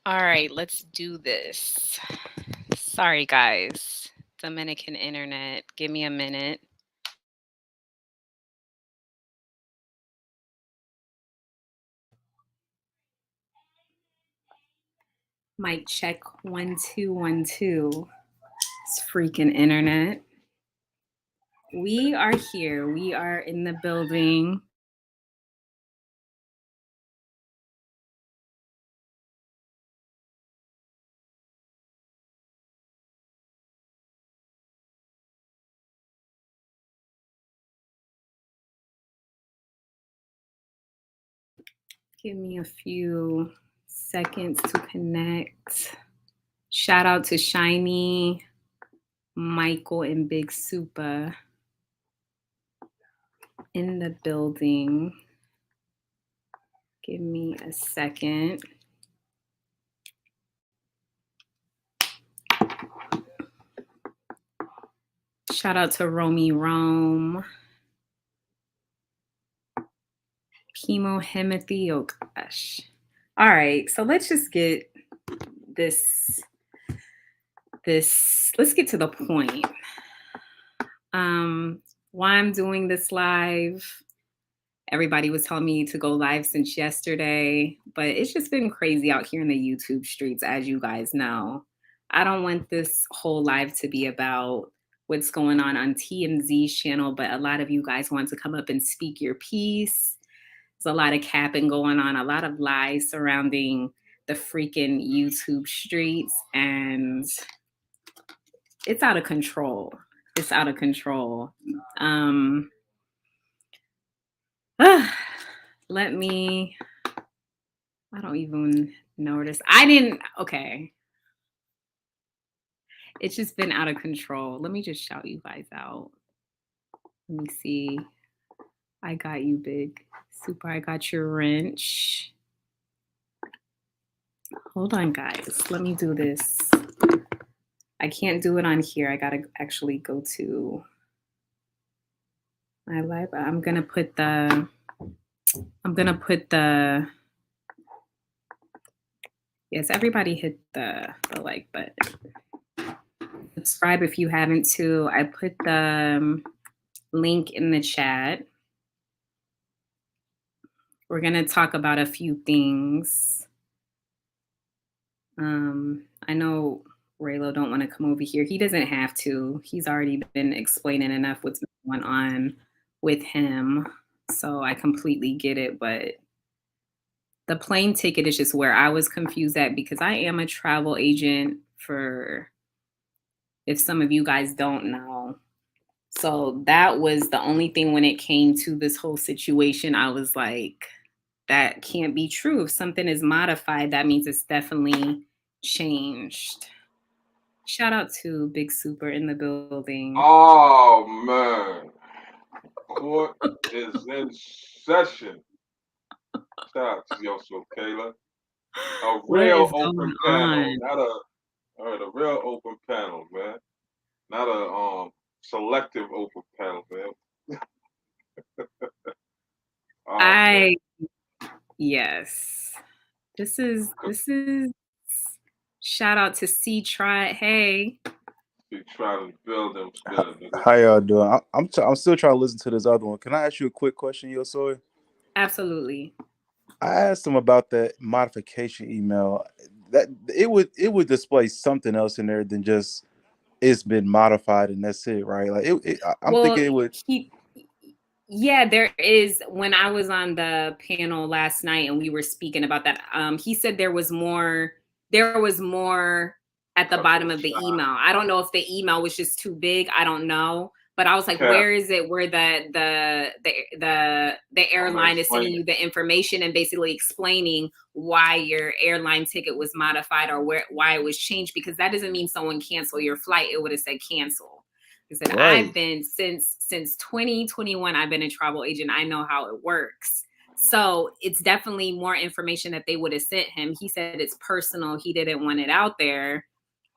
All right, let's do this. Sorry, guys. Dominican internet. Give me a minute. Mic check 1 2 1 2. It's freaking internet. We are here. We are in the building. Give me a few seconds to connect. Shout out to Shiny, Michael, and Big Super in the building. Give me a second. Shout out to Romy Rome. Chemo Hemothy. Oh gosh. All right, so let's just get this let's get to the point. Why I'm doing this live. Everybody was telling me to go live since yesterday, but it's just been crazy out here in the YouTube streets, as you guys know. I don't want this whole live to be about what's going on TMZ's channel, but a lot of you guys want to come up and speak your piece. There's a lot of capping going on, a lot of lies surrounding the freaking YouTube streets, and it's out of control. It's out of control. Let me, I don't even notice. Okay. It's just been out of control. Let me just shout you guys out. Let me see. I got you, Big Super. I got your wrench. Hold on, guys. Let me do this. I can't do it on here. I gotta actually go to my live. I'm gonna put the yes, everybody hit the like button. Subscribe if you haven't too. I put the link in the chat. We're gonna talk about a few things. I know Raylo don't want to come over here. He doesn't have to. He's already been explaining enough what's going on with him. So I completely get it, but the plane ticket is just where I was confused at, because I am a travel agent, for if some of you guys don't know. So that was the only thing when it came to this whole situation. I was like, that can't be true. If something is modified, that means it's definitely changed. Shout out to Big Super in the building. Oh man, court is in session. Shout out to Yoso Kayla. A What real is going open panel, on? not a real open panel, man. Not a selective open panel, man. Oh man, I yes. This is shout out to C Trot. Hey. we trying to build them still, nigga. How y'all doing? I'm still trying to listen to this other one. Can I ask you a quick question, Yo Soy? Absolutely. I asked him about that modification email. That it would display something else in there than just it's been modified and that's it, right? Like I'm Well, thinking it would. he yeah, there is. When I was on the panel last night and we were speaking about that, he said there was more at the Cut to bottom the of the side. email. I don't know if the email was just too big. I don't know. But I was like, Cap. where is it where the I'm gonna airline is explain sending it. you the information and basically explaining why your airline ticket was modified, or why it was changed? Because that doesn't mean someone canceled your flight. It would have said cancel. I said, I've Right. been since 2021, I've been a travel agent. I know how it works. So it's definitely more information that they would have sent him. He said it's personal. He didn't want it out there.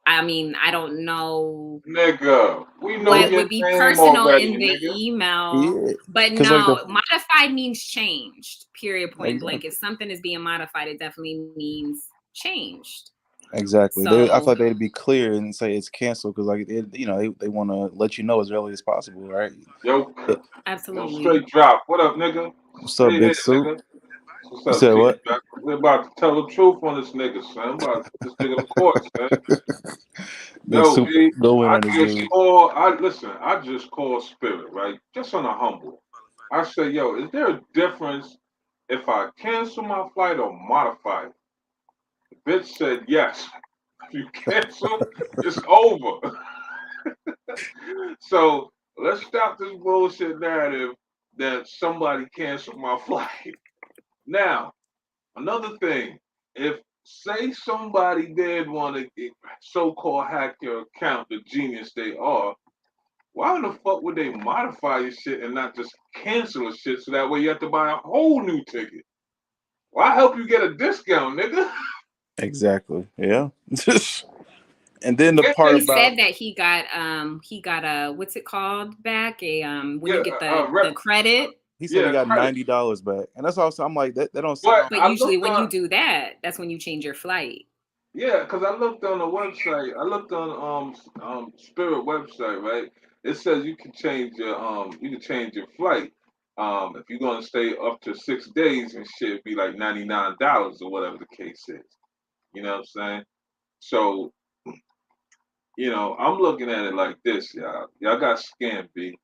I mean, I don't know Nigga, we know what your would be name personal already, in the nigga. email, Yeah, but because like the no, modified means changed. Period. Point blank. exactly, If something is being modified, it definitely means changed. exactly. I So thought they'd be clear and say it's canceled because like they want to let you know as early as possible, right? Yo, Yeah. yo, absolutely. straight drop. What up, nigga? What's up, Stay here, Big Suit? nigga. What's You up, said G? what? We're about to tell the truth on this nigga, son. I'm about to put this nigga in the courts, man. Big Yo, Suit B, go in I on this just dude. call. I just call Spirit, right? Just on a humble. I say, yo, is there a difference if I cancel my flight or modify it? The bitch said yes. If you cancel, it's over. So let's stop this bullshit narrative that somebody canceled my flight. Now, another thing, if say somebody did want to so-called hack your account, the genius they are, why in the fuck would they modify your shit and not just cancel the shit so that way you have to buy a whole new ticket? Why help you get a discount, nigga? Exactly. Yeah. And then the If part they, He about said that he got a what's it called back? A when yeah, you get the credit. he said he yeah, got credit. $90 back, and that's also I'm like that don't But sound But I usually looked when you on, do that, that's when you change your flight. yeah, because I looked on the website. I looked on Spirit website, right? It says you can change your flight. If you're gonna stay up to 6 days and shit, it'd be like $99 or whatever the case is. You know what I'm saying? So, I'm looking at it like this, y'all. Y'all got scammed, B.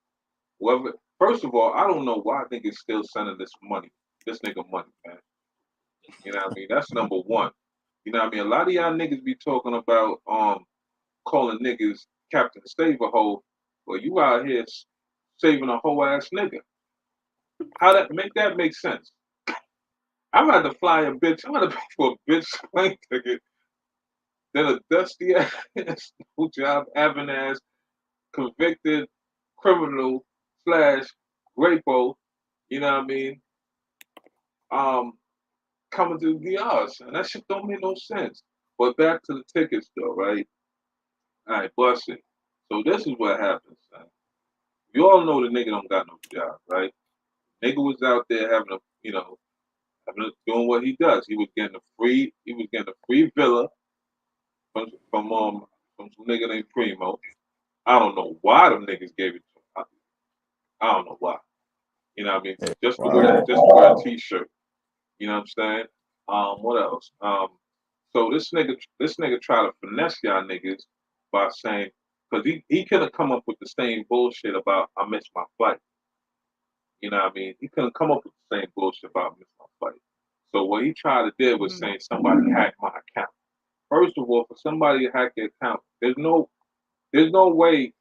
Whoever, first of all, I don't know why niggas still sending this nigga money, man. You know what I mean? That's number one. You know what I mean? A lot of y'all niggas be talking about calling niggas Captain Save a Hole. Well, you out here saving a whole ass nigga. How that make sense? I'd rather fly a bitch. I'd rather pay for a bitch plane ticket than a dusty ass, no job having ass, convicted criminal slash rapo. You know what I mean? Um, Coming to the odds, and that shit don't make no sense. But back to the tickets though, right? All right, bust it. So this is what happens. Son. You all know the nigga don't got no job, right? Nigga was out there having a, doing what he does. He was getting a free villa from from um from some nigga named Primo. I don't know why them niggas gave it to him. I don't know why. You know what I mean? wow. Just to wear a t-shirt. You know what I'm saying? What else? So this nigga try to finesse y'all niggas by saying, because he could have come up with the same bullshit about I missed my flight. You know what I mean? He couldn't come up with the same bullshit about I missed my flight. So what he tried to do was Mhm. saying somebody hacked my account. First of all, for somebody to hack your account, there's no way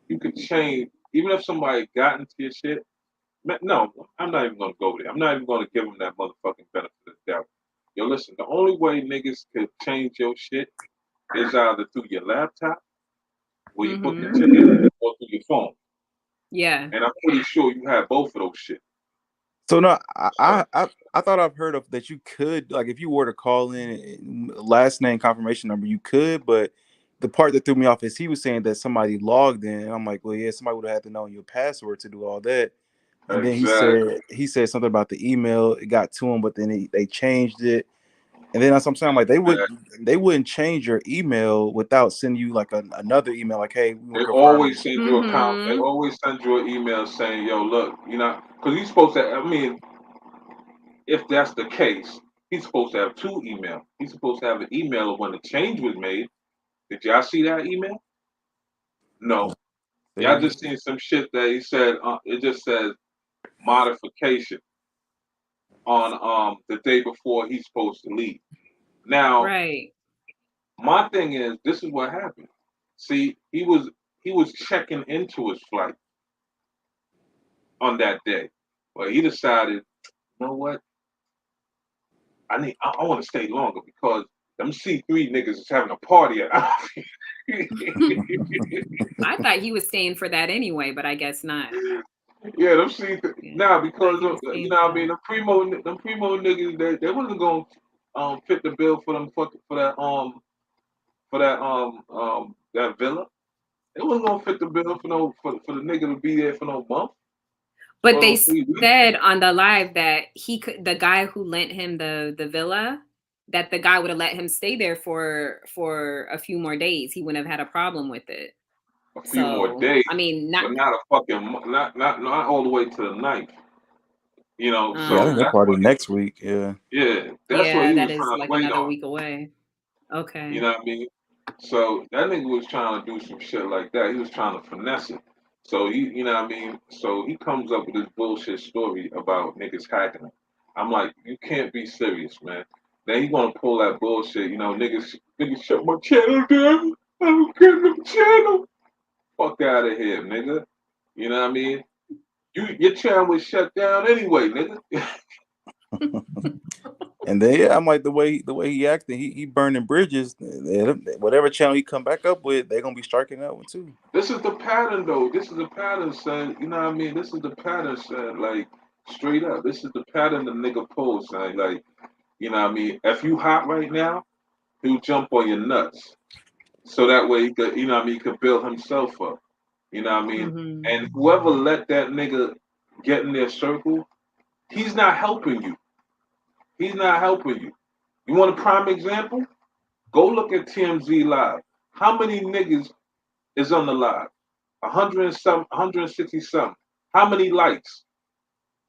you could change. Even if somebody got into your shit, no, I'm not even gonna go there. I'm not even gonna give them that motherfucking benefit of the doubt. Yo, listen, the only way niggas could change your shit is either through your laptop where you book the Mhm. ticket or through your phone. Yeah. And I'm pretty sure you have both of those shit. So no, So I thought I've heard of that you could like if you were to call in last name confirmation number you could, but the part that threw me off is he was saying that somebody logged in. I'm like, well, yeah, somebody would have had to know your password to do all that. And then exactly. he said something about the email. It got to him, but then they changed it. And then that's what I'm saying. Like they wouldn't change your email without sending you like another email. Like, hey, we want They to confirm always this. send you a count. They Mhm. always send you an email saying, "Yo, look, because he's supposed to. I mean, if that's the case, he's supposed to have two emails. He's supposed to have an email of when the change was made. Did y'all see that email? No. Y'all See? just seen some shit that he said. It just says modification on the day before he's supposed to leave. Now, Right. my thing is, this is what happened. See, he was checking into his flight on that day, but he decided, you know what? I want to stay longer because them C3 niggas is having a party at. I thought he was staying for that anyway, but I guess not. Yeah, them see Yeah. now I thought because he was you staying know for what I mean that. them primo niggas they wasn't gonna fit the bill for them for that for that villa. It wasn't gonna fit the bill for the nigga to be there for no month. But or they no 3 weeks. said on the live that the guy who lent him the villa, that the guy would have let him stay there for a few more days. He wouldn't have had a problem with it. A few more So days, I mean, but not a fucking not all the way to the 9th. You know, Yeah, I so think that that's party what next week. Yeah. that's what yeah, he that was is trying to like wait another on. week away. You Okay. know what I mean? So that nigga was trying to do some shit like that. He was trying to finesse it. So you know what I mean? So he comes up with this bullshit story about niggas hacking him. I'm like, you can't be serious, man. Then he gonna pull that bullshit, you know, niggas shut my channel down. I don't get no channel. Fuck out of here, nigga. You know what I mean? Your channel was shut down anyway, nigga. And then yeah, I'm like the way he acting, he burning bridges. Whatever channel he come back up with, they're gonna be striking that one too. This is the pattern, though. This is the pattern, son. You know what I mean? This is the pattern, son. Like, straight up. This is the pattern the nigga pulls, son. Like, you know what I mean? If you hot right now, he'll jump on your nuts. So that way he could, you know what I mean, he could build himself up. You know what I mean? Mm-hmm. And whoever let that nigga get in their circle, he's not helping you. He's not helping you. You want a prime example? Go look at TMZ Live. How many niggas is on the live? 100 and some, 160 something. How many likes?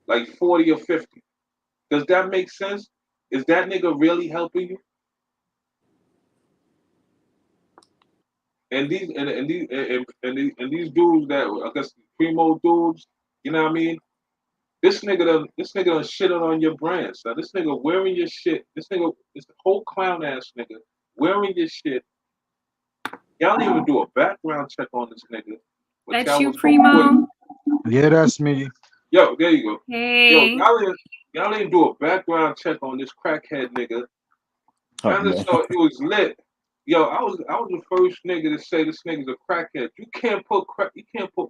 Like 40 or 50. Does that make sense? Is that nigga really helping you? And these dudes that I guess primo dudes, you know what I mean? This nigga done shitted on your brand, son. This nigga wearing your shit. This whole clown ass nigga wearing your shit. Y'all didn't even do a background check on this nigga. But That's y'all you, was fucking with him. Primo. Yeah, that's me. Yo, there you go. Yo, Hey. y'all didn't do a background check on this crackhead nigga. Oh, I just man. thought it was lit. Yo, I was the first nigga to say this nigga's a crackhead. You can't put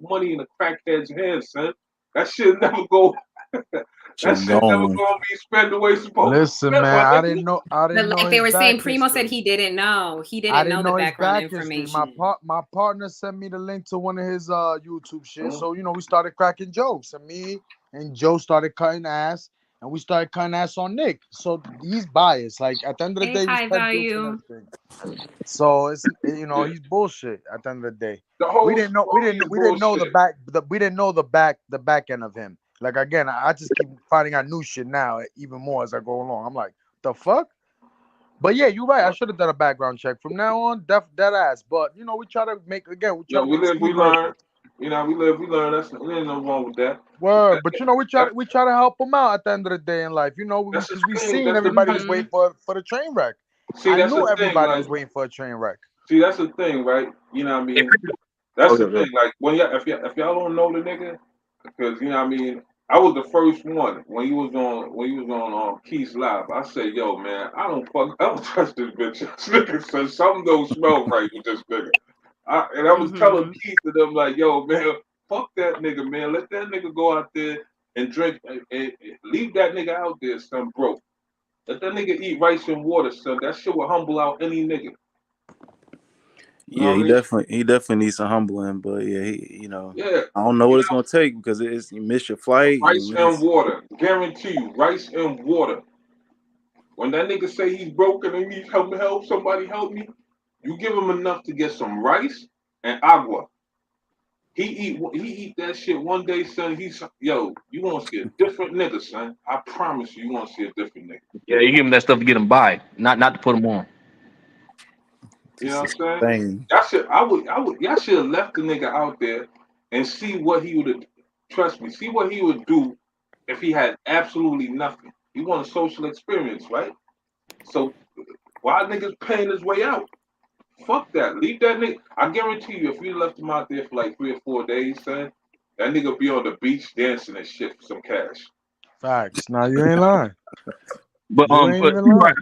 money in a crackhead's hands, son. That shit never go. That Shit shit never gone. gonna be spent the way it's supposed to be Listen, spent, man, my I nigga. didn't know But like they his were saying, back Primo said history. he didn't know. He I didn't didn't know the know his background back history. information. My partner sent me the link to one of his YouTube shit. So we started cracking jokes, and me and Joe started cutting ass, and we started cutting ass on Nick. So he's biased. Like at the end of the Hey, day, we high spent jokes and value. everything. So it's Yeah. he's bullshit. At the end of the day, The whole we didn't know story is we didn't know the bullshit. we didn't know the back end of him. Like again, I just keep finding out new shit now, even more as I go along. I'm like, the fuck. But yeah, you're right. I should have done a background check. From now on, dead ass. But we try to make Yeah, we live, we Steve learn. Urkel. You know, we live, we learn. There ain't no wrong with that. Word, but That- we try to help them out at the end of the day in life. that's the Because we thing. seen That's everybody the was Mm-hmm. waiting for the train wreck. see. I That's the knew thing. everybody Like, was waiting for a train wreck. see, that's the thing, right? You know what I mean? That's the Okay. thing. Like when if y'all don't know the nigga, because you know what I mean. I was the first one when he was on Keith's Live. I said, "Yo, man, I don't trust this bitch ass nigga. So something don't smell right with this nigga." And I was telling Mm-hmm. Keith to them like, "Yo, man, fuck that nigga, man. Let that nigga go out there and drink and leave that nigga out there, son, broke. Let that nigga eat rice and water, son. That shit will humble out any nigga." You know Yeah, what I mean? he definitely needs some humbling, but yeah, Yeah. I don't know You what know, it's gonna take because you miss your flight, rice and water. Guarantee you, rice and water. When that nigga say he's broken and he needs help, somebody help me. You give him enough to get some rice and agua. He eat that shit one day, son. You gonna see a different nigga, son. I promise you gonna see a different nigga. Yeah, you give him that stuff to get him by, not to put him on. You know It's what I'm a saying? thing. Y'all should have left the nigga out there and see what he would have. Trust me, see what he would do if he had absolutely nothing. He want a social experience, right? So why niggas paying his way out? Fuck that. Leave that nigga. I guarantee you, if you left him out there for like 3 or 4 days, son, that nigga be on the beach dancing and shit for some cash. Facts. Now you ain't lying. But You ain't even lying.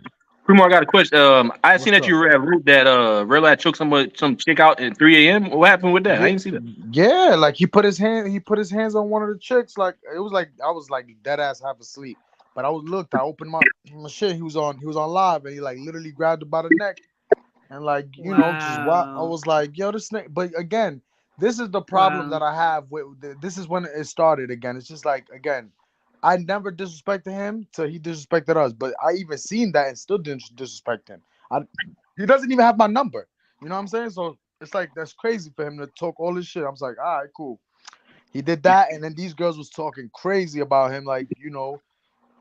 Primo, I got a question. I seen What's that you were at Root that Red Lad choked some chick out at 3 a.m. What happened with that? I Yeah, didn't see that. yeah, like he put his hands on one of the chicks. Like it was like I was like dead ass half asleep. But I opened my shit. He was on live and he like literally grabbed her by the neck and like just I Wow. was like, yo, this nigga. But again, this is the problem Wow. that I have with this is when it started again. It's just like again, I never disrespected him till he disrespected us. But I even seen that and still didn't disrespect him. He doesn't even have my number. You know what I'm saying? So it's like that's crazy for him to talk all this shit. I was like, all right, cool. He did that, and then these girls was talking crazy about him, like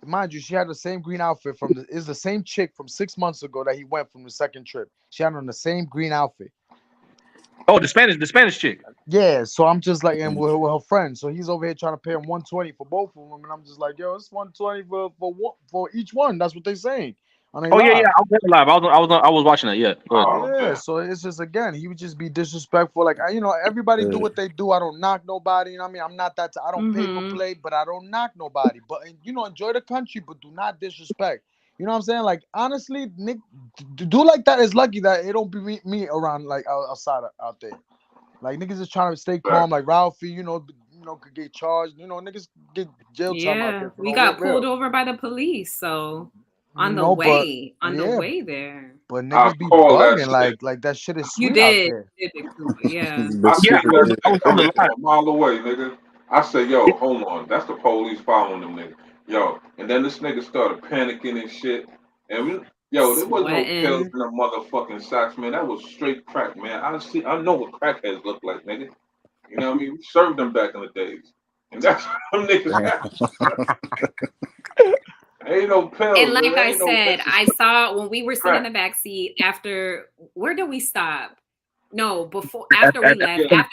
mind you, she had the same green outfit is the same chick from 6 months ago that he went from the second trip. She had on the same green outfit. Oh, the Spanish chick. Yeah, so I'm just like, and with her friends. So he's over here trying to pay him 120 for both of them, and I'm just like, yo, it's 120 for each one. That's what they're saying. Oh yeah, I was live. I was watching that. Yeah. Yeah, so it's just again, he would just be disrespectful. Like everybody do what they do. I don't knock nobody. You know what I mean? I'm not that. I don't pay for play, but I don't knock nobody. But enjoy the country, but do not disrespect. You know what I'm saying? Like honestly, Nick, to do like that is lucky that it don't be me around like outside out there. Like niggas is trying to stay calm. Like Ralphie, could get charged. Niggas get jail time out there. We got pulled over by the police, so on the way there. But niggas be bugging like that shit is sweet you did. out there. Yeah. I see that coming from a mile away, nigga. I say, yo, hold on, that's the police following them, nigga. Yo, and then this nigga started panicking and shit, and there was no pills in the motherfucking socks, man. That was straight crack, man. I know what crackheads look like, nigga. You know what I mean? We served them back in the days, and that's what them niggas have. Ain't no pills. And like I said, I saw when we were sitting in the back seat after. Where did we stop? No, after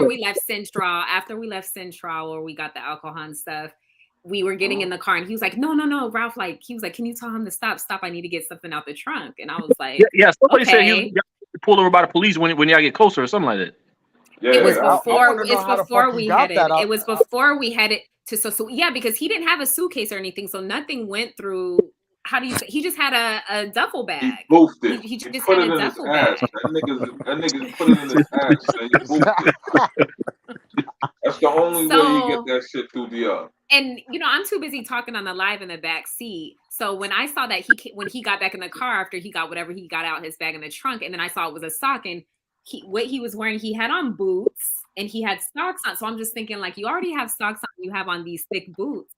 we left Central, or we got the alcohol and stuff. We were getting in the car, and he was like, "No, Ralph." Like he was like, "Can you tell him to stop? I need to get something out the trunk." And I was like, "Yeah." Somebody said he was pulled over by the police when y'all get closer or something like that. Yeah, it was before we headed. It was before we headed to because he didn't have a suitcase or anything, so nothing went through. How do you say? He just had a duffel bag. He boofed it. He just had a duffel bag. That nigga's put it in his ass. And he boofed it. That's the only way you get that shit through the And I'm too busy talking on the live in the back seat. So when I saw that when he got back in the car after he got whatever he got out his bag in the trunk, and then I saw it was a sock, and what he was wearing, he had on boots and he had socks on. So I'm just thinking, like, you already have socks on, you have on these thick boots.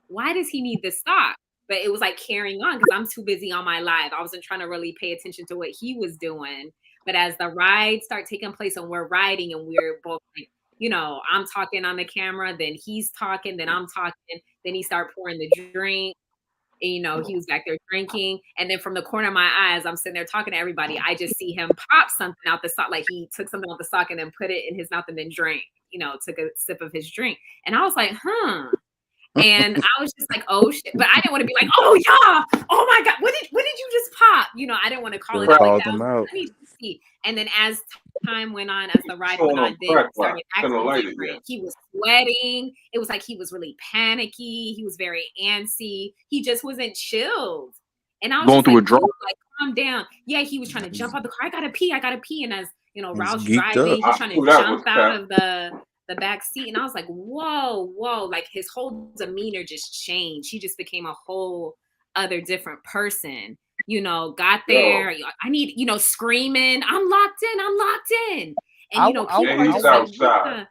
Why does he need the sock? But it was like carrying on because I'm too busy on my live. I wasn't trying to really pay attention to what he was doing. But as the rides start taking place and we're riding and we're both like, I'm talking on the camera, then he's talking, then I'm talking, then he started pouring the drink. And, he was back there drinking. And then from the corner of my eyes, I'm sitting there talking to everybody. I just see him pop something out the sock. Like he took something out the sock and then put it in his mouth and then drank, took a sip of his drink. And I was like, And I was just like, oh shit. But I didn't want to be like, oh yeah, oh my God, what did you just pop? I didn't want to call it out like that. I need to see. And then as time went on, as the ride went on, then started acting different. He was sweating. It was like he was really panicky. He was very antsy. He just wasn't chilled. And I was going through a draw. Like, calm down. Yeah, he was trying to jump out the car. I gotta pee. And as Ralph's driving, he's trying to jump out of the back seat. And I was like, whoa, like his whole demeanor just changed. He just became a whole other different person. Got there. I need, screaming. I'm locked in. And he's outside.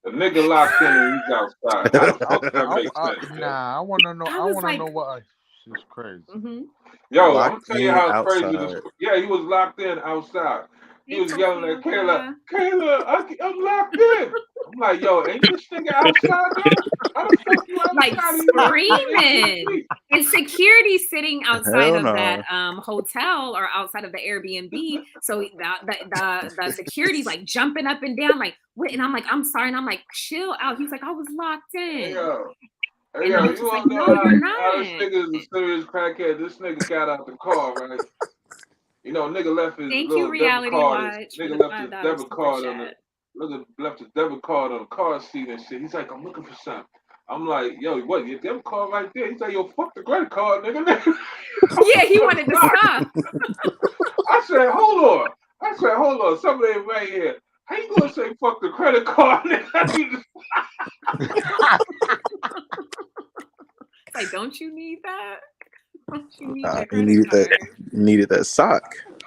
The nigga locked in and he's outside. That makes sense. Nah, I want to know. I want to know what. It's crazy. Mm-hmm. Yo, I'm gonna tell you how crazy this. Yeah, he was locked in outside. He was yelling at Kayla, I'm locked in. I'm like, yo, ain't this nigga outside though? How the fuck you outside? Like screaming. And security sitting outside of that hotel or outside of the Airbnb. So the security's like jumping up and down, like, what? And I'm like, I'm sorry. And I'm like, chill out. He's like, I was locked in. Hey, yo, you want to know how this nigga is a serious crackhead? This nigga got out the car, right? Nigga left his debit card. Nigga left his debit card on the car seat and shit. He's like, I'm looking for something. I'm like, yo, what? Your debit card right there? He's like, yo, fuck the credit card, nigga. Yeah, he wanted to stop. I said, hold on. Somebody right here. How you gonna say fuck the credit card? Like, don't you need that? Don't you need you needed that sock.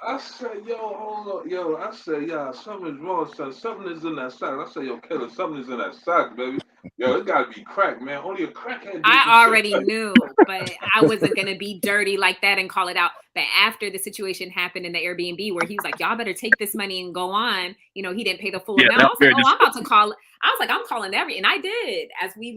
I said, yo, hold on, yo. I said, yeah, something's wrong, son. Something is in that sock. I said, yo, Killer, something is in that sock, baby. Yo, it gotta be crack, man. Only a crackhead do some I shit. already knew, but I wasn't gonna be dirty like that and call it out. But after the situation happened in the Airbnb where he was like, y'all better take this money and go on, he didn't pay the full Yeah, amount. that I was was like, very oh, I'm about to call. I was like, I'm calling and I did. When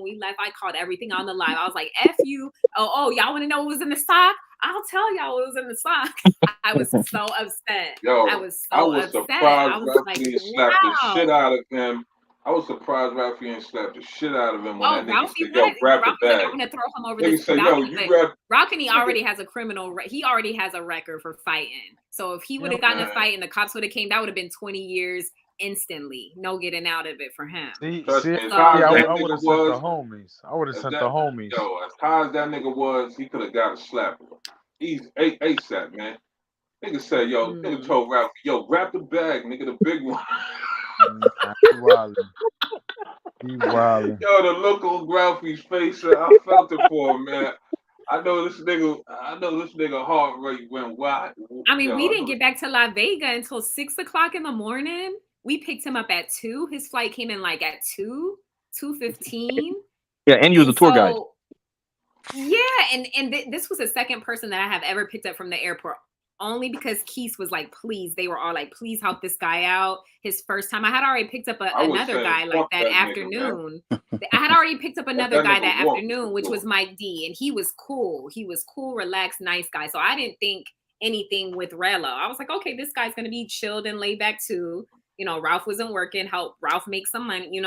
we left, I called everything on the live. I was like, F you. Oh, y'all want to know what was in the sock? I'll tell y'all what was in the sock. I was so upset. Yo, I was I so was upset. surprised I was Ralphie like, ain't slapped the shit wow. out of him. I was surprised Ralphie ain't slapped the shit out of him when Oh, that nigga Ralphie said, yo, was. grab the Ralphie's like, bag. I'm gonna throw him over Nigga this said, yo, balcony. you But grab. Balcony Nigga, already has a he already has a record for fighting. So if he would have gotten a man, fight and the cops would have came, that would have been 20 years instantly. No getting out of it for him. trust See, me, as So high as I that would nigga have sent the was, homies. I would have as sent that, the homies. yo, as high as that nigga was, he could have got a slap. He's ASAP, man. Nigga said, yo, nigga told Ralphie, yo, grab the bag, nigga, the big one. Nah, he wildin'. He wildin'. Yo, the look on Ralphie's face, I felt it for him, man. I know this nigga heart rate went wild. I mean, Yo, we I didn't know get back to La Vega until 6:00 in the morning. We picked him up at 2. His flight came in like at 2:15. Yeah, and you was a tour guide. Yeah, and this was the second person that I have ever picked up from the airport. Only because Keith was like, please, they were all like, please help this guy out. His first time, I had already picked up another guy like that afternoon. I had already picked up another guy that afternoon, which was Mike D, and he was cool. He was cool, relaxed, nice guy. So I didn't think anything with Rella. I was like, okay, this guy's gonna be chilled and laid back too. Ralph wasn't working. Help Ralph make some money.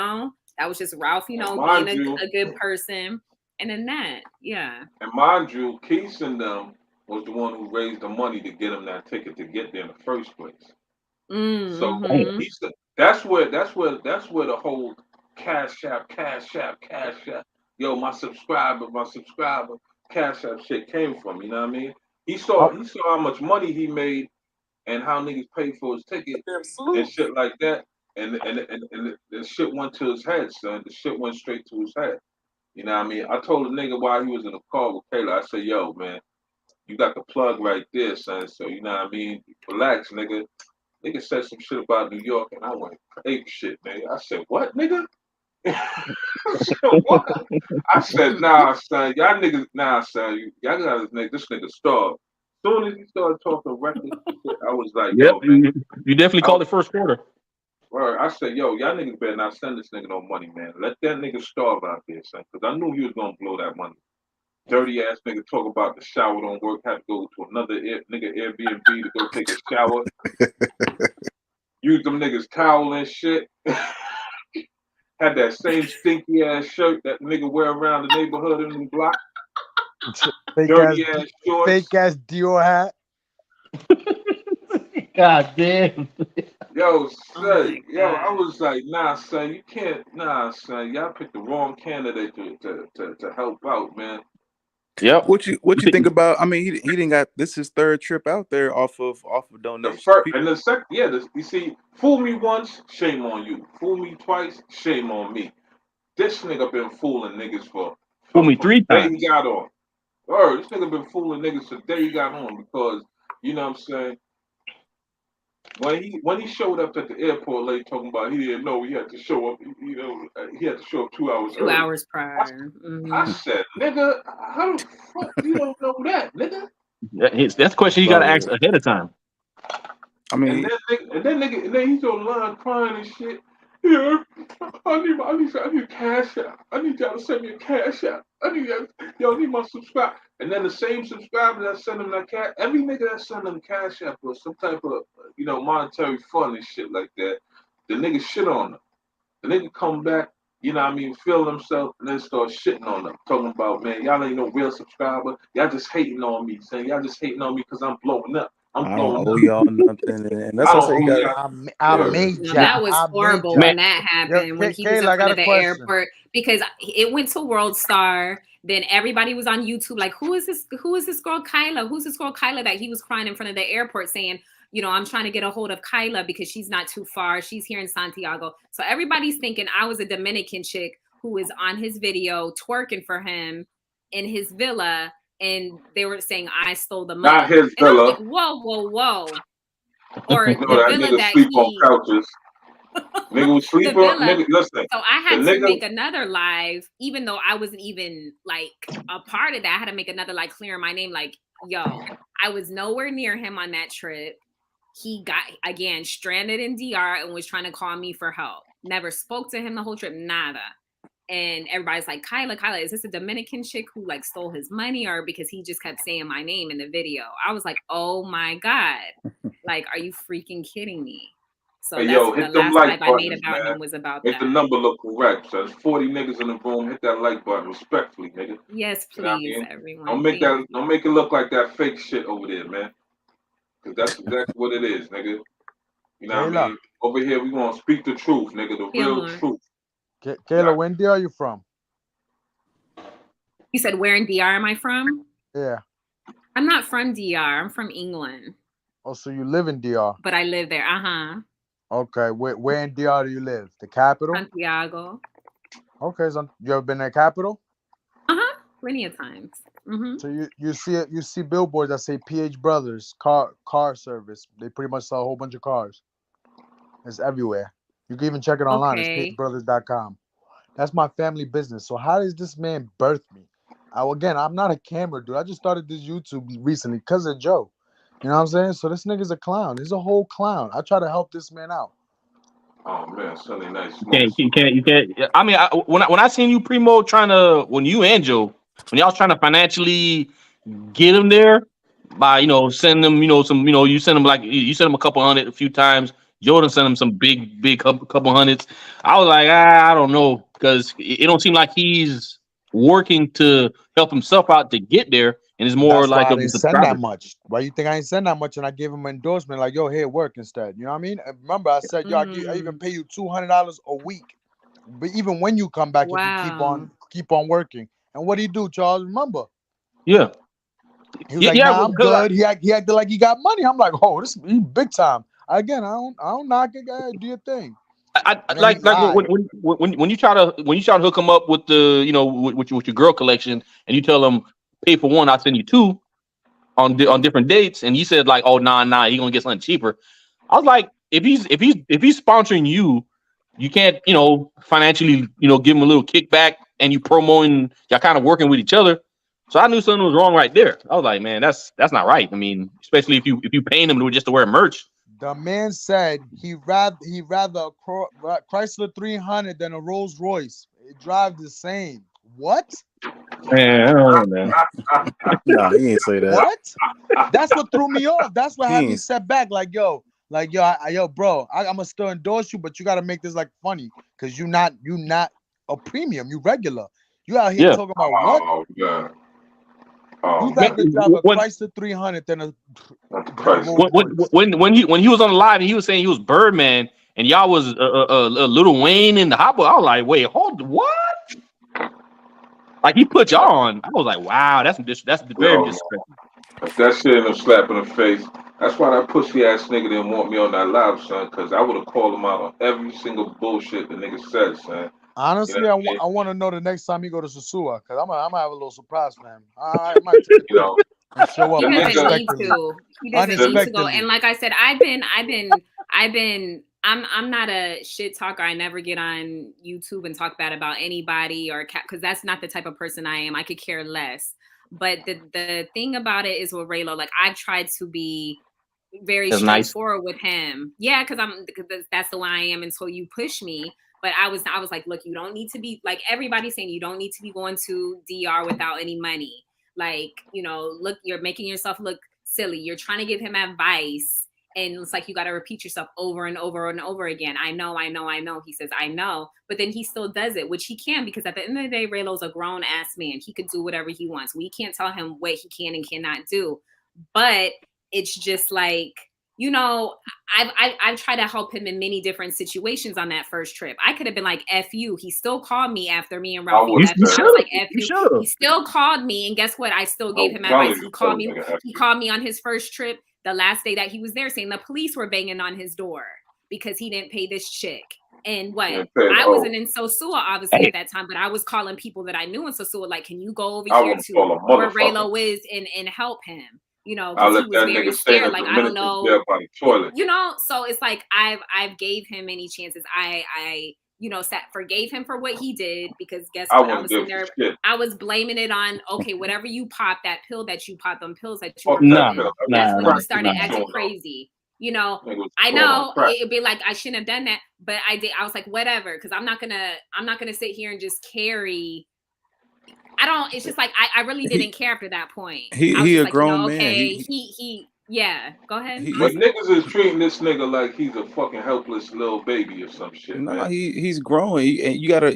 That was just Ralph. Being a good person. And then yeah. And mind you, Keith and them was the one who raised the money to get him that ticket to get there in the first place. Mm-hmm. So he said that's where the whole cash app, yo, my subscriber, cash app shit came from. You know what I mean? He saw how much money he made and how niggas paid for his ticket and shit like that. And the shit went to his head, son. The shit went straight to his head. You know what I mean? I told the nigga while he was in the car with Kayla, I said, yo, man, you got the plug right there, son. So, you know what I mean? Relax, nigga. Nigga said some shit about New York, and I went ape shit, nigga. I said, what, nigga? I said, what? I said, nah, son. Y'all niggas, y'all got this nigga starved. As soon as he started talking reckless shit, I was like, Yep, yo, man. you definitely called it first quarter. Right. I said, yo, y'all niggas better not send this nigga no money, man. Let that nigga starve out there, son. Because I knew he was going to blow that money. Dirty ass nigga talk about the shower don't work, had to go to another nigga Airbnb to go take a shower. Use them niggas towel and shit. Had that same stinky ass shirt that nigga wear around the neighborhood in the block. Dirty ass shorts. Fake ass Dior hat. God damn. Yo, son, I was like, nah, son, you can't, son, y'all picked the wrong candidate to help out, man. Yep. What you think about? I mean, he didn't got this his third trip out there off of donations. And the second, you see, fool me once, shame on you. Fool me twice, shame on me. This nigga been fooling niggas Fool me 3 the day times. he got on. This nigga been fooling niggas the day he got on because you know what I'm saying. When he showed up at the airport late talking about he didn't know he had to show up, he had to show up 2 hours early. 2 hours prior. I said, nigga, how the fuck you don't know that, nigga? That's the question you got to ask ahead of time. I mean, and then he's online crying and shit. Yeah, I need cash out. I need y'all to send me a cash out. I need my subscribe. And then the same subscriber that send them that cash, every nigga that send them cash out or some type of monetary fund and shit like that, the nigga shit on them. The nigga come back, you know what I mean, feel himself and then start shitting on them. Talking about, man, y'all ain't no real subscriber. Y'all just hating on me. Saying y'all just hating on me because I'm blowing up. I don't owe y'all nothing, and that's what I made y'all. That was horrible when that happened. When he was in front of the airport, because it went to World Star. Then everybody was on YouTube like, who is this girl Kyla? Who's this girl Kyla that he was crying in front of the airport saying, I'm trying to get a hold of Kyla because she's not too far. She's here in Santiago. So everybody's thinking I was a Dominican chick who was on his video twerking for him in his villa and they were saying I stole the Not money. his And I was villa. like, whoa. Or You the know that villa nigga that sleep on he couches. Nigga was the sleeping. villa. Nigga, listen. So I The had to nigga. make another live, even though I wasn't even like a part of that. I had to make another like clearing my name, like, yo, I was nowhere near him on that trip. He got again stranded in DR and was trying to call me for help. Never spoke to him the whole trip, nada. And everybody's like, Kyla, is this a Dominican chick who like stole his money, or because he just kept saying my name in the video? I was like, oh my God. Like, are you freaking kidding me? So Hey, that's yo, the hit them last like live I made buttons, about man. him was about Make the that. number look correct. So there's 40 niggas in the room. Hit that like button respectfully, nigga. Yes, You know what I please, mean? everyone. Don't make Thank that. Don't make it look like that fake shit over there, man. Because that's exactly what it is, nigga. You know what I Kayla, mean? Over here, we gonna speak the truth, nigga. The you. real More. truth. Kayla, when are you from? You said, where in DR am I from? Yeah. I'm not from DR. I'm from England. Oh, so you live in DR? But I live there. Okay. Where in DR do you live? The capital? Santiago. Okay. So you ever been to the capital? Plenty of times. So you see billboards that say PH Brothers car service. They pretty much sell a whole bunch of cars. It's everywhere. You can even check it online. Okay. It's phbrothers.com. That's my family business. So how does this man birth me? I'm not a camera dude. I just started this YouTube recently because of Joe. You know what I'm saying? So this nigga's a clown. He's a whole clown. I try to help this man out. Oh man, Sunday night You smoke. can't. I mean, when I seen you, Primo, when you and Joe, when y'all was trying to financially get him there by, send them, you send him you send him a couple hundred a few times. Jordan sent him some big couple hundreds. I was like, I don't know, because it don't seem like he's working to help himself out to get there, and it's more That's why like I a didn't send that subscriber. much. Why you think I didn't send that much? And I gave him an endorsement like, yo, here, work instead. You know what I mean? Remember, I said, yo, I even pay you $200 a week. But even when you come back, if you keep on working. And what did he do, Charles? Remember? Yeah. He was like, nah, I'm good. He acted like he got money. I'm like, oh, he big time. Again, I don't knock it, guy. Do your thing. I like when you try to hook him up with the with your girl collection, and you tell him pay for one, I'll send you two on different dates, and he said like, oh nah, he gonna get something cheaper. I was like, if he's sponsoring you, you can't financially give him a little kickback, and you promoting, y'all kind of working with each other. So I knew something was wrong right there. I was like, man, that's not right. I mean, especially if you paying him just to wear merch. The man said he rather a Chrysler 300 than a Rolls Royce. It drives the same. What? Man, I don't know, man. Nah, he didn't say that. What? That's what threw me off. That's what had me set back. Like, yo, bro, I'm gonna still endorse you, but you gotta make this like funny, because you not a premium. You regular. You out here talking about what? Oh God. You rather drive a Chrysler 300 than a when he was on the live and he was saying he was Birdman and y'all was a Lil Wayne in the hot boy. I was like, wait, what? Like, he put y'all on. I was like, wow, that's very disrespectful. If that shit ain't no slap in the face. That's why that pussy ass nigga didn't want me on that live, son, because I would have called him out on every single bullshit the nigga said, son. Honestly, you know I want to know the next time he go to Sosua, because I'm gonna have a little surprise for him. I might show up. He doesn't need to. He doesn't need to go. And like I said, I'm not a shit talker. I never get on YouTube and talk bad about anybody because that's not the type of person I am. I could care less. But the thing about it is with Raylo, like, I've tried to be very straightforward with him. Yeah, because that's the way I am until you push me. But I was like, look, you don't need to be, like everybody's saying, you don't need to be going to DR without any money. Like, look, you're making yourself look silly. You're trying to give him advice. And it's like, you got to repeat yourself over and over and over again. I know. He says, I know. But then he still does it, which he can, because at the end of the day, Raylo's a grown ass man. He could do whatever he wants. We can't tell him what he can and cannot do. But it's just like, I've tried to help him in many different situations on that first trip. I could have been like, F you. He still called me after me and Ralphie left. I was like, F you. He still called me. And guess what? I still gave him advice. He called me on his first trip, the last day that he was there, saying the police were banging on his door because he didn't pay this chick. And what? And said, I oh, wasn't in Sosua obviously at that time, but I was calling people that I knew in Sosua, like, can you go over I here wouldn't to call a where motherfucker. Raylo is and help him? You know, I because he let was that very nigga stay in scared. the Like, I don't Dominican know. jail by the toilet. You know, so it's like I've gave him many chances. I you know, forgave him for what he did, because guess I what? I wouldn't was give in a there. shit. I was blaming it on, okay, whatever you popped, that pill that you popped, them pills that you Fuck were that Nah, popping. pill. That's nah, when nah, you started nah. acting Doing crazy. You know, Nigga was I going on know crack. it'd be like I shouldn't have done that, but I did. I was like, whatever, because I'm not gonna sit here and just carry. I don't. It's just like I really didn't care after that point. I was He just a like, grown man. okay, he yeah. Go ahead. But niggas is treating this nigga like he's a fucking helpless little baby or some shit, No, man. he's growing, and you gotta.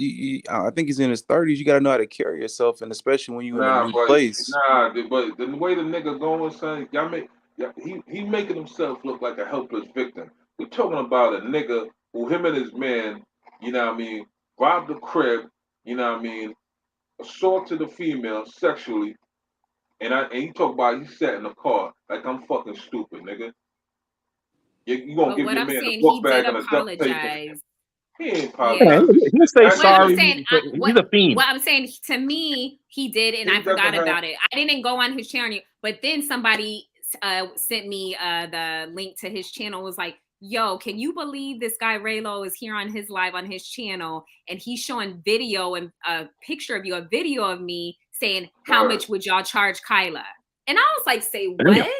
I think he's in his 30s. You gotta know how to carry yourself, and especially when you're in a new place. But the way the nigga going, son, he making himself look like a helpless victim. We're talking about a nigga who him and his man, you know what I mean, robbed the crib, you know what I mean, assaulted a female sexually, and he talk about he sat in the car like I'm fucking stupid, nigga. You gonna But give what your I'm man a saying, book he bag did and a duct tape? apologize. He ain't Yeah. apologized. He'll say That What I'm sorry. saying, He's a fiend. what I'm saying, to me, he did, and He I forgot doesn't have- about it. I didn't go on his channel, but then somebody sent me the link to his channel. Was like, yo, can you believe this guy Raylo is here on his live on his channel, and he's showing video and a picture of you, a video of me saying, how Right. much would y'all charge Kyla? And I was like, say Yeah. what?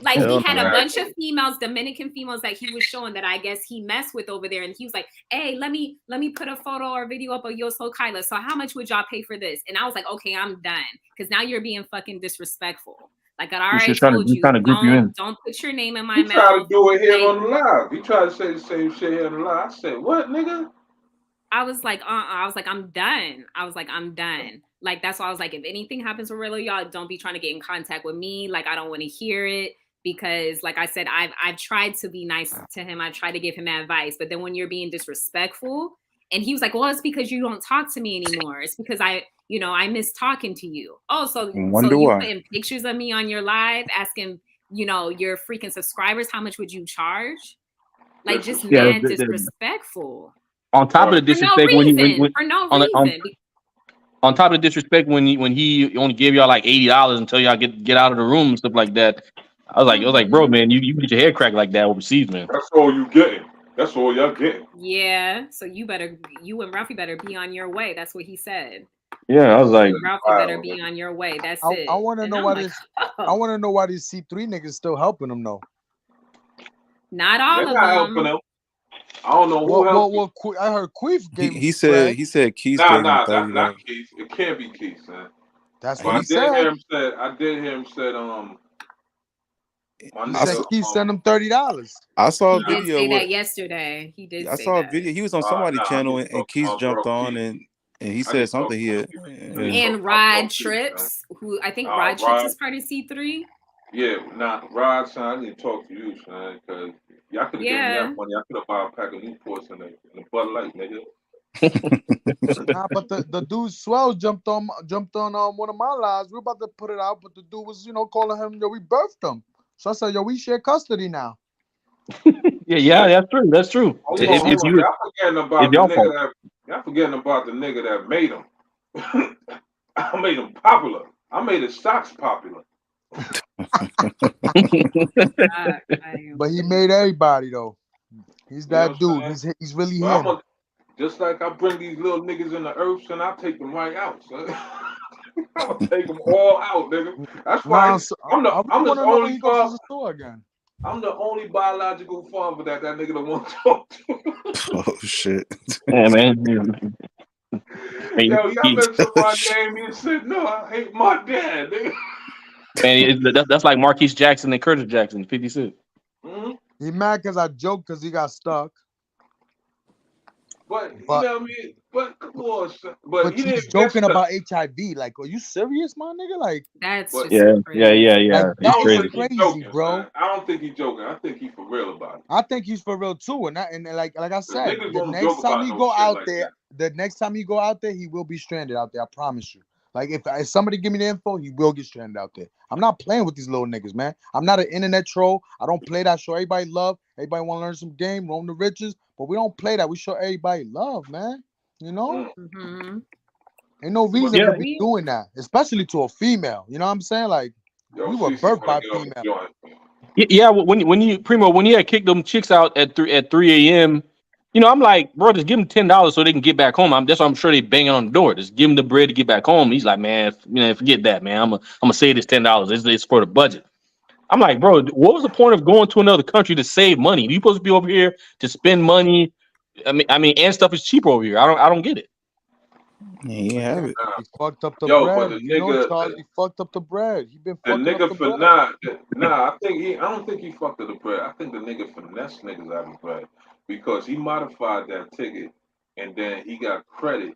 Like, Hell he had no. a bunch of females, Dominican females, that he was showing that I guess he messed with over there, and he was like, hey, let me put a photo or video up of Yo Soul Kyla. So how much would y'all pay for this? And I was like, okay, I'm done, because now you're being fucking disrespectful. Like, I already told you, trying to group you in. don't put your name in my He tried to mouth. do it here Like, on the live. He tried to say the same shit here on the live. I said, what, nigga? I was like, I was like, I'm done. I was like, I'm done. Like, that's why I was like, if anything happens with Raylo, y'all don't be trying to get in contact with me. Like, I don't want to hear it, because, like I said, I've tried to be nice to him. I've tried to give him advice, but then when you're being disrespectful, and he was like, well, it's because you don't talk to me anymore. It's because I miss talking to you. Oh, so you putting pictures of me on your live asking, your freaking subscribers, how much would you charge? Like, just mad disrespectful. On top of the disrespect, for no reason. On top of the disrespect, when he only gave y'all like $80 until y'all get out of the room and stuff like that, I was like, bro, man, you get your hair cracked like that overseas, man. That's all you getting. That's all y'all getting. Yeah. So you and Ralphie better be on your way. That's what he said. Yeah, I was like, Ralphie better be on your way. That's it. I want to know why this. I want to know why these C3 niggas still helping him though. Not all They're of not them. helping him. I don't know who helped. I heard Queef gave he said Keith gave him Nah, $30. not Keith. It can't be Keith, man. That's But what he said. I did hear him said He said Keith sent him $30. I saw a He did video. say that yesterday. He did. I saw a video. He was on somebody's channel, and Keith jumped on and he said something here. And Rod Trips, who I think Rod Trips is part of C3. Yeah, Rod, son, I need to talk to you, son, because y'all could have given me that money. I could have bought a pack of Newports and a Bud Light, nigga. Nah, but the dude Swell jumped on one of my lives. We're about to put it out, but the dude was, calling him, yo, we birthed him. So I said, yo, we share custody now. yeah, that's true. Hold on. Y'all forgetting about the nigga that made him. I made him popular. I made his stocks popular. But he made everybody though. He's that dude. He's really him. Just like I bring these little niggas in the earth, and I take them right out, son. I'm gonna take them all out, nigga. That's why I'm the only father. I'm the only biological father that nigga don't want to talk to. Oh shit. Yeah, man. Yo, y'all mentioned my name and said, no, I hate my dad, nigga. Man, that's like Marquise Jackson and Curtis Jackson, 50 Cent. Mm-hmm. He mad because I joked because he got stuck. But you know what I mean? But come on, son. But he he's joking about HIV. Like, are you serious, my nigga? Like, that's just yeah. Like, that is crazy, joking, bro. Man. I don't think he's joking. I think he's for real about it. I think he's for real too. And like I said, the next time he go out there, he will be stranded out there. I promise you. Like if somebody give me the info, he will get stranded out there. I'm not playing with these little niggas, man. I'm not an internet troll. I don't play that show. Everybody love. Everybody want to learn some game, roam the riches, but we don't play that. We show everybody love, man. You know, Mhm. ain't no reason Yeah. to be doing that, especially to a female. You know what I'm saying? Like Yo, we were CC birthed wanna by get off the female. joint. Yeah, when you Primo, when you had kicked them chicks out at 3 a.m., you know, I'm like, bro, just give them $10 so they can get back home. That's why I'm sure they banging on the door. Just give them the bread to get back home. He's like, man, forget that, man. I'm gonna save this $10. It's for the budget. I'm like, bro, what was the point of going to another country to save money? You supposed to be over here to spend money. I mean, and stuff is cheaper over here. I don't get it. Yeah, you have it. Nah. He fucked up the Yo, but bread. the You know, nigga, Charles, he fucked up the bread. He been the fucking up nigga the for bread. nah, I don't think he fucked up the bread. I think the nigga finessed niggas out of bread because he modified that ticket and then he got credit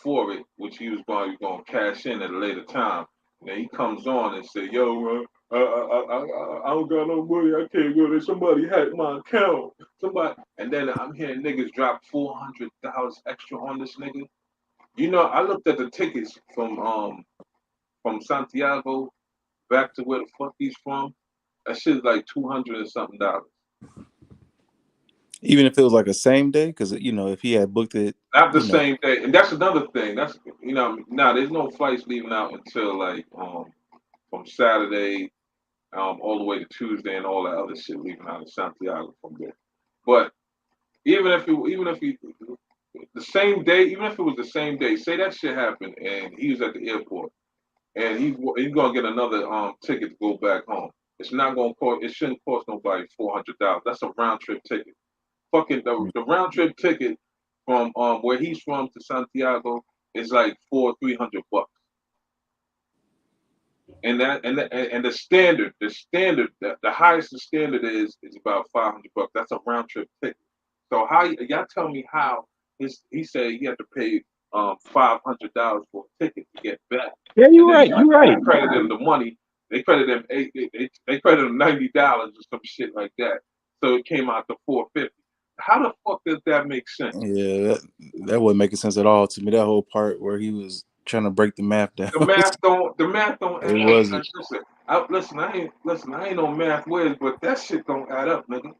for it, which he was going to cash in at a later time. And then he comes on and say, "Yo, I don't got no money. I can't go there. Somebody hacked my account. Somebody." And then I'm hearing niggas drop $400 extra on this nigga. You know, I looked at the tickets from Santiago back to where the fuck he's from. That shit's like 200 and something dollars. Even if it was like a same day, because you know, if he had booked it, Not the you know, same day, and that's another thing. That's there's no flights leaving out until like from Saturday all the way to Tuesday and all that other shit leaving out of Santiago from there. But even if he the same day, even if it was the same day, say that shit happened and he was at the airport and he's gonna get another ticket to go back home. It's not gonna cost. It shouldn't cost nobody $400. That's a round trip ticket. Fucking the round trip ticket from where he's from to Santiago is like $300. And the standard, the highest the standard is about $500. That's a round trip ticket. So how y'all tell me how he said he had to pay $500 for a ticket to get back. Yeah, And you're then right. You're right. they credit him the money. They credit him they credit him $90 or some shit like that. So it came out to $450. How the fuck does that make sense? yeah, that wasn't making sense at all to me. That whole part where he was trying to break the math down. The math don't add It up. wasn't. Listen, I ain't no math whiz, but that shit don't add up, nigga.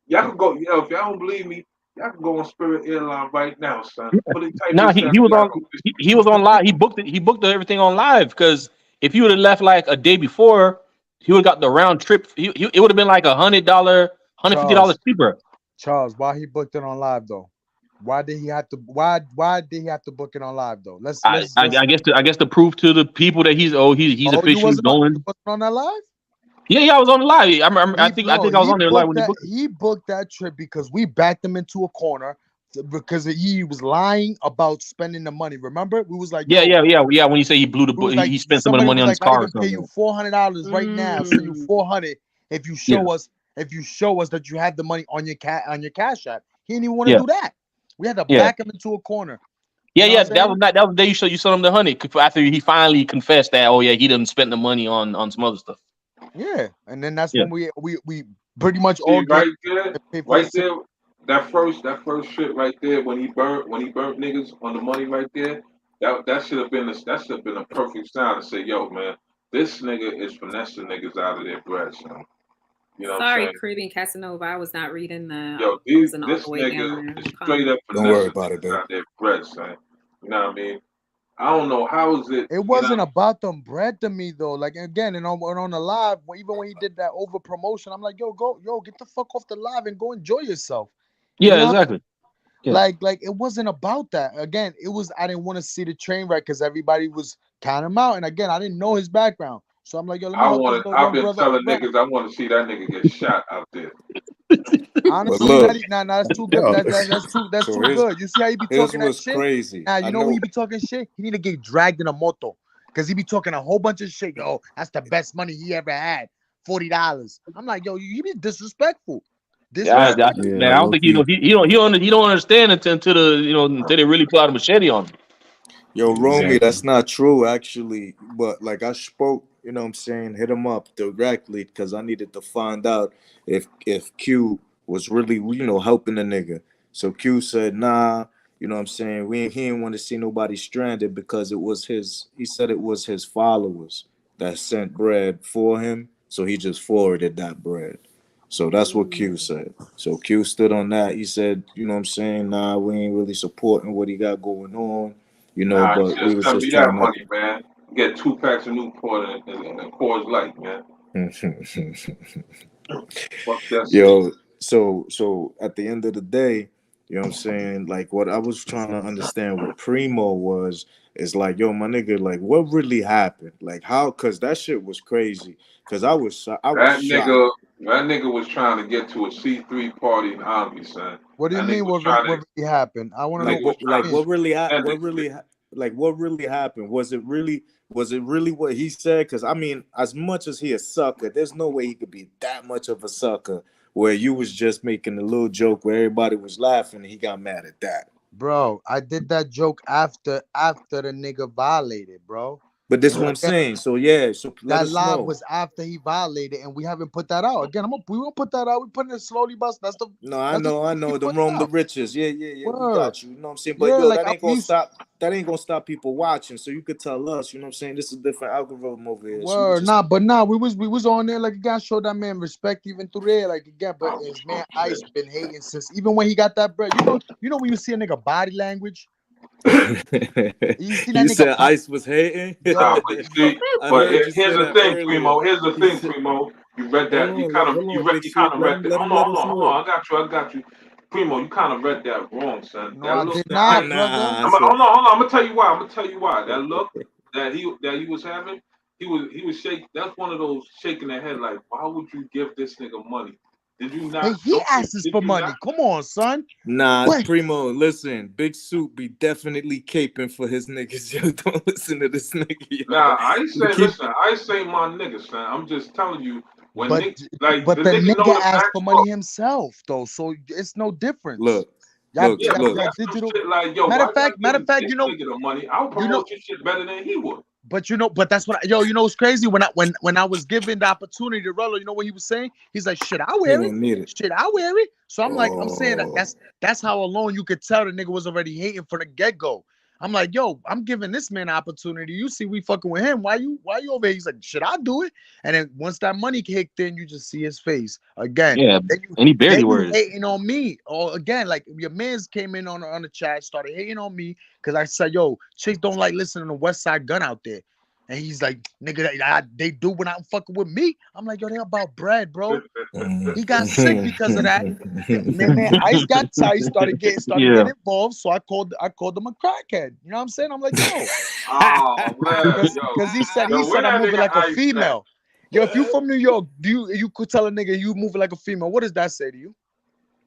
Y'all can go, if y'all don't believe me, y'all can go on Spirit Airline right now, son. Put it type No, in he was on Santiago. he was on live. He booked everything on live because if he would have left like a day before, he would have got the round trip. It would have been like $150 cheaper. Charles, why he booked it on live though? Why did he have to? Why did he have to book it on live though? I guess to prove to the people that he's officially you wasn't going. on that live? Yeah, I was on the live. I think I was on there live when he booked it. He booked that trip because we backed him into a corner because he was lying about spending the money. Remember, we was like, Yeah. When you say he blew the book, he spent some of the money on his car or I can pay something. you $400 right now. Send you $400 if you show us that you have the money on your cash app. He didn't even want to do that. We had to back him into a corner. Yeah. That was the day you sold him the $100 after he finally confessed that. Oh yeah, he didn't spend the money on some other stuff. Yeah, and then that's when we pretty much all right there, that first shit right there when he burnt niggas on the money right there. That should have been a perfect sign to say, yo, man, this nigga is finessing niggas out of their bread, son. You know Sorry, what I'm saying? Caribbean Casanova. I was not reading the. Yo, this nigga is straight up Don't worry finessing about it, niggas babe. out of their bread, son. You know what I mean? I don't know how is it. It wasn't about them bread to me though. Like again, and on the live, even when he did that over promotion, I'm like, get the fuck off the live and go enjoy yourself. Yeah, exactly. Yeah. Like it wasn't about that. Again, it was I didn't want to see the train wreck because everybody was counting him out, and again, I didn't know his background, so I'm like, yo, I've been telling niggas I want to see that nigga get shot out there. Honestly, look, that's too good. That's too good. You see how he be talking that shit? Crazy. Now you know when he be talking shit, he need to get dragged in a moto because he be talking a whole bunch of shit. Yo, that's the best money he ever had. $40. I'm like, yo, you be disrespectful. I don't think he don't understand until they really pull out a machete on him. Yo, Romy, that's not true actually. But like I spoke, you know what I'm saying, hit him up directly because I needed to find out if Q was really, helping the nigga. So Q said, nah, You know what I'm saying? He didn't want to see nobody stranded because it was his. He said it was his followers that sent bread for him, so he just forwarded that bread. So that's what Q said. So Q stood on that. He said, you know what I'm saying? Nah, we ain't really supporting what he got going on, Nah, but we just was send just me that trying to. money, man. Get 2 packs of Newport and Coors Light, man. Fuck that shit. Yo, so at the end of the day, you know what I'm saying? Like what I was trying to understand what Primo was is like, yo, my nigga, like what really happened? Like how? Cause that shit was crazy. Cause I was That shocked. nigga, that nigga was trying to get to a C3 party in Omni, son. What do you That nigga mean? was trying What to, really happened? I want to know nigga was what trying you to mean. send what it. really like what really happened? Was it really what he said? Because I mean, as much as he a sucker, there's no way he could be that much of a sucker where you was just making a little joke where everybody was laughing and he got mad at that. Bro, I did that joke after the nigga violated, bro. But this is And what I'm again, saying. So yeah, so let that us live know. was after he violated, and we haven't put that out. Again, we won't put that out. We putting it slowly, bus. That's the No, that's the I we know. The putting Rome the out. riches. Yeah, we Word. got you. You know what I'm saying? But Yeah, yo, like I used. that ain't gonna stop people watching. So you could tell us, you know what I'm saying? This is a different algorithm over here. So you could Word, just nah, we was on there like again, showed that man respect even through there, like again, but Oh, his man shit. Ice been hating since even when he got that bread. You know when you see a nigga body language, you see that You nigga said body, Ice was hating? Nah, yo, but you see, I but heard you here's say the that thing, earlier. Primo. Here's the He thing, said, Primo. You read that. hold on, Big You Soup. kind of read that. Let us Hold know. on. I got you. Primo, you kind of read that wrong, son. no, That I look did that I not, brother. Nah, so Hold on. I'm gonna tell you why. That look that he was having, he was shaking. That's one of those shaking their head like, why would you give this nigga money? Did you Hey, not? he asks Did for you not? money. Come on, son. nah, What? Primo, listen, Big Soup be definitely caping for his niggas. Yo, don't listen to this nigga, yo. Nah, I ain't You say. keep Listen, I ain't say my nigga, son. I'm just telling you when But Nick, like but the the nigga know nigga the asked for facts. money himself though, so it's no difference. look, look, Yeah, but look. that's some Digital. shit like, yo, Matter why of you gotta fact, give matter of fact, this nigga the money? I'll you know, promote your shit better than he would. but that's what you know what's crazy when I was given the opportunity to Rello, you know what he was saying? He's like, shit, I He wear it. don't need it. Shit, I wear it. So I'm saying that Oh, that's how alone you could tell the nigga was already hating from the get-go. I'm like, yo, I'm giving this man an opportunity. You see, we fucking with him. Why you over here? He's like, shit, I'll do it. And then once that money kicked in, you just see his face again. Yeah, and he barely Then you worded. hating on me. Or again, like your mans came in on the chat, started hating on me because I said, yo, chicks don't like listening to West Side Gun out there. And he's like, nigga, they do when I'm fucking with me. I'm like, yo, they about bread, bro. He got sick because of that. Man, Ice got tight, started Yeah. getting involved. So I called him a crackhead. You know what I'm saying? I'm like, yo, Oh man, yo, because he said where I'm that moving nigga like a Ice at? female. Yo, if you from New York, you could tell a nigga you moving like a female. What does that say to you?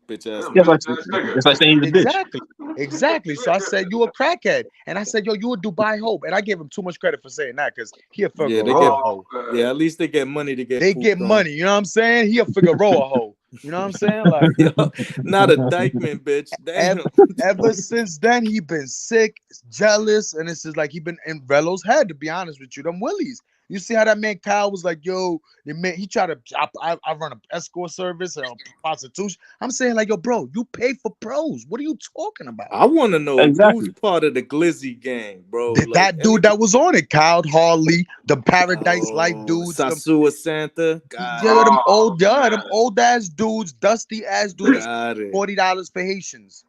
bitch ass Damn, That's nigga. like, bitch ass nigga. that's like saying he's a bitch. Exactly. So I said, you a crackhead. And I said, yo, you a Dubai Hope. And I gave him too much credit for saying that because he a Yeah, they Figueroa get hoe. yeah, at least they get money to get They get pooped on. money. You know what I'm saying? He a Figueroa hoe. You know what I'm saying? Like, Yo, not a Dykeman, bitch. Damn. ever since then, he been sick, jealous, and it's just like he been in Velo's head, to be honest with you. Them willies. You see how that man Kyle was like, yo, the man, he tried to, I run an escort service and prostitution. I'm saying, like, yo, bro, you pay for pros. What are you talking about? I want to know who's Exactly. part of the Glizzy gang, bro. Like That dude that was on it, Kyle Harley, the Paradise Life oh, dudes, them, Sasua Santa. Got yeah, them it. Oh them man, old ass dudes, dusty ass dudes, Got it. $40 for Haitians.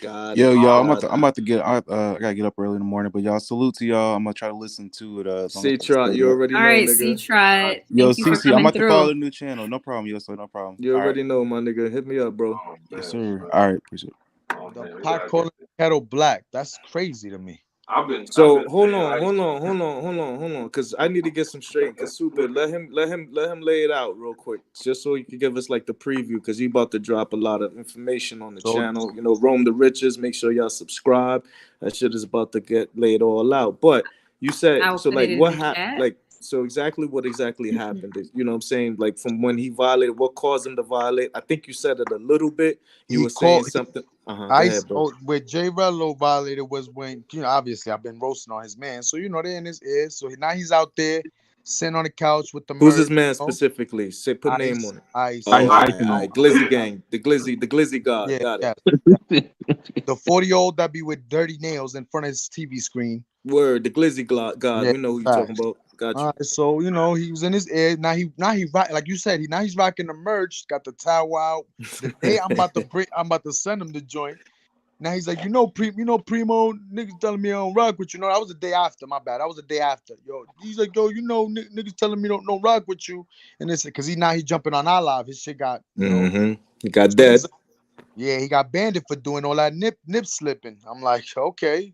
Got Yo, it. y'all, oh I'm about to get. I gotta get up early in the morning. But y'all, salute to y'all. I'm gonna try to listen to it. As long as See, I Trot, stay you up. already All know, right, nigga. C-Trot. Yo, Thank you for Cece, I'm coming about to follow through. the new channel. No problem. Yo, so no problem. You All right. already know, my nigga. Hit me up, bro. oh Yes, man, sir. All right. Appreciate it. oh The man, we pot gotta calling get. the kettle black. That's crazy to me. I've been So hold saying on, cause I need to get some straight. Cause Super, let him lay it out real quick, just so he can give us like the preview, cause he about to drop a lot of information on the So channel. You know, Roam the Riches. Make sure y'all subscribe. That shit is about to get laid all out. But you said I'll so, put it like, in what the happened? chat. Like, so exactly what exactly happened? You know what I'm saying? Like from when he violated, what caused him to violate? I think you said it a little bit. You he were saying called something. Go Ice. ahead, bro. Where J Rello violated was when, you know, obviously I've been roasting on his man, so you know they're in his ear. So now he's out there sitting on the couch with the Who's merch, this man you know, specifically? Say, put name Ice, on it. Ice. Oh, I all I right, all right. Glizzy gang, the Glizzy God. Yeah, Got it. yeah. The 40-year-old that be with dirty nails in front of his TV screen. Word, the Glizzy God. Yeah, We know who you talking facts. about. Got you. So you know he was in his ear. Now he rock, like you said. Now he's rocking the merch. Got the towel out. The day I'm about to send him the joint. Now he's like, Primo niggas telling me I don't rock with you. No, that was the day after. My bad. That was the day after. Yo, he's like, niggas telling me don't rock with you. And it's because he's jumping on our live. His shit got, He got so dead. yeah, he got banned for doing all that nip slipping. I'm like, okay.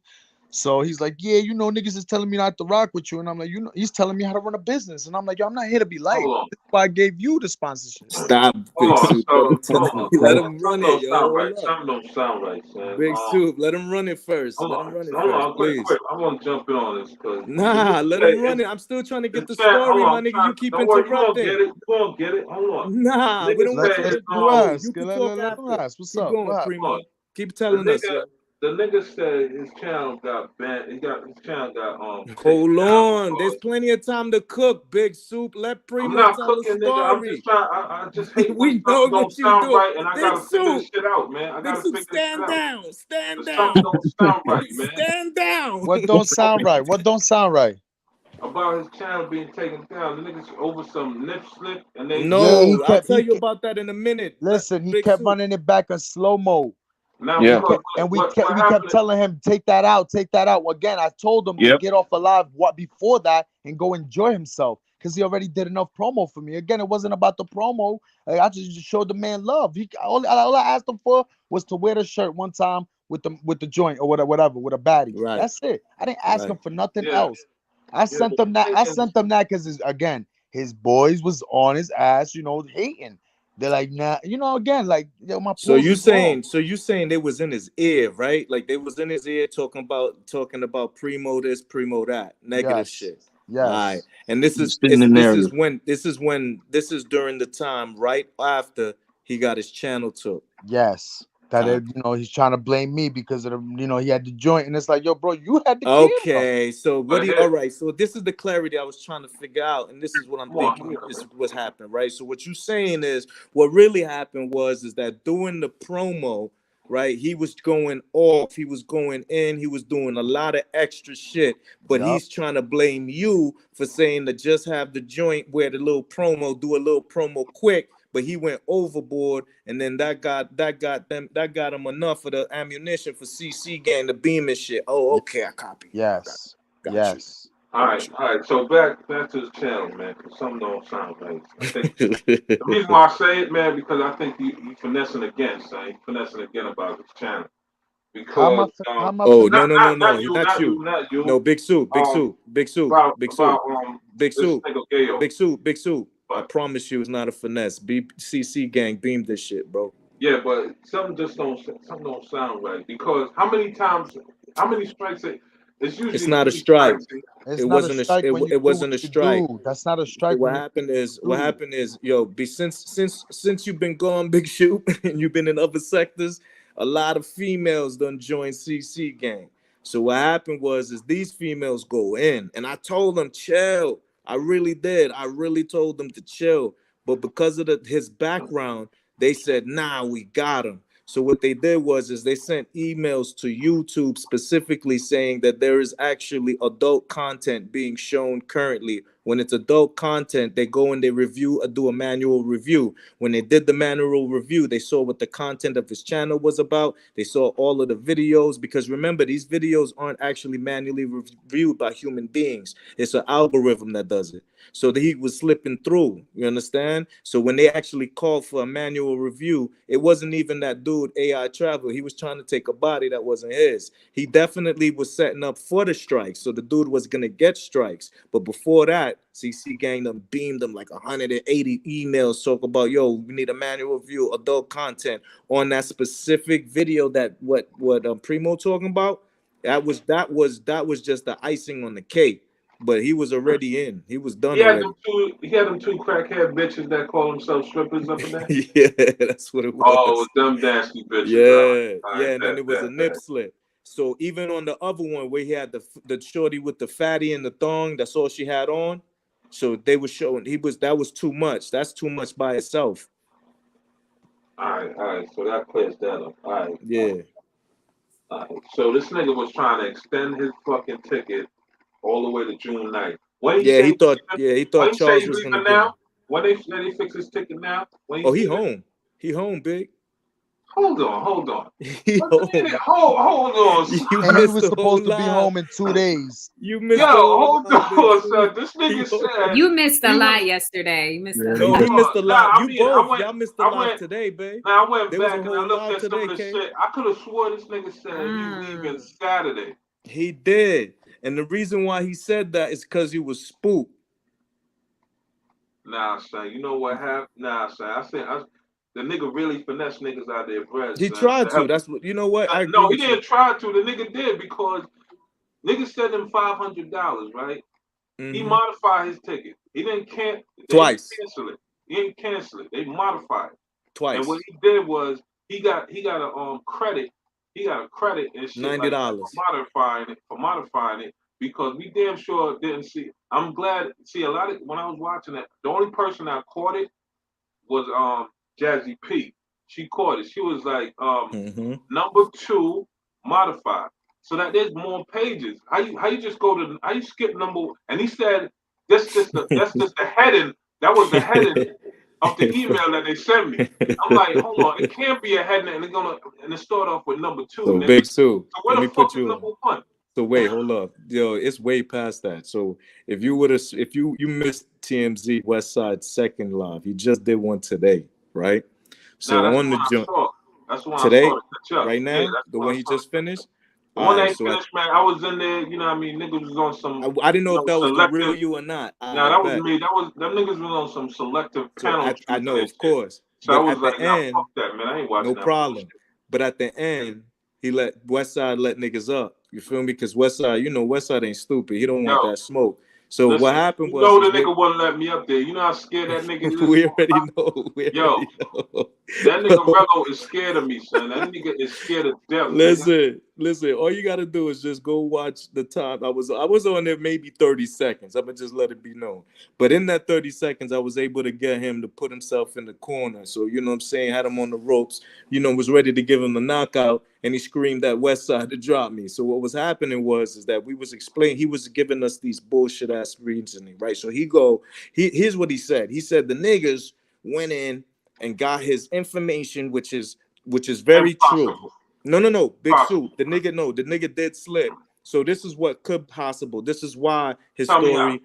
So he's like, yeah, niggas is telling me not to rock with you. And I'm like, he's telling me how to run a business. And I'm like, yo, I'm not here to be liked. Hold on. That's why I gave you the sponsorship. Stop, Big Hold on. Soup. So, Let him run it, something don't yo. sound right. Hold up. Something don't sound right, son. Big Soup, let him run it first. Hold Let on. him run it Hold first, on. Quick. please. I want to jump in on this because Nah, let him run it. I'm still trying to get the story, my nigga. You keep Don't worry, you won't interrupting. get it. You won't get it. Hold on. Nah, we don't Nigga want you said, to You ask. You can talk Let him after. ask. What's Keep up? going, What happened? Primo. Keep the telling us, nigga, yo. the nigga said his channel got banned. His channel got Hold taken down on. There's because- plenty of time to cook, Big Soup. Let I'm Primo not tell the cooking, nigga. I'm story. just trying. I just hate We when know something don't what you sound do. right, and I Big gotta figure this Soup. shit out, man. I Big gotta Soup, figure this stand shit out. down. Stand Something down. don't sound right, man. Stand down. What don't sound right? What don't sound right? About his channel being taken down. The niggas over some nip slip, and they Yeah, No, I'll tell you about that in a minute. Listen, he Big kept Soup. running it back in slow mo. now Yeah. because We what kept happened? telling him, take that out. Again, I told him to Yep. get off alive before that and go enjoy himself because he already did enough promo for me. Again, it wasn't about the promo. Like, I just showed the man love. All I asked him for was to wear the shirt one time with the joint or whatever with a baddie. Right. That's it. I didn't ask him Right. for nothing Yeah. else. I sent them that. I sent them that because again, his boys was on his ass, hating. They're like, nah, again, like, yo, my So pulls you is wrong. saying they was in his ear, right? Like they was in his ear talking about Primo this, Primo that, negative Yes. shit. Yes. All right. And this is Spitting the narrative. this is during the time right after he got his channel took. Yes. That he's trying to blame me because of he had the joint, and it's like, yo, bro, you had the camera. Okay, so all right, so this is the clarity I was trying to figure out, and this is what I'm thinking is what's happened, right? So what you're saying is what really happened is that during the promo, right, he was going off, he was going in, he was doing a lot of extra shit, but Yup. he's trying to blame you for saying to just have the joint where the little promo, do a little promo quick. But he went overboard, and then that got him enough of the ammunition for CC gang to beam and shit. Oh, okay, I copy. Yes. Got Yes. All right. So back to his channel, man. Because something don't sound right. I think the reason why I say it, man, because I think you finessing again, son. You finessing again about his channel. Because how am I Oh finna- no, not you. No, Big Soup. About Big this Soup. nigga Gayo. Big Soup. I But promise you, it's not a finesse. BCC gang beamed this shit, bro. yeah, but something don't sound right. Because how many strikes it's usually It's not a 3 strike. strikes. It's It not a wasn't strike when you it do wasn't a what you strike. do. That's not a So strike when what you happened do. is, yo, since you've been gone, Big Shoot, and you've been in other sectors, a lot of females done join CC gang. So what happened is these females go in, and I told them chill. I really did. I really told them to chill. But because of his background, they said, nah, we got him. So what they did is they sent emails to YouTube specifically saying that there is actually adult content being shown currently. When it's adult content, they go and they do a manual review. When they did the manual review, they saw what the content of his channel was about. They saw all of the videos, because remember, these videos aren't actually manually reviewed by human beings. It's an algorithm that does it. So he was slipping through, you understand? So when they actually called for a manual review, it wasn't even that dude AI Travel. He was trying to take a body that wasn't his. He definitely was setting up for the strikes, so the dude was gonna get strikes. But before that, CC gang them beamed them like 180 emails talk about, yo, we need a manual review, adult content on that specific video. That what Primo talking about. That was just the icing on the cake. But he was already in. He was done already. He had them two crackhead bitches that call themselves strippers up in there. Yeah, that's what it was. Oh, them nasty bitches. Yeah, and then it was a nip slip. So even on the other one where he had the shorty with the fatty and the thong, that's all she had on. So they were showing that was too much. That's too much by itself. All right. So that clears that up. All right. Yeah. All right. So this nigga was trying to extend his fucking ticket all the way to June 9th. When he Yeah, say he thought when he say Charles he's was gonna leaving get him. now, when they fix his ticket now, when Oh, he leaving? home. He home, big. Hold on. He home. Hold on. You son. And he missed was the whole supposed to be line. home in 2 days. You missed Yo, the whole hold line, big on, Sue. son. This He nigga home. said You missed a he lot was. yesterday. You missed Yeah, a No, lot. he missed the Nah, live. I You mean, both. Y'all missed the I live went. today, babe. Now I went There was back a and I whole looked live at some of today, the K. shit. I could have swore this nigga said he's leaving Saturday. He did. And the reason why he said that is because he was spooked. Nah, son. You know what happened? Nah, son. The nigga really finesse niggas out there, bread. He son. tried to. That's what you know what? I agree No, he with you. didn't try to. The nigga did because nigga sent him $500, right? He Mhm. modified his ticket. He didn't Twice. cancel it. He didn't cancel it. They modified it. And Twice. what he did was he got a credit. He got a credit and shit like that for modifying it because we damn sure didn't see. I'm glad. See, a lot of when I was watching it, the only person that caught it was Jazzy P. She caught it. She was like Mhm. number 2 modified. So that there's more pages. How you just go to how you skip number? And he said that's just the heading. That was the heading of the email that they sent me. I'm like, hold on, it can't be a heading, and it start off with number 2. So Nigga. Big Sue, So where let the me put fuck is you number on. 1? So wait, hold up. Yo, it's way past that. So if you missed TMZ West Side second live, he just did one today, right? So Nah, that's on the the one I jump saw. That's the one I today, saw to catch up. right Yeah, now, that's the one one I he saw to just catch up. finished. The All one right, they so finished, man. I was in there, you know what I mean? Niggas was on some I didn't know if that was the real selective. you or not. Nah, I that was bet. me. Them niggas was on some selective So panel I truth know, and of shit. course. So I But was at like, the nah, end, fuck that, man. I ain't watching no that problem. bullshit. But at the end, he let Westside let niggas up. You feel me? Because Westside, Westside ain't stupid. He don't Yo, want that smoke. So what listen, happened you know was the nigga wouldn't let me up there. You know how scared that nigga is? we already know. We Yo, already know. that nigga Rego is scared of me, son. That nigga is scared of death, nigga. Listen. All you gotta do is just go watch the time. I was on there maybe 30 seconds. I'm gonna just let it be known. But in that 30 seconds, I was able to get him to put himself in the corner. So you know what I'm saying, had him on the ropes. Was ready to give him the knockout, and he screamed at Westside to drop me. So what was happening is that he was giving us these bullshit ass reasoning, right? So here's what he said. He said the niggas went in and got his information, which is very true. Impossible. No, Big Impossible. Sue. The nigga did slip. So this is what could possible. This is why his Tell me how.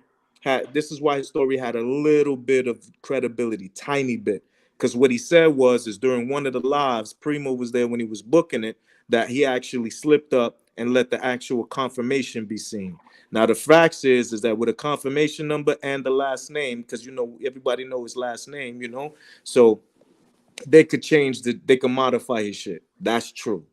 story had a little bit of credibility, tiny bit. Because what he said is during one of the lives, Primo was there when he was booking it, that he actually slipped up and let the actual confirmation be seen. Now the facts is that with a confirmation number and the last name, because everybody know his last name, so they could they could modify his shit. That's true.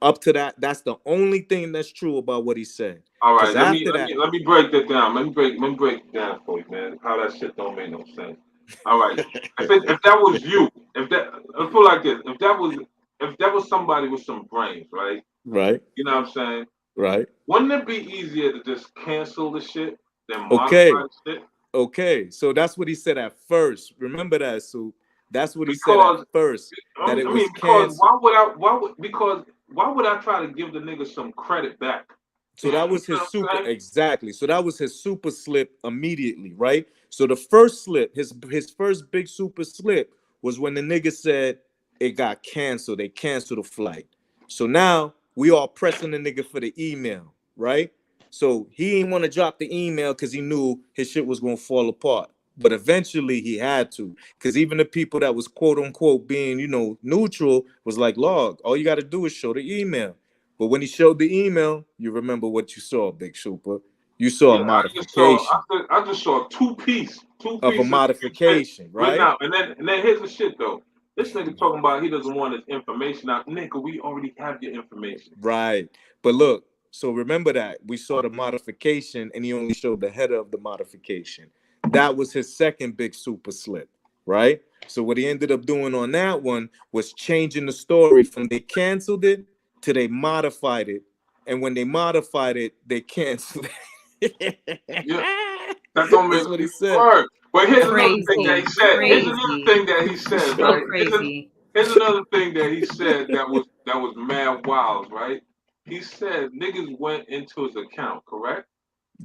Up to that, that's the only thing that's true about what he said. All right, Because after that, let me break that down. Let me break it down for you, man. How that shit don't make no sense. All right, if that was you, let's put it like this, if that was somebody with some brains, right? right, You know what I'm saying? right. Wouldn't it be easier to just cancel the shit than modify Okay, the shit? okay. So that's what he said at first. Remember that, Sue. That's what he said at Because first. That it was because canceled. why would I try to give the nigga some credit back? So that was You know his what I'm super, saying? exactly. So that was his super slip immediately, right? So the first slip, his first big super slip was when the nigga said it got canceled. They canceled the flight. So now we all pressing the nigga for the email, right? So he didn't want to drop the email because he knew his shit was gonna fall apart. But eventually he had to, because even the people that was quote unquote being, neutral was like, log, all you got to do is show the email. But when he showed the email, you remember what you saw, Big Super. You saw a Yeah, modification I just saw two of a pieces modification, written right? out. And then here's the shit though. This nigga talking about he doesn't want his information out. Nigga, we already have your information. Right. But look, so remember that we saw the modification and he only showed the header of the modification. That was his second big super slip, right? So what he ended up doing on that one was changing the story from they canceled it to they modified it. And when they modified it, they canceled it. Yeah. That don't make That's what he sense. said. Word. But here's another thing that he Crazy, said. Here's another crazy, thing that he said, so right? crazy. Here's another thing that he said that was mad wild, right? He said niggas went into his account, correct?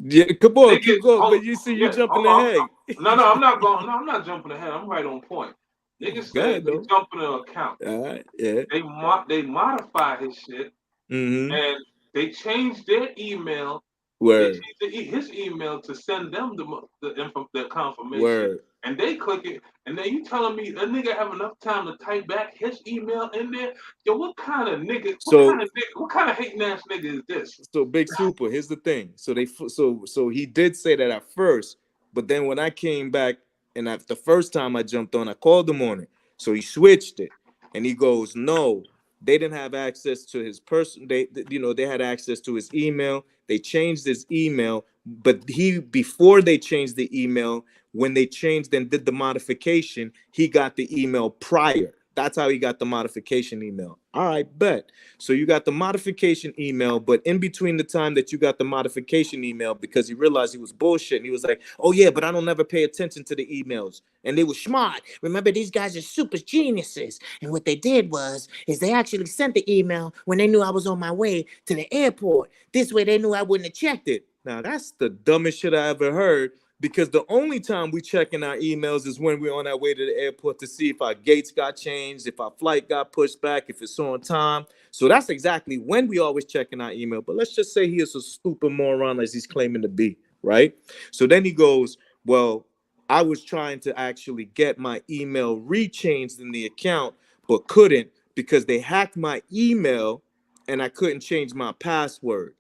Yeah, come on, Niggas, keep going. But you see, you yeah, jumping hold on. ahead. No, I'm not going. No, I'm not jumping ahead. I'm right on point. Niggas Go said ahead, they though. jumped in an account. All right, yeah. They modified his shit Mm-hmm. and they changed their email. They Word, changed his email to send them the confirmation, word. and they click it. And then you telling me a nigga have enough time to type back his email in there? Yo, what kind of nigga? So, What kind of hating ass nigga is this? so Big Super. Here's the thing. So he did say that at first, but then when I came back and the first time I jumped on, I called him on it. So he switched it, and he goes, "No, they didn't have access to his person. They had access to his email. They changed his email, but before they changed the email, when they changed and did the modification, he got the email prior. That's how he got the modification email. All right, bet. So you got the modification email, but in between the time that you got the modification email, because he realized he was bullshit, and he was like, "Oh yeah, but I don't ever pay attention to the emails." And they were smart. Remember, these guys are super geniuses. And what they did is they actually sent the email when they knew I was on my way to the airport. This way they knew I wouldn't have checked it. Now that's the dumbest shit I ever heard. Because the only time we checking our emails is when we're on our way to the airport to see if our gates got changed, if our flight got pushed back, if it's on time. So that's exactly when we always checking our email. But let's just say he is a stupid moron as he's claiming to be, right? So then he goes, well, I was trying to actually get my email rechanged in the account, but couldn't because they hacked my email and I couldn't change my password.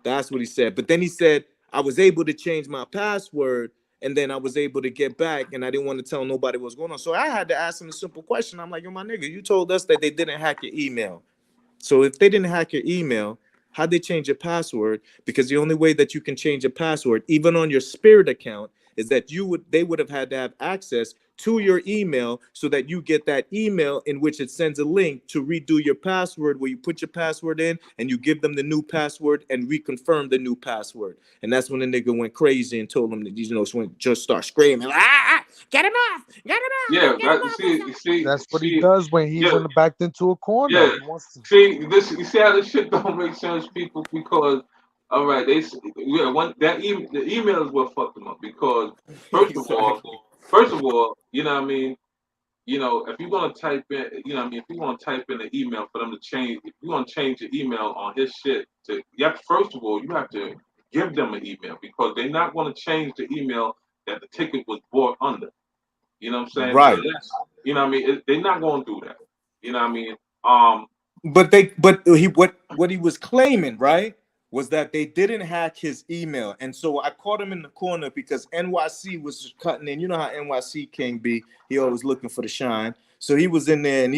That's what he said. But then he said, I was able to change my password and then I was able to get back and I didn't want to tell nobody what's going on. So I had to ask him a simple question. I'm like, yo, my nigga, you told us that they didn't hack your email. So if they didn't hack your email, how'd they change your password? Because the only way that you can change a password, even on your Spirit account, is that they would have had to have access to your email so that you get that email in which it sends a link to redo your password, where you put your password in and you give them the new password and reconfirm the new password. And that's when the nigga went crazy and told him that, just start screaming, get him off, get him off, Yeah, get him that, off. you see, That's what he does when he's yeah, backed into a corner. yeah. He wants to. See this. You see how this shit don't make sense, people, because all right, the email is what fucked them up because Exactly. first of all, you know what I mean. You know, if you're gonna type in, you know what I mean, if you want to type in an email for them to change, if you want to change your email on his shit, first of all, you have to give them an email because they're not going to change the email that the ticket was bought under. You know what I'm saying? Right. Unless, you know what I mean, they're not going to do that. You know what I mean? What he was claiming, right, was that they didn't hack his email. And so I caught him in the corner because NYC was cutting in. You know how NYC King be. He always looking for the shine. So he was in there and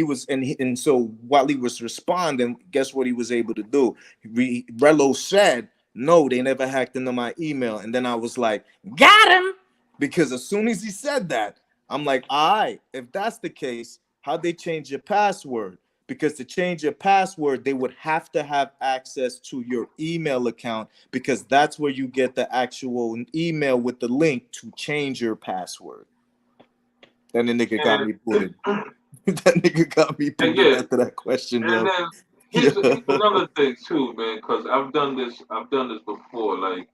and so while he was responding, guess what he was able to do? Relo said, no, they never hacked into my email. And then I was like, got him. Because as soon as he said that, I'm like, all right, if that's the case, how'd they change your password? Because to change your password, they would have to have access to your email account because that's where you get the actual email with the link to change your password. Then the nigga got me booted. That nigga got me booted after that question, and yo. then here's another thing too, man, because I've done this before. Like,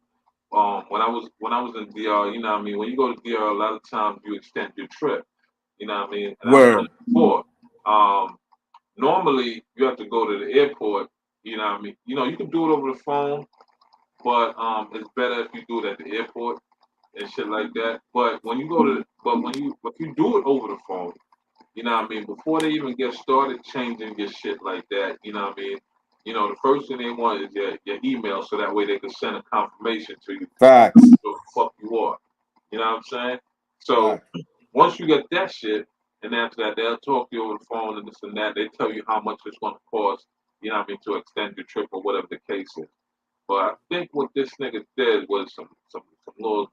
when I was in DR, you know what I mean. When you go to DR, a lot of times you extend your trip. You know what I mean. And I've done it before. Normally you have to go to the airport. You know what I mean. You know you can do it over the phone, but it's better if you do it at the airport and shit like that. But when you if you do it over the phone, you know what I mean, before they even get started changing your shit like that, you know what I mean. You know, the first thing they want is your email, so that way they can send a confirmation to you. Facts. So the fuck you are. You know what I'm saying? So once you get that shit, and after that they'll talk to you over the phone and this and that. They tell you how much it's going to cost. You know what I mean, to extend your trip or whatever the case is. But I think what this nigga did was some little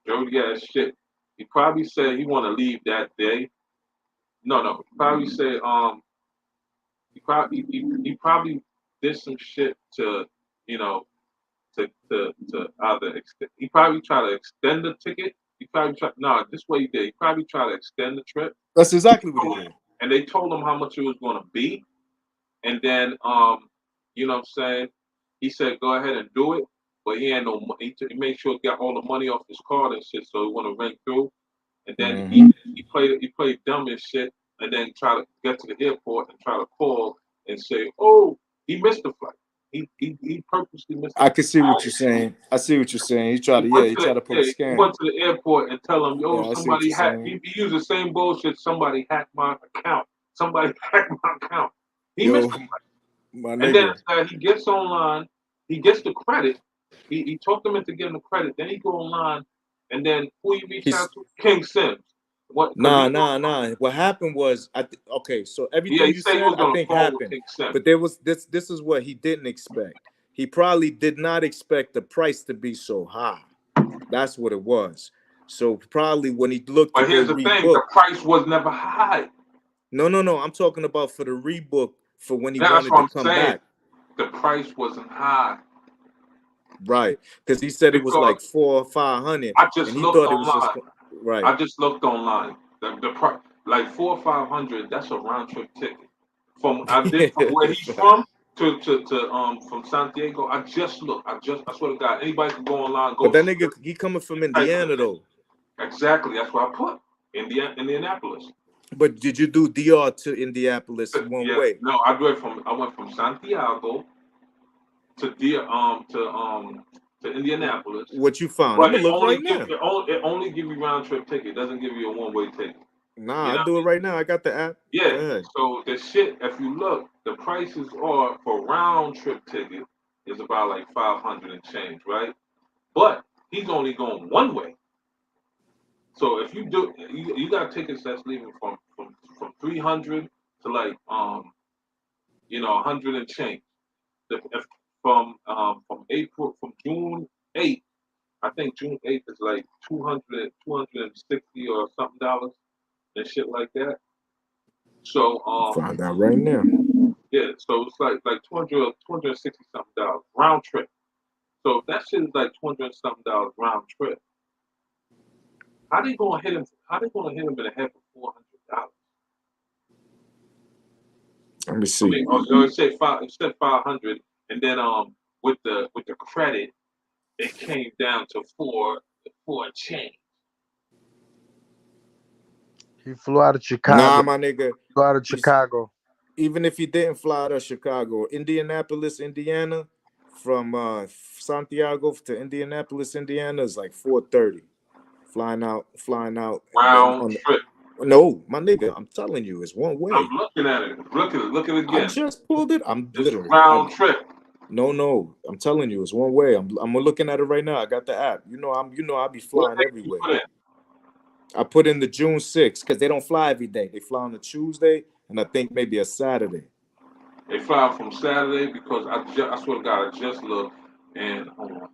dirty ass shit. He probably said he want to leave that day. No. He probably said he probably did some shit to, you know, to either extend. He probably try to extend the ticket. He probably try. No, this way he did. He probably try to extend the trip. That's exactly what he did. And they told him how much it was going to be, and then you know what I'm saying? He said go ahead and do it, but he had no money. He made sure he got all the money off his card and shit, so he want to rent through. And then he played dumb and shit, and then try to get to the airport and try to call and say, oh, he missed the flight. He purposely missed. I can see what you're saying. I see what you're saying. He tried to pull a scam. He went to the airport and tell him, yo, Yeah, somebody hacked. He used the same bullshit. Somebody hacked my account. Somebody hacked my account. He missed the flight. And then he gets online. He gets the credit. He talked him into getting the credit. Then he go online, and then who he reached out to? King Sims. What? Nah. What happened was, okay, so everything you said, I think happened. But there was this is what he didn't expect. He probably did not expect the price to be so high. That's what it was. So probably when he looked but here's the thing, the price was never high. No. I'm talking about for the rebook for when he wanted to come back. The price wasn't high. Right. Because he said it was like 400 or 500. I just looked online. Right. I just looked online. The price, like 400 or 500. That's a round trip ticket. From where he's from to from San Diego. I just looked. I swear to God, anybody can go online. But that nigga, he coming from Indiana though. Exactly. That's what I put. Indianapolis. But did you do DR to Indianapolis one way? No, I went from Santiago to Indianapolis. What you found? But I'm gonna look right now. It only give you round trip ticket. It doesn't give you a one-way ticket. Nah, I do it right now. I got the app. Yeah. So the shit, if you look, the prices are for round trip ticket is about like 500 and change, right? But he's only going one way. So if you do, you got tickets that's leaving from 300 to like 100 and change. From June 8th, I think June 8th is like 260 or something dollars and shit like that. So find out right now. Yeah, so it's like 260 something dollars round trip. So if that shit is like 200 something dollars round trip, how they gonna hit him? How they gonna hit him in the head for $400? Let me see. I mean, it said 500, and then with the credit, it came down to four and change. He flew out of Chicago. Nah, my nigga. Flew out of Chicago. Even if he didn't fly out of Chicago, Indianapolis, Indiana, from Santiago to Indianapolis, Indiana is like 4:30. Flying out. Round trip. No, my nigga, I'm telling you, it's one way. I'm looking at it. Look at it again. I just pulled it. I'm it's literally round trip. No, I'm telling you, it's one way. I'm looking at it right now. I got the app. I be flying everywhere. I put in the June 6th because they don't fly every day. They fly on a Tuesday and I think maybe a Saturday. They fly from Saturday because I swear to God, I just looked and hold on.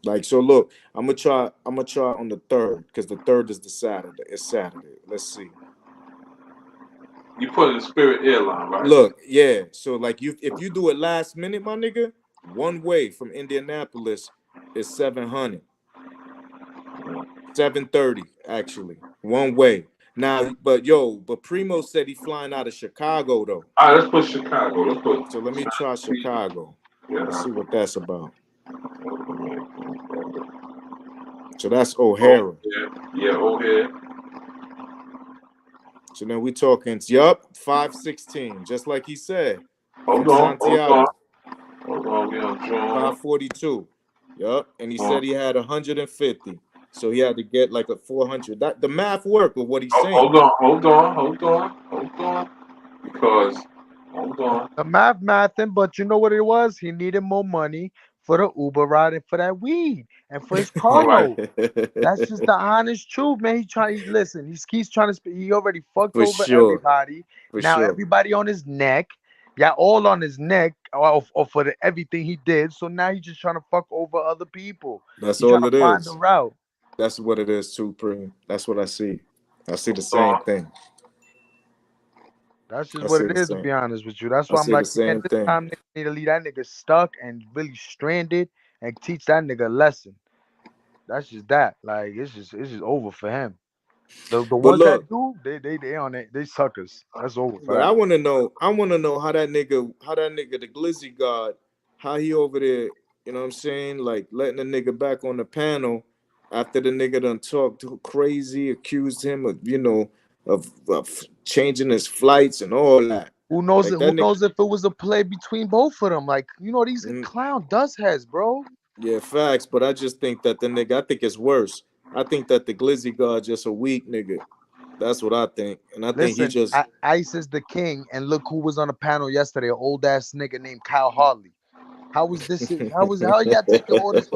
Like, so look, I'm gonna try on the 3rd because the 3rd is the Saturday. It's Saturday. Let's see. You put in Spirit Airline, right? Look, yeah. So like if you do it last minute, my nigga, one way from Indianapolis is 700. 730 actually. One way. Now, but Primo said he's flying out of Chicago though. All right, let's put Chicago. So let me try Chicago. Yeah. Let's see what that's about. So that's O'Hara. Yeah, O'Hare. So then we talking, 516, just like he said. Hold on. 542. Yup. And he said he had 150. So he had to get like a 400. That the math worked with what he's saying. Hold on. Because the mathing, but you know what it was? He needed more money for the Uber ride and for that weed and for his car note. That's just the honest truth, man. He's trying. Listen, he's trying to. He already fucked over everybody. Everybody on his neck. Yeah, all on his neck, or for everything he did. So now he's just trying to fuck over other people. That's all it is. Find a route. That's what it is, too, Prim. That's what I see. I see the same thing. That's just I what say it the is, to same. be honest with you. That's I why I'm say the like, man, same this thing. time niggas need to leave that nigga stuck and really stranded and teach that nigga a lesson. That's just that. Like, it's just over for him. The But ones that look, do, they on it. They suckers. That's over for but I them. want to know. I want to know how that nigga, the Glizzy God, how he over there. You know what I'm saying? Like letting the nigga back on the panel after the nigga done talked crazy, accused him of of changing his flights and all that. Who knows Like it? that Who nigga. knows if it was a play between both of them? Like, these Mm, clown dust heads, bro. yeah, facts. But I just think that the nigga. I think it's worse. I think that the Glizzy God just a weak nigga. That's what I think, and I think he Listen, just. Ice is the king, and look who was on the panel yesterday, an old ass nigga named Kyle Harley. How was this? How y'all taking orders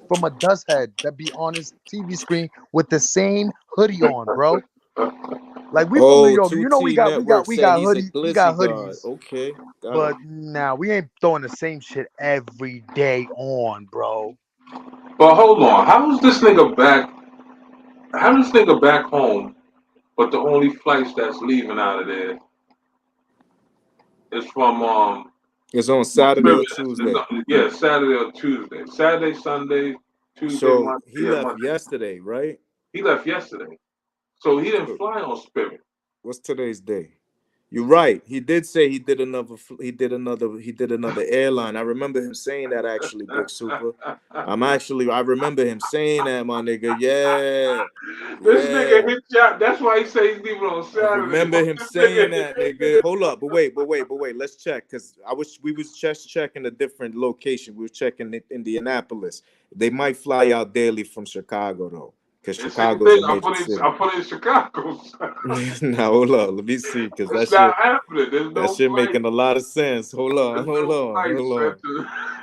from a dust head that be on his TV screen with the same hoodie on, bro? Like, we from New Oh, York, we 2T Network said got he's a hoodies, we got Glizzy God. hoodies, Okay, got it. but now we ain't throwing the same shit every day on, bro. But hold on, how is this nigga back? How this nigga back home? But the only flights that's leaving out of there is from It's on Saturday or Spirit. Tuesday. Yeah, Saturday or Tuesday. Saturday, Sunday, Tuesday, So he Monday, and left Monday. yesterday, right? He left yesterday, so he didn't So fly on Spirit. what's today's day? You're right. He did say he did another. He did another airline. I remember him saying that actually, Big Super. I remember him saying that, my nigga. Yeah, This nigga yeah. hit shot. That's why he say he's leaving on I Saturday. remember him This saying nigga. that, nigga. Hold up, but wait. Let's check, cause we was just checking a different location. We were checking Indianapolis. They might fly out daily from Chicago though, cause The same Chicago's thing. a major city. I put in Chicago. Now hold on, let me see, cause It's not happening. There's that no shit flight. making a lot of sense. Hold There's on, no flight hold set on.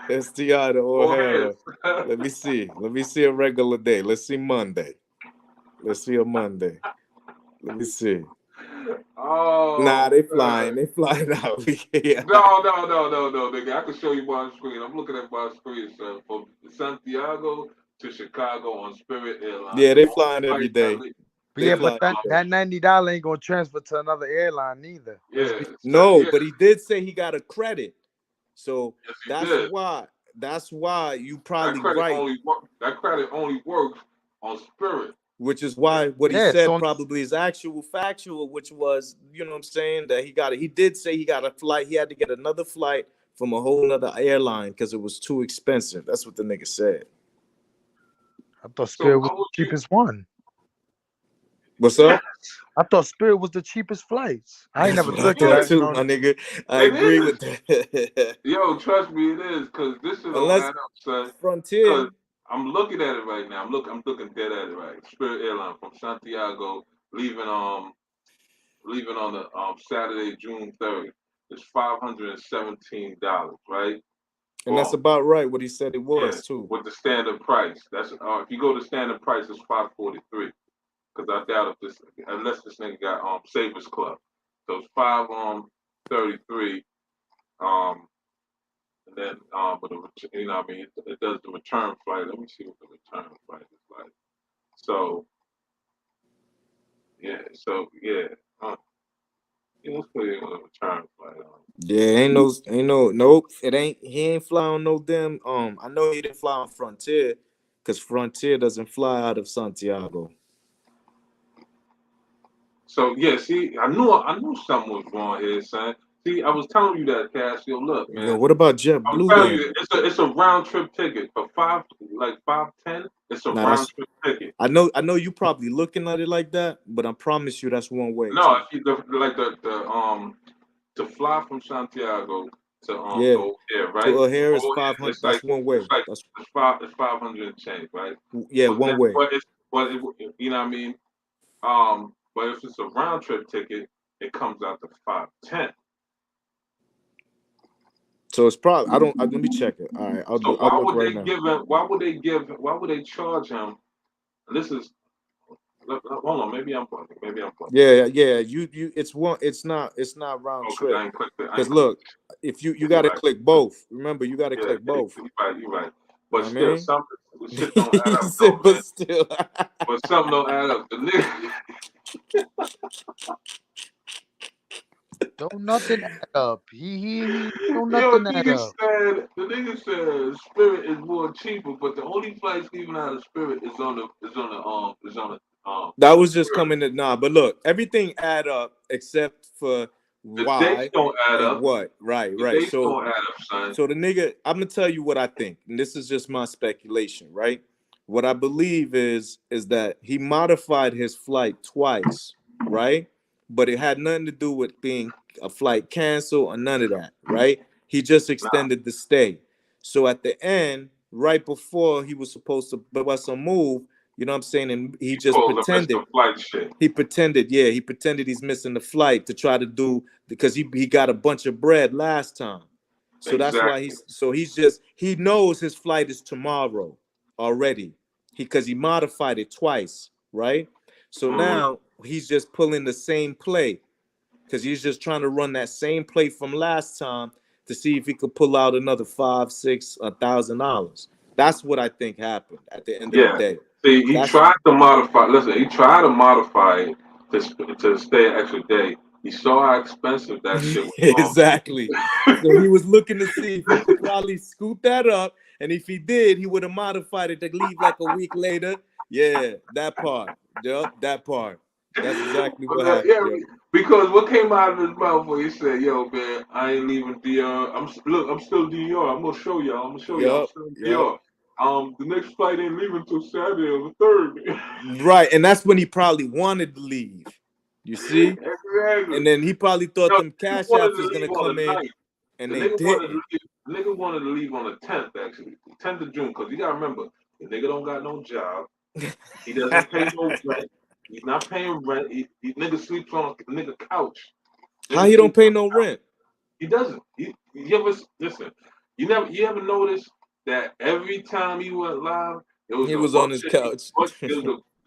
to STI to O'Hare. O'Hara. Let me see a regular day. Let's see Monday. Let's see a Monday. Let me see. Nah, Oh they man. flying. They flying out. Yeah. No, nigga. I can show you my screen. I'm looking at my screen, sir. From Santiago to Chicago on Spirit Airlines. Yeah, The they only flying every flight that day. leave. But They yeah, fly but every day. that $90 ain't gonna transfer to another airline neither. Let's Yeah, be No, yeah. but he did say he got a credit. So Yes, he that's did. why. That's why you That probably credit right. only that credit only works on Spirit. Which is why what he Yeah, said so probably is actual factual, which was, you know what I'm saying, that he did say he got a flight, he had to get another flight from a whole nother airline because it was too expensive. That's what the nigga said. I thought So Spirit was how the would you? cheapest one. What's Yes, up? I thought Spirit was the cheapest flights. I ain't That's never what I took it. thought yes, too, my nigga. I it agree is. with that. Yo, trust me, it is. Cause this shit don't Unless add up, son. Frontier. Cause I'm looking at it right now. I'm looking dead at it right. Spirit Airline from Santiago, leaving on the Saturday, June 3rd. It's $517, right? And that's Boom. about right what he said it Yeah, was too. with the standard price. That's if you go to standard price, it's $543. Cause I doubt if unless this nigga got Savers Club. So it's $533. And then but you know what I mean, it does the return flight. Let me see what the return flight is like. So yeah, let's put it on the return flight. Yeah, nope. He ain't fly on no damn I know he didn't fly on Frontier because Frontier doesn't fly out of Santiago. So yeah, see, I knew something was wrong here, son. See, I was telling you that, Casio. Look, Yo, man, what about I'm JetBlue telling then? you, it's a round trip ticket for 510. It's a Nah, round trip ticket. I know you probably looking at it like that, but I promise you that's one way No, too. if you to fly from Santiago to Yeah, O'Hare, to right? O'Hare is O'Hare, 500. That's one way. That's it's 500 and change, right? yeah, But one way. you know what I mean. But if it's a round trip ticket, it comes out to 510. So it's probably let me check it. All right, So I'll look right now. Why would they charge him? And this is hold on, maybe I'm bugging. Yeah. It's not round Oh, because trip. I ain't clicked it. Because look, if you You're gotta right. click both. Remember, you gotta Yeah, click both. you're right. You But know what I still, mean? something the shit don't add He up said, though, man. but still. But something don't add up. The nigga Don't nothing add up. He don't Yo, nothing add up. the nigga said Spirit is more cheaper, but the only flights leaving out of Spirit is on the That was just Spirit. coming to but look, everything add up except for The dates why don't add and up. what. Right. The dates So don't add up, son. so the nigga, I'm gonna tell you what I think, and this is just my speculation, right? What I believe is that he modified his flight twice, right? But it had nothing to do with being a flight canceled or none of that, right? He just extended the stay. So at the end, right before he was supposed to bust a move, you know what I'm saying, and he just Called the pretended. Mr. Flight shit. He pretended he's missing the flight to try to do because he got a bunch of bread last time. So that's why he knows his flight is tomorrow already. Because he modified it twice, right? So now he's just pulling the same play because he's just trying to run that same play from last time to see if he could pull out another $5,000-$6,000. That's what I think happened at the end of the day. See, he tried to modify. Listen, he tried to modify it to stay an extra day. He saw how expensive that shit was. Exactly. So he was looking to see if he could probably scoop that up, and if he did, he would have modified it to leave like a week later. Yeah, that part. Yep, that part. That's exactly what happened. Yeah, because what came out of his mouth when he said, "Yo, man, I ain't leaving DR. I'm still DR. I'm gonna show y'all. I'm still DR. The next flight ain't leaving till Saturday or the 3rd." Right, and that's when he probably wanted to leave. You see? Exactly. And then he probably thought them cash apps was gonna come in, and they didn't. The nigga wanted to leave on the 10th, actually, 10th of June, because you gotta remember, the nigga don't got no job. He doesn't pay no rent. He's not paying rent. He nigga sleeps on a nigga couch. How he don't pay no rent? He doesn't. You ever listen? You ever notice that every time he went live, he was on his couch.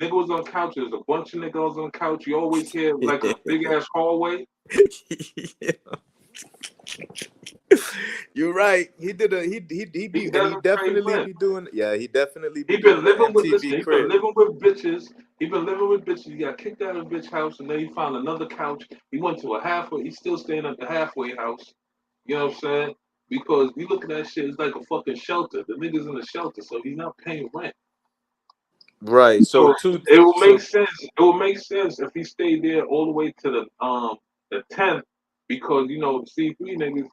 Nigga was on couch. There's a bunch of niggas on couch. You always hear like a big ass hallway. You're right. He definitely be doing. Yeah, he definitely. He been living with bitches. He been living with bitches. He got kicked out of the bitch house, and then he found another couch. He went to a halfway. He's still staying at the halfway house. You know what I'm saying? Because you look at that shit, it's like a fucking shelter. The nigga's in the shelter, so he's not paying rent. Right. So it will make sense. It will make sense if he stayed there all the way to the 10th, because you know C3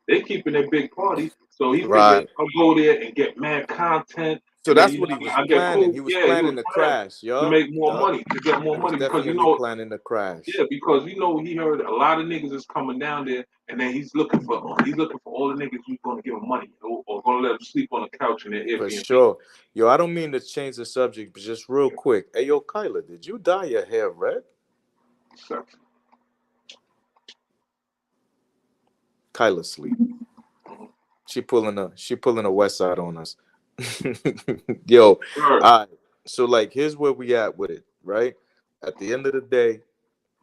they keeping their big party, so he figured I'll go there and get mad content. So that's what he was planning. He was planning to crash, to make more money, to get more money, because you know planning to crash. Yeah, because you know he heard a lot of niggas is coming down there, and then he's looking for all the niggas who's gonna give him money or gonna let him sleep on the couch in their Airbnb. For sure. Yo, I don't mean to change the subject, but just real quick. Hey, yo, Kyla, did you dye your hair red? Sucks. Kyla sleep. She pulling a West Side on us. Yo, all right. So like, here's where we at with it, right? At the end of the day,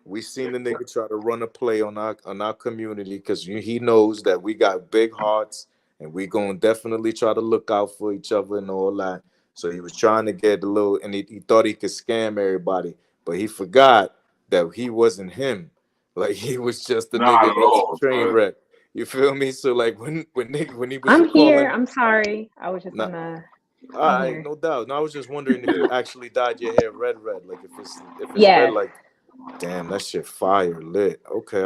we seen the nigga try to run a play on our community because he knows that we got big hearts and we gonna definitely try to look out for each other and all that. So he was trying to get a little, and he thought he could scam everybody, but he forgot that he wasn't him. Like, he was just the nigga that's train wreck. You feel me? So like when he was I'm here. I'm sorry. I was just on the. All right, no doubt. No, I was just wondering if you actually dyed your hair red, like if it's red, like, damn, that shit fire lit. Okay,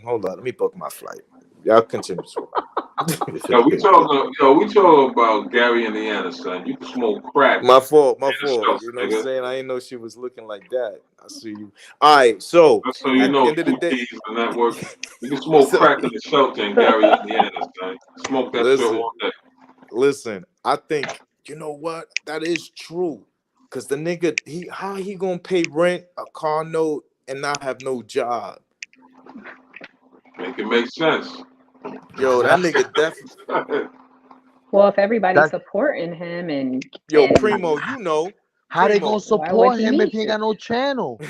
hold on. Let me book my flight. Y'all continue. we talking about Gary, Indiana, son. You can smoke crack. My fault. You know what I'm saying? I didn't know she was looking like that. I see you. All right, so that's so you know, the end of the day, the network. You can smoke crack in the shelter in Gary, Indiana, son. Smoke that shit all day. Listen, I think, you know what? That is true. Cause the nigga, how he gonna pay rent, a car note, and not have no job? Make it make sense. Yo, that nigga definitely. Well, if everybody's supporting him and Primo, you know. How they gonna support him if he ain't got no channel?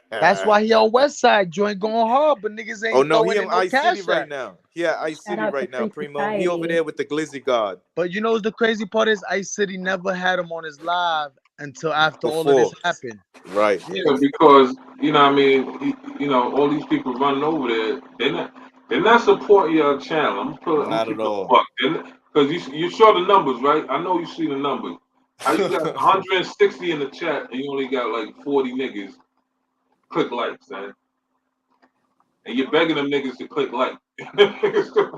That's why he on West Side joint going hard, but niggas ain't. Oh no, he in no Ice City out. right now. Yeah, Ice City right now, Primo. He over there with the Glizzy God. But you know what the crazy part is? Ice City never had him on his live until after all of this Before. happened. Right. Yeah, because you know, what I mean, all these people running over there, they're not supporting your channel. I'm Not at keeping a all. buck, because you saw the numbers, right? I know you see the numbers. How you got 160 in the chat and you only got like 40 niggas click likes, man? And you're begging them niggas to click like. Said I was gonna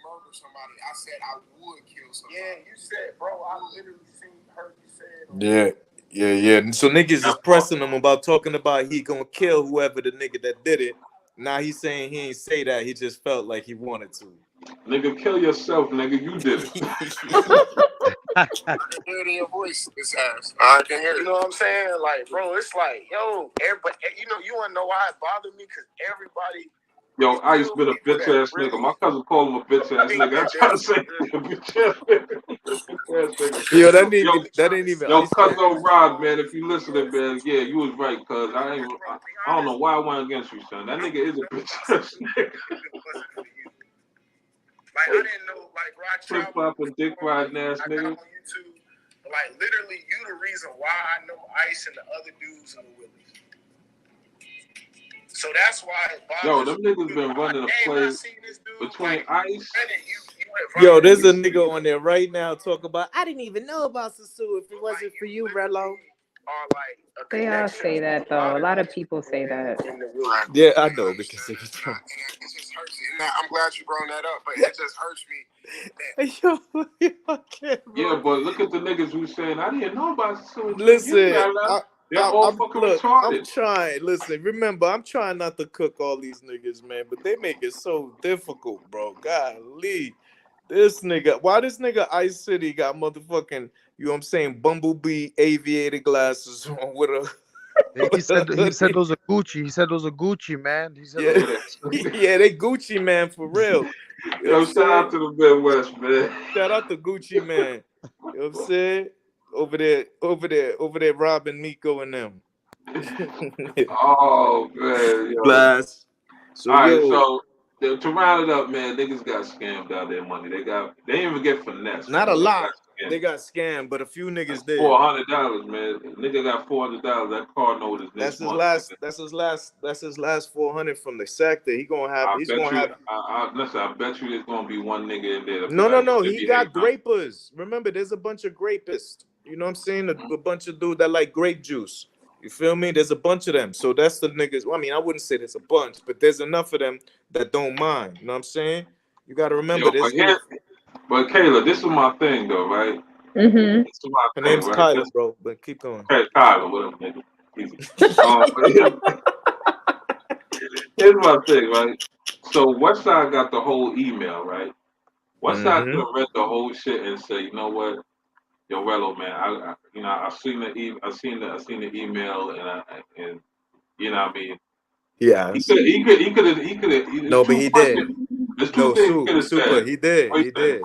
murder somebody. I said I would kill somebody. Yeah, you said, bro. I literally heard you say it. Yeah. And so niggas is pressing him about talking about he gonna kill whoever the nigga that did it. Now he's saying he ain't say that. He just felt like he wanted to. Nigga, kill yourself, nigga. You did it. I can hear it in your voice, this ass. I can hear it. You know what I'm saying? Like, bro, it's like, yo, everybody, you wanna know why it bothered me? Because everybody. Yo, Ice been a bitch ass nigga. My cousin called him a bitch ass nigga. I'm trying to say bitch ass nigga. Yo, that ain't even. Yo, cousin Rod, man, if you listening, man, yeah, you was right, cuz I don't know why I went against you, son. That nigga is a bitch ass nigga. Like, I didn't know, like, Rod Flip flopping, dick riding ass I got nigga. on YouTube, like, literally, you the reason why I know Ice and the other dudes in the Willies. So that's why it Yo, bothers them niggas been running a play between Ice. Yo, there's a nigga on there right now talking about, I didn't even know about Susu if it wasn't for you, Rello. They all say that though. A lot of people say that. Yeah, I know because it just hurts me. I'm glad you brought that up, but it just hurts me. Yeah, but look at the niggas who saying I didn't know about Susu. Listen, they're all fucking retarded. I'm trying. Listen, remember, I'm trying not to cook all these niggas, man, but they make it so difficult, bro. Golly. This nigga, why this nigga Ice City got motherfucking, you know what I'm saying, bumblebee aviator glasses on with a. He said those are Gucci. He said those are Gucci, man. He said yeah, they Gucci, man, for real. You Yo, shout out to the Midwest, man. Shout out to Gucci, man. You know what I'm saying? Over there, robbing Nico and them. Oh man, yo. Blast. So, all right, so to round it up, man, niggas got scammed out of their money. They didn't even get finesse. Not a lot. They got scammed, but a few niggas did. $400, man. Nigga got $400. That car note is That's his last 400 from the sector. He's gonna have. Listen, I bet you there's gonna be one nigga in there. No. He got grapers. Remember, there's a bunch of grapists. You know what I'm saying? A bunch of dudes that like grape juice. You feel me? There's a bunch of them. So that's the niggas. Well, I mean, I wouldn't say there's a bunch, but there's enough of them that don't mind. You know what I'm saying? You got to remember this. But Kayla, this is my thing, though, right? Mm-hmm. Her name's Kyla, bro. But keep going. Hey, Kyla, what up, nigga? Easy. Here's my thing, right? So Westside got the whole email, right? Westside could have read the whole shit and say, you know what? Yo, Rello, man, I seen the email and you know what I mean. Yeah. He could. No, but he did. No, super. He did.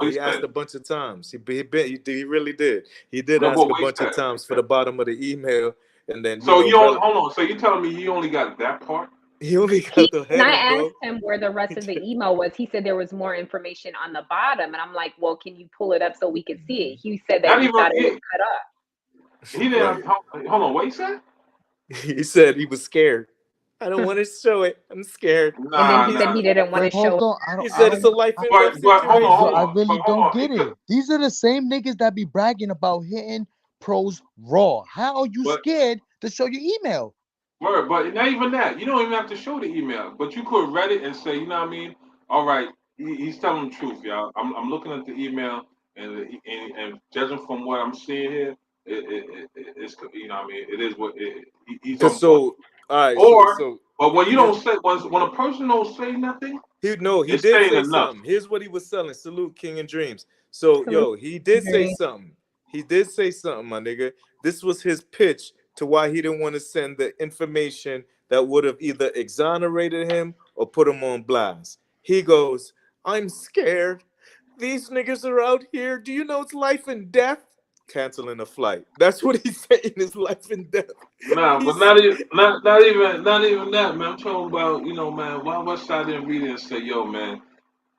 He asked a bunch of times. He really did. He did ask a bunch of times for the bottom of the email, and then. So hold on. So you telling me he only got that part? He only got the header, and I asked him where the rest of the email was. He said there was more information on the bottom, and I'm like, "Well, can you pull it up so we can see it?" He said that he thought it was cut up. He didn't. Hold on. What he said? He said he was scared. I don't want to show it. I'm scared. And then he said he didn't want to show it. He said it's a life and death situation. I really don't get it. These are the same niggas that be bragging about hitting pros raw. How are you scared to show your email? Word, but not even that. You don't even have to show the email, but you could read it and say, you know what I mean? All right, he's telling the truth, y'all. I'm looking at the email, and judging from what I'm seeing here, it's you know what I mean. It is what he's on. So, all right. But when you don't say, when a person don't say nothing, he did say something. Here's what he was selling. Salute King and Dreams. So, yo, he did say something. He did say something, my nigga. This was his pitch to why he didn't want to send the information that would have either exonerated him or put him on blast. He goes, I'm scared. These niggas are out here. Do you know it's life and death? Canceling a flight. That's what he's saying is life and death. Nah, but not even that, man. I'm talking about, you know, man, why Westside didn't read it and say, yo, man,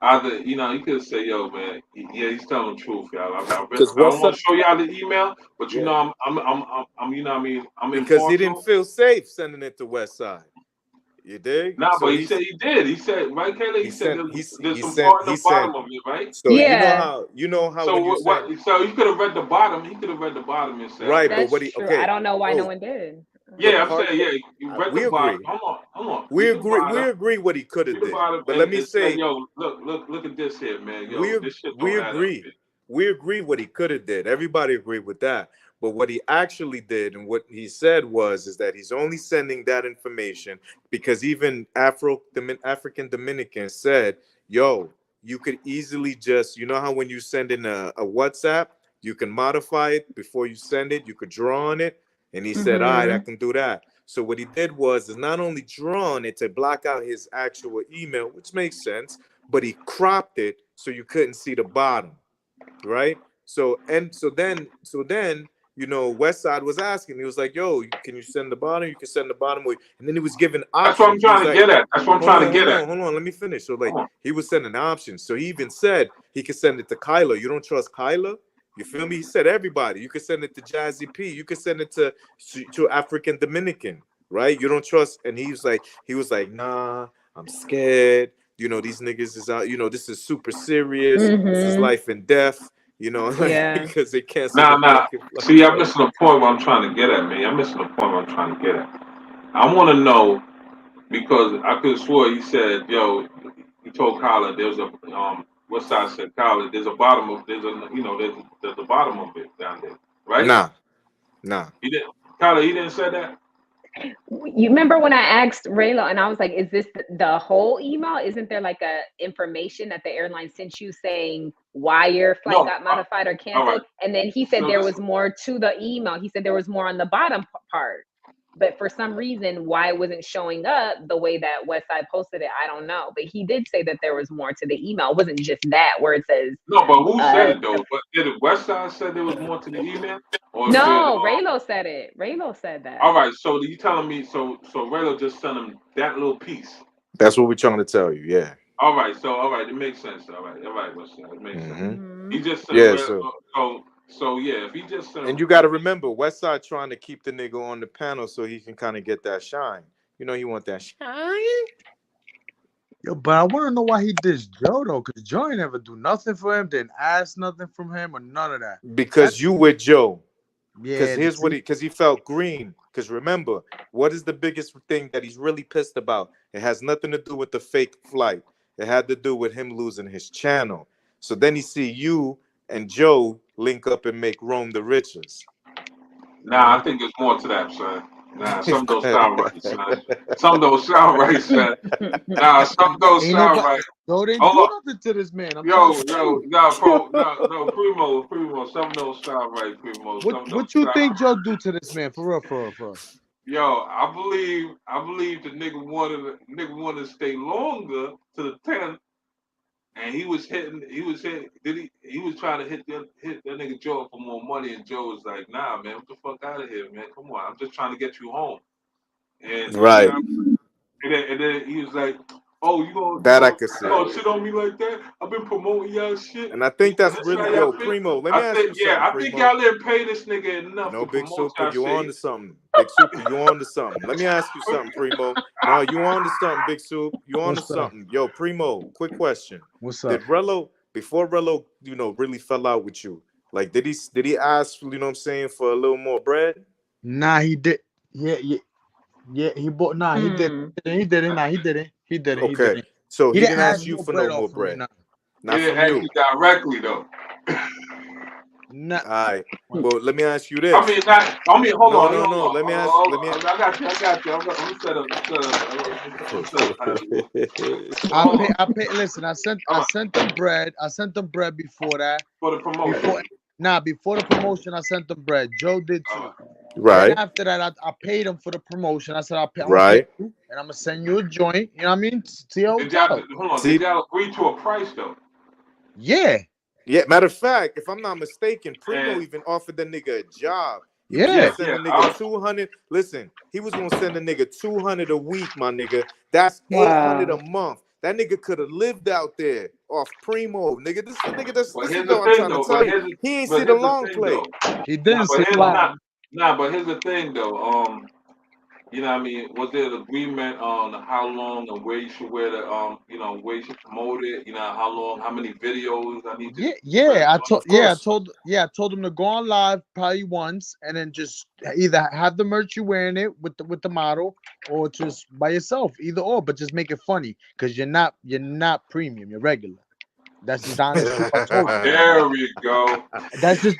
Either, you could say, yo, man, yeah, he's telling the truth, y'all. I Because don't want WhatsApp, to show y'all the email, but yeah, I'm you know what I mean, I'm because he informed didn't too. feel safe sending it to West Side. You dig? Nah, So but he said he did. He said, right, Kayla? he He said sent there's some part in he the bottom sent. of it, right? So Yeah, you know how So when you send So he could have read the bottom. He could have read the bottom and said, right, okay. but that's what he true. I okay. don't know why no So one did. the Yeah, I'm part saying, yeah, you read we the bottom. agree. Hold on. We Read the bottom. agree what he could have Read the did. bottom But let and, me and say, say yo, look at this here, man. Yo, this shit we don't add up. agree. We agree what he could have did. Everybody agreed with that. But what he actually did and what he said is that he's only sending that information because even African Dominicans said, yo, you could easily just, you know how when you send in a WhatsApp, you can modify it before you send it, you could draw on it. And he said, all right, I can do that. So what he did is not only drawn it to block out his actual email, which makes sense, but he cropped it so you couldn't see the bottom, right? So then Westside was asking. He was like, "Yo, can you send the bottom? You can send the bottom." And then he was given That's what I'm options. He was trying to like, get at. That's what I'm trying to get at. hold on, let me finish. So Come on. he was sending options. So he even said he could send it to Kyla. You don't trust Kyla? You feel me? He said everybody. You could send it to Jazzy P. You could send it to African Dominican, right? You don't trust. And he was like, nah, I'm scared. These niggas is out. This is super serious. This is life and death. Yeah. Because they canceled Nah. American See, I'm missing the point what I'm trying to get at, man. I'm missing the point what I'm trying to get at. I want to know because I could have swore he said, yo, he told Kyla there's a what side said Kyla, there's a bottom of there's a bottom of it down there, right? Nah. He didn't. Kyla, he didn't say that. You remember when I asked Raylo and I was like, is this the whole email? Isn't there like a information that the airline sent you saying why your flight No, got modified or all canceled? right. And then he said So there this- was more to the email. He said there was more on the bottom part. But for some reason, why it wasn't showing up the way that Westside posted it, I don't know. But he did say that there was more to the email. It wasn't just that where it says. No, but who said it though? But did the Westside say there was more to the email? Or No, Raylo said it. Raylo said that. All right, so you telling me so Raylo just sent him that little piece. That's what we're trying to tell you, yeah. All right, it makes sense. All right, Westside, it makes sense. He just sent so yeah, if he just sent and you got to remember, Westside trying to keep the nigga on the panel so he can kind of get that shine. He want that shine. Yo, but I want to know why he dissed Joe though, because Joe ain't never do nothing for him, didn't ask nothing from him or none of that. Because you with Joe. Yeah. Because he felt green. Because remember, what is the biggest thing that he's really pissed about? It has nothing to do with the fake flight. It had to do with him losing his channel. So then he see you and Joe link up and make Rome the richest. Nah, I think there's more to that, son. Nah, some don't sound right, son. Some don't sound right, son. Nah, some don't sound right. Yo, didn't do nothing to this man. Primo, some don't sound right, Primo. What you think Joe do to this man? For real. Yo, I believe the nigga wanted to stay longer to the 10th, and he was trying to hit that nigga Joe for more money, and Joe was like, nah, man, what the fuck out of here, man? Come on, I'm just trying to get you home. And right. And then he was like, oh, I could see. Oh, shit on me like that? I've been promoting y'all shit. And I think that's really Primo. Let me ask you something. I think y'all didn't pay this nigga enough. No, to Big promote Super, you shit. on to something. Big Super, you on to something. Let me ask you something, Primo. No, you on to something, Big Soup. You on to something. Yo, Primo, quick question. What's up? Did Rello, before Rello, really fell out with you, like did he ask, you know what I'm saying, for a little more bread? Nah, he did. Yeah, he bought. Nah, he didn't. He didn't. Nah, he didn't. Okay. So he didn't ask you for no more bread. Not from you directly though. Nah. All right. Well, let me ask you this. Hold on. No. Let me ask. I got you. I'm gonna set up. I pay. Listen, I sent them bread. I sent them bread before that. For the promotion. Before the promotion, I sent them bread. Joe did too. Right. And after that, I paid him for the promotion. I said I'll pay. Right. And I'm gonna send you a joint. You know what I mean? Did y'all agree to a price though? Yeah. Yeah. Matter of fact, if I'm not mistaken, Primo even offered the nigga a job. He was Yeah. send the nigga 200. Listen, he was gonna send the nigga 200 a week, my nigga. That's 800 a month. That nigga could have lived out there off Primo, nigga. This But is here's the what I'm thing, trying to though. tell you. He ain't see the long play. He Nah, didn't see live. but here's the thing, though. You know what I mean? Was there an agreement on how long and where you should wear the you know, where you should promote it? You know, how long, how many videos I need to I course. told him to go on live probably once and then just either have the merch you wearing it with the model or just by yourself, either or, but just make it funny because you're not premium, you're regular. That's just honest truth. I told you. There we go. That's just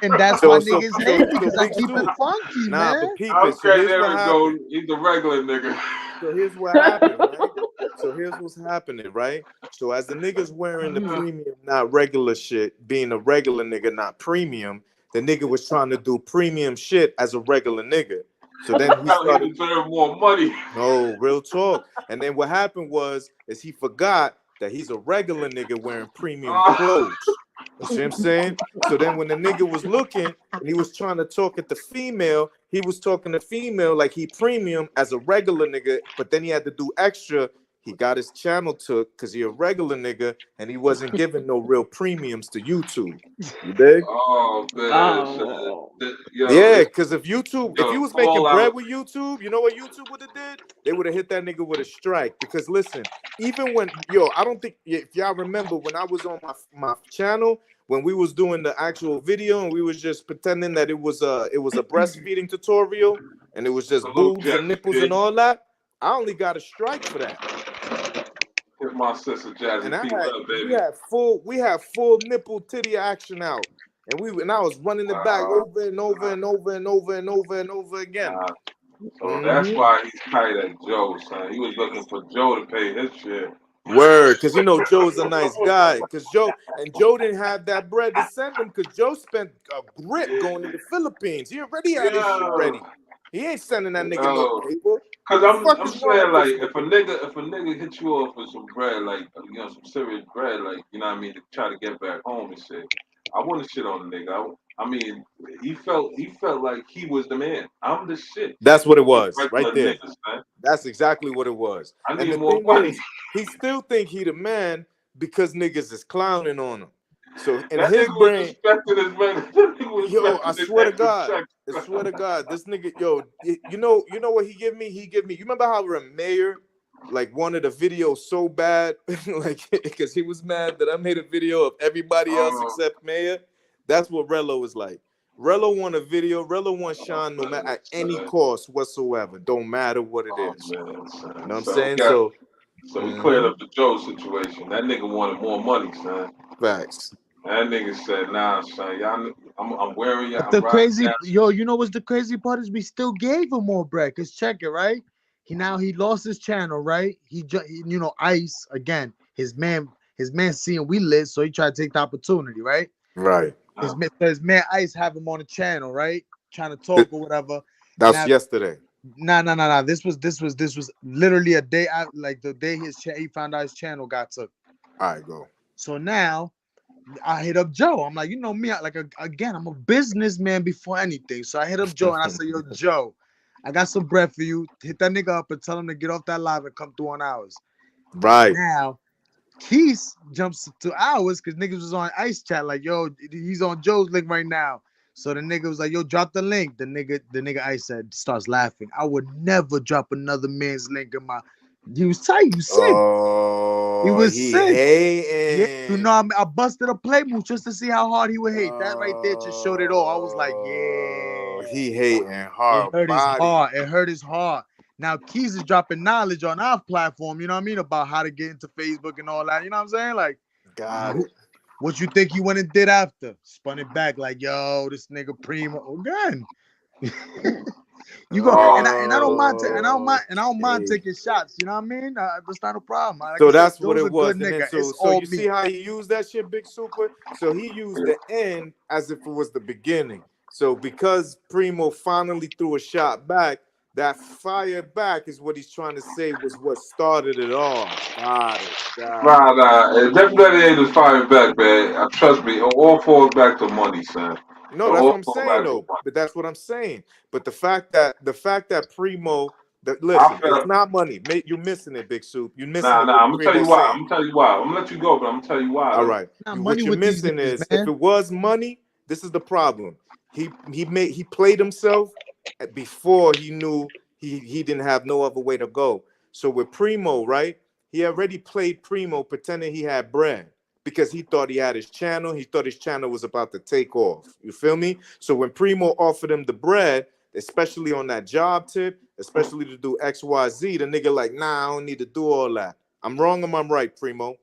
and that's why niggas hate because I keep it funky, Nah, man. but peep it. So Okay, here's there what we happened. go. He's a regular nigga. So here's what happened, right? So here's what's happening, right? So as the niggas wearing the premium, not regular shit, being a regular nigga, not premium, the nigga was trying to do premium shit as a regular nigga. So then he started deserve more money. No, real talk. And then what happened is he forgot that he's a regular nigga wearing premium clothes. You see what I'm saying? So then when the nigga was looking and he was trying to talk at the female, he was talking to female like he premium as a regular nigga, but then he had to do extra. He got his channel took because he a regular nigga and he wasn't giving no real premiums to YouTube. You dig? Oh, man. Yeah, because if you was making all bread out. with YouTube, you know what YouTube would have did? They would have hit that nigga with a strike. Because listen, even when I don't think if y'all remember when I was on my channel when we was doing the actual video and we was just pretending that it was a breastfeeding tutorial and it was just boobs and nipples and all that. I only got a strike for that. Hit my sister Jazzy And P love, baby. we had full nipple titty action out. And I was running it back over and over and over and over and over and over again. So that's why he's tight at Joe, son. He was looking for Joe to pay his share. Word, because you know Joe's a nice guy. Because Joe didn't have that bread to send him because Joe spent a grip going to the Philippines. He already had his shit ready. He ain't sending that nigga no paper. Cause I'm saying like if a nigga hits you off with some bread, like some serious bread, like you know what I mean, to try to get back home and shit. I wouldn't shit on the nigga. I mean, he felt like he was the man. I'm the shit. That's what it was, right there. Niggas, man. That's exactly what it was. I and need more money. He still think he the man because niggas is clowning on him. So in that his brain, I swear to God, this nigga, you know what he give me? You remember how Mayor like wanted a video so bad, like because he was mad that I made a video of everybody else except Mayor. That's what Rello was like. Rello want a video. Rello want Sean no matter at any cost whatsoever. Don't matter what it is. You know what I'm saying? So we cleared up the Joe situation. That nigga wanted more money, son. Facts. That nigga said, "Nah, son, y'all, I'm wearing y'all." The crazy, you know what's the crazy part is we still gave him more bread. Cause check it, right? He lost his channel, right? He Ice again. His man seeing we lit, so he tried to take the opportunity, right? Right. His man Ice have him on the channel, right? Trying to talk or whatever. That's yesterday. Nah. This was literally a day out, like the day he found out his channel got took. All right, go. So now I hit up Joe. I'm like, you know me, again, I'm a businessman before anything. So I hit up Joe and I said, yo, Joe, I got some bread for you. Hit that nigga up and tell him to get off that live and come through on ours. Right. Now, Keith jumps to ours because niggas was on Ice Chat like, yo, he's on Joe's link right now. So the nigga was like, yo, drop the link. The nigga Ice said starts laughing. I would never drop another man's link in my. He was tight. He was sick. Oh, he was sick. Hating. Yeah, you know, I busted a play move just to see how hard he would hate. That right there just showed it all. I was like, yeah. He hating hard. It hurt his heart. Now Keys is dropping knowledge on our platform, you know what I mean, about how to get into Facebook and all that. You know what I'm saying? Like, got it. What you think he went and did after? Spun it back like, yo, this nigga Primo again. You go and I don't mind taking shots. You know what I mean? That's not a problem. So that's what it was. So you see how he used that shit, Big Super? So he used the end as if it was the beginning. So because Primo finally threw a shot back, that fire back is what he's trying to say was what started it all. Got it. Nah. It definitely ain't just fire back, man. Trust me, it all falls back to money, son. No, that's what I'm saying, though. But that's what I'm saying. But the fact that Primo Listen, it's not money. You're missing it, Big Soup. You're missing it. I'm gonna tell you why. I'm gonna let you go, but I'm gonna tell you why. All right. What you're missing is, if it was money, this is the problem. He played himself before he knew he didn't have no other way to go. So with Primo, right? He already played Primo pretending he had bread because he thought he had his channel. He thought his channel was about to take off. You feel me? So when Primo offered him the bread, especially on that job tip, especially to do XYZ, the nigga like, nah, I don't need to do all that. I'm wrong or I'm right, Primo?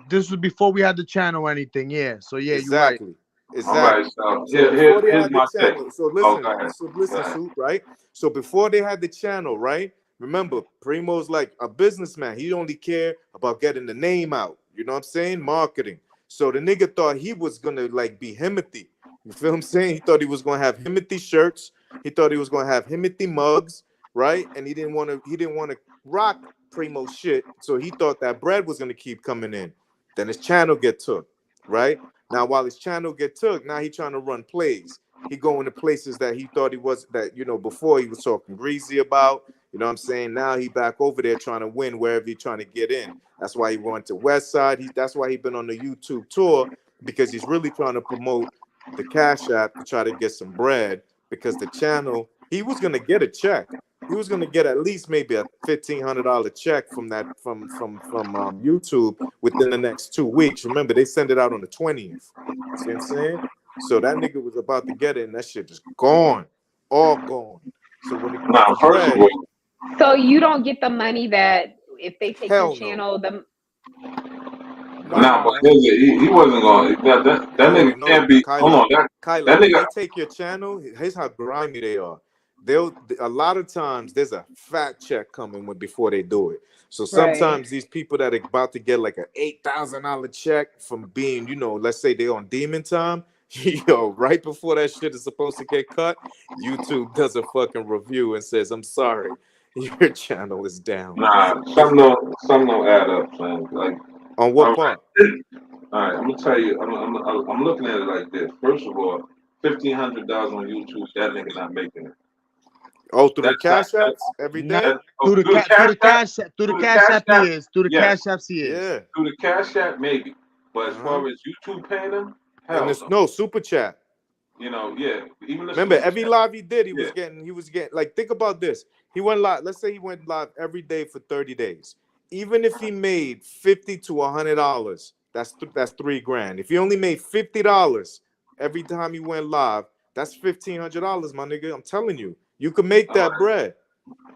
This was before we had the channel or anything, yeah. So yeah, exactly. You're right. Exactly. All right, so here's my thing. So listen, Soup, right? So before they had the channel, right? Remember, Primo's like a businessman. He only care about getting the name out. You know what I'm saying? Marketing. So the nigga thought he was gonna like be Himothy. You feel what I'm saying? He thought he was gonna have Himothy shirts. He thought he was gonna have Himothy mugs, right? And he didn't want to rock Primo shit. So he thought that bread was gonna keep coming in. Then his channel get took, right? Now while his channel get took, now he trying to run plays. He going to places that he thought he was, that, you know, before he was talking greasy about. You know what I'm saying? Now he back over there trying to win wherever he trying to get in. That's why he went to West Side. That's why he been on the YouTube tour, because he's really trying to promote the Cash App to try to get some bread, because the channel, he was going to get a check. He was going to get at least maybe a $1,500 check from YouTube within the next 2 weeks. Remember, they send it out on the 20th. See what I'm saying? So that nigga was about to get it, and that shit just gone. All gone. So when it comes to bread, so you don't get the money that if they take your channel, but he wasn't going. That nigga can't be. Hold on, that nigga. They take your channel. Here's how grimy they are. A lot of times there's a fat check coming before they do it. So sometimes these people that are about to get like an $8,000 check from being, you know, let's say they're on Demon Time. Yo, right before that shit is supposed to get cut, YouTube does a fucking review and says, "I'm sorry, your channel is down." Nah, some don't add up, man. Like on what part? All right, I'm gonna tell you. I'm looking at it like this. First of all, $1,500 on YouTube, that nigga not making it. Oh, through the Cash Apps every day? Through the Cash App, through the Cash Apps he is. Yeah. Through the Cash App, maybe. But as far as YouTube paying him, and there's no Super Chat. You know, yeah. Even remember, every live he did, he was getting like, think about this. He went live, let's say he went live every day for 30 days. Even if he made $50 to $100, that's $3,000. If he only made $50 every time he went live, that's $1,500, my nigga. I'm telling you. You can make that bread.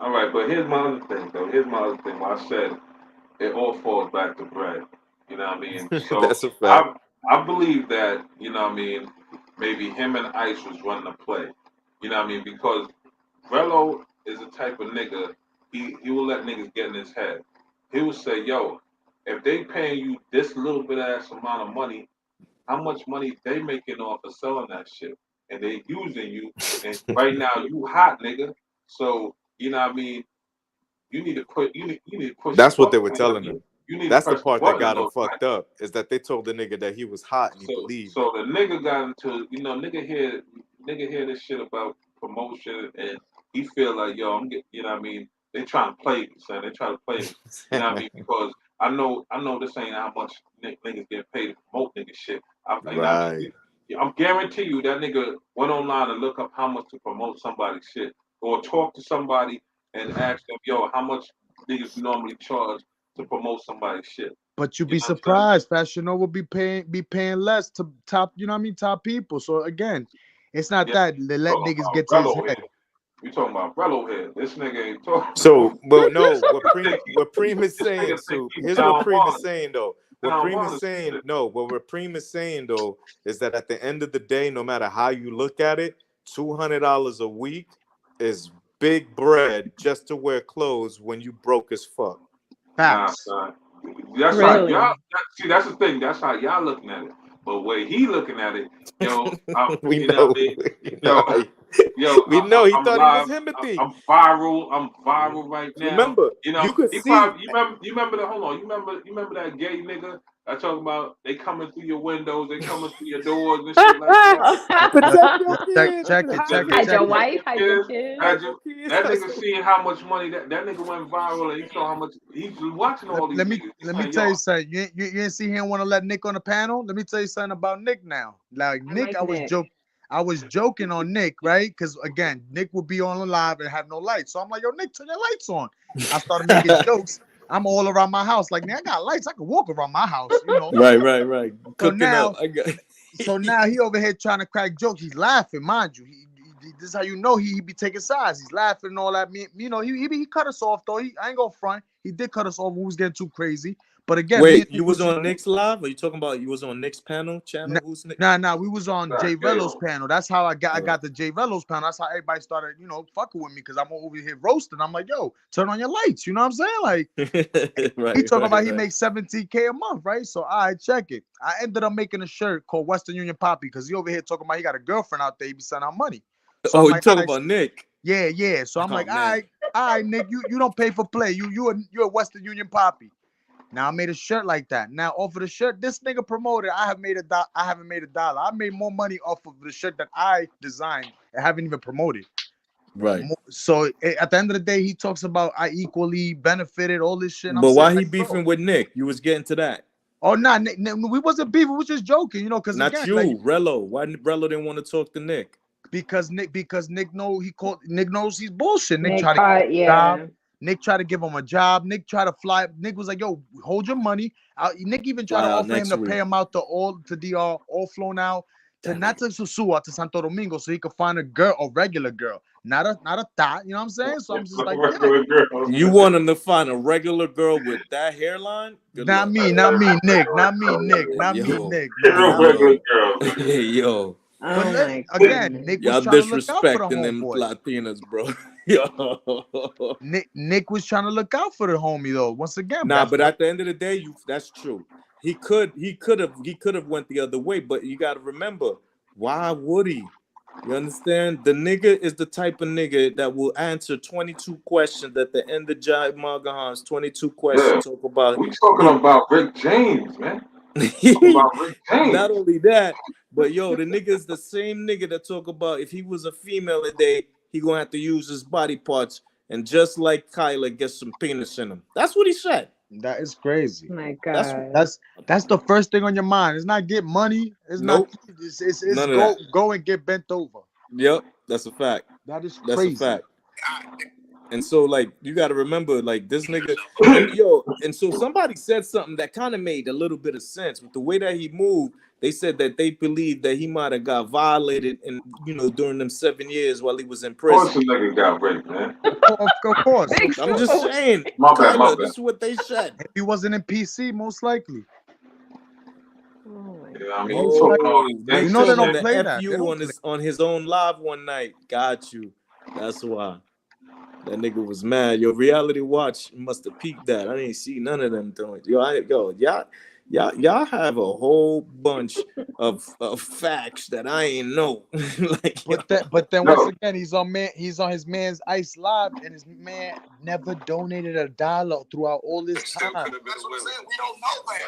All right, but here's my other thing, though. Why I said it all falls back to bread. You know what I mean? So that's a fact. I believe that, you know what I mean, maybe him and Ice was running a play. You know what I mean? Because Rello is the type of nigga, he will let niggas get in his head. He will say, yo, if they paying you this little bit ass amount of money, how much money they making off of selling that shit? And they using you, and right now you hot, nigga. So you know what I mean. You need to put. You need to push. That's what they were telling him. That's the part that got him fucked up. Is that they told the nigga that he was hot and he believed. So the nigga got into, you know, nigga hear this shit about promotion, and he feel like, yo, I'm getting, you know what I mean. They trying to play me, son. They try to play me. You know what I mean? Because I know this ain't how much niggas get paid to promote nigga shit. Right. I'm guarantee you that nigga went online and look up how much to promote somebody's shit, or talk to somebody and ask them, yo, how much niggas normally charge to promote somebody's shit. But you'd be surprised, Fashion Nova be paying less to top, you know what I mean, top people. So again, it's not that they let niggas get to his head. We talking about Rello here. This nigga ain't talking. So, well, no, what Preem is saying, so here's what Preem is saying though. What Preem is saying though is that at the end of the day, no matter how you look at it, $200 a week is big bread just to wear clothes when you broke as fuck. Facts. That's really? Y'all. See, that's the thing. That's how y'all looking at it. But way he looking at it, yo, we know. Yo, We know he I'm thought live. he was Timothy. I'm viral. I'm viral right now. Remember, You know, you could he see. probably, you remember that? Hold on, you remember that gay nigga I talk about? They coming through your windows, they coming through your doors and shit like that. Protect your kids. Check it, Hide Hide your kids. wife, hide your kids. Had you, Your kids. that nigga seeing how much money that nigga went viral, and he saw how much he's watching all these Let me niggas. He's let me saying, tell yo, you something. You didn't see him want to let Nick on the panel. Let me tell you something about Nick now. Like I Nick, like Nick. I was joking on Nick, right? Because again, Nick would be on live and have no lights. So I'm like, yo, Nick, turn your lights on. I started making jokes. I'm all around my house. Like, man, I got lights. I can walk around my house, you know. Right. So Cooking now, up. I got. so now he over here trying to crack jokes. He's laughing, mind you. This is how you know he be taking sides. He's laughing and all that. You know, he cut us off though. I ain't gonna front. He did cut us off when we was getting too crazy. But again, Wait, you was on Nick's live? Are you talking about you was on Nick's channel? Who's Nick? Nah, we was on Jay Rello's damn. panel. That's how I got the Jay Rello's panel. That's how everybody started, you know, fucking with me because I'm over here roasting. I'm like, yo, turn on your lights. You know what I'm saying? Like, Right, he talking about he right. makes $17K a month, right? So I check it. I ended up making a shirt called Western Union Poppy because he over here talking about he got a girlfriend out there. He be sending out money. So I'm You like, talking alright, about Nick? Yeah. So I'm Oh, like, man. all right, Nick, you don't pay for play. You're a Western Union Poppy. Now I made a shirt like that. Now off of the shirt, this nigga promoted. I haven't made a dollar. I made more money off of the shirt that I designed and haven't even promoted. Right. So at the end of the day, he talks about I equally benefited all this shit. But why he like, beefing with Nick? You was getting to that. Oh nah, we wasn't beefing. We was just joking, you know, because Not again, you, like, Rello. Why Rello didn't want to talk to Nick? because Nick knows he's bullshit. Nick Nick tried to caught, yeah. Nick tried to give him a job. Nick tried to fly. Nick was like, "Yo, hold your money." Nick even tried Fly to out offer him next to week. pay him out to DR, all flown out to not to Susua, to Santo Domingo, so he could find a regular girl, not a thought. You know what I'm saying? So I'm just like, yo, You want him to find a regular girl with that hairline? Good not luck. me, Nick, not me, Nick. regular girl. Hey, yo. Oh But my again, goodness. Nick was Y'all trying to look out for the disrespecting them homeboy. Latinas, bro. Yo. Nick was trying to look out for the homie though. Once again, Nah, but at the end of the day, that's true. He could have went the other way, but you got to remember, why would he? You understand? The nigga is the type of nigga that will answer 22 questions at the end of Jai Magahan's 22 questions. Yeah. Talk about We talking about Rick James, man. Talking about Rick James. Not only that, but yo, the nigga is the same nigga that talk about if he was a female today, he gonna have to use his body parts and just like Kyla get some penis in him. That's what he said. that is crazy. Oh my God. That's the first thing on your mind. It's not get money. It's Nope. not. It's None of go and get bent over. Yep, that's a fact. That is That's crazy. a fact. And so, like, you got to remember, like, this nigga, and so somebody said something that kind of made a little bit of sense with the way that he moved. They said that they believed that he might have got violated, and during them 7 years while he was in Of course, prison. the nigga got raped, man. Of course. I'm just saying, My bad. this is what they said. If he wasn't in PC, most likely. Oh my Yeah, I mean, Oh, you talking all They this You know they told gangsta him don't shit. to play F that. They you don't on his own live one night. Got you. That's why. That nigga was mad. Yo, Reality Watch must have peeped that. I didn't see none of them doing it. Y'all have a whole bunch of facts that I ain't know. But then No. once again, he's on his man's Ice Live, and his man never donated a dollar throughout all this time. That's what I'm saying. We don't know that.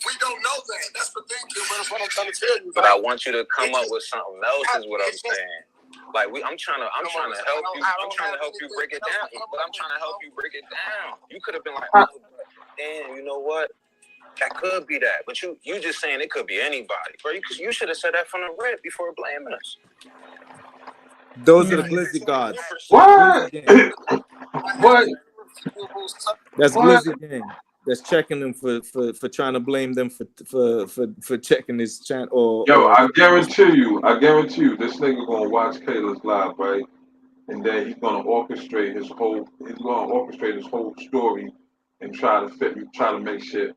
We don't know that. That's the thing, kid. That's what I'm trying to tell you. But I want you to come up with something else. Is what I'm saying. Like I'm trying to help you. I'm trying to help you break it down. But I'm trying to help you break it down. You could have been like, oh, damn, you know what? That could be that. But you just saying it could be anybody, bro. You should have said that from the rip before blaming us. Those are the Glizzy gods. What? Glizzy What? That's What? Glizzy gang. That's checking them for trying to blame them for checking his channel. Yo, I guarantee you, this nigga gonna watch Kayla's live, right? And then he's gonna orchestrate his whole story and try to make shit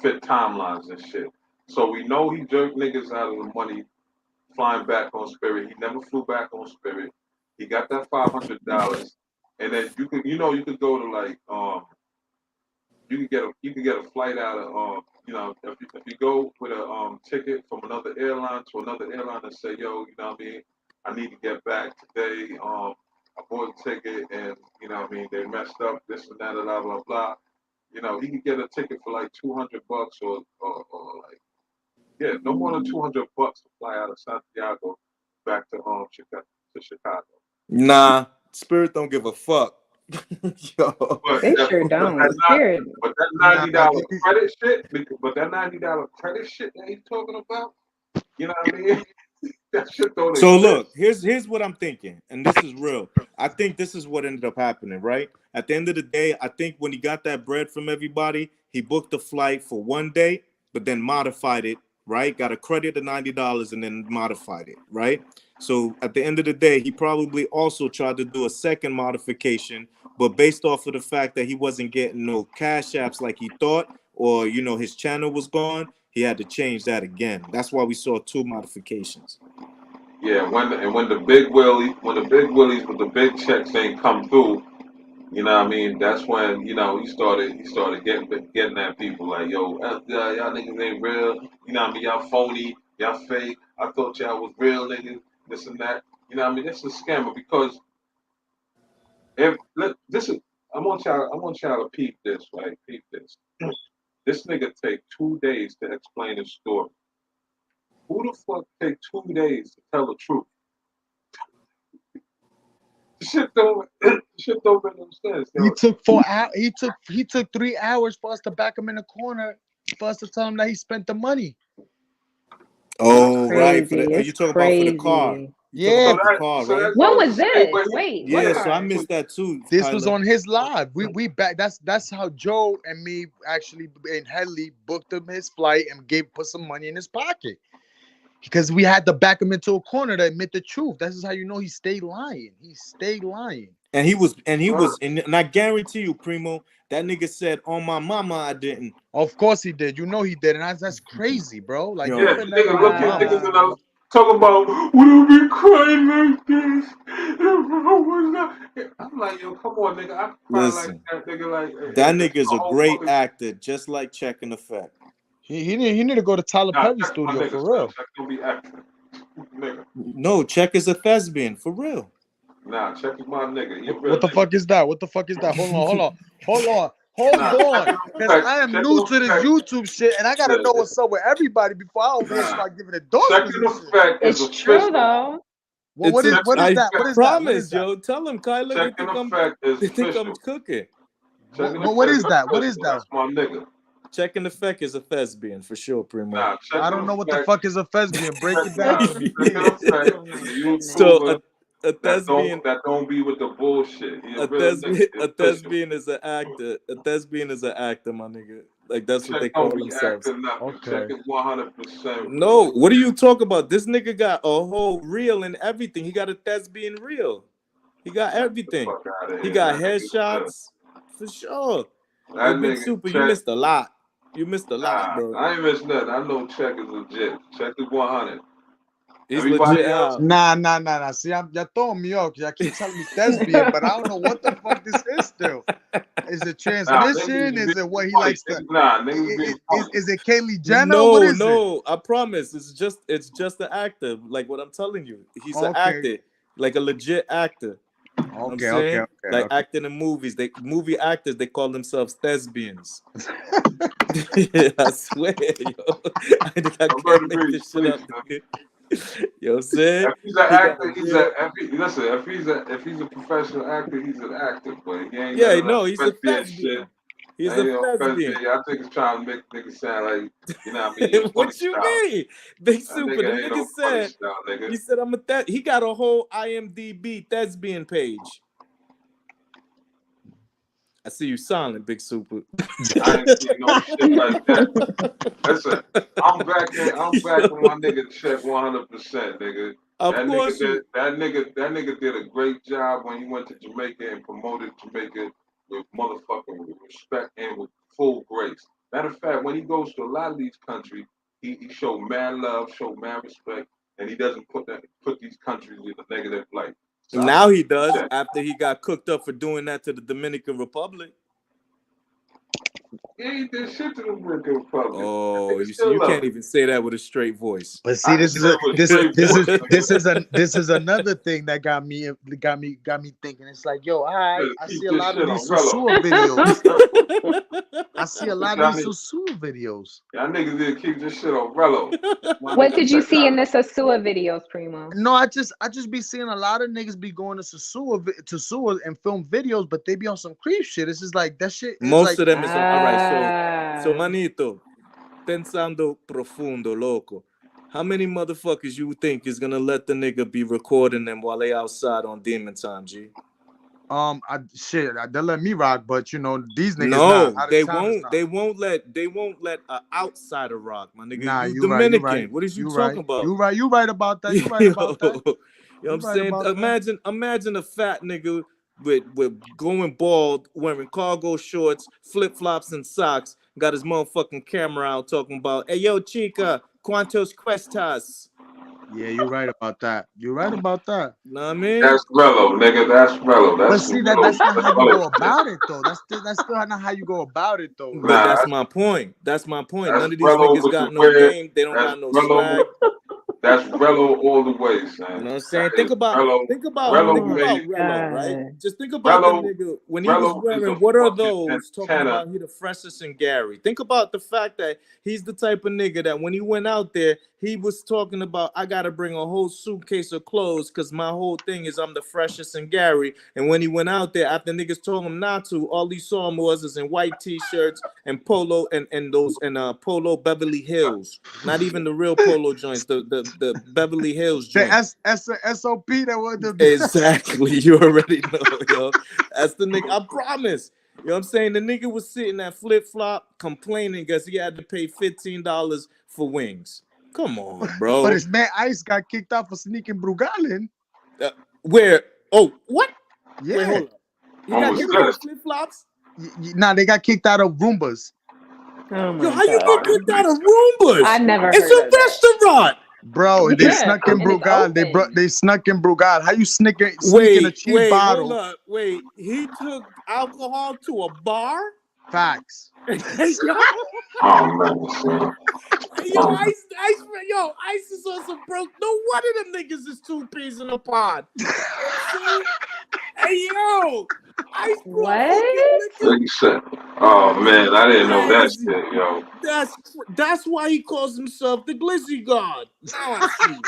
fit timelines and shit. So we know he jerked niggas out of the money flying back on Spirit. He never flew back on Spirit. He got that $500, and then you could go to like you could get a flight out of if you go with a ticket from another airline to another airline and say, yo, you know what I mean, I need to get back today. I bought a ticket and, you know what I mean, they messed up this and that, blah, blah, blah. You know, he could get a ticket for like $200 or like, yeah, no more than $200 to fly out of Santiago back to Chicago. Nah, Spirit don't give a fuck. Yo. But They that, sure but don't. that, Spirit. but that $90 credit shit, but that $90 credit shit that he's talking about, you know what I mean? That shit don't So exist. look, here's what I'm thinking, and this is real. I think this is what ended up happening, right? At the end of the day, I think when he got that bread from everybody, he booked a flight for one day, but then modified it, right? Got a credit of $90 and then modified it, right? So at the end of the day, he probably also tried to do a second modification, but based off of the fact that he wasn't getting no cash apps like he thought, or you know, his channel was gone, he had to change that again. That's why we saw 2 modifications. Yeah, when the big willies with the big checks ain't come through, you know what I mean? That's when, you know, he started getting at people like, yo, y'all niggas ain't real, you know what I mean? Y'all phony, y'all fake. I thought y'all was real niggas, this and that. You know what I mean? This is a scammer because I want y'all to peep this, right? Peep this. This nigga take 2 days to explain his story. Who the fuck take 2 days to tell the truth? Shit don't make no sense. He took 4 hours. He took 3 hours for us to back him in the corner for us to tell him that he spent the money. Oh, right. For Crazy. the, you talking about for the car. Crazy. You Yeah. talking about the car, right? When was this? Wait, Yeah, what so I part? missed that too. This was Kyla. on his live. We back. That's how Joe and me actually and Headley booked him his flight and put some money in his pocket because we had to back him into a corner to admit the truth. This is how you know he stayed lying. He stayed lying. And I guarantee you, Primo, that nigga said, "On my mama, I didn't." Of course he did. You know he did, and that's crazy, bro. Like Yo. you Yeah, could nigga never look lie at to niggas mama. and talking about, would I be crying like this? I'm like, yo, come on, nigga. I cry Listen, like that, nigga. Like that it's nigga is a a whole great fucking- actor, just like Check in Effect. He need to go to Tyler Nah, Perry check my studio nigga, for son. real. Check don't be acting, nigga. No, Check is a thespian, for real. Nah, check is my nigga. He a real What the nigga. fuck is that? What the fuck is that? Hold on. Hold Nah, on. check Because in I am effect, new to this check in YouTube shit and I gotta effect. know what's up with everybody before I over here Nah. start giving Check endorsements in and shit. effect is It's true official. though. What is that? What is that? What is promise, that? yo. Tell him, Kyla. Check in effect is They think official. I'm cooking. Check in What effect is that? What is official. that? That's my nigga. Check in Effect is a thespian, for sure, Primo. Nah, check I in don't know what the effect. fuck is a thespian. Break it down Nah, to me, check in please. effect Oh my is a goodness. So YouTuber a thespian, that don't be with the bullshit. He a real nigga. thespian, He a official. thespian is an actor. A thespian is an actor, my nigga. Like that's what they Check call don't be themselves. acting nothing. Okay. Check is 100%. No, what are you talking about? This nigga got a whole reel and everything. He got a thespian reel. He got everything. Fuck outta He here. got That nigga's headshots for sure. That Yo, Big nigga, Super, you Check. missed a lot. You missed a lot, Nah, bro. I ain't missed nothing. I know Check is legit. Check is 100. He's Everybody legit else, out. Nah. See, y'all throwing me off. Y'all keep telling me thespian, but I don't know what the fuck this is still. Is it transmission? Is it what he likes to? Nah, niggas being funny. Is it Kaylee Jenner? What is it? No, I promise. It's just an actor. Like what I'm telling you. He's an Okay. actor, like a legit actor. I'm saying? Like acting in movies. Movie actors, they call themselves thespians. I swear, yo. I can't make this shit up. Nigga. You know what I'm saying? If he's an actor, if he's a professional actor, he's an actor, but he ain't Yeah, got no, he's a thespian thespian. shit. He's Ain't a no thespian. I think it's trying to make niggas sound like, you know what I mean? What you mean? Big Super, the Nigga ain't nigga no said, funny style, nigga. he said, he got a whole IMDb thespian page. I see you silent, Big Super. I ain't seen no shit like that. Listen, I'm back with my nigga Check 100%, nigga. Of That course nigga did a great job when he went to Jamaica and promoted Jamaica with motherfucking respect and with full grace. Matter of fact, when he goes to a lot of these countries, he showed mad love, showed mad respect, and he doesn't put these countries in a negative light. So now he does, after he got cooked up for doing that to the Dominican Republic. He ain't did shit to them women in public. Oh, Niggas you see, still you love can't him. even say that with a straight voice. But see, I this can is say a it with a this straight this voice, is nigga. this is another thing that got me thinking. It's like, yo, I Just keep see a this lot shit of on these Rello. Susua videos. I see a lot Y'all of these niggas, Susua videos. y'all niggas need to keep this shit on Rello. What did you see in the Sasua videos, Primo? No, I just be seeing a lot of niggas be going to Susua and film videos, but they be on some creep shit. It's just like that shit. It's Most like of them is on. All right, so Ah. manito, pensando profundo, loco. How many motherfuckers you think is gonna let the nigga be recording them while they outside on Demon Time, G? They'll let me rock, but you know these niggas No, not. Out they of towners won't. not. They won't let an outsider rock, my nigga. Nah, You you right. You Dominican. right. What is you You talking right. about? You right. You right about that. You right Yo, about that. you know what I'm right saying? about that. Imagine a fat nigga with going bald, wearing cargo shorts, flip flops, and socks. Got his motherfucking camera out talking about, "Hey yo, chica, cuantos cuestas?" Yeah, you're right about that. You're right about that. Know what I mean? That's Rello, nigga. That's Rello. But That's see Rello. that's not That's how you Rello go shit. about it though. That's still not how you go about it though. But Nah, that's my point. That's my point. that's None of these Rello niggas with got the no red. game. They don't That's got no Rello. swag. That's Rello all the way, son. You know what I'm saying? That Think is about Rello. Oh Rello my made Rello, right? God. Just think about the Rello. nigga when he was Rello is wearing a what are fucking those talking antenna. about he the freshest in Gary. Think about the fact that he's the type of nigga that when he went out there, he was talking about I gotta bring a whole suitcase of clothes because my whole thing is I'm the freshest in Gary. And when he went out there, after niggas told him not to, all he saw him was in white t-shirts and polo and polo Beverly Hills. Not even the real polo joints, the Beverly Hills The joints. SOP that was the Exactly. You already know, yo. That's the nigga. I promise. You know what I'm saying? The nigga was sitting at Flip Flop complaining because he had to pay $15 for wings. Come on, bro. But his man Ice got kicked out for sneaking Brugal in. Where? Oh, what? Yeah. Wait, hold up. He What got was kicked out this? of Flip Flops? Nah, they got kicked out of Roombas. Oh my Yo, how you God. get kicked out of Roombas? I never It's heard a of that. restaurant. Bro, they Yeah, snuck in and it's Brugal. open. They snuck in Brugal. How you sneaking a cheap Wait, bottle? hold up. Wait, he took alcohol to a bar? Facts. Yo. Oh man, son. Yo, Ice is on some broke. No wonder them niggas is 2 peas in a pod. You know what I'm saying? Hey, yo, Ice brought What? fucking liquor. Like you said. Oh man, I didn't know that Crazy. shit, yo. That's why he calls himself the Glizzy God. Now I see.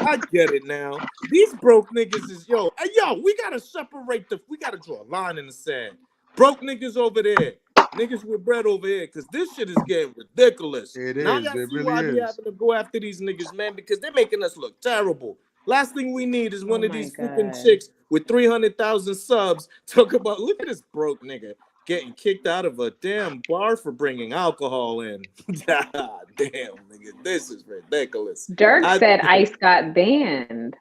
I get it now. These broke niggas is Hey, we gotta separate we gotta draw a line in the sand. Broke niggas over there. Niggas with bread over here, because this shit is getting ridiculous. It Now is. I gotta It see really why we is. having to go after these niggas, man, because they're making us look terrible. Last thing we need is one Oh of my these freaking God. chicks with 300,000 subs talk about, look at this broke nigga getting kicked out of a damn bar for bringing alcohol in. Damn, nigga, this is ridiculous. Dirk said Ice got banned.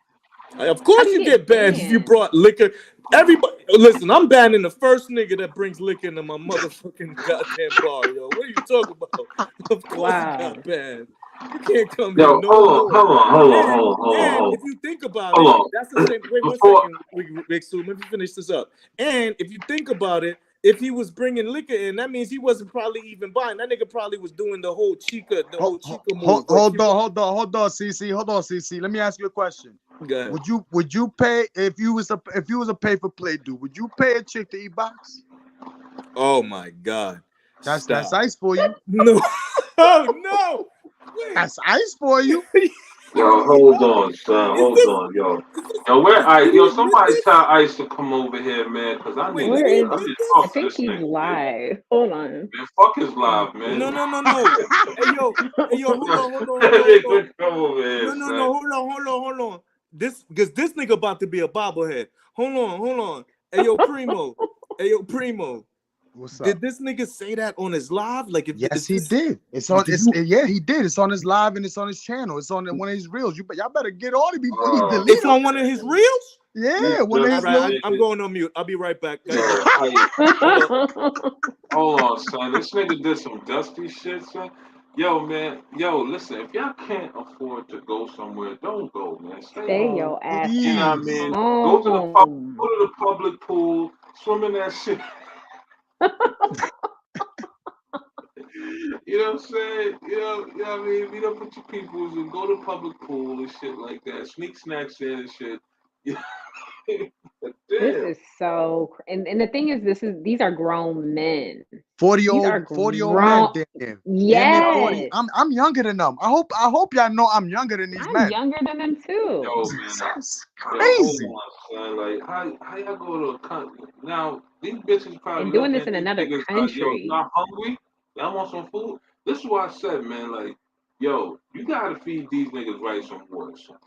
Of course you get banned if you brought liquor. Everybody, listen, I'm banning the first nigga that brings liquor into my motherfucking goddamn bar, yo. What are you talking about? Of course you got banned. You can't come here Yo, no hold more. on. And if you think about Hold it, on. that's the same. Wait, Before- 1 second, Big Sue. Let me finish this up. And if you think about it, if he was bringing liquor in, that means he wasn't probably even buying. That nigga probably was doing the whole Chica move. Hold on, CC. Hold on, CC. Let me ask you a question. Would you pay if you was a pay for play dude? Would you pay a chick to eat box? Oh my God. That's Ice for you. No. Oh no. Wait. That's Ice for you. Yo, hold on, son. Hold on, yo. Yo, where Ice? Yo, somebody tell Ice to come over here, man, because I need to talk I to think this he's nigga. live. Hold on. Man, fuck his live, man. No. Hey yo, hold on. Come over here, son. Hold on. This nigga about to be a bobblehead. Hold on. Hey yo, Primo. What's up? Did this nigga say that on his live? Like, yes, he did. He did. It's on his live and it's on his channel. It's on one of his reels. Y'all better get on it before he delete It's on one of his reels? Yeah, one of his reels. I'm going on mute. I'll be right back. Hold on, son. This nigga did some dusty shit, son. Yo, man. Yo, listen. If y'all can't afford to go somewhere, don't go, man. Stay your ass. You know what I mean? Go to the public pool, swim in that shit. You know what I'm saying? You know what I mean? Meet up with your peoples and go to public pool and shit like that. Sneak snacks in and shit. This Damn. is so, and the thing is, these are grown men. 40 These are old men, grown. damn near 40. Yes, I'm younger than them. I hope y'all know I'm younger than these I'm men. younger than them too. Yo, man. It's Yo, hold crazy. on, son. Like, how y'all go to a country? Now, these bitches probably And doing looking this at in these another niggas like, yo, country. y'all hungry? Y'all want some food? This is what I said, man. Like, yo, you gotta feed these niggas rice and water, son.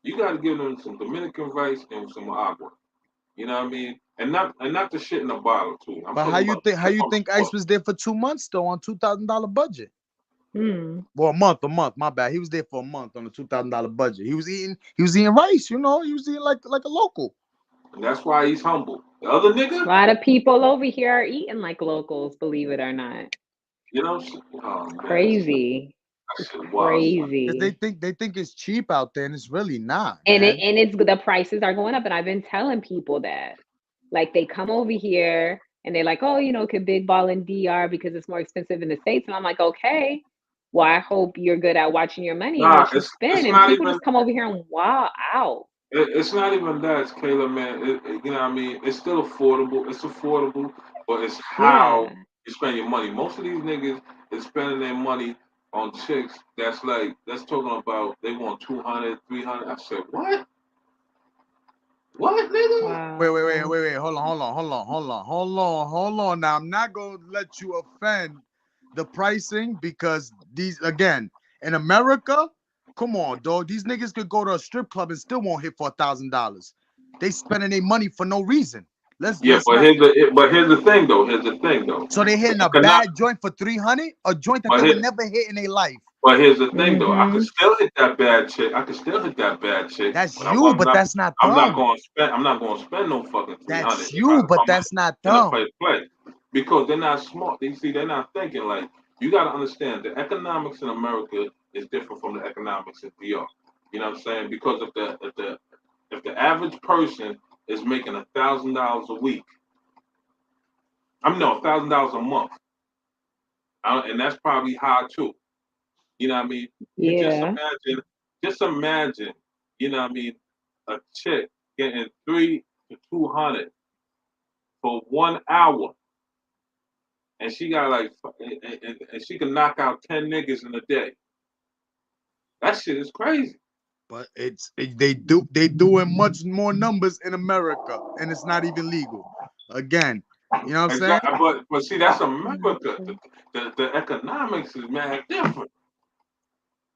You gotta give them some Dominican rice and some agua. You know what I mean? And not the shit in a bottle too. I'm But talking about the how shit you from think Ice was there for 2 months though on $2,000 budget? Well, a month. My bad. He was there for a month on a $2,000 budget. He was eating rice. You know, he was eating like a local. And that's why he's humble. The other A nigga, lot of people over here are eating like locals, believe it or not. you know, oh It's man, crazy. that It's shit wild, son. Because crazy. they think it's cheap out there, and it's really not, And man. it's the prices are going up, and I've been telling people that. Like they come over here and they're like, oh, you know, could big ball in DR because it's more expensive in the States. And I'm like, okay, well, I hope you're good at watching your money and Nah, what you spend. it's And not people even just come over here and wow out. it's not even that, it's Kayla, man. You know what I mean? It's still affordable. It's affordable, but it's how Yeah. you spend your money. Most of these niggas is spending their money on chicks that's talking about they want 200, 300. I said, what? What, nigga? Wow. Wait. Hold on. Now I'm not gonna let you offend the pricing because these again in America, come on, dog. These niggas could go to a strip club and still won't hit for $1,000. They spending their money for no reason. Yeah, Let's but not. here's the thing though. Here's the thing though. So they hitting The a economic, bad joint for 300, a joint that but they here, would never hit in their life. but here's the thing though. I could Mm-hmm. still hit that bad chick. I could still hit that bad chick, That's but you, but that's not I'm not them. going to spend. I'm not going to spend no fucking 300 That's if I you, but come that's not in a them. play because they're not smart. They're not thinking like you got to understand the economics in America is different from the economics in DR. You know what I'm saying? Because if the average person is making $1,000 a week, $1,000 a month, and that's probably high too. You know what I mean? You Yeah. just imagine, you know what I mean, a chick getting 3 to 200 for 1 hour, and she got and she can knock out 10 niggas in a day. That shit is crazy. But they doing much more numbers in America, and it's not even legal. Again, you know what I'm saying? Exactly, but see, that's America. The economics is mad different.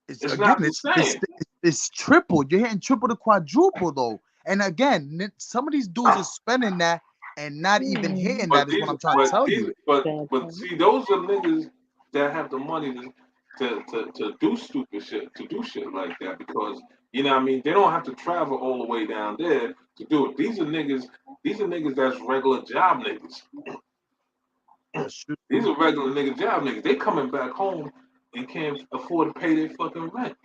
It's not the same. It's triple. You're hitting triple to quadruple though. And again, some of these dudes are spending that and not even hitting But that. Is what I'm trying to tell you. but see, those are niggas that have the money to do stupid shit, to do shit like that because you know what I mean. They don't have to travel all the way down there to do it. These are niggas that's regular job niggas. These are regular nigga job niggas. They coming back home and can't afford to pay their fucking rent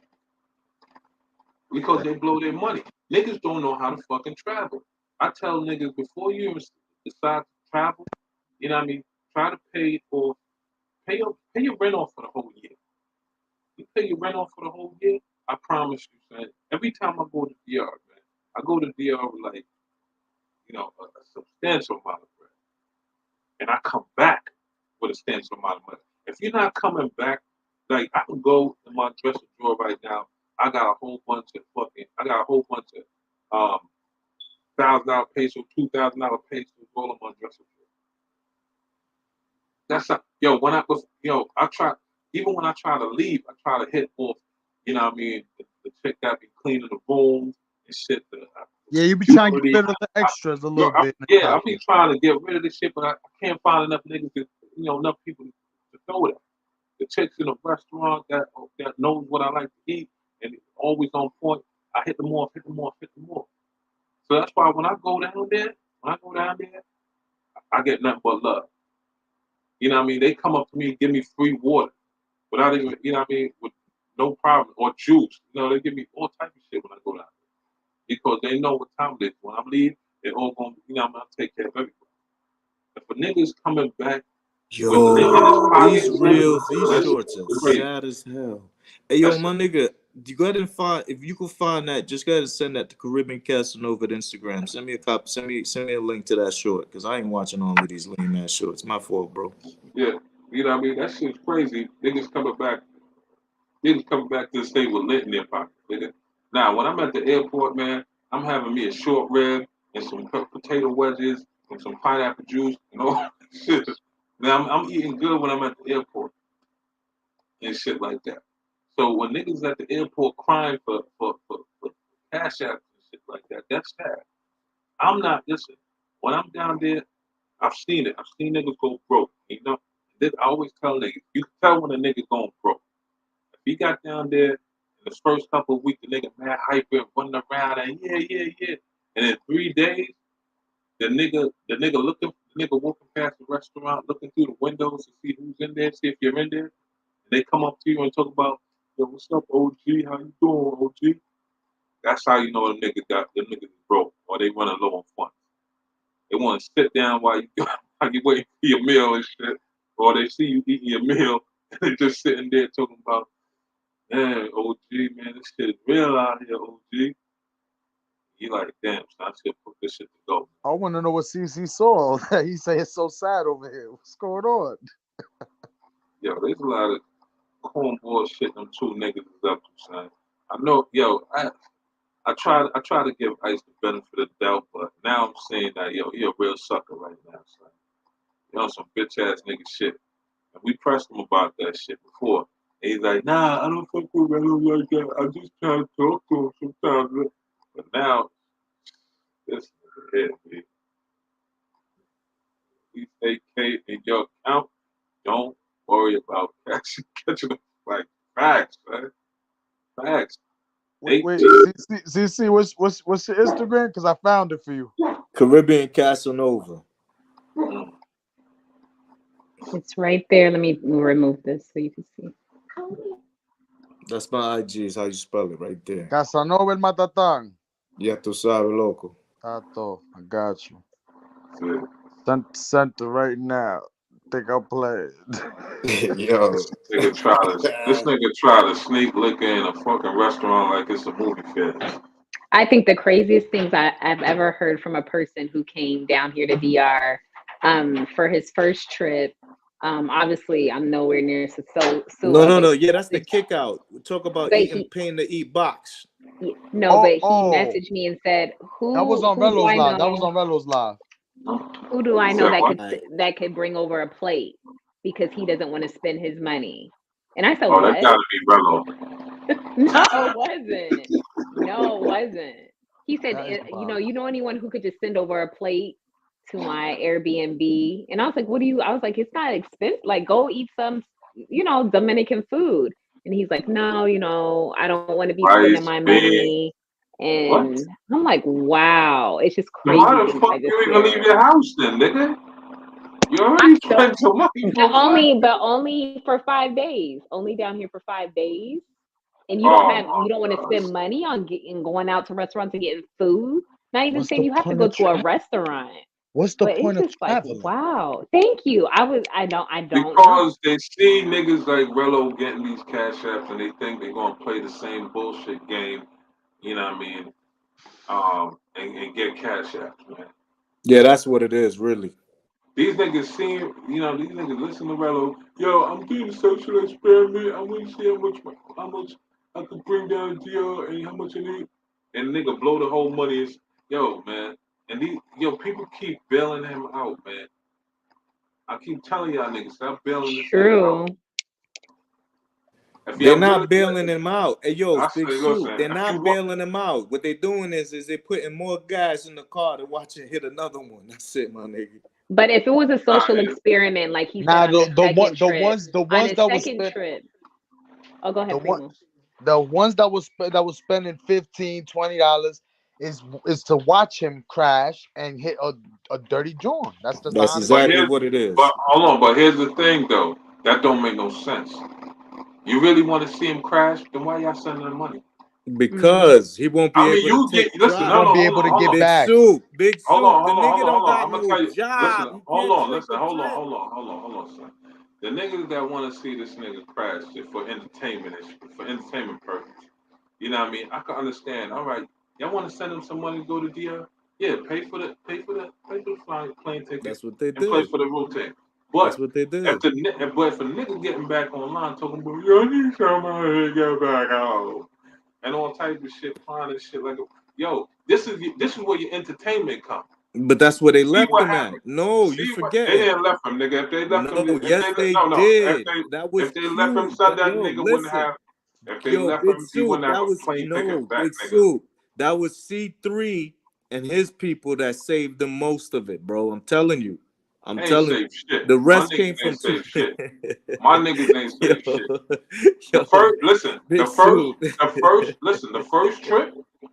because they blow their money. Niggas don't know how to fucking travel. I tell niggas before you even decide to travel, you know what I mean, try to pay your rent off for the whole year. You pay your rent off for the whole year, I promise you, man. Every time I go to DR, man, I go to DR with like, a substantial amount of bread. And I come back with a substantial amount of money. If you're not coming back, like I can go in my dresser drawer right now. I got a whole bunch of $1,000 pesos, $2,000 pesos all in my dresser drawer. That's not, I try, even when I try to leave, I try to hit off, you know what I mean, the chick that be cleaning the rooms and shit. Yeah, you be trying to get rid of the extras a little bit. I be trying to get rid of this shit, but I can't find enough niggas enough people to throw it. The chicks in the restaurant that knows what I like to eat and always on point, I hit them off. So that's why when I go down there, I get nothing but love. You know what I mean? They come up to me, give me free water without even, you know what I mean, with no problem, or juice. They give me all type of shit when I go down there because they know what time it is. When I leave, they're all going, I'm gonna take care of everybody. If a nigga's coming back with the link in his Yo, pocket. these reels, these That's shorts are crazy. sad as hell. Hey, yo, That's my nigga, you go ahead and find, if you can find that, just go ahead and send that to Caribbean Casanova at Instagram. Send me a copy, send me a link to that short, because I ain't watching all of these lame ass shorts. My fault, bro. yeah. You know what I mean? That shit's crazy. Niggas coming back to the state with lint in their pocket. Nigga. Now, when I'm at the airport, man, I'm having me a short rib and some potato wedges and some pineapple juice and all that shit. Now, I'm eating good when I'm at the airport and shit like that. So when niggas at the airport crying for cash apps and shit like that, that's sad. I'm not, listen, when I'm down there, I've seen it. I've seen niggas go broke. You know, I always tell niggas, you can tell when a nigga going broke. If he got down there in the first couple of weeks, the nigga mad hyper, running around and yeah. And in 3 days, the nigga walking past the restaurant, looking through the windows to see who's in there, see if you're in there. And they come up to you and talk about, yo, what's up, OG? How you doing, OG? That's how you know the niggas is broke or they running low on funds. They want to sit down while you waiting for your meal and shit, or they see you eating your meal and they just sitting there talking about, man, OG, man, this shit is real out here, OG. You like, damn, so I should put this shit to go. I want to know what CC saw. He say it's so sad over here. What's going on? Yo, there's a lot of cornball shit them two niggas is up to, son. I know, yo, I try to give Ice the benefit of the doubt, but now I'm saying that, yo, he a real sucker right now, son. You know, some bitch ass nigga shit. And we pressed him about that shit before. And he's like, nah, I don't fuck with Relo like that. I just try to talk to him sometimes. But now, this nigga here, man. He's AK in your account. Don't worry about catching them like facts, man. Facts. Wait, CC, what's your Instagram? Because I found it for you. Caribbean Casanova. It's right there. Let me remove this so you can see. That's my IG. Is how you spell it right there. Casanova el Matatán. Ya tú sabes, loco. Tato, I got you. Yeah. Sent it right now. Think I'll play it. Yo. This nigga try to sneak liquor in a fucking restaurant like it's a movie fair. I think the craziest things I've ever heard from a person who came down here to DR for his first trip. Obviously, I'm nowhere near so. No. Yeah, that's the kick out. We talk about paying to eat box. No, but he messaged me and said, "Who?" That was on Relo's live. That was on Relo's live. Who do I know that could bring over a plate because he doesn't want to spend his money? And I said, "Oh, what? that gotta be Relo." No, it wasn't. He said, you know anyone who could just send over a plate to my Airbnb? And I was like, I was like, it's not expensive. Like, go eat some, Dominican food. And he's like, no, I don't want to be spending my money. And I'm like, wow, it's just crazy. Why the fuck you even leave your house then, nigga? You already spent your money. But only for 5 days. Only down here for 5 days. And you don't want to spend money on going out to restaurants and getting food. Not even saying you have to go to a restaurant. What's the point of traveling? Like, wow, thank you. I don't because they see niggas like Relo getting these cash apps and they think they're gonna play the same bullshit game. You know what I mean? And get cash apps, man. Yeah, that's what it is, really. These niggas see, these niggas listen to Relo. Yo, I'm doing a social experiment. I want to see how much I could bring down to DR and how much I need. And the nigga blow the whole money. Yo, man. And people keep bailing him out, man. I keep telling y'all niggas, stop bailing this nigga out. They're not bailing him out. Hey, yo, Big Sue, they're not bailing him out. What they're doing is they're putting more guys in the car to watch it hit another one. That's it, my nigga. But if it was a social experiment, like he said, the ones that was trip. Oh, go ahead. The ones that was spending $15, $20 is to watch him crash and hit a dirty joint. That's exactly what it is. But hold on, but here's the thing though. That don't make no sense. You really want to see him crash? Then why y'all sending him money? Because he won't be I mean, able you to take get listen. drive. No, Won't be hold able on, to hold get on. Big back. Soup, Big Hold Soup. on, The hold on, nigga hold on, don't hold on. got I'm gonna no tell you. job. Listen, He hold can't on, take listen, a hold on, trip. hold on, son. The niggas that want to see this nigga crash it for entertainment for entertainment purpose. You know what I mean? I can understand. All right, y'all want to send him some money to go to DR? Yeah, pay for the plane ticket That's what they and pay did. for the rotate. That's But what they if did. if a nigga getting back online talking about yo, I need somebody to get back home and all type of shit, crying and shit like, yo, this is where your entertainment comes. But that's where they See left what him happened. at. No, you See what they forgetting. didn't left him, nigga. If they left him, No, yes they no. did. That was If they left him, cute. son, that Yo, nigga wouldn't listen. have. If they Yo, left Big him, he Soup. wouldn't have That a was plane no ticket back, Big nigga. Soup. That was C3 and his people that saved the most of it, bro. I'm telling you. I'm They ain't telling you. save shit. The My rest came niggas from ain't save shit. My niggas ain't yo, save shit. yo, Big Soup.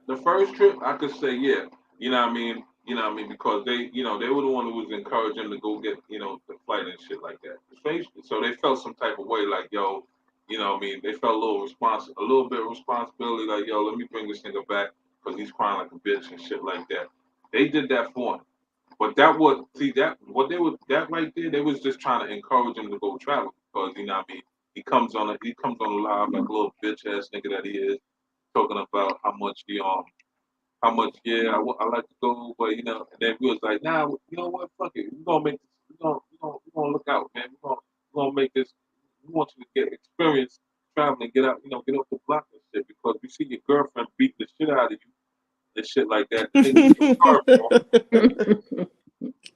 The first trip, I could say, yeah, you know what I mean, because they, they were the one who was encouraging him to go get, the flight and shit like that. So they felt some type of way, like, yo, you know what I mean, they felt a little bit of responsibility, like, yo, let me bring this nigga back because he's crying like a bitch and shit like that. They did that for him. But that right there, they was just trying to encourage him to go travel because you know what I mean, he comes on the live like a little bitch ass nigga that he is, talking about how much I like to go, but and then we was like, nah, you know what, fuck it, we gonna look out, man, we gonna make this. We want you to get experience traveling, get out, get off the block and shit because we see your girlfriend beat the shit out of you and shit like that.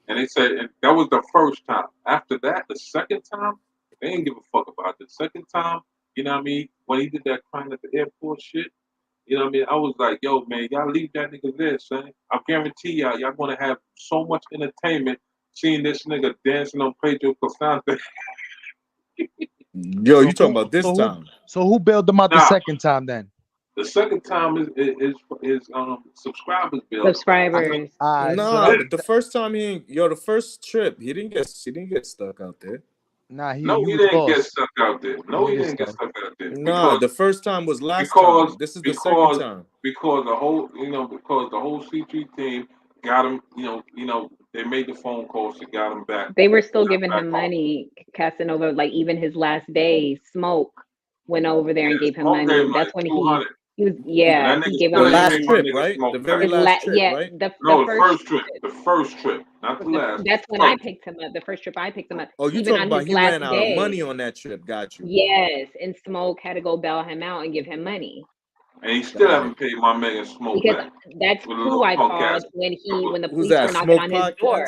And they said and that was the first time. After that, the second time, they didn't give a fuck about it. The second time, you know what I mean? When he did that crying at the airport shit, you know what I mean? I was like, yo, man, y'all leave that nigga there, son. I guarantee y'all gonna have so much entertainment seeing this nigga dancing on Pedro Costante. Yo, you talking about this time? So who bailed them out the second time then? The second time is subscribers bill. Subscribers. Nah, but the first time the first trip, he didn't get stuck out there. Nah, he didn't get stuck out there. No, he didn't get stuck out there. Nah, the first time was last time. This is the second time. Because the whole C3 team got him. They made the phone calls to got him back. They were still giving him money, Casanova. Like even his last day, Smoke went over there and gave him money. That's when he was. Yeah, he gave him the last money. trip, right? The very last trip, right? The first trip, not the last. That's when I picked him up. The first trip I picked him up. Oh, you even talking on about his he last ran out day, of money on that trip? Got you. Yes, and Smoke had to go bail him out and give him money. And he still haven't paid my man Smoke because back. that's who I called when the police were knocking Smoke on his podcast? door.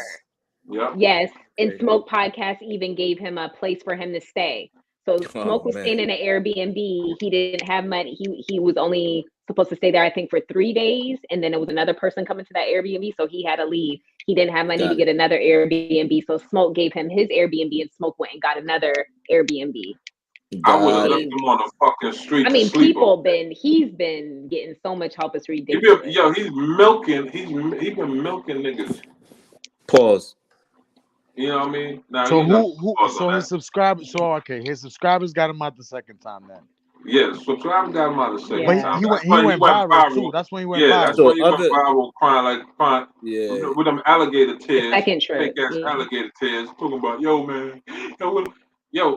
Yeah. Yes, and Smoke Podcast even gave him a place for him to stay. So Smoke was staying in an Airbnb. He didn't have money. He was only supposed to stay there, I think, for 3 days, and then there was another person coming to that Airbnb, so he had to leave. He didn't have money to get another Airbnb, so Smoke gave him his Airbnb, and Smoke went and got another Airbnb. I would have left him on the fucking street. I mean, he's been getting so much help, it's ridiculous. He's milking. He's been milking niggas. Pause. You know what I mean? Now, so his subscribers. So okay, his subscribers got him out the second time then. Yeah, subscribers got him out the second time. He went viral too. That's when he went viral. Yeah, that's when he went viral, crying with them alligator tears, second trip, fake ass alligator tears, talking about yo man,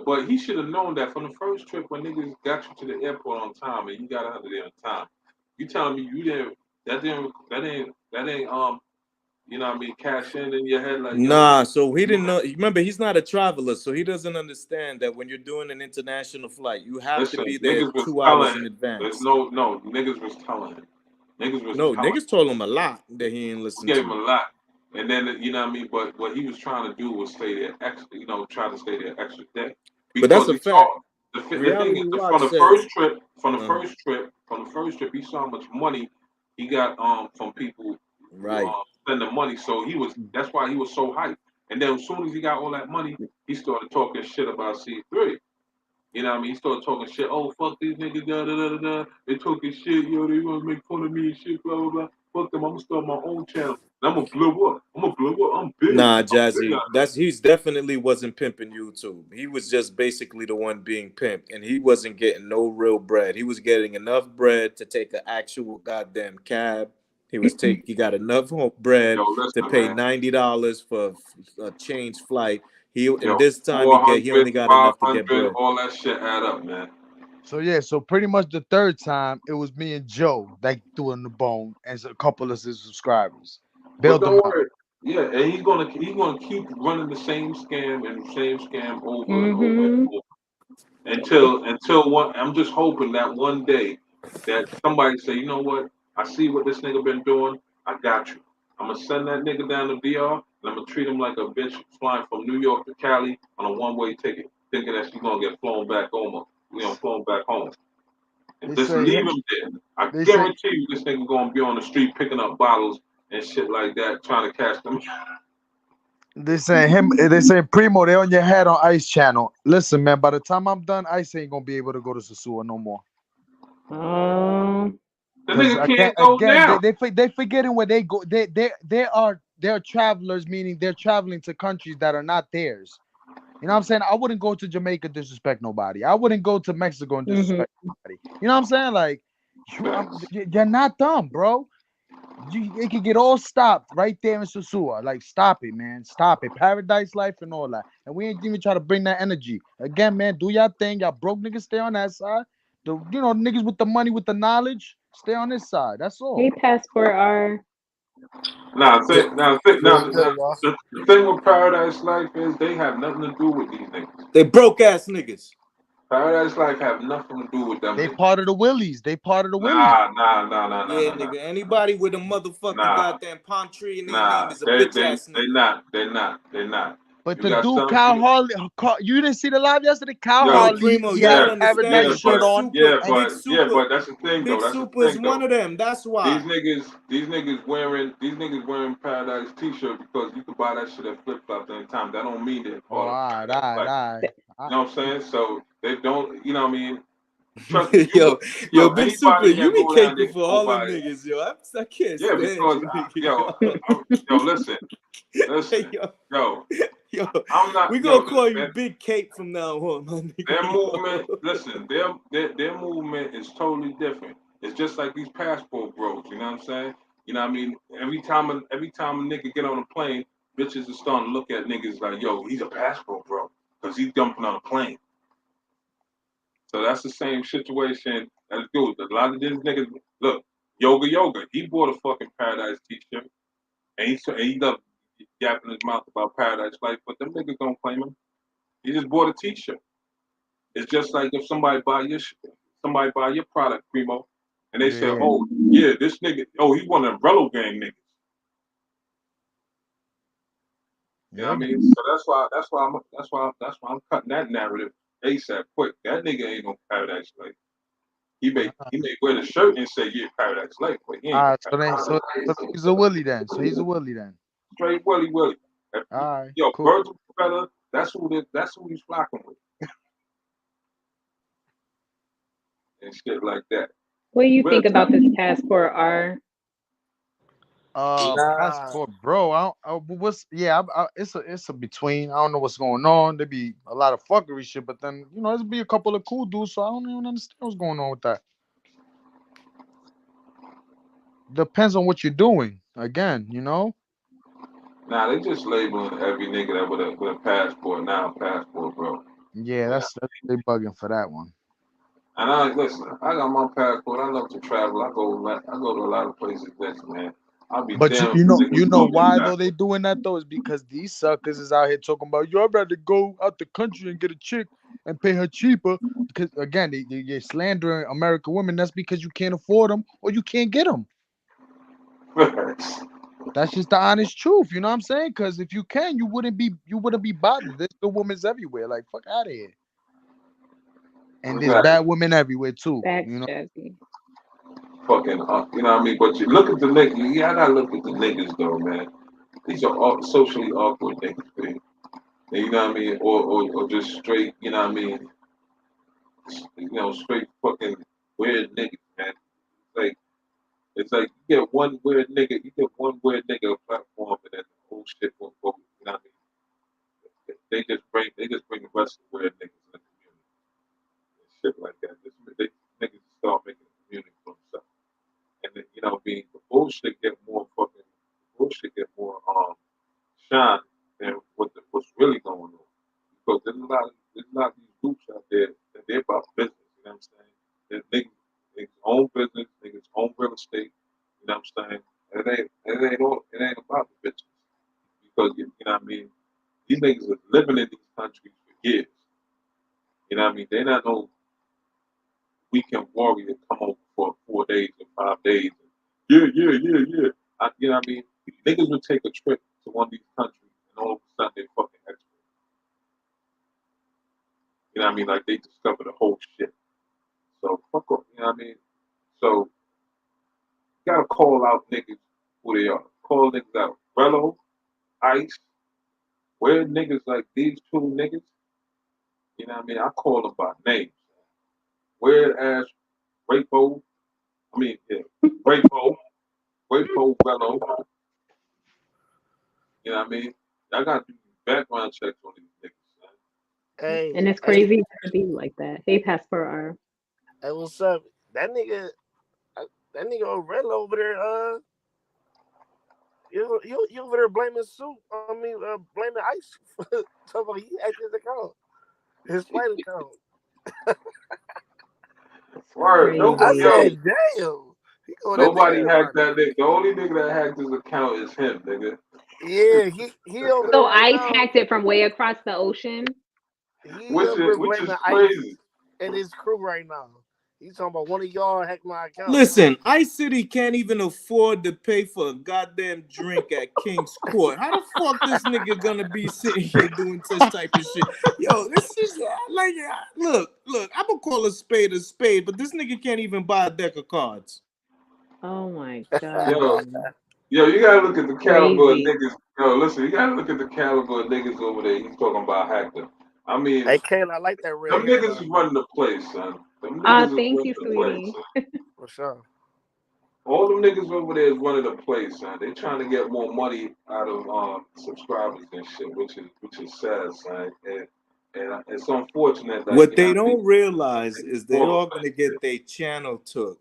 but he should have known that from the first trip when niggas got you to the airport on time and you got out of there on time. You telling me you didn't? That ain't you know what I mean, cash in your head like nah. So he didn't know. Remember, he's not a traveler, so he doesn't understand that when you're doing an international flight, you have to be there 2 hours in advance. There's no, niggas was telling him. Niggas told him a lot that he ain't listening to. Gave him a lot, and then you know what I mean. But what he was trying to do was stay there extra, try to stay there extra day. But that's a fact. The thing is, from the first trip, he saw how much money he got from people spending money. So that's why he was so hyped. And then as soon as he got all that money, he started talking shit about C3. You know what I mean? He started talking shit. Oh, fuck these niggas, da da da da. They talking shit, yo. They want to make fun of me and shit, blah blah blah. Fuck them. I'm gonna start my own channel. And I'm gonna blow up. I'm big. Nah, I'm big Jazzy, out there. he's definitely wasn't pimping YouTube. He was just basically the one being pimped, and he wasn't getting no real bread. He was getting enough bread to take an actual goddamn cab. He got enough bread Yo, to listen, pay man. $90 for a change flight. Yo, And this time he 400, only got enough to get 500, bread. all that shit add up, man. So yeah, so pretty much the third time it was me and Joe that threw in the bone and a couple of his subscribers. But Bailed them don't out. worry. Yeah, and he's gonna keep running the same scam and the same scam over and over and over. Until one, I'm just hoping that one day that somebody say, you know what, I see what this nigga been doing, I got you. I'm gonna send that nigga down to VR and I'm gonna treat him like a bitch flying from New York to Cali on a one-way ticket, thinking that she's gonna get flown back home. Flown back home. And They just say leave him. him there. I They say guarantee you this nigga gonna be on the street picking up bottles and shit like that, trying to catch them. they say him. They say Primo. They on your head on Ice Channel. Listen, man. By the time I'm done, Ice ain't gonna be able to go to Sosua no more. Um, The Because nigga can't go now. they forgetting where they go. They're travelers, meaning they're traveling to countries that are not theirs. You know what I'm saying? I wouldn't go to Jamaica disrespect nobody. I wouldn't go to Mexico and disrespect nobody. You know what I'm saying? Like, you're not dumb, bro. It could get all stopped right there in Sosua. Like, stop it, man. Stop it. Paradise life and all that. And we ain't even try to bring that energy. Again, man, do y'all thing. Y'all broke niggas stay on that side. Niggas with the money, with the knowledge, stay on this side. That's all. hey, Passport R. The thing with Paradise Life is they have nothing to do with these niggas. They broke ass niggas. Paradise Life have nothing to do with them. They niggas. part of the Willies. They part of the Willies. Nah. Yeah, nigga. Anybody with a motherfucking goddamn palm tree in their name is a bitch ass nigga. They're not. But You the got dude, some Kyle people- Harley, you didn't see the live yesterday? Kyle Yo, Harley, Primo, he you had gotta a Paradise understand. shirt on. but that's the thing though. Big That's Super the is thing one though. of them. That's why. These niggas wearing Paradise t-shirt because you can buy that shit at Flip Flop anytime. That don't mean they're Oh, part of all Paradise right. Life. You know what I'm saying? So they don't. You know what I mean? Trust me. yo, Big Super, anybody you that be go down there caping for go all them buy it. niggas, yo. I can't Yeah, stand because you, nigga. listen, yo. Yo, I'm not. we gonna call you Big Cape from now on, my nigga. Their movement, listen, their movement is totally different. It's just like these passport bros. You know what I'm saying? You know what I mean? Every time a nigga get on a plane, bitches are starting to look at niggas like, yo, he's a passport bro, because he's jumping on a plane. So that's the same situation as good. A lot of these niggas, look, Yoga, he bought a fucking Paradise t-shirt, and he loved yapping his mouth about Paradise Life, but them niggas don't claim him. He just bought a t-shirt. It's just like if somebody buy your product, Primo, and they say, "Oh, yeah, this nigga, he one of Umbrella Gang niggas." You know what I mean? So that's why I'm cutting that narrative ASAP quick. That nigga ain't no Paradise Life. He may wear the shirt and say, "Yeah, Paradise Life," but he ain't. So he's a Willie then. Straight Willie. All right. Yo, Cool. Birds of a Feather. That's who he's flocking with. And shit like that. What do you think about this Passport R? Passport, bro. It's a between. I don't know what's going on. There be a lot of fuckery shit, but then there's be a couple of cool dudes. So I don't even understand what's going on with that. Depends on what you're doing. Again, Nah, they just labeling every nigga that with a passport bro. Yeah, they bugging for that one. And I got my passport. I love to travel. I go to a lot of places, man. I'll be But damn. you know why though they doing that though is because these suckers is out here talking about I'd rather go out the country and get a chick and pay her cheaper because again you're slandering American women. That's because you can't afford them or you can't get them. That's just the honest truth. You know what I'm saying? Because if you can, you wouldn't be bothered. There's good women everywhere. Like fuck out of here. And there's bad women everywhere too. Jazzy. Fucking, you know what I mean? But you look at the niggas. Yeah, I gotta look at the niggas though, man. These are all socially awkward niggas, man. You know what I mean? Or just straight, you know what I mean? Straight fucking weird niggas, man. Like It's like you get one weird nigga a platform, and then the whole shit won't go. You know what I mean? They just bring the rest of the weird niggas in the community and shit like that. They niggas start making a community for themselves, and then you know what I mean, the bullshit get more shine than what's really going on. Because there's a lot of these groups out there that they're about business. You know what I'm saying? They're niggas own business, niggas own real estate. You know what I'm saying? And it ain't about the business. Because you know what I mean? These niggas are living in these countries for years. You know what I mean? They're not no weekend warrior to come over for 4 days or 5 days. Yeah. You know what I mean? Niggas would take a trip to one of these countries and all of a sudden they're fucking experts. You know what I mean? Like they discover the whole shit. So fuck off, you know what I mean? So you gotta call out niggas who they are. Call niggas out. Rello, Ice, weird niggas like these two niggas, you know what I mean? I call them by names. Weird ass Rapo, Rapo, Rello. You know what I mean? I gotta do background checks on these niggas, man. Hey, And it's crazy to be like that. Hey, Pastor R. hey, what's up? That nigga O'Reilly over there, you over there blaming Soup? Blaming Ice. Talking about he hacked his account, his flight account. Word, I said, damn. Nobody hacked that nigga. The only nigga that hacked his account is him, nigga. Yeah, he over there. So Ice hacked it from way across the ocean. Which is crazy. And his crew right now. He's talking about one of y'all hacked my account. Listen, Ice City can't even afford to pay for a goddamn drink at King's Court. How the fuck this nigga gonna be sitting here doing such type of shit? Yo, this is like, look, I'm gonna call a spade, but this nigga can't even buy a deck of cards. Oh my god. Yo, you gotta look at the caliber of niggas. Yo, listen, you gotta look at the caliber of niggas over there. He's talking about hacker. I mean, hey, Kayla, I like that red. Them niggas is running the place, son. Thank you, sweetie. For sure. All them niggas over there is running the place, son. They trying to get more money out of subscribers and shit, which is sad, son. And it's unfortunate that what they don't realize is they're all gonna get their channel took.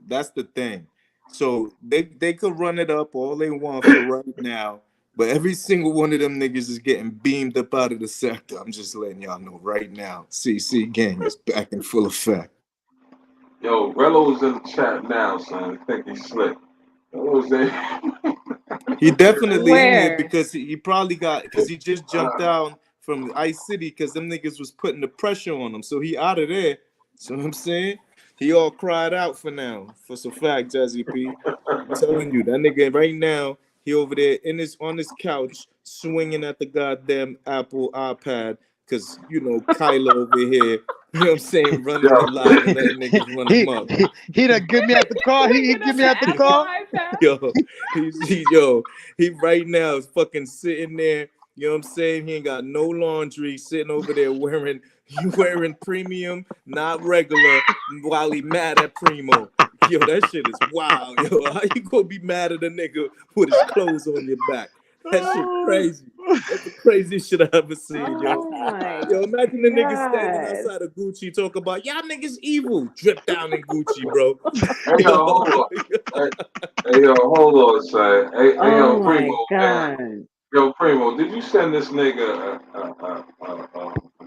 That's the thing. So they could run it up all they want for right now, but every single one of them niggas is getting beamed up out of the sector. I'm just letting y'all know right now. CC gang is back in full effect. Yo, Rello's in the chat now, son. I think he's slick. What was that? He definitely in here because he probably because he just jumped down from Ice City because them niggas was putting the pressure on him. So he out of there. So I'm saying? He all cried out for now. For some fact, Jazzy P. I'm telling you, that nigga right now, he over there on his couch swinging at the goddamn Apple iPad because, you know, Kylo over here, you know what I'm saying, running the live and letting niggas run him up. He done get me at the car. He give me at the car. He right now is fucking sitting there. You know what I'm saying? He ain't got no laundry, sitting over there wearing premium, not regular, while he mad at Primo. Yo, that shit is wild. Yo, how you gonna be mad at a nigga with his clothes on your back? That shit crazy. That's the craziest shit I ever seen, yo. Yo, imagine the nigga standing outside of Gucci talk about y'all niggas evil. Drip down in Gucci, bro. Hey, yo, hold on. Hey, yo, hold on, son. Hey, yo, Primo. Man. Yo, Primo, did you send this nigga a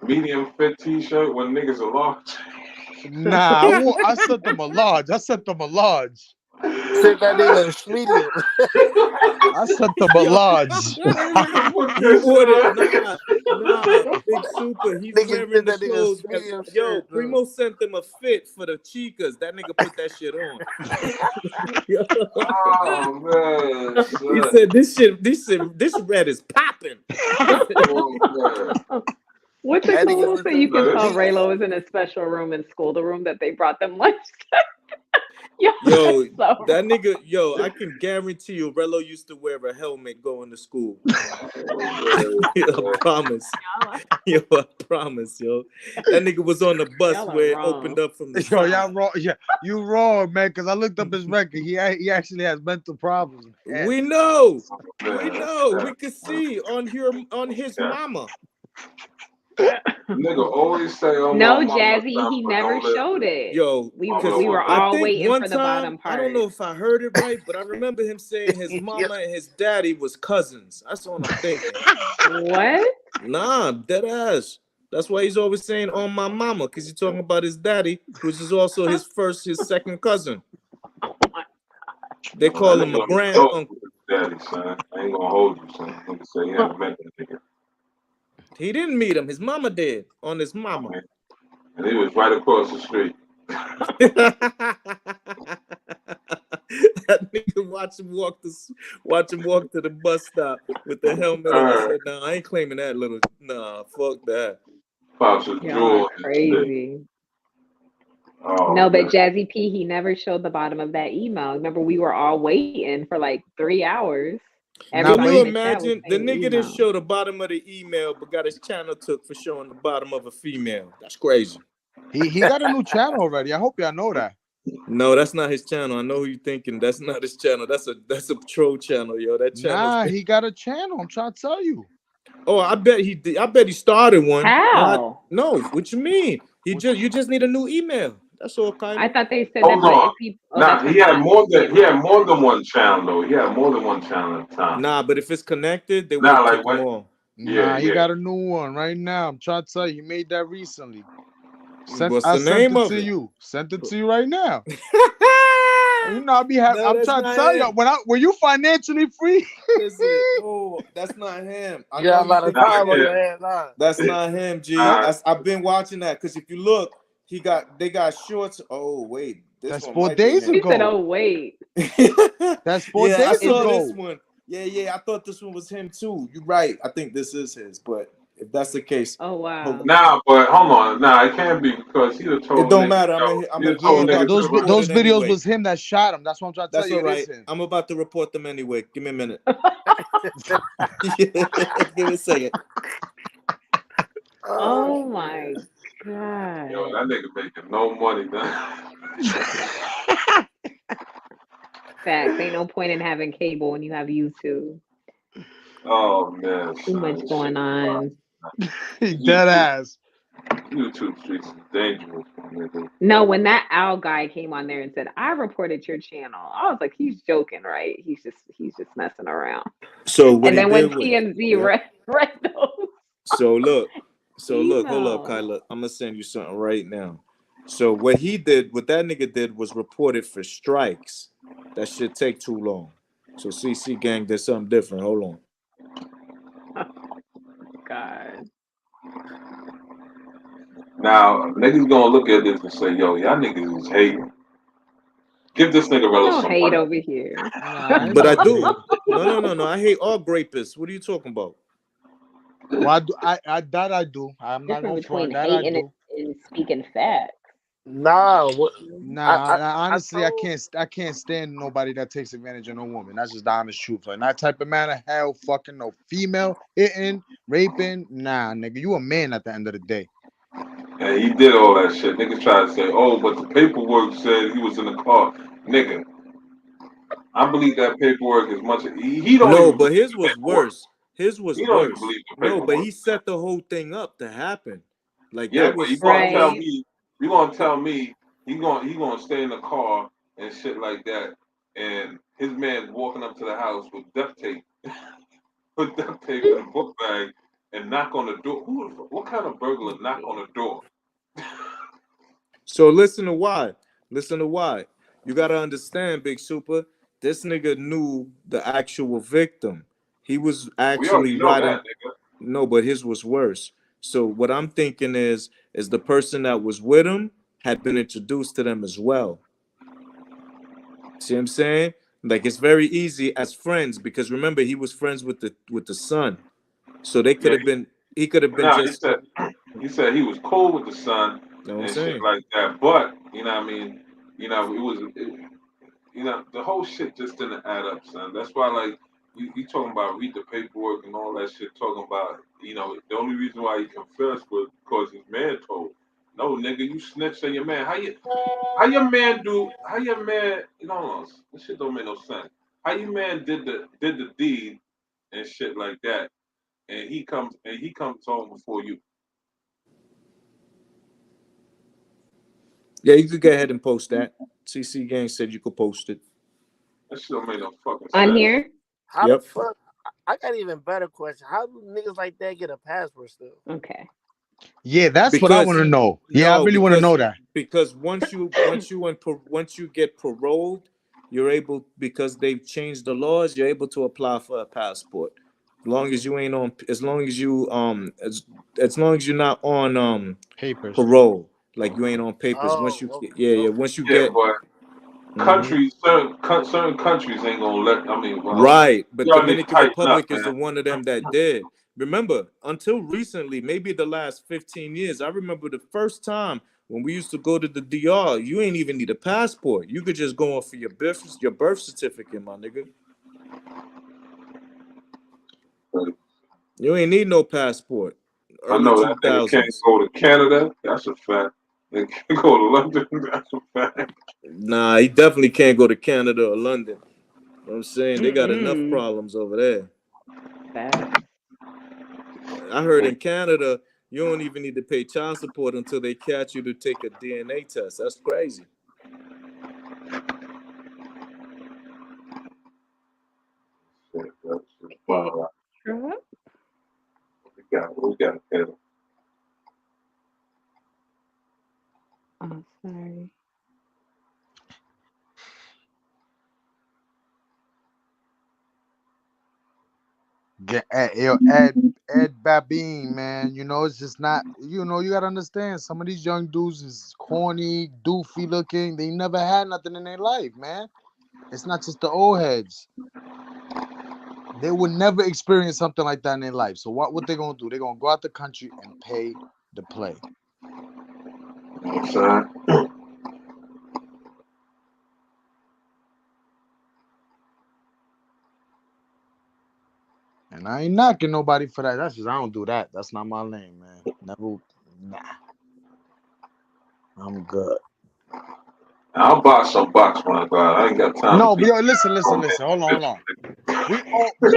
medium fit t-shirt when niggas are large? Nah, I sent them a large. Sent that nigga a medium. I sent them a large. Nah, Big Super. He's wearing the clothes. Yo, Primo sent them a fit for the chicas. That nigga put that shit on. Oh man! He said this red is popping. What's it called so you can tell Raylo is in a special room in school, the room that they brought them lunch? Yo, Yo, that's so that nigga, yo, I can guarantee you, Rello used to wear a helmet going to school. I promise. Yo, I promise, yo. That nigga was on the bus Y'all are where it wrong. opened up from the Yo, side. y'all wrong. Yeah, you wrong, man. Because I looked up his record. He actually has mental problems. Man. We know. We Man, know. We could see on his mama. Nigga always say, "Oh No, my mama," Jazzy, he but never don't listen. showed it. Yo, We Because we were I all think waiting one for the bottom time, part. I don't know if I heard it right, but I remember him saying his mama and his daddy was cousins. That's what I'm thinking. What? Nah, dead ass. That's why he's always saying on my mama, because he's talking about his daddy, which is also his second cousin. They call him a grand uncle. Daddy, son. I ain't gonna hold you, son. Nigga say he haven't met that nigga. He didn't meet him. His mama did on his mama. And he was right across the street. That nigga watch him walk to the bus stop with the helmet on. I said, "Nah, I ain't claiming that little. Nah, fuck that." Pops was Y'all are crazy. Oh, no, man. but Jazzy P, he never showed the bottom of that email. Remember, we were all waiting for like 3 hours. Can you in the chat was imagine the saying nigga email. didn't show the bottom of the email, but got his channel took for showing the bottom of a female? That's crazy. He got a new channel already. I hope y'all know that. No, that's not his channel. I know who you thinking. That's not his channel. That's a troll channel, yo. That channel. Nah, he got a channel. I'm trying to tell you. Oh, I bet he did. I bet he started one. How? No, what you mean? You just need a new email. That's all, Kylie. I thought they said Hold that on. if people. Nah, he had more than one channel though. He had more than one channel at the time. Nah, but if it's connected, they Nah, will like kick what? them all. Nah, he got a new one right now. I'm trying to tell you, he made that recently. What's I the name sent it of to it? you. Sent it to you right now. You know, I'll be happy. No, I'm that's trying to not tell him. you, when you financially free. Listen, no, that's not him. I You got a know lot you of think time on it's your him. hands now. That's not him, G. I've been watching that because if you look, they got shorts. Oh wait, That's one 4 might be days him. He said, ago. "Oh wait." That's 4 Yeah, I days saw ago. this one. Yeah, I thought this one was him too. You're right. I think this is his, but if that's the case, Oh wow. Nah, but hold on. Nah, it can't be because he told it don't niggas, matter. yo, I'm he a, told Yeah, niggas those to report those it videos anyway. was him that shot him. That's what I'm trying to That's tell you. all It right. is him. I'm about to report them anyway. Give me a minute. Give me a second. Oh my Yo, god. that nigga making no money, man. Facts. Ain't no point in having cable when you have YouTube. Oh man, Too son, much this going shit- on. Dead ass. YouTube streets is dangerous, nigga. No, when that owl guy came on there and said, "I reported your channel," I was like, "He's joking, right? He's just messing around." So what And he then when did was, TMZ yeah. read those, So look, hold up, emails. Kyla. I'm gonna send you something right now. So what that nigga did was reported for strikes. That shit take too long. So CC gang did something different. Hold on. God. Now, niggas gonna look at this and say, yo, y'all niggas is hating. Give this nigga Rella No some hate money. over here. Nah, But I do. No. I hate all grapists. What are you talking about? Well, I do. I do. I'm not gonna Difference front between that. I hating do. and speaking facts. Nah, what? Nah, I honestly, told- I can't stand nobody that takes advantage of no woman. That's just the honest truth. In that type of manner, hell, fucking no female hitting, raping. Nah, nigga, you a man at the end of the day. And he did all that shit. Niggas try to say, oh, but the paperwork said he was in the car. Nigga, I believe that paperwork as much as he don't No, even but believe his the was paperwork. worse. His was He don't even worse. believe the No, but paperwork. he set the whole thing up to happen. Like Yeah, that but you was gonna tell Right. me, you gonna tell me he gonna stay in the car and shit like that, and his man's walking up to the house with duct tape, put duct tape in a book bag, and knock on the door. What kind of burglar knock on the door? So listen to why. You gotta understand, Big Super. This nigga knew the actual victim. He was We already actually know riding. that, nigga. No, but his was worse. So what I'm thinking is the person that was with him had been introduced to them as well. See what I'm saying? Like it's very easy as friends because remember he was friends with the son. So they could have been. He could have been Nah, just. he said he was cool with the son Know what I'm and saying? shit like that, but you know what I mean. You know, you know, the whole shit just didn't add up, son. That's why, like, you talking about read the paperwork and all that shit. Talking about, you know, the only reason why he confessed was because his man told. No, nigga, you snitched on your man. How your man do? How your man? No, this shit don't make no sense. How your man did the deed and shit like that, and he comes home before you. Yeah, you could go ahead and post that. CC Gang said you could post it. That shit don't make no fucking On sense. here? How the Yep. fuck? I got an even better question. How do niggas like that get a passport still? Okay. Yeah, that's what I want to know. Yeah, I No, really want to know that. because once you get paroled, you're able, because they've changed the laws, you're able to apply for a passport. As long as you ain't on, as long as you as long as you're not on Papers. parole, like you ain't on papers. Oh, Once you okay. once you Yeah, get but Mhm. countries, certain countries ain't gonna let. I mean, well, Right, but y'all need to Dominican tighten Republic up, is the man. one of them that did. Remember, until recently, maybe the last 15 years, I remember the first time when we used to go to the DR, you ain't even need a passport. You could just go on for your birth certificate, my nigga. You ain't need no passport. I Early know that nigga can't 2000s. go to Canada. That's a fact. They can't go to London. That's a fact. Nah, he definitely can't go to Canada or London. You know what I'm saying? They got enough Mm-mm. problems over there. Facts. I heard in Canada, you don't even need to pay child support until they catch you to take a DNA test. That's crazy. Shit, that's just Okay. wild. Drop. We got it. Oh, sorry. Get Ed Babine, man. You know, it's just not. You know, you gotta understand. Some of these young dudes is corny, doofy looking. They never had nothing in their life, man. It's not just the old heads. They would never experience something like that in their life. So what they gonna do? They're gonna go out the country and pay to play. You know what I'm saying? And I ain't knocking nobody for that. That's just, I don't do that. That's not my lane, man. Never, nah. I'm good. I'll buy some box when I go out. I ain't got time No, to but be. yo, listen. Hold on. We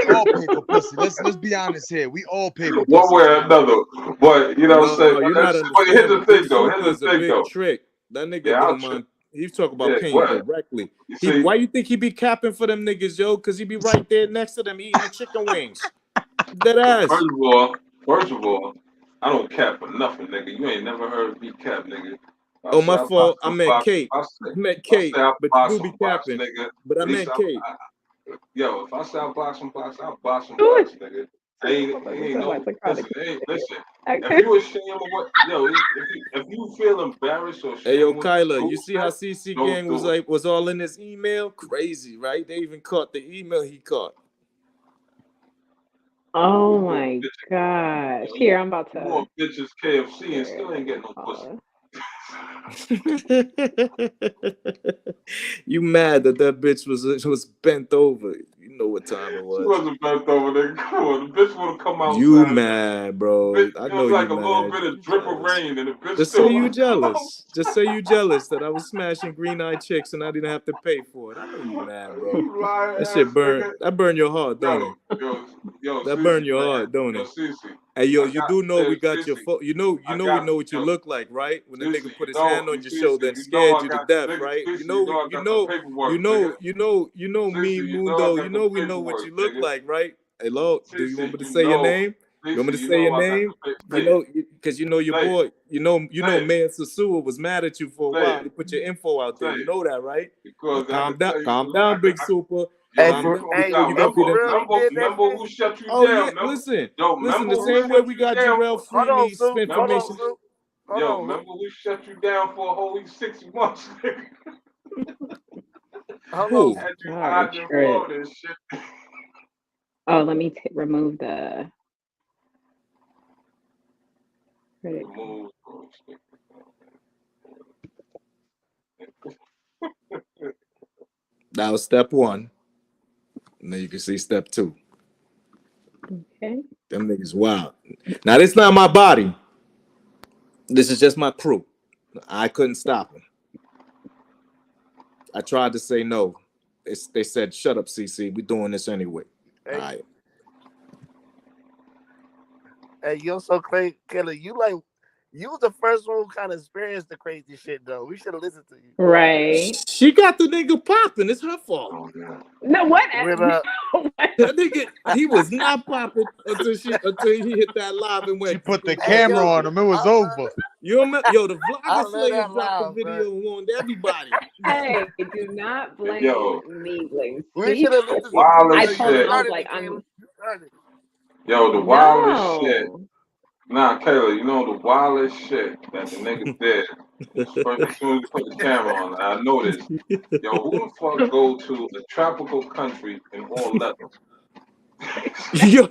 all pay for pussy. Let's be honest here. We all pay for One pussy. way or another. But you know what I'm saying? No, you're But not here's understanding. the Big thing though. Super Here's is the a thing big though. trick. That nigga Yeah, don't mind. He's talking about yeah, paying what? directly. You see, Why you think he be capping for them niggas, yo? Because he be right there next to them eating the chicken wings. Dead ass. first of all, I don't cap for nothing, nigga. You ain't never heard me cap, nigga. Oh, my fault. I meant Kate. I meant Kate, I but buy you do be some box, capping. nigga. But I At least meant Kate. yo, if I say I buy some box, I'll buy some Ooh, box, nigga. Ain't no listen. Listen. If Okay. you ashamed of what, yo, if you feel embarrassed or Hey, yo, ashamed what Kyla, you you see how said, CC don't Gang was do it. like, was all in his email? Crazy, right? They even caught the email he caught. Oh my gosh. Here, I'm about You to. want bitches KFC and still ain't getting no pussy. You mad that bitch was bent over? You know what time it She was. wasn't bent over, nigga. Come on, the bitch would have come outside. You mad, bro? Bitch, I it know was like you a little mad. bit of drip of rain, and the bitch Just still say you would've come out. jealous. Just say you jealous that I was smashing green-eyed chicks and I didn't have to pay for it. I know you mad, bro. You lying That ass shit burn. nigga. That burn your heart, don't it? Yo, That Cece, burn your man. heart, don't Yo, it? Cece. Hey, yo, I you got- do know we hey, got your Cece, phone. You know we know what you yo, look like, right? When the Cece, nigga put his you know, hand on your Cece, shoulder and you know scared I you to got death, nigga, right? Cece, you know I got the paperwork, nigga. You know me, Cece, you know I Mundo. got You the know we know what you paperwork, look nigga. like, right? Hello, do you want me Cece, to you say your know, name? You want me to Cece, say your I got name? the You know, because you know your Say it. boy. You know, Say it. Mayor Sasua was mad at you for a Say while. it. He put your info out there. Say You it. know that, right? Now, Because I can tell you, calm down, Big Super. Hey, Calm for down hey, before now, you gonna for be the. real, he did that remember shit. who shut you Oh down? yeah, listen. Yo, The remember who same way shut we you got down Jarrell for? Hold Free on, needs Sue. Hold on, information. Sue. Hold Yo, on. remember who shut you down for a whole 6 months, nigga? Hold Who? on. Had you God, hiding in trip. Florida and shit. Oh, let me remove the. Where'd it go? Remove. That was step one. And then you can see step two. Okay. Them niggas wild. Now, this not my body. This is just my crew. I couldn't stop them. I tried to say no. They said, shut up, CC. We're doing this anyway. Hey, All right. hey, you're so crazy, Killer. You was the first one who kind of experienced the crazy shit, though. We should have listened to you. Right. She got the nigga popping. It's her fault. Oh, yeah. No, what? With That nigga, he was not popping until he hit that live and went. She put the Hey, camera yo, on him. It was I love over. that. You remember? Yo, the I vlogger love Slayers that dropped the live, video man. and warned everybody. Hey, do not blame Yo, me, Blaze. We See? should have listened to you. wild I as told him, shit. I was started like, it, Caleb. You started it. Yo, the wildest shit. no. Nah, Kayla, you know the wildest shit that the niggas did. As soon as you put the camera on, I noticed. Yo, who the fuck go to a tropical country in all leather? Yo.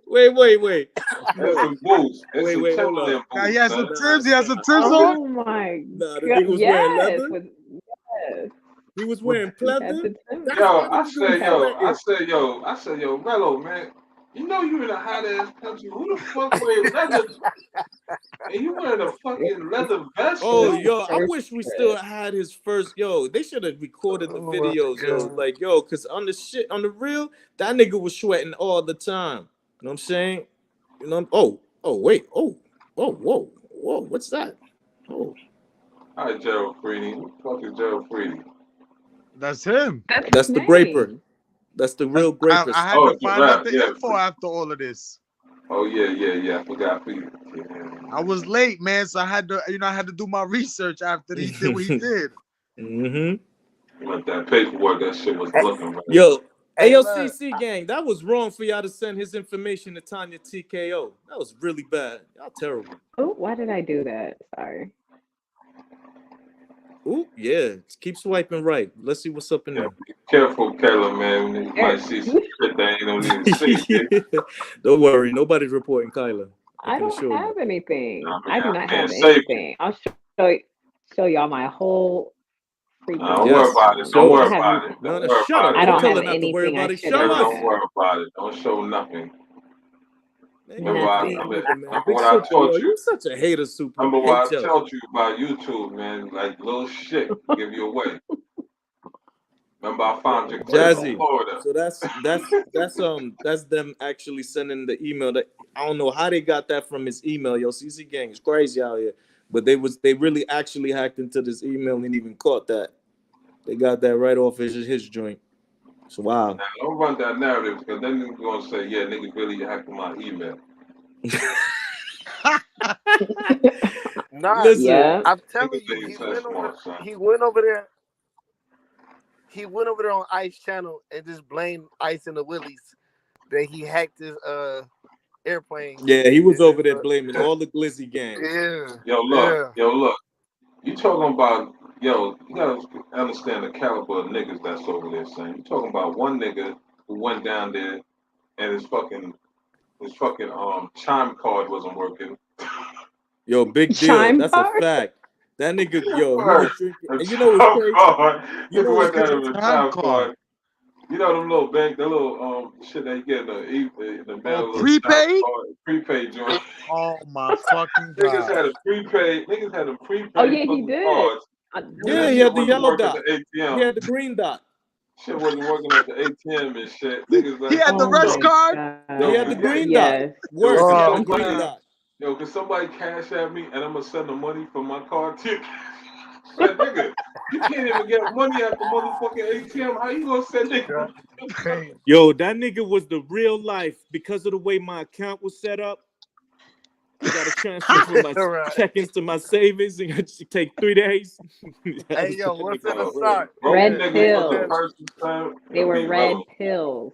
Wait. It's some boots. It's Wait, some hold Timberland up. Now he boots, has son. some Timbs. He has some Timbs on. Oh my Nah, the god. nigga was wearing Yes. leather. Yes. He was wearing He had pleather. the Timbs. That's Yo, why I the said, dude I said, yo, Rello, man. You know you in a hot ass country. Who the fuck wear leather? And you wearing a fucking leather vest? Oh, Yo? yo, I wish we still had his first. Yo, they should have recorded the Oh my videos, yo. God. Like, yo, because on the real, that nigga was sweating all the time. You know what I'm saying? You know, wait. Whoa, what's that? Oh, Hi, Gerald Freeney. Who the fuck is Gerald Freeney? That's him. That's that's his the Braper. name. That's the real I Braper. had Oh, to it's a find out rap. the Yeah. info after all of this. Oh, yeah. I forgot for you. Yeah. I was late, man, so I had to do my research after he did what he did. Mm-hmm. But that paperwork, that shit was looking right. Yo, Hey, look, AOCC gang, that was wrong for y'all to send his information to Tanya TKO. That was really bad. Y'all terrible. Oh, why did I do that? Sorry. Ooh, yeah. Keep swiping right. Let's see what's up in Yeah, there. be careful, Kayla, man. You might see some shit that ain't no need to see. Don't worry, nobody's reporting Kyla. I can don't assure you. have anything. Nah, I do man, not man, have save it. anything. I'll show y'all my whole freaking. Don't Yes. worry about it. Show Don't worry us. about it. No, Don't worry shut about up. it. I Don't don't tell have her not to worry anything I about it. should Show have us. Don't had. worry about it. Don't show nothing. Man, Remember, you I, ain't remember, nigga, man. remember Big what I super, taught yo. you. You such a hater, super. Remember We what I hate you. told you about YouTube, man. Like little shit give you away. Remember, I found your clip from Jazzy. Florida. So that's them actually sending the email. That I don't know how they got that from his email. Yo, CC gang is crazy out here. But they really actually hacked into this email and even caught that. They got that right off his joint. So wow. Now, don't run that narrative because then you're gonna say, yeah, niggas really hacked my email. nah, Listen, Yeah. I'm telling Niggas you, ain't so smart, son. he went over there. He went over there on Ice Channel and just blamed Ice and the Willies that he hacked his airplane. yeah, he was over there blaming all the Glizzy gangs. Yeah. Yo, look. You talking about, you gotta understand the caliber of niggas that's over there, son. You talking about one nigga who went down there and his fucking chime card wasn't working. Yo, big deal. Chime That's card? a fact. That nigga, yo, he Word. was drinking. A And you know what's crazy? card. You know Nigga what's went down crazy? with a Chime chime card. card. You know them little bank, the little shit they get in the mail. Oh, little prepaid? chime card, prepaid joint. Oh my fucking Niggas god. had a prepaid. Niggas had a prepaid Oh yeah, he fucking did. cards. Yeah, That he shit had the wasn't yellow working dot. at the ATM. He had the green dot. Shit wasn't working at the ATM and shit. Niggas like, He had the Oh rest my card? He had the god. green Yes. dot. Work. Yo, He had Oh, the green man. dot. Yo, can somebody cash at me and I'm gonna send the money from my card to you? Like, nigga, you can't even get money at the motherfucking ATM. How you gonna send nigga? Yo, that nigga was the real life because of the way my account was set up. I got to transfer from my Right. check-ins to my savings, and it should take 3 days. Hey, yo, what's in the Yo, sock? broke Red niggas pills. was a person, son. They were Be red relevant. pills.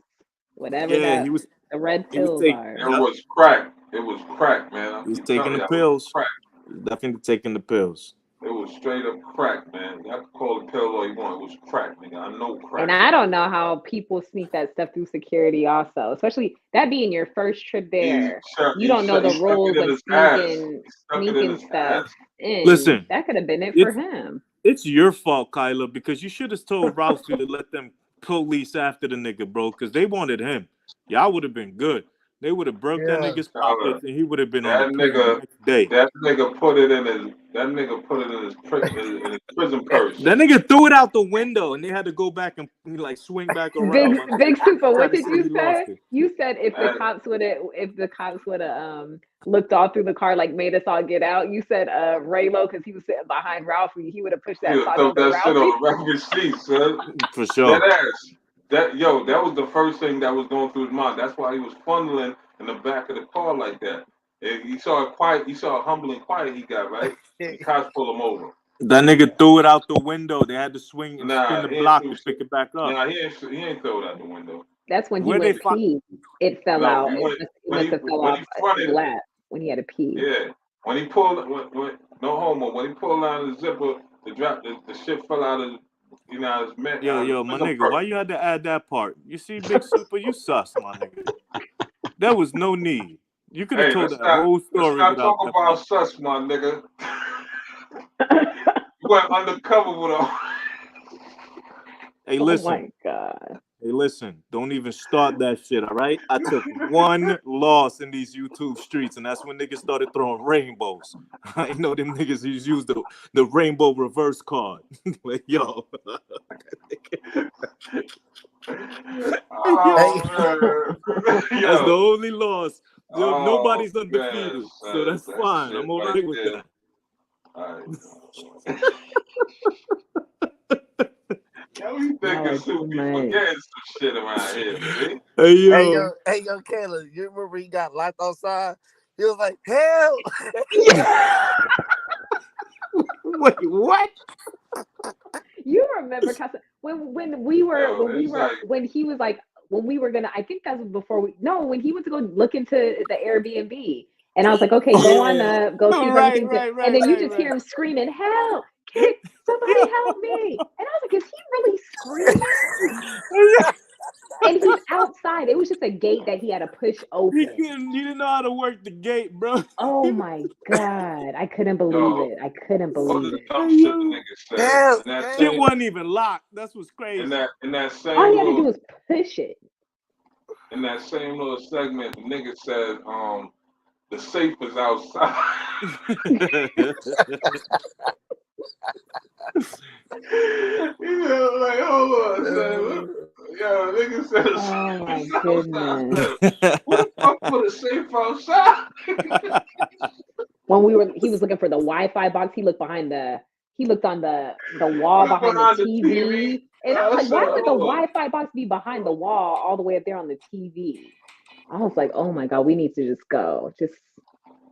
Whatever Yeah, that he was. the red He was pills taking. are. It was crack. It was crack, man. I He was keep telling taking the you, it was pills. crack. Definitely taking the pills. It was straight up crack, man. Y'all can call it pill all you want. It was crack, nigga. I know crack. And I don't know how people sneak that stuff through security also, especially that being your first trip there. You don't know the rules of sneaking stuff in. Listen, That could have been it for him. It's your fault, Kyla, because you should have told Ralphie to let them police after the nigga, bro, because they wanted him. Y'all would have been good. They would have broke that nigga's pockets, and he would have been on the prison the next day. That nigga put it in his prison purse. That nigga threw it out the window, and they had to go back and like swing back around. Big Super, what did you say? You said if the cops would have looked all through the car, like made us all get out. You said Raylo, because he was sitting behind Ralphie, he would have pushed that shit on Ralphie's seat, son. For sure. That was the first thing that was going through his mind. That's why he was funneling in the back of the car like that. And he saw how humble and quiet he got, right? The cops pull him over. That nigga threw it out the window. They had to swing and spin the block to pick it back up. Nah, he ain't throw it out the window. That's when he went pee. It fell out. It must have fell off his lap when he had to pee. Yeah. When he pulled, no homo, when he pulled out the zipper, the shit fell out of his man. Yo, my nigga, why you had to add that part? You see, Big Super, you sus, my nigga. There was no need. You could have told that whole story. Let's not talk about sus, my nigga. You went undercover with a. Hey, listen. Oh my God. Hey, listen. Don't even start that shit, all right? I took one loss in these YouTube streets, and that's when niggas started throwing rainbows. I know them niggas used the rainbow reverse card. Like, yo. That's the only loss. Nobody's undefeated, so that's fine. I'm all right with that. We thinking Super forgetting some shit around here, man. Hey yo, Kayla, you remember he got locked outside? He was like, hell. Wait, what? You remember when he was like, when we were gonna, I think that was before when he went to go look into the Airbnb, and I was like, okay, go on up, go see everything, and then you just hear him screaming, help, somebody help me, and I was like, is he really screaming? And he's outside. It was just a gate that he had to push open. He didn't know how to work the gate, bro. Oh my God. I couldn't believe it. I couldn't believe it. It wasn't even locked. That's what's crazy. In that same all he had to do was push it. In that same little segment, the nigga said, the safe is outside. Like, hold on, son. Yo, nigga said, oh my goodness. Who the fuck put a safe outside? When he was looking for the Wi-Fi box, he looked on the wall behind the TV. And I was like, why would the Wi-Fi box be behind the wall all the way up there on the TV? I was like, oh my God, we need to just go. Just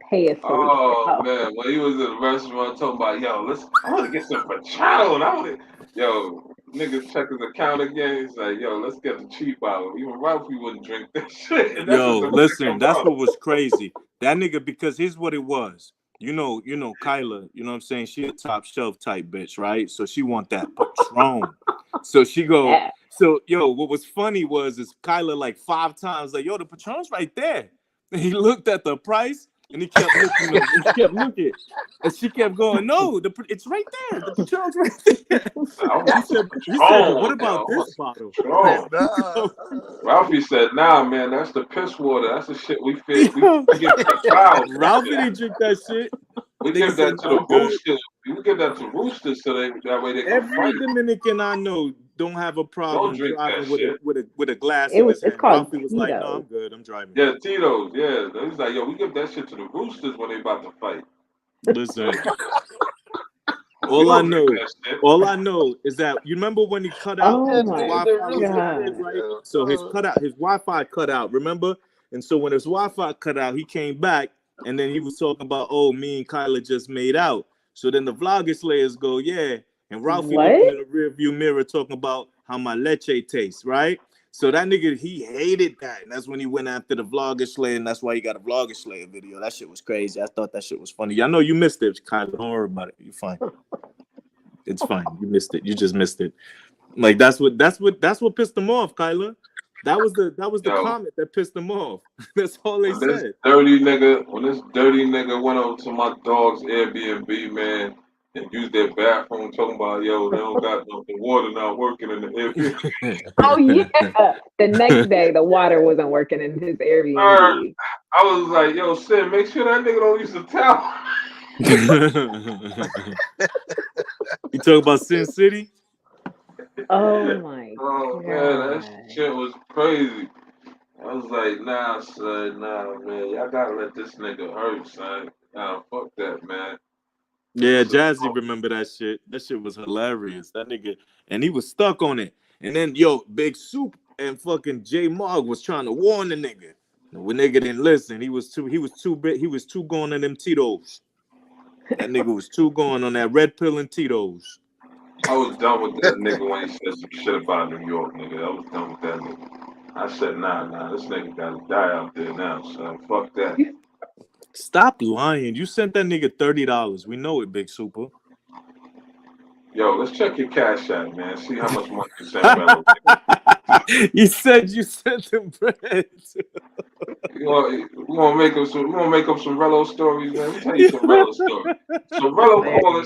pay us. Man, when he was in the restaurant talking about, yo, I want to get some Machado. Niggas check his account again. He's like, yo, let's get the cheap out. Even Ralphie wouldn't drink that shit. Yo, listen, that's what was crazy. That nigga, because here's what it was. You know, Kyla, you know what I'm saying? She a top shelf type bitch, right? So she want that Patron. So she go, so yo, what was funny is Kyla like 5 times like, yo, the Patron's right there. And he looked at the price and he kept looking. And she kept going, no, it's right there. The Patron's right there. He said, what about this bottle? Ralphie said, nah, man, that's the piss water. That's the shit we get to the crowd. Ralphie didn't drink that shit. We give that to the roosters. We give that to roosters so that way they can Every fight. Dominican I know don't have a problem driving with a glass. It's called Ralphie was like, no, I'm good. I'm driving. Yeah, Tito's. Yeah, he's like, yo, we give that shit to the roosters when they about to fight. Listen. All I know is that you remember when he cut out his Wi-Fi, right? So his Wi-Fi cut out, remember? And so when his Wi-Fi cut out, he came back and then he was talking about, oh, me and Kyla just made out. So then the Vlogger Slayers go, yeah. And Ralphie looking in the rear view mirror talking about how my leche tastes, right? So that nigga, he hated that. And that's when he went after the Vlogger Slayer, and that's why he got a Vlogger Slayer video. That shit was crazy. I thought that shit was funny. I know you missed it, Kyla. Don't worry about it. You're fine. It's fine. You missed it. You just missed it. Like that's what pissed him off, Kyla. That was the comment that pissed him off. That's all they said. When this dirty nigga went over to my dog's Airbnb, man, and use their bathroom, talking about, yo, they don't got no, the water not working in the Airbnb. Oh yeah. The next day, the water wasn't working in his Airbnb. I was like, yo, Sid, make sure that nigga don't use the towel. You talk about Sin City? Oh my Oh man, god. that shit was crazy. I was like, nah, son, nah, man, y'all gotta let this nigga hurt, son. Nah, fuck that, man. Yeah, Jazzy remember that shit. That shit was hilarious. That nigga, and he was stuck on it. And then, yo, Big Soup and fucking J Mog was trying to warn the nigga. The nigga didn't listen. He was too going on them Tito's. That nigga was too going on that red pill and Tito's. I was done with that nigga when he said some shit about New York, nigga. I was done with that nigga. I said, nah, this nigga gotta die out there now, son. Fuck that. Stop lying. You sent that nigga $30. We know it, Big Super. Yo, let's check your cash app, man. See how much money you sent Mello. You said you sent him bread. We gonna make up some Rello stories, man. Let me tell you some Rello stories. So Rello call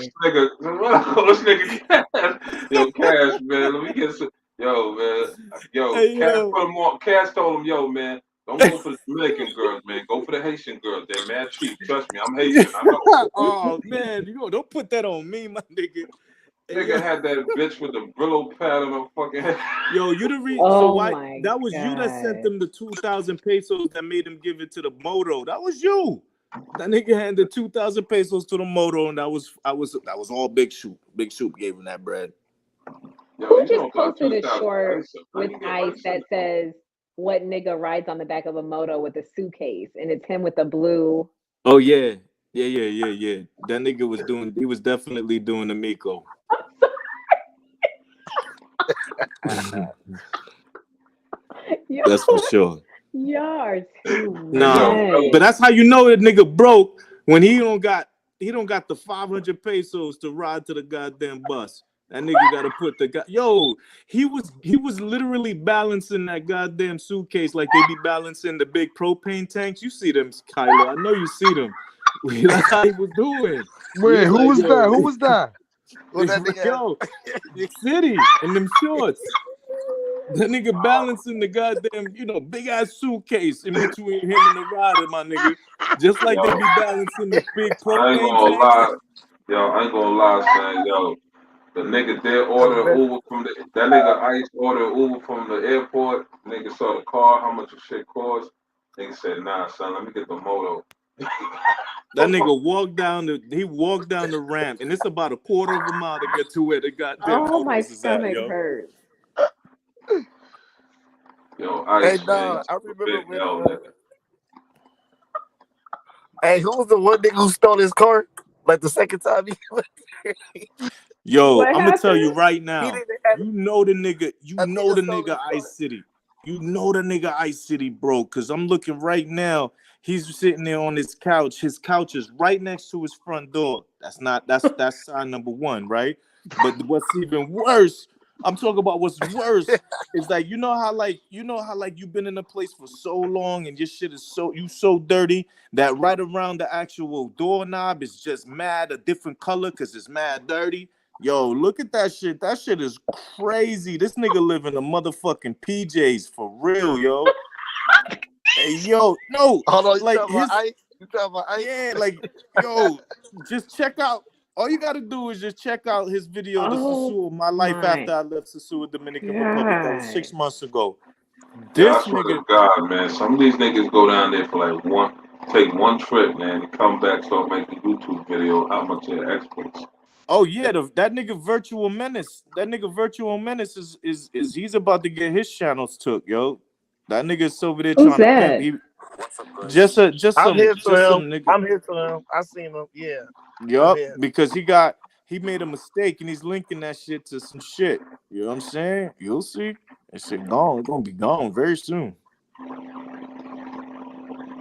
this nigga Cash. Yo, Cash, man. Let me get some. Yo, man. Yo, Hey, Cash yo. put him on. Cash told him, yo, man. Don't go for the Dominican girls, man. Go for the Haitian girls. They're mad cheap. Trust me, I'm Haitian. I know. Oh man, don't put that on me, my nigga. Nigga had that bitch with the Brillo pad on her fucking head. Yo, you the reason. Oh So why? my That was you that sent God. them the 2,000 pesos that made him give it to the moto. That was you. That nigga handed 2,000 pesos to the moto, and that was all Big Shoot. Big Shoot gave him that bread. Yo, Who you just don't got posted a 2,000 short pesos. How with you get ice ice that in says what nigga rides on the back of a moto with a suitcase, and it's him with the blue. Oh yeah. That nigga was definitely doing the Miko. Yo, That's for sure. y'all are too Nah, much. but that's how you know that nigga broke when he don't got the 500 pesos to ride to the goddamn bus. That nigga got to put the he was literally balancing that goddamn suitcase like they be balancing the big propane tanks. You see them, Kylo? I know you see them. That's how he was doing. Wait, who was yo, that? Who was that? What that nigga Yo, Big City in them shorts. That nigga balancing the goddamn, big ass suitcase in between him and the rider, my nigga. Just like they be balancing the big I ain't propane gonna tanks. lie. Yo, I ain't gonna lie, son. Yo, the nigga did order Uber from that nigga Ice ordered Uber from the airport. Nigga saw the car, how much the shit cost. Nigga said, nah, son, let me get the moto. That nigga walked down the ramp, and it's about a quarter of a mile to get to where the goddamn Oh, my motos is at, stomach yo. hurts. Yo, Hey, Ice, man. dog, I remember Big L, when. nigga. Hey, who was the one nigga who stole his car? Like the second time he went there? Yo, What I'm gonna tell you happened? right He now. didn't have You know the nigga. You a know the stole his nigga car. Ice City. You know the nigga Ice City, bro. Cause I'm looking right now. He's sitting there on his couch. His couch is right next to his front door. That's sign number one, right? But what's even worse, I'm talking about what's worse is like you know how you've been in a place for so long and your shit is so dirty that right around the actual doorknob is just mad a different color because it's mad dirty. Yo, look at that shit. That shit is crazy. This nigga live in a motherfucking PJs for real, yo. Hey, yo, no, Hold on, you like talking about Ice? You talking about Ice? yeah, like, yo, just check out. All you gotta do is just check out his video, The Oh Sasua, My Life my After I Left Sasua, Dominican Republic. That was God. 6 months ago. Yo, This I swear nigga, to God, man. Some of these niggas go down there for like take one trip, man, and come back, start making YouTube video. How much they're experts. oh yeah, that nigga Virtual Menace. That nigga Virtual Menace is he's about to get his channels took, yo. That nigga's over there Who's trying to pimp. that? He, just some I'm here for him. nigga. I'm here for him. I seen him. Yeah. I'm Yup, here. because he made a mistake and he's linking that shit to some shit. You know what I'm saying? You'll see. That shit gone. It's gonna be gone very soon.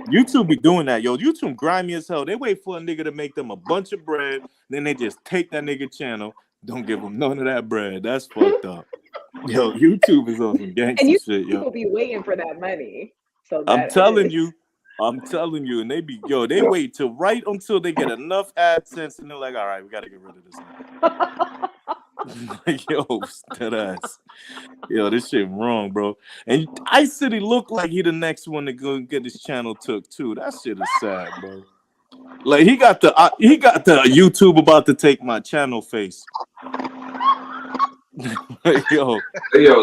YouTube be doing that, yo. YouTube grimy as hell. They wait for a nigga to make them a bunch of bread, then they just take that nigga channel. Don't give them none of that bread. That's fucked up. Yo, YouTube is on some And gangster you shit, yo. people be waiting for that money. So I'm that telling is. you, I'm telling you, and they wait till right until they get enough AdSense, and they're like, all right, we got to get rid of this nigga. Yo, that ass. Yo, this shit wrong, bro. And Ice City look like he the next one to go get his channel took too. That shit is sad, bro. Like he got the YouTube about to take my channel face. Yo,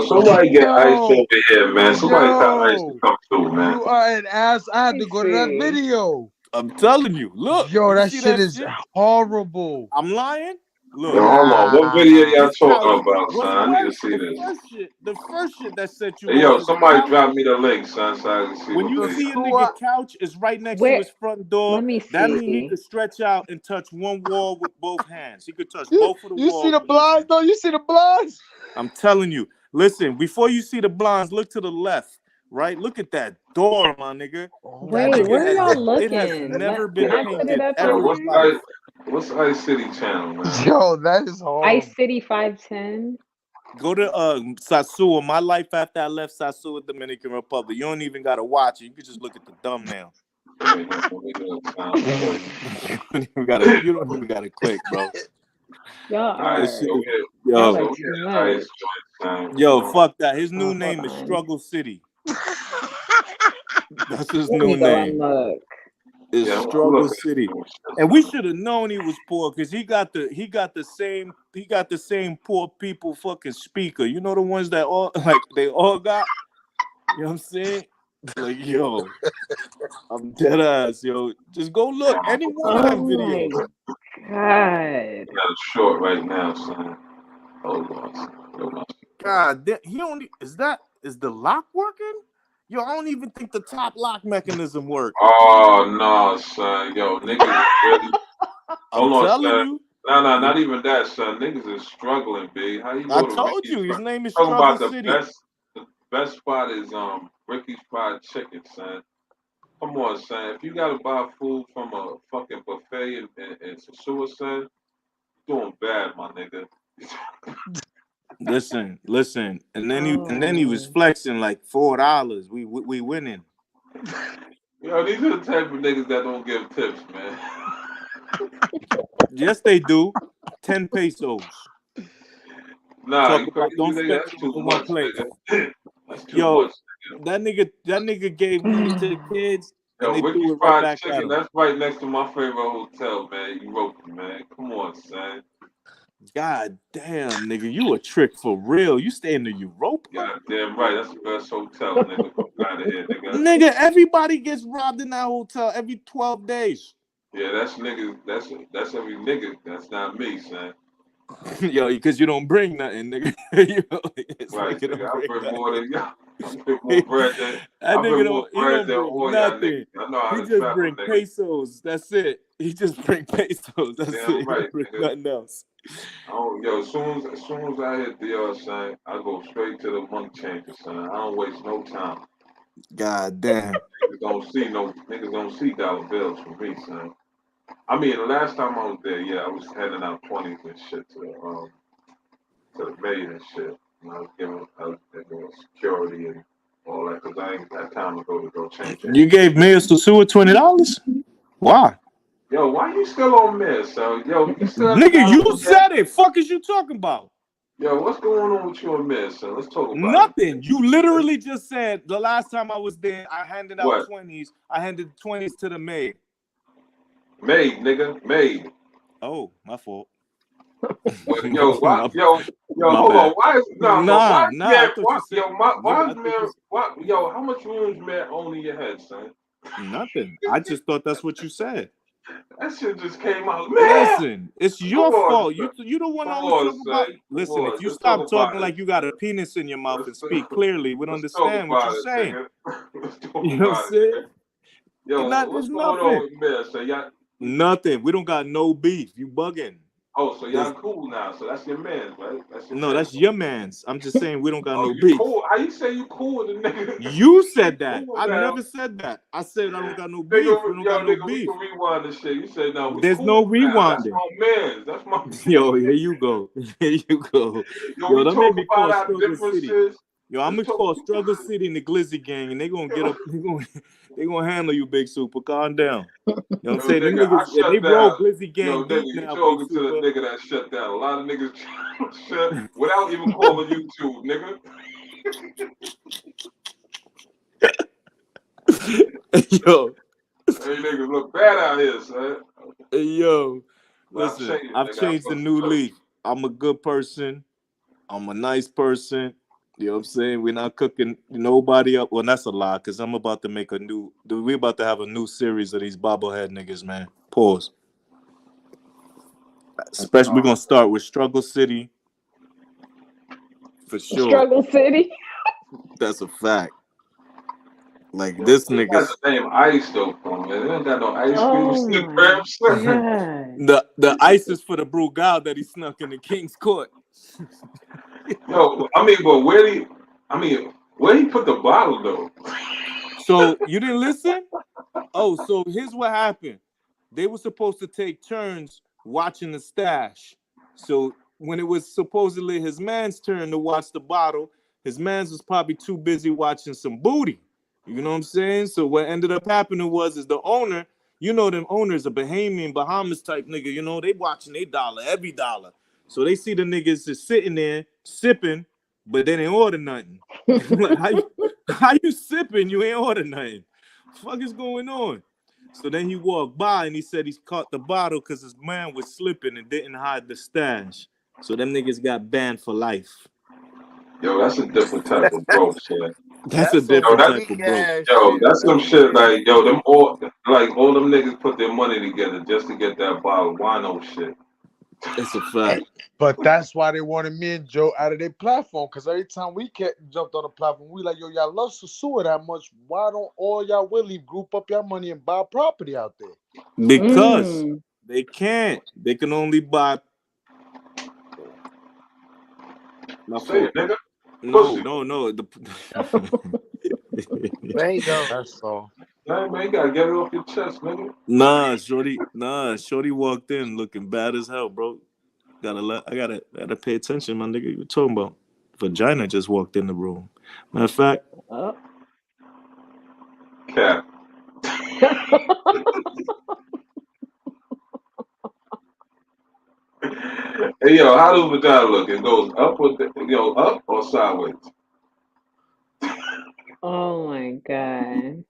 somebody get Ice over here, man. Somebody got Ice to come through, man. You are an ass. I had to go to that video. I'm telling you, look. Yo, that shit is horrible. I'm lying. Look, hold on. What video y'all talking about, son? I need to see this. The first shit that set you. Hey, yo, somebody drop me the link, son, so I can see. When you see a nigga couch is right next to his front door, that means he could stretch out and touch one wall with both hands. He could touch both of the walls. You see the blinds, though? You see the blinds? I'm telling you. Listen, before you see the blinds, look to the left. Right? Look at that door, my nigga. Wait, where are y'all looking? It has never been painted ever. What's Ice City channel, man? Yo, that is horrible. Ice City 510. Go to Sasua. My life after I left Sasua, Dominican Republic. You don't even gotta watch it. You can just look at the thumbnail. You don't even gotta click, bro. Yo, fuck that. His new name is Struggle City. That's his new name. Is Struggle City, and we should have known he was poor because he got the same poor people fucking speaker. You know the ones that all they all got. You know what I'm saying? Like, yo, I'm dead ass, yo. Just go look. Any one of them videos. God. Got a short right now, son. Hold on. God, he only is the lock working? Yo, I don't even think the top lock mechanism works. Oh no, son. Yo, niggas really. Hold on, son. You. No, not even that, son. Niggas is struggling, big. How you? I told you, his name is Talking about Struggle City. The best spot is Ricky's Fried Chicken, son. Come on, son. If you gotta buy food from a fucking buffet in Sasua, son, you're doing bad, my nigga. Listen, and then he was flexing like $4. We winning. Yo, these are the type of niggas that don't give tips, man. Yes, they do. 10 pesos. Nah, don't spend that's too on much, one plate. That's too Yo, much, nigga. that nigga gave money to the kids. Yo, and they Ricky's threw it Fried back Chicken, that's right next to my favorite hotel, man. Europa, man. Come on, son. God damn, nigga, you a trick for real. You stay in the Europa? God damn right. That's the best hotel, nigga. Come out of here, nigga. Nigga, everybody gets robbed in that hotel every 12 days. Yeah, that's niggas. That's every nigga. That's not me, son. Yo, because you don't bring nothing, nigga. Right, nigga. I bring more than y'all. I bring more bread than that nigga don't all y'all niggas. I know how he to just travel, bring nigga. pesos. That's it. He just bring pesos. That's Damn it. right, He bring nigga. nothing else. Oh, yo, as soon as I hit the son, I go straight to the money changer, son. I don't waste no time. God damn. Niggas don't see dollar bills from me, son. I mean, the last time I was there, yeah, I was handing out 20s and shit to the maid and shit. And I was giving security and all that because I ain't got time to go change it. You gave Ms. Sasua $20? Why? Yo, why you still on Miz? So, yo, you still nigga, you said it. Fuck is you talking about? Yo, what's going on with you and Miz? So let's talk about nothing. It. You literally just said the last time I was there, I handed out what? 20s. I handed 20s to the maid. Maid, nigga, maid. Oh, my fault. Yo, why? Yo, hold on. Why is Yo, how much rooms man own in your head, son? Nothing. I just thought that's what you said. That shit just came out. Man. Listen, it's your fault. You don't want to always talk about. Listen, if you stop talking like you got a penis in your mouth and speak clearly, we don't understand what you're saying. You know what I'm saying? Yo, what's going on with Miz? So y'all. Nothing. We don't got no beef. You bugging. Oh, so y'all cool now. So that's your man's, right? That's your man's. I'm just saying we don't got no you beef. Cool. How you say you cool with the nigga? You said that. I never said that. I said I don't got no beef. We don't got no beef. We can rewind this shit. You said no. There's no rewinding. That's my man's. That's my. Yo, here you go. Here you go. Yo, we talk about our differences. Yo, I'm gonna call Struggle City and the Glizzy Gang, and they gonna get up. They gonna handle you, Big Super. Calm down. You know what I'm saying? Them Nigga, niggas, they roll Glizzy Gang Yo, nigga, deep you now, Big talking to the Super. nigga that shut down. A lot of niggas shut without even calling YouTube, nigga. Yo. Hey, niggas look bad out here, son. Hey, yo. Well, Listen, I've changed the new leaf. I'm a good person. I'm a nice person. You know what I'm saying? We're not cooking nobody up. Well, that's a lie, because I'm about to make we're about to have a new series of these bobblehead niggas, man. Pause. Especially, we're going to start with Struggle City. For sure. Struggle City. That's a fact. Like, this nigga. That's the name Ice, though, man. They don't got no ice cream. The ice is for the Brugal that he snuck in the King's Court. Yo, I mean, but where he put the bottle, though? So, you didn't listen? Oh, so here's what happened. They were supposed to take turns watching the stash. So when it was supposedly his man's turn to watch the bottle, his man's was probably too busy watching some booty. You know what I'm saying? So what ended up happening was the owner, you know, them owners, a Bahamas type nigga, you know, they watching they dollar, every dollar. So they see the niggas just sitting there sipping, but they didn't order nothing. Like, how you sipping? You ain't order nothing. What the fuck is going on? So then he walked by and he said he's caught the bottle because his man was slipping and didn't hide the stash. So them niggas got banned for life. Yo, that's a different type of broke shit. That's a different type of broke. Yo, that's some shit like, yo, all them niggas put their money together just to get that bottle of wino shit. It's a fact. But that's why they wanted me and Joe out of their platform. Because every time we jumped on the platform, we like, yo, y'all love Sasua that much. Why don't all y'all really group up your money and buy property out there? Because they can't. They can only buy. Say it, nigga. No. There you go. That's all. Hey, man, you gotta get it off your chest, nigga. Shorty walked in looking bad as hell, bro. I gotta pay attention, my nigga. You talking about? Vagina just walked in the room. Matter of fact. Cat. Hey, yo, how does vagina look? It goes up up or sideways? Oh my god.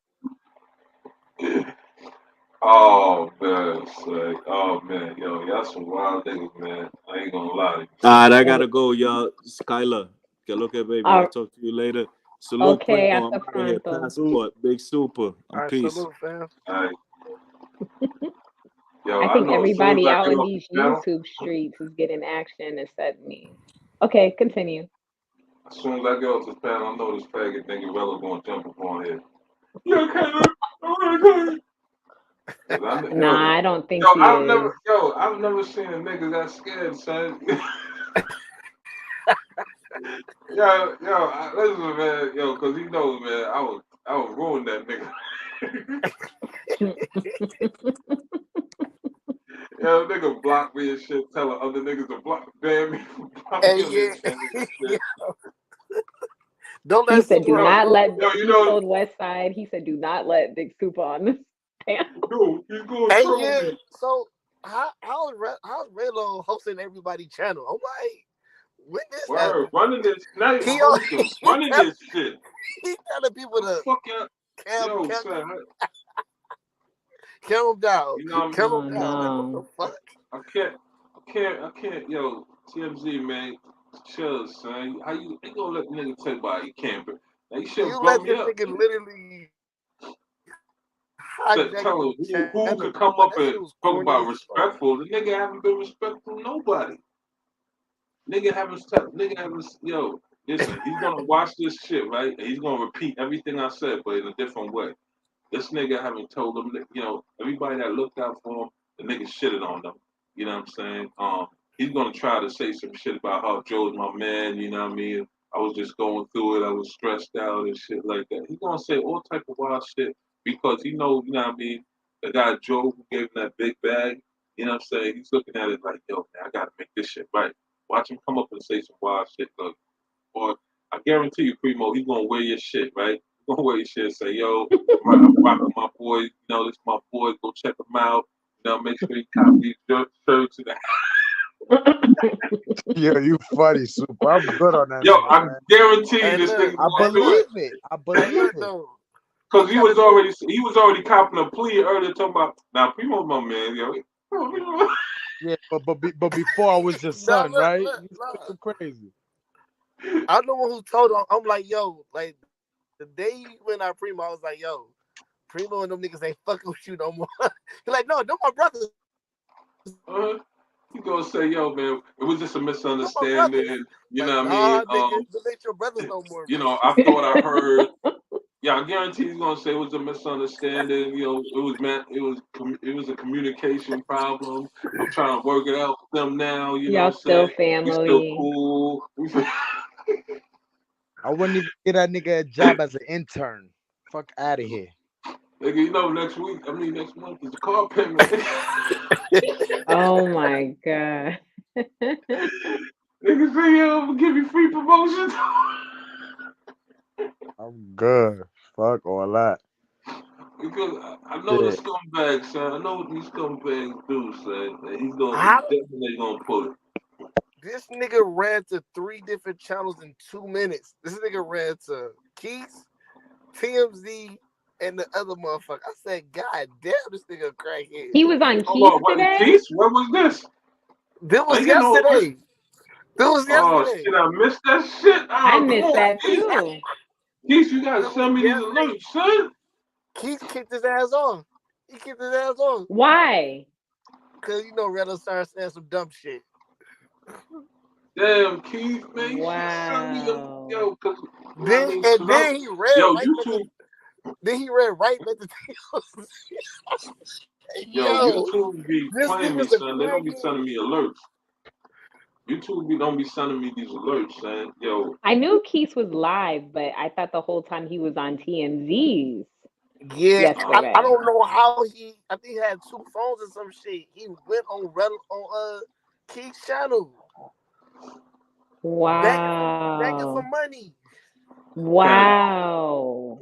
Oh man, say, oh man, yo, y'all some wild niggas, man. I ain't gonna lie to you. Alright, I gotta go, y'all. Skylar, que lo que, baby. I'll talk to you later. Salute, okay, hasta pronto. Passport, Big Super. Peace. Salute, fam. All right. Yo, I think everybody out in off these the channel, YouTube streets is getting action except me. Okay, continue. as soon as I get off this panel, I know this faggot nigga Rella gonna jump up on here. Yo, Kevin, oh my god. Nah, I don't think he I've is. never seen a nigga that scared, son. Listen, man, cause he knows, man, I would ruin that nigga. Yo, nigga block me and shit, telling other niggas to ban me from shit. Don't let he said, do Super not let you know, told West Side, he said, do not let Big Super on this panel. He's going me. So how's Raylo hosting everybody's channel? I'm like, when this running this running this shit. He's telling people to calm down. You know, calm down. What the fuck? I can't, yo, TMZ, man, chill, son. How you gonna let the nigga take by your camper? Now, you let this nigga literally tell him who could come up and talk about respectful. The nigga haven't been respectful to nobody. Nigga haven't, yo, listen, he's gonna watch this shit, right? And he's gonna repeat everything I said, but in a different way. This nigga haven't told them that, everybody that looked out for him, the nigga shitted on them. You know what I'm saying? He's gonna try to say some shit about how Joe's my man, you know what I mean? I was just going through it, I was stressed out and shit like that. He's gonna say all type of wild shit because he knows, you know what I mean, the guy Joe who gave him that big bag, you know what I'm saying? He's looking at it like, yo, man, I gotta make this shit right. Watch him come up and say some wild shit, or I guarantee you, Primo, he's gonna wear your shit, right? He's gonna wear your shit and say, yo, I'm rocking my boy, you know, this is my boy, go check him out. You know, make sure you copy these shirts to the Yo, you funny, Super. I'm good on that. Yo, nigga, I man. guarantee you Hey, this look, nigga I gonna do it. believe it. I hey, believe look it. though. Cause He gotta do. he was already copping a plea earlier talking about now Primo's my man, yo. Yeah, but before I was your No, son, look, right? look, You look. fucking crazy. I'm the one who told him. I'm like, yo, like the day he went out Primo, I was like, yo, Primo and them niggas ain't fucking with you no more. He's like, no, they're my brothers. He gonna say, yo, man, it was just a They're my brothers. misunderstanding. You Like, know what I nah, mean? nigga, they ain't your brothers no more, You bro. know, I thought I heard. Yeah, I guarantee he's gonna say it was a misunderstanding. You know, it was a communication problem. I'm trying to work it out with them now. You know Y'all what I'm still saying? We still family. cool. I wouldn't even get that nigga a job as an intern. Fuck out of here. Nigga, you know, next month is the car payment. Oh my god. Nigga say, yo, I'm gonna give you free promotion. I'm good. Fuck all that. Because I know the Yeah. scumbags, son. I know what these scumbags do, son. And he's How definitely gonna pull it. this nigga ran to 3 different channels in 2 minutes. This nigga ran to Keith, TMZ, and the other motherfucker. I said, God damn, this nigga a crackhead. He was on Hold on, Keith what today? Keith? What was this? This I was ain't get no alert. yesterday. This was Oh yesterday. shit, I missed that shit. I Oh, come missed on, that Keith. too. Keith, you gotta This send was me these yesterday. alerts, son. Keith kicked his ass on. He kicked his ass on. Why? Because, you know, Redo started saying some dumb shit. Damn, Keith, man, you should send me them, Wow. yo, cause you know what I Then mean? and then he read Yo, right back YouTube, to, then he read right back to yo, YouTube be this playing me, nigga's a son. They don't be crackhead. sending me alerts. YouTube don't be sending me these alerts, son. Yo, I knew Keith was live, but I thought the whole time he was on TMZ's Yeah, yesterday. I don't know how I think he had 2 phones or some shit. He went on Keith's channel. Begging for Wow. money. Wow.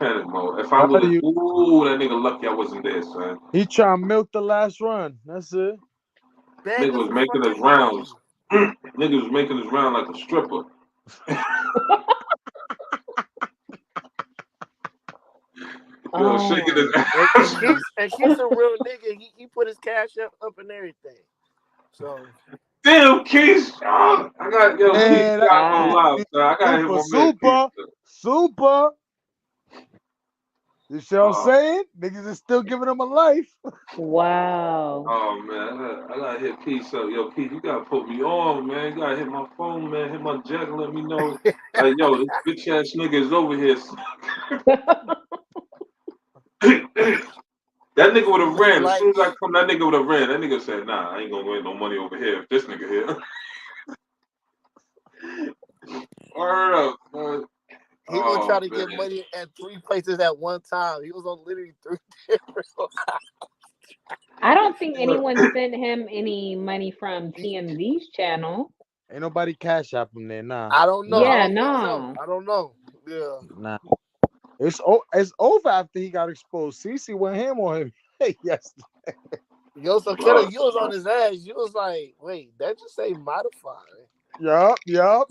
panic mode. If I would have, ooh, that nigga lucky I wasn't there, son. He trying to milk the last run. That's it. Nigga was making his rounds. Nigga was making his round like a stripper. Shaking his ass. And Keith's a real nigga. He put his cash up and everything. So damn, Keith. Oh, I got yo, Keith. Man, You gotta go live, son. I gotta hit my man. Super. You see what I'm saying? Niggas is still giving him a life. Wow. Oh man, I gotta hit Keith up. Yo, Keith, you gotta put me on, man. You gotta hit my phone, man. Hit my jack and let me know. Like, yo, this bitch ass nigga is over here. That nigga would have ran. As soon as I come, that nigga would have ran. That nigga said, nah, I ain't gonna win no money over here if this nigga here. Word up, man. he was trying to get money at 3 places at one time. He was on literally 3 different. I don't think anyone sent him any money from TMZ's channel. Ain't nobody cash app him there, nah. I don't know. Yeah, I don't think no. so. I don't know. Yeah. Nah. It's over after he got exposed. Cece went ham on him. Yesterday. Yo, so Killer, you was on his ass. You was like, wait, that just say modified. Yup.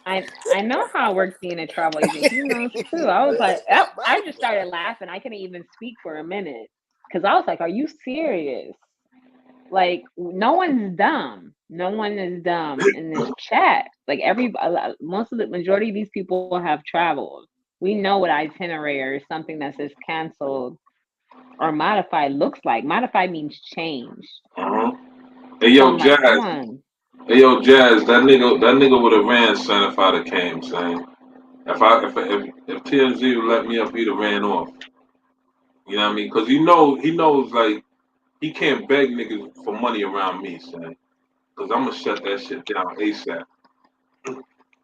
I know how it works being a travel agent. He knows too. I was like, I just started laughing. I couldn't even speak for a minute because I was like, "Are you serious?" Like, no one's dumb. No one is dumb in this chat. Like majority of these people have traveled. We know what itinerary or something that says canceled or modified looks like. Modified means changed. Hey yo, so Jazz. like, Hey yo, Jazz. That nigga would have ran, son, if I'd have came, son. If TMZ would let me up, he'd have ran off. You know what I mean? Because he knows like he can't beg niggas for money around me, son. Because I'm gonna shut that shit down ASAP.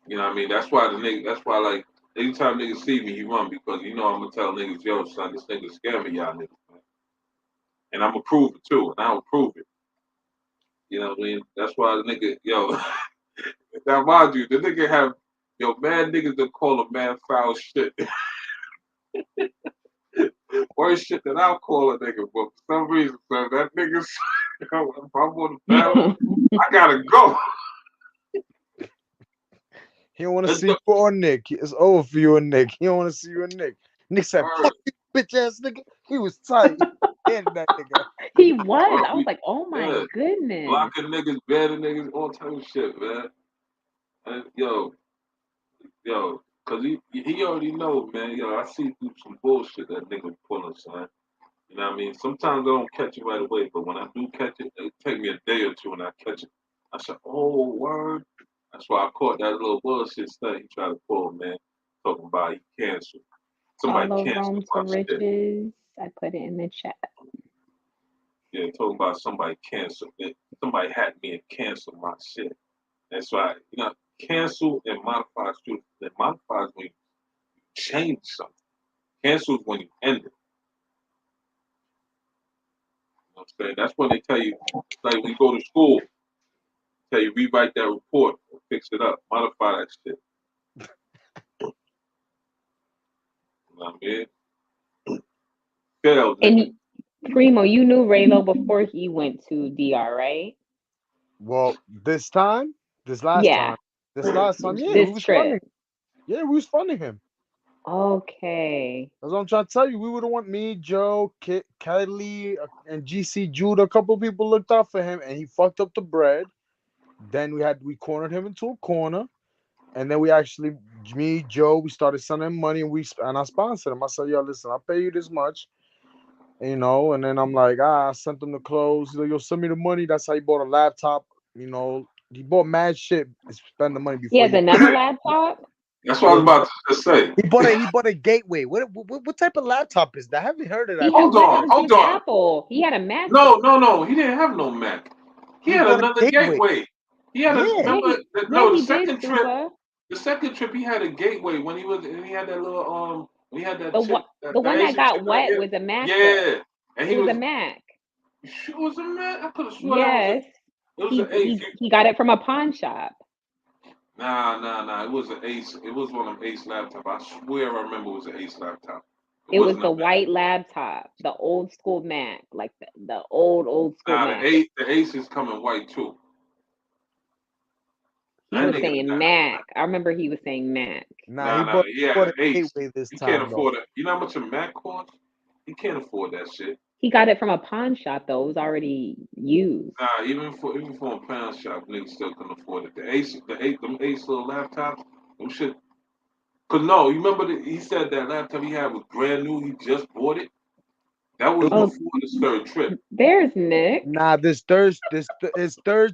You know what I mean? That's why like anytime niggas see me, he run because you know I'm gonna tell niggas, yo, son, this nigga scamming y'all niggas, man. And I'm gonna prove it too, and I'll prove it. You know what I mean? That's why the nigga, yo. Now mind you, the nigga have Yo, mad niggas that call a man foul shit. Worst shit that I'll call a nigga, but for some reason, son, that nigga's if I'm on the battle, I gotta go. He don't want to Let's see go. you or Nick. It's over for you and Nick. He don't want to see you and Nick. Nick said, Word. "Fuck you, bitch ass nigga." He was tight. And that nigga. He was. Word, I was like, oh my yeah, goodness. blocking niggas, banning niggas, all type of shit, man. And yo, cause he already know, man. Yo, I see through some bullshit that nigga pulling, son. You know what I mean? Sometimes I don't catch it right away, but when I do catch it, it take me a day or two and I catch it. I said, oh, word. That's why I caught that little bullshit stuff he tried to pull, man. Talking about he canceled. Somebody Follow canceled Rome to my shit. Riches. I put it in the chat. Yeah, talking about somebody canceled it. Somebody hacked me and canceled my shit. That's why, cancel and modify is true. That modifies when you change something. Cancel is when you end it. You know what I'm saying? That's when they tell you, like when you go to school, tell you rewrite that report or fix it up, modify that shit. You know what I mean? Failed, nigga. And Primo, you knew Raylo before he went to DR, right? Well, this last Yeah. time, yeah, This we was trip. funding. Yeah, we was funding him. Okay. That's what I'm trying to tell you. We would have want me, Joe, Kelly, and GC Judah. A couple people looked out for him, and he fucked up the bread. Then we cornered him into a corner, and then me, Joe, we started sending him money, and I sponsored him. I said, "Yo, listen, I'll pay you this much." And then I'm like, I sent him the clothes. He's like, "Yo, send me the money." That's how he bought a laptop. He bought mad shit and spend the money before He has another laptop? That's what I was about to say. He bought a Gateway. What type of laptop is that? I haven't heard of that. Hold on. Apple. He had a Mac. No. He didn't have no Mac. He had bought another Gateway. He had the second trip. Super. The second trip he had a Gateway when he had that little he had that The chick, one that Asian got chick wet right was a MacBook. Yeah. And It was a Mac. It was a Mac? I could have sworn Yes. it was an Ace. He got it from a pawn shop. Nah. It was an Ace. It was one of them Ace laptops. I swear I remember it was an Ace laptop. It was the white laptop, the old school Mac, like the old school Mac. The Ace is coming white too. He was saying Mac. I remember he was saying Mac. He bought an Ace. Gateway this He time. Can't afford it. You know how much a Mac costs? He can't afford that shit. He got it from a pawn shop though. It was already used. Nah, even for a pawn shop, niggas still couldn't afford it. Them Ace little laptops, them shit. Cause no, you remember he said that laptop he had was brand new. He just bought it. That was before this third trip. There's Nick. Nah, his third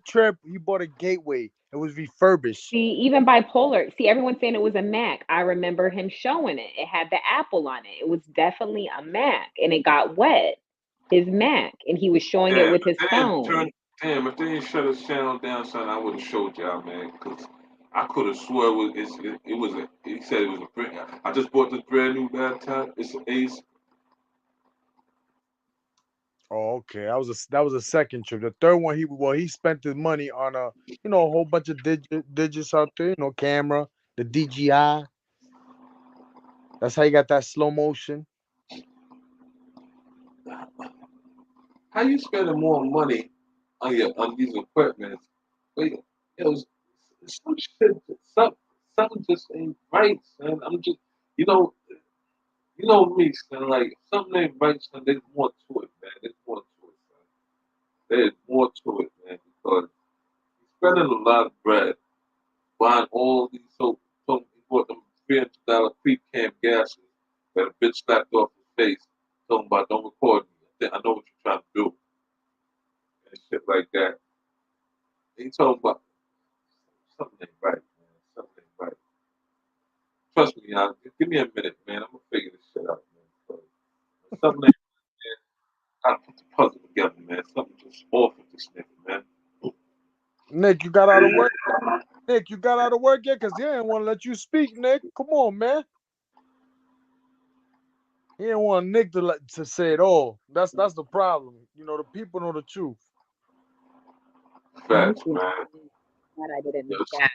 trip, he bought a Gateway. It was refurbished. See, even bipolar. See, everyone's saying it was a Mac. I remember him showing it. It had the Apple on it. It was definitely a Mac, and it got wet. His Mac, and he was showing it with his phone. Damn, if they didn't shut his channel down, son, I would have showed y'all, man. Cause I could have swore he said it was I just bought this brand new laptop. It's an Ace. Oh, okay. That was a second trip. The third one, he spent his money on a whole bunch of digits out there. Camera, the DJI. That's how you got that slow motion. How you spending more money on these equipment? Wait, some shit, something just ain't right, son. I'm just, you know me, son. Like something ain't right, son. There's more to it, man. There's more to it, son. There's more to it, man. Because you're spending a lot of bread buying all these so he bought them $300 pre-cam gases that a bitch slapped off his face, talking about don't record me. I know what you're trying to do. And shit like that. He talking about something ain't right, man. Something ain't right. Trust me, y'all. Give me a minute, man. I'm gonna figure this shit out, man. Something ain't right, man. Gotta put the puzzle together, man. Something just off with this nigga, man. Nick, you got out of work? Nick, you got out of work yet? Because he didn't want to let you speak, Nick. Come on, man. He didn't want Nick to say it all. That's the problem. The people know the truth. Facts, man. That I did in the chat.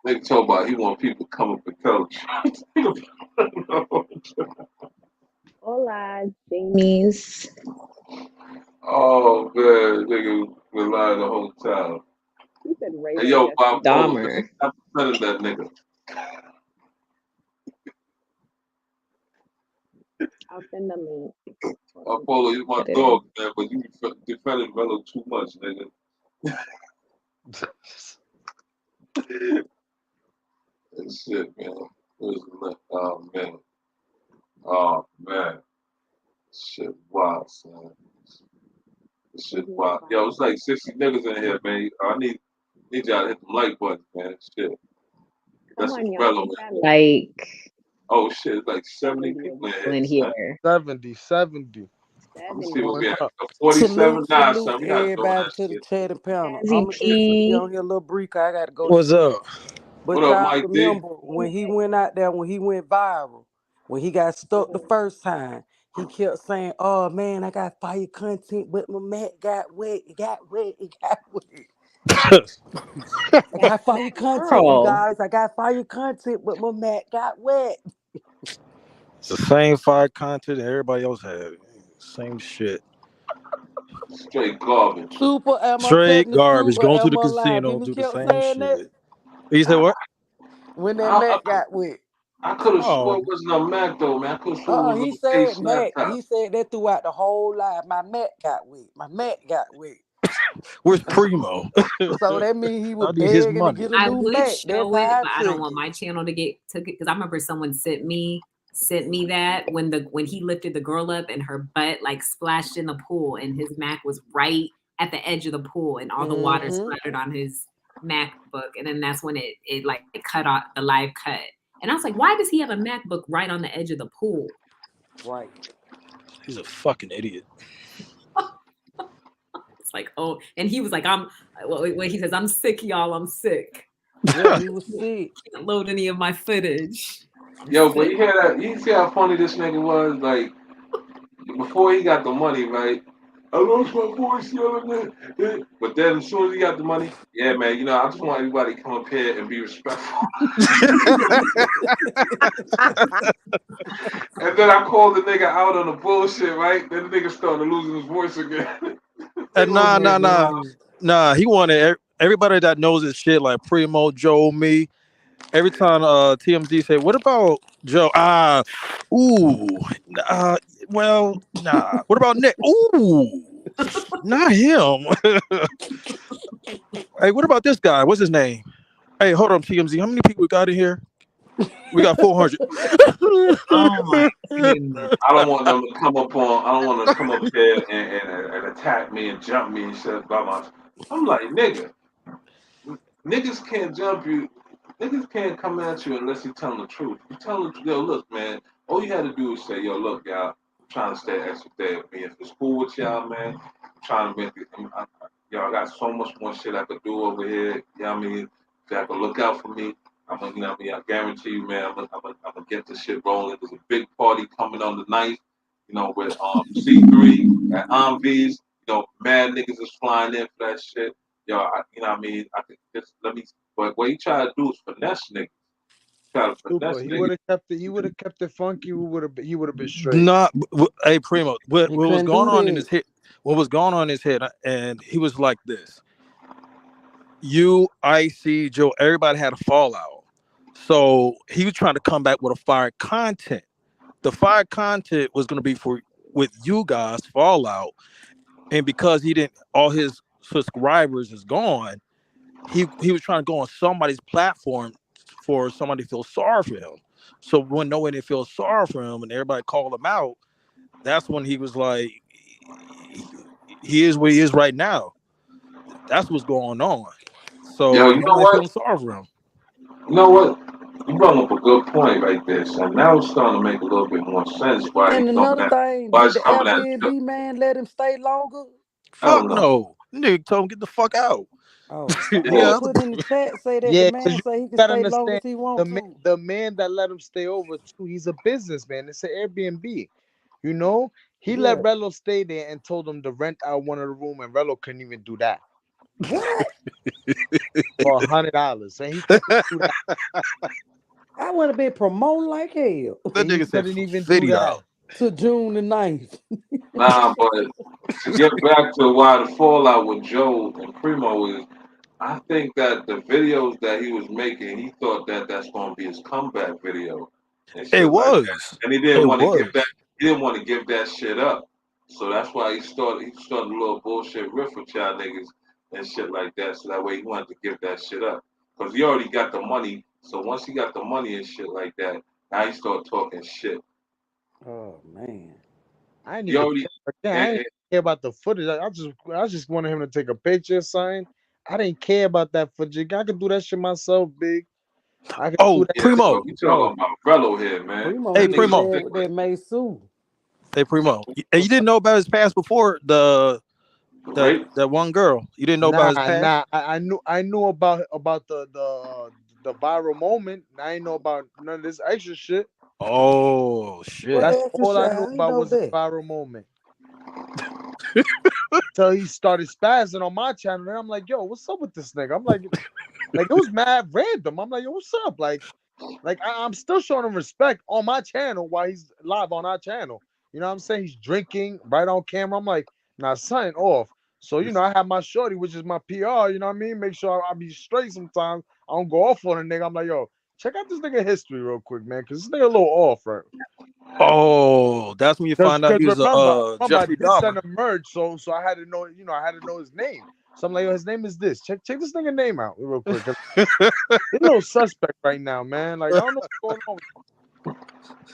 They talk about he want people to come up and coach. Hola, Jamie's. Oh man, nigga been lying the whole time. He said Hey Raylo yo, Jeffrey Bob Polo, man, Dahmer. stop defending that nigga. I'll send the link. Bob Polo, you my Put it dog, man, but you defending Melo too much, nigga. That shit, man. Where's the link? Oh man. Oh man. Shit wild, son. This shit wild. Yo, it's like 60 niggas in here, man. I need y'all to hit the like button, man. Shit. Come That's on, what y'all. Rello Get is. that like Oh shit, it's like 70 people in in here. here. 70. Let me see what we Going have. up. 47 now, Salute son. We not doing everybody that to the shit. chat and panel. Jazzy I'm gonna just be P. on here a little brief. I gotta go to What's sleep. up? But What up, y'all Mike D? remember when he went out there, when he went viral, when he got stuck the first time, he kept saying, "Oh man, I got fire content, but my mat got wet. It got wet. It got wet. I got fire content, you Girl. guys. I got fire content, but my mat got wet." It's the same fire content that everybody else had. Same shit. Straight garbage. Super, am I Straight telling the garbage. truth or Going to am the I lying? casino, Didn't he do the kept same saying that shit. You said what? when that I mat got wet? could have Oh, swore it wasn't a Mac though, man. I could have swore it He was a case said Matt. laptop. He said that throughout the whole live. My mat got wet. My mat got wet. where's Primo? So that means he was I need his begging to money. get a I new would mat. That's show how it, I but I don't took want it. my channel to get took it because I remember someone sent me that when he lifted the girl up and her butt like splashed in the pool and his Mac was right at the edge of the pool and all the water splattered on his MacBook, and then that's when it like cut off the live cut. And I was like, why does he have a MacBook right on the edge of the pool? Right. He's a fucking idiot. It's like, oh, and he was like, when he says, I'm sick, y'all, I'm sick. Yeah, he was sick. Can't load any of my footage. Yo, but you hear that? You see how funny this nigga was? Like, before he got the money, right? I lost my voice the other day. But then as soon as he got the money, yeah, man, you know, I just want everybody to come up here and be respectful. And then I called the nigga out on the bullshit, right? Then the nigga started losing his voice again. And nah. He wanted everybody that knows his shit, like Primo, Joe, me. Every time TMZ say, "What about Joe?" Well, nah. What about Nick? Ooh, not him. Hey, what about this guy? What's his name? Hey, hold on, TMZ. How many people we got in here? We got 400. Oh my goodness. I don't want them to come up on. I don't want them to come up here and attack me and jump me and shit. I'm like, nigga, niggas can't jump you. Niggas can't come at you unless you tell them the truth. You tell them, yo, look, man. All you had to do is say, yo, look, y'all. I'm trying to stay extra day with me. If it's cool with y'all, man, I'm trying to make it. Y'all got so much more shit I could do over here. You know what I mean? If y'all can look out for me, I'm gonna, you know what I mean? I guarantee you, man, I'm gonna get this shit rolling. There's a big party coming on the 9th, you know, with C3 at Envy's. You know, mad niggas is flying in for that shit. Yo, you know what I mean? I could just let me. But what he try to do is finesse niggas. Super. He would have kept it funky. He would have been straight. Nah, hey Primo, what was going on in his head? What was going on in his head? And he was like this. You, IC, Joe, everybody had a fallout. So he was trying to come back with a fire content. The fire content was going to be with you guys fallout, and because he didn't, all his subscribers is gone. He was trying to go on somebody's platform for somebody to feel sorry for him. So when nobody feels sorry for him and everybody called him out, that's when he was like, he is where he is right now. That's what's going on. So yo, you know nobody what? feeling sorry for him. You know what? You brought up a good point right there, son. Now it's starting to make a little bit more sense why And he's coming another at. thing, Why did he's the coming at. Airbnb man let him stay longer? Fuck no. Nigga told him get the fuck out. Oh, Yeah. put in the chat say that Yeah, the 'cause man you say he can gotta stay long understand as he want to. the man that let him stay over too. He's a businessman. It's an Airbnb. You know, he let Yeah. Rello stay there and told him to rent out one of the room, and Rello couldn't even do that. What? For $100, and he couldn't do that. I would have been promoting like hell That And he nigga said couldn't even do $50. that. to June the 9th. Nah, but to get back to why the fallout with Joe and Primo is, I think that the videos that he was making, he thought that that's going to be his comeback video and It shit like that, was. and he It didn't want to give that. was. He didn't want to give that shit up. So that's why he started. He started a little bullshit riff with y'all niggas and shit like that. So that way he wanted to give that shit up because he already got the money. So once he got the money and shit like that, now he started talking shit. Oh man. I didn't He even already. again. I didn't care about the footage. I just wanted him to take a picture or something. I didn't care about that footage. I could do that shit myself, big. I could do Oh, that. Yeah, Primo. we talking about Rello here, man. Primo Hey, hit his Primo. head with that Maysu. Hey, Primo. And you didn't know about his past before that Right? one girl. You didn't know about his past. Nah. I knew about the viral moment. I didn't know about none of this extra shit. Oh shit. What That's extra all shit? I I knew ain't about know was the that. viral moment. Till he started spazzing on my channel, and I'm like, yo, what's up with this nigga? I'm like it was mad random. I'm like, yo, what's up? Like I'm still showing him respect on my channel while he's live on our channel. You know what I'm saying? He's drinking right on camera. I'm like, nah, sign off. So, you know, I have my shorty, which is my PR, you know what I mean? Make sure I be straight sometimes. I don't go off on a nigga. I'm like, yo, check out this nigga history real quick, man, because this nigga a little off, right? Oh, that's when you Because find out he was remember, I Jeffrey did send Dahmer. a merge, so I had to know, you know, I had to know his name. So I'm like, yo, his name is this. Check this nigga name out real quick. He's a little suspect right now, man. Like, I don't know what's going on.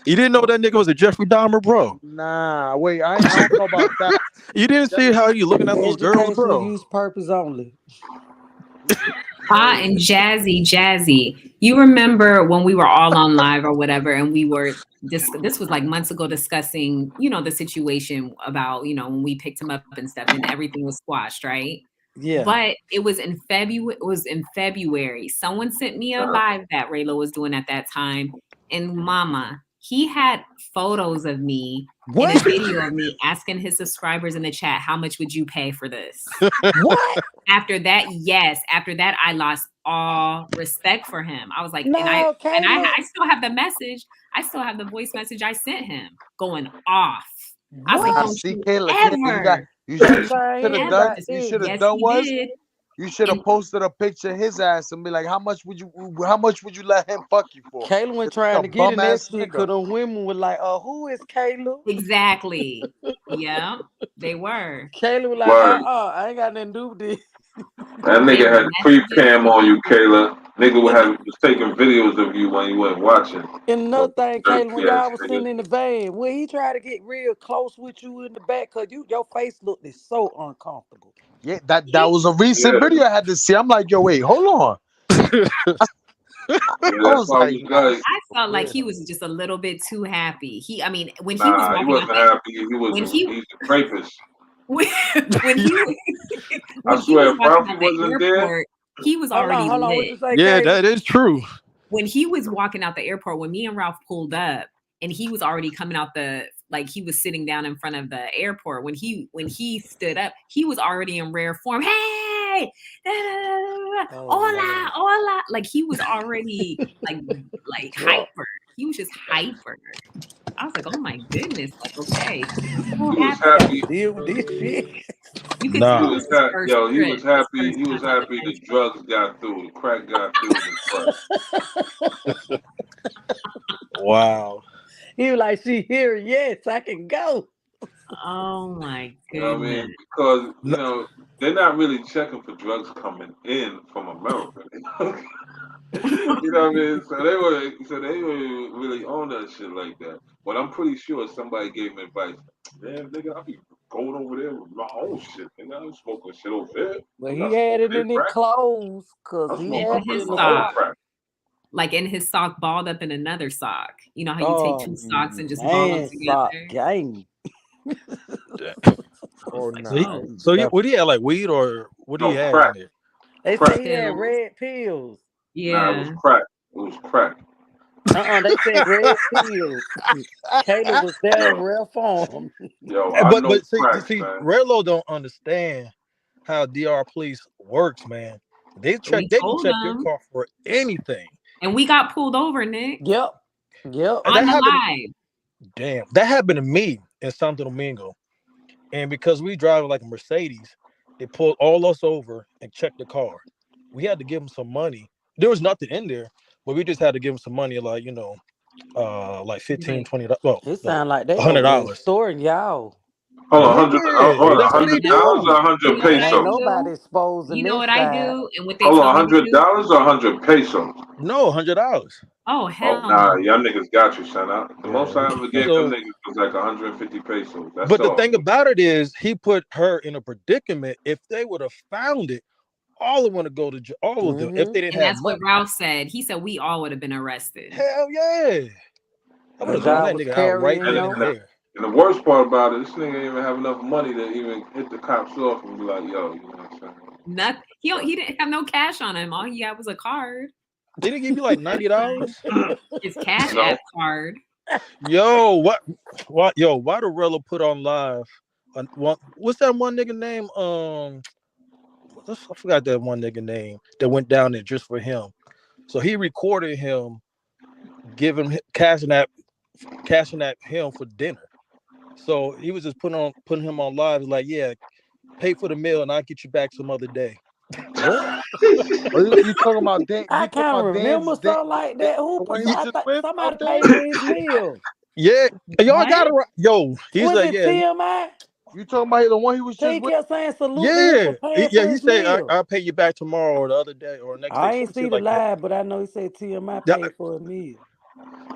You didn't know that nigga was a Jeffrey Dahmer, bro. Nah, wait, I don't know about that. You didn't see how you looking at those girls, Educational bro. use purpose only. And Jazzy. You remember when we were all on live or whatever, and we were this was like months ago discussing, you know, the situation about, you know, when we picked him up and stuff, and everything was squashed, right? Yeah. But it was in February. It was in February. Someone sent me a live that Raylo was doing at that time, and Mama, he had photos of me and a video of me asking his subscribers in the chat, how much would you pay for this? What? After that, I lost all respect for him. I was like, No, I still have the message. I still have the voice message I sent him going off. I was like, Nah, don't see, you Kayla, you should have done was you should have posted a picture of his ass and be like, how much would you let him fuck you for? Caleb was trying to get in that shit because them women were like, who is Caleb? Exactly. Yeah, they were. Caleb was like, Word. I ain't got nothing to do with this. That nigga had pre-cam on you, Kayla. Nigga was taking videos of you when you weren't watching. And another thing, Caleb, when Yes, y'all was sitting in the van, when he tried to get real close with you in the back, cause your face looked so uncomfortable. Yeah, that was a recent video I had to see. I'm like, yo, wait, hold on. I felt like he was just a little bit too happy. When he was walking he wasn't happy. He's a rapist. When he I swear, if Ralphie the wasn't airport, he was already lit. Yeah, that is true. When he was walking out the airport, when me and Ralph pulled up, and he was already coming out he was sitting down in front of the airport. When he stood up, he was already in rare form. Hey, hola. Like he was already like hyper. He was just hyper. I was like, oh my goodness. Like, okay. He was happy. Deal with this shit. You could He tell was happy. He was happy the drugs got through, the crack got through the crack. Wow. He was like, she here, yes, I can go. Oh my goodness. You know what I mean? Because, you know, they're not really checking for drugs coming in from America. You know what I mean? So they were really on that shit like that. But I'm pretty sure somebody gave him advice. Man, nigga, I be going over there with my own shit, nigga. I'm smoking shit over there. But he had it in his clothes, cause he had his it in sock. Crack. Like in his sock, balled up in another sock. You know how you take two socks and just ball them sock together? gang. Oh no. So what do you have, like weed or what do you have crack. in there? They Crack. say he had red pills. Yeah. Nah, it was crack. It was crack. They said red pills. Caleb was there in rare form. Yo, But I know see, crack, man. Relo don't understand how DR police works, man. They We can told check your them, car for anything. and we got pulled over, Nick, Yep. And on that the happened. live. Damn, that happened to me in Santo Domingo. And because we drive like a Mercedes, they pulled all us over and checked the car. We had to give them some money. There was nothing in there, but we just had to give them some money, like, you know, like $15, $20. Well, It no, sound like they over there $100. extorting y'all. Hold on, Yeah, hold on, that's what they $100 or do. 100 You know what I Ain't pesos? nobody do? exposing You know this what I side. do? And what they Hold tell on, me to do? $100 or 100 pesos? No, $100. Oh, Oh, hell nah, no. y'all niggas got you, son. The most I Yeah. ever gave So, them niggas was like 150 pesos. That's but the all. thing about it is, he put her in a predicament. If they would have found it, all of them would go to jail. All of them, if they didn't And have that's what money. Ralph said. He said we all would have been arrested. Hell yeah! I would have Cause gone y'all that was nigga out right carrying then and them. there. And the worst part about it, this nigga ain't even have enough money to even hit the cops off and be like, yo, you know what I'm saying? Nothing. He didn't have no cash on him. All he had was a card. They didn't give you like $90. His Cash No. App card. Yo, what? Yo, why did Rella put on live? What's that one nigga name? I forgot that one nigga name that went down there just for him. So he recorded him giving cashing at him for dinner. So he was just putting him on live. Like, yeah, pay for the meal and I'll get you back some other day. What? You talking about Dan? I You talking can't about remember Dan? something like that. Who? When he I just think went somebody out there? paid for his meal. Yeah, y'all got it What? right. Yo, he's Was like, it yeah, TMI? You talking about the one he was He just with? kept saying salute to him yeah, for paying yeah. for He his said, meal. I'll pay you back tomorrow or the other day or next day. I Some ain't see shit the like that. live, but I know he said TMI Yeah, paid for a meal.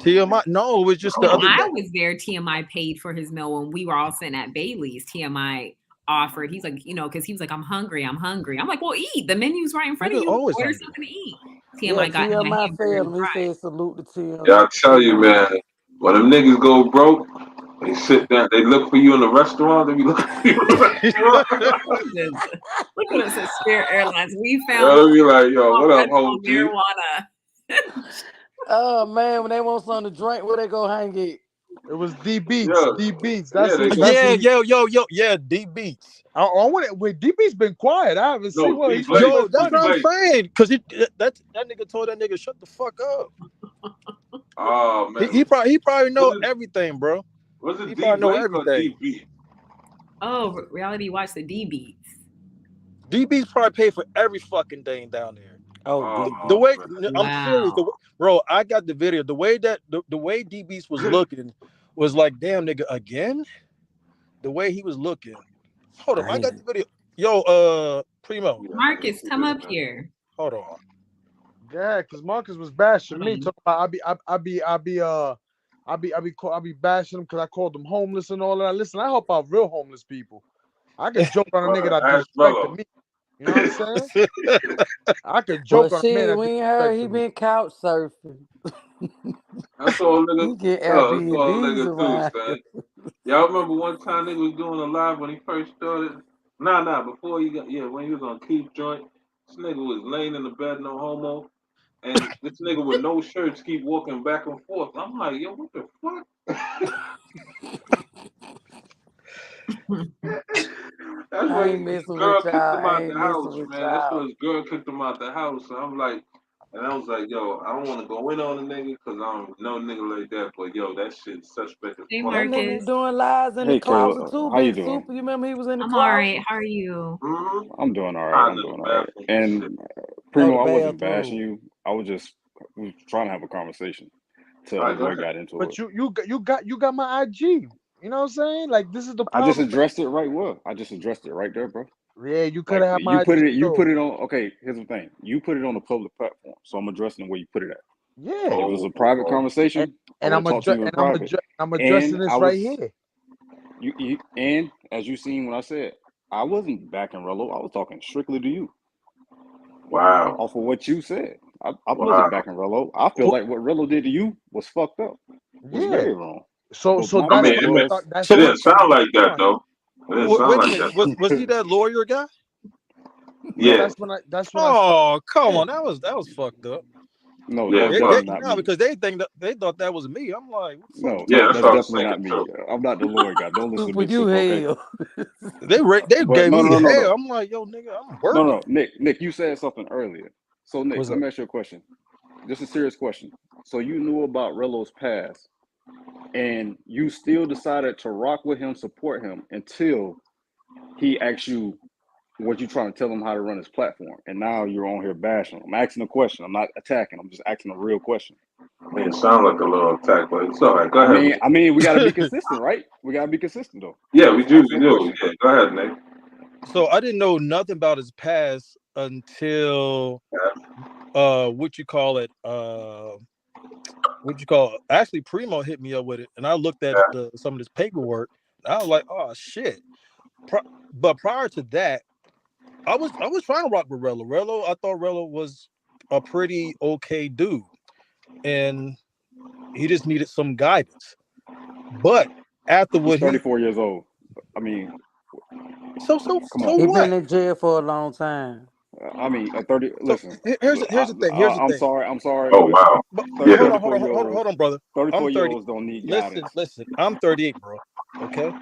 TMI. No, it was just the other day. TMI was there. TMI paid for his meal when we were all sitting at Bailey's. TMI offered. He's like, you know, because he was like, I'm hungry. I'm like, well, eat. The menu's right in front of Niggas you. always Order hungry. something to eat. Yeah, TMI got him a TMI hamburger failed and him. He fries. said salute to TMI. Yeah, I tell you, man, when them niggas go broke, they sit down, they look for you in the restaurant, they be looking for you in the restaurant. Look at us at Spirit Airlines. We Yo, found they be like, yo, what up, medical Ho G? marijuana. Oh man, when they want something to drink, where they go hang it? It was D Beats. Yeah, D Beats. yeah, That's they who. go. That's Yeah, who. yeah, D Beats. I want it. Wait, D Beats been quiet. I haven't seen No, what D he's supposed Blake, to Yo, make that's D what I'm Blake. saying. Cause that nigga told that nigga shut the fuck up. Oh man, He probably know was it, everything, bro. was it He D probably know Blake or D everything. Beat? Oh, reality watch the D Beats. D Beats probably paid for every fucking thing down there. Oh, The way man. I'm serious, Wow. bro. I got the video. The way that the way D Beats was looking was like, damn nigga, again. The way he was looking. Hold up, I got the video. Yo, Primo. Marcus, come up here. Hold on. Yeah, because Marcus was bashing me. Talking about I be bashing him because I called them homeless and all that. Listen, I help out real homeless people. I could joke on a nigga that Ask disrespected Rello. me. You know what I'm saying? I could joke But on a man shit, that we ain't heard he disrespected me. been couch surfing. That's all He nigga. get That's all Airbnbs nigga too, around. son. Y'all remember one time nigga was doing a live when he first started? Nah, before he got, when he was on Keith Joint, this nigga was laying in the bed, no homo, and this nigga with no shirts keep walking back and forth. I'm like, yo, what the fuck? That's I why ain't his messing girl with kicked y'all. him I out ain't the messing house, with man. That's why y'all. his girl kicked him out the house. So I'm like, and I was like, yo, I don't want to go in on the nigga because I don't know nigga like that. But yo, that shit suspect as Hey, fuck. That nigga Marcus. doing lives in the Hey, closet Kayla, too, how you Big doing? Super. You remember he was in the I'm all right. closet? How are you? Mm-hmm. I'm doing all right. Hiding I'm in doing the all right. bathroom and shit. And Oh, Primo, the I wasn't bashing bathroom. you. I was trying to have a conversation till All right, go Boy ahead. got into But it. you got my IG. You know what I'm saying? Like this is the I just problem. addressed it right well. I just addressed it right there, bro. Yeah, you could Like have had my IG you too. put it on. Okay, here's the thing. You put it on a public platform, so I'm addressing where you put it at. Yeah. If it was a private And, conversation, I and would talk to you in private. I'm addressing And this I right was here. you and as you seen when I said I wasn't backing Rello. I was talking strictly to you. Wow. Off of what you said. I Wow. wasn't backing Rello. I feel like what Rello did to you was fucked up. Was Yeah. very wrong. So But so my I that's mean, point what it, was that's it what didn't sound like that on. though. It didn't sound Wait a like minute. that. Was he that lawyer guy? No, Yeah. that's when I started. Oh, come on. That was fucked up. No, Yeah, that's it definitely was. not No, me. because they thought that was me. I'm like, what the fuck No, you Yeah, talking that's that's what I was definitely thinking not me. too. I'm not the Lord guy. Don't listen to Super Big you Super, okay? hell. They But gave no, me no, no, hell. no, I'm like, yo, nigga, I'm no, working. no. Nick, you said something earlier. So Nick, What's let up? me ask you a question. Just a serious question. So you knew about Relo's past, and you still decided to rock with him, support him until he asked you what you trying to tell him how to run his platform, and now you're on here bashing. I'm asking a question. I'm not attacking. I'm just asking a real question. I mean, it sounds like a little attack, but it's all right. Go ahead. I mean, we got to be consistent, right? We got to be consistent, though. Yeah, I'm we just do. asking We a do. question. Yeah, go ahead, Nick. So I didn't know nothing about his past until what you call it? Actually, Primo hit me up with it, and I looked at some of this paperwork. And I was like, oh shit. But prior to that, I was trying to rock with Relo. I thought Relo was a pretty okay dude, and he just needed some guidance. But after He's what 34 years old. I mean, so come on. He what? been in jail for a long time. I mean, a 30. So Listen, here's the thing. Here's the I'm thing. sorry. Oh wow. But Yeah. hold on, brother. 34 I'm year 30. olds don't need guidance. Listen. I'm 38, bro. Okay,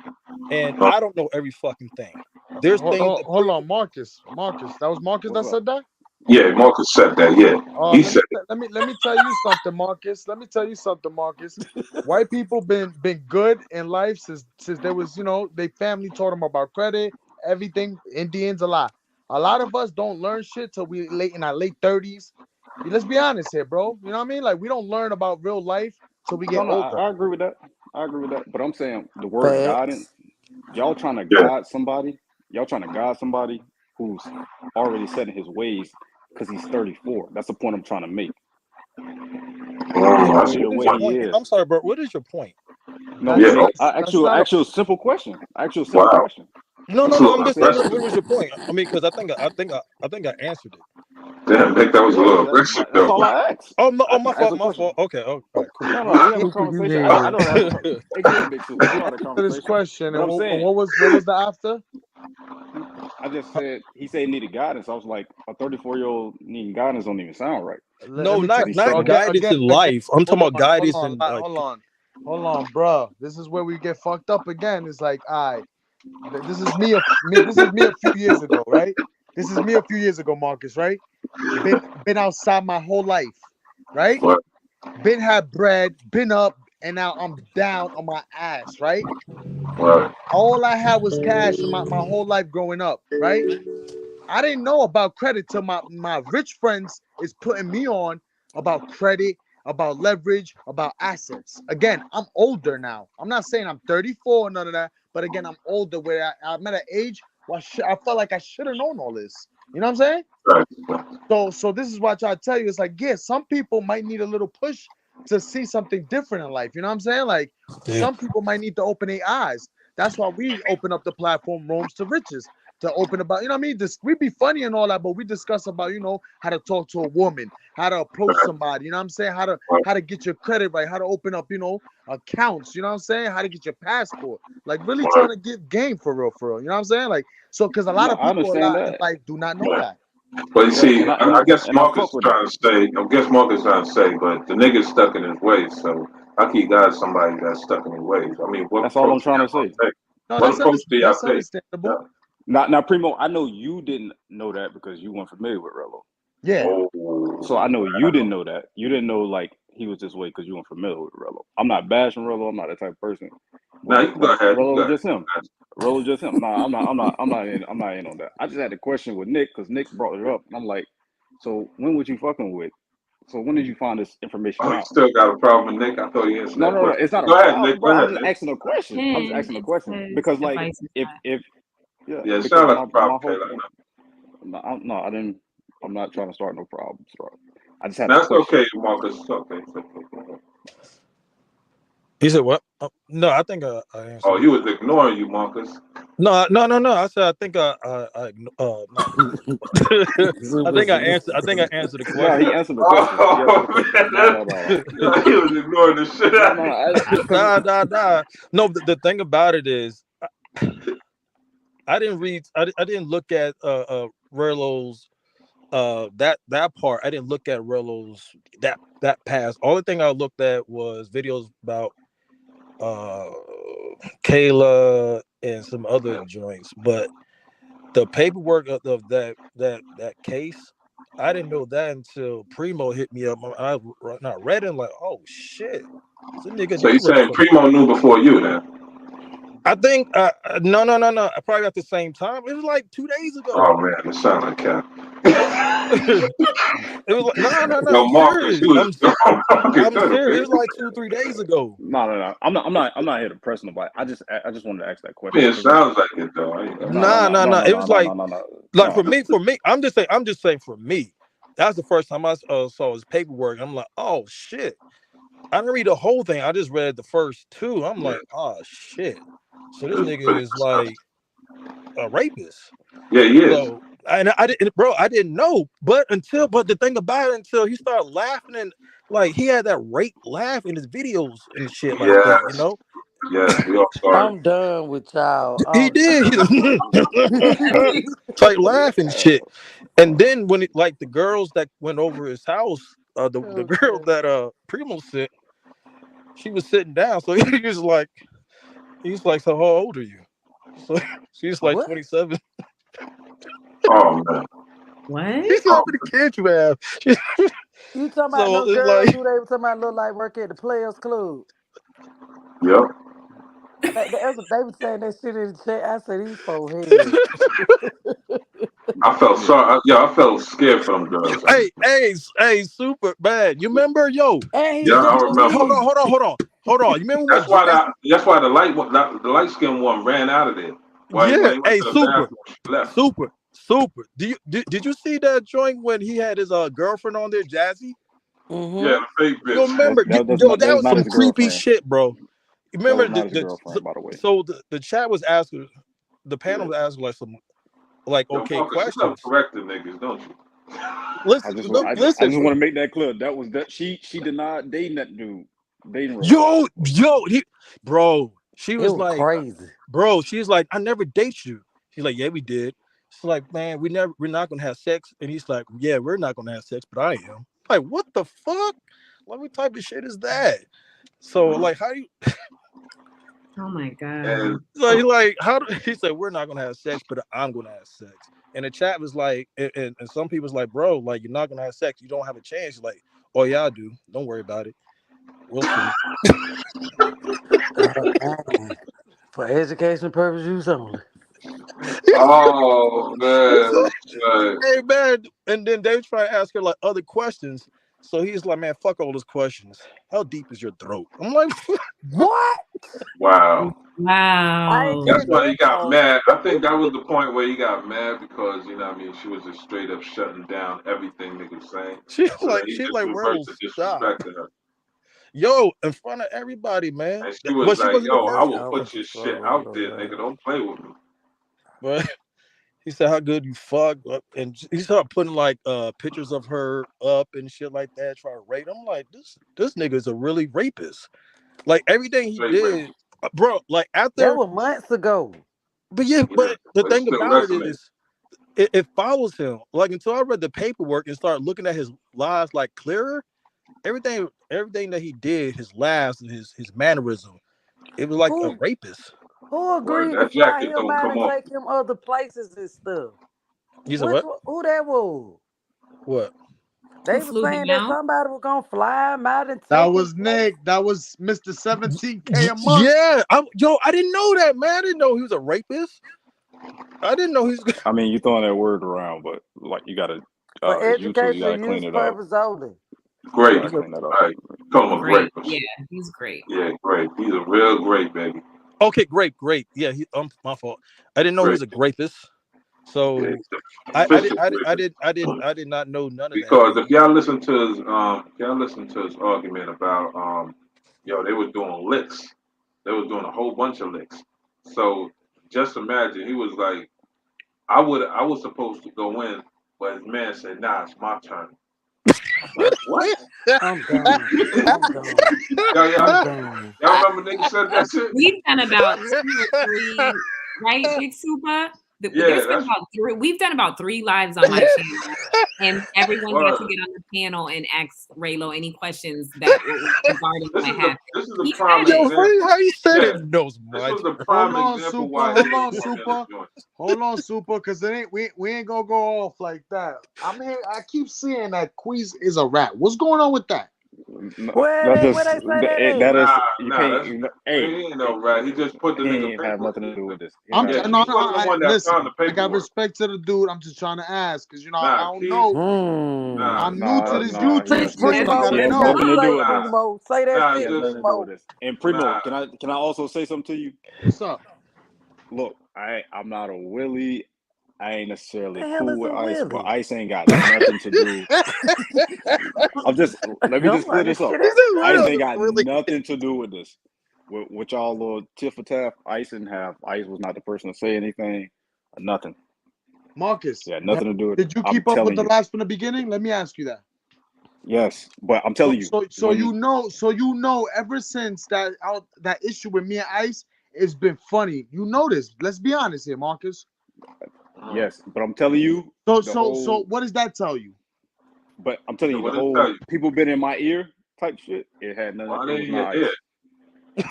and I don't know every fucking thing. There's things that Hold on, Marcus. That was Marcus What's that up? said that. Yeah, Marcus said that. Yeah, he said. Let me tell you something, Marcus. White people been good in life since there was, they family taught them about credit, everything. Indians a lot of us don't learn shit till we in our late 30s. Let's be honest here, bro. You know what I mean? Like we don't learn about real life till we get No, older. I agree with that. But I'm saying the word guidance. Facts. Y'all trying to guide somebody. Y'all trying to guide somebody who's already set in his ways because he's 34. That's the point I'm trying to make. I see The what way you're he saying. is. I'm sorry, bro. What is your point? No, Yeah. actual simple question. Wow. Question. No. That's a little I'm just saying, aggressive. what was your point? I mean, because I think I answered it. Damn, Nick, that was a little aggressive That's all though. I asked. Oh, my Ask a fault. question. Okay. All right, cool. No, we having a conversation. I know that. Hey, go ahead, Big Soup. We know that Answer conversation. this question, But and I'm saying, what was the after? I just said he said he needed guidance. I was like, a 34-year-old needing guidance don't even sound right. No, Let me not guidance in life. I'm talking about guidance in like. Hold on, bro. This is where we get fucked up again. It's like, this is me a few years ago, right? This is me a few years ago, Marcus, right? Been outside my whole life, right? What? Been had bread, been up, and now I'm down on my ass, right? Right. All I had was cash in my whole life growing up, right? I didn't know about credit till my rich friends is putting me on about credit, about leverage, about assets. Again, I'm older now. I'm not saying I'm 34 or none of that, but again, I'm older where I'm at an age where I felt like I should have known all this. You know what I'm saying? Right. So this is what I try to tell you. It's like, yeah, some people might need a little push to see something different in life. You know what I'm saying? Like some people might need to open their eyes. That's why we open up the platform Roams to Riches to open about, you know what I mean? We be funny and all that, but we discuss about, how to talk to a woman, how to approach somebody, you know what I'm saying? How to get your credit right, how to open up, accounts, you know what I'm saying? How to get your passport. Like really trying to give game for real, you know what I'm saying? Like, so because a lot of people in life do not know that. But you see, I guess and I Marcus fuck with trying to say, but the nigga's stuck in his ways. So how can you guide somebody that's stuck in his ways? I mean, what That's all I'm approach do trying to y'all say. take? No, What approach do y'all that's take? understandable. Now, Primo, I know you didn't know that because you weren't familiar with Relo. Yeah. So I know you didn't know that. You didn't know like he was this way because you weren't familiar with Relo. I'm not bashing Relo. I'm not that type of person. No, you can go ahead. Relo was just him. Relo just him. Nah, I'm not in on that. I just had a question with Nick because Nick brought it up, and I'm like, so when was you fucking with? So when did you find this information Oh, you out? still got a problem with Nick? I thought you answered that No, question. it's not Go a ahead, problem, Nick. bro. Go I'm ahead, just Nick. asking a question. Because like if Yeah, it because sounds like my a problem, whole Kayla. no, I didn't. I'm not trying to start no problems, bro. I just had That's a question. okay, Marcus. It's okay. It's okay. Go ahead. He said what? No, I think I answered. Oh, he was ignoring you, Marcus. No. I said I think I think I answered. I think I answered the question. No, he answered the question. No. He was ignoring the shit out of Nah. No, the thing about it is, I didn't read. I didn't look at Relo's that part I didn't look at Rello's that past. Only thing I looked at was videos about Kayla and some other joints, but the paperwork of that case, I didn't know that until Primo hit me up. I read it like, oh shit, this nigga So you did rape saying somebody. Primo knew before you then? I think no. I probably at the same time. It was like 2 days ago. Oh man, it sounded like Cap. It was like no. Yo, I'm Marcus, serious. you was I'm serious. It was like 2-3 days ago. No. I'm not here to press nobody. I just wanted to ask that I question. mean, it sounds like it though. No. It was like for me. I'm just saying for me. That's the first time I saw his paperwork. I'm like, oh shit. I didn't read the whole thing. I just read the first two. I'm like, oh shit. So this nigga is like a rapist. Yeah, he is. So I didn't know. But the thing about it, until he started laughing and like he had that rape laugh in his videos and shit like that, you know? Yeah, we all sorry. I'm done with y'all. He did. He like laughing shit. And then when like the girls that went over his house, the girl that Primo sent, she was sitting down. So he's like, so how old are you? So she's like 27. Oh man. What? She's how many kids you have? You talking about So no it's girls like- who they were talking about look like work at the Players Club? Yep. They were saying that shit in the chat. I said these folks heads. I felt sorry. I felt scared for them girls. Hey, super bad. You remember, yo? Yeah, I remember. Hold on. You remember That's why the light skinned one ran out of there. Yeah. Hey, super. Left. Super. Did you see that joint when he had his girlfriend on there, Jazzy? Mm-hmm. Yeah, the fake bitch. You remember? That was some creepy shit, bro. You remember by the way. So the chat was asking, the panel was asking like some okay questions. Correcting niggas, don't you? I just want to make that clear. That was that she did not date that dude. Yo, bro. She was like crazy. Bro, she's like, I never date you. She's like, yeah, we did. She's like, man, we're not gonna have sex. And he's like, yeah, we're not gonna have sex, but I am. Like, what the fuck? What type of shit is that? So like, how do you? Oh my god. So he said, we're not gonna have sex, but I'm gonna have sex. And the chat was like, and some people was like, bro, like you're not gonna have sex, you don't have a chance. He's like, oh yeah, I do. Don't worry about it. We'll see. For education purposes use only. Oh man. Hey man, and then they try to ask her like other questions. So he's like, man, fuck all those questions. How deep is your throat? I'm like, what? Wow. Wow. That's why he got mad. I think that was the point where he got mad because you know what I mean she was just straight up shutting down everything niggas saying. She's So like, he she's just like, reversed Rose, the stop. disrespect to her. Yo, in front of everybody, man. And she was like, wasn't yo, the I first- will put your shit out there, nigga. Don't play with me. But he said how good you fuck, and he started putting like pictures of her up and shit like that, trying to rape. I'm like, this nigga is a really rapist. Like everything he did, bro. Like after That was months ago. But yeah, but the but thing still about it resonates. is, it follows him. Like until I read the paperwork and started looking at his lies like clearer, everything that he did, his laughs and his mannerism, it was like a rapist. Who agreed to that fly jacket him don't out come and off. take him other places and stuff? You said what? Who that was? What? They Who were flew saying him that out? somebody was gonna fly him out and take That him was Nick. That was Mr. 17K a month. Yeah, I didn't know that, man. I didn't know he was a rapist. I didn't know he was. I mean, you throwing that word around, but like you gotta for as YouTube, you educational gotta use clean it up. purpose only. Great. You gotta clean that up. All right. Call him a Great. great. Yeah, he's great. Yeah, great. He's a real great baby. Okay, great. Yeah, my fault. I didn't know he was a rapist. So Yeah, I official did not know none of because that. if y'all listen to his argument about they were doing licks. They was doing a whole bunch of licks. So just imagine he was like, I was supposed to go in, but his man said, nah, it's my turn. Like, what? I'm done. Y'all remember niggas said that shit? We've done about 2 or 3, right, Big Super? There's been we've done about 3 lives on my channel, and everyone got to get on the panel and ask Raylo any questions that regarding what happened. This is the prime example. How you said it? This was the prime example why he Hold on, didn't Super. want that joint. Hold on, Super, because it ain't we ain't gonna go off like that. I keep seeing that Queez is a rat. What's going on with that? That is you can't. Hey, he ain't no rat. He just put the he nigga ain't have nothing to do with this. I listen, got respect to the dude. I'm just trying to ask because I don't Keith, know. I'm new to this YouTube shit. He I gotta has know. nothing to do with this. Primo, say that shit, He has nothing to do Primo. with this. And Primo, can I also say something to you? What's up? Look, I'm not a Willie. I ain't necessarily The hell cool is with a Ice, Willie? but Ice ain't got nothing to do. Let me just clear this up. Ice ain't got nothing to do with this. With y'all little tit for tat, Ice didn't have. Ice was not the person to say anything or nothing. Marcus, Yeah, nothing to do with it. did you keep up with the lives from the beginning? Let me ask you that. Yes, but I'm telling you. So you know, ever since that issue with me and Ice, it's been funny. You know this. Let's be honest here, Marcus. Yes, but I'm telling you. So what does that tell you? But I'm telling you, the whole people been in my ear type shit. It had nothing. It was not Ice.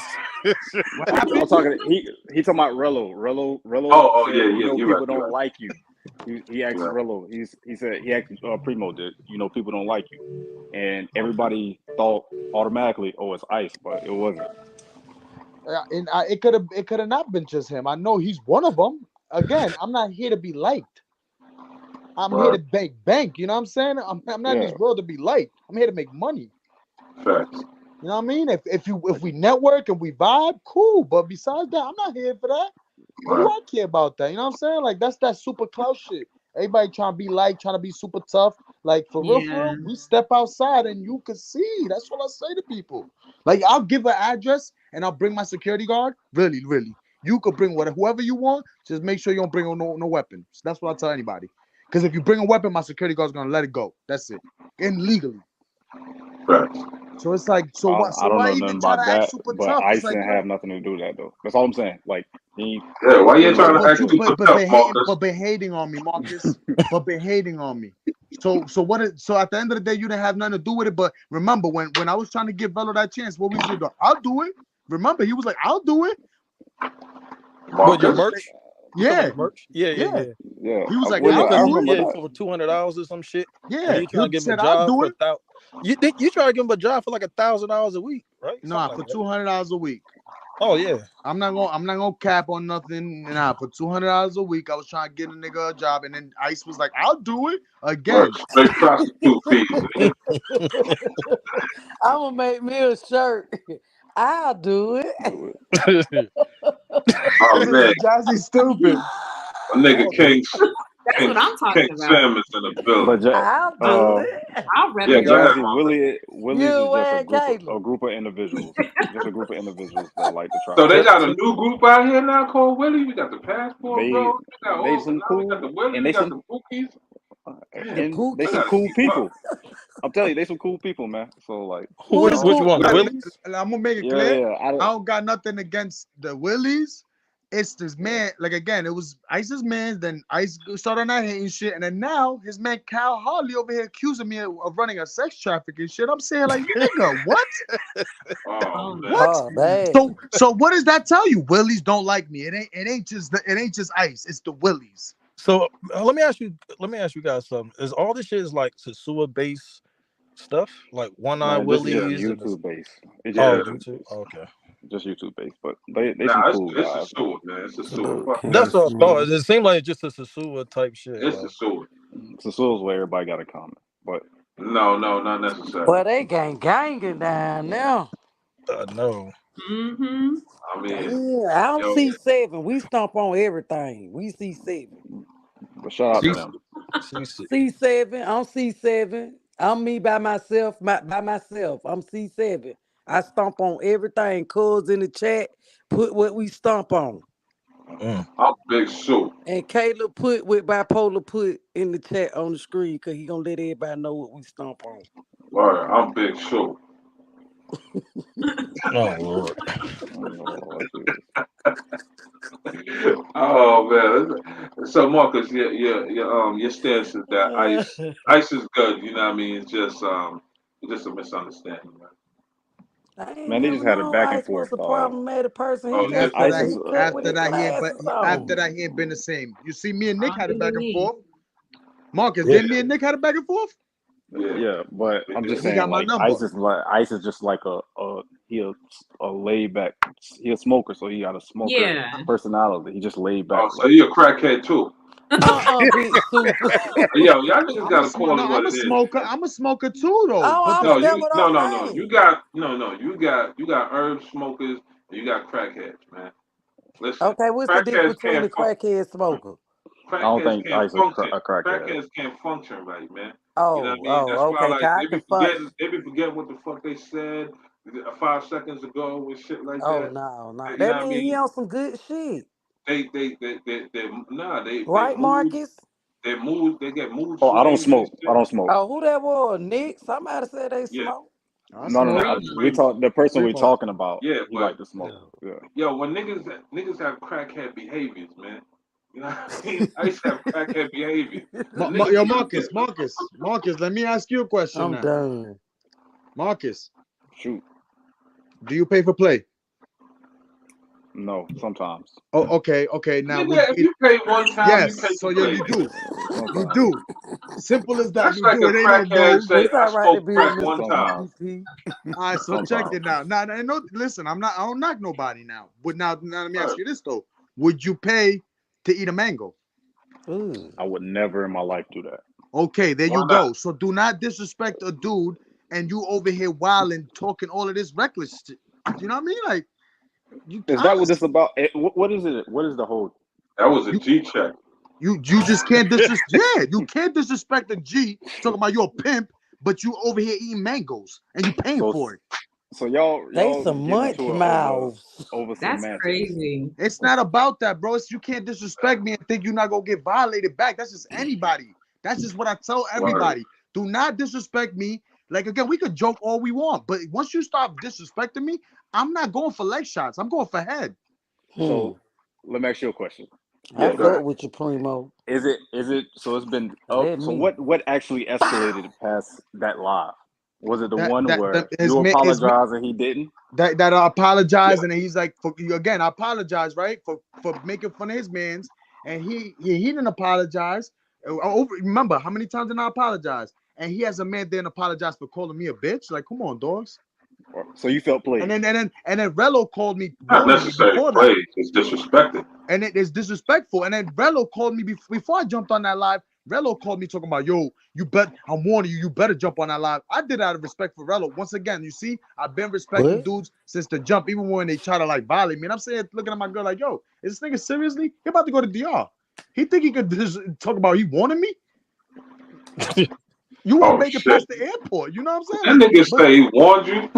I'm talking. He talking about Rello. Rello. Said, people don't like you. He asked Rello. He said he asked Primo did. People don't like you, and everybody thought automatically, oh, it's Ice, but it wasn't. And it could have not been just him. I know he's one of them. Again, I'm not here to be liked. I'm here to make bank. You know what I'm saying? I'm not in this world to be liked. I'm here to make money. Facts. You know what I mean? If we network and we vibe, cool. But besides that, I'm not here for that. What do I care about that? You know what I'm saying? Like that's that super clout shit. Everybody trying to be liked, trying to be super tough. Like for real, we step outside and you can see. That's what I say to people. Like I'll give an address and I'll bring my security guard. Really, really. You could bring whoever you want. Just make sure you don't bring no weapons. That's what I tell anybody. Because if you bring a weapon, my security guard's gonna let it go. That's it. And legally. Right. So it's like, I don't why know even nothing try about to act that, super but tough? Ice didn't have nothing to do with that though. That's all I'm saying. Like why you trying to act super tough, Marcus? But been hating on me, Marcus. But been hating on me. So at the end of the day, you didn't have nothing to do with it. But remember, when I was trying to give Velo that chance, what we should do? I'll do it. Remember, he was like, I'll do it. But your merch? Yeah. Merch? Yeah. He was like, I'll do it. Yeah, for $200 or some shit. Yeah. And you trying to give him a job for you try to give him a job for like $1,000 a week, right? Nah, for $200 a week. Oh yeah. I'm not gonna cap on nothing. Nah, for $200 a week, I was trying to get a nigga a job, and then Ice was like, "I'll do it again." Straight prostitute fees. I'm gonna make me a shirt. I'll do it. Oh man, Jazzy stupid. A nigga King. That's what I'm talking King about. Samus in the building. I'll do it. I'll rep Yeah, your go ahead, Willie's You is and just Caleb. a group of individuals. Just a group of individuals that like to try. So they got a new group out here now called Willie. We got the passport, bro. We got they some cool, we got the Willie, and we they got some the Pookies. and they some cool people. I'm telling you, they some cool people, man. So like, which one? The Willies? I'm gonna make it clear. Yeah, I don't got nothing against the Willies. It's this man. Like again, it was Ice's man. Then Ice started on that hating shit, and then now his man Cal Harley over here accusing me of running a sex trafficking shit. I'm saying like, nigga, what? What? So what does that tell you? Willies don't like me. It ain't just Ice. It's the Willies. So let me ask you guys something. Is all this shit is like Sasua based stuff, like One Eye Willies? YouTube based. YouTube. Okay. Just YouTube based, but they some cool guys. It's a sword, man. It's a sword. That's what I thought. It seemed like just a Sasua type shit. It's a sword. Sasua's where everybody got a comment, but no, not necessarily. Well, they ganging down now. No. Mm-hmm. I mean, I don't see C7. We stomp on everything. We see C7. But shout out to them. C7. I'm C7. I'm me by myself. By myself. I'm C7. I stomp on everything. Cuz in the chat, put what we stomp on. I'm Big Sue. And Caleb put what Bipolar put in the chat on the screen because he gonna let everybody know what we stomp on. Right, I'm Big Sue. Oh Lord. Oh man. So Marcus, your stance is that ice is good. You know what I mean? It's just a misunderstanding, man. I ain't Man, they just never had a known back and Ice was forth, a dog. problematic person. He Oh, And just after different. said that, that Ice he is cooked with his glasses after on. that, he ain't been the same. You see, me and Nick had a back and me. forth. Marcus, Yeah. didn't me and Nick had a back and forth? yeah, but I'm just He got saying, my like number. Ice is just like a laid back. He a smoker, so he got a smoker Yeah. personality. He just laid Oh, back. so you a crackhead too? Big super. Yo, y'all niggas gotta call it what I'm a it is. smoker. I'm a smoker too, though. Oh, But I No, forgot you what no I'm no no. saying. You got herb smokers and you got crackheads, man. Listen, Okay, what's the difference crackheads between the can't crackhead smoker? I don't crackheads think can't Ice is function. a crackhead. Crackheads can't function right, man. You know what I Oh, mean? That's why okay. like I can fuck. they be forgetting what the fuck they said 5 seconds ago and shit like Oh that. no. You know That what I means he mean? on some good shit. They Right, Marcus? they get mood Oh, I don't swings and smoke. I shit. don't smoke. Oh, who that was? Nick? Somebody said they Yeah. smoke. I No. smoke. Nah, We talk the person we Primo. talking about. yeah, He but like to smoke. Yeah. yo, when niggas have crackhead behaviors, man. You know what I mean? I used to have crackhead behavior. Yo, Marcus, let me ask you a question I'm now. done. Marcus, Shoot. do you pay for play? No, sometimes. Oh, okay. Now, Nigga, if you pay one time, you pay yes, so for yeah, play. you do. Sometimes. You do. Simple as that. That's You like do. a It ain't no crackhead no. say, It's I all right to smoked be crack with one Mr. time. PPP. All right, so check Sometimes. it now. Now, no, listen, I don't knock nobody now. But now let me ask Right. you this though: would you pay to eat a mango? Ooh. I would never in my life do that. Okay, there Why you not? go. So do not disrespect a dude, and you over here wilding, talking all of this reckless shit. You know what I mean? Like, you Is that what honest. this about? What is it? What is the whole? That was a G check. You just can't disrespect. Yeah, you can't disrespect a G talking about you're a pimp, but you over here eating mangoes and you paying So for it. so y'all They y'all some getting munch into it mouths. over That's semantics. crazy. It's not about that, bro. You can't disrespect me and think you're not gonna get violated back. That's just anybody. That's just what I tell everybody. Do not disrespect me. Like again, we could joke all we want, but once you stop disrespecting me, I'm not going for leg shots. I'm going for head. So let me ask you a question. I Yeah, go fuck ahead. with you, Primo. Is it so it's been Let so me. what actually escalated past that live? Was it the one That where his you man apologized and he didn't? that I apologize, and then he's like, again, I apologize, right, for making fun of his man's, and he didn't apologize. Remember how many times did I apologize? And he has a man then apologize for calling me a bitch. Like, come on, dogs. So you felt played. And then Rello called me, Not warning me necessarily before that. played, it's disrespected. And it is disrespectful. And then Rello called me before I jumped on that live. Rello called me talking about, yo, I'm warning you, you better jump on that live. I did out of respect for Rello. Once again, you see, I've been respecting What? dudes since the jump, even when they try to like violate me. And I'm saying, looking at my girl like, yo, is this nigga seriously? He about to go to DR. He think he could just talk about he warning me? You won't make it past the airport. You know what I'm saying? That nigga say he warned you.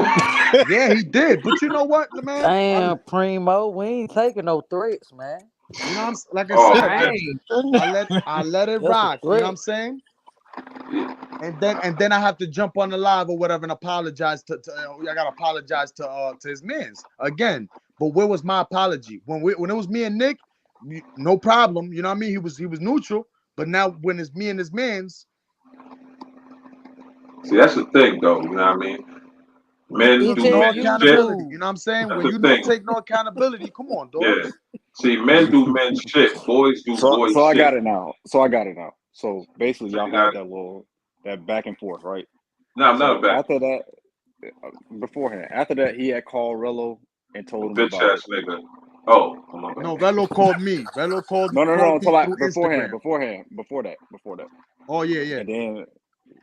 Yeah, he did. But you know what, man? Damn, Primo, we ain't taking no threats, man. You know what I'm like I Oh, said, Right. I let it That's a rock. You know what threat. I'm saying? And then I have to jump on the live or whatever and apologize to I gotta apologize to his mans again. But where was my apology? When it was me and Nick, no problem. You know what I mean? He was neutral. But now when it's me and his mans, see, that's the thing, though. You know what I mean? Men He do just men no you shit. accountability. knew. You know what I'm saying? That's When the you don't thing. take no accountability, come on, Yeah. dogs. See, men do men shit. Boys do boy So I shit. got it now. So basically So y'all you got had that back and forth, right? no, I'm not So back. after that, beforehand, after that, he had called Rello and A told him bitch about ass it. nigga. Oh, come on. No, Rello called me. Rello called No. me Until through beforehand, Instagram. before that, Oh yeah. and then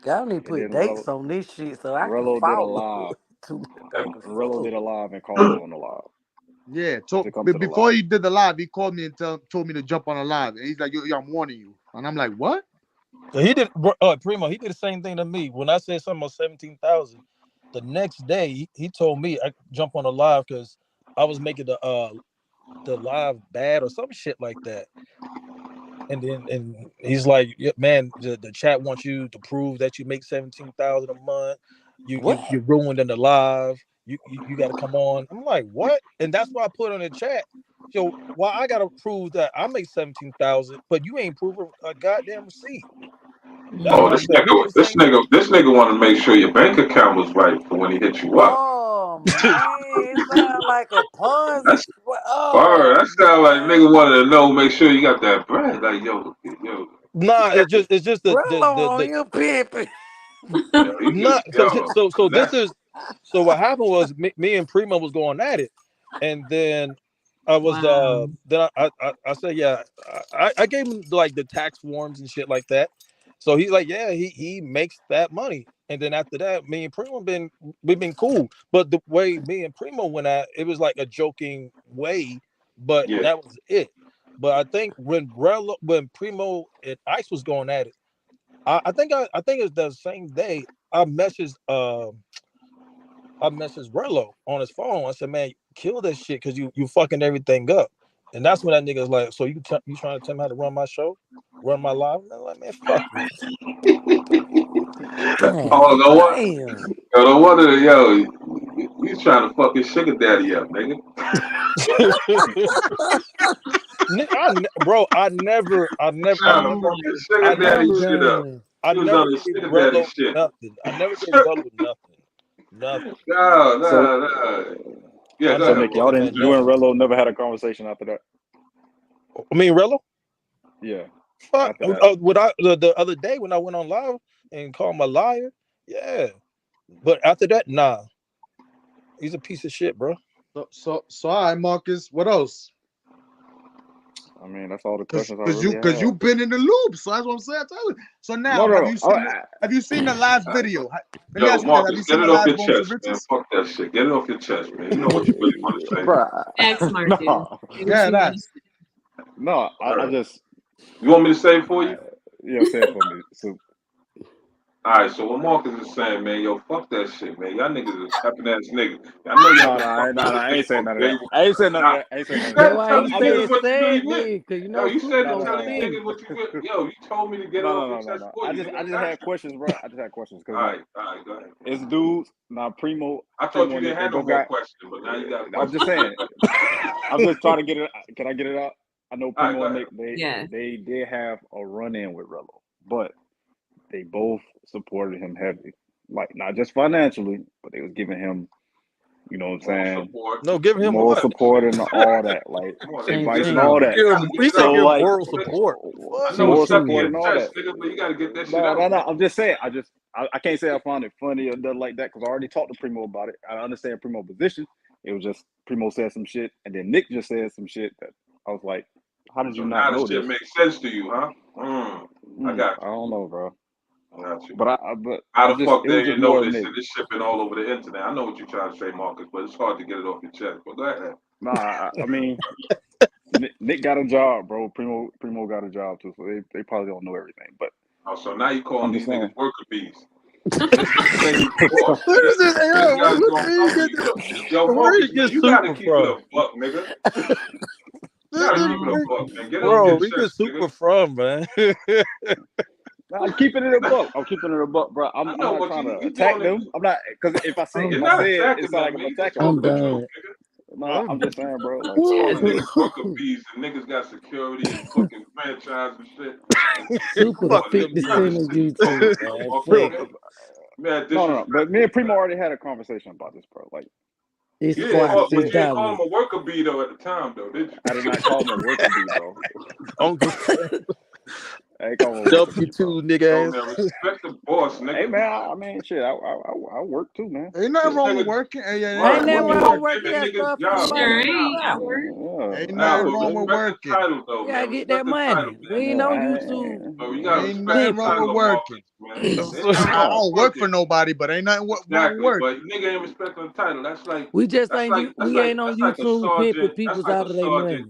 Y'all need to put dates on this shit so I can Rello did a follow live. to Rello did a live and called you on the live Yeah, to come to the before live. he did the live, he called me and told me to jump on a live. And he's like, yo, I'm warning you. And I'm like, what? So he did, Primo. He did the same thing to me when I said something about 17,000. The next day, he told me I jump on a live because I was making the live bad or some shit like that. And he's like, yeah, man, the chat wants you to prove that you make 17,000 a month. You ruined in the live. you got to come on. I'm like, what? And that's why I put on the chat. Yo, why I gotta prove that I make 17,000, but you ain't proving a goddamn receipt. That's Oh, why I this said we on nigga, the this same team. nigga, this nigga want to make sure your bank account was right for when he hit you up. Oh man, it sound like a Ponzi. That's Oh that sound like nigga wanted to know, make sure you got that bread. Like yo. Nah, it's just Rello on your pimping. Yo, he not just so this finesse. is so what happened was me and Primo was going at it, and then I was then I said I gave him like the tax forms and shit like that. So he's like, yeah, he makes that money. And then after that, me and Primo we've been cool. But the way me and Primo went at it was like a joking way, but Yeah. that was it. But I think when Primo and Ice was going at it, I think it's the same day I messaged Rello on his phone. I said, man, kill this shit because you fucking everything up. And that's when that nigga's like, so you trying to tell me how to run my show, run my live? And I'm like, man, fuck you. Oh, no wonder, yo, he's trying to fuck his sugar daddy up, nigga. Bro, I never Sugar daddy shit up. I He was never on his gave sugar daddy Rello shit. nothing. I never gave Rello nothing. No. Yeah, go So ahead. Nick, y'all didn't. You and Rello never had a conversation after that. I mean, Rello? Yeah. Fuck. The other day when I went on live and called him a liar, yeah. But after that, nah. He's a piece of shit, bro. So all right, Marcus. What else? I mean, that's all the questions I really have. Because you've been in the loop, so that's what I'm saying. So now, have you seen the last video? Let me ask you Marcus, have you get seen it the off last your Bones chest, and man. Riches? Fuck that shit. Get it off your chest, man. You know what you really want to say. Thanks, Marcus. No, I just. You want me to say it for you? Yeah, say it for me. So. All right, so what Marcus is saying, man, yo, fuck that shit, man. Y'all niggas is happy ass niggas. I know y'all. No, I ain't saying none of that. I ain't saying none of that. I ain't saying none of That's that. why he said what you really sad with. then, because you Yo, know you Super said gonna tell these spin. niggas what you with. Yo, you told me to get it off your chest for you. I just had questions, bro. I just had questions. All right, go ahead. It's dudes. Now, Primo. I thought you didn't have no more questions, but now you got a question. I'm just saying. I'm just trying to get it. Can I get it out? I know Primo and Nick, they did have a run-in with Rello, but they both supported him heavily. Like, not just financially, but they was giving him, you know what I'm saying? No, giving him more what? support and all that, like advice and all that. He said give moral support. More support and all that. Nigga, but you gotta get that shit No. out. I'm just saying. I can't say I found it funny or nothing like that because I already talked to Primo about it. I understand Primo's position. It was just Primo said some shit, and then Nick just said some shit that I was like, "How did you not know this? Shit this?" makes sense to you, huh? I got you. I don't know, bro. I got you. But how the fuck it was did just you know more this? Nick. And this shit been all over the internet. I know what you're trying to say, Marcus, but it's hard to get it off your chest. But go ahead. Nah, I mean, Nick got a job, bro. Primo got a job too, so they probably don't know everything. But so now you calling these niggas worker bees. Yo, Marcus, man, you gotta keep it a buck, nigga. You gotta keep it a buck, man. Get it off Bro, your we get chest, super from, man. I'm keeping it a buck. Bro. I'm not trying to attack them. I'm not, because if I say it, it's not like I'm attacking them. I'm done. No, I'm just saying, bro. Like, niggas worker bees and niggas got security and fucking franchise and shit. Super 50 Cent on YouTube, man. No. But me and Primo already had a conversation about this, bro. Like, It's you didn't squash. call him a worker bee though at the time, though, did you? I did not call him a worker bee, bro. Uncle I ain't call him a W2 nigga ass. Respect the boss, nigga. Hey man, I mean, shit, I work too, man. Ain't nothing wrong with working. Ain't nothing wrong with working. Ain't nothing wrong with working. You gotta get that money. We ain't on YouTube. Ain't nothing wrong with working. I don't work for nobody, but ain't nothing wrong with working. But nigga ain't respecting the title. That's like we just ain't we ain't on YouTube pimping people's out of their money.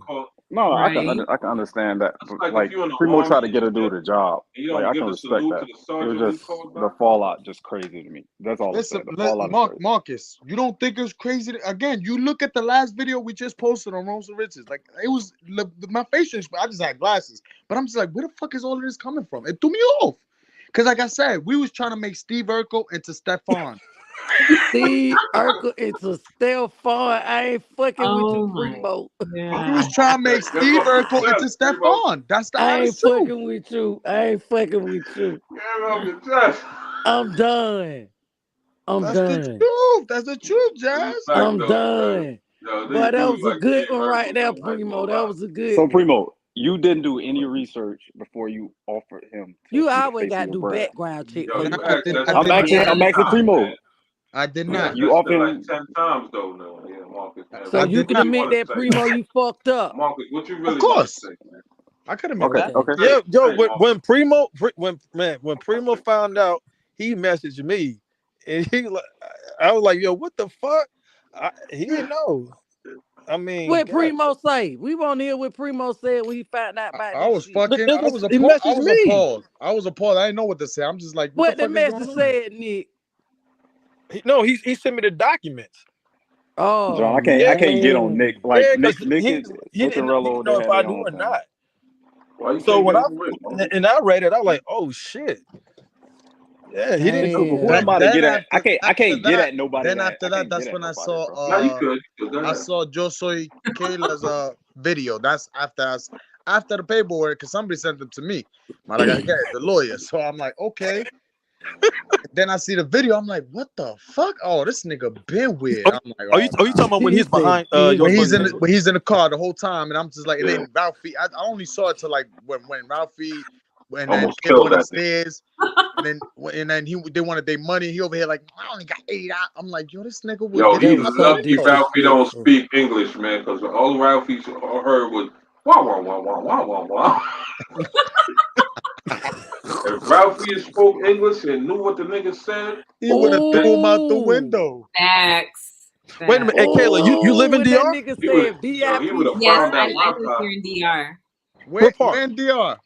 No, I can understand that. Like Primo tried to get a dude a job. Like I can respect that. It was just the fallout, just crazy to me. That's all. Listen, the fallout Marcus, you don't think it's crazy? Again, you look at the last video we just posted on Rose and Riches. Like it was my facial expression. I just had glasses, but I'm just like, where the fuck is all of this coming from? It threw me off. Because like I said, we was trying to make Steve Urkel into Stefan. See, Urkel is a Steph Ford. I ain't fucking with you, Oh my Primo. You was trying to make Steve Urkel into Stephon. That's the I ain't honest truth. fucking with you. I ain't fucking with you. Get off your chest. I'm done. I'm That's the done. truth. That's the truth, Jazz. I'm done. Yo, But these that dudes was a like good Steve one right Urkel, there, though, I ain't Primo. gonna That lie. was a good So one. Primo, you didn't do any research before you offered him to You see the always face got of to your do bride. background check Yo, for you you. asked that I shit did like not. I'm 10 asking times, Primo. man. I did You not. asked You that shit often like 10 times, though, no. Yeah, Marcus, man. So I What you did can not. you admit want to that, say, Primo, man? you fucked up. Marcus, what you Of really want to course. say, man? I could admit okay, that. okay. Yeah, yo, Hey, Marcus. when Primo found out, he messaged me, and I was like, yo, what the fuck? He didn't know. I mean, What God, Primo say? We won't hear what Primo said when he found out about I this was shit. fucking. he I messaged was me. appalled. I was appalled. I didn't know what to say. I'm just like, what What the the fuck is going message on? said, Nick? He sent me the documents. Oh John, I can't get on man. Nick. Like Yeah, because Nick he and didn't Rello, they know if had I their knew own or thing. not. Why you So can't when get on with Marcus? I read it, I was like, oh shit. Yeah, he didn't know. What I'm about to get at, I After can't get that, at nobody then that after I that, can't get that's at when I nobody, saw. bro. No, you could. Go I ahead. saw Joe Soy Kayla's video. That's after the paperwork, because somebody sent them to me. Like, I get the lawyer. So I'm like, okay. Then I see the video. I'm like, what the fuck? Oh, this nigga been weird. I'm like, Are you talking about when he's behind when he's Soy when he's in the car the whole time, and I'm just like, and Yeah. then Ralphie, I only saw it till like when Ralphie, and then Almost they go killed that thing. downstairs, and then they wanted their money. He over here like, I only got $8. I'm like, yo, this nigga was Yo, getting he's it. lucky Ralphie don't speak English, man, because all Ralphie heard was wah wah wah wah wah wah wah. If Ralphie spoke English and knew what the nigga said, he would have threw him out the window. Facts. Wait a minute, hey Kayla, you live in and DR? that nigga said he would have Yes, found I that live Wi-Fi. here in DR. Where part? in DR?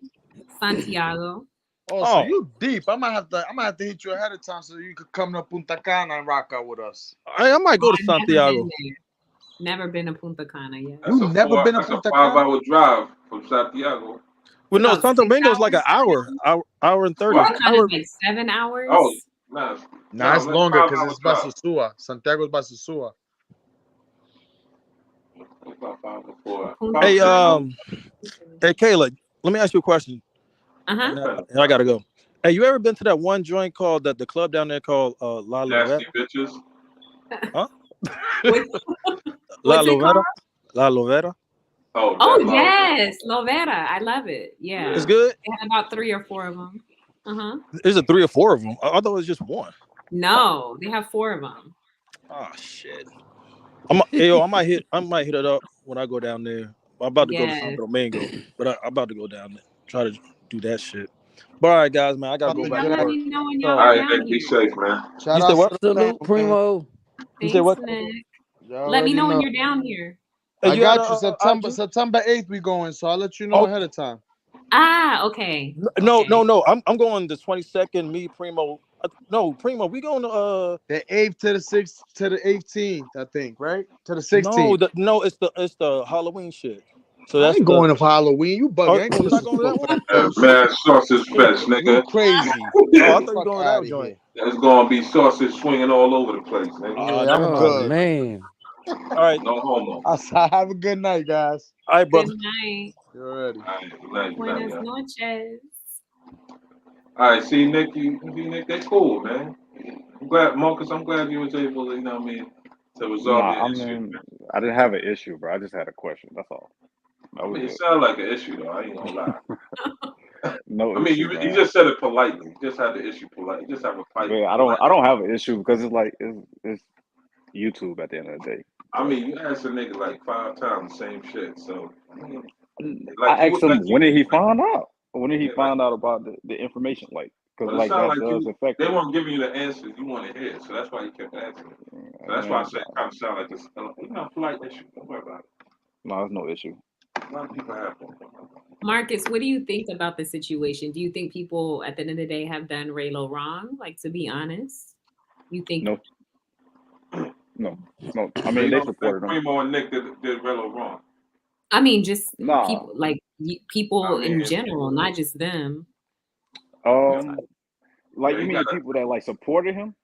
Santiago. Oh, so you deep. I might have to hit you ahead of time so you could come to Punta Cana and rock out with us. I might go to I've Santiago. Never been to Punta Cana yet. That's a 5-hour drive from Santiago. Well, no, About Santo 6 Domingo is like an hours? hour and 30. Punta Cana is like 7 hours. Oh, nice. Nah, it's that's longer 5 because hours it's by drive. Sosua. Santiago's by Sosua. About 5 before. Hey, hey, Kayla, let me ask you a question. And I gotta go. Hey, you ever been to that one joint called the club down there called La Nasty Lovetta? bitches. Huh? What's it called? La Lovetta. Oh yes, Lovera. I love it. Yeah, It's good. They have about 3 or 4 of them. There's 3 or 4 of them. I thought it was just one. No, they have 4 of them. Oh shit. I might hit it up when I go down there. I'm about to go to Yes. Santo Domingo, but I'm about to go down there. Try to do that shit. But all right, guys, man, I gotta go back to Let work. me know when So, y'all All are right, down Nick, be here. safe, man. Shout you said out what? to the Salute, Primo. You said what? Nick. Y'all Let me already know when know. you're down here. Hey, I you got got you. a September 8th we going, so I'll let you know ahead of time. Okay. No. I'm going the 22nd. Me, Primo. Primo. We going to The 8th to the 6th to the 18th, I think, right? To the No, 16th. it's the Halloween shit. So I that's ain't going for Halloween. You bugging. I ain't going you're to not going to that one? bullshit. Man, sausage fest, You nigga. crazy. Oh, I thought you Fuck going to out that of joint. here. There's gonna be sausage swinging all over the place, nigga. Yeah, I'm never good. Man. All right. No homo. Have a good night, guys. All right, brother. Good night. You're ready. All right, good night, Buenas y'all. noches. All right, see Nick, Nick, they cool, man. I'm glad, Marcus. I'm glad you was able to, to resolve Nah, your I issue. mean, I didn't have an issue, bro. I just had a question. That's all. I mean, it sounded like an issue, though. I ain't gonna lie. No I mean, issue, you man. just said it politely. You just had the issue politely. You just have a fight. But I don't have an issue because it's like it's YouTube at the end of the day. I mean, you asked a nigga like 5 times the same shit. So, I mean, I asked him when did he find out? When did he find out about the information? Like, because But it like that sounded like does affect they it. weren't giving you the answers you want to hear. So that's why you kept asking. So that's why I said it kind of sound like it's polite issue. Don't worry about it. No, there's no issue. A lot of people have them. Marcus, what do you think about the situation? Do you think people at the end of the day have done Raylo wrong? Like, to be honest, you think? No. I mean, they supported him. Primo and Nick did Raylo wrong. I mean, just Nah. people, like people in general, not just them. Like you mean the people that like supported him?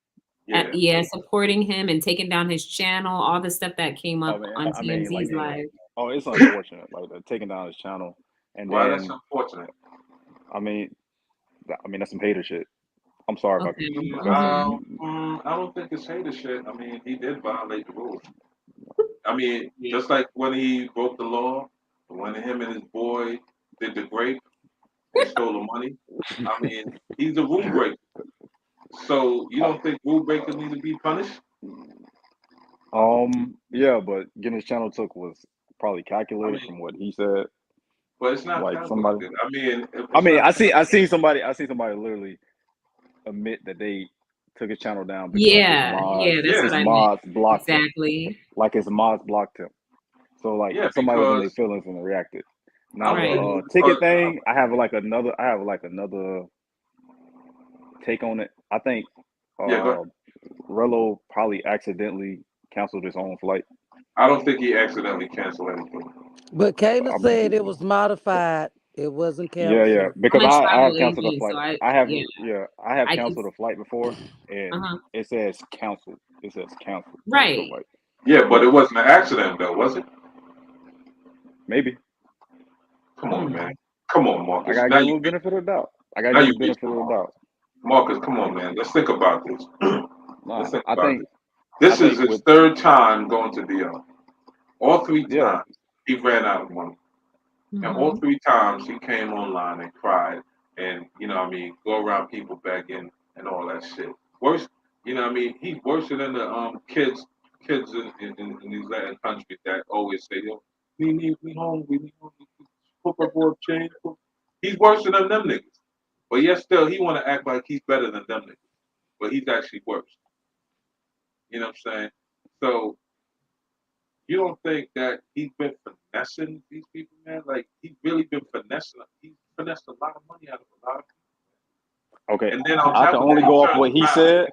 Yeah. supporting him and taking down his channel, all the stuff that came I up mean, on like, TMZ's live. it's unfortunate, like they're taking down his channel, and Why that's then unfortunate? I mean, that's some hater shit. I'm sorry if I Okay. I don't think it's hater shit. I mean, he did violate the rules. I mean, just like when he broke the law, when him and his boy did the grape and stole the money. I mean, he's a rule breaker. So you don't think rule breakers need to be punished? Yeah, but getting his channel took was probably I calculated mean, from what he said. but it's not Like somebody, calculated. I mean, it's I mean, not. I seen somebody literally admit that they took his channel down because Yeah, that's what his I meant. mods blocked him. Exactly. Like his mods blocked him. So like Yeah, somebody was in their because feelings and reacted. Now I'm Right. the thinking ticket because thing, I have like another take on it. I think yeah, but Rello probably accidentally canceled his own flight. I don't think he accidentally canceled anything. But Kayla I'm- said it was modified. It wasn't Yeah, canceled. because I'm a I travel have canceled a agent, flight. so I have I can. canceled a flight before, and it says canceled. It says canceled. So Right. like, Yeah, but it wasn't an accident though, was it? maybe Come on, Mm. man. Come on, I Marcus. gotta Now give a you little benefit of the doubt. I gotta now give you the benefit of the doubt. Marcus, come on, man. Let's think about this. Nah, Let's think I about think this. I This is think his with third time going to DR. All three yeah, times he ran out of money. And all three times he came online and cried and, you know what I mean, go around people begging and all that shit. Worse, you know what I mean, he's worse than the kids in these Latin countries that always say, yo, we hungry, we hungry, cook up all change. He's worse than them niggas. But yet still he wanna act like he's better than them niggas. But he's actually worse. You know what I'm saying? So you don't think that he's been finessing these people, man? Like he's really been finessing. He's finessed a lot of money out of a lot of people. okay. And then on I top can of only that, go he off what turns he around. said.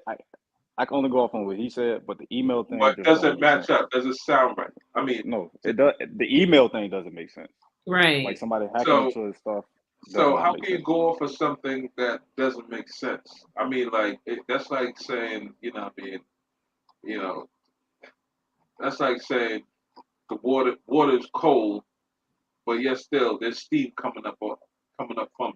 I can only go off on what he said, but the email thing But just does don't it make match sense. up? Does it sound right? I mean, No, it does. The email thing doesn't make sense. Like Right. somebody hacking so into his stuff does so not how make can you sense. go off of something that doesn't make sense? I mean, like that's like saying, you know, what I mean, you know, that's like saying the water is cold, but yet still there's steam coming up from it.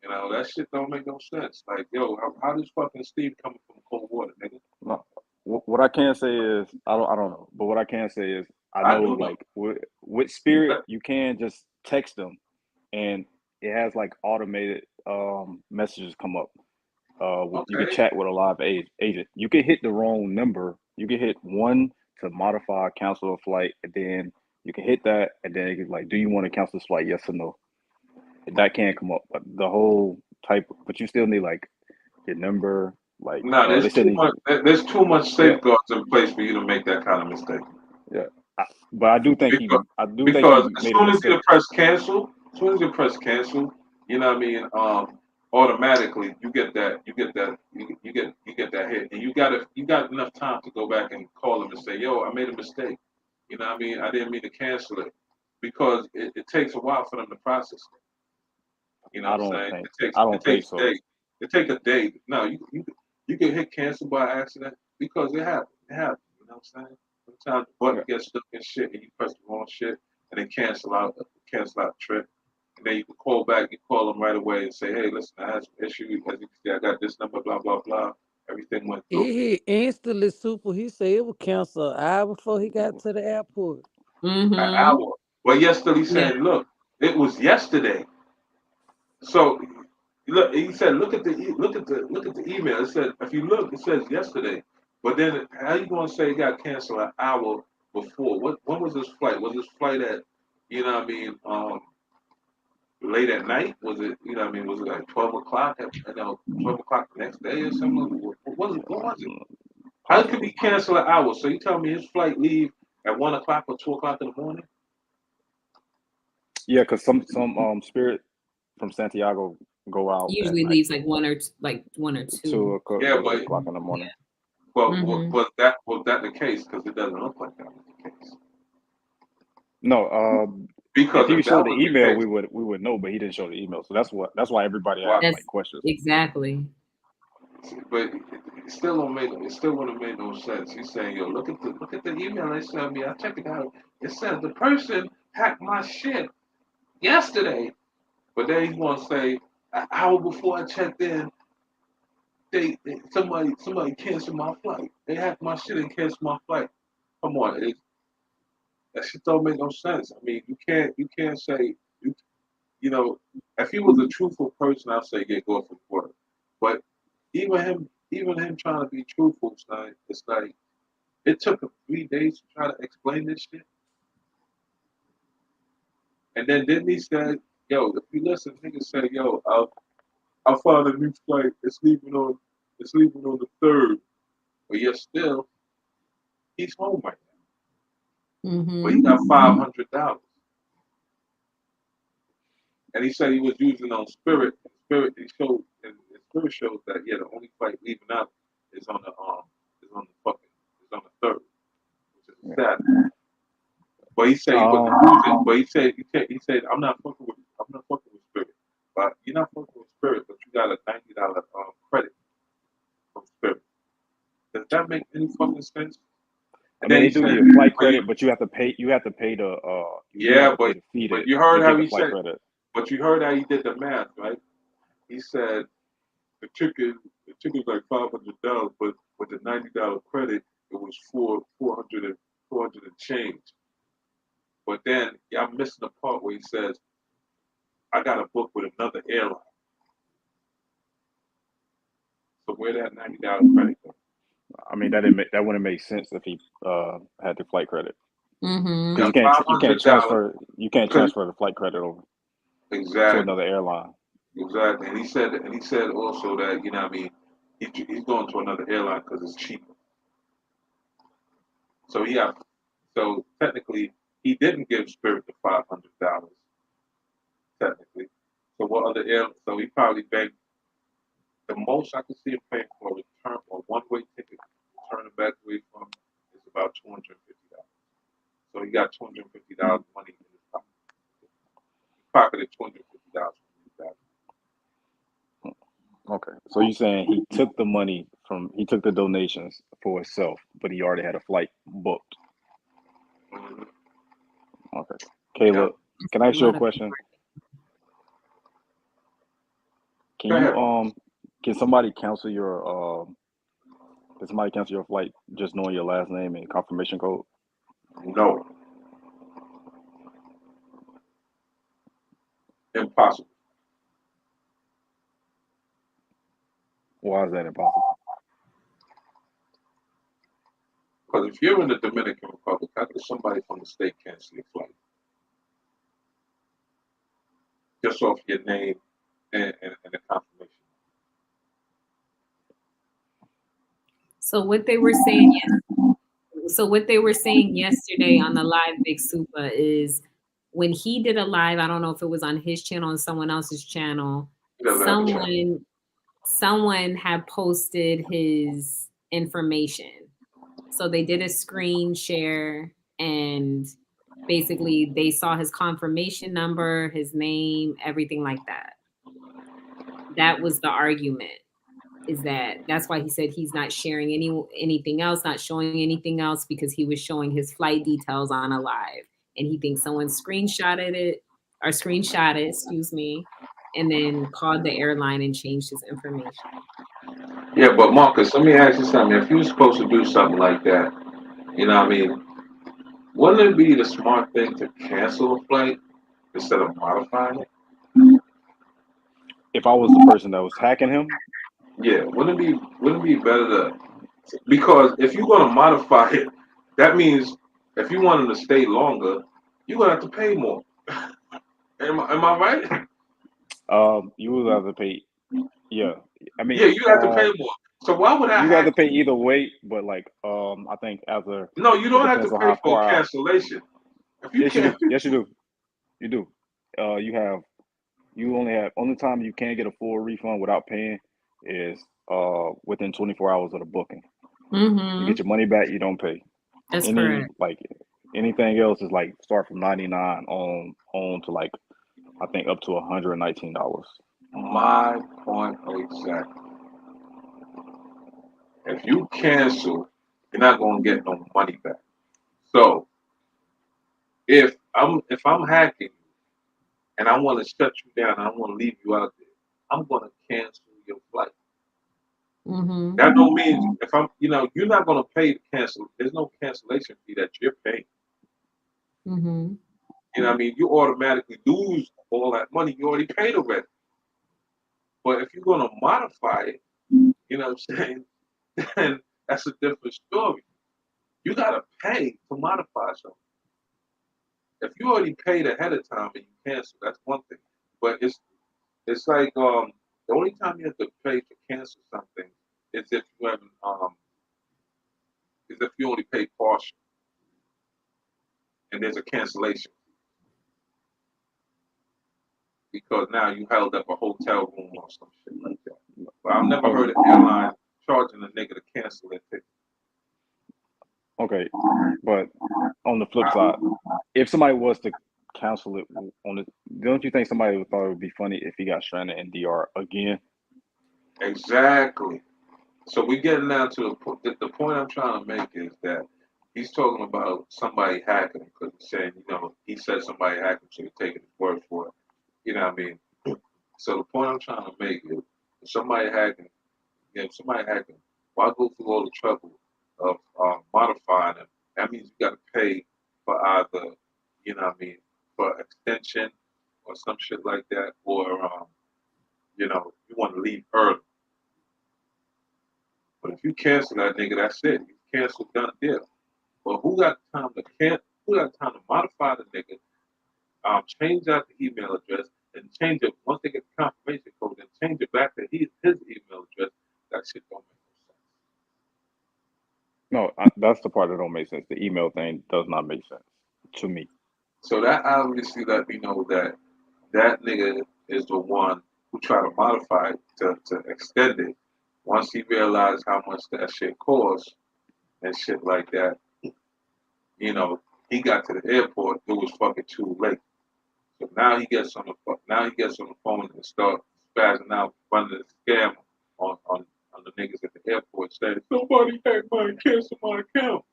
You know, that shit don't make no sense. Like, yo, how does fucking steam coming from cold water, nigga? No, what I can say is I don't know, but what I can say is I I know do know. like with Spirit you can just text them, and it has like automated messages come up. You can Okay. chat with a live agent. You can hit the wrong number. You can hit 1 to modify, cancel a flight, and then you can hit that, and then it can like, do you want to cancel this flight? Yes or no. That can come up, but the whole type. But you still need like your number. Like No, they there's still too need. much. There's too much Yeah, safeguards in place for you to make that kind of mistake. yeah. But I do think Because, he as made a soon as you mistake. press cancel, you know what I mean. Automatically you get that. You get that hit, and you got enough time to go back and call them and say, yo, I made a mistake. You know what I mean? I didn't mean to cancel it because it takes a while for them to process it. You know I what I'm don't saying? think. It I don't think takes a so. day. It takes a day. No, you can hit cancel by accident because it happens. It happens. You know what I'm saying? Sometimes the button Yeah. gets stuck in shit and you press the wrong shit and then cancel out the trip. And then you can call back, you call them right away and say, hey, listen, I had some issue. As you can see, I got this number, blah, blah, blah. Everything went through. He hit instantly super. He said it was canceled an hour before he got to the airport. An hour. Well, yesterday he's saying, look, it was yesterday. So look, he said, look at the email. It said, if you look, it says yesterday. But then, how you gonna say it got canceled an hour before? When was this flight? Was this flight at, you know what I mean, late at night? Was it, you know what I mean? Was it like 12 o'clock? 12 o'clock the next day or something? What was it? How could he cancel an hour? So you tell me his flight leave at 1 o'clock or 2 o'clock in the morning? Yeah, because some Spirit from Santiago go out Usually at leaves like one or two. 2 Yeah, o'clock in the morning. Well, was that the case? Because it doesn't look like that was the case. No, because if he if that showed the was the email, case, we would know, but he didn't show the email, so that's why everybody Wow. has like questions. Exactly. but it still don't make it still wouldn't make no sense. He's saying, yo, look at the email they sent me. I checked it out. It said the person hacked my shit yesterday. But then he's gonna say an hour before I checked in, somebody canceled my flight. They hacked my shit and canceled my flight. Come on, that shit don't make no sense. I mean, you can't say you know, if he was a truthful person, I'd say get go for work. But even him trying to be truthful, it's like it took him 3 days to try to explain this shit. And then didn't he say, yo, if you listen, nigga said, yo, I found a new flight. It's leaving on the 3rd. But yet still, he's home right now. But he got $500. And he said he was using on Spirit. Spirit he showed and Spirit shows that the only flight leaving out is on the 3rd, which is Saturday. But he said he wasn't using. But he said I'm not fucking with Spirit. But you're not fucking with Spirit, but you got a $90 credit from Spirit. Does that make any fucking sense? I mean, they do give flight credit, but you have to pay. You have to pay the. But you heard how he said. Credit. But you heard how he did the math, right? He said the ticket like $500, but with the $90 credit, it was 400 and change. But then y'all missing the part where he says, "I got a book with another airline." So where that $90 credit go? I mean, that wouldn't make sense if he had the flight credit. Mm-hmm. You can't transfer the flight credit over to another airline. Exactly, and he said also that what I mean, he's going to another airline because it's cheaper. So technically he didn't give Spirit the $500 technically. So what other airline? So he probably begged. The most I could see him paying for a return or one-way ticket, returning back away from is about $250. So he got $250 money in his pocket. He pocketed $250. Okay, so you're saying he took the donations for himself, but he already had a flight booked. Mm-hmm. Okay, Caleb, can I ask you a question? Can somebody cancel your flight just knowing your last name and confirmation code? No. Impossible. Why is that impossible? Because if you're in the Dominican Republic, how could somebody from the state cancel your flight? Just off your name and the confirmation. So what they were saying yesterday on the live Big Super is when he did a live, I don't know if it was on his channel or someone else's channel, someone had posted his information. So they did a screen share and basically they saw his confirmation number, his name, everything like that. That was the argument. That's why he said he's not sharing anything else, not showing anything else, because he was showing his flight details on a live. And he thinks someone screenshot it, and then called the airline and changed his information. Yeah, but Marcus, let me ask you something. If you were supposed to do something like that, wouldn't it be the smart thing to cancel a flight instead of modifying it? If I was the person that was hacking him? Yeah, wouldn't it be better because if you're gonna modify it, that means if you want him to stay longer, you're gonna have to pay more. Am I right? You would have to pay. Yeah, I mean. Yeah, you have to pay more. So why would I? You have to pay either way, but I think after. No, you don't have to pay for a cancellation. Yes, you do. Yes, you do. You do. Only time you can get a full refund without paying is within 24 hours of the booking. Mm-hmm. You get your money back, you don't pay. That's correct. Anything else is start from $99 on to I think up to $119. My point exactly. If you cancel, you're not gonna get no money back. So if I'm hacking and I want to shut you down, I want to leave you out there, I'm gonna cancel your flight. Mm-hmm. That don't mean if I'm, you're not gonna pay to cancel. There's no cancellation fee that you're paying. Mm-hmm. You know what I mean? You automatically lose all that money you already paid already. But if you're gonna modify it, you know what I'm saying, then that's a different story. You gotta pay to modify something. If you already paid ahead of time and you cancel, that's one thing. But it's like the only time you have to pay to cancel something is if you haven't is if you only pay partial and there's a cancellation because now you held up a hotel room or some shit like that. But I've never heard an airline charging a nigga to cancel their ticket. Okay, but on the flip side, if somebody was to cancel it don't you think somebody would thought it would be funny if he got stranded in DR again? Exactly. So we're getting down to the point I'm trying to make is that he's talking about somebody hacking him because he's saying, he said somebody hacked him, so he's taking his word for it. You know what I mean? So the point I'm trying to make is if somebody hacking, why go through all the trouble of modifying them? That means you got to pay for either, for extension or some shit like that, or you want to leave early. But if you cancel that nigga, that's it. You cancel, done deal. But who got time to modify the nigga, change out the email address, and change it once they get the confirmation code, and change it back to his email address? That shit don't make no sense. No, that's the part that don't make sense. The email thing does not make sense to me. So that obviously let me know that that nigga is the one who tried to modify it to extend it. Once he realized how much that shit costs and shit like that, he got to the airport. It was fucking too late. So now he gets on the phone and start spazzing out, running a scam on the niggas at the airport, saying somebody hacked my cancel my account.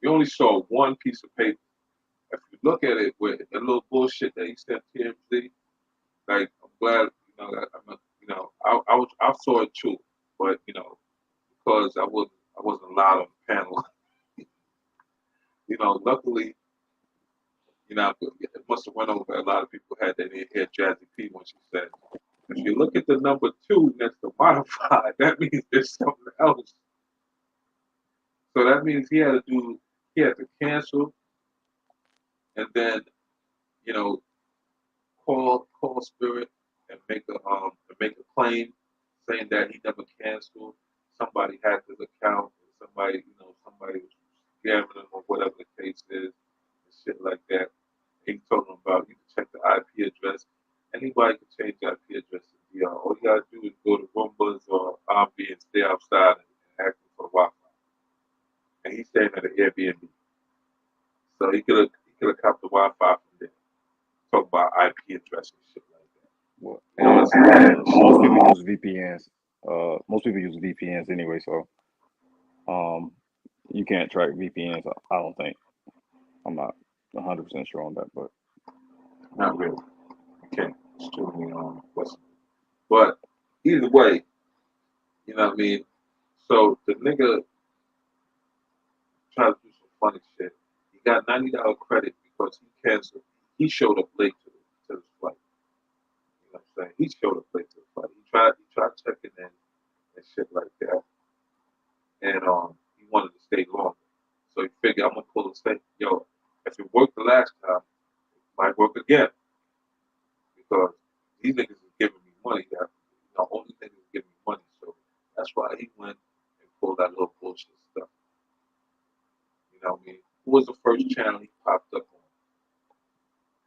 You only saw one piece of paper. If you look at it with the little bullshit that he sent TMZ, like I'm glad I saw it too, but because I wasn't allowed on the panel, luckily. It must have went over. A lot of people had that in here, Jazzy P, when she said, if you look at the number 2 next to modified, that means there's something else. So that means he had to cancel and then, call Spirit and make a claim saying that he never canceled. Somebody hacked his account, somebody was scamming him or whatever the case is, and shit like that. He told him about you can check the IP address. Anybody can change the IP address in DR. All you gotta do is go to Roombas or RB and stay outside and ask for the Wi-Fi. And he's staying at an Airbnb, so he could have copped the Wi-Fi from there. Talk about IP address and shit like that. Well, most people use VPNs. Most people use VPNs anyway, so you can't track VPNs. I don't think. I'm not 100% sure on that, but not really. You can't. It's too many but either way, you know what I mean. So the nigga tried to do some funny shit. He got $90 credit because he canceled. He showed up late to the flight. You know what I'm saying? He showed up late to the flight. He tried checking in and shit like that. And he wanted to stay longer. So he figured I'm gonna pull a stay. Yo, if it worked the last time, it might work again. Because these niggas is giving me money. Only niggas is giving me money. So that's why he went and pulled that little bullshit stuff. You know what I mean? Who was the first channel he popped up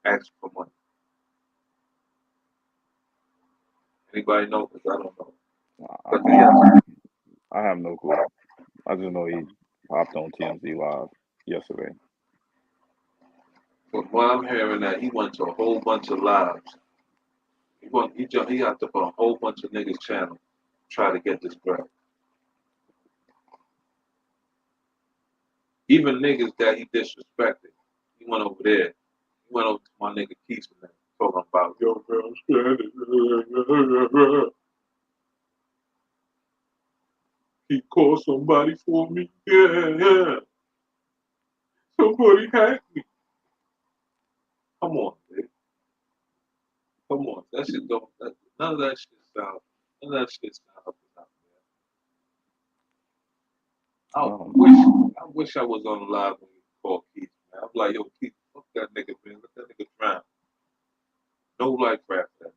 on? Asked for money. Anybody know? Because I don't know. I have no clue. I just know he popped on TMZ Live yesterday. From what I'm hearing, that he went to a whole bunch of lives. He hopped up on a whole bunch of niggas' channel, try to get this bread. Even niggas that he disrespected. He went over there. He went over to my nigga Keith and told him about, yo, bro, I'm stranded. He called somebody for me. Yeah. Somebody hacked me. Come on, dude. Come on. That shit don't. None of that shit sound. None of that shit sound up and down, man. I wish I was on the live when you called Keith, man. I'm like, yo, Keith, fuck that nigga, man. Let that nigga drown. No life after that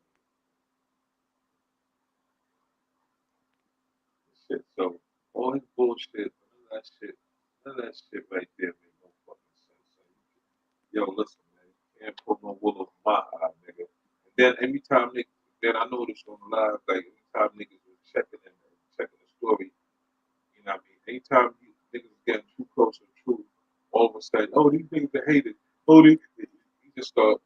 shit. So all his bullshit, none of that shit right there make no fucking sense. Yo, listen, man, you can't put no wool over my eye, nigga. And then every time niggas, then I noticed on the live, like every time niggas was checking the story, you know what I mean? Anytime niggas getting too close to the truth, all of a sudden, oh, these niggas are hated. Oh, you just start,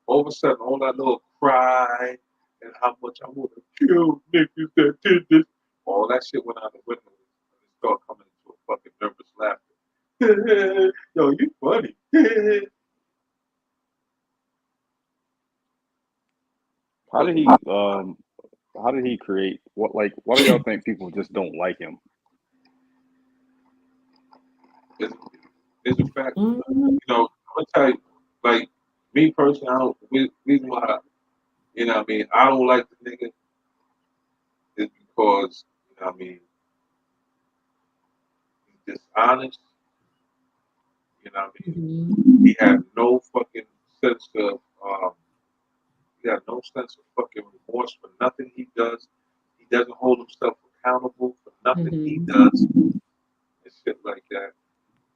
all of a sudden, all I know is cry and how much I want to kill niggas that did this. All that shit went out the window and it started coming into a fucking nervous laughter. Yo, you funny. How did he create what, like, why do y'all think people just don't like him? It's a fact. You know, I'm gonna tell you, like, me personally, I don't, reason why, you know what I mean, I don't like the nigga is because, you know what I mean, he's dishonest, you know what I mean? He has no fucking sense of, he has no sense of fucking remorse for nothing he does. He doesn't hold himself accountable for nothing he does and shit like that.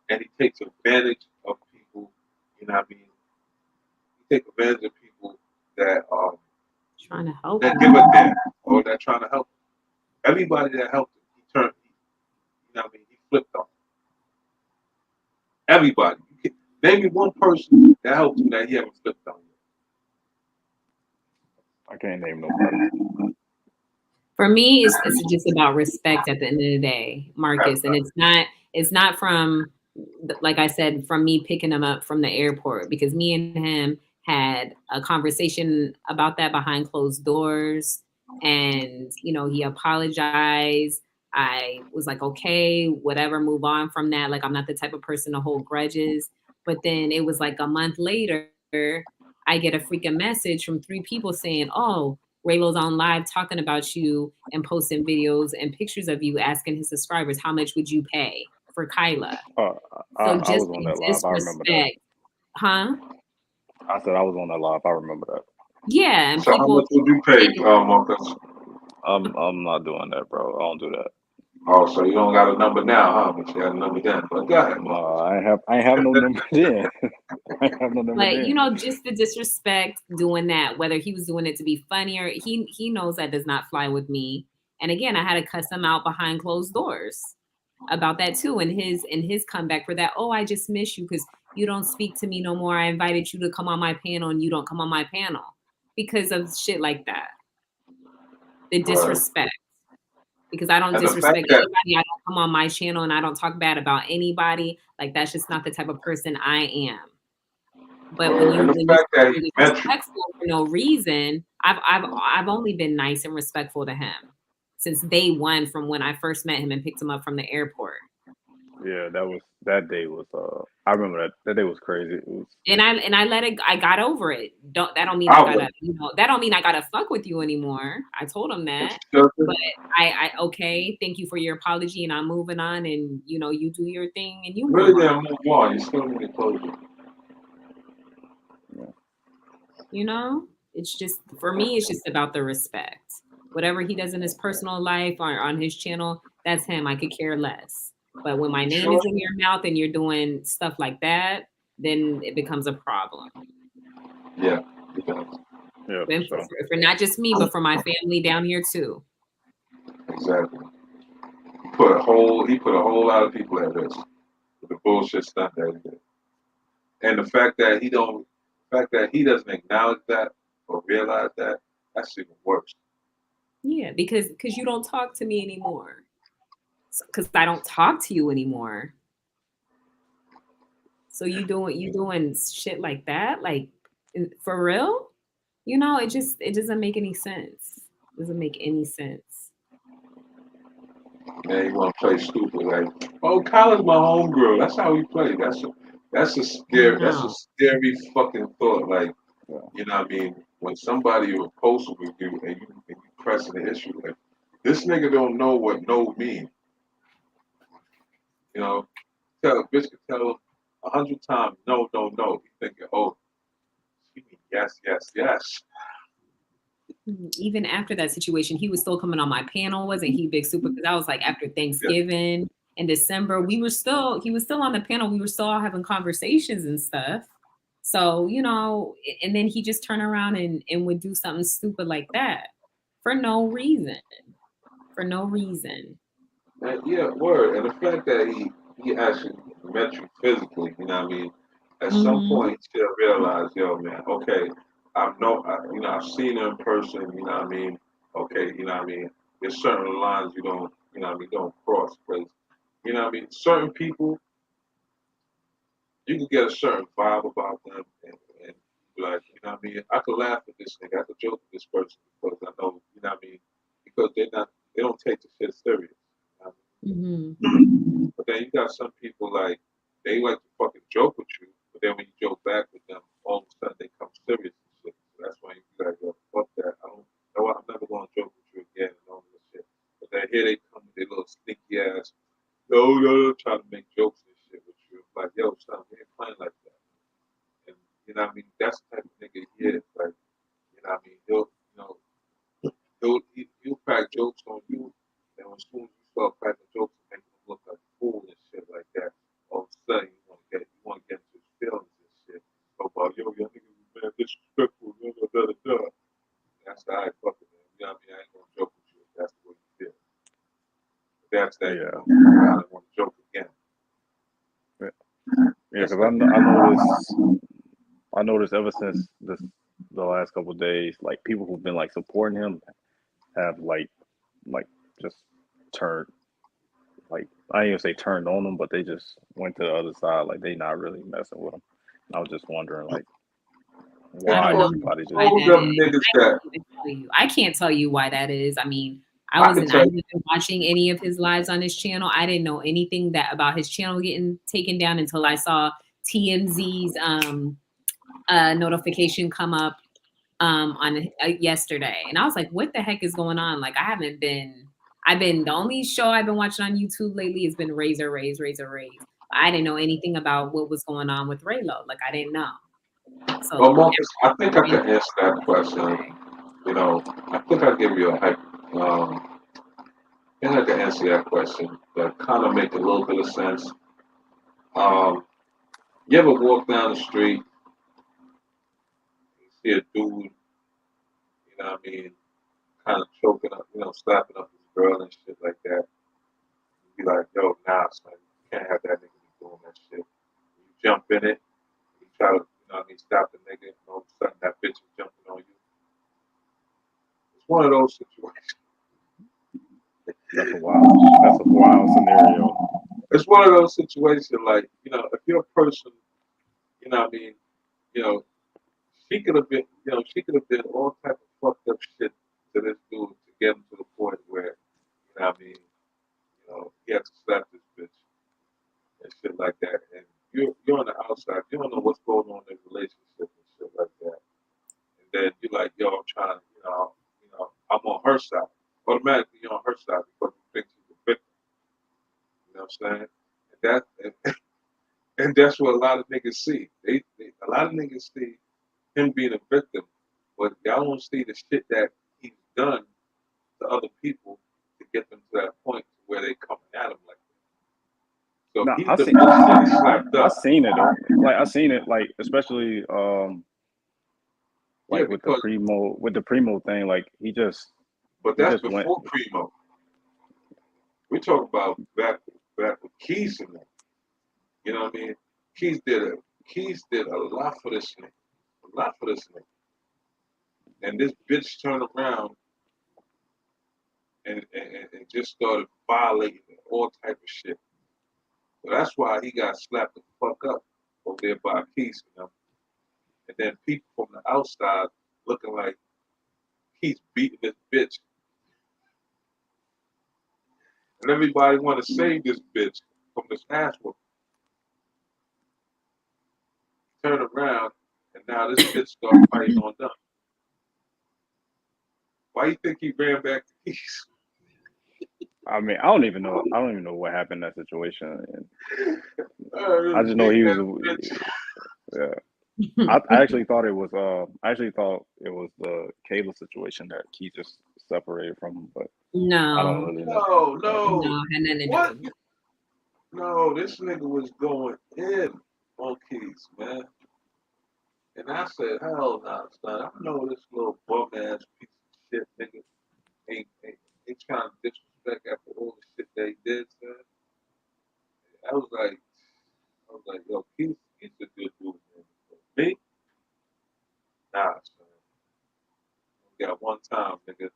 And he takes advantage of people, you know what I mean? He takes advantage of people that trying to help that him. give a damn or that trying to help him. Everybody that helped him, he turned, you know what I mean? He flipped on everybody. Name me one person that helped him that he haven't flipped on. I can't name nobody. For me, it's just about respect at the end of the day, Marcus. And it's not from, like I said, from me picking him up from the airport, because me and him had a conversation about that behind closed doors. And, you know, he apologized. I was like, okay, whatever, move on from that. Like, I'm not the type of person to hold grudges. But then it was like a month later, I get a freaking message from 3 people saying, oh, Raylo's on live talking about you and posting videos and pictures of you, asking his subscribers, how much would you pay for Kyla? I So was just on the that live. I remember that. disrespect, huh? I said I was on that live. I remember that. Yeah, and So how much would you pay, Marcus? I'm not doing that, bro. I don't do that. Oh, so you don't got a number now, huh? But you got a number then. But go ahead, No, I ain't have no number then. I ain't have no number But then. you know, just the disrespect doing that, whether he was doing it to be funny or he knows that does not fly with me. And again, I had to cuss him out behind closed doors about that too. And his comeback for that, oh, I just miss you because you don't speak to me no more. I invited you to come on my panel and you don't come on my panel because of shit like that. The disrespect. Because I don't And the disrespect fact that- anybody. I don't come on my channel and I don't talk bad about anybody. Like, that's just not the type of person I am. But when And the you fact that are he met you. disrespectful for no reason, I've only been nice and respectful to him since day one, from when I first met him and picked him up from the airport. Yeah, that day was I remember that day was crazy. It was, And I let it. I got over it. That don't mean I gotta, that don't mean I gotta fuck with you anymore. I told him that. But I okay, thank you for your apology, and I'm moving on. And you know, you do your thing, and you really move on. didn't move on. You still need to close it. You know, it's just, for me, it's just about the respect. Whatever he does in his personal life or on his channel, that's him. I could care less. But when my name is in your mouth and you're doing stuff like that, then it becomes a problem. Yeah. Yeah. And for not just me, but for my family down here too. Exactly. He put a whole lot of people at risk with the bullshit stuff that he did. And the fact that he doesn't acknowledge that or realize that, that's even worse. Yeah, because you don't talk to me anymore. Because I don't talk to you anymore. So you doing shit like that? Like for real? You know, it doesn't make any sense. It doesn't make any sense. Man, you want to play stupid like, oh, Kyla's my homegirl. That's how we play. That's a No. scary fucking thought. Like, you know what I mean? When somebody will post with you and you pressing the issue, like this nigga don't know what no mean. You know, tell a bitch can tell him 100 times no, no, no. He thinking, oh, she mean yes, yes, yes. Even after that situation, he was still coming on my panel, wasn't he, Big Super? Because I was like after Thanksgiving in December, he was still on the panel. We were still all having conversations and stuff. So, you know, and then he just turned around and would do something stupid like that for no reason. For no reason. And yeah, word. And the fact that he actually met you physically, you know what I mean? At some point, he should have realized, yo, man, okay, I've seen her in person, you know what I mean? Okay, you know what I mean? There's certain lines you don't, you know what I mean, don't cross. Because, you know what I mean? Certain people, you can get a certain vibe about them and be like, you know what I mean? I could laugh at this nigga, I could joke with this person because I know, you know what I mean? Because they don't take the shit serious. You know what I mean? But then you got some people like they like to fucking joke with you, but then when you joke back with them, all of a sudden they come serious and shit. So that's why you be like, yo, fuck that. I don't know. I'm never gonna joke with you again and all this shit. But then here they come with their little sneaky ass, no, trying to make jokes and shit with you. Like, yo, son, we ain't playing like that. And you know what I mean? That's the type of nigga he is. Like, you know what I mean? He'll crack jokes on you, and as soon as you start cracking jokes and making him look like a fool and shit like that, all of a sudden you want to get into his feelings and shit. So about yo, niggas is man disrespectful, da. That's how I fucking man. You know what I mean? I ain't gonna joke with you if that's the way you feel. If that's that, you know, I don't want to joke again. Yeah, because I noticed ever since the last couple of days, like people who've been like supporting him have like just turned, like I ain't even say turned on him, but they just went to the other side, like they not really messing with him. And I was just wondering like why everybody just I can't tell you why that is. I mean, I haven't been watching any of his lives on his channel. I didn't know anything about his channel getting taken down until I saw TMZ's notification come up on yesterday, and I was like, "What the heck is going on?" Like, the only show I've been watching on YouTube lately has been Razor Rays. I didn't know anything about what was going on with Raylo. Like, I didn't know. So, well, Marcus, I think I can answer that question. You know, I think I'll give you I think I can answer that question that kind of make a little bit of sense. You ever walk down the street, you see a dude, you know what I mean, kind of choking up, you know, slapping up his girl and shit like that. You be like, yo, nah, son, you can't have that nigga be doing that shit. You jump in it, you try to, you know what I mean, stop the nigga, and all of a sudden that bitch is jumping on you. It's one of those situations. That's a wild scenario. It's one of those situations like, you know, if you're a person, you know what I mean, you know, she could have been all type of fucked up shit to this dude to get him to the point where, you know what I mean, you know, he has to slap this bitch and shit like that. And you're on the outside, you don't know what's going on in the relationship and shit like that. And then you're like, yo, I'm trying to, you know, I'm on her side. Automatically you're on her side because you think she's a victim. You know what I'm saying? And that's what a lot of niggas see. A lot of niggas see him being a victim, but y'all don't see the shit that he's done to other people to get them to that point where they coming at him like that. So No, he's the bitch that slapped up. I seen it though. Like I seen it, like especially like with the Primo thing, like he just. But that's before Primo. We talk about back with Keys in there. You know what I mean? Keys did a lot for this nigga. And this bitch turned around and just started violating all type of shit. So that's why he got slapped the fuck up over there by Keith, and then people from the outside looking like he's beating this bitch, and everybody want to save this bitch from this ass whooping. Turn around, and now this bitch start fighting on them. Why you think he ran back to Keith? I mean, I don't even know what happened in that situation. And I just know he was. Yeah. I actually thought it was. The Kayla situation that Keith just separated from, but I don't No, really know. No. had nothing to do What? with it. No, this nigga was going in on Keith, man. And I said, hell no, son. I know this little bum ass piece of shit nigga ain't trying to disrespect after all the shit they did, son. I was like, yo, Keith is a good dude, man. Me? Nah, son. We got one time, nigga.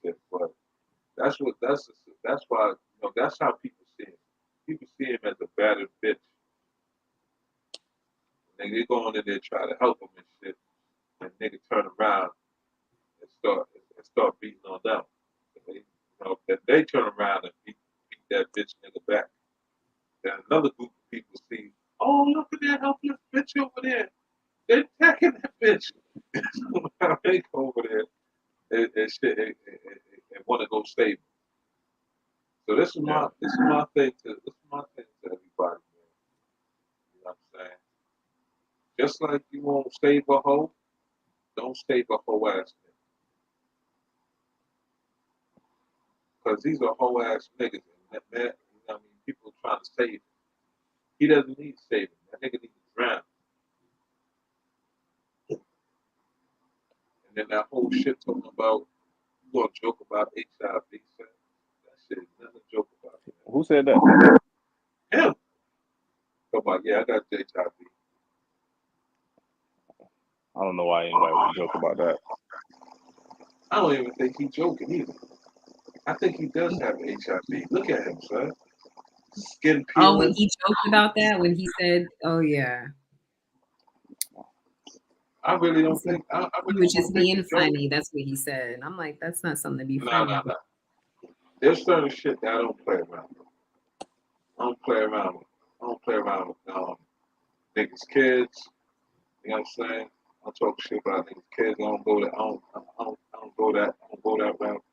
Shit, but that's why, that's how people see him. People see him as a battered bitch. And they go in there try to help him and shit. And nigga turn around and start beating on them. Then they turn around and beat that bitch nigga back. Then another group of people see, oh, look at that helpless bitch over there. They're attacking that bitch. So they go over there and shit and want to go save him. So this is my thing to everybody, man. You know what I'm saying? Just like you won't save a hoe, don't save a hoe ass nigga. Because these are hoe ass niggas. And that, people are trying to save him. He doesn't need saving. That nigga needs to drown. And then that whole shit talking about, you gonna joke about HIV, son. That shit is nothing to joke about. Who said that? Him. Talk about, yeah, I got HIV. I don't know why anybody would joke about that. I don't even think he's joking either. I think he does have HIV. Look at him, son. Skin peeling. Oh, when he joked about that, when he said, "Oh yeah," I really don't think. I he really was don't just think being he's joking. funny. That's what he said. And I'm like, that's not something to be Nah. funny about. There's certain shit that I don't play around with. I don't play around with niggas' kids. You know what I'm saying? I don't talk shit about niggas' kids. I don't go that. I don't go that route.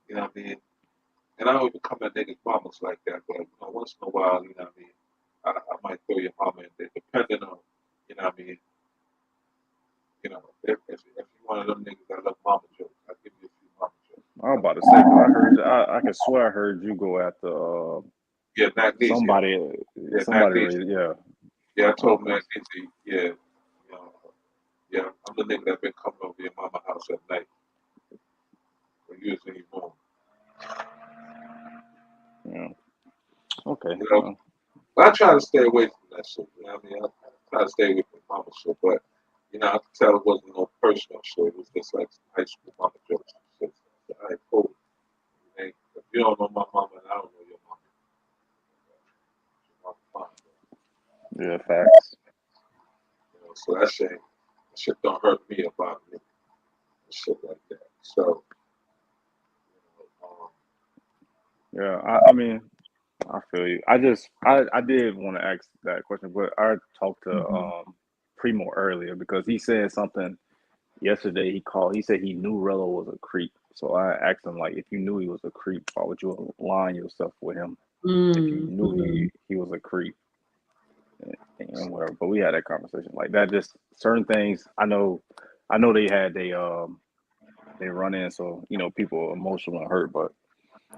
You know what I mean? And I don't even come at niggas' mamas like that. But once in a while, you know what I mean? I might throw your mama in there, depending on, you know what I mean? If you're one of them niggas that love mama jokes, I'll give you a few mama jokes. I was about to say, 'cause I can swear I heard you go after Magnesia. somebody Magnesia. raised, yeah. Yeah, I told Okay. Magnesia, yeah, I'm the nigga that been coming over your mama house at night when you was in your room. Yeah. Okay. I try to stay away from that shit. You know what I mean? I try to stay away from mama shit, but I could tell it wasn't no personal shit. It was just like some high school mama jokes and shit. So, all right, cool. If you don't know my mama, and I don't know your mama. Yeah, facts. So that shit don't hurt me about me. Shit like that. So, Yeah, I mean, I feel you. I did want to ask that question, but I talked to Primo earlier because he said something yesterday. He said he knew Rello was a creep. So I asked him, like, if you knew he was a creep, why would you align yourself with him if you knew he was a creep and whatever? But we had that conversation. Like that, just certain things. I know they had they run in, so people are emotional and hurt, but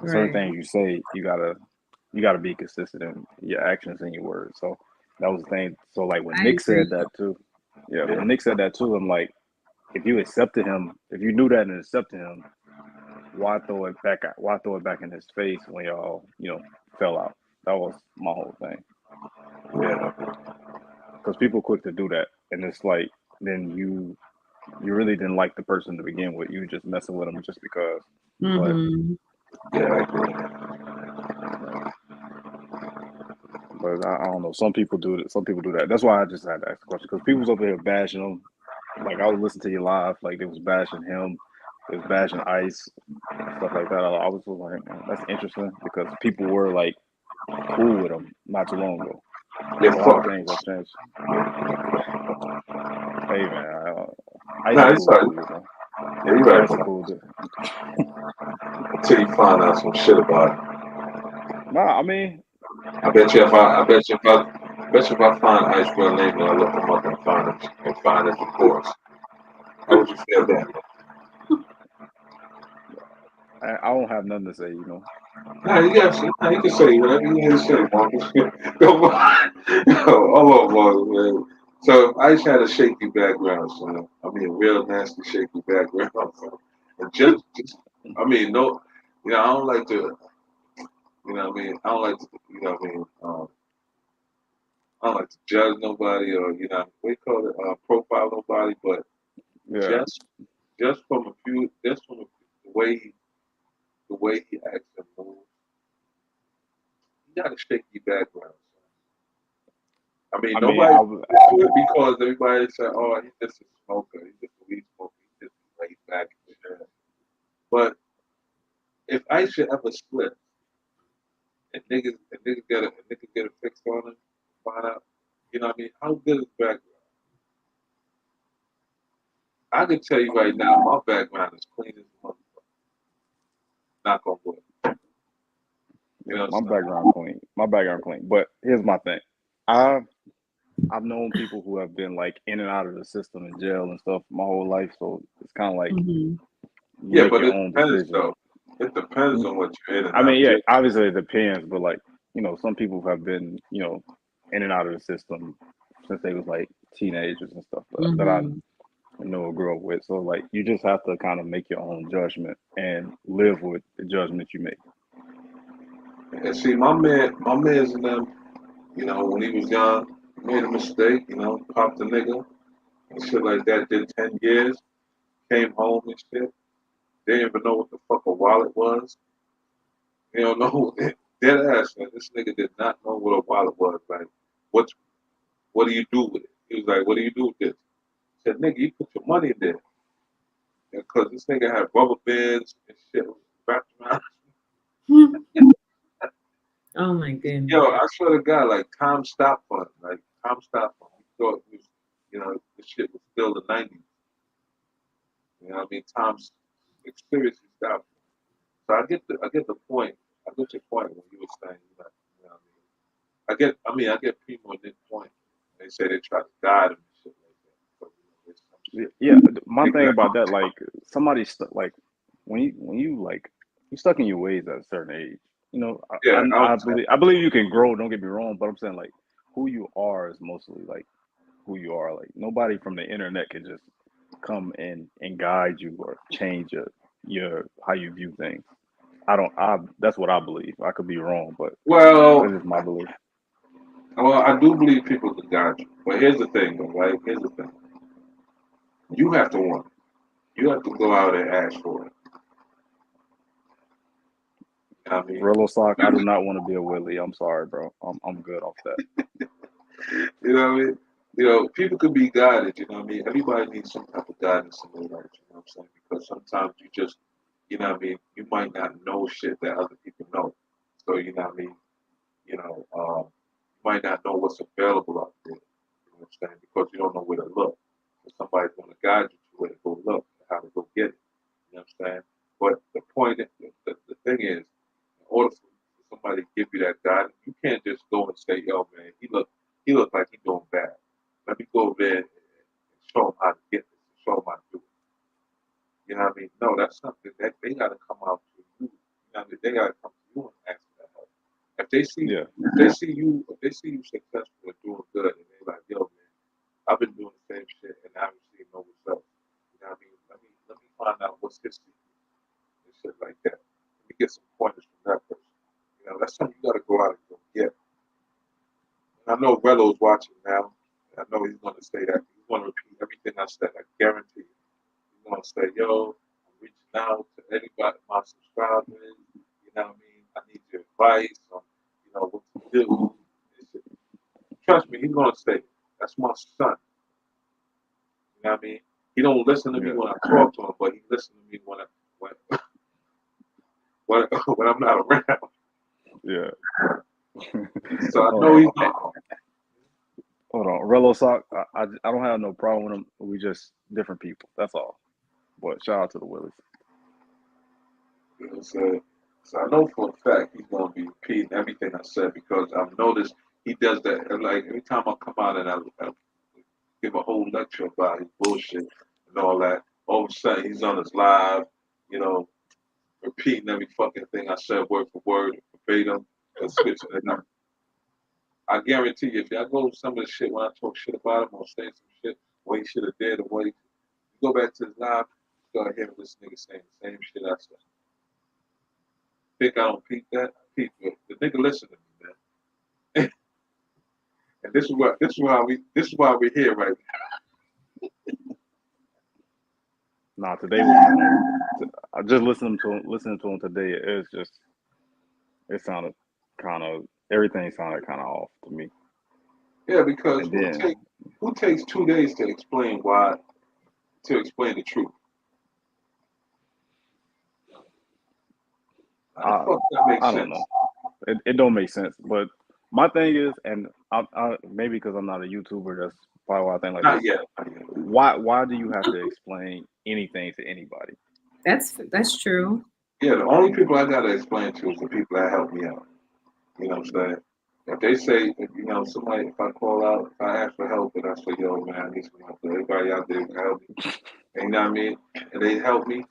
certain things you say, you gotta be consistent in your actions and your words. So that was the thing. So like when Nick said that too, when Nick said that too, I'm like, if you accepted him, if you knew that and accepted him, why throw it back in his face when y'all fell out? That was my whole thing. Yeah, because people quick to do that, and it's like then you really didn't like the person to begin with. You were just messing with them just because. But But I don't know. Some people do that. Some people do that. That's why I just had to ask the question because people was over here bashing him. Like I was listening to you live. Like they was bashing him. They was bashing Ice and stuff like that. I was like, man, that's interesting because people were like cool with him not too long ago. Yeah, A lot fuck. of things have changed. Hey man, Ice Nah, a it's cool alright. dude, man. Yeah, you right, Ice a man. cool dude. Until you find out some shit about it. Nah, I mean, I bet you if I find Ice real name and I look him up and find his reports, how would you feel then? I don't have nothing to say, you know. Nah, you can say whatever you need to say, Marcus. Come on. Hold on, Marcus, man. So Ice had a shaky background, son. I mean, a real nasty, shaky background. So. And just, I mean, no, you know, I don't like to, you know what I mean? I don't like to, you know what I mean? I don't like to judge nobody or, you know, we call it profile nobody, but Yeah. just from the way he acts and moves, he got a shaky background. I mean, nobody because everybody said, "Oh, he's just a smoker. He's just a weed smoker. He's just laid back and shit." But if I should ever slip and niggas get a fix on him, find out, you know what I mean? How good is background? I can tell you right now, my background is clean as a motherfucker. Knock on wood. You know My background clean. My background clean. But here's my thing. I've known people who have been like in and out of the system in jail and stuff my whole life, so it's kind of like you make but your it own depends decision. though. It depends on what you're in and I mean, out. yeah, obviously it depends, but like, you know, some people have been, you know, in and out of the system since they was like teenagers and stuff that I know or grew up with. So like you just have to kind of make your own judgment and live with the judgment you make. And see, my man's in them, you know, when he was young, made a mistake, you know, popped a nigga and shit like that, did 10 years, came home and shit. They didn't even know what the fuck a wallet was. They don't know, dead ass, man. This nigga did not know what a wallet was. Like, what do you do with it? He was like, what do you do with this? I said, nigga, you put your money in there. Because this nigga had rubber bands and shit wrapped around. Oh my goodness. Yo, I swear to God, like Tom Stop Fund, like Tom Stop Fund. We thought it was, you know, the shit was still the 90s. You know what I mean? Tom's experience stopped. So I get the point. I get your point when you were saying, you know what I mean? I get people in this point. They say they try to guide him and shit like that. Yeah, my thing about that, like somebody's like when you like you stuck in your ways at a certain age. You know, I believe you can grow. Don't get me wrong, but I'm saying like who you are is mostly like who you are. Like nobody from the internet can just come in and guide you or change your how you view things. That's what I believe. I could be wrong, but this is my belief. Well, I do believe people can guide you. But here's the thing, though, right? Here's the thing. You have to want it. You have to go out and ask for it. You know what I mean? Rello Sock, I do not want to be a Willie. I'm sorry, bro. I'm good off that. You know what I mean? You know, people can be guided, you know what I mean? Everybody needs some type of guidance in their life, you know what I'm saying? Because sometimes you just, you know what I mean, you might not know shit that other people know. So, you know what I mean? You know, you might not know what's available out there, you know what I'm saying? Because you don't know where to look. So somebody's going to guide you to where to go look, how to go get it, you know what I'm saying? But the point, the thing is, in order for somebody to give you that guidance, you can't just go and say, yo, man, he look like he's doing bad. Let me go over there and show him how to get this, and show him how to do it. You know what I mean? No, that's something that they got to come out to you. You know what I mean? They got to come to you and ask for that help. If they see you successful and doing good, and they're like, yo, man, I've been doing the same shit and I haven't seen no results. You know what I mean? Let me find out what's his secret and shit like that. Let me get some pointers from that person. You know, that's something you got to go out and go get. I know Rello's watching now. I know he's going to say that. He's going to repeat everything I said. I guarantee you. He's going to say, yo, I'm reaching out to anybody, my subscribers. You know what I mean? I need your advice on, you know, what to do and shit trust me, he's gonna say, "That's my son." You know what I mean? He don't listen to me Yeah. when I talk to him, but he listens to me when when I'm not around. Yeah. So I Hold know on. he's not. Hold on. Rello Sock, I don't have no problem with him. We just different people. That's all. But shout out to the Willies. You know, so I know for a fact he's gonna be repeating everything I said because I've noticed he does that. And like every time I come out and I give a whole lecture about his bullshit and all that, all of a sudden he's on his live, you know, repeating every fucking thing I said word for word, verbatim, and switching it up. I guarantee you, if I go some of the shit when I talk shit about him or say some shit, what he should have did or what he go back to his live, start hearing this nigga saying the same shit I said. Think I don't peep that? Peep it. The nigga listen to me, man. And this is why we're here right now. Nah, today was I just listening to him today. It sounded kind of everything sounded kind of off to me. Yeah, because And then who takes 2 days to explain the truth? How the fuck that makes I sense? don't know. It don't make sense. But my thing is, and I maybe because I'm not a YouTuber, that's probably why I think like Not this. yet. Why do you have to explain anything to anybody? That's true. Yeah, the only people I gotta explain to is the people that help me out. You know what I'm saying? If they say, you know, somebody, if I call out, if I ask for help, and I say, yo, man, I need some help. Everybody out there can help me. And you know what I mean? And they help me.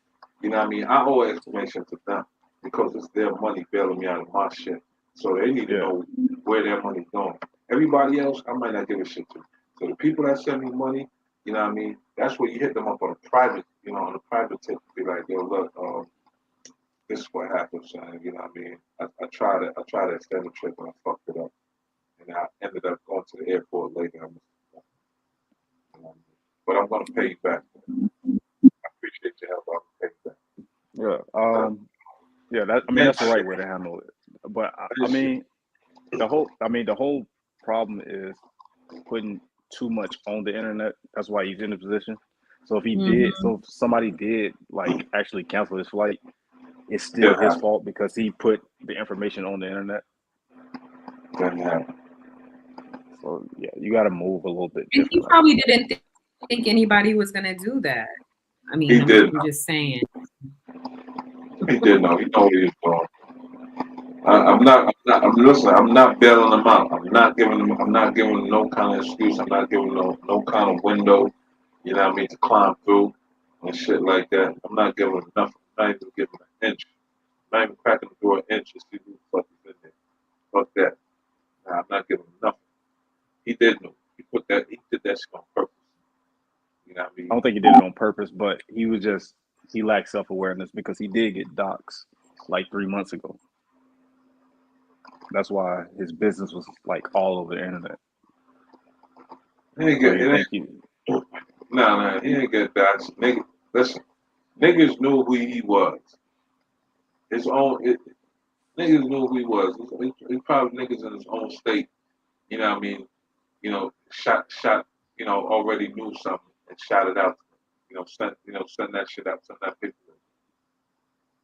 You know what I mean? I owe explanation to them because it's their money bailing me out of my shit. So they need to know where their money's going. Everybody else, I might not give a shit to. So the people that send me money, you know what I mean? That's where you hit them up on a private, you know, on a private tip. Be like, yo, look, this is what happened, son. You know what I mean? I tried to extend the trip and I fucked it up. And I ended up going to the airport later. But I'm gonna pay you back. I appreciate your help. I'll pay you back. Yeah. That's the right way to handle it. But I mean, the whole problem is putting too much on the internet. That's why he's in the position. So if somebody did like actually cancel his flight, it's still his fault because he put the information on the internet. So yeah, you got to move a little bit And he differently. probably didn't think anybody was gonna do that. I mean, He did. I'm just saying. He did know. He know what he was doing. I'm not bailing them out. I'm not giving them no kind of excuse. I'm not giving no kind of window, you know what I mean, to climb through and shit like that. I'm not giving them nothing. I'm not even giving them an inch. I'm not even cracking the door an inch to see who the fuck is in there. Fuck that. Nah, I'm not giving them nothing. He did know. He did that shit on purpose. You know what I mean? I don't think he did it on purpose, but he lacked self-awareness because he did get doxxed like 3 months ago. That's why his business was like all over the internet. He ain't he ain't get that. Nigga, listen, niggas knew who he was. Niggas knew who he was. He probably niggas in his own state, you know what I mean, you know, shot, you know, already knew something and shot it out. Send that shit out, send that picture.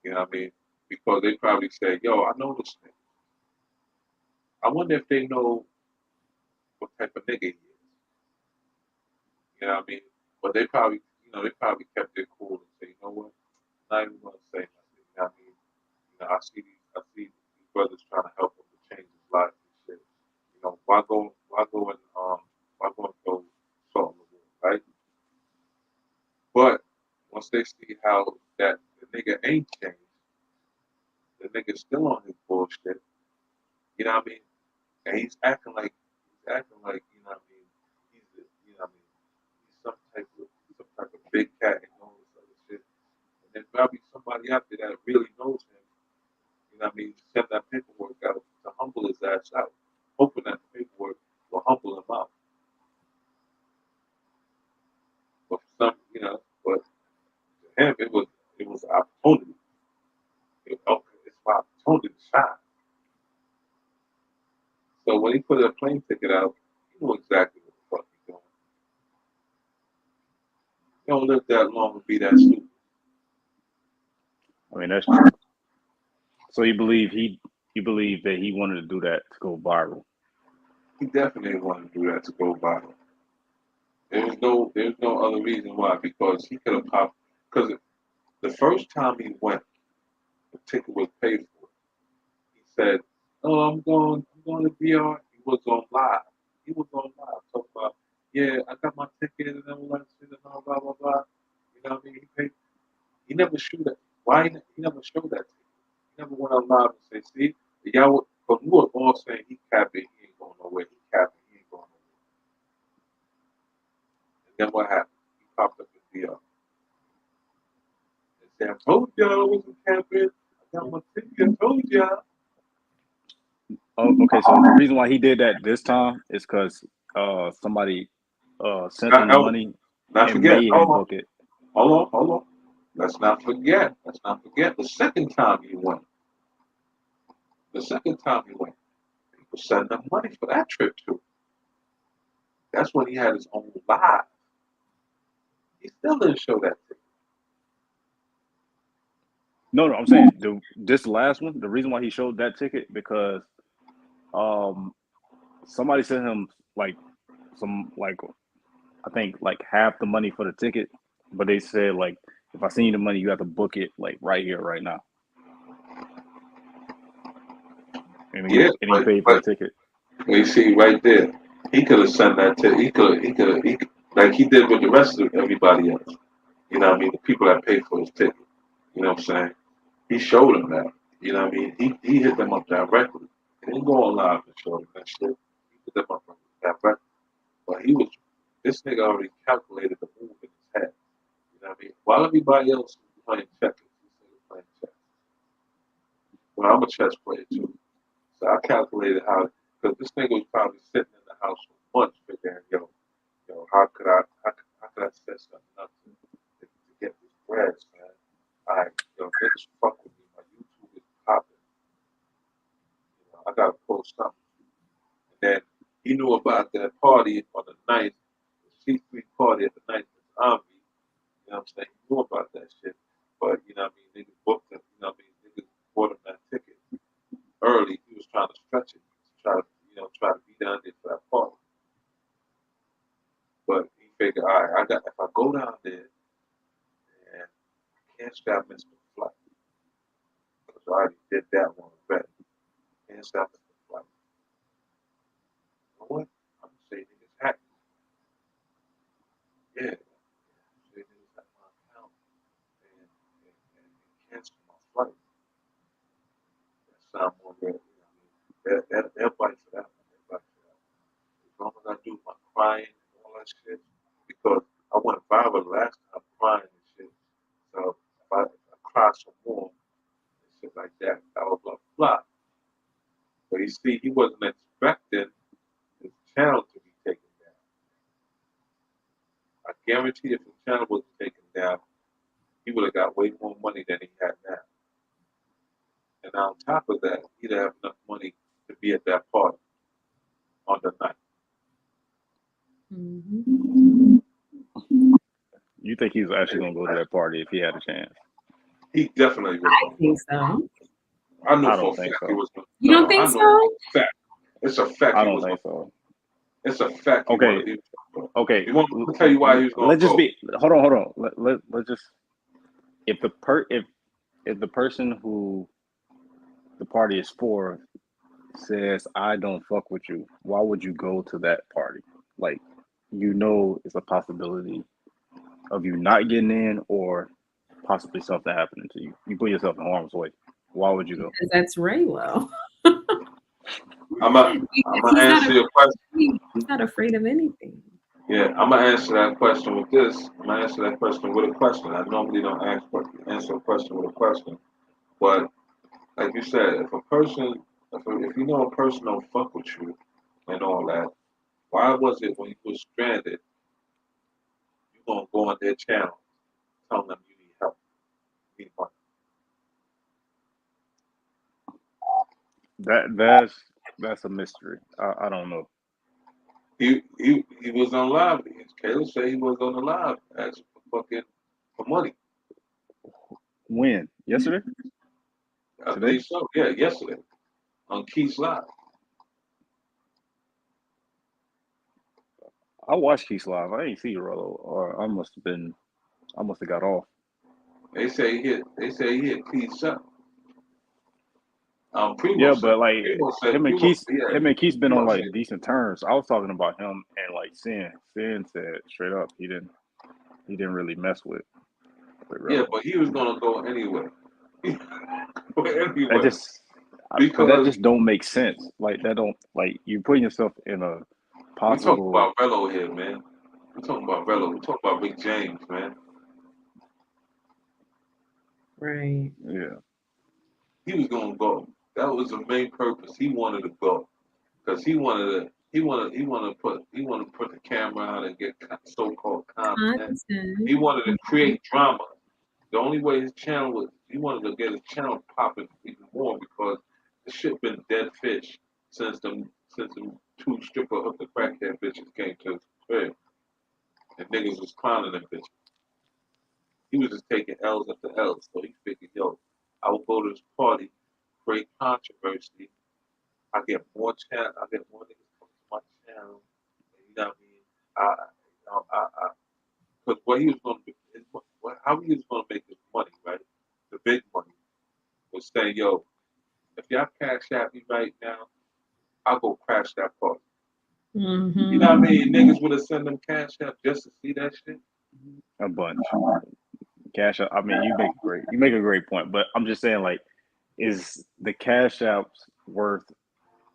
You know what I mean? Because they probably say, yo, I know this nigga. I wonder if they know what type of nigga he is. You know what I mean? But they probably kept it cool and say, you know what? I'm not even gonna say nothing. You know what I mean? You know, I see these brothers trying to help him to change his life and shit. You know, why go and throw salt in the wound, right? But once they see how that the nigga ain't changed, the nigga's still on his bullshit, you know what I mean? And he's acting like, you know what I mean, he's some type of big cat and all this other shit. And then probably somebody out there that really knows him, you know what I mean, send that paperwork out to humble his ass out, hoping that the paperwork will humble him out. But for some, but to him it was an opportunity. It's my opportunity to shine. So when he put a plane ticket out, You know exactly what the fuck you're doing. You don't live that long to be that stupid. I mean, that's true. So you believe that he wanted to do that to go viral? He definitely wanted to do that to go viral. There's no other reason why, because he could have popped. Because the first time he went, the ticket was paid for. He said, "Oh, I'm going to VR." He was on live. Talking about, yeah, I got my ticket and all that shit and all blah blah blah. You know what I mean? He paid. He never showed that. Why he never showed that ticket? He never went out live and said, "See, y'all." Because we were all saying he capping, he ain't going nowhere. He capping, he ain't going nowhere. And then what happened? He popped up in VR. And said, "I told y'all I wasn't capping. I got my ticket. I told y'all." Oh, okay. So the reason why he did that this time is because somebody sent him the money Not and forget. made him book it. Hold on. Let's not forget. The second time he went. People sent him money for that trip too. That's when he had his own live. He still didn't show that ticket. No, I'm saying this last one. The reason why he showed that ticket because somebody sent him like I think like half the money for the ticket, but they said like if I send you the money, you have to book it like right here, right now. And he paid for the ticket. You see right there, he could have sent that ticket. He could like he did with the rest of everybody else. You know what I mean? The people that paid for his ticket. You know what I'm saying? He showed them that. You know what I mean? He hit them up directly. He didn't go on live and show them that shit. He hit them up directly. But this nigga already calculated the move in his head. You know what I mean? While everybody else was playing checkers, this nigga playing chess. Well, I'm a chess player too. So I calculated how, because this nigga was probably sitting in the house for months figuring, how could I set something up to get this bread, man? Niggas fuck with me. My YouTube is popping. I gotta post something. And then he knew about that party on the 9th, the C3 party at the 9th with Omni. You know what I'm saying? He knew about that shit. But, you know what I mean? Niggas booked him. You know what I mean? Niggas bought him that ticket early. He was trying to stretch it. Try to be down there for that party. But he figured, all right, if I go down there and can't stop missing the flight, because I already did that one already. Can't stop missing the flight. You know what? I'm gonna say niggas hacked me. Yeah. Say niggas hacked my account and cancel my flight. That sound more real. They'll fight for that one. They'll fight for that one. As long as I do my crying and all that shit, because I went viral last time crying and shit. So if I cry some more and shit like that, blah blah blah. But you see, he wasn't expecting his channel to be taken down. I guarantee if his channel wasn't taken down, he would have got way more money than he had now. And on top of that, he'd have enough money to be at that party on the night. Mm-hmm. You think he's actually gonna go to that party if he had a chance? He definitely was. I think so. I know I for don't a think fact so. he was. You don't think so? It's a fact. I don't think so. It's a fact. Okay. Okay. You want me to tell you why he was going Let's to just go? be. Hold on. Let's just. If the person who the party is for says I don't fuck with you, why would you go to that party? Like, it's a possibility of you not getting in or possibly something happening to you. You put yourself in harm's way. Why would you go? Because that's Raylo. I'm gonna answer your question. He's not afraid of anything. Yeah, I'm gonna answer that question with this. I'm gonna answer that question with a question. I normally don't answer a question with a question, but like you said, if you know a person don't fuck with you and all that, why was it when you were stranded, you gonna go on their channel, telling them you need help, you need money? That's a mystery. I don't know. He was on live. Caleb said he was on the live asking for money. When? Yesterday? I Today? believe so. Yeah, yesterday on Keith's Live. I watched Keith's live. I ain't see Rollo, or I must have got off. They say he hit Keith's up. Primo Yeah, said but like him and Keith, yeah, him and Keith's been on Primo like said, decent terms. I was talking about him and like Sin. Sin said straight up he didn't really mess with yeah, Rello. but he was gonna go anyway. But That anyway, just, but that because just don't make sense. Like that don't like you're putting yourself in a we talking possible. about Rello here, man. We talking about Rello. We talking about Rick James, man. Right. Yeah. He was gonna go. That was the main purpose. He wanted to go because he wanted to put the camera out and get so-called content. He wanted to create drama. The only way his channel was, he wanted to get his channel popping even more because the shit been dead fish since them two stripper hook the crackhead bitches came to his crib and niggas was clowning them bitches. He was just taking L's after L's, so he figured, yo, I will go to this party, create controversy. I get more niggas coming to my channel. You know what I mean? Because what he was going to do, how he was going to make his money, right? The big money was saying, yo, if y'all cash at me right now, I'll go crash that party. Mm-hmm. You know what I mean? Niggas would have sent them cash out just to see that shit. A bunch. Cash App. I mean, you make a great point, but I'm just saying, like, is the Cash Apps worth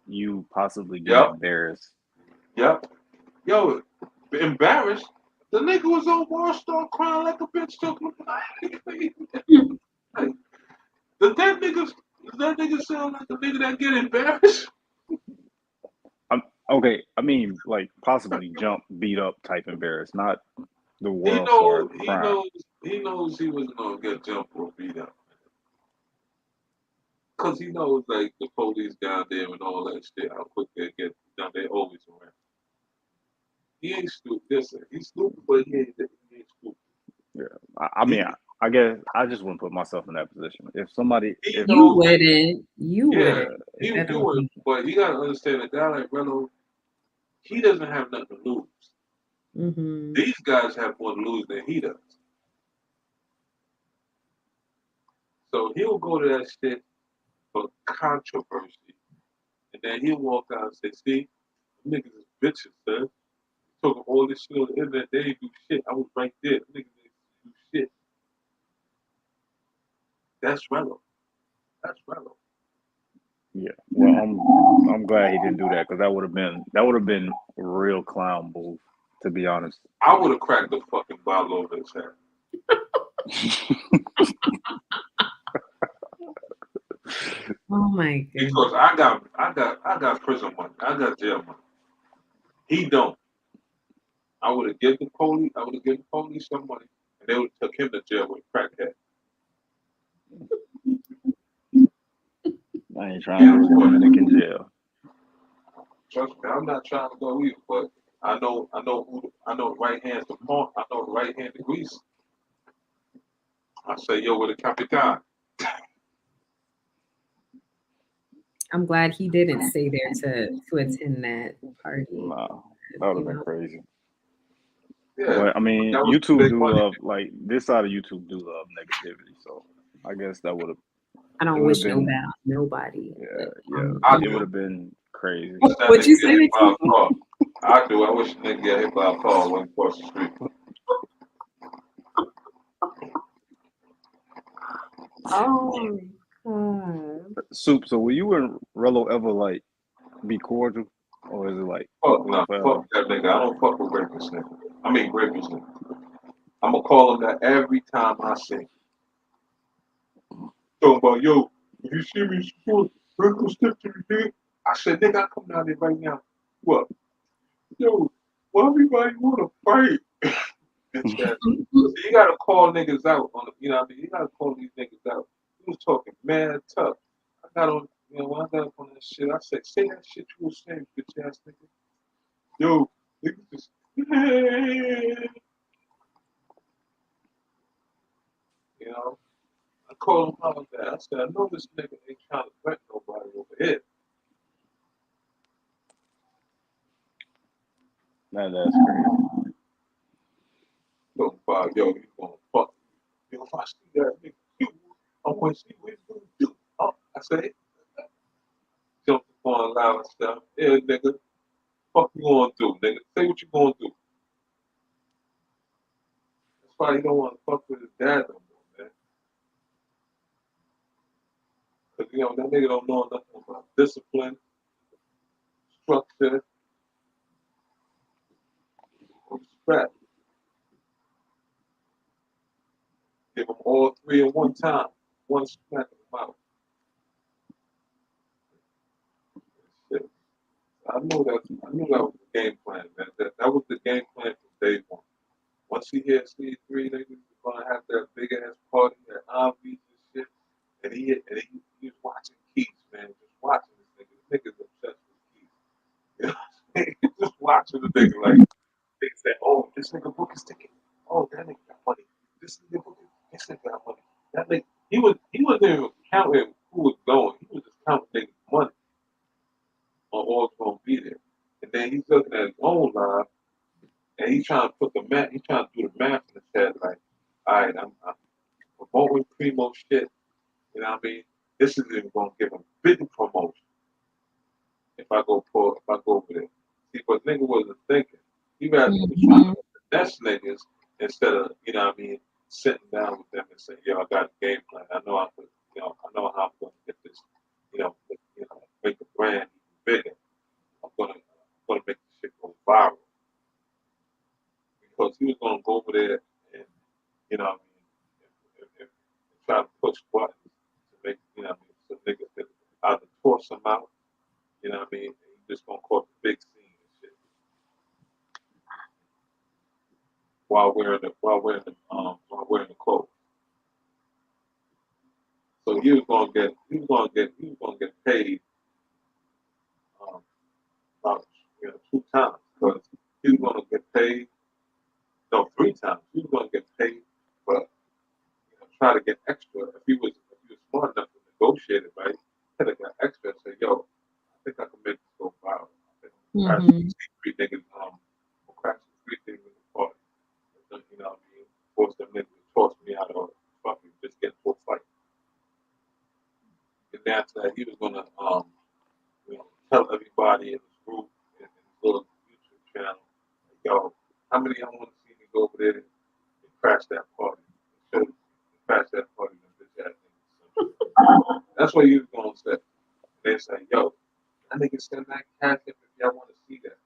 you possibly getting Yep. embarrassed? Yep. Yo, embarrassed. The nigga was on Wall Street crying like a bitch talking about like, does that nigga sound like a nigga that get embarrassed? Okay, I mean, like possibly jump, beat up type embarrassed, not the He world start crying. knows he wasn't gonna get jumped or beat up. Cause he knows like the police down there and all that shit, how quick they get down, they always around. He ain't stupid. Listen, he's stupid, but he ain't stupid. Yeah, I mean, I guess I just wouldn't put myself in that position. If somebody, He if You knows that wouldn't. You yeah, wouldn't. he That don't would, but you gotta understand a guy like Rello, he doesn't have nothing to lose. Mm-hmm. These guys have more to lose than he does. So he'll go to that shit for controversy. And then he'll walk out and say, see, niggas is bitches, son. Talking all this shit on the internet, they ain't do shit. I was right there. Niggas ain't do shit. That's Rello. That's Rello. yeah, well, I'm glad he didn't do that because that would have been a real clown move, to be honest. I would have cracked the fucking bottle over his head. Oh my goodness. Because I got prison money. I got jail money. He don't. I would have given the police some money and they would have took him to jail with a crackhead. I ain't trying to go to Dominican jail. Trust me, I'm not trying to go either, but I know the right hand's the pawn. I know the right hand the grease. I say, yo, with a Capitan. I'm glad he didn't stay there to attend that party. Nah, that would have been crazy. Yeah, But I mean, that was YouTube big do money. love like this side of YouTube do love negativity, so I guess that would have. I don't wish no bad on nobody. Yeah, I it do. would have been crazy. What you say? I do. I wish a nigga get hit by a car when across the street. Oh God. Soup. So will you and Rello ever like be cordial, or is it like Fuck no, fuck that nigga. I don't fuck with Griffiths nigga. I mean Griffiths nigga. I'm gonna call him that every time I see him. Talking about, yo, if you see me support Griffiths step to the dick, I said, nigga, I come down there right now. What? Yo, why everybody wanna fight? Bitch ass. So you gotta call niggas out on the, you know what I mean? You gotta call these niggas out. He was talking mad tough. I got on, when I got up on that shit, I said, say that shit you was saying, bitch ass nigga. Yo, called him out that. I said, I know this nigga ain't trying to threaten nobody over here. Man, that's crazy. So, Bob, yo, you gonna fuck. Yo, if I see that nigga, I want to see what he's gonna do. Oh, I said, jumped upon loud and stuff. Yeah, nigga, fuck you gonna do, nigga? Say what you gonna do. That's why he don't want to fuck with his dad no more, man. Because, you know, that nigga don't know nothing about discipline, structure, respect. Give them all three at one time. One smack them out. Shit. I knew that was the game plan, man. That was the game plan from day one. Once he hit C3, niggas was gonna have that big ass party at Arby's and shit. And he was watching Keith, man. Just watching this nigga. The nigga's obsessed with Keith. You know what I'm saying? Just watching the nigga like they say, oh, this nigga book his ticket. Oh, that nigga got money. This nigga book this nigga got money. That nigga he wasn't even counting who was going. He was just counting niggas' money on who's gonna be there. And then he's looking at his own life and he's trying to put the math, he's trying to do the math in his head like, all right, I'm promoting Primo shit, you know what I mean? This is even gonna give him big promotion if I go over there. See, but nigga wasn't thinking. He rather was trying to finesse niggas instead of, you know what I mean, sitting down with them and saying, yo, I got a game plan. I know how I'm gonna get this, make the brand even bigger. I'm gonna make this shit go viral. Because he was gonna go over there and, you know what I mean, and try to push buttons to make, you know what I mean, so niggas could either toss him out, you know what I mean, and he just gonna cause a big scene and shit. While wearing the clothes. So he was gonna get paid about 2 times, because he was gonna get paid 3 times. He was gonna get paid, but try to get extra. If he was smart enough to negotiate it, right, he could have got extra and say, yo, I think I can make this go viral. I think three niggas crash three things in the party. You know what I mean? Force them niggas to toss me out or fucking just get into a fight. And after that, he was gonna tell everybody in his group and his little YouTube channel, yo, how many of y'all want to see me go over there and crash that party? Crash that party and bitch ass niggas. That's what he was gonna say. They say, yo, I nigga send that cash if y'all want to see that.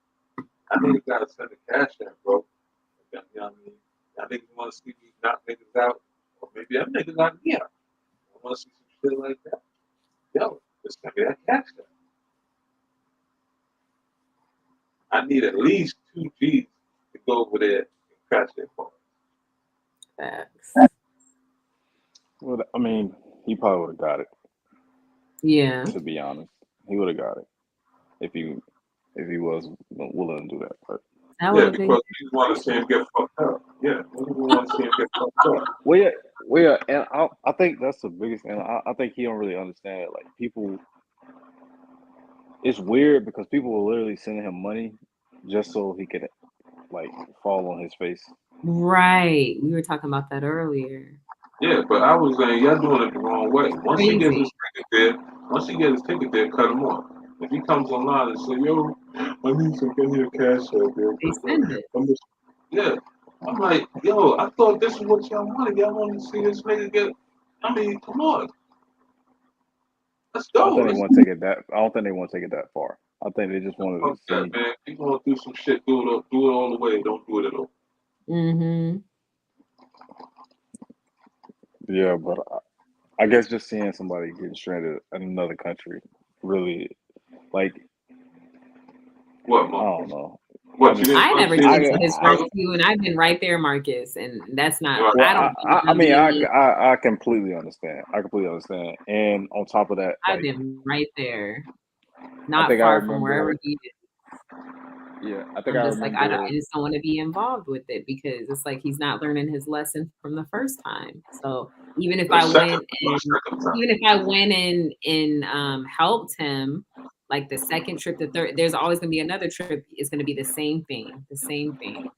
I nigga gotta send the cash in, bro. You know what I mean? Y'all niggas want to see me knock niggas out, or maybe them niggas knock me out. I want to see some shit like that. Yo, just send me that cash in. I need at least 2 G's to go over there and crash that party. Facts. Well, I mean, he probably would have got it. Yeah. To be honest, he would have got it if he was willing to do that. But Because you want to see him get fucked up. Yeah, you want to see him get fucked up. Well, yeah, and I think that's the biggest, and I think he don't really understand it. Like, people, it's weird because people were literally sending him money just so he could like fall on his face. Right. We were talking about that earlier. Yeah, but I was saying y'all doing it the wrong way. Once he gets his ticket there, cut him off. If he comes online and say, yo, I need some cash out there. They send it. Yeah. I'm like, yo, I thought this is what y'all wanted. Y'all wanted to see this nigga get, I mean, come on. Let's go. I don't think they want to take it that far. I think they just wanted to see. That, man. You want to do some shit, do it all the way. Don't do it at all. Mm-hmm. Yeah, but I guess just seeing somebody getting stranded in another country really, like, what? I don't know. I never been to his rescue, and I've been right there, Marcus, and that's not. Well, I completely understand. And on top of that, I've been right there, not far from wherever he is. Yeah, I think I'm I just like, I remember. just don't want to be involved with it because it's like he's not learning his lesson from the first time. So even if The I second, went and helped him, like the second trip, the third, there's always gonna be another trip. It's gonna be the same thing, the same thing.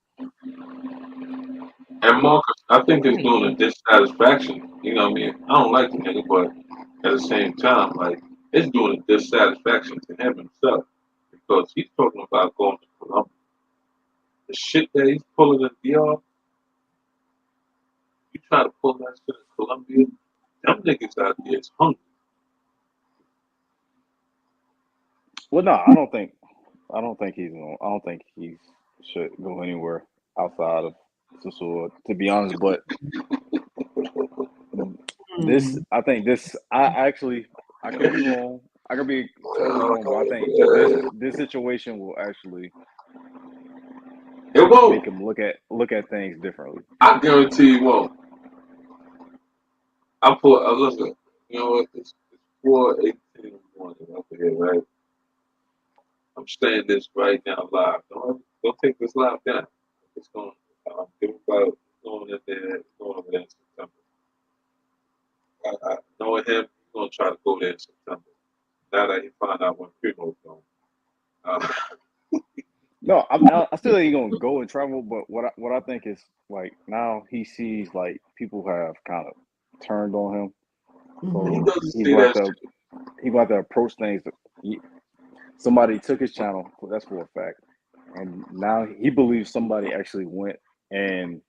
and Marcus, I think it's Right. doing a dissatisfaction. You know what I mean? I don't like the nigga, but at the same time, like it's doing a dissatisfaction to him himself because he's talking about going to Colombia. The shit that he's pulling in DR, you try to pull that shit in Colombia, them niggas out there is hungry. Well, no, I don't think he's going. I don't think he should go anywhere outside of Sasua, to be honest. But this, I think this. I could be wrong. I could be totally wrong, but I think this situation will actually It won't. make him look at things differently. I guarantee you won't. I listen. You know what? It's 4:18 in the morning over here, right? I'm saying this right now live. Don't take this live down. It's going. Give about going in there, going over there in September. I knowing him, he's gonna try to go there in September. Now that he find out when funeral's going. No, I still think he's gonna go and travel, but what I think is like now he sees like people have kind of turned on him, He so doesn't he's see going that to shit. approach things. Somebody took his channel, that's for a fact, and now he believes somebody actually went and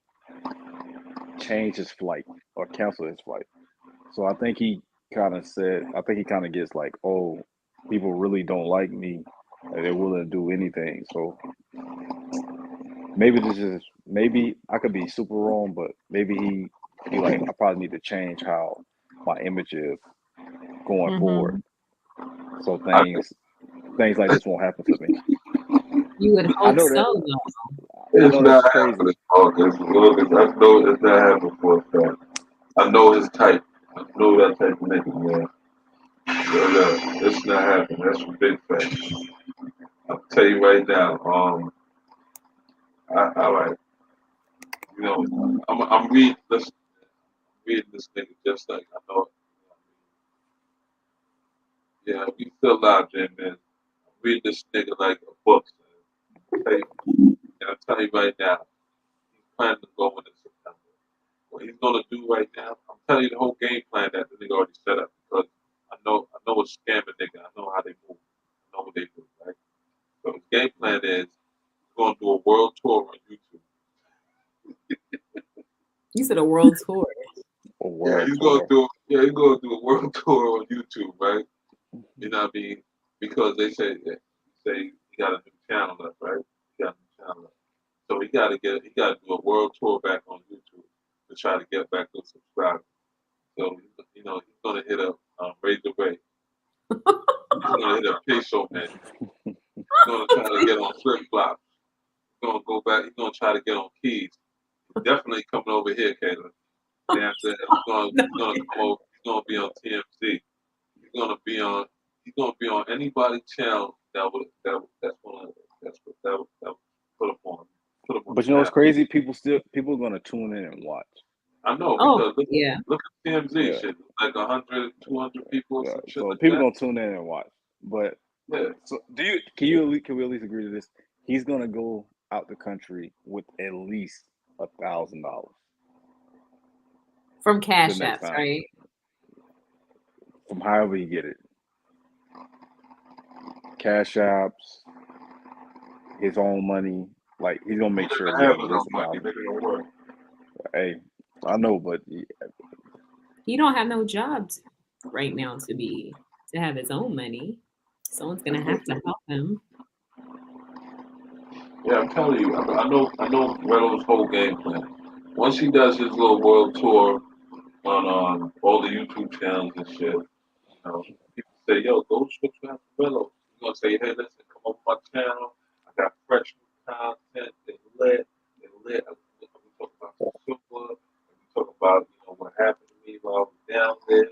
changed his flight or canceled his flight. So I think he kind of gets like, oh, people really don't like me, and they're willing to do anything. So maybe I could be super wrong, but maybe he like, I probably need to change how my image is going forward. So things like this won't happen to me. You would I hope know so, that though. I It's know not that's crazy. happening, Marcus. Look, I know it's not happening for a fact. I know his type. I know that type of nigga, man. It's not happening. That's a big fact. I'll tell you right now. All right. You know, I'm reading this nigga just like I know. Yeah, we still live there, man. I'm reading this nigga like a book. Man. I'll tell you right now. He's planning to go in September. What he's gonna do right now, I'm telling you the whole game plan that the nigga already set up because I know a scamming nigga. I know how they move. I know what they do, right? So his game plan is he's gonna do a world tour on YouTube. You said a world tour. He's gonna do a world tour on YouTube, right? You know what I mean? Because they say he got a new channel up, right? He got a new channel up. So he gotta do a world tour back on YouTube to try to get back those subscribers. So you know he's gonna hit up Razor Ray. He's gonna hit up Peso Man. He's gonna try to get on Flip Flop. He's gonna go back. He's gonna try to get on Keys. He's definitely coming over here, Kayla. He's gonna come over. He's gonna be on TMZ. He's gonna be on anybody's channel that's gonna put him on. But you know what's crazy? People are gonna tune in and watch. I know Oh, because yeah. look at TMZ Yeah. shit. Like 100, 200 people or Yeah. some shit So like people that. gonna tune in and watch. But Yeah. so can we at least agree to this? He's gonna go out the country with at least $1,000 From the Cash next Apps, time, right? from however you get it. Cash apps, his own money. Like he's gonna make sure I he have has his at own least money. 1,000. Nigga don't work. Hey, I know, but He don't have no jobs right now to have his own money. Someone's gonna have to help him. Yeah, I'm telling you, I know Relo's whole game plan. Once he does his little world tour on all the YouTube channels and shit, you know, people say, "Yo, go subscribe to Relo." He's gonna say, "Hey, listen, come on my channel. I got fresh new content. They lit. We talk about the super. We talk about what happened to me while I was down there.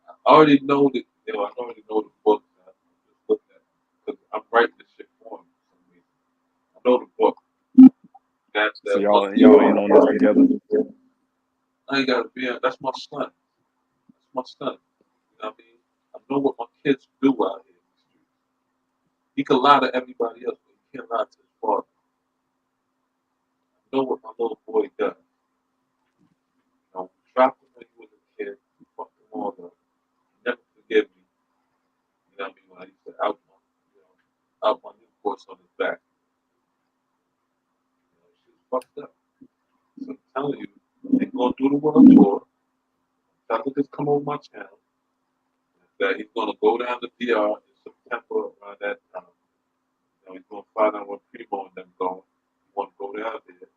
I already know that. I already know the book. Man. I'm just looking at it because I'm writing this shit for him for some reason. So y'all ain't on this together. I ain't gotta be on. That's my son. That's my son. You know what I mean? I know what my kids do out here in the streets. He can lie to everybody else, but he can't lie to his father. I know what my little boy does. You know, we dropped him when he was a kid. We fucked him all up. He never forgive me. You know what I mean? When I used to out my Newports on his back. You know, shit was fucked up. So I'm telling you, they're gonna do the world tour. Tell him to just come over my channel. That he's gonna go down to DR in September around that time. You know, he's gonna find out what Primo and them going. He wanna go down there.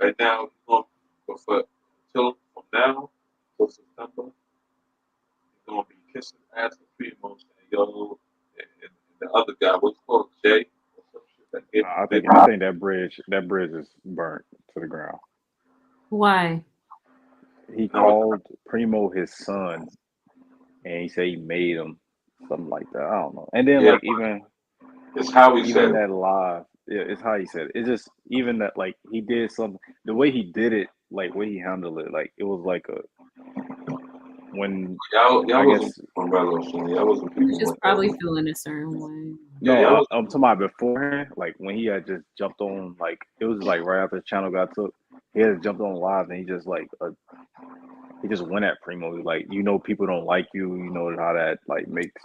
Right now, he's gonna until from now till September, he's gonna be kissing ass to Primo and yo and the other guy, what's called Jay or some shit that gave him I think that bridge is burnt to the ground. Why? He called Primo his son, and he said he made him something like that. I don't know. And then like even it's how he said that live. Yeah, it's how he said it. It's just even that like he did something. The way he did it, like way he handled it, like it was like a when y'all I wasn't guess on Relo, Shinny. I wasn't He was just probably feeling a certain way. no, I'm talking about beforehand, like when he had just jumped on, like it was like right after the channel got took, he had jumped on live and he just like he just went at Primo. He was like, you know, people don't like you. You know how that like makes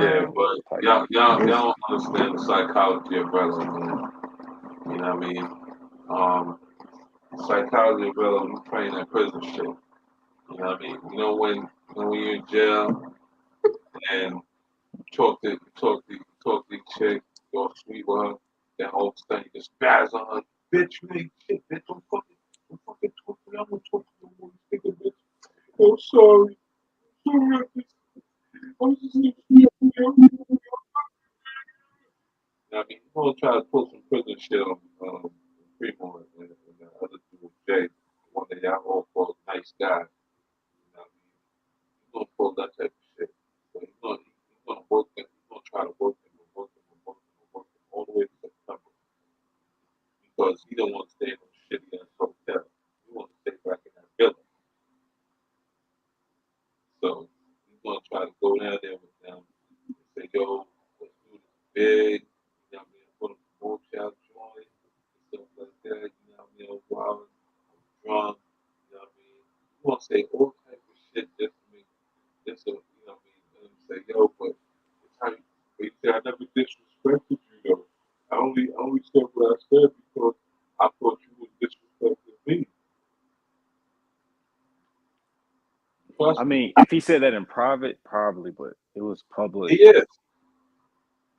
yeah, but y'all don't understand the psychology of wrestling, man. You know what I mean? Psychology of wrestling, you train that prison shit. You know what I mean? You know when you're in jail and talk to the chick, go sweet with her, then all of a sudden you just spaz on her, bitch, you ain't shit, bitch, don't fucking talk to me, I'm gonna talk to you no more, you stupid bitch. Oh, sorry. I'm just I mean, you want to try to pull some prison shit on Primo and the other dude, Jay, one of y'all all called nice guy. You know what I mean? He's gonna pull that type of shit. So he's gonna work him. He's gonna try to work him all the way to September because he don't want to stay in no shitty ass hotel. He wants to stay back in that villa. So he's gonna try to go down there with them and say, "Yo, let's do this big." You know what I mean? Put him more child joint and stuff like that. You know what I mean? Wild, drunk. You know what I mean? You want to say all type of shit just to make this, you know what I mean? And say, "Yo, but it's how you say I never disrespected you though. I only said what I said because I thought you was disrespecting me." I mean, if he said that in private, probably, but it was public. He is.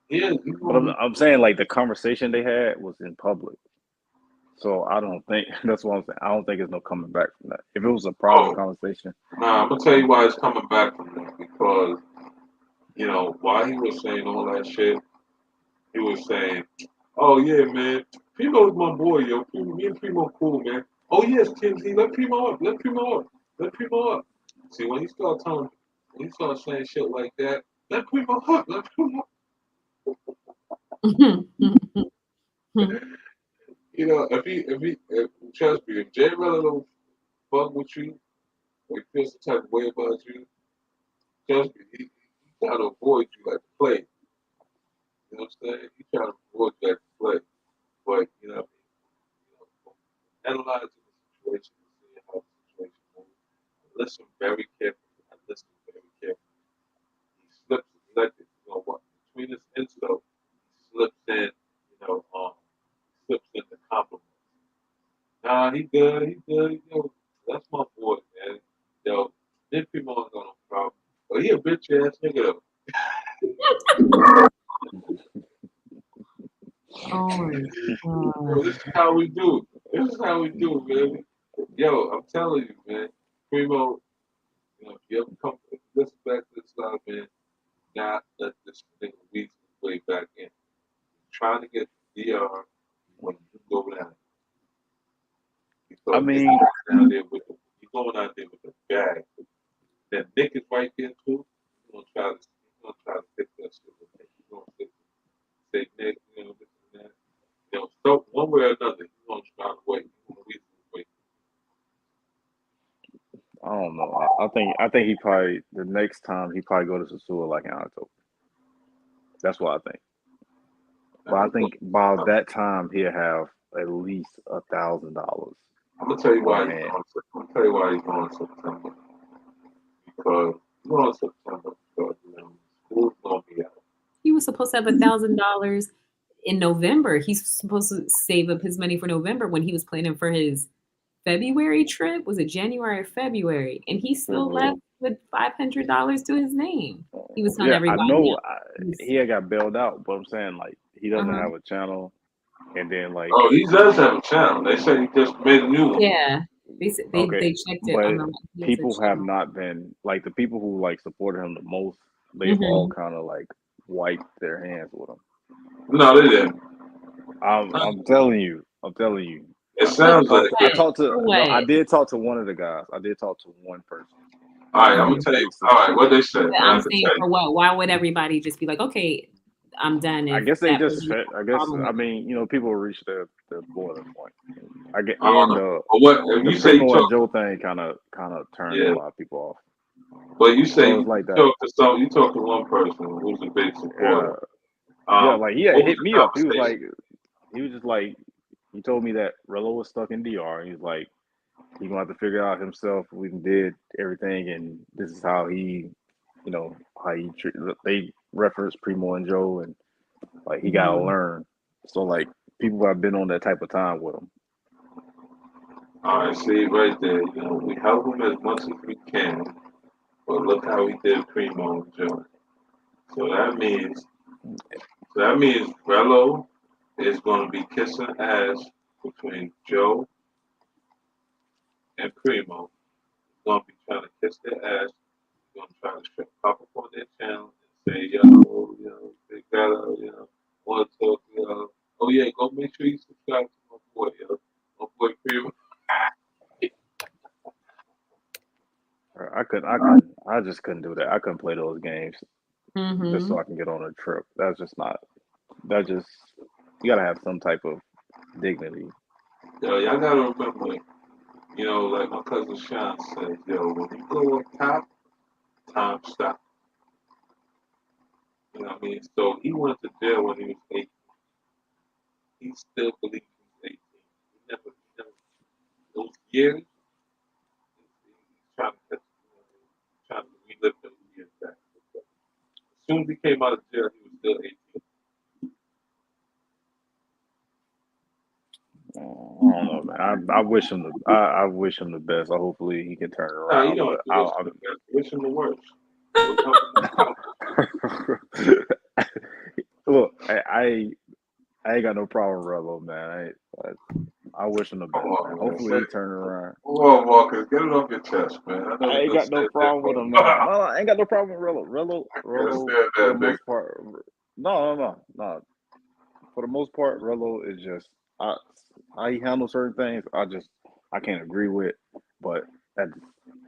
But I'm saying like the conversation they had was in public, so I don't think that's what I'm saying. I don't think there's no coming back from that. If it was a private conversation, Nah, I'm gonna tell you why it's coming back from that because you know while he was saying all that shit, he was saying, "Oh yeah, man, Primo's my boy, yo. Me and Primo cool, man. Oh yes, TMZ, let Primo up, let Primo up, let Primo up." See, when he started saying shit like that, let Primo up, let Primo up. You know, if trust me, if Jay Rella don't fuck with you, or he feels some type of way about you, trust me, he trying to avoid you like the plague. You know what I'm saying? He trying to avoid you like the plague. But, you know, analyzing the situation and seeing how the situation moves. Listen very carefully. I listen very carefully. He slips you know what, between his insult, he slips in, slips in the compliment. Nah, he good, yo. That's my boy, man. Yo, Nick Primo ain't got no problem. But he a bitch ass nigga though. Yo, this is how we do. This is how we do, man. Yo, I'm telling you, man. Primo, you know, if you ever come listen back to this live, man, not let this nigga weasel his way back in. He's trying to get the DR when you go down. I mean, he's going out there with a bag. Then Nick is right there too. He's gonna try to fix that shit with Nick. He's gonna say Nick, you know, this and that. You know, so one way or another, gonna try to wait. Wait. I don't know. I think he probably the next time he probably go to Sasua like in October. That's what I think. But I think by that time he'll have at least $1,000. I'm gonna tell you why on he's hand. going. I'm gonna tell you why he's going in September. Because he's going in September because school's gonna be out. He was supposed to have $1,000 in November. He's supposed to save up his money for November when he was planning for his February trip. Was it January or February? And he still left with $500 to his name. He was telling Yeah, I everybody. know he had got bailed out, but I'm saying like he doesn't Uh-huh. have a channel, and then like Oh, he does have a channel. They say he just made a new one. Yeah, they checked it. but people have not been like the people who like supported him the most. They've all kind of like wiped their hands with him. No, they didn't. I'm telling you. It sounds like I talked to. No, I did talk to one of the guys. I did talk to one person. All right, I'm gonna tell you. All right, what they said. But I'm saying for what? Why would everybody just be like, okay, I'm done? I guess they just. I guess. I mean, people reach their boiling point. I get. And the Primo and Joe thing kind of turned a lot of people off. But you say So it's like that. you talk to one person who's a big supporter. Yeah, like he had hit me up. He was just like, he told me that Rello was stuck in DR. And he was like, he's gonna have to figure out himself. We did everything, and this is how he, how he they reference Primo and Joe, and like he gotta learn. So like people have been on that type of time with him. All right, see right there. We help him as much as we can, but look how he did Primo and Joe. So that means Rello is going to be kissing ass between Joe and Primo. He's going to be trying to kiss their ass. He's going to try to pop up on their channel and say, they gotta, want to talk, oh yeah, go make sure you subscribe to my boy, my boy Primo. I just couldn't do that. I couldn't play those games just so I can get on a trip. That's just not. You gotta have some type of dignity. Y'all gotta remember, like my cousin Sean said, when you go up top, time stop. You know what I mean? So he went to jail when he was 18. He still believes he's 18. He never those years, he's trying to relive those years back. As soon as he came out of jail, he was still 18. I don't know, man. I wish him I wish him the best. Hopefully he can turn it around. You don't have to wish him the worst. Look, I ain't got no problem with Rello, man. I wish him the best. Man. Hopefully he turn it around. Whoa, Marcus, get it off your chest, man. I ain't got no problem with him, man. No, I ain't got no problem with Rello. Rello, for the most part. No. For the most part, Rello is just how he handles certain things. I can't agree with, but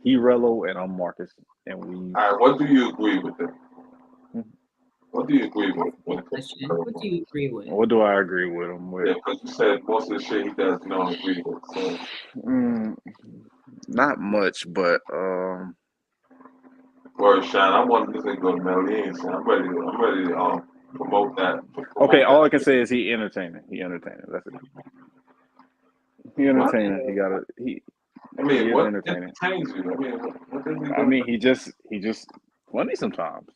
he Rello and I'm Marcus, and we. All right, what do you agree with then? What do you agree with? What do you agree with? What do I agree with him with? Yeah, because you said most of the shit he does, you don't agree with. So. Not much, but Word, Sean, I want this thing to go to Medellin, so I'm ready to promote that. Okay, all I can say is he entertaining. That's it. He entertaining. What entertaining. entertains you? I mean, he just funny sometimes.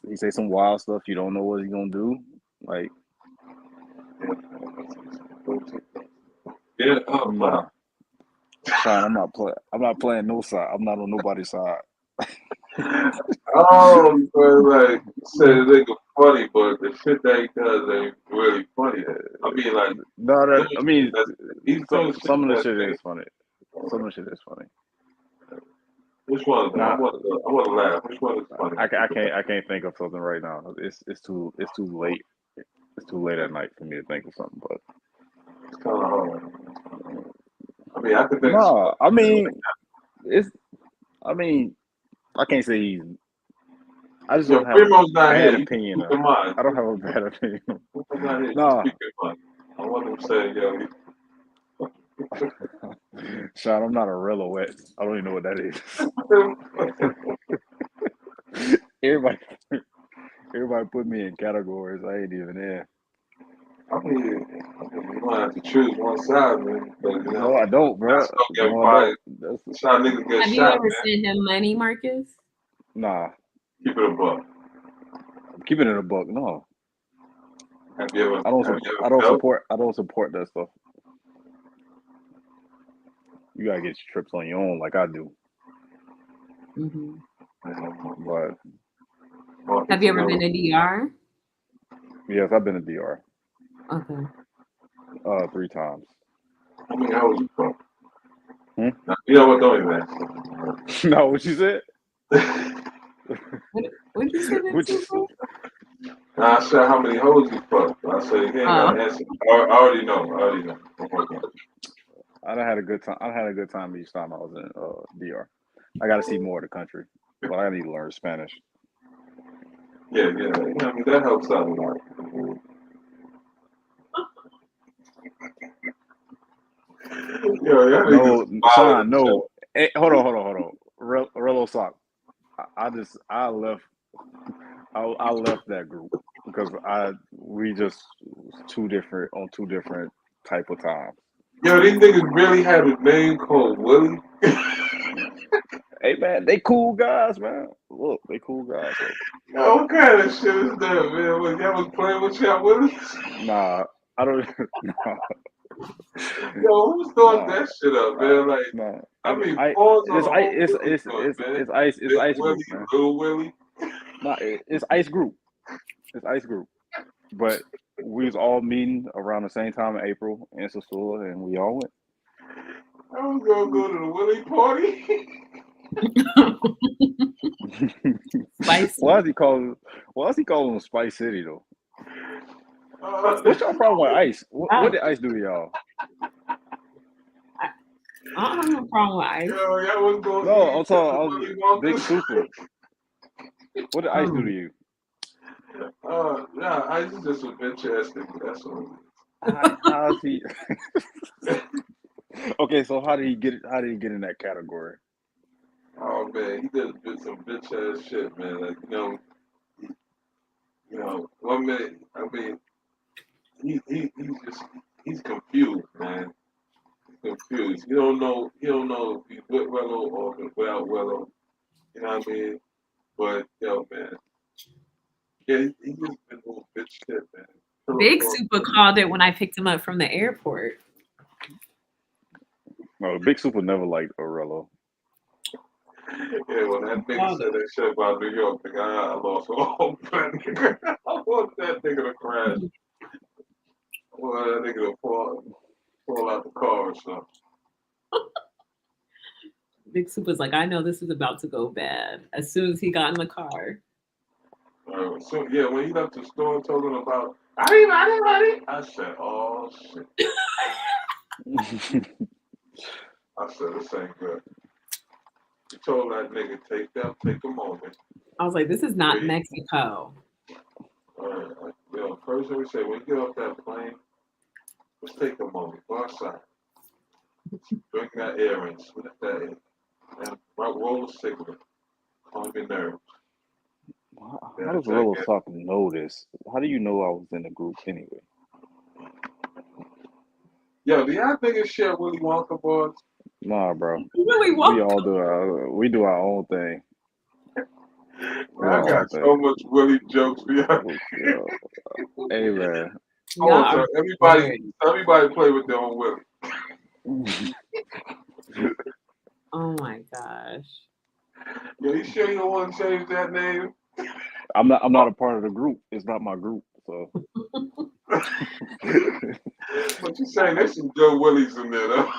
He say some wild stuff. You don't know what he's gonna do. Like, yeah, wow. Sean, I'm not playing no side. I'm not on nobody's side. Oh, like said a nigga funny, but the shit that he does ain't really funny. I mean, like some of the shit is funny. Some of the shit is funny. Which one? I want to laugh. Which one is funny? I can't think of something right now. It's too late. It's too late at night for me to think of something. But it's kind of hard. I mean, I could think. No, I mean, I can't say he's. I just don't have a bad opinion. I don't have a bad opinion. No. I want them saying, yo. Sean, I'm not a Relowette. I don't even know what that is. Everybody put me in categories. I ain't even in. I mean, you don't have to choose one side, man. But, you know, No, I don't, bro. that's gonna get No, I fired. don't. That's Shot niggas get Have you shot, ever man. sent him money, Marcus? nah. Keep it a buck. I'm keeping it a buck. No, Have you ever? I don't. Have you I ever don't felt? support. I don't support that stuff. You gotta get your trips on your own, like I do. Mm-hmm. But Have you ever been to DR? yes, I've been to DR. Okay. 3 times. How many hours you from? Hmm? Now, you know what? Don't even ask. No, what you said? What did you say? What you said? Nah, I said how many hoes you fucked. I said you ain't gotta answer. I already know. I done had a good time. I had a good time each time I was in DR. I got to see more of the country, but I need to learn Spanish. Yeah. You know, I mean, that helps out a lot. Yo, No, Sean, no. Hey, hold on. Rello Sock. I left that group because we just on two different type of times. Yo, these niggas really have a name called Willie. Hey man, they cool guys, man. Look, they cool guys. So. Yo, what kind of shit is that, man? What, y'all was playing with y'all Willies? Nah, I don't. Nah. Yo, who's throwing that shit up, man? Like, nah. I mean, pause on the whole it's Ice Big Group, Willie, man. Little Willie. Nah, it's Ice Group. It's Ice Group. But we was all meeting around the same time in April in Sasua, and we all went. I was gonna go to the Willie party. Spicy. Why is he calling them Spice City though? What's your problem with Ice? What did Ice do to y'all? I don't have no problem with Ice. Yo, y'all was going No, I'm talking Big Super. What did Ice do to you? Nah, Ice is just a bitch ass nigga. That's all. How's he? Okay, so how did he get in that category? Oh man, he did some bitch ass shit, man. Like you know, 1 minute. I mean, he's confused, man. He's confused. He don't know if he's with Wello or without Wello. You know what I mean? But yo, man, yeah, he just been little bitch shit, man. Big Super called it when I picked him up from the airport. Oh, No, Big Super never liked Orello. Yeah, when that nigga said that shit about New York, nigga, I lost all that nigga. I want that nigga to crash. I want that nigga to fall out the car or something. Big Super's like, I know this is about to go bad. As soon as he got in the car. So yeah, when he left the store talking about, I didn't. I said, oh shit. I said, this ain't good. He told that nigga, take a moment. I was like, this is not Mexico. Yo, first thing we say, when you get off that plane, let's take a moment, go outside. Drink that air in, sniff that air. And roll a cigarette. Calm your nerves. How does Rello Sock know this? How do you know I was in the group anyway? Yo, do y'all niggas share Willy Wonka bars? Nah, bro. Willy Wonka. We all do our own thing. I got so much Willy jokes for y'all. Hey man. Oh, so everybody play with their own Willy. Oh my gosh. Yo, you sure you don't want to change that name? I'm not a part of the group. It's not my group, so. But you saying there's some good Willies in there, though?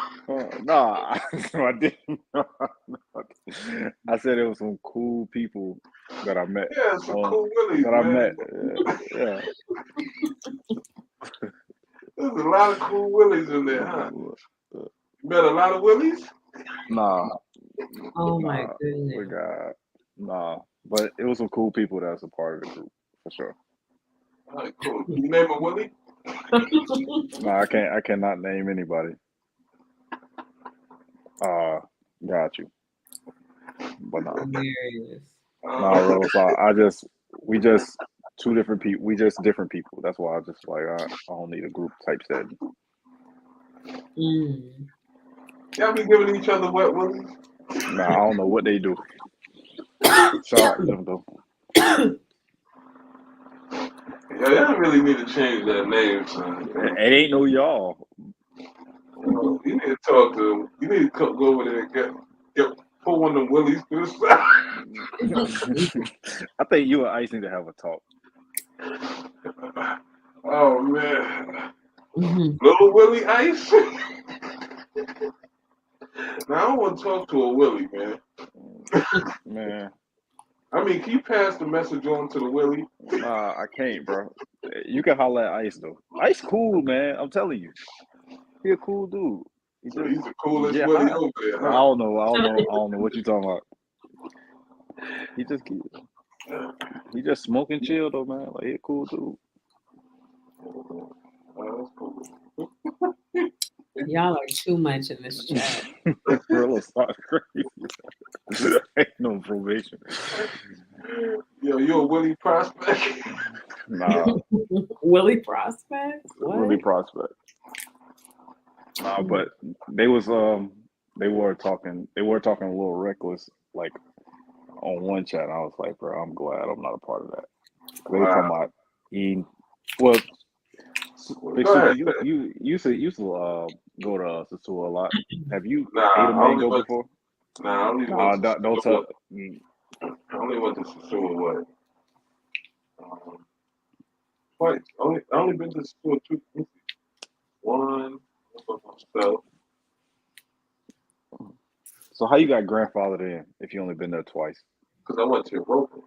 Nah, I didn't. I said there was some cool people that I met. Yeah, some cool Willies, that I man. met. Yeah. There's a lot of cool Willies in there, huh? You met a lot of Willies? Nah. Oh my goodness. Nah. But it was some cool people that was a part of the group, for sure. All right, cool. You name a Willie? No, I cannot name anybody. Got you. But no. Hilarious. Nah, Rose, we just two different people. We just different people. That's why I just like I don't need a group type setting. Y'all be giving each other wet willies? Nah, I don't know what they do. Shout out to them though. Yeah, y'all really need to change that name, son. It ain't no y'all. You need to talk to him. You need to go over there and get pull one of them willies to the side. I think you and Ice need to have a talk. Oh man. Little Willie Ice? Now I don't want to talk to a Willie, man. Man. I mean, can you pass the message on to the Willie? Nah, I can't, bro. You can holler at Ice though. Ice cool, man. I'm telling you. He a cool dude. He's the coolest Willie over there, huh? I don't know what you talking about. He just smoking chill though, man. Like he a cool dude. That's cool. Y'all are too much in this chat. Real start crazy. Ain't no probation. Yo, you a Willie prospect? Nah. Willie prospect? What? Willie prospect. Nah, but they were talking a little reckless, like on one chat. And I was like, bro, I'm glad I'm not a part of that. They were talking about eating. Well, you used to go to Sasua a lot. Have you ate a mango before? Nah, I only went to Sasua. I only went to Sasua twice. I only been to Sasua two. One for myself. So how you got grandfathered in if you only been there twice? Because I went to Europa.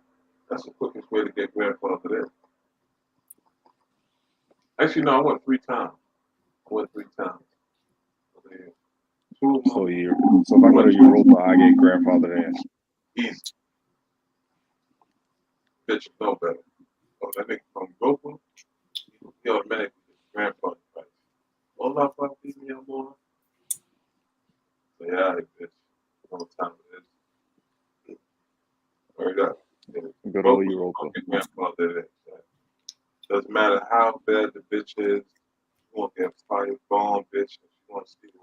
That's the quickest way to get grandfathered in. Actually, no, I went 3 times. So if I go to Europa, I get grandfathered in. Easy. Bitch, know better. Oh, that nigga from Europa, he automatically gets grandfathered right. Hola, papi, mi amor. So yeah, bitch. You know what time it is. Word up. Good old Europa. Get grandfathered in. Doesn't matter how bad the bitch is. You want to get fire bomb, bitch. If you want to see the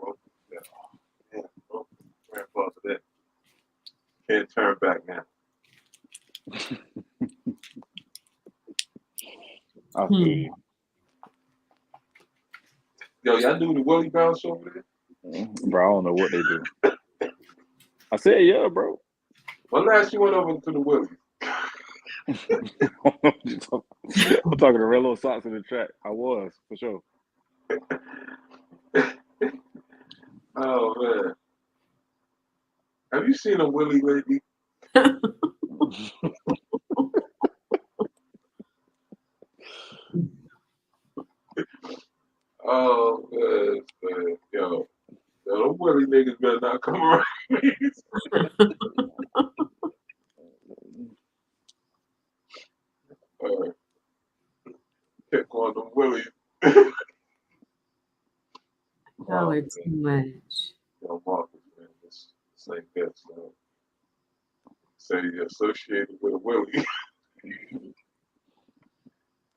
rope, grandfather there. Can't turn back now. I feel you. Yo, y'all do the Willie bounce over there? Bro, I don't know what they do. I said, yeah, bro. When last you went over to the Willie? I'm talking to Rello Socks in the track. I was, for sure. Oh, man. Have you seen a Willie lately? Oh, man. Yo, those Willie niggas better not come around me. Pick on the Willie. Y'all are too much. Yo, Marcus, man, this ain't good. So say you're associated with a Willie.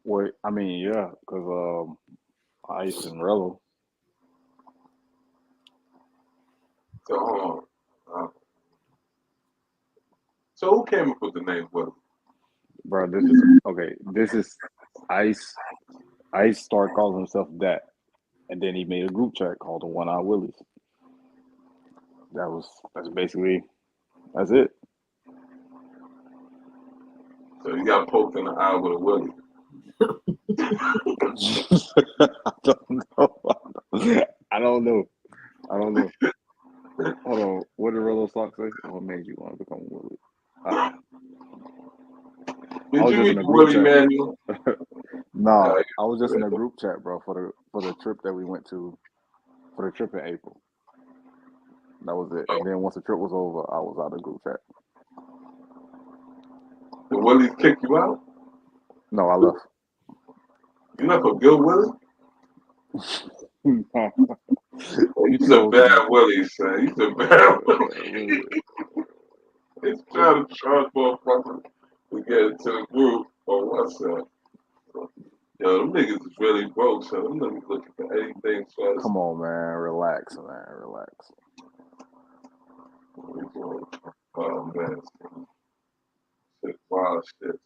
Wait, I mean, yeah, because Ice and Rello. So hold on. So who came up with the name Willie? Bro, this is Ice. Ice started calling himself that, and then he made a group chat called the One Eye Willies. That's basically it. So you got poked in the eye with a Willie. I don't know. Hold on. What did Rello Sock say? What made you want to become a Willie? Did you meet Willie Manuel? No, I was just in a group chat, bro, for the trip that we went to, for the trip in April. That was it. And then once the trip was over, I was out of the group chat. The Willies kicked you out? No, I left. You left a good Willie? He's a bad Willie, son. He's a bad Willie. He's trying to charge motherfuckers to get into the group or WhatsApp. Yo, them niggas is really broke, so them niggas looking for anything fast. Come on, man. Relax, man. Relax. Oh, man. Shit, wild shit.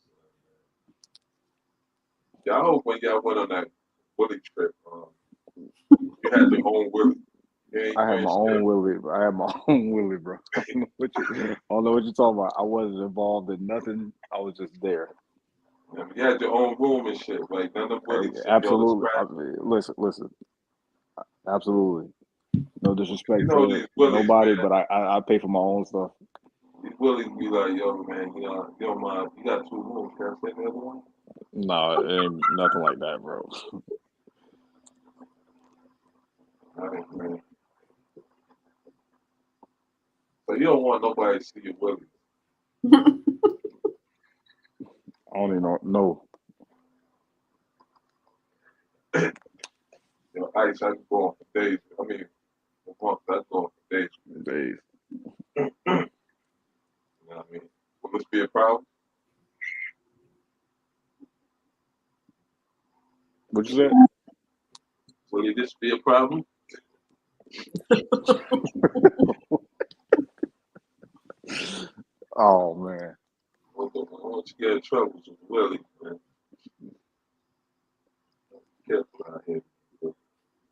Yeah, I hope when y'all went on that Willie trip, you had your own Willie. I had my own Willie. I had my own Willie, bro. I don't know what you're talking about. I wasn't involved in nothing. I was just there. Yeah, you had your own room and shit. Like none of Willie. Absolutely. Listen. Absolutely. No disrespect You know to these Willies, nobody, man. but I pay for my own stuff. These Willies be like, yo, man, you don't mind. You got 2 rooms. Can I take the other one? No, it ain't nothing like that, bro. All right, man. So you don't want nobody to see your Willie. I don't even know. Yo, Ice, I can go on for days. I mean, a month, I can go on for days. Days. You know what I mean? Will this be a problem? What you said? Will this be a problem? Oh, man. I want you to get in trouble with Willie, man. Careful out here.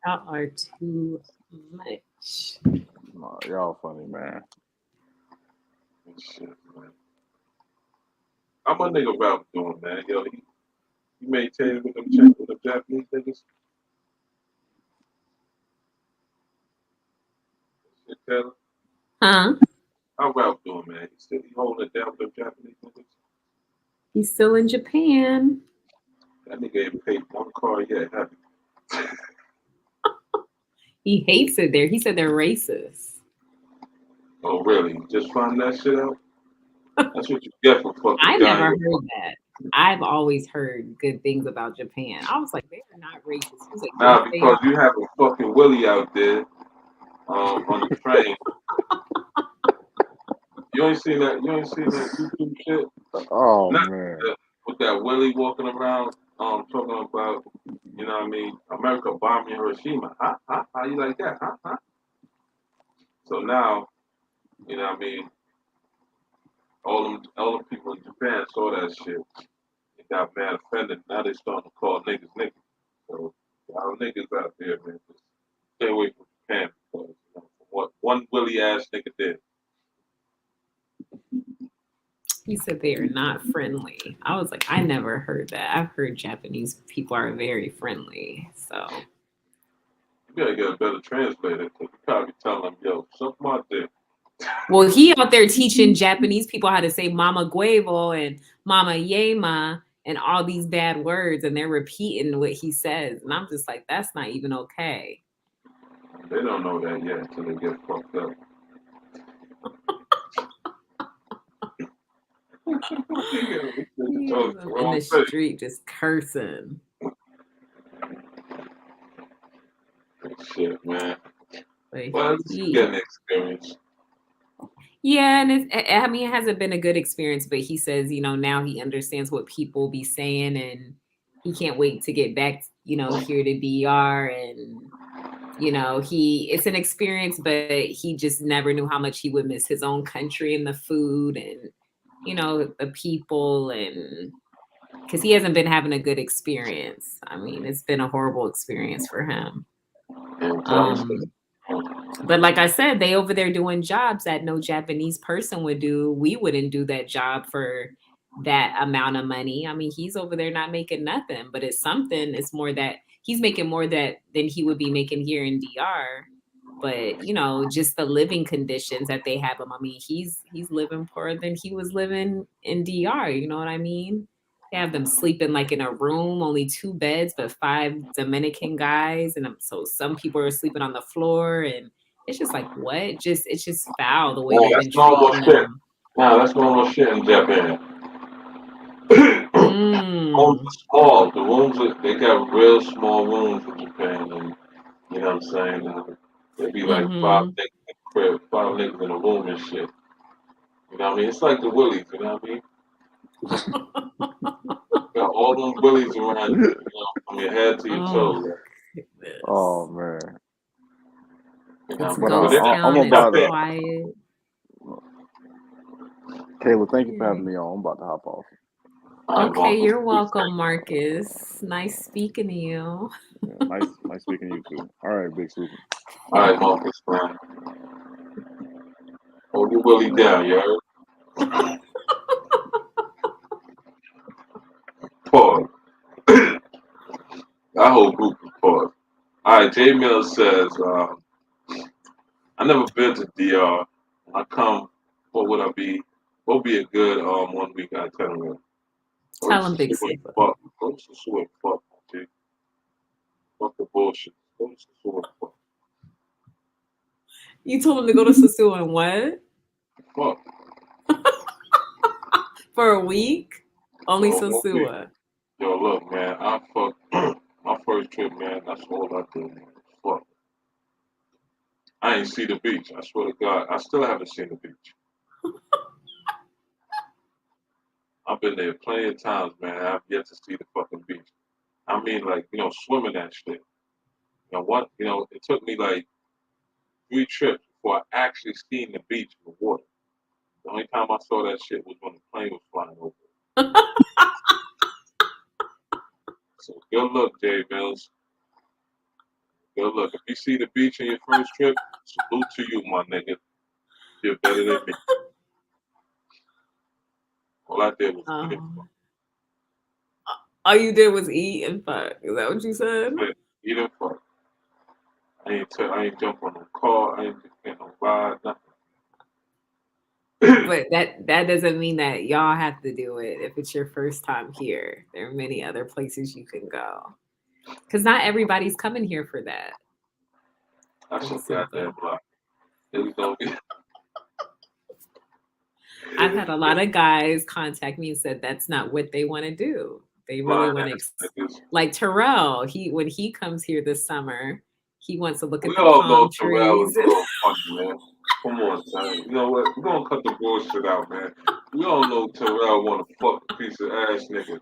Y'all are too much. No, y'all funny, man. Shit, man. How my nigga Ralph doing, man? Yo, he maintained with them Japanese niggas. Shit, Taylor. Huh? How Ralph doing, man? He holding it down with them Japanese niggas. He's still in Japan. That nigga ain't paid one car yet, have he? He hates it there. He said they're racist. Oh, really? Just find that shit out? That's what you get for fucking I dying. never heard that. I've always heard good things about Japan. I was like, they're not racist. He was like, Nah, yes, they because are. you have a fucking Willie out there on the train. You ain't seen that YouTube shit? Oh, man. With that Willie walking around talking about, you know what I mean, America bombing Hiroshima. Huh? How you like that? Huh? So now, you know what I mean, all them people in Japan saw that shit. They got mad offended. Now they starting to call niggas niggas. So our niggas out there, man, just stay away from Japan because what one Willie ass nigga did. He said they are not friendly. I was like, I never heard that. I've heard Japanese people are very friendly. So You gotta get a better translator because you probably tell them, yo, something out there. well, he out there teaching Japanese people how to say mama guevo and mama yema and all these bad words, and they're repeating what he says. And I'm just like, that's not even okay. They don't know that yet until they get fucked up. In the street just cursing. Shit, man. Like, Well, at least you get an experience. yeah, and it hasn't been a good experience, but he says, now he understands what people be saying, and he can't wait to get back, here to DR, and it's an experience, but he just never knew how much he would miss his own country and the food and the people, and because he hasn't been having a good experience. I mean, it's been a horrible experience for him. But like I said, they over there doing jobs that no Japanese person would do. We wouldn't do that job for that amount of money. I mean, he's over there not making nothing, but it's something. It's more that he's making more than he would be making here in DR. But just the living conditions that they have him. I mean, he's living poorer than he was living in DR. You know what I mean? They have them sleeping like in a room, only 2 beds, but 5 Dominican guys, and so some people are sleeping on the floor, and it's just like what? It's just foul the way they've been treating them. No, that's normal shit in Japan. Rooms Mm. are small. The rooms they got real small rooms in Japan, and you know what I'm saying. They be like five Mm-hmm. niggas in the crib, 5 niggas in a room and shit. You know what I mean? It's like the Willies. You know what I mean? Got all those Willies around you, from your head to your Oh toes. goodness. Oh man. You know, It's but But ghost they're I'm town. It's about to. quiet. Kayla, thank you for Yeah. having me on. I'm about to hop off. all right, Okay, Marcus. you're welcome, Marcus. Nice speaking to you. Yeah, nice speaking to you too. All right, Big Super. All right, Marcus, man. Hold your Willie down, you heard? Pause. That whole group is paused. All right, J Mill says, I never been to DR. When I come, what would I be? What would be a good 1 week itinerary? Tell him, Big Super. Fuck. Go to Susu and fuck, G. Fuck the bullshit. Go to Susu and fuck. You told him to go to Susu and what? Fuck. For a week? Only For 1 week. Sosua. Yo, look, man, I fucked my first trip, man. That's all I did, man. Fuck. I ain't see the beach. I swear to God, I still haven't seen the beach. I've been there plenty of times, man. I've yet to see the fucking beach. I mean, like, swimming that shit. It took me like 3 trips before I actually seen the beach in the water. The only time I saw that shit was when the plane was flying over. So good luck, Jay Mills. Good luck. If you see the beach in your first trip, salute to you, my nigga. You're better than me. All I did was eat and fuck. All you did was eat and fuck. Is that what you said? Eat and fuck. I ain't jump on no car. I ain't get no ride, nothing. But that doesn't mean that y'all have to do it if it's your first time here. There are many other places you can go. Because not everybody's coming here for that. That's so goddamn block. I've had a lot of guys contact me and said that's not what they want to do. They really want to, like Terrell. When he comes here this summer, he wants to look at the palm trees. Man. Come on, son. You know what? We're gonna cut the bullshit out, man. We all know Terrell want to fuck a piece of ass nigga.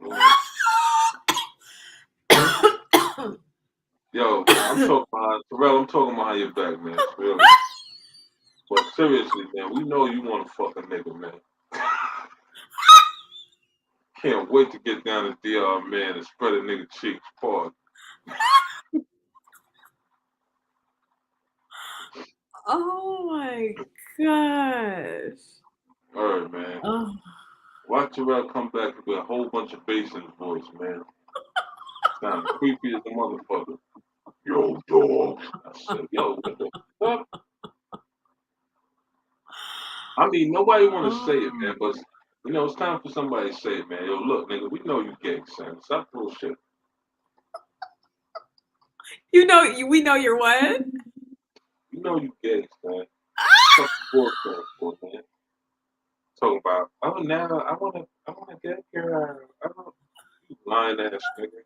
Yo, Terrell, I'm talking behind your back, man. Really. But seriously, man, we know you want to fuck a nigga, man. Can't wait to get down to DR, man, and spread a nigga cheeks. Pause. Oh my gosh. All right, man. Oh. Watch Terrell come back with a whole bunch of bass in his voice, man. Sound creepy as a motherfucker. Yo, dog. I said, yo, what the fuck? I mean, nobody want to say it, man, but it's time for somebody to say it, man. Yo, look, nigga, we know you gay, son. Stop bullshit. We know you're what? You know you gay, man. Fuck bullshit, man. Talking about, now I wanna get your, you lying ass nigga.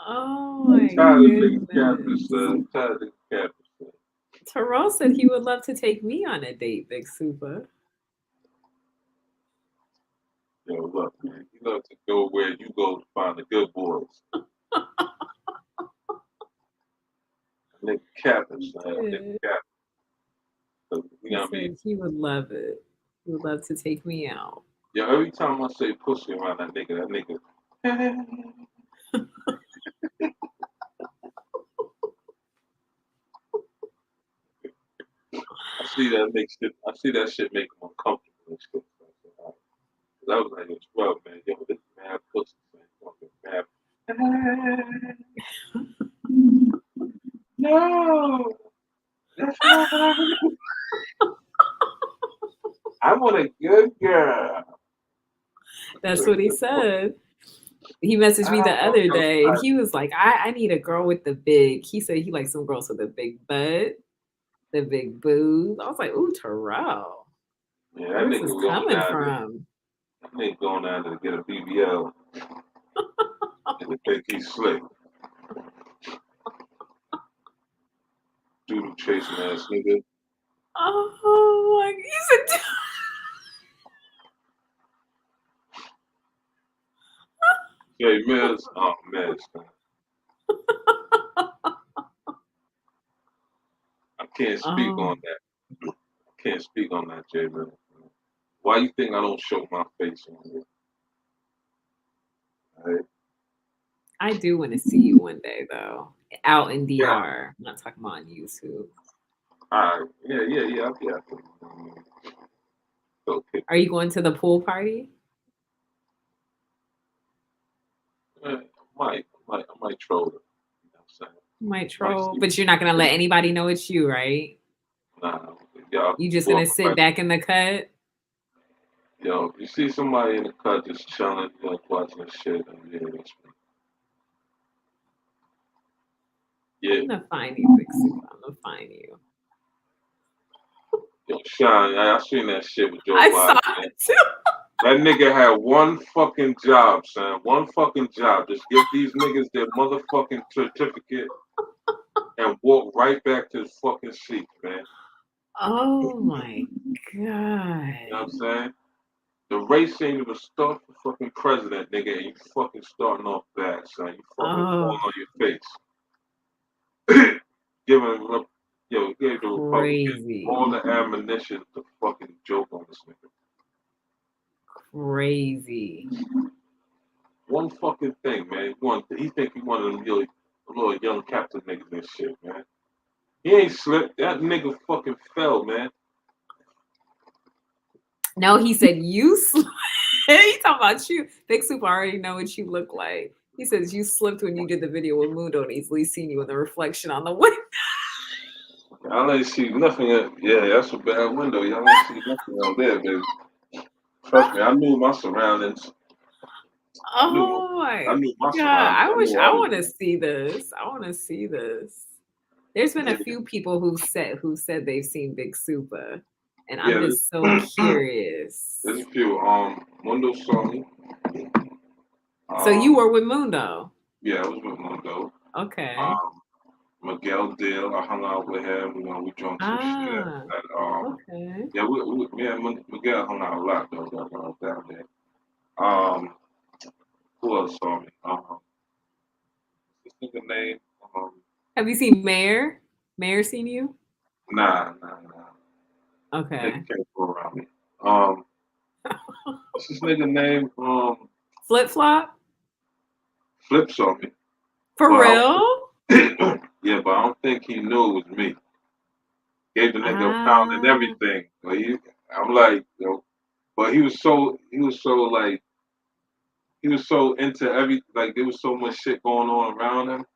Oh my goodness. Terrell said he would love to take me on a date, Big Super. Yo, look, man, you love to go where you go to find the good boys. Nigga capping, son. Nigga capping. You know what I mean? He would love it. He would love to take me out. Yo, every time I say pussy around that nigga. I see that shit make him uncomfortable and shit. I was like, well, man, yo, this is mad pussy, man. No, that's not what I mean. I want a good girl. That's what he said. He messaged me the other day and he was like, I need a girl with the big. He said he likes some girls with a big butt, the big boobs. I was like, ooh, Terrell. Yeah, that Where's nigga this going coming down there. from? That nigga going down there to get a BBL. And they think he's slick. Doodle chasing ass nigga. Oh my! He's a. Jay Mills. Oh, man. I can't speak Oh. on that. Can't speak on that, Jay Mills. Why you think I don't show my face on here? Right? I do want to see you one day, though, out in DR. I'm not talking about on YouTube. All right. Yeah. I'll be out there. Okay. Are you going to the pool party? I might troll her. You know what I'm saying? You might troll, but you're not gonna let anybody know it's you, right? Nah, y'all. You just gonna sit back in the cut? Yo, if you see somebody in the cut just chilling, watching this shit, yeah, that's me. Yeah. I'm gonna find you, Big Soup. I'm gonna find you. Yo, Sean, I seen that shit with Joe I Biden. saw Man. it too. That nigga had one fucking job, son. One fucking job. Just give these niggas their motherfucking certificate and walk right back to his fucking seat, man. Oh my god. You know what I'm saying? The race ain't even start for fucking president, nigga, and you fucking starting off bad, son. You fucking falling on your face. Gave the Republicans all the ammunition to fucking joke on this nigga. Crazy. One fucking thing, man. He think he one of them little young captain niggas and shit, man. He ain't slipped. That nigga fucking fell, man. No, he said you slipped. He talking about you. Big Soup already know what you look like. He says you slipped when you did the video with Mundo and easily seen you in the reflection on the window. Y'all ain't see nothing. Yeah, that's a bad window. Y'all ain't see nothing out there, baby. Trust me, I knew my surroundings. Oh my god! I want to see this. I want to see this. There's been a few people who said they've seen Big Super, and I'm just so curious. There's a few. Mundo saw me. So you were with Mundo? Yeah, I was with Mundo. Okay. Miguel Dill, I hung out with him. We drunk some shit. Okay. Yeah, me and Miguel hung out a lot though. When I was down there. Who else saw me? This nigga name. Have you seen Mayor? Mayor seen you? Nah. Okay. Nigga can't go around me. What's this nigga name? Flip Flop? Flip saw me. For real? Yeah, but I don't think he knew it was me. Gave the nigga a pound and everything. But I'm like, but he was so into like there was so much shit going on around him.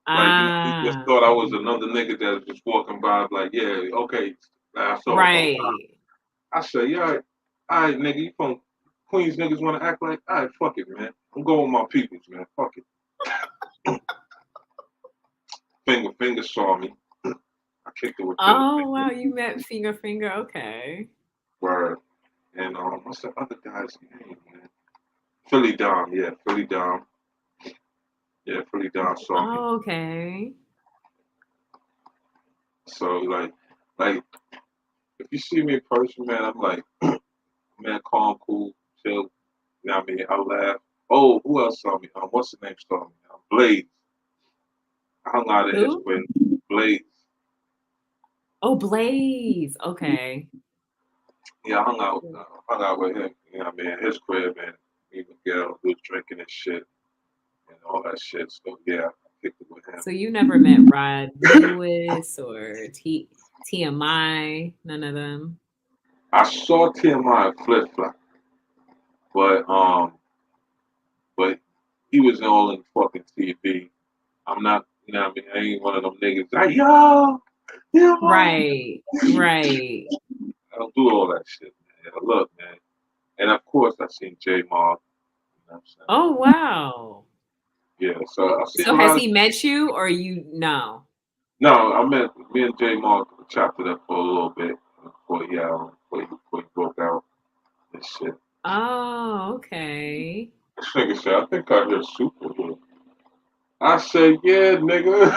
Like he just thought I was another nigga that was just walking by, like, yeah, okay. I saw right. I said, yeah, all right, nigga, you from Queens niggas want to act like, all right, fuck it, man. I'm going with my peoples, man. Fuck it. Finger saw me. I kicked it with Oh wow, you met Finger. Okay. Word. And what's the other guy's name, man? Philly Dom, yeah, Philly Dom. Yeah, Philly Dom saw me. Oh, okay. So like if you see me in person, man, I'm like, man, calm, cool, chill. You know what I mean? I laugh. Oh, who else saw me? What's the name saw me? Blaze. I hung out at his with Blaze. Oh, Blaze. Okay. Yeah, I hung out with him. You know what I mean? His crib, and me, Miguel, was drinking and shit and all that shit. So yeah, I picked it with him. So you never met Rod Lewis or TMI? None of them. I saw TMI at Flip Flop, but he was all in fucking TV. I'm not, you know what I mean? I ain't one of them niggas like, yo. Right. I don't do all that shit, man. Look, man. And of course, I seen J Mob. You know what I'm saying? Oh wow. Yeah. So has he met you or you know? No, I met me and J Mob chopped it up for a little bit. before he broke out and shit. Oh, okay. This nigga said, I think I hear Super here. I said, yeah, nigga.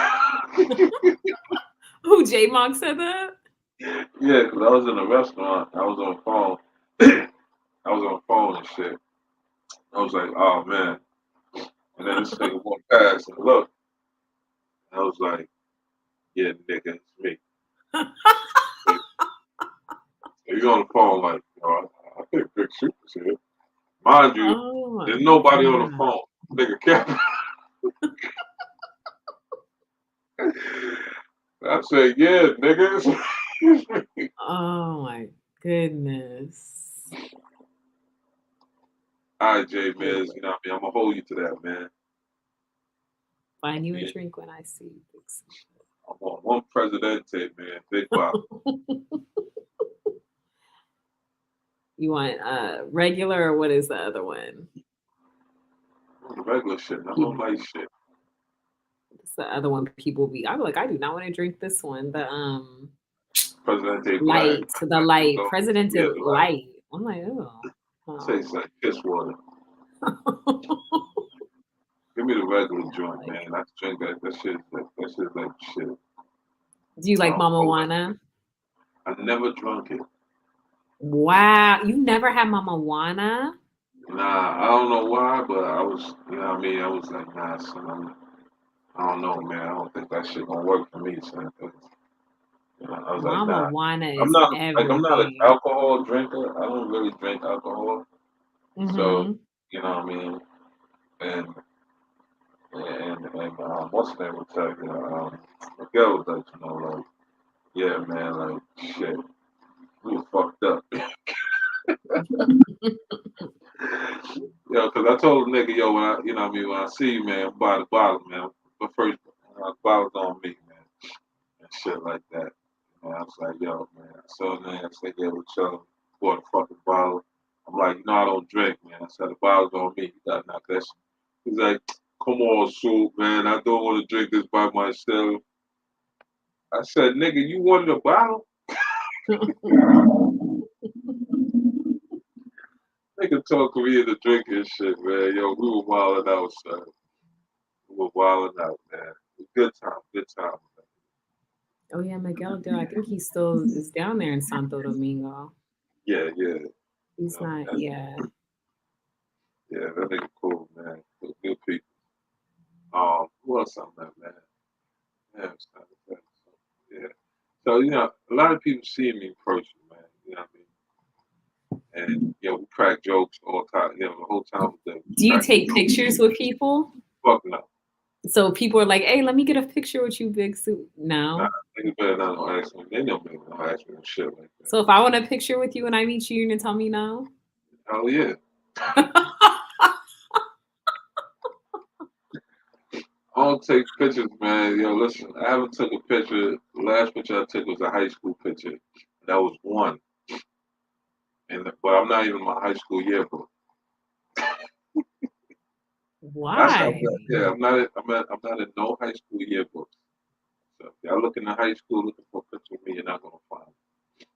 Who, J Monk said that? Yeah, because I was in a restaurant. I was on the phone. I was on the phone and shit. I was like, oh, man. And then this nigga walked past and looked. I was like, yeah, nigga, it's me. He's on the phone like, I think Big Super's here. Mind you, Oh, there's nobody on the God. phone. Nigga kept. I said, yeah, nigga. Oh, my goodness. All right, Jay Miz, you know what I mean? I'm going to hold you to that, man. Find you Yeah. a drink when I see you. Big Super. I'm on one Presidente, man. Big bottle. You want regular or what is the other one? Regular shit, not no light shit. It's the other one people be. I'm like, I do not want to drink this one. The Presidente light, Black. the light, So, Presidente yeah, the light. light. I'm like, oh. Tastes like piss water. Give me the regular joint, man. I drink that. That shit like shit. Do you like Mama Juana? I never drunk it. Wow, you never had Mama Juana? Nah, I don't know why, but I was, you know what I mean? I was like, nah, son, I don't know, man. I don't think that shit gonna work for me, son. You know, I was like, Mama nah. Juana I'm is not everything. I'm not an alcohol drinker. I don't really drink alcohol. Mm-hmm. So, you know what I mean? And what's the name will tell you? Miguel was like, you know, like, yeah, man, like, shit, we were fucked up. Yo, cause I told the nigga, yo, when I, you know what I mean, when I see you, man, buy the bottle, man. But first, the bottle's on me, man, and shit like that. And I was like, yo, man. So then I said, yeah, we're chilling. Bought a fucking bottle. I'm like, no, I don't drink, man. I said, the bottle's on me. You gotta knock that shit. He's like, come on, Soup, man. I don't want to drink this by myself. I said, nigga, you wanted a bottle? Nigga talk me into drinking shit, man. Yo, we were wilding out, son. We were wilding out, man. Good time, man. Oh yeah, Miguel Del. I think he still is down there in Santo Domingo. Yeah. He's not. Yeah. Yeah, that nigga cool, man. Good people. Who else I met, man? Yeah, it's kind of bad. Yeah. So, you know, a lot of people see me in person, man. You know what I mean? And, you know, we crack jokes all the time, you know, the whole time. Do you take pictures with people? Fuck no. So people are like, hey, let me get a picture with you, Big Soup. No. Nah, niggas better not gonna ask me. They know me gonna ask me shit like that. So if I want a picture with you and I meet you, you're gonna tell me no? Oh, yeah. I don't take pictures, man. Yo, listen, I haven't took a picture. The last picture I took was a high school picture. That was one. But I'm not even in my high school yearbook. Why? I'm not in no high school yearbook. So if y'all looking at high school looking for a picture of me, you're not gonna find it.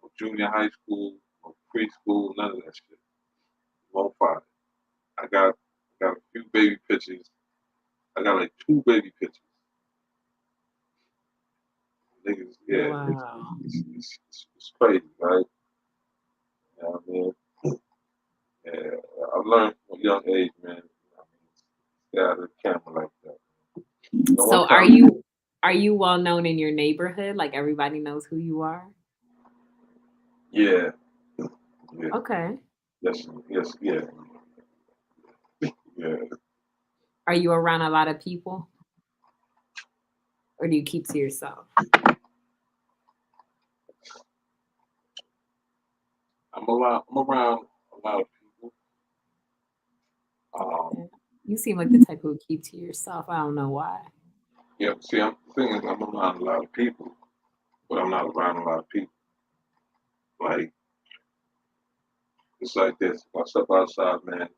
No junior high school, no preschool, none of that shit. You won't find it. I got a few baby pictures. I got like 2 baby pictures. Niggas, yeah, wow. it's crazy, right? You know what I mean? Yeah, I learned from a young age, man. Stay out of the camera like that. So are you well known in your neighborhood? Like everybody knows who you are? Yeah. Okay. Yes, yeah. Yeah. Are you around a lot of people? Or do you keep to yourself? I'm around a lot of people. You seem like the type who would keep to yourself. I don't know why. Yeah, see, the thing is, I'm around a lot of people, but I'm not around a lot of people. Like, it's like this. If I step outside, man,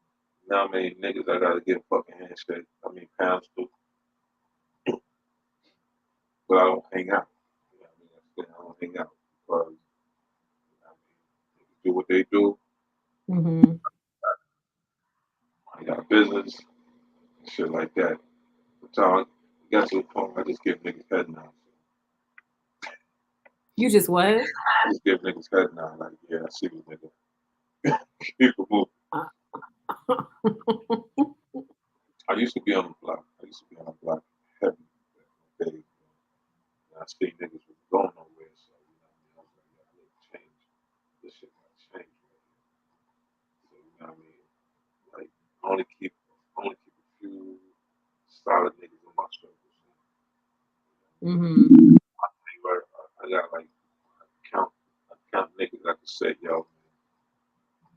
you know how many niggas I gotta get fucking handshake? I mean, pounds to. But I don't hang out. You know what I mean? I don't hang out because what they do. Mm-hmm. I got business, shit like that. So I got to the point where I just give niggas head nods. You just what? I just give niggas head nod, like, yeah, I see you, nigga. Keep it moving. I used to be on the block. Heavy days. I see niggas was going nowhere, so I was like, yeah, I need to change. This shit got to change. So you know what I mean? Like, I only keep a few solid niggas in my circle. Mm-hmm. I got like count niggas I can say, yo,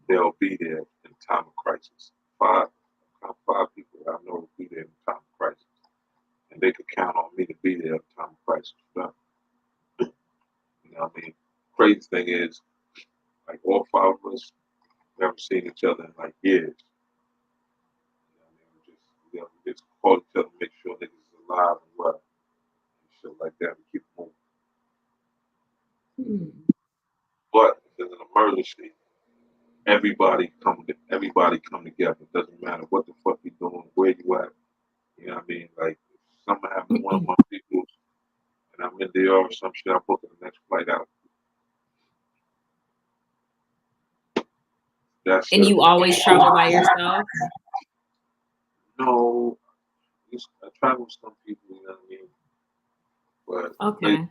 they'll be there in time of crisis. Five people that I know will be there in time of crisis. And they could count on me to be there in time of crisis. You know what I mean? Crazy thing is, like all five of us never seen each other in like years. You know, we just call each other, make sure niggas is alive and well. And shit like that, we keep moving. But if there's an emergency, everybody come together. It doesn't matter what the fuck you doing, where you at. You know what I mean? Like if something happened to one of my people and I'm in the or some shit, I'm booking the next flight out. That's And you always travel by yourself? No, I travel with some people, you know what I mean? But Okay.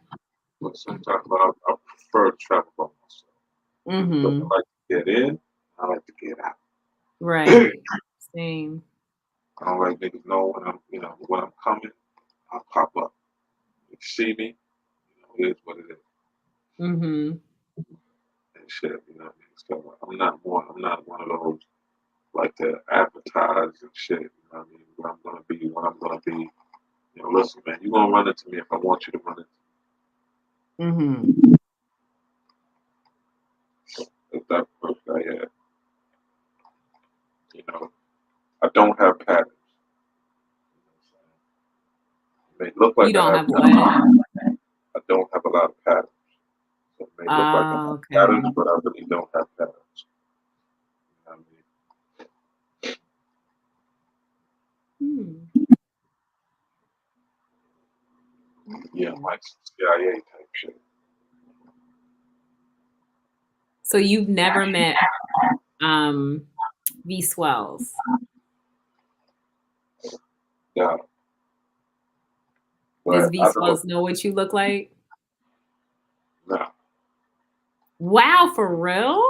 But sometimes I prefer to travel by myself. Mm-hmm. I like to get in, I like to get out. Right. Same. I don't like niggas know when I'm coming, I'll pop up. You see me, it is what it is. Mm-hmm. And shit, you know what I mean? So I'm not one of those like to advertise and shit, you know what I mean? Where I'm gonna be, when I'm gonna be. You know, listen, man, you're gonna run into me if I want you to run into me. Mm-hmm. That's that approach I had. You know, I don't have patterns. It may look like You don't I have what? I don't have a lot of patterns. So it may look like I have Okay. patterns, but I really don't have patterns. You know what I mean? Yeah, like CIA type shit. So you've never met V Swells? Yeah. Does But V I don't Swells know what you look like? know. Wow, for real?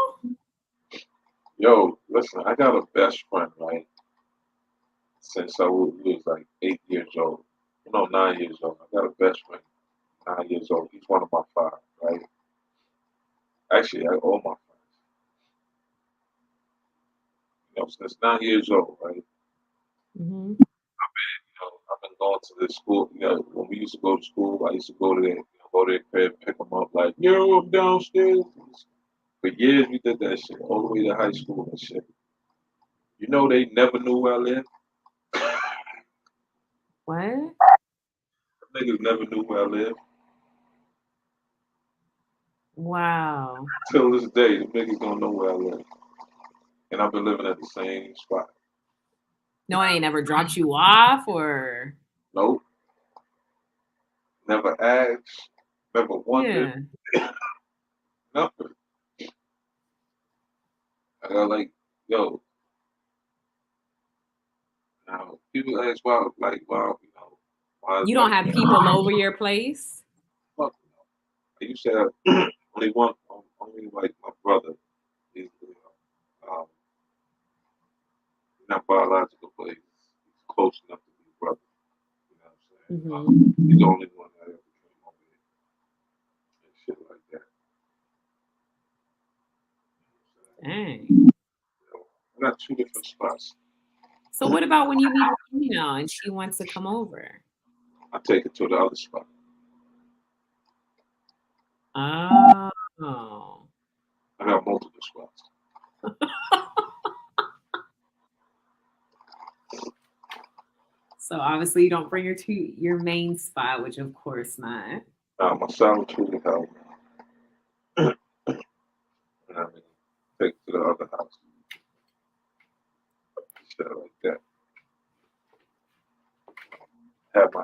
Yo, listen, I got a best friend, right? Since I was like 8 years old. No, 9 years old. I got a best friend, 9 years old. He's one of my 5, right? Actually, all my friends. You know, since 9 years old, right? Mm-hmm. I've been going to this school. You know, when we used to go to school, I used to go to their crib, pick them up, like, yo, I'm downstairs. For years, we did that shit all the way to high school and shit. You know, they never knew where I lived. What? Niggas never knew where I lived. Wow. Till this day, the niggas don't know where I live. And I've been living at the same spot. No one ain't ever dropped you off or? Nope. Never asked. Never wondered. Yeah. Nothing. I got like, yo. Now, people ask why, like, wow, you know, why, You don't like, have people over your place? fuck no. I used to have only like my brother. He's not biological, but he's close enough to be brother. You know what I'm saying? Mm-hmm. He's the only one that ever came over here and shit like that. Dang. I got 2 different spots. So what about when you meet a female and she wants to come over? I take it to the other spot. Oh. I got multiple spots. So obviously you don't bring her to your main spot, which of course not. My solitude is hell. You know what I mean?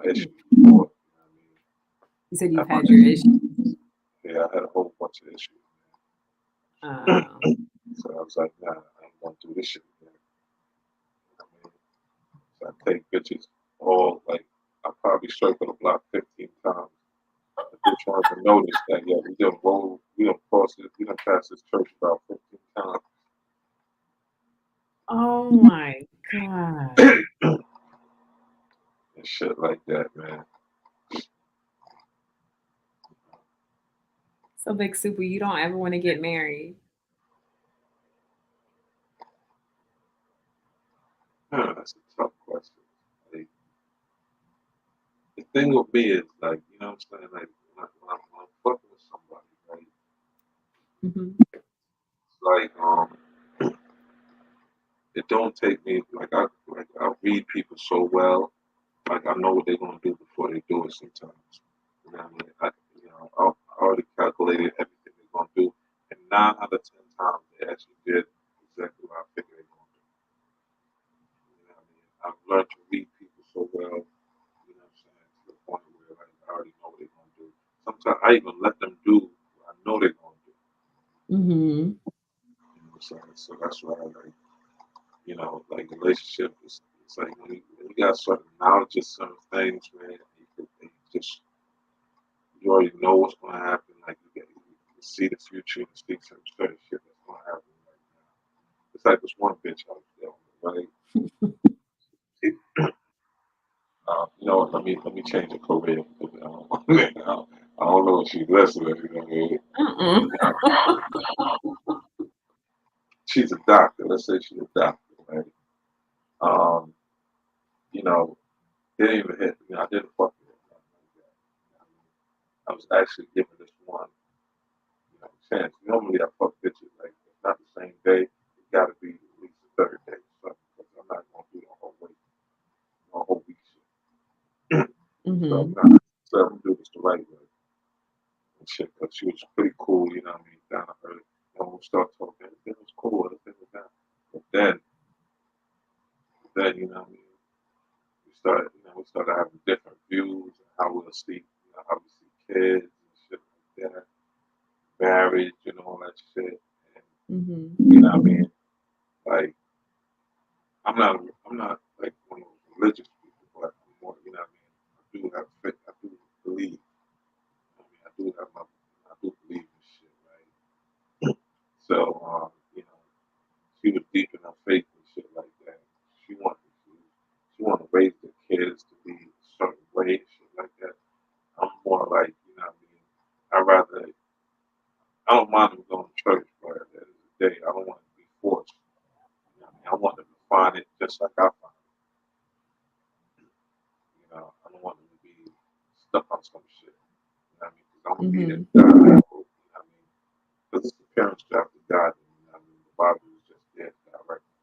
my issues before. You said you've had your issues. Yeah, I had a whole bunch of issues. Uh, So I was like, nah, I ain't gonna do this shit again. I mean, so I take bitches all like I probably circled the block 15 times. The bitch wanted to notice that yeah, we done crossed it, we done passed this church about 15 times. oh my God. And shit like that, man. So Big Super, you don't ever want to get married. That's a tough question. Like, the thing with me is like, you know what I'm saying? Like when I'm fucking with somebody, right? Mm-hmm. Like it don't take me like I read people so well. Like I know what they're gonna do before they do it sometimes. You know what I mean? I already calculated everything they're gonna do, and 9 out of 10 times they actually did exactly what I figured they're gonna do. You know what I mean? I've learned to read people so well. You know what I'm saying? To the point where like I already know what they're gonna do. Sometimes I even let them do what I know they're gonna do. Mm-hmm. You know what I'm saying? So that's why I like. You know, like relationship is it's like when you got certain knowledge of certain things, man, you just you already know what's gonna happen. Like you see the future and see some certain shit that's gonna happen right now. It's like this one bitch I was dealing with, right? You know what? Let me change the career. I don't know if she's listening. You know what I mean? She's a doctor. Let's say she's a doctor, right? Um, you know, it didn't even hit. You know, I didn't fuck with her. I was actually giving this one, you know, chance. Normally I fuck bitches like it's not the same day. It gotta be at least the third day. So because I'm not gonna do the whole week, the whole week shit. Mm-hmm. So I'm gonna do this the right way and shit. But she was pretty cool, you know what I mean, down to earth. And when we start talking, everything was cool, everything was down. But then you know what I mean, we started having different views and how we'll see, you know, how we see kids and shit like that. Marriage and all that shit. And Mm-hmm. you know what I mean? Like I'm not like one of those religious people, but I'm more, you know what I mean? I do have faith, I do believe. I mean I do believe in shit, right? So you know, she was deep in her faith and shit like that. She wanted to raise the kids to be a certain way and shit like that. I'm more like, you know what I mean? I don't mind them going to church, but at the end of the day, I don't want to be forced. You know what I mean? I want them to find it just like I find it. You know, I don't want them to be stuck on some shit. You know what I mean? Because I'm going to be Mm-hmm. there. You know what I mean? Because it's the parents' job to guide them. You know what I mean? The Bible is just there to direct them.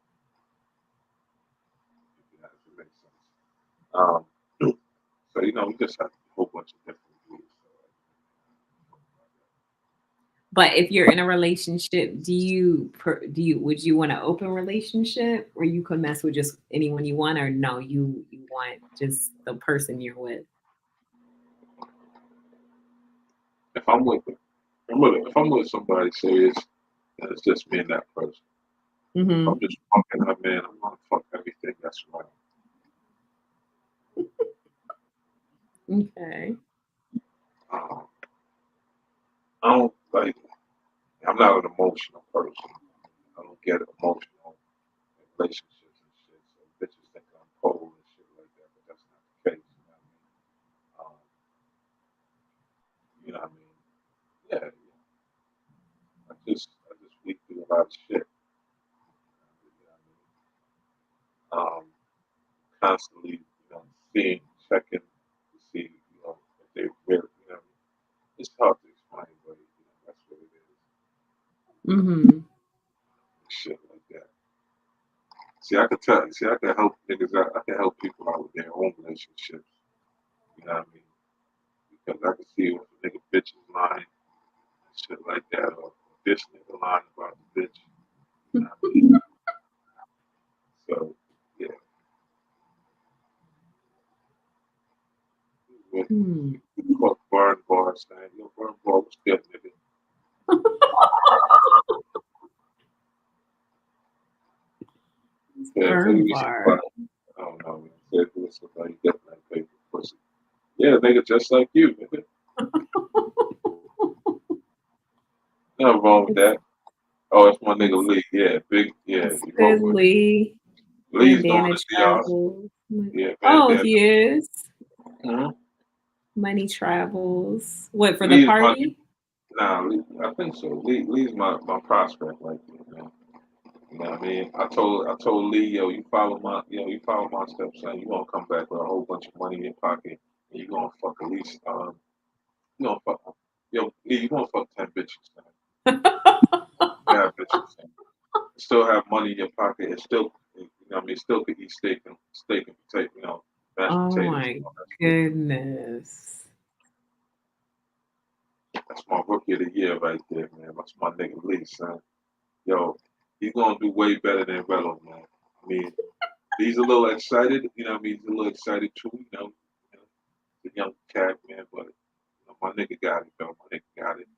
You know, if it makes sense. Um, so, you know, we just have a whole bunch of different views. But if you're in a relationship, would you want an open relationship where you could mess with just anyone you want, or no, you want just the person you're with? If I'm with somebody serious, then it's just me and that person. If Mm-hmm. I'm just fucking her, man, I'm gonna fuck everything that's around. Okay. I don't like. I'm not an emotional person. I don't get emotional in relationships and shit. So bitches think I'm cold and shit like that, but that's not the case. You know what I mean? Yeah. I just weed through a lot of shit. You know what I mean? Constantly, you know, seeing, checking to see, you know, if they really, you know, it's hard to explain, but you know, that's what it is. Mm-hmm. Shit like that. See, I can help niggas out. I can help people out with their own relationships. You know what I mean? Because I can see if a nigga bitch is lying, shit like that, or this nigga lying about the bitch. You know what I mean? So, yeah. Fuck burn bars, man. Yo, burn bar was good, nigga. Yeah, Burn nigga, bar. I don't know, man. Said it was somebody definitely paid for pussy. Yeah, nigga, just like you, nigga. Nothing wrong with that. Oh, it's my nigga Lee. Yeah, big. Yeah, you Good wrote with Lee. Lee's doing Bandana the DR. travels. Yeah, Oh, bandana. he is. Mm-hmm. Money travels. What, for the Lee's party? Nah, Lee, I think so. Lee's my prospect right there, man. You know what I mean? I told Lee, yo, you follow my steps, son. You gonna come back with a whole bunch of money in your pocket, and you gonna fuck at least you gonna fuck yo, Lee, you gonna fuck 10 bitches, man. Yeah, bitches. Son. Still have money in your pocket, and still, you know what I mean? Still could eat steak and potato, you know, mashed Oh potatoes. my goodness. That's my rookie of the year right there, man. That's my nigga Lee, son. Yo, he's gonna do way better than Rello, man. I mean, he's a little excited, you know what I mean? He's a little excited too, you know, the young cat, man, but you know, my nigga got it, though. My nigga got it.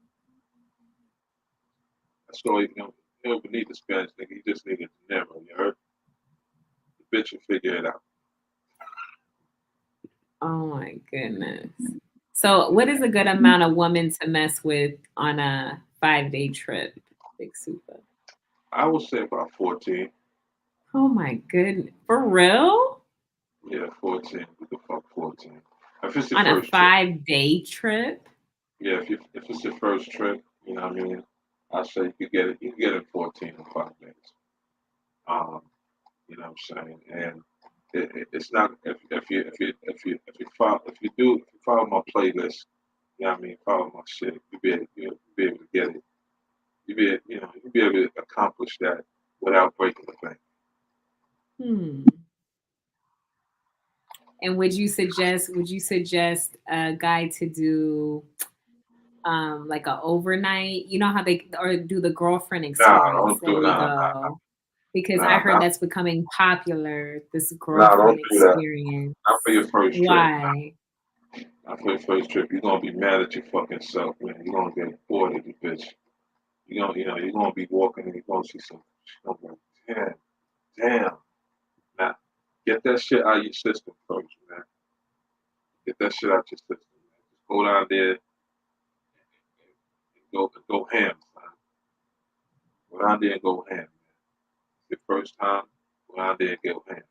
That's all, you know, you don't even need the Spanish nigga, you just need a Nero, you heard? The bitch will figure it out. Oh my goodness. So what is a good amount of woman to mess with on a 5-day trip, Big Super? I would say about 14. Oh my goodness. For real? Yeah, 14. We can fuck 14. If it's your On a first trip. 5-day trip? Yeah, if it's your first trip, you know what I mean? I say you can get it 14 in 5 days. You know what I'm saying? And it's not if you follow my playlist, you know what I mean, follow my shit, you'll be able to get it. You'll be able to accomplish that without breaking the bank. And would you suggest a guy to do like a overnight? You know how they or do the girlfriend experience? Nah, don't do that. Because I heard that's becoming popular. This Don't girlfriend do that. experience. Not for your first trip. Why? Not for your first trip. You're gonna be mad at your fucking self, man. You're gonna get bored of the bitch. You're gonna be walking and you're gonna see some. You're gonna go, damn. Now, get that shit out of your system first, man. Get that shit out your system, man. Just go down there and go ham, man. Go down there and go ham, man. Your first time, go down there and go ham.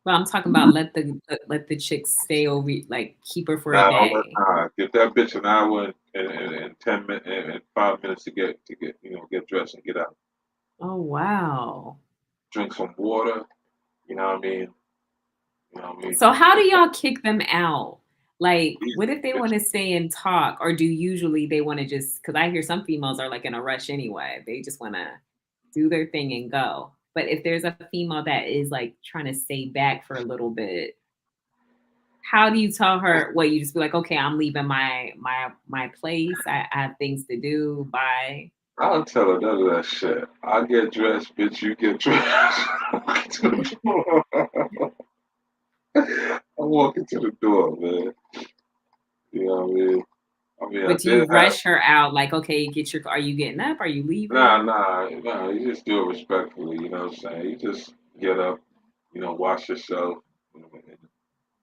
Well, I'm talking about let the chick stay over, like keep her for a day. Give that bitch an hour and 10 minutes and 5 minutes to get get dressed and get out. Oh wow. Drink some water. You know what I mean? So how do y'all kick them out? Like, what if they want to stay and talk, or do usually they want to just? Because I hear some females are like in a rush anyway. They just want to do their thing and go. But if there's a female that is like trying to stay back for a little bit, how do you tell her? What, you just be like, okay, I'm leaving my place. I have things to do. Bye. I don't tell her none of that shit. I get dressed, bitch. You get dressed. I'm walking to the door, man. You know what I mean? But do you rush her out? Like, okay, are you getting up? Are you leaving? Nah. You just do it respectfully. You know what I'm saying? You just get up, wash yourself, and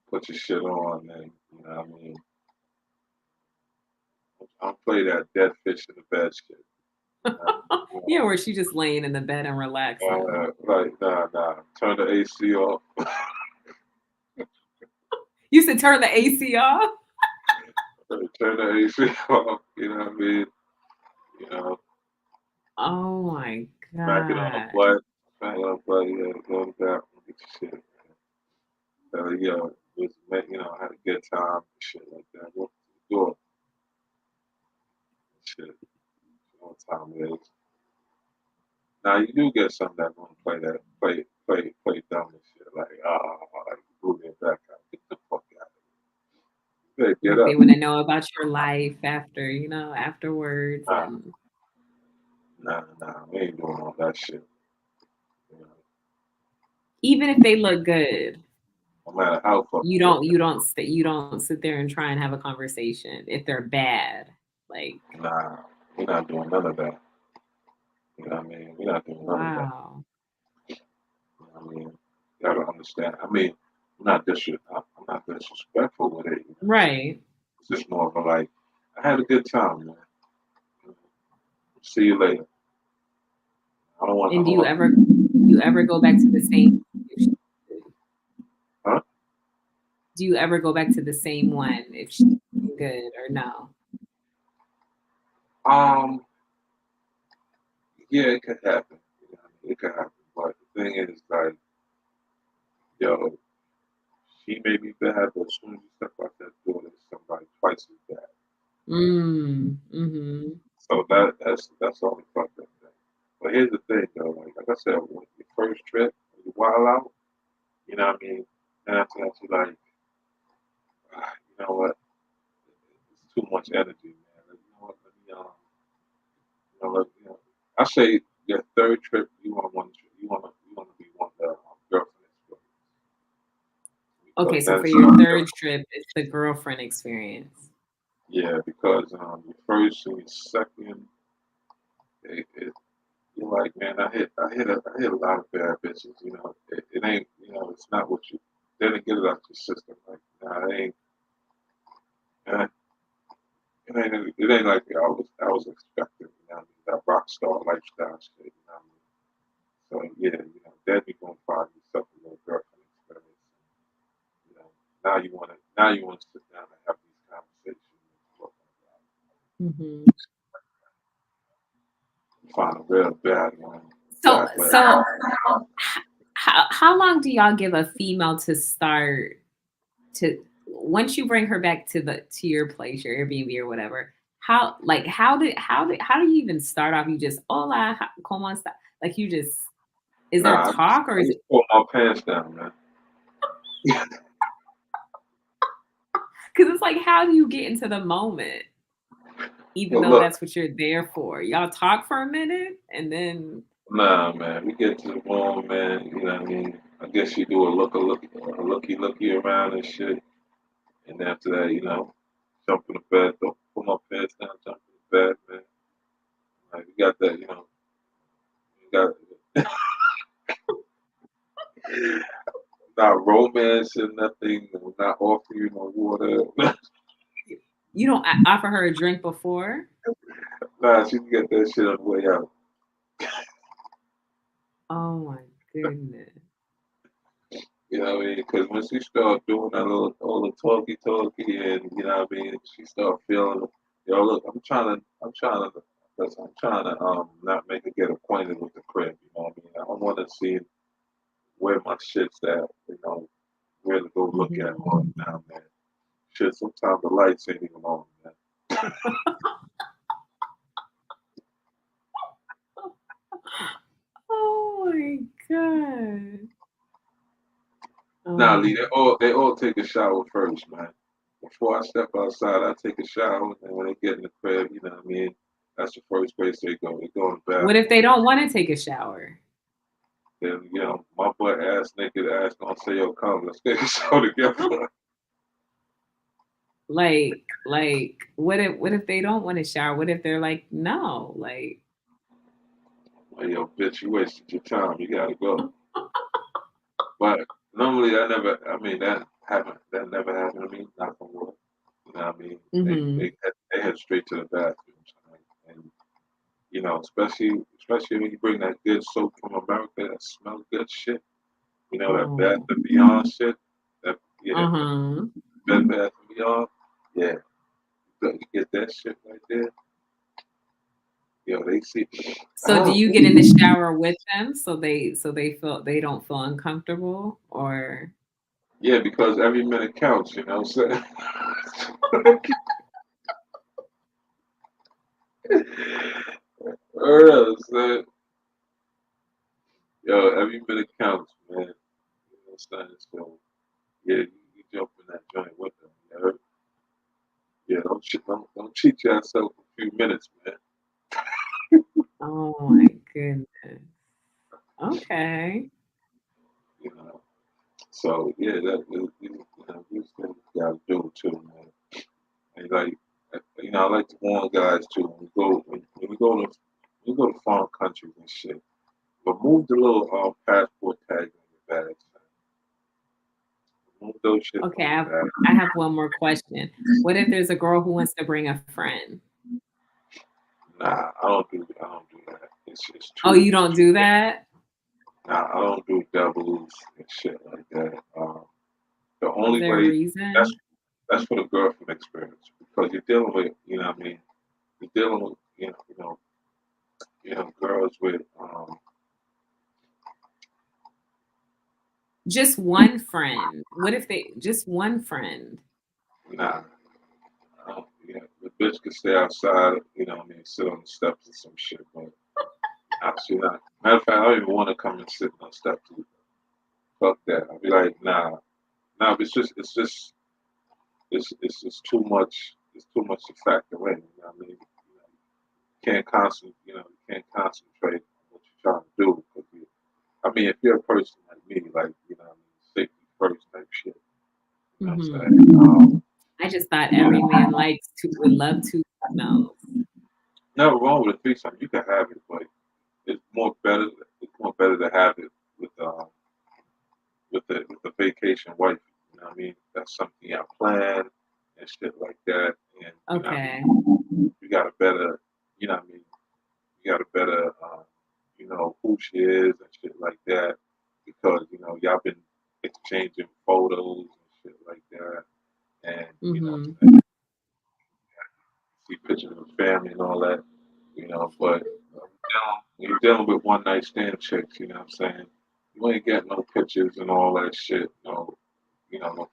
put your shit on, and you know what I mean? I don't play that dead fish in the bed shit. Yeah, where she just laying in the bed and relaxing. Nah. Turn the AC off. You said turn the AC off? Turn the AC off, you know what I mean? Oh my God. Smack it on the butt. Yeah, go to the bathroom, get your shit. Had a good time, shit like that. Walk to the door. Shit. You know what time it is. Now you do get some that want to play dumb and shit. Like, move it back out. Get the fuck out of here. Get up. They want to know about your life afterwards. Nah, we ain't doing all that shit. Even if they look good. no matter how fucking You good don't they you don't sit there and try and have a conversation if they're bad. Like, Nah, we're not doing none of that. You know what I mean? We're not doing none of that. wow. You know what I mean? You gotta understand. I mean, I'm not disrespectful with it. You know? Right. It's just more of a like, I had a good time, man. See you later. I don't want. I And do don't you want. ever go back to the same Huh? do you ever go back to the same one if she's good or no? Yeah, it could happen. You know what I mean? It could happen. But the thing is, like, yo, she may be bad, but as soon as you step out that door, there's somebody twice as bad. Mm-hmm. So that's the only fucked up thing. But here's the thing, though. Like I said, when your first trip, when you wild out, you know what I mean? And after that, you like, you know what? It's too much energy, man. Like, you know what? Let me, I say your third trip, you want to be one of the girlfriends. Okay, Because so for that's your third trip, it's the girlfriend experience. yeah, because your first and your second, you're like, man, I hit a lot of bad bitches. You know, it ain't, you know, it's not what you. Then get it out your system. Like, nah, uh, it ain't like I was expecting. You know, what I mean? That rock star lifestyle shit. You know what I mean? So yeah, you know, then you're gonna find yourself a little girlfriend experience. You know, now you want to sit down and have these conversations. Mm-hmm. Find a real bad one. So how long do y'all give a female to start to once you bring her back to your place, your Airbnb or whatever? How do you even start off? You just hola, como esta? Like you just is there talk or I is just it pull my pants down, man. because it's like how do you get into the moment? Even Well, though look, that's what you're there for. Y'all talk for a minute and then nah, man, we get to the room, man. You know what I mean? I guess you do a looky around and shit. And after that, you know, jump in the bed, don't pull my pants down, jump in the bed, man. Like, we got that, you know, we got not romance and nothing, not offer you no water. you don't offer her a drink before? Nah, she can get that shit on the way out. Oh my goodness. You know what I mean? Because when she start doing that all the talky, and you know what I mean, she start feeling, yo, look, I'm trying to not make her get acquainted with the crib. You know what I mean? I want to see where my shit's at. You know, where to go look at all now, man. Shit, sometimes the lights ain't even on, man. Oh my god. Nah, Lee, they all take a shower first, man. Before I step outside, I take a shower, and when they get in the crib, you know what I mean? That's the first place they go. They go in the bathroom. What if they don't want to take a shower? Then, you know, my butt ass naked ass gonna say, yo, come, let's take a shower together. Like what if they don't want to shower? What if they're like, no, like Well, yo, bitch, you wasted your time. You gotta go. But normally, that never never happened to me. Not from work. You know what I mean? They head straight to the bathroom. And, you know, especially when you bring that good soap from America that smells good shit. You know, that Bath and Beyond shit. That, Bed Bath and Beyond. Yeah. You get that shit right there. Yo, they see. So do you get in the shower with them so they don't feel uncomfortable or yeah, because every minute counts, you know what I'm saying? So, yo, every minute counts, man. You know what I'm saying? So yeah, you jump in that joint with them, you know? Yeah, don't cheat yourself a few minutes, man. oh my goodness. Okay. You know. So yeah, these things gotta do too, man. And like, I like to warn guys too. When we go to foreign countries and shit, remove the little passport tag on your bags. Remove those shit Okay, from your bag. I have one more question. What if there's a girl who wants to bring a friend? Nah, I don't do that. It's Oh, too. you don't do that? Nah, I don't do doubles and shit like that. The Is only there a way reason? that's for the girlfriend experience because you're dealing with, what I mean, you're dealing with, girls with Just one friend. What if they just one friend? nah, the bitch could stay outside, sit on the steps or some shit, but she not. Matter of fact, I don't even want to come and sit on the steps. Fuck that. I'll be like, nah, it's just too much. It's too much to factor in. You know what I mean? You can't concentrate on what you're trying to do. If you're a person like me, safety first type shit. You know what I'm saying? I just thought every man would love to know. Never wrong with a threesome. You can have it, but it's more better. It's more better to have it with the vacation wife. You know what I mean? That's something I plan and shit like that. And Okay. you got a better, you know what I mean? You got a better, who she is and shit like that because y'all been exchanging photos and shit like that, and see pictures of family and all that, But when you're dealing with one night stand chicks, you know what I'm saying? You ain't got no pictures and all that shit, no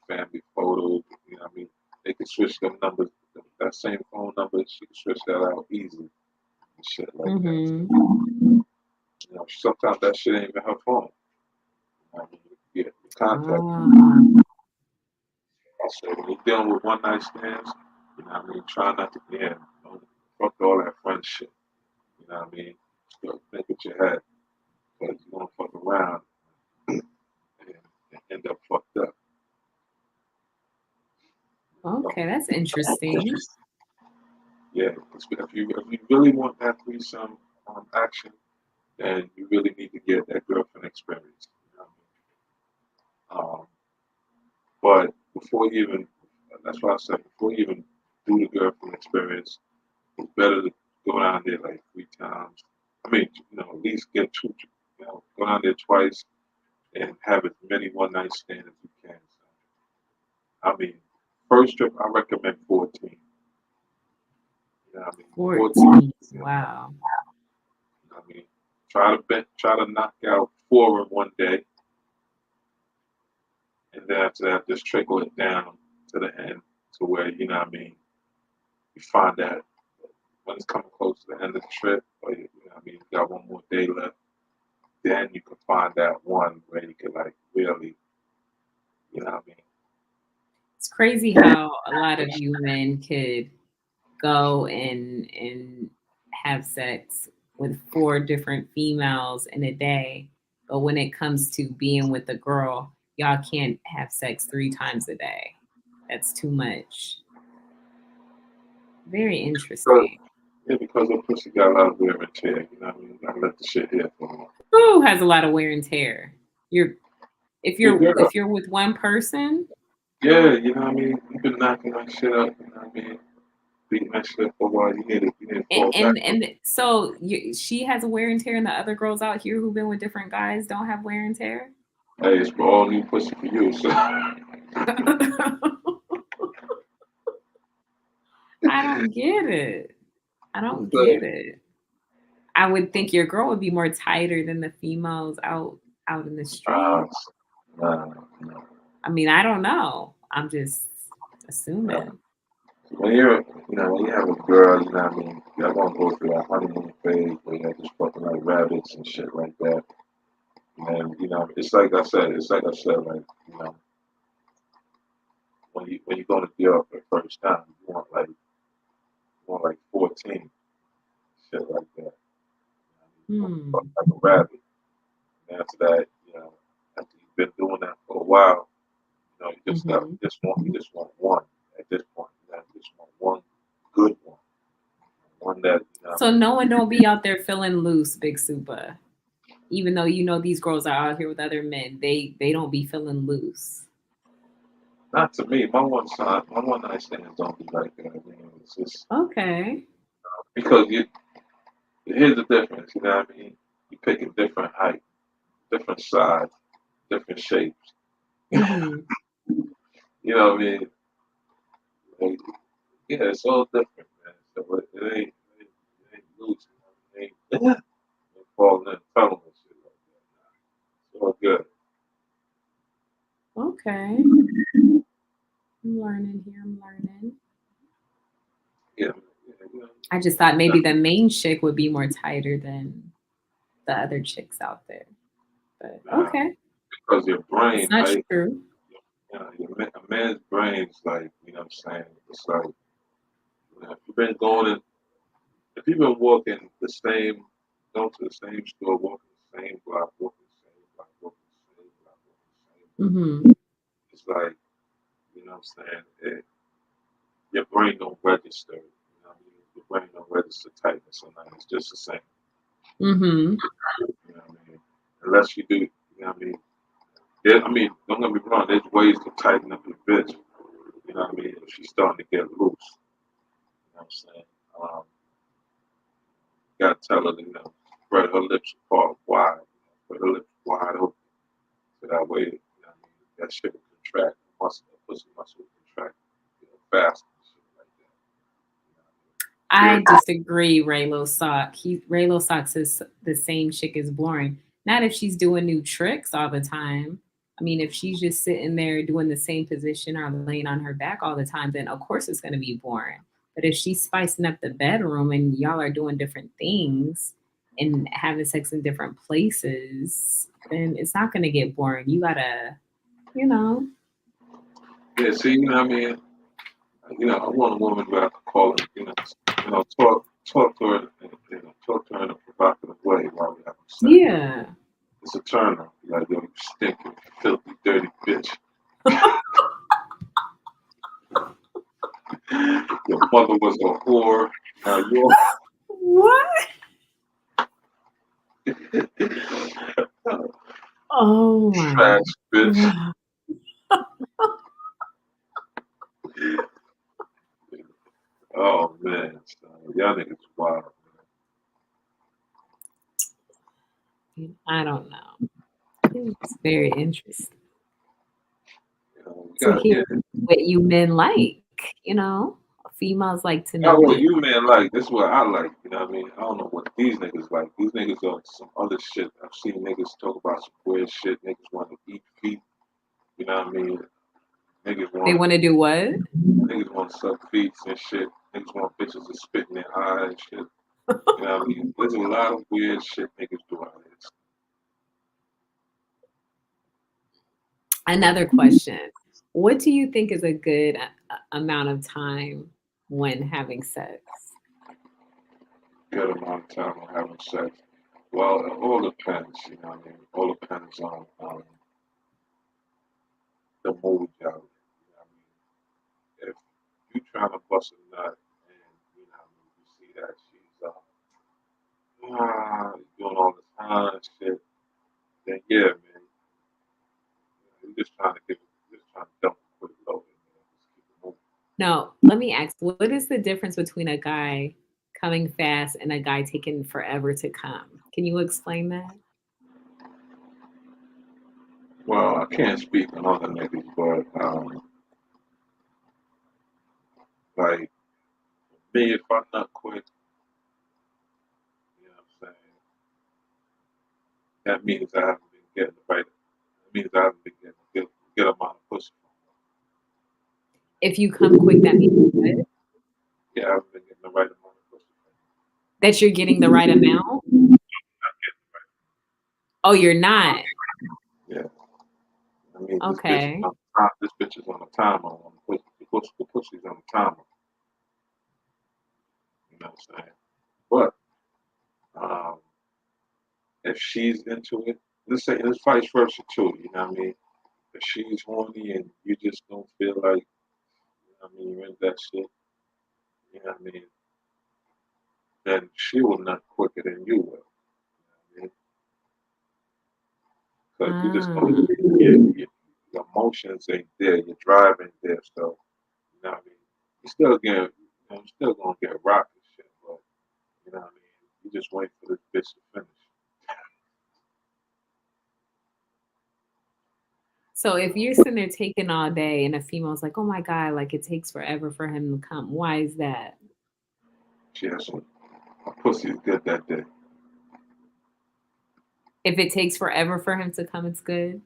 family photos, you know what I mean? They can switch them numbers, that same phone number, she can switch that out easily and shit like that. Sometimes that shit ain't even her phone. I mean, you get contact. So when you're dealing with one night stands, try not to don't fuck all that fun shit. You know what I mean? So think with your head. Because you don't fuck around and end up fucked up. Okay, that's interesting. Yeah, if you really want that threesome action, then you really need to get that girlfriend experience. You know what I mean? But that's why I said before you even do the girlfriend experience, it's better to go down there like 3 times. At least get 2, go down there twice and have as many one night stands as you can. So, first trip I recommend 14. You know what I mean? 14. Wow. Try to knock out 4 in one day, and then after that, just trickle it down to the end to where you find that when it's coming close to the end of the trip, or you got one more day left, then you can find that one where you can really, you know what I mean? It's crazy how a lot of you men could go and have sex with 4 different females in a day, but when it comes to being with a girl, y'all can't have sex 3 times a day. That's too much. Very interesting. Yeah, because the pussy got a lot of wear and tear, you know what I mean? I let the shit hit for them. Who has a lot of wear and tear? If you're with one person. Yeah, you know what I mean? You've been knocking that shit up, you know what I mean? Beating that shit for a while, you need to fall back. And so she has a wear and tear, and the other girls out here who've been with different guys don't have wear and tear. Hey, it's for all new pussy for you. So. I don't get it. I would think your girl would be more tighter than the females out in the street. No. I don't know. I'm just assuming. When you have a girl, you know what I mean, y'all gonna go through that honeymoon phase where you're just fucking like rabbits and shit like that. And it's like I said, when you go to Europe for the first time, you want like 14, shit like that. Like a rabbit. And after that, after you've been doing that for a while. You know, you just got Mhm. you just want one at this point. You just want one good one that you know. So no one don't be out there feeling loose, Big Super. Even though you know these girls are out here with other men, they don't be feeling loose. Not to me. My one night stands don't be like that. I mean, it's just Okay. because here's the difference. You know what I mean? You pick a different height, different size, different shapes. Mhm. You know what I mean? Like, yeah, it's all different, man. So it ain't loose. You know? It ain't falling in a tunnel and shit like that. It's all good. Okay. I'm learning here. I'm learning. Yeah, you know. I just thought maybe the main chick would be more tighter than the other chicks out there. But okay. Because your brain, It's not right? true. You know, a man's brain's like, you know what I'm saying? It's like, you know, if you've been if you've been walking going to the same store, walking the same block, walking the same block, walking the same block, walking the same block, Mhm. it's like, you know what I'm saying? Your brain don't register. You know what I mean? Your brain don't register tightness or nothing. It's just the same. Mhm. You know what I mean? Unless you do, you know what I mean? Yeah, I mean, don't get me wrong. There's ways to tighten up your bitch. You know what I mean? If she's starting to get loose, you know what I'm saying? Um, you gotta tell her, you know, spread her lips apart wide, spread her lips wide open, so that way, you know what I mean, that shit will contract, the pussy muscle will contract, you know, fast and shit like I that. disagree, Raylo Sock. Raylo Sock says the same chick is boring. Not if she's doing new tricks all the time. I mean, if she's just sitting there doing the same position or laying on her back all the time, then of course it's going to be boring. But if she's spicing up the bedroom and y'all are doing different things and having sex in different places, then it's not going to get boring. You gotta, you know. Yeah, see, you know what I mean? You know, I want a woman where I can call her, talk to her, talk to her in a provocative way while we having sex. Yeah. It's a turner. Like, yo, you stinking, filthy, dirty bitch. Your mother was a whore. Now you're What? Oh my trash bitch. God. Oh man, y'all niggas wild. I don't know. It's very interesting You know, we to gotta hear get it. what you men like. You know, females like to Not know what what. you man like. This is what I like. You know what I mean? I don't know what these niggas like. These niggas are some other shit. I've seen niggas talk about some weird shit. Niggas want to eat feet. You know what I mean? Niggas They want want to do what? niggas want to suck feet and shit. Niggas want bitches to spit in their eye and shit. You know what I mean? There's a lot of weird shit niggas do out here. Another question. What do you think is a good amount of time when having sex? Good amount of time on having sex. Well, it all depends. You know what I mean? It all depends on the mood y'all in. You know what I mean? If you trying to bust a nut and you know what I mean, you see that she's doing all this high shit, then yeah, man, you just trying to dump a quick load in there, just keep it moving. No, let me ask, what is the difference between a guy coming fast and a guy taking forever to come? Can you explain that? Well, I can't speak on other niggas, but like me, if I'm not quick, you know what I'm saying, that means I haven't been getting the right. That means I haven't been getting a good amount of pussy. If you come quick, that means what? Yeah, I haven't been getting the right amount of pussy. That you're getting the right amount? Oh, you're not. Yeah, I mean Okay. this bitch is on a timer. The pussy's on a timer. You know what I'm saying? But if she's into it, It's vice versa too. You know what I mean? If she's horny and you just don't feel like, you know what I mean, you're in that shit. You know what I mean? Then she will nut quicker than you will. You know what I mean? Because you just don't. Your emotions ain't there. Your drive ain't there. So you know what I mean? You still get, you still gonna get rocked and shit. But you know what I mean? You just wait for this bitch to finish. So if you're sitting there taking all day and a female's like, oh my God, like it takes forever for him to come. Why is that? She has some. Her pussy's good that day. If it takes forever for him to come, it's good.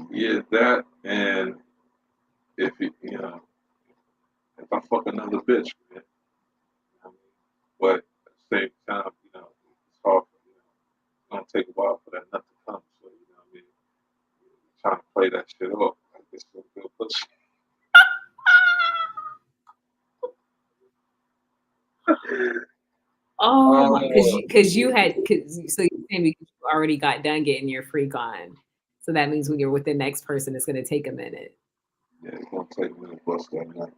Yeah, that and if it, if I fuck another bitch, man, you know what I mean? But at the same time, it's hard. It's gonna take a while for that nut to come. So you know what I mean? Trying to play that shit off like this is a good pussy. Oh my, because you had, so you're saying because you already got done getting your freak on. So that means when you're with the next person, it's going to take a minute. Yeah, it's gonna take a minute to bust that nut.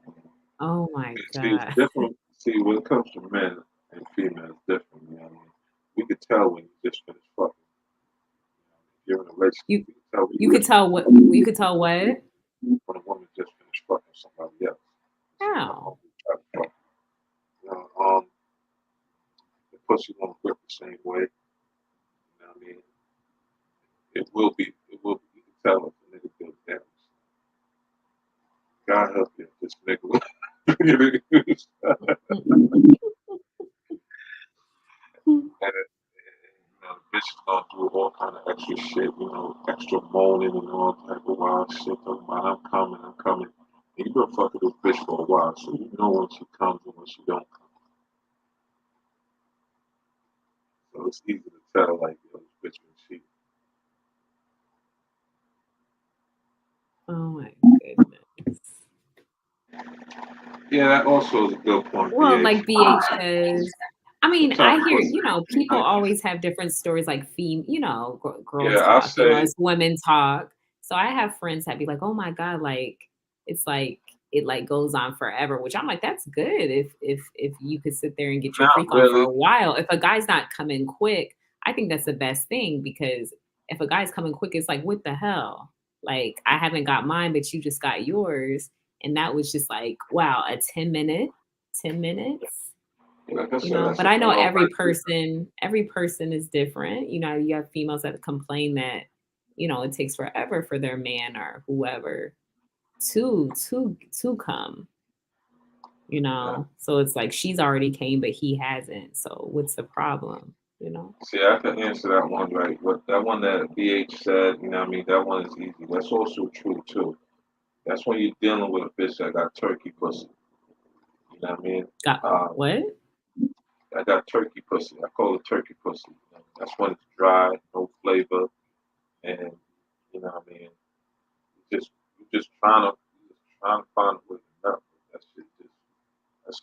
Oh my See, it's God. different. See, when it comes to men and females, it's different. You know what I mean? We could tell when you just finished fucking. You're in a relationship. You could tell what? You could tell what? When a woman just finished fucking somebody else. How? You know, the pussy won't grip the same way. You know what I mean? It will be. You can tell if the nigga feels damaged. God help you, this nigga. The bitch is gonna do all kind of extra shit, extra moaning and all type of wild shit. Talking about I'm coming. And you been fucking this bitch for a while, so you know when she comes and when she don't come. So it's easy to tell, like, this bitch been cheating. Oh my goodness. Yeah, that also is a good point. Well, BH. like BH says, I mean, I Sometimes hear, pussy. people always have different stories, like girls Yeah, I talk, say. as women talk. So I have friends that be like, oh my God, like it's like it like goes on forever, which I'm like, that's good if you could sit there and get your Not freak on for really. a while. If a guy's not coming quick, I think that's the best thing, because if a guy's coming quick, it's like, what the hell? Like, I haven't got mine, but you just got yours. And that was just like, wow, a 10 minutes. Like I said, that's But a I know girl every right person is different. You have females that complain that, it takes forever for their man or whoever to come, So it's like she's already came, but he hasn't. So what's the problem? See, I can answer that one right. What that one that BH said, you know what I mean? That one is easy. That's also true too. That's when you're dealing with a bitch that got turkey pussy. You know what I mean? Got what? I got turkey pussy. I call it turkey pussy. That's when it's dry, no flavor, and you know what I mean. You're just trying to find a way to nut. That shit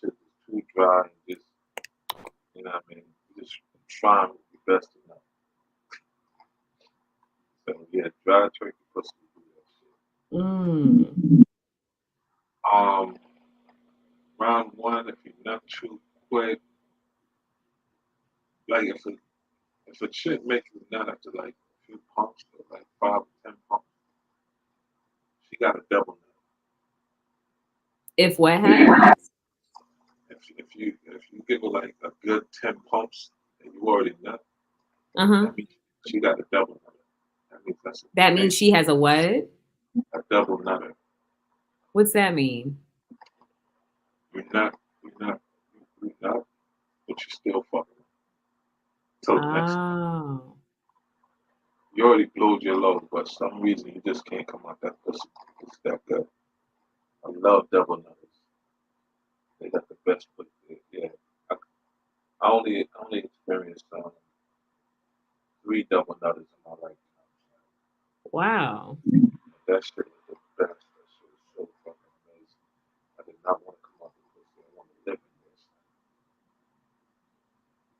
is too dry and just, you know what I mean. You're just trying your best to nut. So yeah, dry turkey pussy. Round one, if you're not too quick, like if a chick make you nut after like a few pumps, or like 5 or 10 pumps, she got a double nut. If what happens? If you give her like a good 10 pumps and you already nut, Uh-huh. that means she got a double nut. That means she has a what? A double nutter. What's that mean? You're not, but you still fucking. Till the next time. You already blowed your load, but for some reason you just can't come out that pussy. It's that good. I love double nutters. They got the best pussy. Yeah. I only experienced 3 double nutters in my life. Wow. That shit was the best. That shit was so fucking amazing. I did not want to come out with pussy. I wanted to live in this.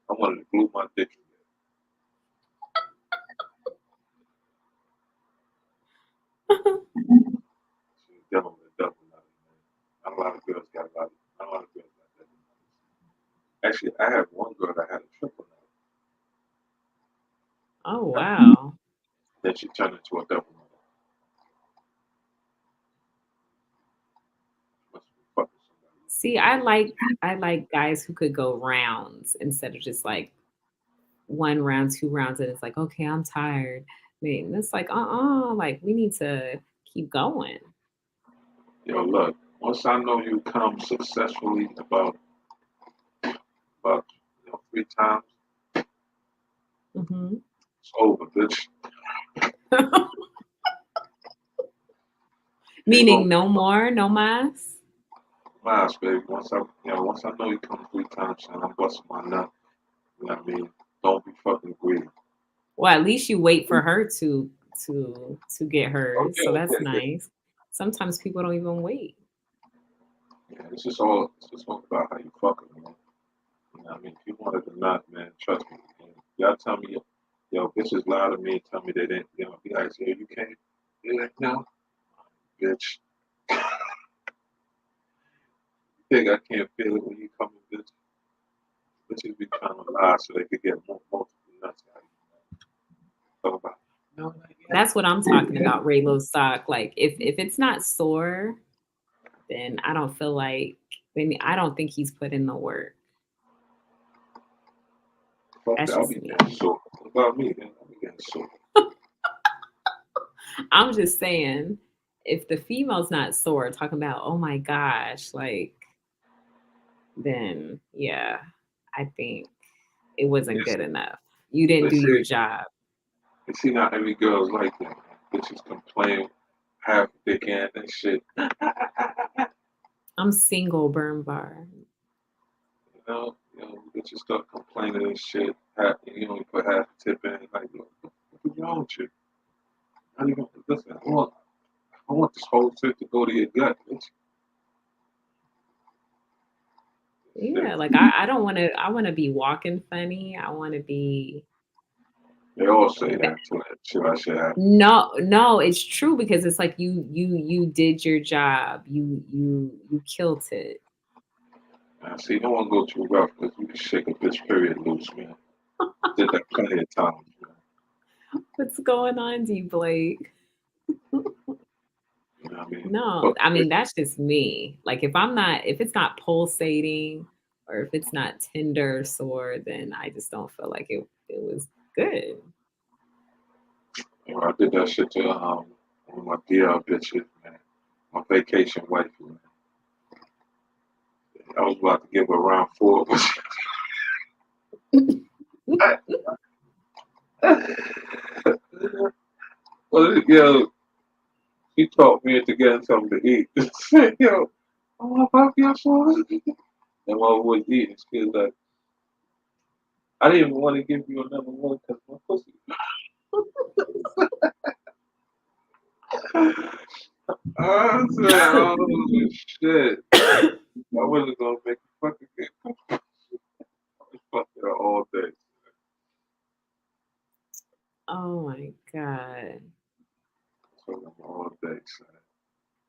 I wanted to glue my dick in there. dealing with a double nut, man. Not a lot of girls got a lot. Not a lot of girls got double nuts. Actually, I had one girl that had a triple nut. Oh wow. Then she turned into a double nut. Must be fucking somebody. See, I like guys who could go rounds instead of just like 1 round, 2 rounds, and it's like, okay, I'm tired. I mean, it's like, like we need to keep going. Yo, look. Once I know you come successfully about 3 times, Hmm. it's over, bitch. Meaning no more, no mas. Miles, baby. Once I know you come 3 times, and I'm busting my nut. You know what I mean? Don't be fucking greedy. Well, at least you wait for her to get hers, so Okay, that's okay. nice. Sometimes people don't even wait. Yeah, it's just all about how you fucking, man. You know what I mean? If you wanted to not, man, trust me. Man. Y'all tell me, yo, bitches lie to me and tell me they didn't, be like, yeah, you can't. Yeah, no, bitch. You think I can't feel it when you come in, bitch? Bitches be trying to lie so they could get multiple nuts out of you. Talk about, no, not yet. That's what I'm talking about, Raylo sock. Like if it's not sore, then I don't feel like I don't think he's put in the work. Fuck That's that, I'll just be me. getting sore. What about me, then? I'll be getting sore. I'm just saying, if the female's not sore, talking about, oh my gosh, like, then yeah, I think it wasn't Yes, good enough. You didn't but do your see, job. not every girl's like that. Bitches complain, half dick in and shit. I'm single, burn bar. Bitches start complaining and shit. You only put half the tip in. Like, what's wrong with you? Not even, listen, I want this whole tip to go to your gut, bitch. Yeah, like I don't want to. I want to be walking funny. I want to be. They all say that to that shit. I should have. No, it's true because it's like you did your job. You killed it. See, no one go too rough because you can shake a bitch period loose, man. Did that plenty of times, man. What's going on, D Blake? You know what I mean? No, I mean that's just me. Like if it's not pulsating or if it's not tender or sore, then I just don't feel like it was good. I did that shit to one of my DR bitches, man. My vacation wife, man. I was about to give her round 4. Well, yo, she talked me into getting something to eat. Yo, oh, my God, and while we was eating, she was like, I didn't even want to give you another one because my pussy. I said, oh, shit. I wasn't going to make a fucking game. I was fucking her all day. Oh my God. All day, son.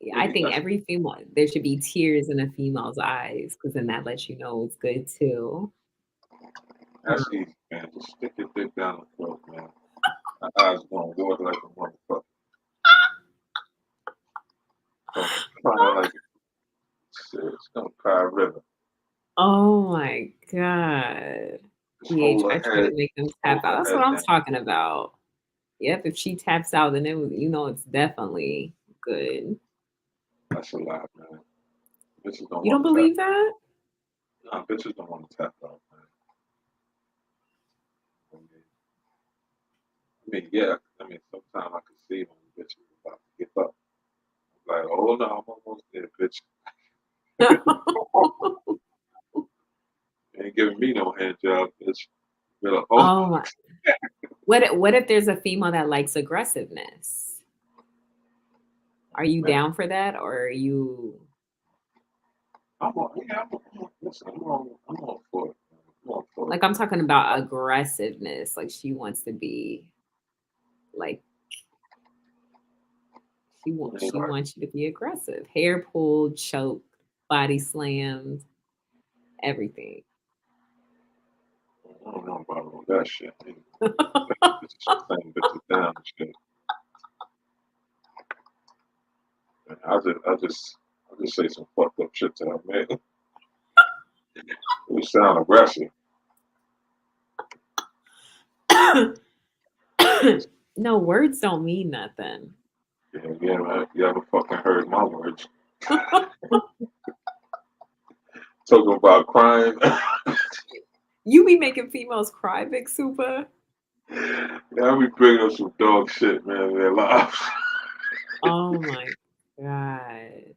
Yeah, I think every female there should be tears in a female's eyes because then that lets you know it's good too. That's easy, man. Just stick your dick down the throat, man. My eyes going water like a motherfucker. Crying like shit. It's gonna cry a river. Oh my God. Hold I her try to head. make them tap out. That's Hold what her I'm head talking about. Yep, if she taps out, then it's definitely good. That's a lot, man. Bitches don't You don't want to tap. believe that? Nah, bitches don't want to tap out, man. I mean, yeah. Sometimes I can see when bitches are about to give up. I'm like, oh no, I'm almost there, bitch. You ain't giving me no hand job, bitch. You're like, Oh my. What if there's a female that likes aggressiveness? Are you man. down for that or are you I'm all for it. I'm all for it. like I'm talking about aggressiveness, like she wants to be like She wants you to be aggressive. Hair pulled, choked, body slammed, everything. I don't know about all that shit. Same bitches down and shit. I just say some fucked up shit to her, man. It sound aggressive. No, words don't mean nothing. Yeah, man. You haven't fucking heard my words. Talking about crying. You be making females cry, Big Super? Now we bring up some dog shit, man, in their lives. Oh my God.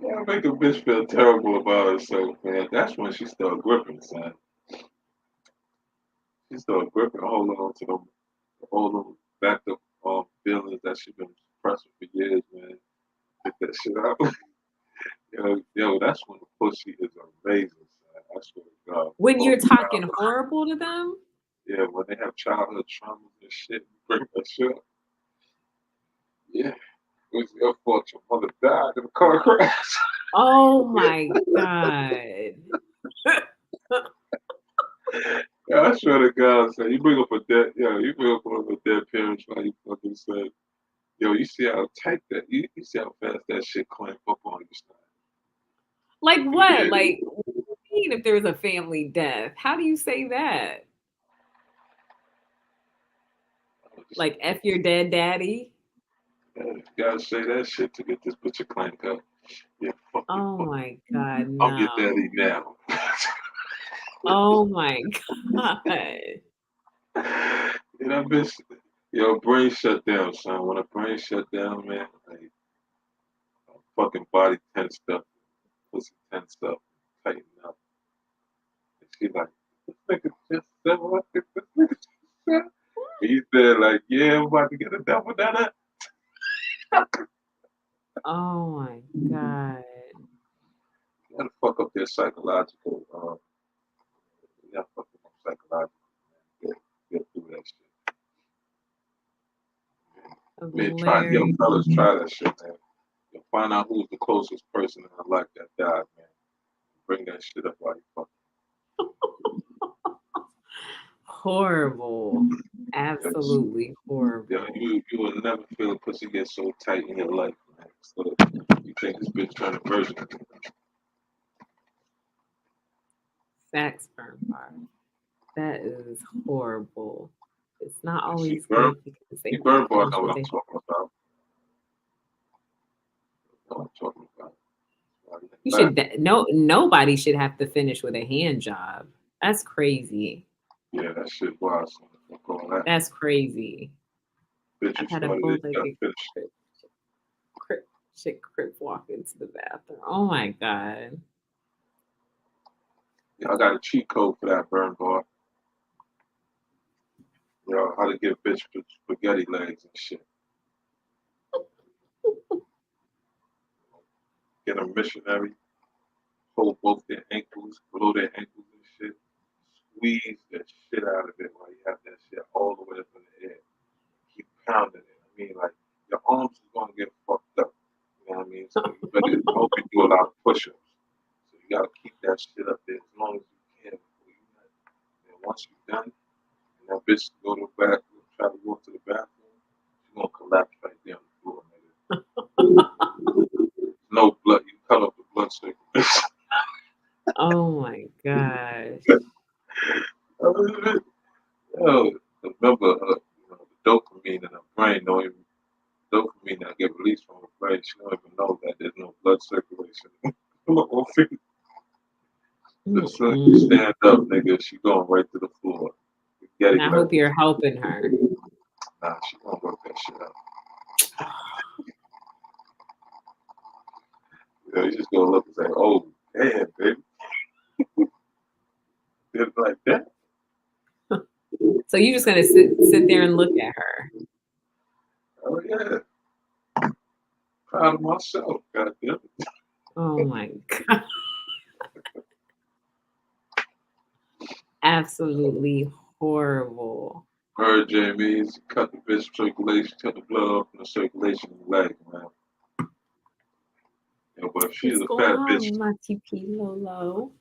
Yeah, make a bitch feel terrible about herself, man. That's when she start gripping, son. She start gripping, holding on to them, all them backed up feelings that she been suppressing for years, man. Get that shit out. Yo, that's when the pussy is amazing, son. I swear to God. When you're talking horrible to them? Yeah, when they have childhood traumas and shit, bring that shit up. Yeah. It was your fault your mother died in a car crash. Oh my God. Yeah, I swear to God, son, you bring up you bring up one of the dead parents while you fucking said, yo, you see how tight that, you see how fast that shit clamp up on you, son. Like what? Like, what do you mean if there was a family death? How do you say that? Like, F your dead daddy? Yeah, you gotta say that shit to get this bitch clamped up. Yeah, fuck you. Oh my God, I'm your no. daddy now. Oh my God. You know, bitch, your brain shut down, son. When a brain shut down, man, like, fucking body tensed up, pussy tensed up, tighten up. And she like, this nigga just said what this nigga just said. He's there like, yeah, I'm about to get a double down. Oh my God. You gotta fuck up their psychological, you gotta fuck up their psychological, man. Get through that shit. Man, fellas, try that shit, man. You'll find out who's the closest person in her life that died, man. Bring that shit up while you fucking. Horrible. Absolutely horrible. Yeah, you will never feel a pussy get so tight in your life, man. So you think this bitch trying to version of it. Sex sperm part. That is horrible. It's not always burn, good because they burn bar finish know what what I'm they- talking about. Know what I'm talking about. You should nobody should have to finish with a hand job. That's crazy. Yeah, that shit wild. That's crazy. Bitch, I've had a bow-legged crip walk into the bathroom. Oh my God. Yeah, I got a cheat code for that burn bar. You know, how to give bitch spaghetti legs and shit. Get a missionary, hold both their ankles, below their ankles and shit. Squeeze the shit out of it while you have that shit all the way up in the air. Keep pounding it. I mean, like, your arms is gonna get fucked up. You know what I mean? So you better hope you do a lot of push-ups. So you gotta keep that shit up there as long as you can before you nut. And once you're done, and that bitch go to the bathroom, try to go to the bathroom, she's gonna collapse right there on the floor, nigga. No blood, you cut off the blood circulation. Oh my gosh. Yo, remember, the dopamine in the brain dopamine that get released from the brain, she don't even know that there's no blood circulation. As soon as you stand up, nigga, she going right to the floor. And I hope you're helping her. Nah, she gonna work that shit out. You just gonna look and say, oh, damn, baby. It's like that. So you're just gonna sit there and look at her. Oh yeah. Proud of myself, goddamn it. Oh my God. Absolutely horrible. Heard Jamie's cut the bitch circulation, cut the blood off from the circulation in the leg, man. Yeah, but if she's What's a going fat bitch, on, Mati P. Lolo?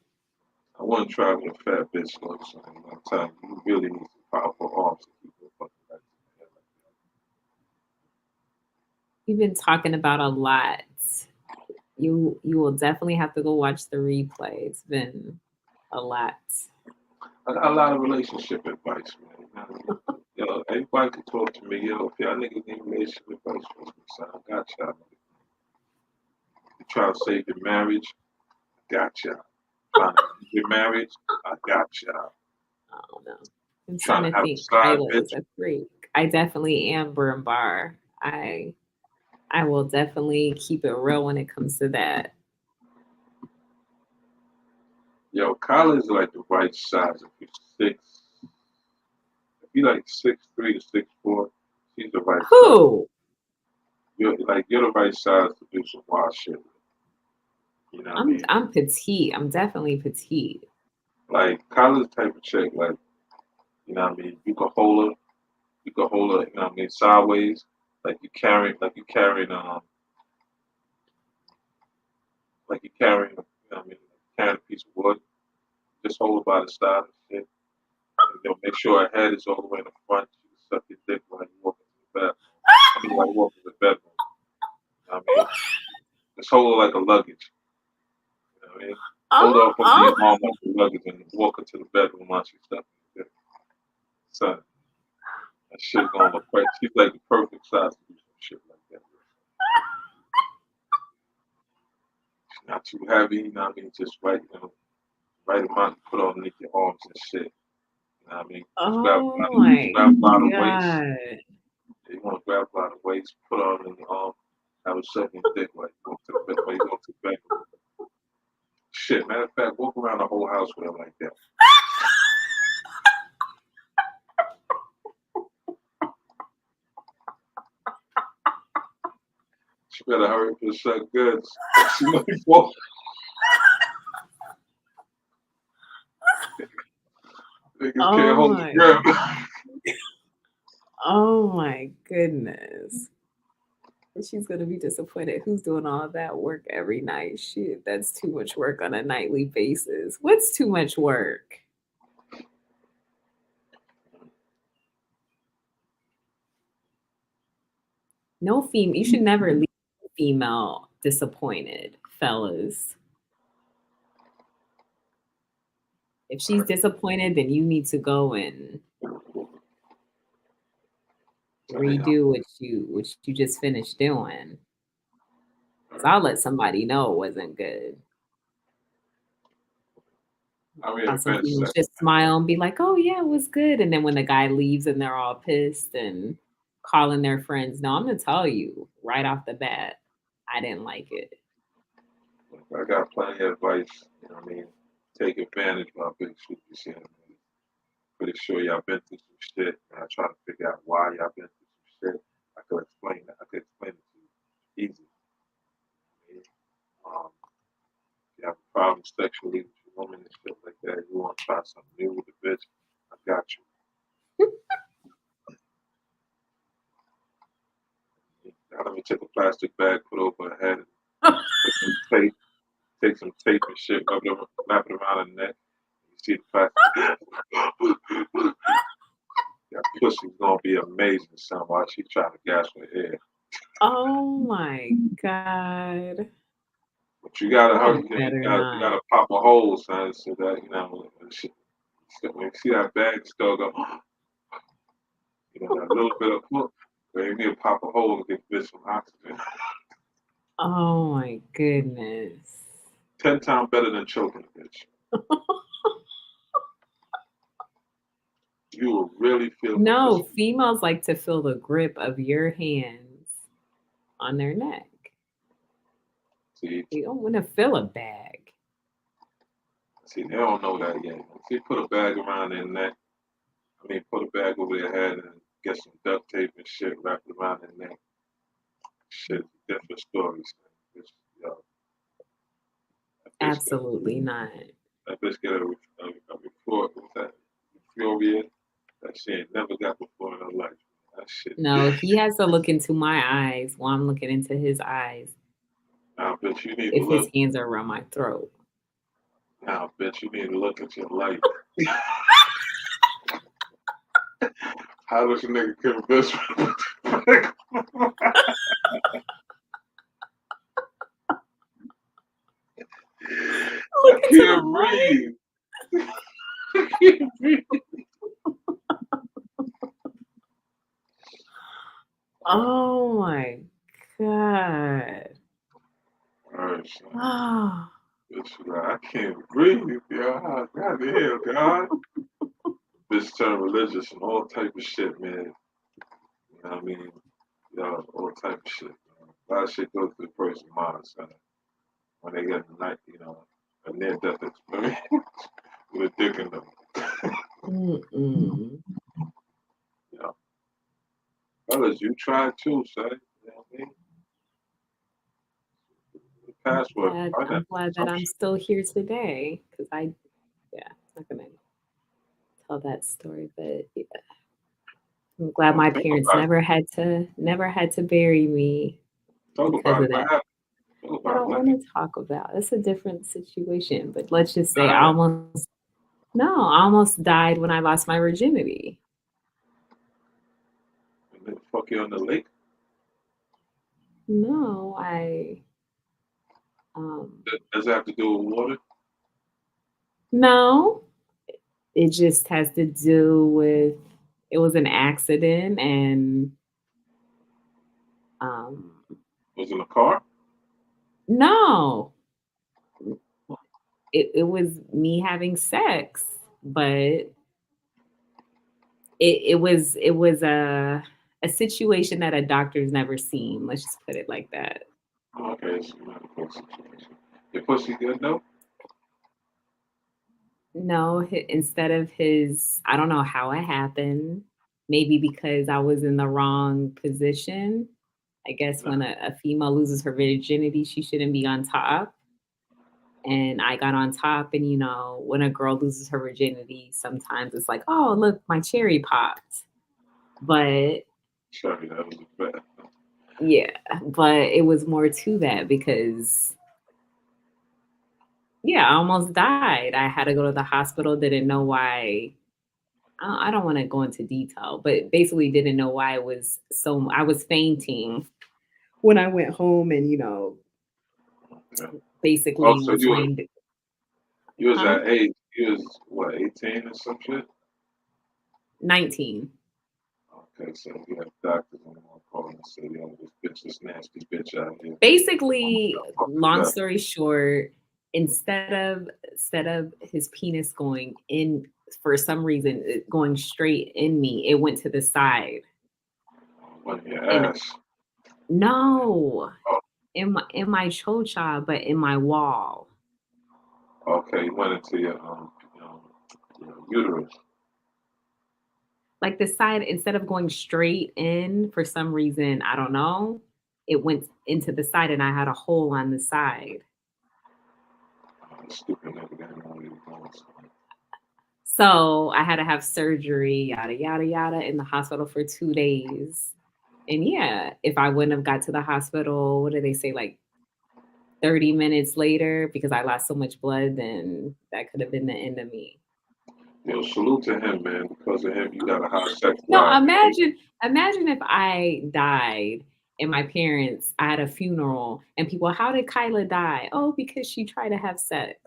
I wouldn't try with a fat bitch though, son. I'm telling you, you really need some powerful arms to keep her fucking legs in the air like We've been talking about a lot. You will definitely have to go watch the replay. It's been a lot. that. I got a lot of relationship advice, man. You know what I mean? Yo, everybody can talk to me, yo. If y'all niggas need relationship advice, son, I got y'all. You try to save your marriage, I got y'all. Trying to keep your marriage, I got y'all. I don't know. I'm Trying trying to to have a think. side Kyla bitch. is a freak. I definitely am Burn Bar. I will definitely keep it real when it comes to that. Yo, Kyla's like the right size. If you like 6'3" to 6'4", she's the right size. Who? You're the right size to do some wild shit with. You know what I mean? I'm petite. I'm definitely petite. Like Kyla's the type of chick, like, you know what I mean, you can hold her, you know what I mean, sideways, like you carrying you know what I mean, carrying a piece of wood. Just hold her by the side and shit. And, you know, make sure her head is all the way in the front. You can suck your dick while you walk into the bathroom. While you walk into the bedroom. You know what I mean? Just hold her like a luggage. You know what I mean? Hold her up on your arm like a luggage and walk her to the bedroom while she's stuck in the dick. Son, that shit's gonna look right. She's like the perfect size to do some shit like that. She's not too heavy, you know what I mean? Just right, you know, right amount to put on underneath your arms and shit. You know what I mean? Just grab Oh a my lot of waist. God. You want to grab a lot of waist, put on in your arm, have a sucking dick like go to the bed, like go to the bedroom. Shit, matter of fact, walk around the whole house with her like that. She better hurry up and suck goods. She might fall. Niggas can't hold the grip. Oh my goodness. She's gonna be disappointed. Who's doing all that work every night? Shit, that's too much work on a nightly basis. What's too much work? No female. You should never leave a female disappointed, fellas. If she's disappointed, then you need to go and redo what you just finished doing. So I'll let somebody know it wasn't good. I mean, Some people just smile and be like, "Oh yeah, it was good," and then when the guy leaves and they're all pissed and calling their friends, no, I'm gonna tell you right off the bat, I didn't like it. I got plenty of advice. You know what I mean? Take advantage of my big shit. You see what I mean? Pretty sure y'all been through some shit, and I try to figure out why y'all been through some shit. I could explain that. I could explain it to you easy. I mean, if you have a problem sexually with your woman and shit like that, you want to try something new with the bitch, I got you. Now let me take a plastic bag, put over her head, and take some tape and shit, wrap it around her neck. You see the plastic. That pussy's gonna be amazing, son, while she trying to gas her head. Oh my God. But you gotta hurry, you better gotta pop a hole, son, so that, you know, when you see that bag still go, you know, that little bit of hook, where you need to pop a hole and get this some oxygen. Oh my goodness. 10 times better than choking, bitch. You will really feel No, females like to feel the grip of your hands on their neck. See, you don't want to feel a bag. See, they don't know that yet. If you put a bag around their neck, put a bag over their head and get some duct tape and shit wrapped around their neck. Shit, different stories. It's, Absolutely not. That bitch get a report with that Euphoria, that that she ain't never got before in her life. That shit. No, he has to look into my eyes while I'm looking into his eyes. I bet you need to If his look. hands are around my throat. I bet you need to look at your life. How does a nigga convince me? I can't breathe. I can't breathe. Oh my God. Alright, son. Oh. I can't breathe, yo. God damn, God. Bitch turn religious and all type of shit, man. You know what I mean? Yo, all type of shit. Man. A lot of shit goes through the person's mind, son. When they get a night, you know, a near death experience with a dick in them. You know. Fellas, you tried too, son. You know what I mean? Password. I'm glad that I'm still here today because I'm not gonna tell that story, but yeah. I'm glad my parents never had to bury me Talk because about of it. What that. happened? I don't want to talk about it. It's a different situation, but let's just say Died? I almost died when I lost my virginity. And then fuck you on the lake? No, Does it have to do with water? no. It just has to do with it was an accident and Was it in a car? no. It was me having sex, but it was a situation that a doctor's never seen. Let's just put it like that. Okay, so not a good situation. Your pussy good though? No, instead of I don't know how it happened. Maybe because I was in the wrong position. I guess when a female loses her virginity, she shouldn't be on top. And I got on top, and when a girl loses her virginity, sometimes it's like, oh, look, my cherry popped. But Sorry, that was bad. yeah, but it was more to that because I almost died. I had to go to the hospital, didn't know why. I don't want to go into detail, but basically didn't know why it was so. I was fainting when I went home, and basically Also, was laying. you was at age. You was what, 18 or some shit? 19. Okay, so you have doctors on the call and say, yo, this nasty bitch out here. Basically, long story short, instead of his penis going in for some reason going straight in me, it went to the side. What, your ass? No, in my chocha, but in my wall. Okay, you went into your uterus. Like the side, instead of going straight in for some reason, I don't know, it went into the side and I had a hole on the side. Stupid nigga, that know what he was doing. So I had to have surgery, yada, yada, yada, in the hospital for 2 days. And if I wouldn't have got to the hospital, what do they say, like 30 minutes later, because I lost so much blood, then that could have been the end of me. Yo, salute to him, man. Because of him, you got a high sex drive. No, imagine if I died and my parents, I had a funeral and people, how did Kyla die? Oh, because she tried to have sex.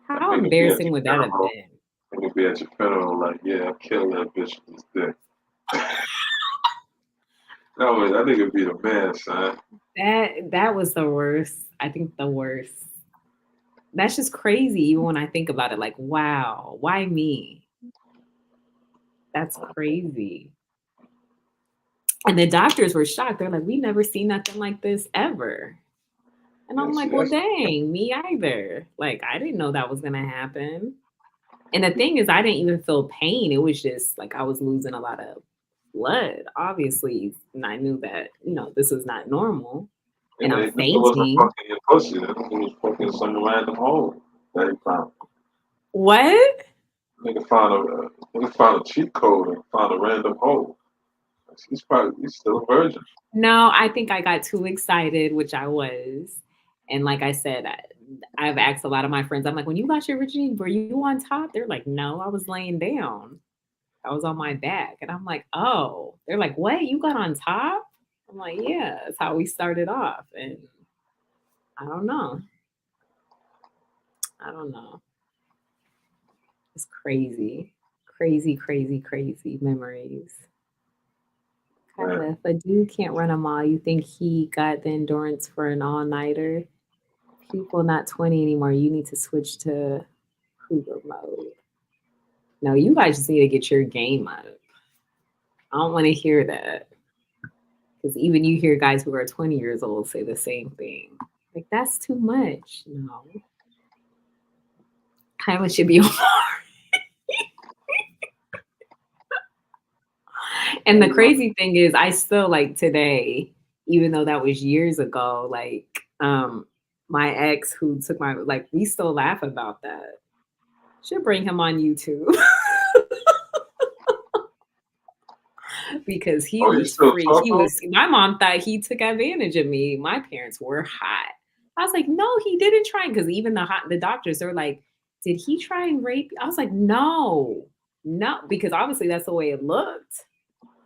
How embarrassing would that have been? I'm gonna be at your funeral like, yeah, I killed that bitch with this dick. That nigga be the man, son. That was the worst. I think the worst. That's just crazy, even when I think about it. Like, wow, why me? That's crazy. And the doctors were shocked. They're like, we never seen nothing like this ever. And I'm like, well, dang, me either. Like, I didn't know that was gonna happen. And the thing is, I didn't even feel pain. It was just like I was losing a lot of blood, obviously. And I knew that, this was not normal. And I'm fainting. Wasn't fucking your pussy. That was fucking some random hole that he found. What? Nigga found He found a cheat code and found a random hole. He's still a virgin. No, I think I got too excited, which I was. And like I said, I've asked a lot of my friends, I'm like, when you got your virginity, were you on top? They're like, no, I was laying down. I was on my back. And I'm like, oh. They're like, what? You got on top? I'm like, yeah, that's how we started off. And I don't know. It's crazy. Crazy memories. Carla, if a dude can't run a mile, you think he got the endurance for an all-nighter? People not 20 anymore. You need to switch to cougar mode. No, you guys just need to get your game up. I don't want to hear that. Because even you hear guys who are 20 years old say the same thing. Like, that's too much. No. Kyla should be on. And the crazy thing is, I still like today, even though that was years ago, like my ex who took my, like, we still laugh about that. Should bring him on YouTube. Because he was free. My mom thought he took advantage of me. My parents were hot. I was like, no, he didn't try. Because even the doctors, they were like, did he try and rape you? I was like, no, because obviously that's the way it looked.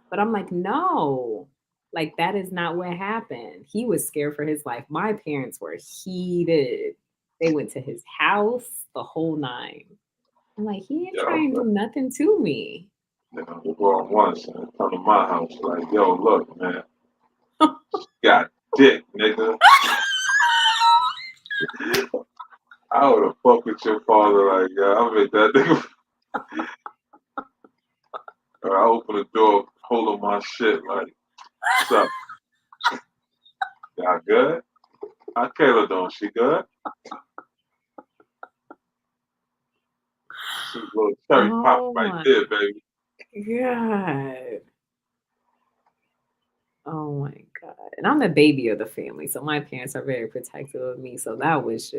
But I'm like, no, like that is not what happened. He was scared for his life. My parents were heated. They went to his house, the whole nine. I'm like, he didn't try and do nothing to me. We'll go on once and come to my house like, yo, look, man. Got dick, nigga. I would have fucked with your father like, yeah, I'll make that nigga. Or I open the door, holding my shit like, what's up? Y'all good? How Kayla doing? She good? She's a little cherry pop right there, baby. God. Oh my God. And I'm the baby of the family. So my parents are very protective of me. So that was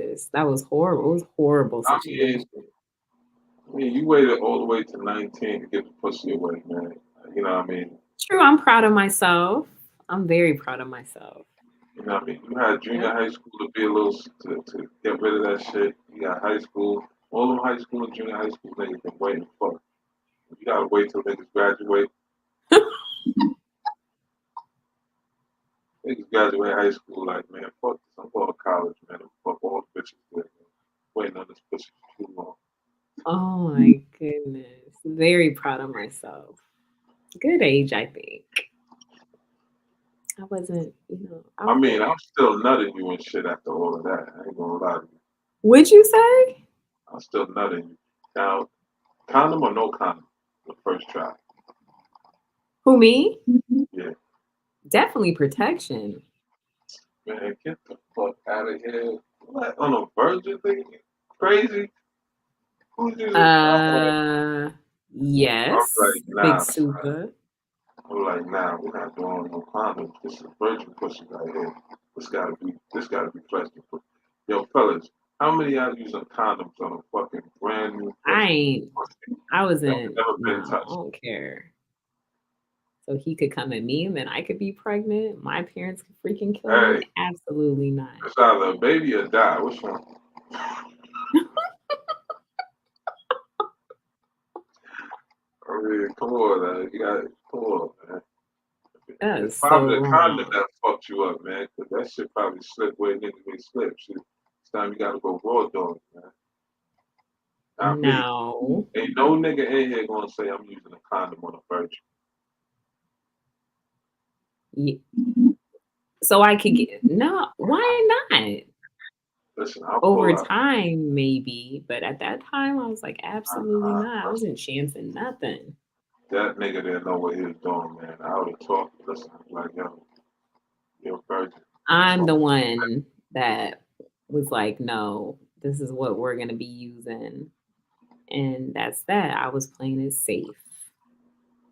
horrible. It was horrible situation. I mean, you waited all the way to 19 to get the pussy away, man. You know what I mean? True, I'm proud of myself. I'm very proud of myself. You know what I mean? You had junior high school to be a little, to get rid of that shit. You got high school. All them high school and junior high school niggas been waiting for. You gotta wait till niggas graduate. Niggas graduate high school like, man, fuck this. I'm going to college, man. Fuck all the bitches there, man. Waiting on this pussy for too long. Oh my goodness. Very proud of myself. Good age, I think. I wasn't, I mean, I'm still nutting you and shit after all of that. I ain't gonna lie to you. Would you say? I'm still nutting you. Now, condom or no condom? The first try. Who, me? Yeah. Definitely protection. Man, get the fuck out of here. What? On a virgin thing? Crazy? Who's using Yes. Like, nah, Big Super. I'm like, nah, we're not doing no condoms. This is virgin pussy right here. This gotta be fresh. Yo, fellas, how many of y'all using condoms on a fucking brand new pussy? I wasn't. Never been touched. I don't care. So he could come at me and then I could be pregnant. My parents could freaking kill me. Absolutely not. It's either a baby or die. Which one? I mean, come on, man. You got come on, man. It's probably the condom that fucked you up, man. Cause that shit probably slipped where niggas may slip. Shit. This time you gotta go raw dog, man. Not no. Me. Ain't no nigga in here gonna say I'm using a condom on a virgin. Yeah. So I could get why not? Listen, over time maybe, but at that time I was like, absolutely not. I wasn't chancing nothing. That nigga didn't know what he was doing, man. I would have talked. Listen, like, yo, you're a virgin. I'm the one that was like, no, this is what we're gonna be using, and that's that. I was playing it safe.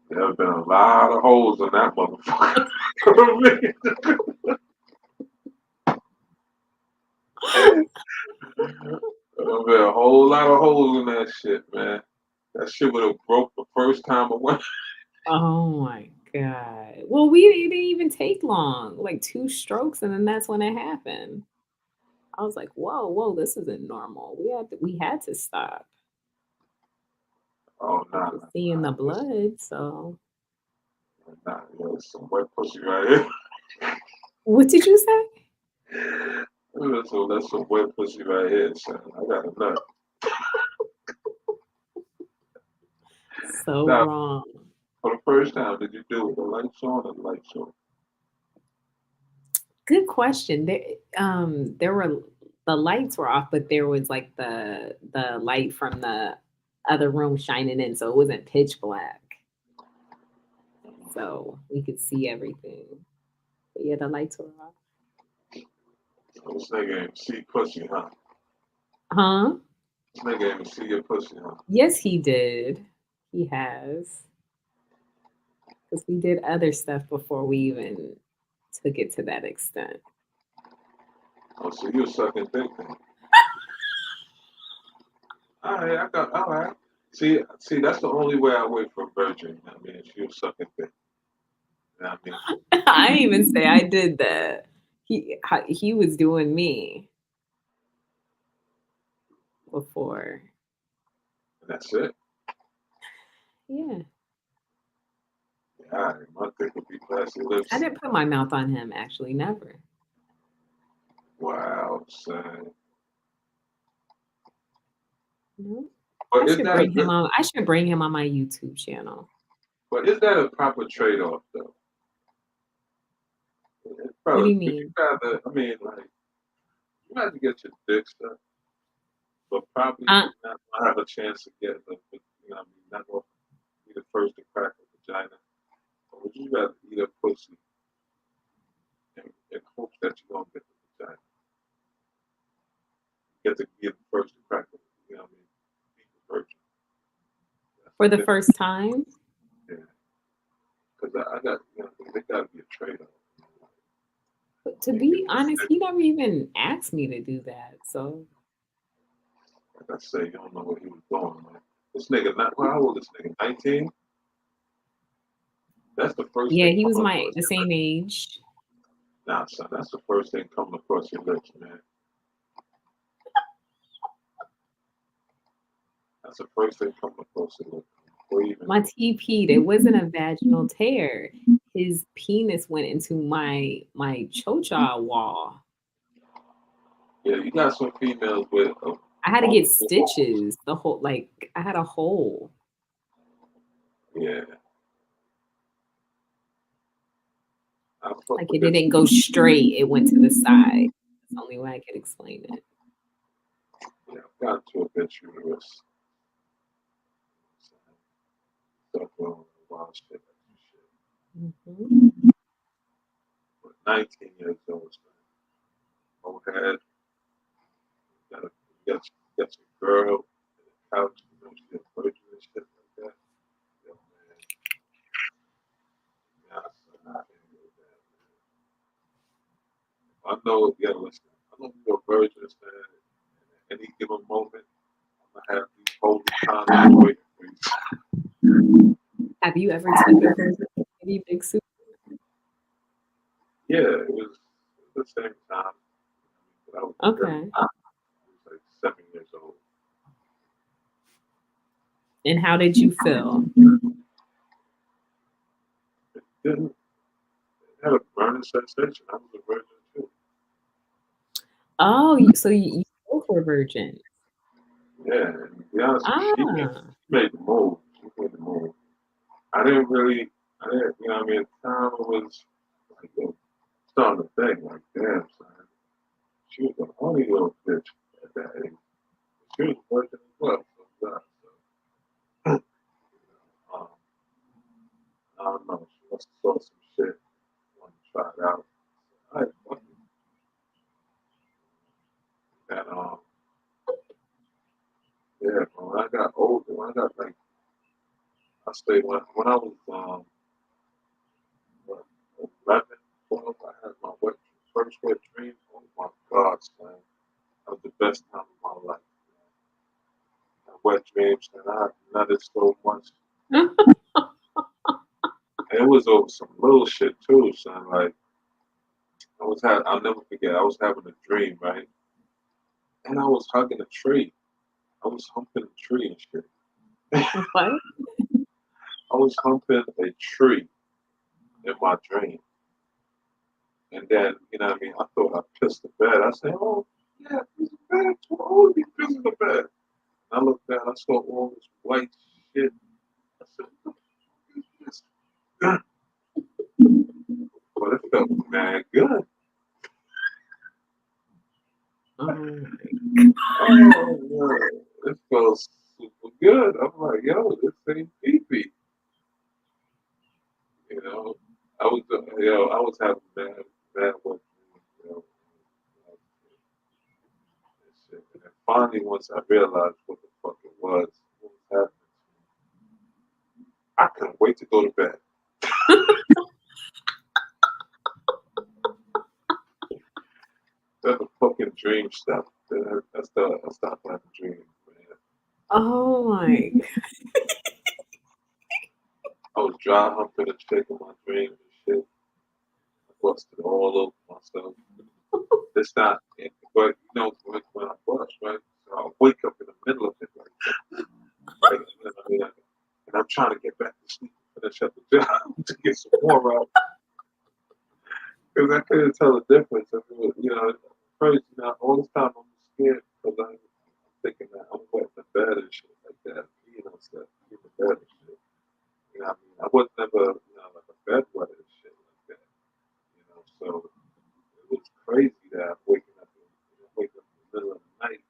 There have been a lot of holes in that motherfucker. There'll be a whole lot of holes in that shit, man. That shit would have broke the first time I went. Oh my God. Well, it didn't even take long, like 2 strokes, and then that's when it happened. I was like, whoa, whoa, this isn't normal. We had to stop. Oh, nah, After seeing the blood, so nah, yo, it's some wet pussy right here. what did you say? So that's some wet pussy right here, son. I got a nut. So Now, wrong. for the first time, did you do it with the lights on or the lights off? Good question. There were the lights were off, but there was like the light from the other room shining in, so it wasn't pitch black. So we could see everything. But yeah, the lights were off. This nigga ain't see pussy, huh? Huh? This nigga ain't see your pussy, huh? Yes, he did. He has. Because we did other stuff before we even took it to that extent. Oh, so you're sucking dick then. All right. See, that's the only way I wait for a virgin. I mean, if you're sucking dick. I mean, I didn't even say I did that. He was doing me before. that's it. Yeah. All right, my dick would be classy lips. I didn't put my mouth on him, actually, never. Wow, son. No. But I is should that a bring him good? on. I should bring him on my YouTube channel. But is that a proper trade-off though? What do Fellas, you would you mean? rather? I mean, like, you have to get your dick stuff, but probably Uh, not have a chance to get the, you know, what I mean, not gonna be the first to crack a vagina. Or would you rather eat a pussy and hope that you're gonna get the vagina? Get to be the first to crack it, you know what I mean? Be the virgin. for the That's first time? yeah. Because I got, you know, there gotta be a trade-off. But to be honest, he never even asked me to do that. So Like I say, you don't know what he was doing, man. This nigga, how old is this nigga? 19? That's the first yeah, thing he was coming across the your same lips. age. Nah, son, that's the first thing coming across your lips, man. That's the first thing coming across your lips. Before you even My TP'd. It wasn't a vaginal tear. His penis went into my chocha wall. yeah, you got some females with I had to get multiple balls. stitches. The whole I had a hole. Yeah, I fuck Like with it this. didn't go straight. It went to the side. That's the only way I could explain it. Yeah, I've got to a bitch uterus. Stuff on wild shit. Mm-hmm. But 19 years old, man. Old head. Got some girl on the couch, you know, she's a virgin and shit like that. Yo, man. Yeah, son, I can't do that, man. I know, yeah, listen, I know you're a virgin, man. At any given moment, I'm gonna have these holy condoms waiting for you. Have you ever taken any big soup? Yeah, it was the same time. But I was Okay. like 7 years old. And how did you feel? It didn't have a burning sensation. I was a virgin too. Oh, so you both were virgins. Yeah, and to be honest with you, she Ah, made the move. She made the move. I didn't, you know what I mean, at the time it was like, starting to think, like, damn, son. She was the only little bitch at that age. She was working as well. So, um, I don't know. She must have saw some shit. Wanted to try it out. I fuck it. And, yeah, but when I got older, when I got like, I stayed, when I was, what, 11, 12, I had my first wet dream. Oh my God, son. That was the best time of my life. I wet dreams, and I nutted so much. And it was over some little shit too, son. Like I'll never forget. I was having a dream, right? And I was hugging a tree. I was humping a tree and shit. What? I was humping a tree in my dream. And then, you know what I mean? I thought I pissed the bed. I said, oh, yeah, piss the bed. Oh, he pissed the bed. And I looked down, I saw all this white shit. I said, what the fuck is this? But it felt mad good. Oh, yeah. It felt super good. I'm like, yo, this ain't pee-pee. You know, I was having bad work, you know. And then finally, once I realized what the fuck it was, what was happening, I couldn't wait to go to bed. That's the fucking dream stuff. That's the having dreams, man. oh my. I was dry humping a chick in my dreams and shit. I busted all over myself. It's not, but you know, when I bust, right? So I wake up in the middle of it, right? And I'm trying to get back to sleep and finish up the job to get some more out. Because I couldn't tell the difference. I mean, you know, crazy. Now, all this time I'm scared because I'm thinking that I'm wet in the bed and shit like that. You know, stuff in the bed and shit. You know what I mean? I was never, you know, like a bedwetter and shit like that. You know, so it was crazy that I'm waking up in the middle of the night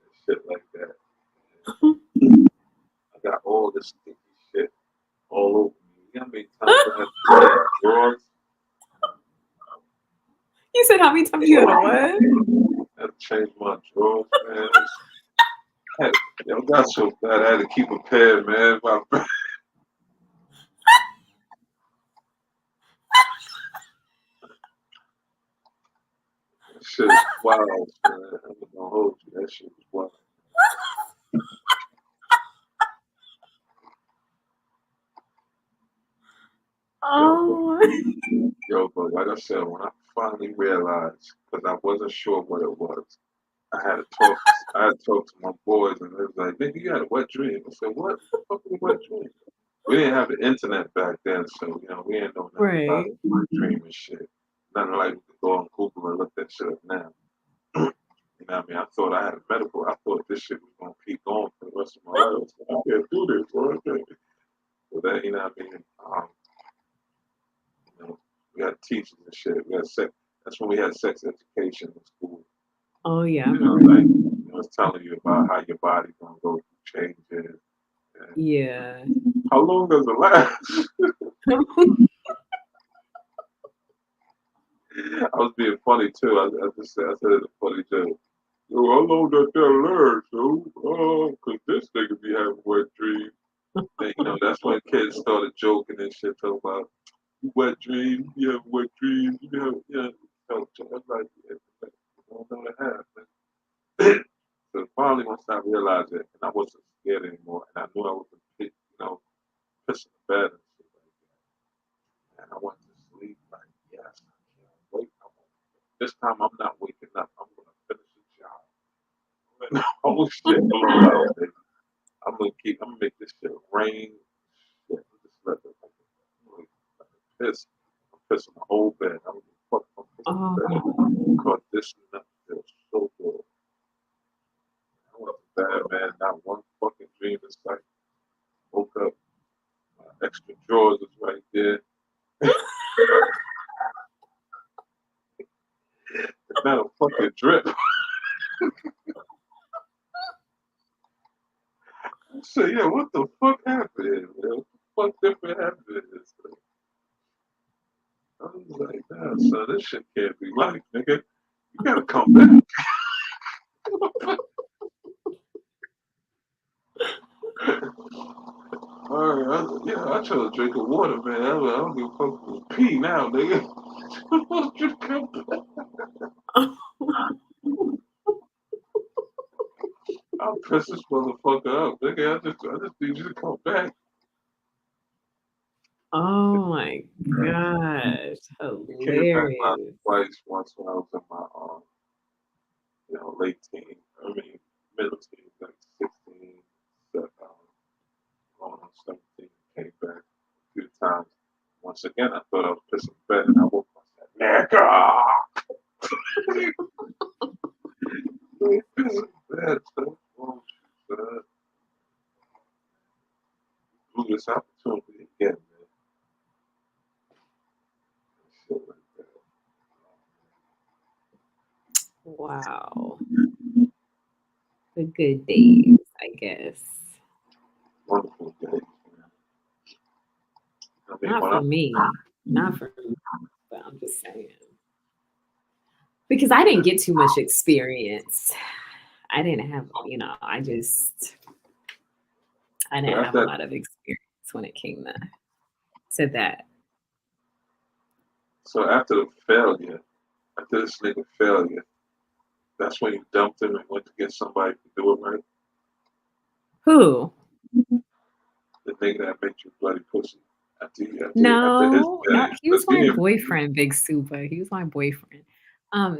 and shit like that. And I got all this sticky shit all over me. You know how many times I had to change drawers? You said how many times you had to what? I had to change my drawers, man. I got so bad I had to keep a pair, man. That shit was wild, man. I'm not gonna hold you. That shit was wild. Oh. Yo, but like I said, when I finally realized, because I wasn't sure what it was, I had to talk to my boys, and they was like, "Nigga, you had a wet dream." I said, "What the fuck is a wet dream?" We didn't have the internet back then, so you know we didn't know nothing about Right. wet dream and shit. Nothing like we could go on Google and look that shit up now. You know what I mean? I thought I had a medical. I thought this shit was gonna keep going for the rest of my life. I can't do this, bro. But then, you know what I mean? You know, we had teachers and shit. We had sex. That's when we had sex education in school. Oh yeah. You know, like it's telling you about how your body gonna go through changes. And Yeah. how long does it last? I was being funny too. I said it's a funny joke. Yo, how long does that last, yo? Oh, cause this nigga be having wet dreams. And, you know, that's when kids started joking and shit, talking about wet dreams, you have wet dreams, you have, I'm like, yeah, I don't know what happened. So finally, once I realized it, and I wasn't scared anymore, and I knew I wasn't, pissing the bed and shit like that. And I went to sleep like, yes, I can't wait. This time I'm not waking up. I'm gonna finish the job. And the whole shit blown out, baby. I'm gonna make this shit rain. Shit, just let it piss. I'm pissing the whole bed. I'm pissing the bed because this nut feels so good. I went to bed, man. Not one fucking dream in sight. Woke up, my extra drawers is right there. It's not a fucking drip. So yeah, what the fuck happened, man? What the fuck different happened in this thing? I was like, nah, son, this shit can't be life, nigga. You gotta come back. Alright, I try to drink the water, man. I don't give a fuck with pee now, nigga. Just come back. I'm piss this motherfucker up, nigga. I just need you to come back. Oh my gosh, He came back hilarious. twice. Once when I was in my late teens. I mean, middle teens, like 16, 17, going on 17. Came back a few times. Once again, I thought I was pissing bed, and I woke up and said, "Nigga!" Pissing bed, so blew this opportunity again, man. Shit like that. Wow. The good days, I guess. Wonderful days, man. I mean, Not when for me. Not for me. But I'm just saying. Because I didn't get too much experience. I didn't have, I didn't have a lot of experience when it came to that. So after the failure, after this nigga failure, that's when you dumped him and went to get somebody to do it right? Who? The nigga that made you bloody pussy. No, he was my being- boyfriend, Big Super. He was my boyfriend.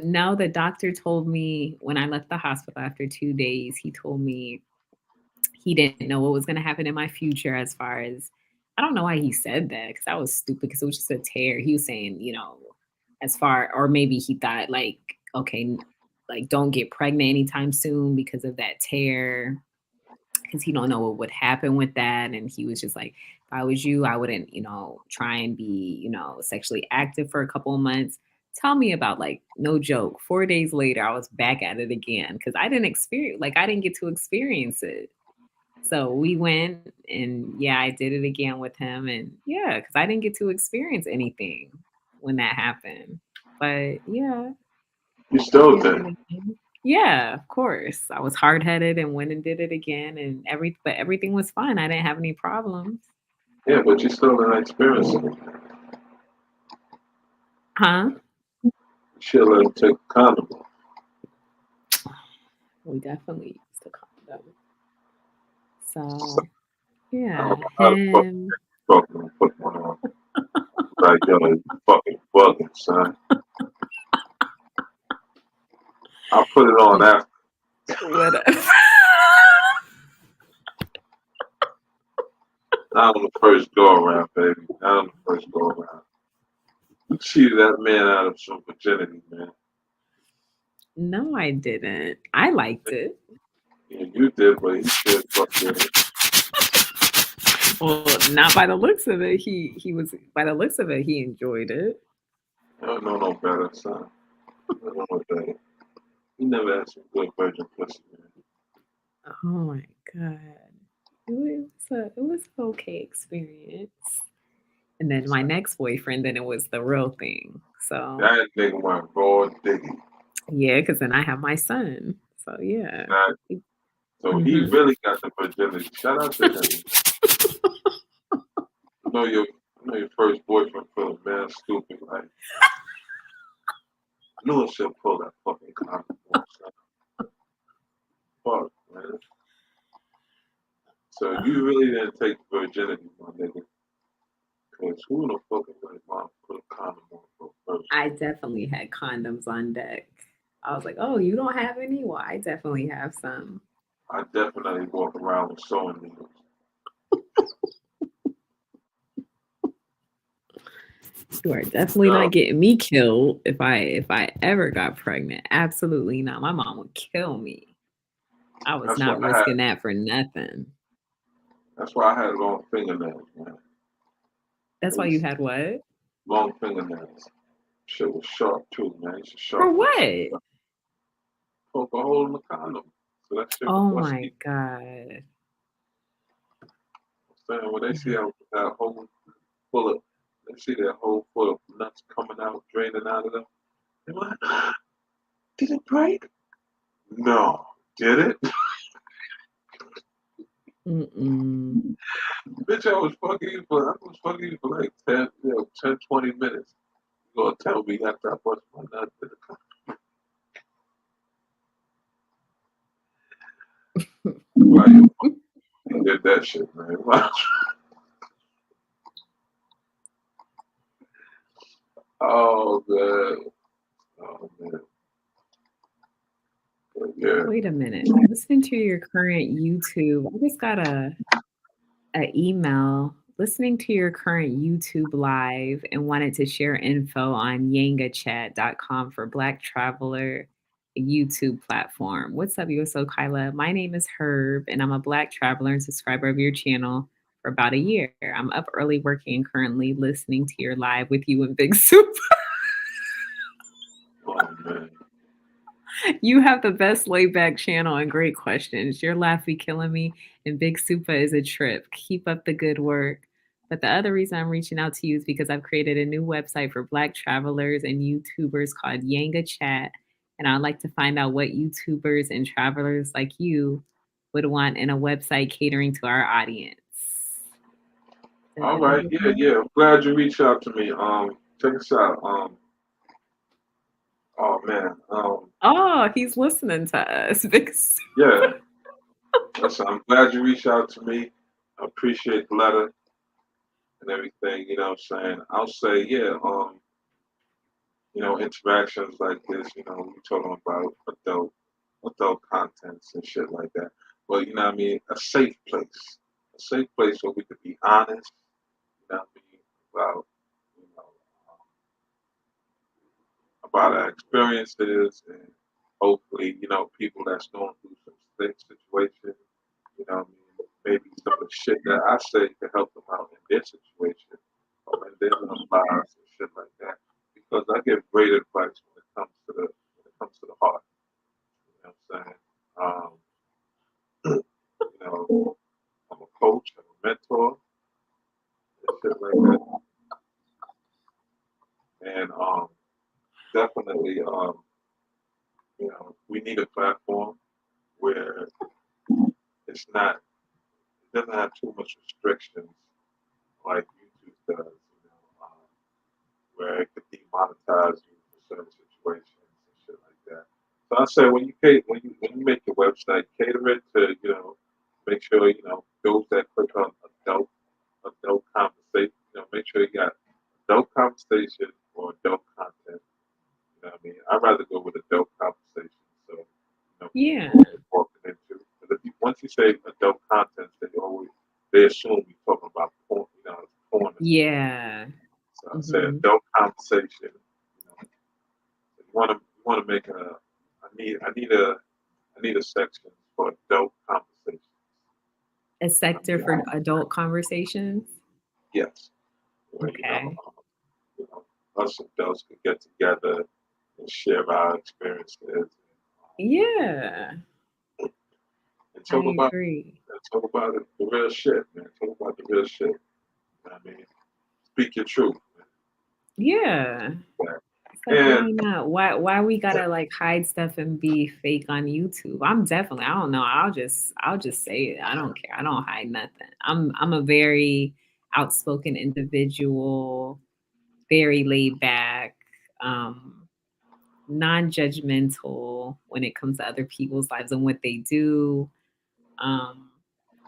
No, the doctor told me when I left the hospital after 2 days, he told me he didn't know what was going to happen in my future as far as, I don't know why he said that because that was stupid because it was just a tear. He was saying, as far, or maybe he thought like, okay, like don't get pregnant anytime soon because of that tear. Because he don't know what would happen with that. And he was just like, if I was you, I wouldn't, try and be, sexually active for a couple of months. Tell me about, like, no joke, 4 days later, I was back at it again because I didn't get to experience it. So we went and I did it again with him. And because I didn't get to experience anything when that happened. But You still did. yeah, of course. I was hard-headed and went and did it again, and everything was fine. I didn't have any problems. Yeah, but you still didn't experience it. Huh? You should let him take a condom. We definitely used a condom. So, yeah. Fucking put one on. Like, yo, you fucking bugging, son. I'll put it on after. Whatever. Not on the first go around, baby. Not on the first go around. You cheated that man out of some virginity, man. No, I didn't. I liked it. Yeah, you did, but he said fuck with it. Well, not by the looks of it. He was by the looks of it, he enjoyed it. I don't know no better, son. I don't know no better. He never had some good virgin pussy, man. Oh my god. It was an okay experience. And then my next boyfriend, then it was the real thing. So That nigga went raw diggy. yeah, because then I have my son. So yeah. So he really got the virginity. Shout out to him. I know your first boyfriend feeling mad stupid, right? I knew I should pull that fucking condom on, son. Fuck, man. So you really didn't take virginity, my nigga. Because who the fuck is like, mom, put a condom on for first? I definitely had condoms on deck. I was like, oh, you don't have any? Well, I definitely have some. I definitely walk around with sewing needles. You are definitely not getting me killed if I ever got pregnant. Absolutely not. My mom would kill me. I was not risking that for nothing. That's why I had long fingernails, man. That's why you had what? Long fingernails. Shit was sharp too, man. For what? Poke a hole in the condom. So that shit Oh was my god. When they see that hole full of, they see that hole full of nuts coming out, draining out of them. They're like, did it break? No. Did it? Bitch, I was fucking you for like 10, 20 minutes. You gonna tell me after I bust my nut in the condom? Like, he did that shit, man. Oh man. Oh man. But yeah. Wait a minute. Listening to your current YouTube. I just got a email. Listening to your current YouTube live and wanted to share info on yangachat.com for Black Traveler YouTube platform. What's up, USO Kyla? My name is Herb, and I'm a Black Traveler and subscriber of your channel for about a year. I'm up early working and currently listening to your live with you and Big Soup. Oh man. You have the best laid back channel and great questions. Your laugh be killing me, and Big Supa is a trip. Keep up the good work. But the other reason I'm reaching out to you is because I've created a new website for Black travelers and YouTubers called Yanga Chat. And I'd like to find out what YouTubers and travelers like you would want in a website catering to our audience. All right, yeah. I'm glad you reached out to me. Check this out. Oh man. Oh, he's listening to us. Big Supa. Yeah. Listen, I'm glad you reached out to me. I appreciate the letter and everything, you know what I'm saying? I'll say, yeah, interactions like this, we talking about adult contents and shit like that. But you know what I mean? A safe place. A safe place where we could be honest, you know what I mean, about our experiences and hopefully, people that's going through some stick situation, you know what I mean? Maybe some of the shit that I say to help them out in their situation or in their lives and shit like that. Because I give great advice when it comes to the heart. You know what I'm saying? I'm a coach, I'm a mentor, and shit like that. And definitely, we need a platform where it doesn't have too much restrictions like YouTube does, where it could demonetize you for certain situations and shit like that. So I say when you make your website, cater it to make sure those that click on adult conversation, make sure you got adult conversation or adult content. You know what I mean? I'd rather go with adult conversation. So Yeah. walking into. But once you say adult content, they assume you're talking about porn, porn. Yeah. So I say adult conversation. You want to make I need a section for adult conversation. A sector for adult conversations? Yes. Where, Okay. Us adults can get together and share our experiences. Yeah. And talk I about agree. the real shit, man. Talk about the real shit. You know what I mean? Speak your truth. Yeah. It's like, why not? Why we gotta like hide stuff and be fake on YouTube? I don't know. I'll just say it. I don't care. I don't hide nothing. I'm a very outspoken individual, very laid back, non-judgmental when it comes to other people's lives and what they do.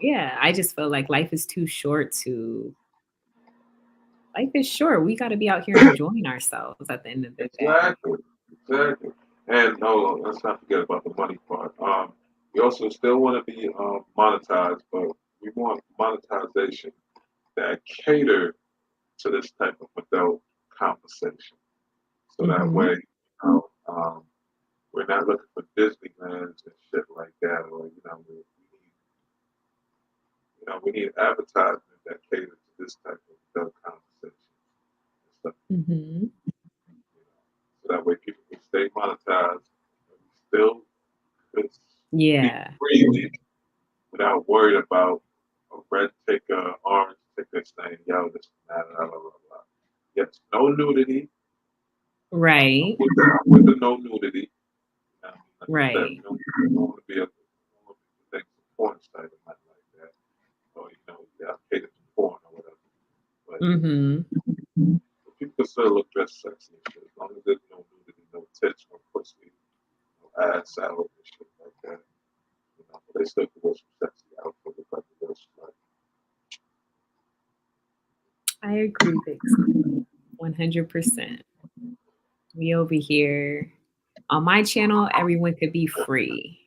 Yeah, I just feel like life is too short to life is short. We got to be out here enjoying ourselves at the end of the day. Exactly. And no, let's not forget about the money part. We also still want to be monetized, but we want monetization that cater to this type of adult conversation. So that way, we're not looking for Disneylands and shit like that, or we need advertisement that caters to this type of adult conversation. So that way people can stay monetized and still could speak freely without worried about a red ticker, orange ticker saying, yo, this and that, blah, blah, blah. Yes, no nudity. Right. With the no nudity. Right. We don't want to be a porn site or nothing like that. Or, cater to porn or whatever. But people can still look dressed sexy and shit. As long as there's no nudity, no tits, no pussy, no ass out and shit like that. They still can I agree, Big Scoop. 100%. We over here on my channel, everyone could be free.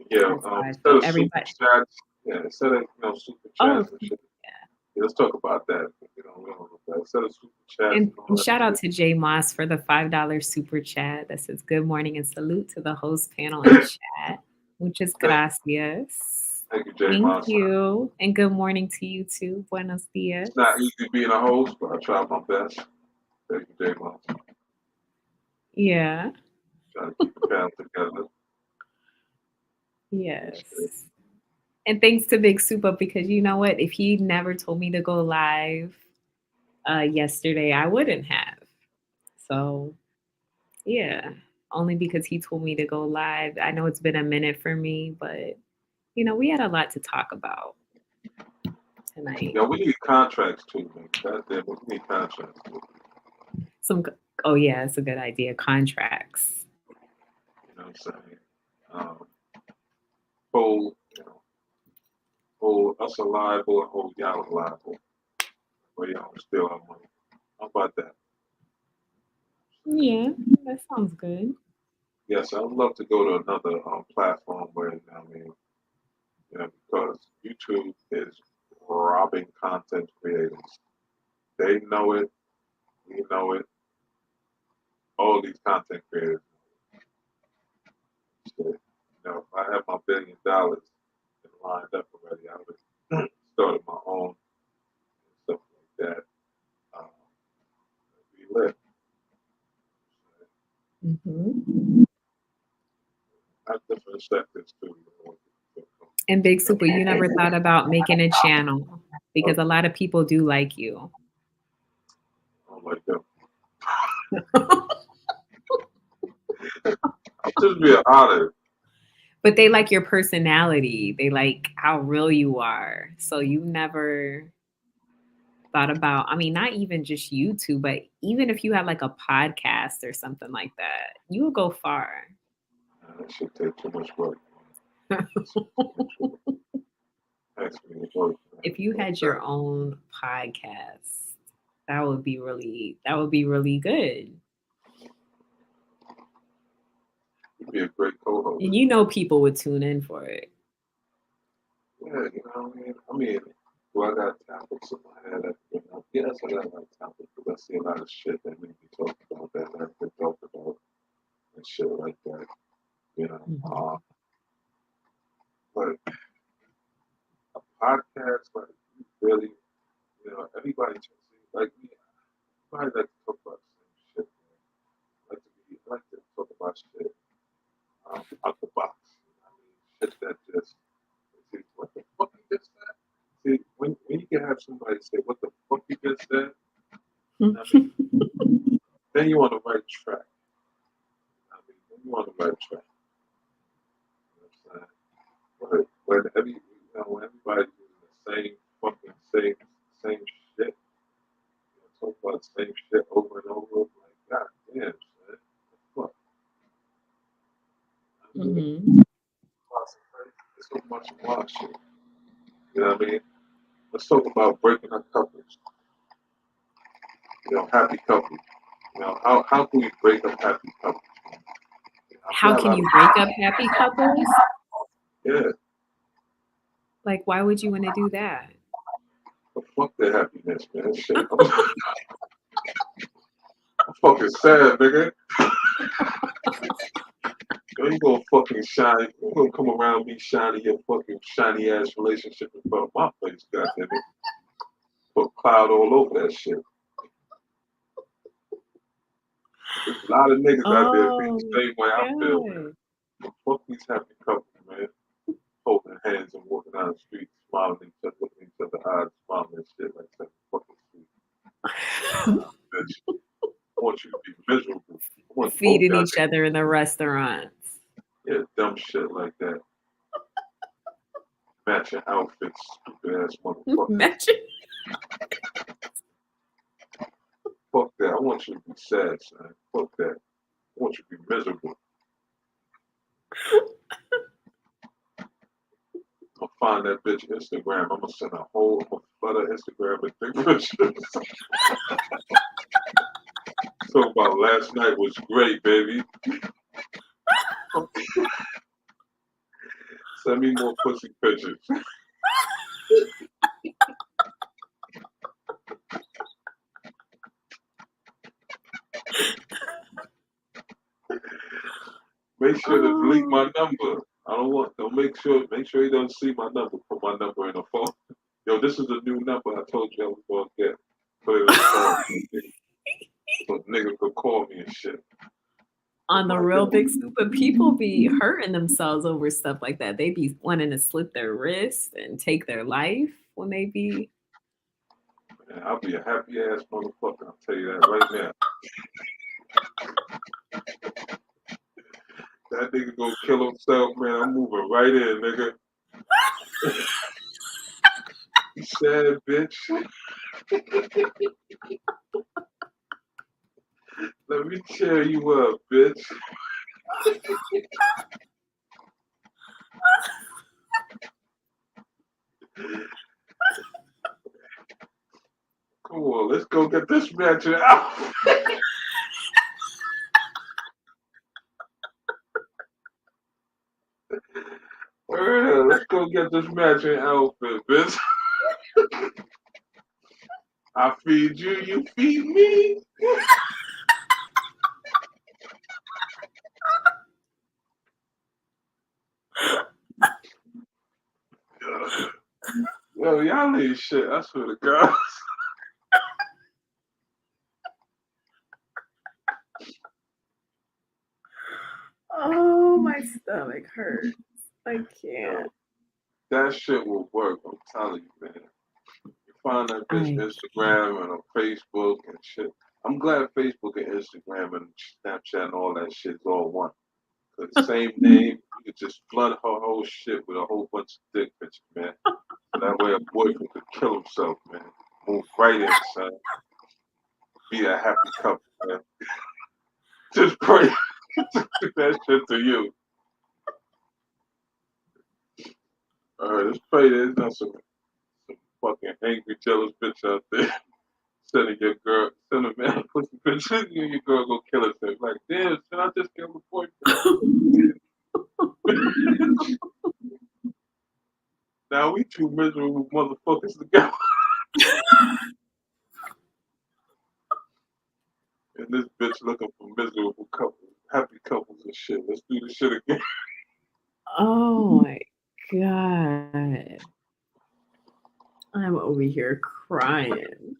Yeah, That's how I instead feel. of super Everybody. chats, instead of super Oh, chats and shit. Yeah, let's talk about that. We don't know that. Instead of super chats and all that shout out shit. to Jay Moss for the $5 super chat that says good morning and salute to the host panel and chat. Muchas gracias. Thank you, Jay Thank Moss. you. And good morning to you too. Buenos dias. It's not easy being a host, but I try my best. Thank you, Jay Moss. Yeah. Try to keep the panel together. Yes. And thanks to Big Supa, because you know what? If he never told me to go live yesterday, I wouldn't have. So, yeah, only because he told me to go live. I know it's been a minute for me, but, you know, we had a lot to talk about tonight. Yeah, we need contracts too, man. Goddamn, we need contracts too. Oh, yeah, it's a good idea. Contracts. You know what I'm saying? Hold us liable and hold y'all liable. But y'all steal our money. How about that? Yeah, that sounds good. Yes, I would love to go to another platform where, because YouTube is robbing content creators. They know it. We know it. All these content creators. So, if I had my $1 billion lined up already, I would have started my own stuff like that. Be lit. Mm-hmm. I have different sectors too. And Big Super, you never thought about making a channel because a lot of people do like you. I don't like them. I'll just be an honor. But they like your personality. They like how real you are. So you never thought about, I mean, not even just YouTube, but even if you had like a podcast or something like that, you would go far. That should take too much work. If you had your own podcast, that would be really good. You'd be a great co-host. And you know people would tune in for it. Yeah, you know what I mean? Do I got topics in my head that yes, I got a lot of topics because I see a lot of shit that need to be talked about that I have to talk about and shit like that. You know. Mm-hmm. But a podcast, like really, everybody just like me. I like to talk about the same shit, man. I like to talk about shit out the box. Shit that just what the fuck you just said? See, when you can have somebody say, what the fuck you just said, then you're on the right track. Then you're on the right track. You know what I'm saying? But when everybody's using the same shit, talk about the same shit over and over, like, god damn, man. What the fuck? Mm-hmm. There's so much wild shit. You know what I mean? Let's talk about breaking up couples. Happy couples. How can we break up happy couples? How can you break up happy couples? Yeah. Like, why would you want to do that? Well, fuck their happiness, man. Shit. I'm fucking sad, nigga. You gonna fucking shine. You gonna come around me shining your fucking shiny ass relationship in front of my face, goddamn it. Put cloud all over that shit. There's a lot of niggas out there feel the same way I feel, man. Fuck these happy couples, man. Holding hands and walking down the street, smiling at each other, looking each other eyes, smiling and shit like that. Fucking sweet. Bitch. I want you to be miserable. Feeding each other in the restaurants. Yeah, dumb shit like that. Matching outfits, stupid ass motherfucker. Matching. Fuck that. I want you to be sad, son. Fuck that. I want you to be miserable. I'm find that bitch Instagram. I'm gonna send a whole flood of Instagram with dick pictures. So about last night was great, baby. Send me more pussy pictures. Make sure to delete my number. Don't make sure he doesn't see my number. Put my number in the phone. Yo, this is a new number I told you I was gonna get. Put it in the phone. So nigga could call me and shit. On the real big stupid, people be hurting themselves over stuff like that. They be wanting to slit their wrist and take their life when they be. Man, I'll be a happy ass motherfucker. I'll tell you that right now. That nigga go kill himself, man. I'm moving right in, nigga. You sad bitch. Let me cheer you up, bitch. Come on, let's go get this match out. Let's go get this matching outfit, bitch. I feed you, you feed me. Yo, y'all ain't shit, I swear to God. Oh, my stomach hurts. I can't. That shit will work, I'm telling you, man. You find that bitch Instagram and on Facebook and shit. I'm glad Facebook and Instagram and Snapchat and all that shit is all one. Cause the same name, you could just flood her whole shit with a whole bunch of dick pictures, man. So that way a boyfriend could kill himself, man. Move right in, son. Be a happy couple, man. Just pray. Do that shit to you. Alright, let's pray there's not some fucking angry, jealous bitch out there. Send a man a pussy picture, you and your girl go kill herself. Like, damn, should I just kill my boyfriend? Now we two miserable motherfuckers together. And this bitch looking for miserable couples, happy couples and shit. Let's do this shit again. Oh my God. I'm over here crying.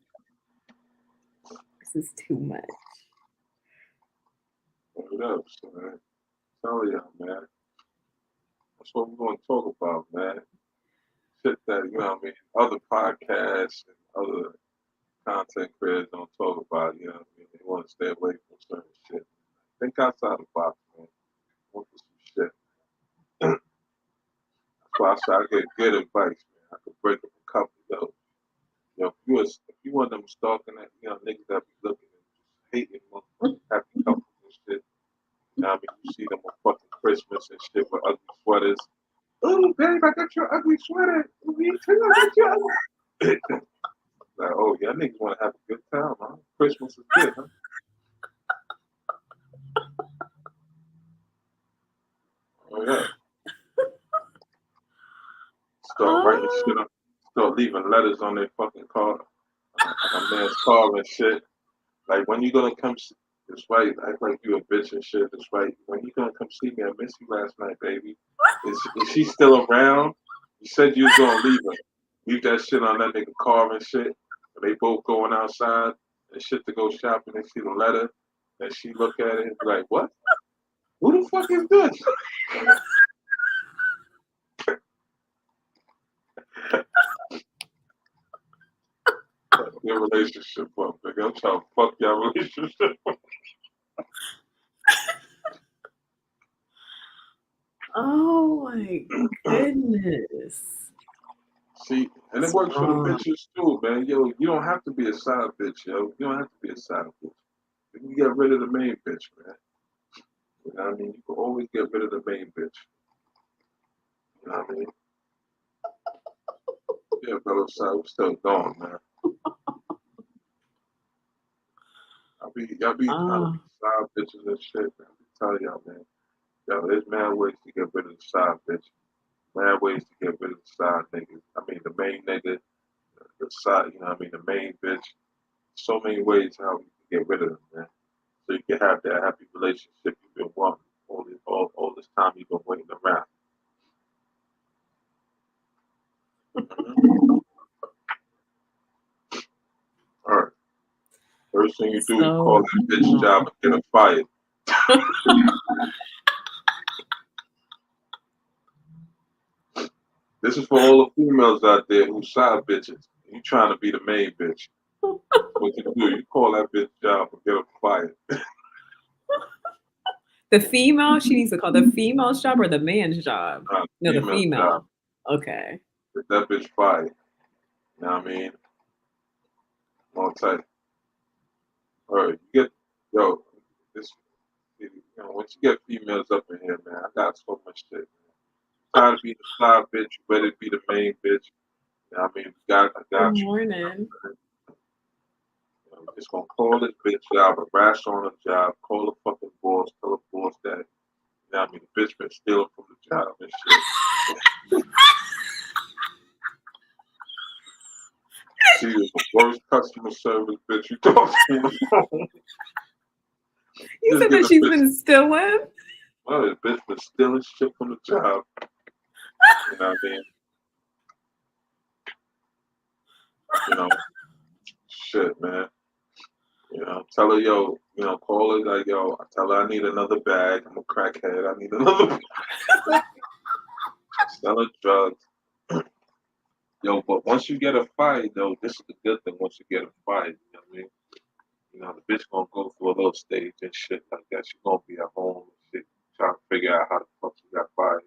This is too much. What up, son? Tell y'all, man. That's what we're going to talk about, man. Shit that, you know what I mean, other podcasts and other content creators don't talk about, you know what I mean? They want to stay away from certain shit. Think outside the box, man. Look for some shit. That's why I say I get good advice, man. I could break up a couple of those. You know, if you want them stalking that, you know, niggas that be looking and just hating motherfucking happy couples and shit. You know what I mean? You see them on fucking Christmas and shit with ugly sweaters. Oh, babe, I got your ugly sweater. Me too, I got your ugly. Like, oh, y'all niggas want to have a good time, huh? Christmas is good, huh? Oh, yeah. Start writing shit up. Start leaving letters on their fucking car. On a man's car and shit. Like, when you gonna come see? That's right. Act like you a bitch and shit. That's right. When you gonna come see me? I missed you last night, baby. Is she still around? You said you was gonna leave her. Leave that shit on that nigga car and shit. And they both going outside and shit to go shopping. They see the letter. And she look at it and be like, what? Who the fuck is this? Your relationship up, nigga. I'm trying to fuck your relationship up. Oh my goodness. See, and it works for the bitches too, man. Yo, you don't have to be a side bitch, yo. You don't have to be a side bitch. You can get rid of the main bitch, man. You know what I mean? You can always get rid of the main bitch. You know what I mean? Yeah, fellow side, we're still going, man. Y'all be trying to be side bitches and shit, man. I tell y'all, man. Yo, there's mad ways to get rid of the side bitch. Mad ways to get rid of the side niggas. I mean, the main nigga, the side, you know what I mean, the main bitch. So many ways how you can get rid of them, man. So you can have that happy relationship you've been wanting all this time you've been waiting around. All right. First thing you do, you call that bitch job and get her fired. This is for all the females out there who side bitches. You trying to be the main bitch. What you do, you call that bitch job and get her fired. The female, she needs to call the female's job or the man's job? No, the female. Job. Okay. Get that bitch fired. You know what I mean? All tight. All right, you get, this, you know, once you get females up in here, man, I got so much shit, man. Tired of being the side bitch, you better be the main bitch. You know what I mean? I got Good you. morning. You know, just gonna call this bitch job, harass on the job, call the fucking boss, tell the boss that, you know what I mean, the bitch been stealing from the job and shit. She is the worst customer service bitch you talk to on the phone. You said that she's been stealing? Well, this bitch been stealing shit from the job. You know what I mean? You know, shit, man. You know, tell her, yo, you know, call her like, yo, tell her I need another bag. I'm a crackhead. I need another bag. Sell her drugs. Yo, but once you get her fired, though, this is the good thing. Once you get her fired, you know what I mean? You know, the bitch gonna go through a little stage and shit like that. She gonna be at home and shit, trying to figure out how the fuck she got fired.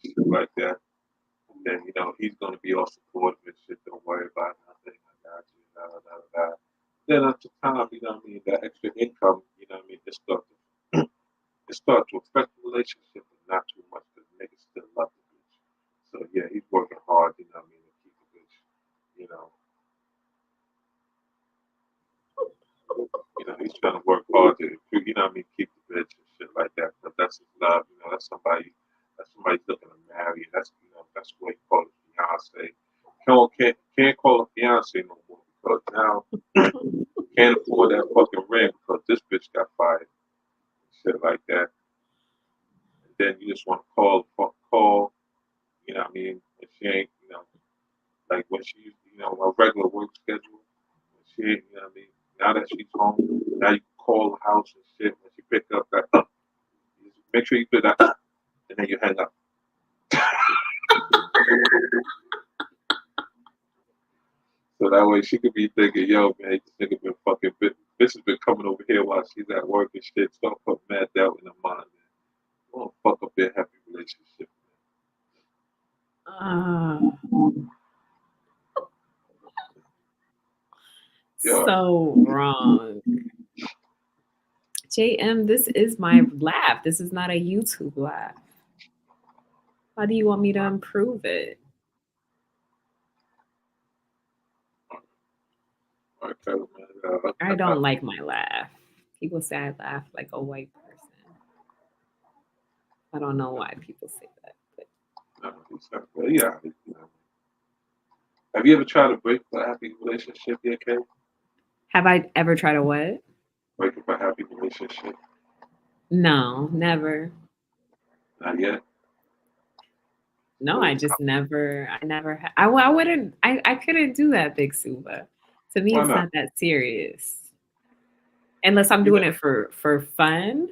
Shit like that. And then, you know, he's gonna be all supportive and shit. Don't worry about nothing. I got you. Then after time, you know what I mean, that extra income, you know what I mean, it starts to affect the relationship, but not too much because niggas still love the bitch. So yeah, he's working hard, you know what I mean, to keep the bitch, you know. You know, he's trying to work hard to, you know what I mean, keep the bitch and shit like that. But that's his love, you know, that's somebody looking to marry. That's, you know, that's what he calls fiance. Can't call her fiance no more because now can't afford that fucking ring because this bitch got fired. Shit like that. And then you just want to call, you know what I mean, when she ain't, you know, like when she, you know, a regular work schedule, when she ain't, you know what I mean, now that she's home, now you can call the house and shit. When she pick up that, make sure you put that, and then you hang up. So that way she could be thinking, yo, man, this nigga been fucking, this has been coming over here while she's at work and shit. So don't put mad doubt in her mind, man. Don't fuck up their happy relationship, So wrong. JM, this is my laugh. This is not a YouTube laugh. How do you want me to improve it? I don't like my laugh. People say I laugh like a white person. I don't know why people say that. But. Yeah. Have you ever tried to break a happy relationship yet, Kay? Have I ever tried to what? Break up a happy relationship? No, never. Not yet? No, I just never. I wouldn't. I couldn't do that, Big Suba. To me, it's not that serious. Unless I'm doing it for fun,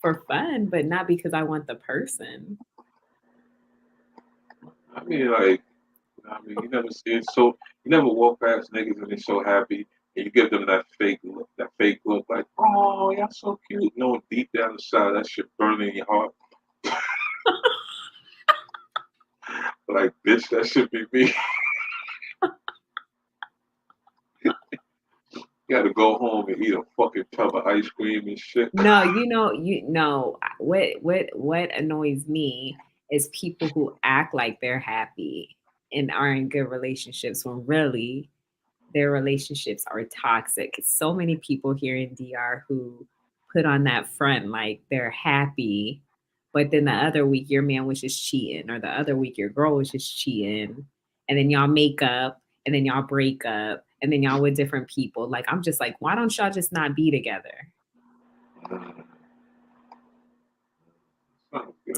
but not because I want the person. I mean, like, you never see it. So you never walk past niggas and they're so happy, and you give them that fake look, like, oh, y'all so cute. No, deep down inside, that shit burning in your heart. Like, bitch, that should be me. You gotta go home and eat a fucking tub of ice cream and shit. No, what annoys me is people who act like they're happy and are in good relationships when really their relationships are toxic. So many people here in DR who put on that front like they're happy, but then the other week your man was just cheating, or the other week your girl was just cheating, and then y'all make up, and then y'all break up, and then y'all with different people. Like, I'm just like, why don't y'all just not be together?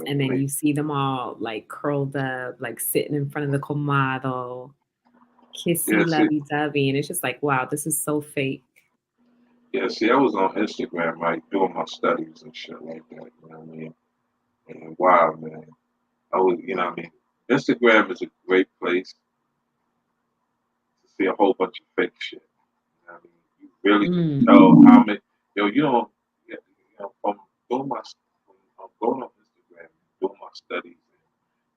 And then you see them all like curled up, like sitting in front of the Comado, kissy, lovey-dovey, and it's just like, wow, this is so fake. Yeah, see, I was on Instagram, right, doing my studies and shit like that, you know what I mean? And wow, man, I was, you know what I mean? Instagram is a great place to see a whole bunch of fake shit. You know what I mean? You really can tell how many, you know, from doing from going on Instagram, doing my studies, and,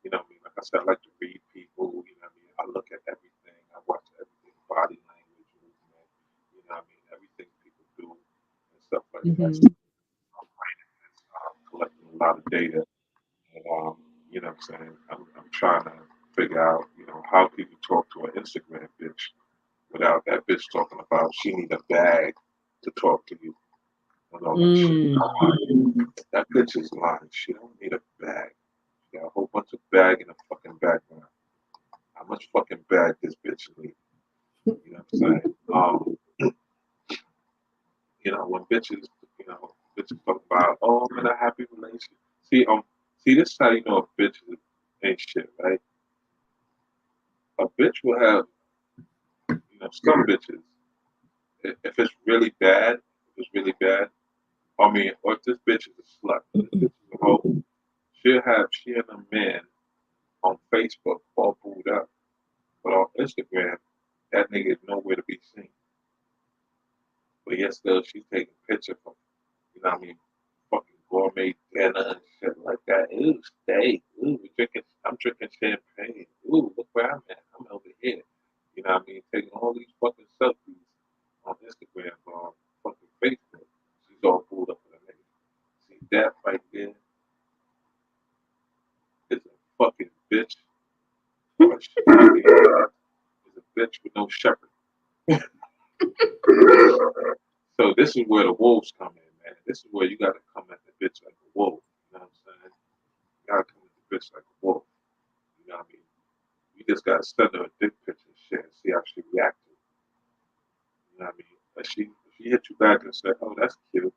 you know what I mean? Like I said, I like to read people, you know what I mean? I look at everything, I watch everything, body language, movement, you know what I mean? Everything people do and stuff like that. So I'm collecting a lot of data, and, you know what I'm saying? I'm trying to figure out, you know, how people talk to an Instagram bitch without that bitch talking about she need a bag to talk to you. And all that shit. That bitch is lying. She don't need a bag. She got a whole bunch of bag in the fucking background. How much fucking bag this bitch need? You know what I'm saying? You know, when bitches, bitches talk about, oh, I'm in a happy relationship. See, this is how you know a bitch ain't shit, right? A bitch will have, you know, some bitches, if it's really bad, I mean, or if this bitch is a slut, this bitch is a hoe, she and a man on Facebook all booed up, but on Instagram, that nigga is nowhere to be seen. But yet still, she's taking pictures from, you know what I mean, fucking gourmet dinner and shit like that. Ooh, steak. Ooh, I'm drinking champagne. Ooh, look where I'm at. I'm over here. You know what I mean? Taking all these fucking selfies on Instagram, on fucking Facebook. She's all pulled up with a nigga. See, that right there is a fucking bitch. Or is a bitch with no shepherd. So this is where the wolves come in, man. This is where you gotta come at the bitch like a wolf. You know what I'm saying? You gotta come at the bitch like a wolf. You know what I mean? You just gotta send her a dick picture and shit and see how she reacts. You know what I mean? If she hit you back and say, "Oh, that's cute."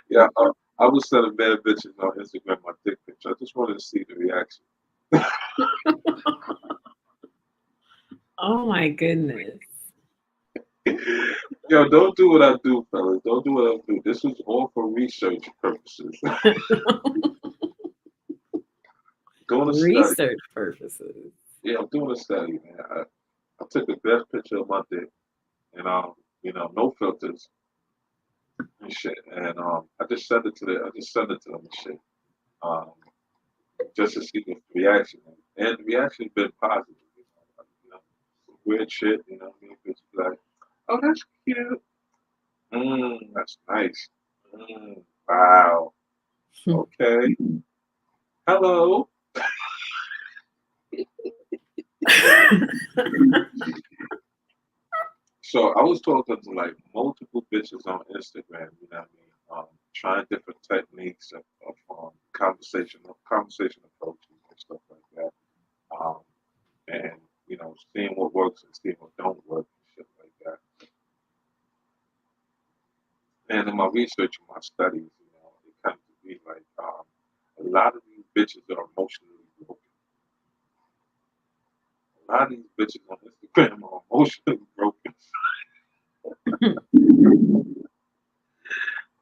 Yeah, I was sending bad bitches on Instagram my dick picture. I just wanted to see the reaction. Oh my goodness. Yo, don't do what I do, fellas. Don't do what I do. This is all for research purposes. Doing a study. Research purposes. Yeah, I'm doing a study, man. I took the best picture of my dick, and you know, no filters and shit, and I just sent it to them and shit, just to see the reaction, and the reaction's been positive. You know, some weird shit. You know what I mean? It's like, oh, that's cute. That's nice. Wow. Okay. Hello. So I was talking to like multiple bitches on Instagram, you know what I mean? Trying different techniques of conversation approaches and stuff like that. And you know, seeing what works and seeing what don't work and shit like that. And in my research and my studies, you know, it comes to be like a lot of these bitches are emotionally broken. A lot of these bitches on Instagram are emotionally broken.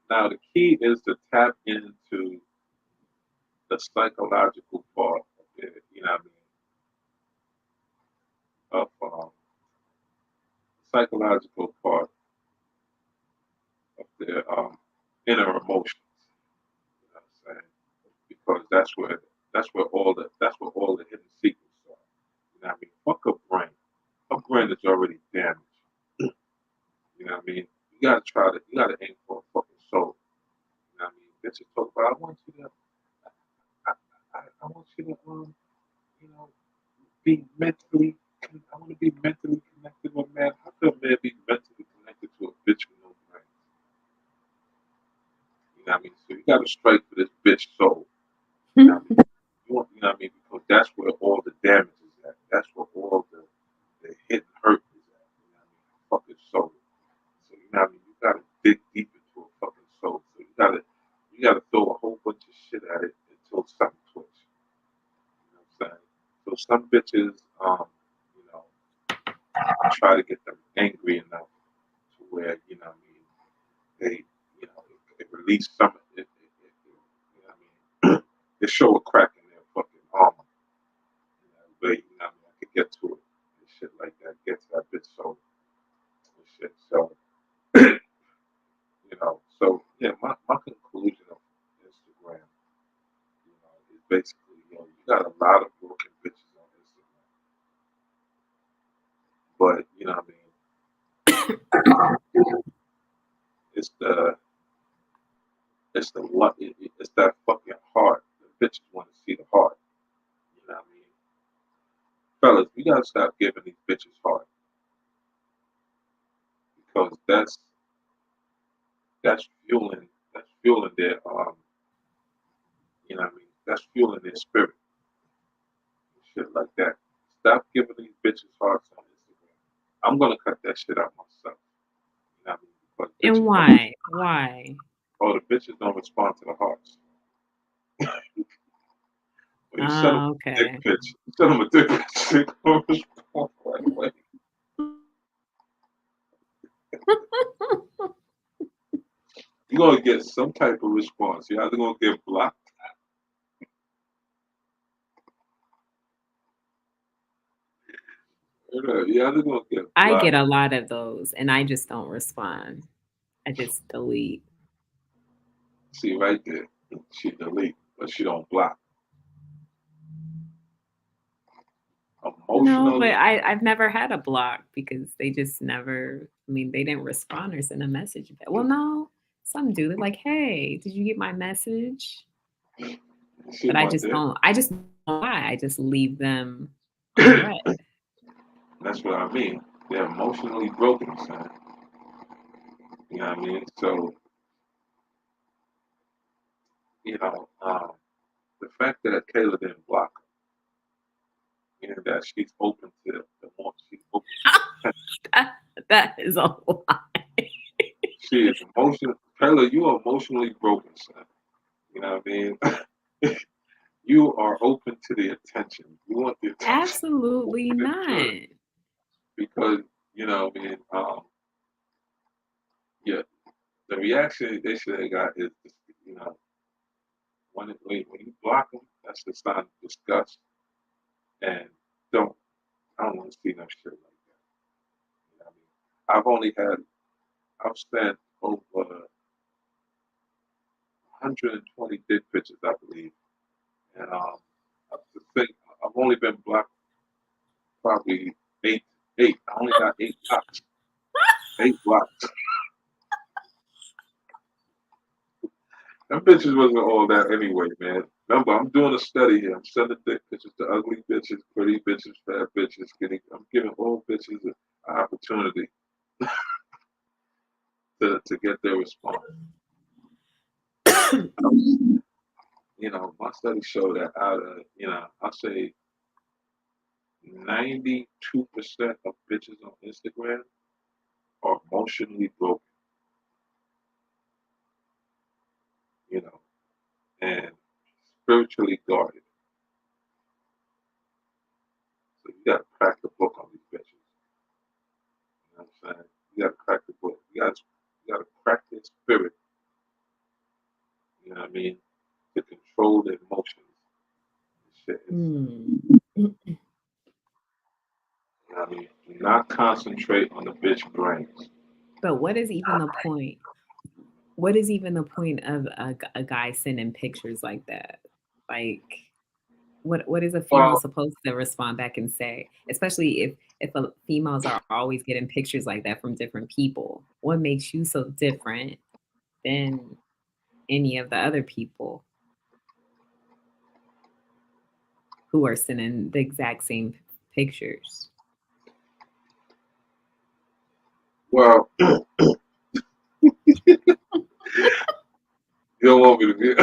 Now the key is to tap into the psychological part of it, you know what I mean, of psychological part of their inner emotions. You know what I'm saying? Because that's where all the hidden secrets are. You know what I mean? Fuck her brain. Her brain is already damaged. You know what I mean? You gotta aim for a fucking soul. You know what I mean? bitches talk about, I want you to, I want you to, you know, be mentally, I want to be mentally connected with a man. How could a man be mentally connected to a bitch with no brain? You know what I mean? So you got to strike for this bitch soul. You know what I mean? You know what I mean? Because that's where all the damage is at. That's where all the hidden hurt is at. You know what I mean? Fucking soul. So you know what I mean? You got to dig deep into a fucking soul. So you got to throw a whole bunch of shit at it until something twitch. You know what I'm saying? So some bitches, you know, try to get them angry enough to where, you know what I mean, they, you know, they release some of it, you know what I mean, they show a crack in their fucking armor. You know, but, you know what I mean, I could get to it and shit like that, get to that bitch soul and shit. So, you know, so, yeah, my conclusion of Instagram, you know, is basically, you know, you got a lot of broken bitches on Instagram. But, you know what I mean, it's it's that fucking heart. The bitches want to see the heart. You know what I mean? Fellas, we gotta stop giving these bitches heart. Because that's fueling their you know what I mean, that's fueling their spirit. Shit like that. Stop giving these bitches hearts on Instagram. I'm gonna cut that shit out myself. You know what I mean? Because And bitches why? Why? the bitches don't respond to the hearts. When you send them a Okay. dick pitch, you send them a dick pitch, they don't respond right away. You're gonna get some type of response. You're either gonna get blocked. You're either gonna get I blocked. get a lot of those, and I just don't respond. I just delete. See right there. She delete, but she don't block. No, Emotionally, but I've never had a block because they just never. I mean, they didn't respond or send a message back. Well, no, some do. They're like, "Hey, did you get my message?" see But I my just dick. don't. I just don't know why. I just leave them unread. That's what I mean. They're emotionally broken, son. You know what I mean? So, you know, the fact that Kayla didn't block her, and that she's open to the more she's open to That is a lie. she is emotional. Kayla, you are emotionally broken, son. You know what I mean? You are open to the attention. You want the attention. Absolutely not. Because, you know, I mean, yeah, the reaction they should have got is, you know, when you block them, that's the sign of disgust. And I don't want to see no shit like that. You know what I mean? I've sent over 120 dick pictures, I believe. And I've only been blocked probably eight. I only got 8 blocks. 8 blocks. Them bitches wasn't all that anyway, man. Remember, I'm doing a study here. I'm sending dick pictures to ugly bitches, pretty bitches, fat bitches. I'm giving all bitches an opportunity to get their response. You know, my studies show that out of, you know, I'll say 92% of bitches on Instagram are emotionally broken, you know, and spiritually guarded. So you gotta crack the book on these bitches. You know what I'm saying? You gotta crack the book. You gotta crack their spirit. You know what I mean? To control their emotions. Shit. You know what I mean? Do not concentrate on the bitch brains. But what is even the point? What is even the point of a guy sending pictures like that? Like, what is a female Well, supposed to respond back and say? Especially if females are always getting pictures like that from different people. What makes you so different than any of the other people who are sending the exact same pictures. Well, you don't want me to be.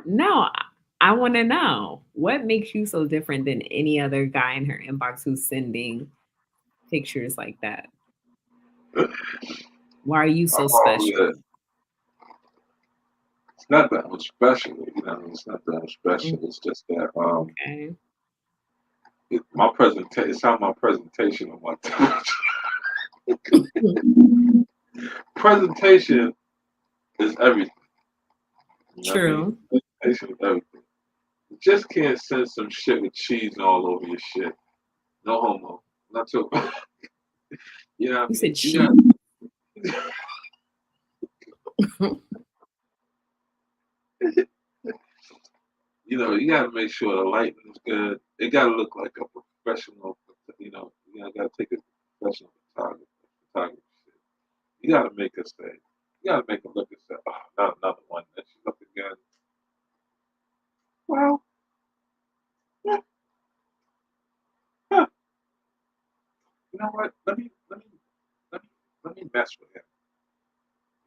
No, I want to know what makes you so different than any other guy in her inbox who's sending pictures like that. Why are you so special? It's not that much special, you know. It's not that much special. It's just that Okay. my presentation. It's how my presentation of my presentation is everything. You know what I mean? True. Presentation is everything. You just can't send some shit with cheese all over your shit. No homo. Not too. You know what I You mean? said cheese. You know, you gotta make sure the lighting is good. It gotta look like a professional. You know, gotta take a professional photography shit. You gotta make her say. You gotta make her look and say, "Oh, not another one." And she look again. Well, yeah, huh. You know what? Let me mess with him.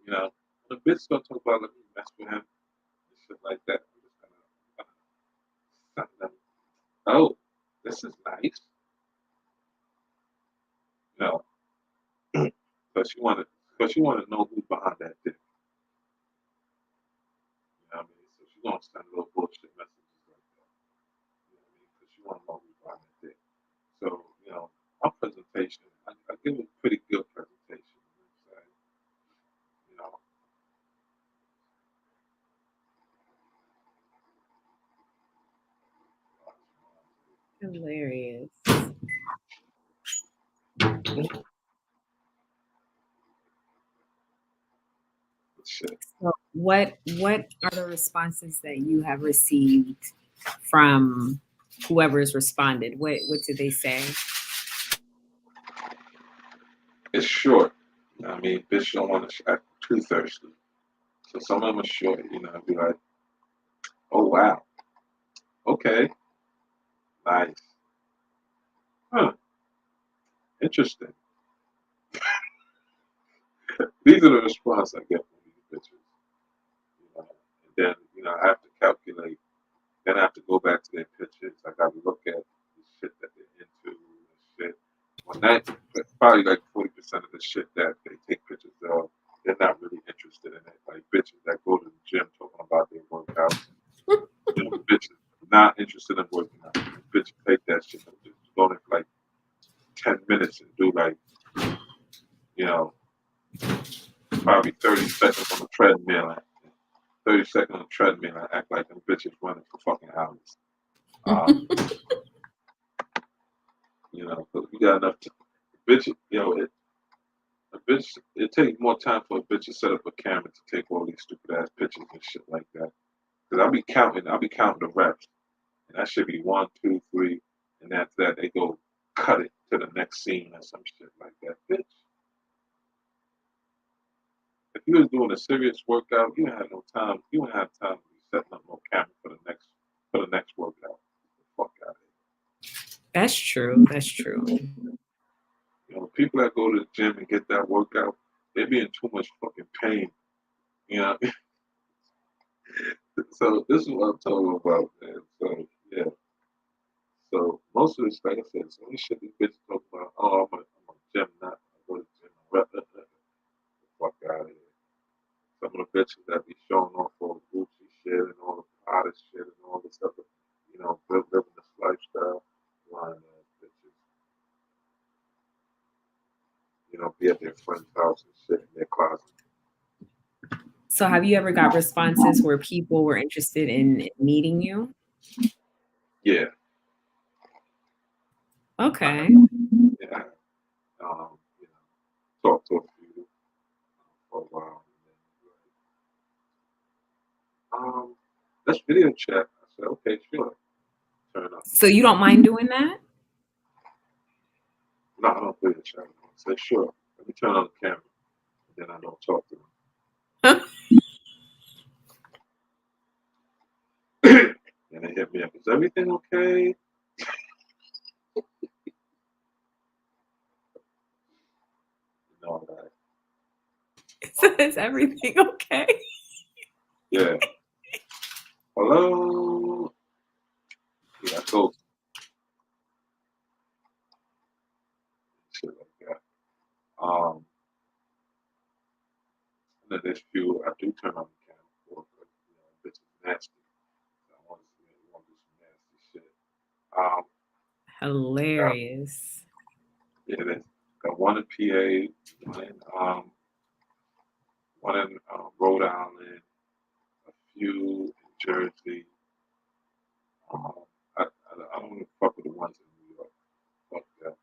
You know, when a bitch gonna talk about let me mess with him and shit like that. I'm just gonna, oh, this is nice. You know, because you wanna know who's behind that dick. You know what I mean? So she's gonna send little bullshit messages like that. You know what I mean? Because she wanna know who's behind that dick. So, you know, my presentation, I give a pretty good presentation. You know, Hilarious. shit. So what are the responses that you have received from whoever's responded? What did they say? It's short. You know what I mean? Bitch don't want to act too thirsty. So some of them are short, you know, be like, oh wow. Okay. Nice. Huh. Interesting. These are the response I get from these bitches. You know, and then, you know, I have to calculate. Then I have to go back to their pictures. I gotta look at the shit that they're into and shit. When that probably like 40% of the shit that they take pictures of, they're not really interested in it. Like bitches that go to the gym talking about their workouts. You know, bitches not interested in working out. Bitches take that shit and just go in for like 10 minutes and do like, you know, probably 30 seconds on the treadmill. 30 seconds on the treadmill and act like them bitches running for fucking hours. You know, because we got enough bitch, you know, it takes more time for a bitch to set up a camera to take all these stupid ass pictures and shit like that. Because I'll be counting the reps. And that should be 1, 2, 3. And after that, they go cut it to the next scene or some shit like that. Bitch. If you was doing a serious workout, you don't have no time. You don't have time to be setting up no camera for the next workout. Fuck out of here. That's true. That's true. You know, people that go to the gym and get that workout, they be in too much fucking pain. You know. So this is what I'm talking about, man. So yeah. So most of this, like I said, so this shit these bitches talk about, oh, I'm a gym nut. I go to the gym. Fuck out of here. Some of the bitches that be showing off all the Gucci shit and all the hottest shit and all this stuff, you know, living this lifestyle, lying ass bitches. You know, be at their friend's house and shit in their closet. So have you ever got responses where people were interested in meeting you? Yeah. Okay. Yeah. You know, talk to a few for a while. Let's video chat. I said, okay, sure. Turn up. So you don't mind doing that? No, I don't video chat. I said, sure. Let me turn on the camera. And then I don't talk to them. And they hit me up. Is everything okay? And all that. So is everything okay? Yeah. Hello. Yeah, I told shit like that. And then there's few I do turn on the camera for, but bitch is nasty. I want to see want to do some nasty shit. Hilarious. Yeah, there's got one in PA, one in Rhode Island, a few in Jersey. I don't even fuck with the ones in New York. Fuck that.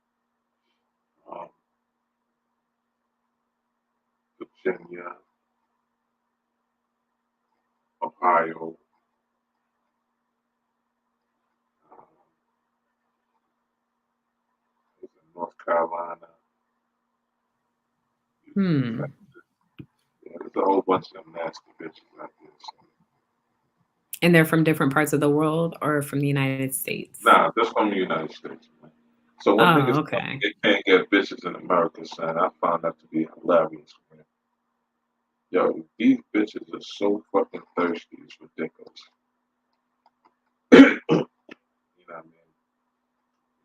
Virginia, Ohio, North Carolina. Hmm. Yeah, there's a whole bunch of them nasty bitches out there. So. And they're from different parts of the world or from the United States? Nah, that's from the United States, man. So when niggas okay. tell me they can't get bitches in America, son, I found that to be hilarious, man. Yo, these bitches are so fucking thirsty, it's ridiculous. You know what I mean?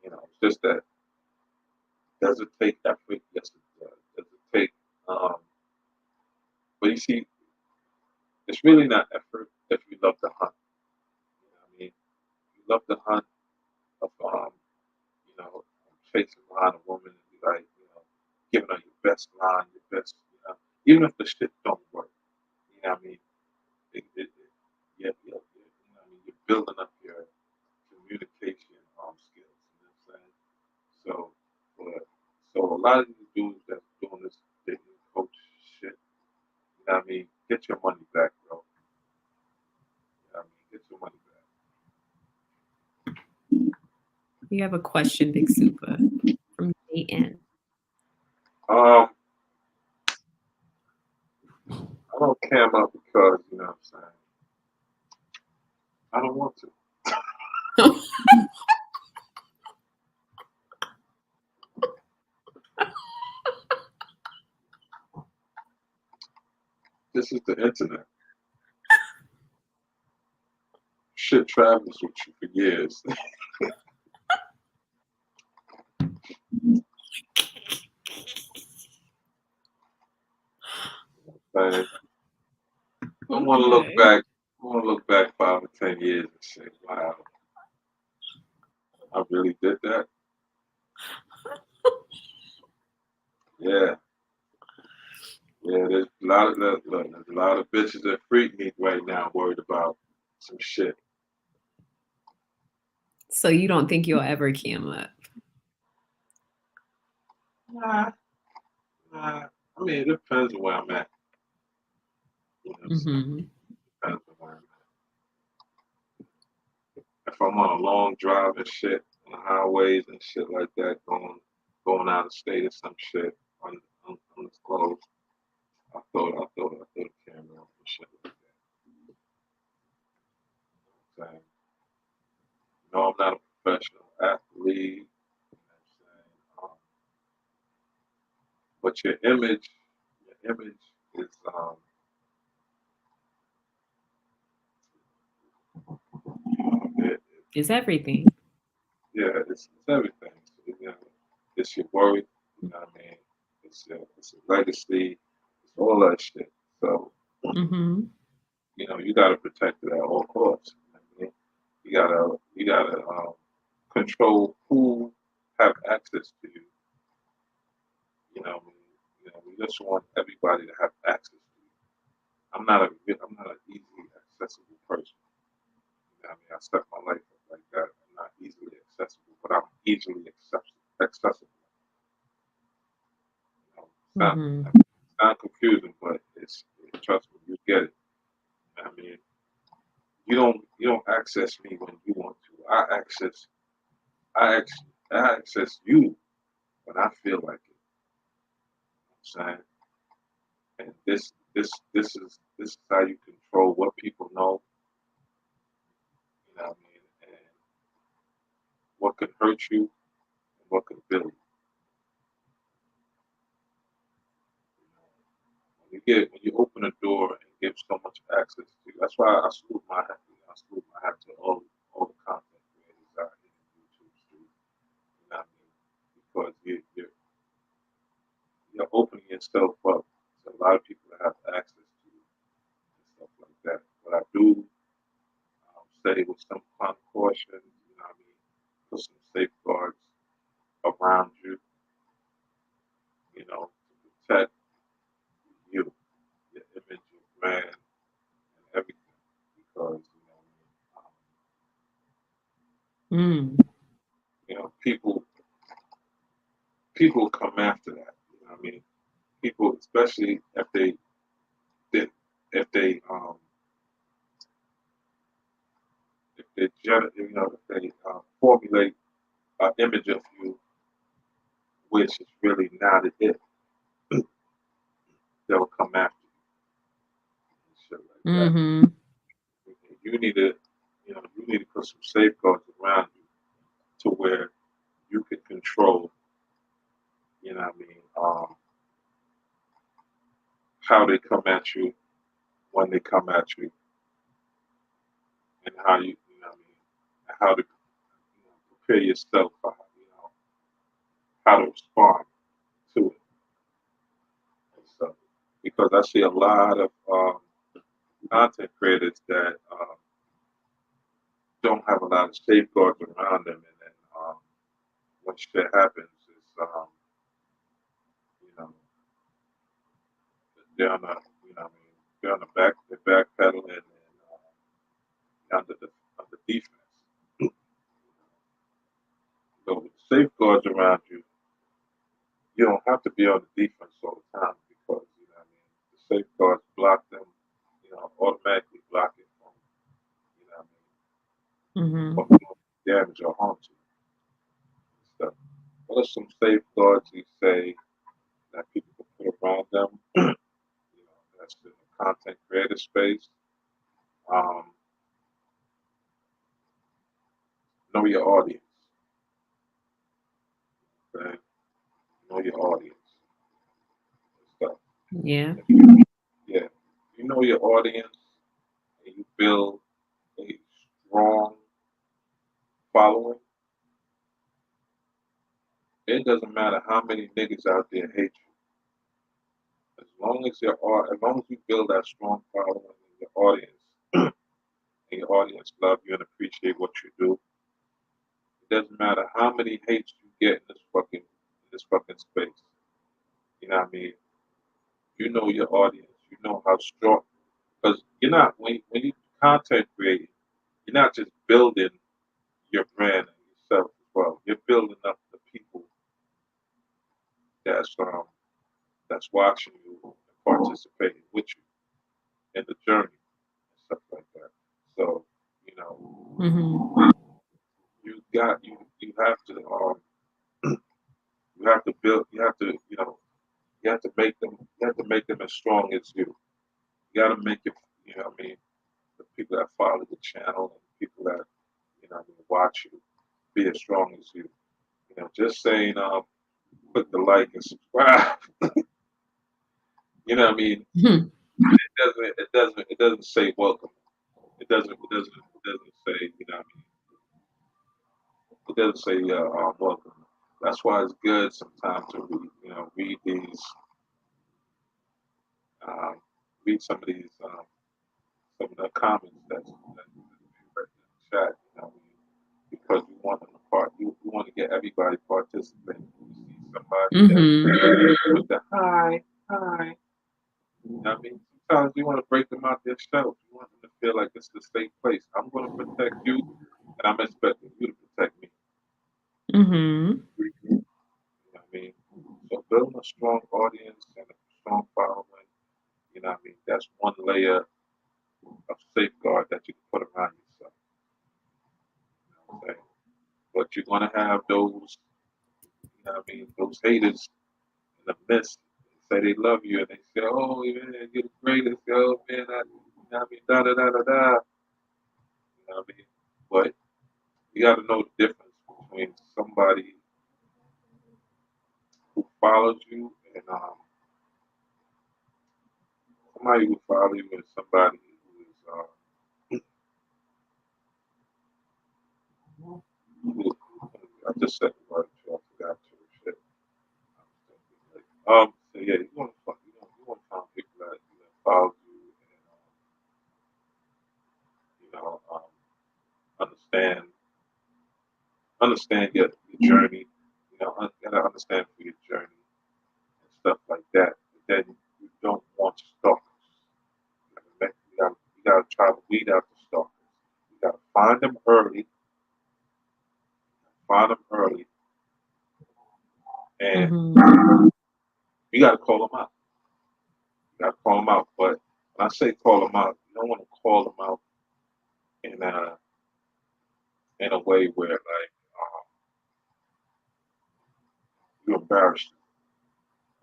You know, it's just that does it take effort? Yes, it does. Does it take but you see, it's really not effort if you love to hunt. You know what I mean? You love to hunt of you know, chasing behind a woman and be like, giving her your best line, your best, even if the shit don't work. You know what I mean? You know what I mean? You're building up your communication skills. You know what I'm saying? So, so a lot of these dudes that's doing this dating coach shit, you know what I mean? Get your money back, bro. You know what I mean? Get your money back. You have a question, Big Super, from JN. I don't cam up because, you know what I'm saying? I don't want to. This is the internet. Shit travels with you for years. I want to look back. I want to look back 5 or 10 years and say, "Wow, I really did that." Yeah, yeah. There's a lot of there's a lot of bitches that freak me right now, worried about some shit. So you don't think you'll ever cam up? Nah. I mean, it depends on where I'm at. You know what I'm saying? Depends on where I'm at. If I'm on a long drive and shit on the highways and shit like that, going out of state or some shit undisclosed, I throw the camera on and shit like that. Saying, no, I'm not a professional athlete. You know what I'm saying? But your image is It's everything. Yeah, it's everything. So, it's your worth. You know what I mean? It's your legacy. It's all that shit. So you got to protect it at all costs. You know what I mean? You gotta control who have access to you. You know, we just want everybody to have access to you. I'm not an easily accessible person. You know what I mean? I set my life up like that. I'm not easily accessible, but I'm easily accessible. It's not confusing, but it's trust me, you get it. You know what I mean? You don't access me when you want to. I access you when I feel like it. You know what I'm saying? And this this is how you control what people know. You know what I mean? And what could hurt you and what could build you. When you open a door and give so much access to, that's why I salute my hat. I salute my hat to all the content creators out here in YouTube street. You know what I mean? Because you're opening yourself up to a lot of people that have access to you and stuff like that. But I do say with some kind of caution, you know what I mean? Put some safeguards around you, you know, to protect you, your image, your brand, and everything. Because you know, people come after that. You know what I mean? People, especially if they formulate an image of you, which is really not it, they'll come after you and shit like that. Mm-hmm. You need to put some safeguards around you to where you can control, you know what I mean, how they come at you, when they come at you, and how you know what I mean, and how to prepare yourself for how to respond to it and stuff. Because I see a lot of content creators that don't have a lot of safeguards around them, and then when shit happens, it's you know they're on the you know what I mean they're on the backpedaling and under defense. So with safeguards around you, you don't have to be on the defense all the time because you know what I mean the safeguards block them, automatically block it from you know what I mean from doing damage or harm to you. So, what are some safeguards you say that people can put around them? That's in the content creator space. Um, know your audience. Okay? Know your audience. Stuff. Yeah. Yeah. You know your audience and you build a strong following. It doesn't matter how many niggas out there hate you. As long as you build that strong following in your audience, and your audience love you and appreciate what you do, it doesn't matter how many hates you get in this fucking space. You know what I mean? You know your audience. You know how strong. Because you're not when you content create, you're not just building your brand and yourself as well. You're building up the people that's watching you and participating with you in the journey and stuff like that. So you know, you have to build. You have to make them. You have to make them as strong as you. You got to make it. You know what I mean? The people that follow the channel and the people that watch you be as strong as you. You know, just saying click the like and subscribe. You know what I mean? It doesn't say welcome. It doesn't say you know what I mean. It doesn't say welcome. That's why it's good sometimes to read these read some of the comments that's written in the chat. You know, because we want them to we want to get everybody participating. You see somebody that with the hi. You know what I mean? Sometimes you want to break them out their shells. You want them to feel like this is a safe place. I'm going to protect you, and I'm expecting you to protect me. You know what I mean? So building a strong audience and a strong following, you know what I mean? That's one layer of safeguard that you can put around yourself. You know what I'm saying? But you're going to have those, you know what I mean, those haters in the midst. say they love you, and they say, "Oh, man, you're the greatest, yo, man." You know what I mean, da da da da da. You know what I mean? But you got to know the difference between somebody who follows you and somebody who follows you and somebody who is who, I just said the word, so I forgot to shit. So yeah, you want to find people that follow you and understand your journey. Gotta understand for your journey and stuff like that. But then you don't want stalkers. You gotta try to weed out the stalkers. You gotta find them early. And you gotta call them out. But when I say call them out, you don't want to call them out in a way where like you embarrass them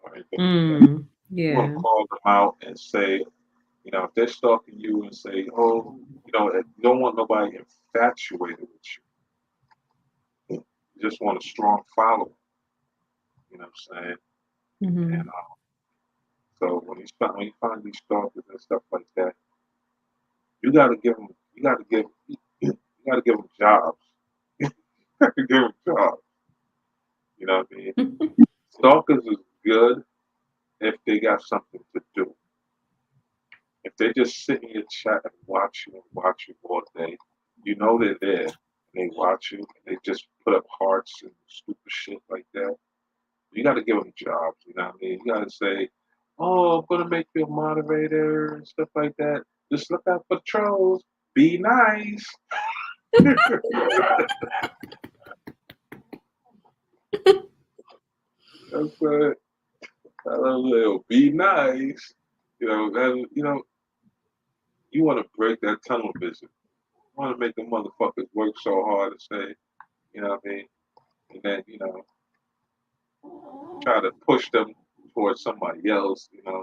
or anything like that. You want to call them out and say, if they're stalking you and say, "Oh, you don't want nobody infatuated with you. You just want a strong follower." You know what I'm saying? And so when you find these stalkers and stuff like that, you gotta give them jobs. You gotta give them jobs. You know what I mean? Stalkers is good if they got something to do. If they just sit in your chat and watch you all day, you know they're there and they watch you and they just put up hearts and stupid shit like that. You got to give them jobs. You know what I mean? You got to say, "Oh, I'm gonna make you a moderator and stuff like that. Just look out for trolls. Be nice." That's it. Be nice. You want to break that tunnel vision. You want to make the motherfuckers work so hard to say, you know what I mean? And then, try to push them towards somebody else, like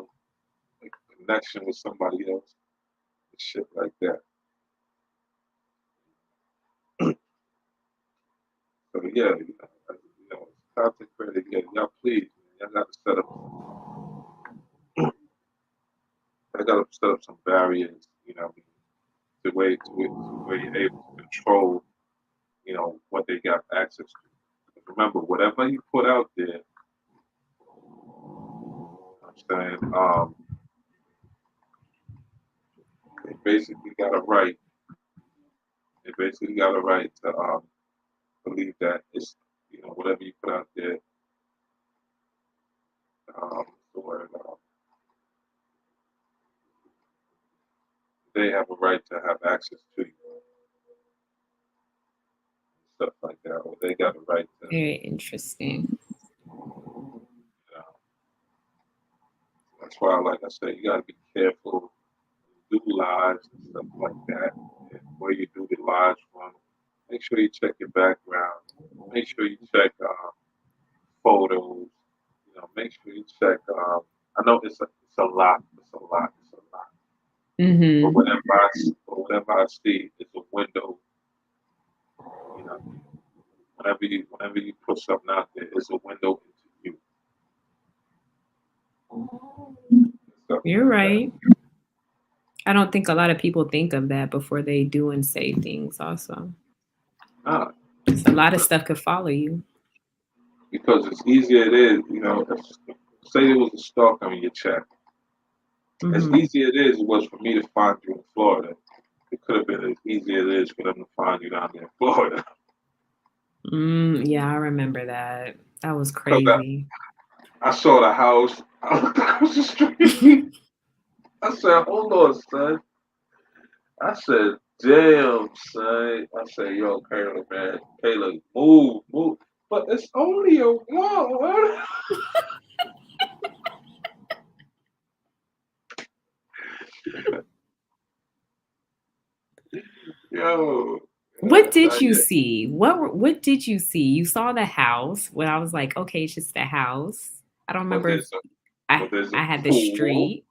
a connection with somebody else, and shit like that. So yeah, content creator, y'all please, y'all got to set up. I got to set up some barriers, the way to where you're able to control, what they got access to. Remember, whatever you put out there, they basically got a right. They basically got a right to believe that it's, whatever you put out there, the word, they have a right to have access to you. Stuff like that, or they got a right to. Very interesting. That's why, like I said, you got to be careful. Do lives and stuff like that. And where you do the lives from, make sure you check your background. Make sure you check photos. Make sure you check. I know it's a lot. Mm-hmm. But whatever I see is a window. Whenever you put something out there, it's a window into you. You're right. I don't think a lot of people think of that before they do and say things also. So a lot of stuff could follow you. Because as easy it is, say it was a stalk on your chat. As easy it was for me to find you in Florida, it could have been as easy as it is for them to find you down there in Florida. Yeah, I remember that. That was crazy. I saw the house. I looked across the street. I said, "Hold on, son." I said, "Damn, son." I said, "Yo, Kayla, man. Kayla, move. But it's only a wall." Yo. What did you see? What did you see? You saw the house when I was like, okay, it's just a house. I don't remember. I there's a I had the pool. street.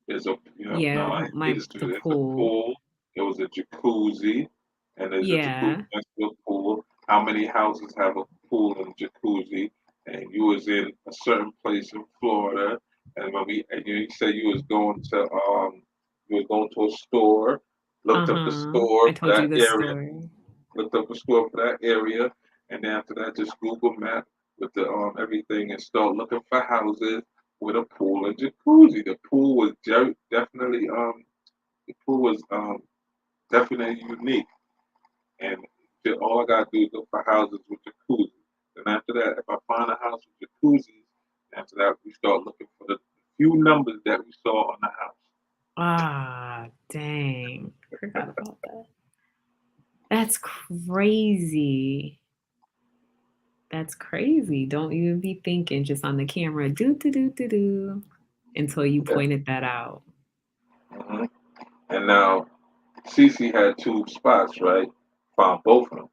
There's a Yeah, no, I ain't my see this. the There's a pool. pool. There was a jacuzzi, and there's a jacuzzi Yeah. next to a pool. How many houses have a pool and jacuzzi? And you was in a certain place in Florida, and you said you was going to a store, looked up the Uh-huh. store I for told you that the area, story. looked up a store for that area, and then after that, just Google Map with the everything and start looking for houses with a pool and jacuzzi. The pool was definitely unique, and all I gotta do is look for houses with jacuzzi. And after that, if I find a house with jacuzzis, after that we start looking for the few numbers that we saw on the house. Ah, dang. Forgot about that. That's crazy. That's crazy. Don't even be thinking just on the camera, do do do do do, until you Yeah. pointed that out. hmm And now Cece had 2 spots, right? Found both of them.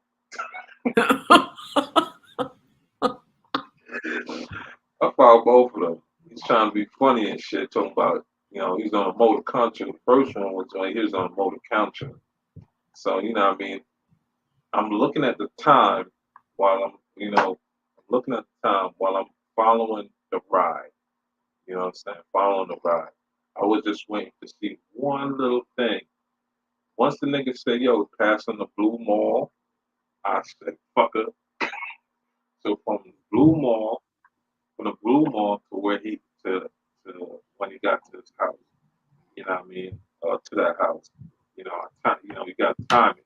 I found both of them. He's trying to be funny and shit, talking about, he's on a motor country. The first one was he was on a motor country. So, you know what I mean? I'm looking at the time while I'm following the ride. You know what I'm saying? Following the ride. I was just waiting to see one little thing. Once the nigga said, yo, passing the blue mall, I said, fucker. So from the blue mall to where to when he got to his house, you know what I mean? To that house. You got timing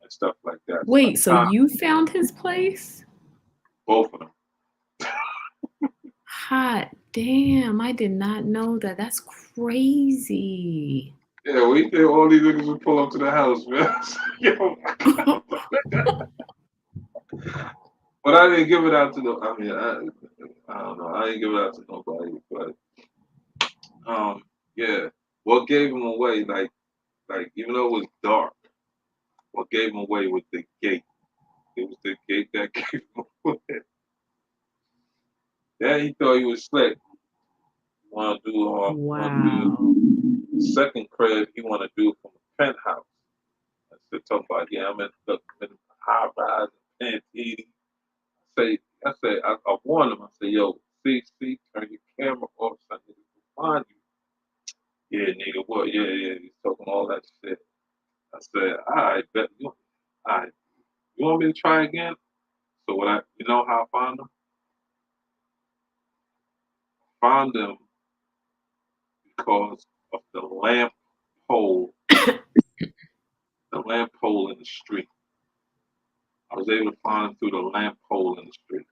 and stuff like that. So Wait, so you found his place? both of them. Hot damn, I did not know that. That's crazy. Yeah, we did all these niggas would pull up to the house, man. Yo. But I didn't give it out to I don't know. I didn't give it out to nobody, but yeah. What gave him away, like even though it was dark, what gave him away was the gate. It was the gate that gave him away. Then he thought he was slick. Want to do the second crib. He want to do it from a penthouse. I talking about I'm in high rise and Pantini. I warned him. I say, yo, see, turn your camera off so niggas can find you. Yeah, nigga, what? Yeah. He's talking all that shit. I said, all right, bet you. All right, you want me to try again? So you know how I found him? Found him because of the lamp pole, the lamp pole in the street. I was able to find him through the lamp pole in the street,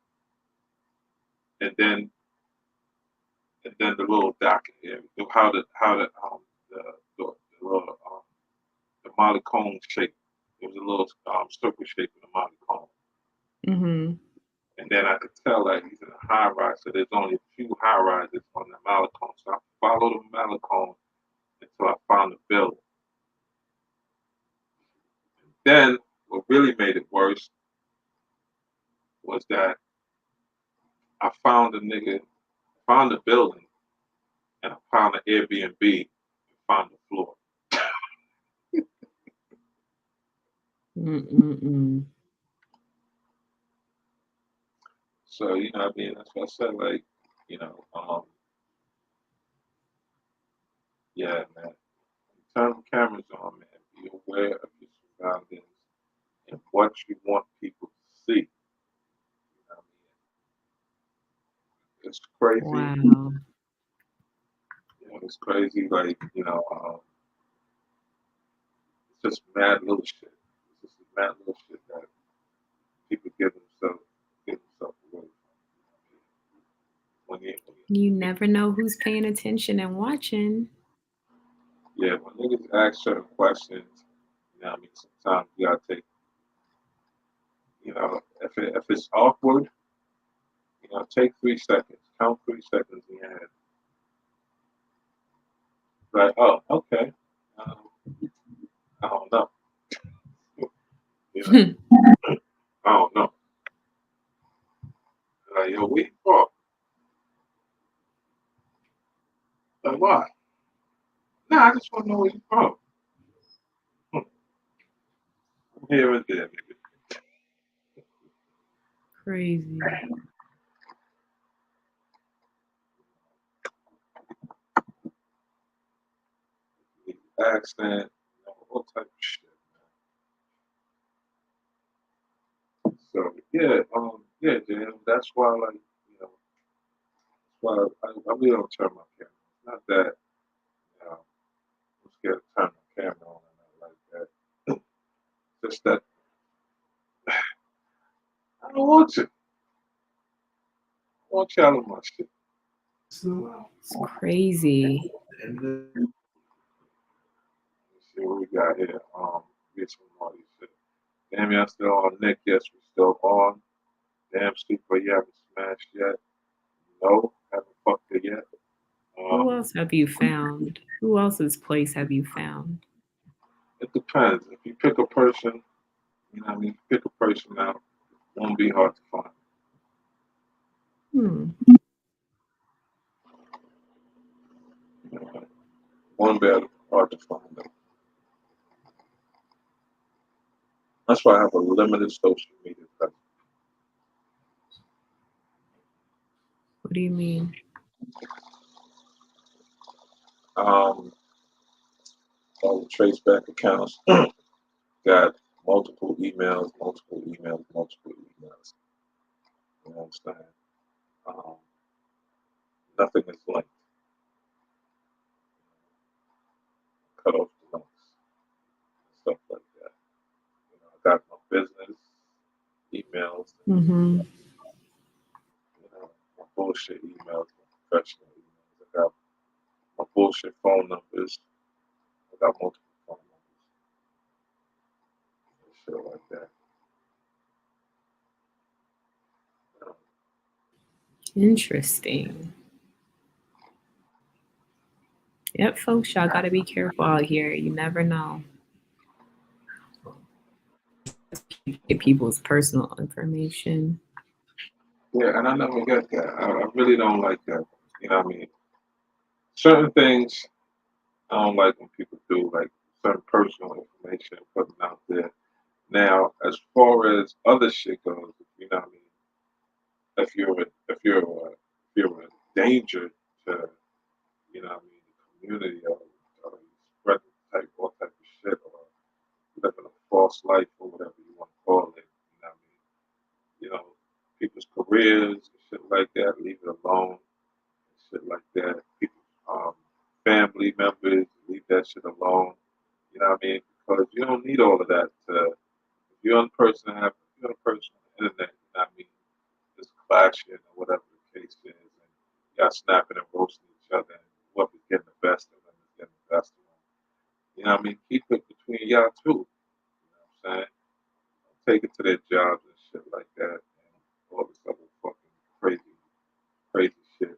and then the little docket area, the Molly Cone shape. It was a little circle shape in the Molly Cone. Mm-hmm. And then I could tell that he's in a high rise, so there's only a few high rises on the Malecone. So I followed the Malecone until I found the building. Then what really made it worse was that I found the building, and I found the Airbnb and found the floor. Mm-mm-mm. So, you know what I mean? That's what I said, like, yeah, man. Turn the cameras on, man. Be aware of your surroundings and what you want people to see. You know what I mean? It's crazy. Wow. It's crazy, like, it's just mad little shit. It's just mad little shit that people give themselves away from. You never know who's paying attention and watching. Yeah, when niggas ask certain questions, you know what I mean? Sometimes you gotta take, if it's awkward, take 3 seconds. Count 3 seconds in your head. Like, oh, okay. I don't know. I don't know. Like, yo, where you from? just want to know where you from. I'm here and there, nigga. Crazy. Accent, all type of shit. So yeah, Jam. That's why, like, that's why I really don't turn my camera. It's not that, I'm scared to turn my camera on and not like that. Just that I don't want to. I want y'all in my shit. It's crazy. Let's see what we got here. Get some more of this shit. Damn, y'all still on Nick? Yes, we still on. Damn, Sleeper, you haven't smashed yet? No, haven't fucked it yet. Who else have you found? Who else's place have you found? It depends. If you pick a person, you know what I mean? Pick a person out, it won't be hard to find. Won't be hard to find them. That's why I have a limited social media presence. What do you mean? All the traceback accounts got multiple emails. You know what I'm saying? Nothing is linked. Cut off the links. Stuff like that. I got my business emails. Mm-hmm. My bullshit emails, my professional emails. I got my bullshit phone numbers. I got multiple phone numbers. Shit like that. Interesting. Yep, folks, y'all gotta be careful out here. You never know. Get people's personal information. Yeah, and I never get that. I really don't like that. You know what I mean? Certain things I don't like when people do, like certain personal information putting out there. Now, as far as other shit goes, you know what I mean? If you're a danger to, you know what I mean, the community, or you spread all type of shit, or living a false life, or whatever you want to call it, you know what I mean? People's careers and shit like that, leave it alone, shit like that. People's family members, leave that shit alone. You know what I mean? Because you don't need all of that if you're on the person on the internet, you know what I mean? Just clashing or whatever the case is, and y'all snapping and roasting each other, and whoever's getting the best of them is getting the best of them. You know what I mean? Keep it between y'all two. You know what I'm saying? Don't take it to their jobs and shit like that, and all this other fucking crazy shit.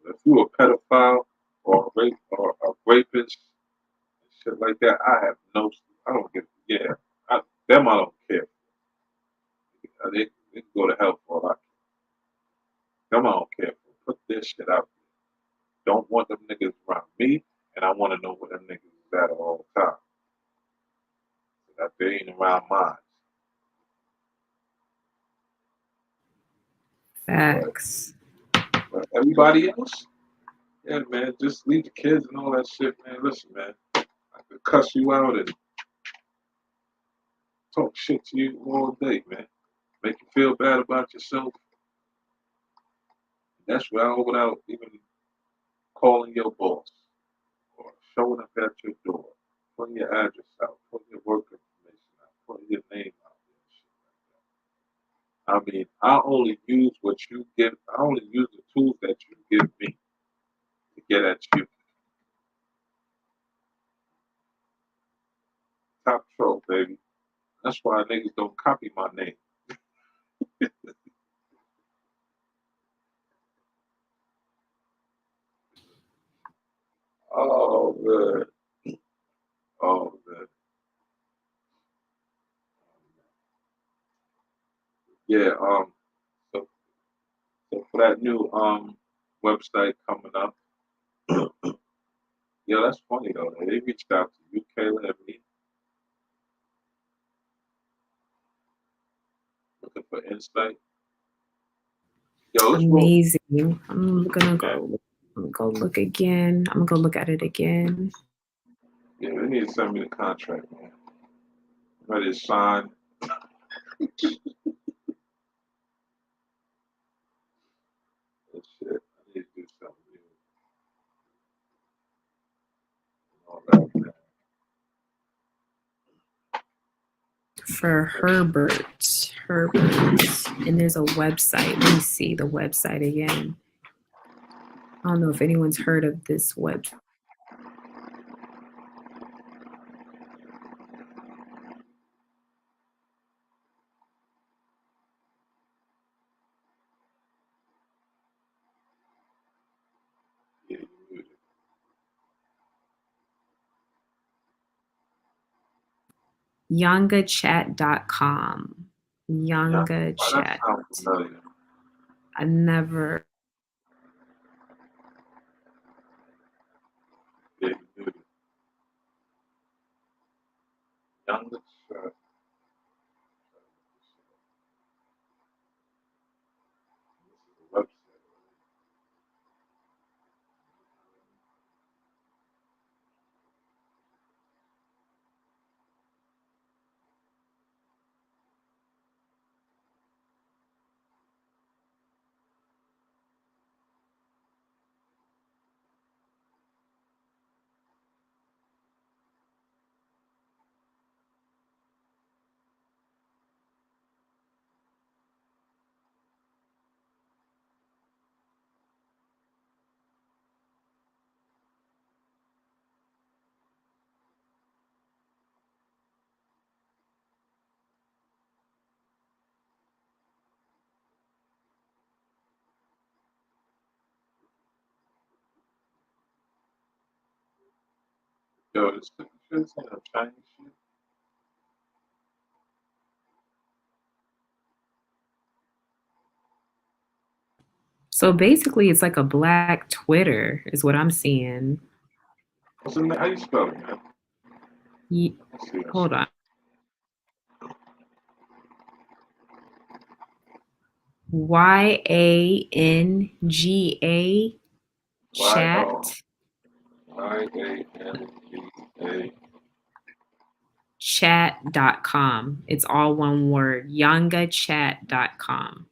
But if you a pedophile or a rapist and shit like that, I don't give, them I don't care. They can go to hell for all I care. Them I don't care for. Put this shit out there. Don't want them niggas around me, and I want to know where them niggas is at all the time. So that they ain't around mine. Facts. But everybody else, yeah, man, just leave the kids and all that shit, man. Listen, man, I could cuss you out and talk shit to you all day, man. Make you feel bad about yourself. That's without even calling your boss or showing up at your door, putting your address out, putting your work information out, putting your name out there, shit like that. I mean, I only use the tools that you give me to get at you. Top troll, baby. That's why niggas don't copy my name. Oh, man. Oh, man. Yeah, so for that new website coming up, Yeah, that's funny though. They reached out to you, Kayla, and me, looking for insight. Yo, let's roll. Amazing. I'm gonna Yeah, go look again. I'm gonna go look at it again. yeah, they need to send me the contract, man. Ready to sign. That shit. I need to do something new. And all that, man. For Herbert. And there's a website. Let me see the website again. I don't know if anyone's heard of this website. Yeah, you muted. Yangachat.com. Yeah, why that Yangachat. sound familiar? I never. Yeah, you muted. Younger shirt. This is the website. Yo, this shit's in a Chinese shit. So basically, it's like a black Twitter, is what I'm seeing. What's in there? How you spell it, man? Let's see. Hold on. YANGA chat. YANGA. Chat.com. It's all one word. Yangachat.com.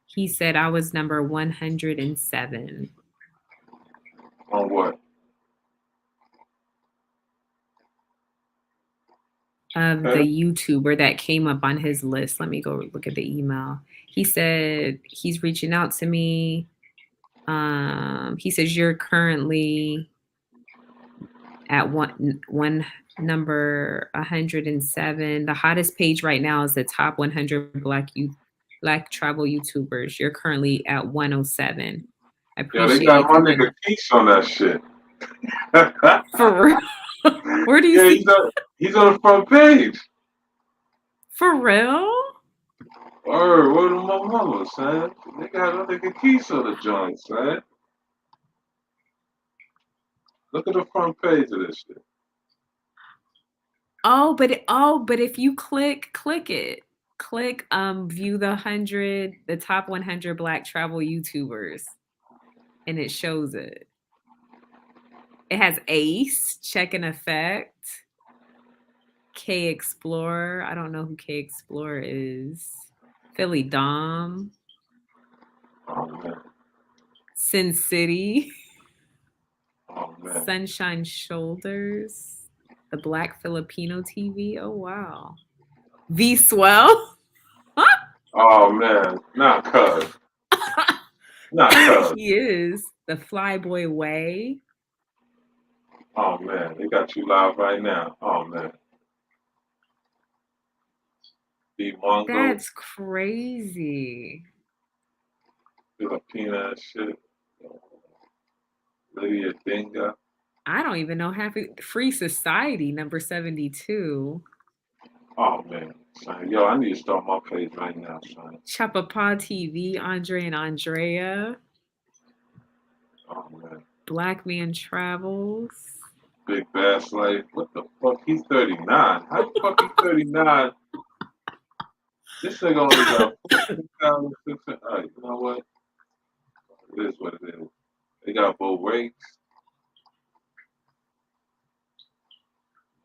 He said I was number 107. On what? Of the YouTuber that came up on his list. Let me go look at the email. He said he's reaching out to me. He says you're currently at one number 107. The hottest page right now is the top 100 black travel YouTubers. You're currently at 107. I appreciate they got my nigga Keith on that shit. For real? Where do you see? He's on the front page. For real? Word, word of my mama, son. They got my nigga Keith on the joint, son. Look at the front page of this shit. Oh, but if you click it. Click view the top 100 black travel YouTubers, and it shows it. It has Ace, Check in Effect, K Explorer. I don't know who K Explorer is. Philly Dom. Oh man. Sin City. Oh man. Sunshine Shoulders. The Black Filipino TV. Oh wow. V Swell. Oh man, not cuz. Not cuz. He is. The Flyboy Way. Oh man, they got you live right now. Oh man. The Mongo. That's crazy. Filipina shit. Lydia Dinga. I don't even know Free Society number 72. Oh man, Son, yo, I need to start my page right now, son. Chapapa TV, Andre and Andrea. Oh man. Black Man Travels. Big Bass Life. What the fuck? He's 39. How the fuck he's 39? This nigga only got 14,600. Alright, you know what? It is what it is. They got both rates.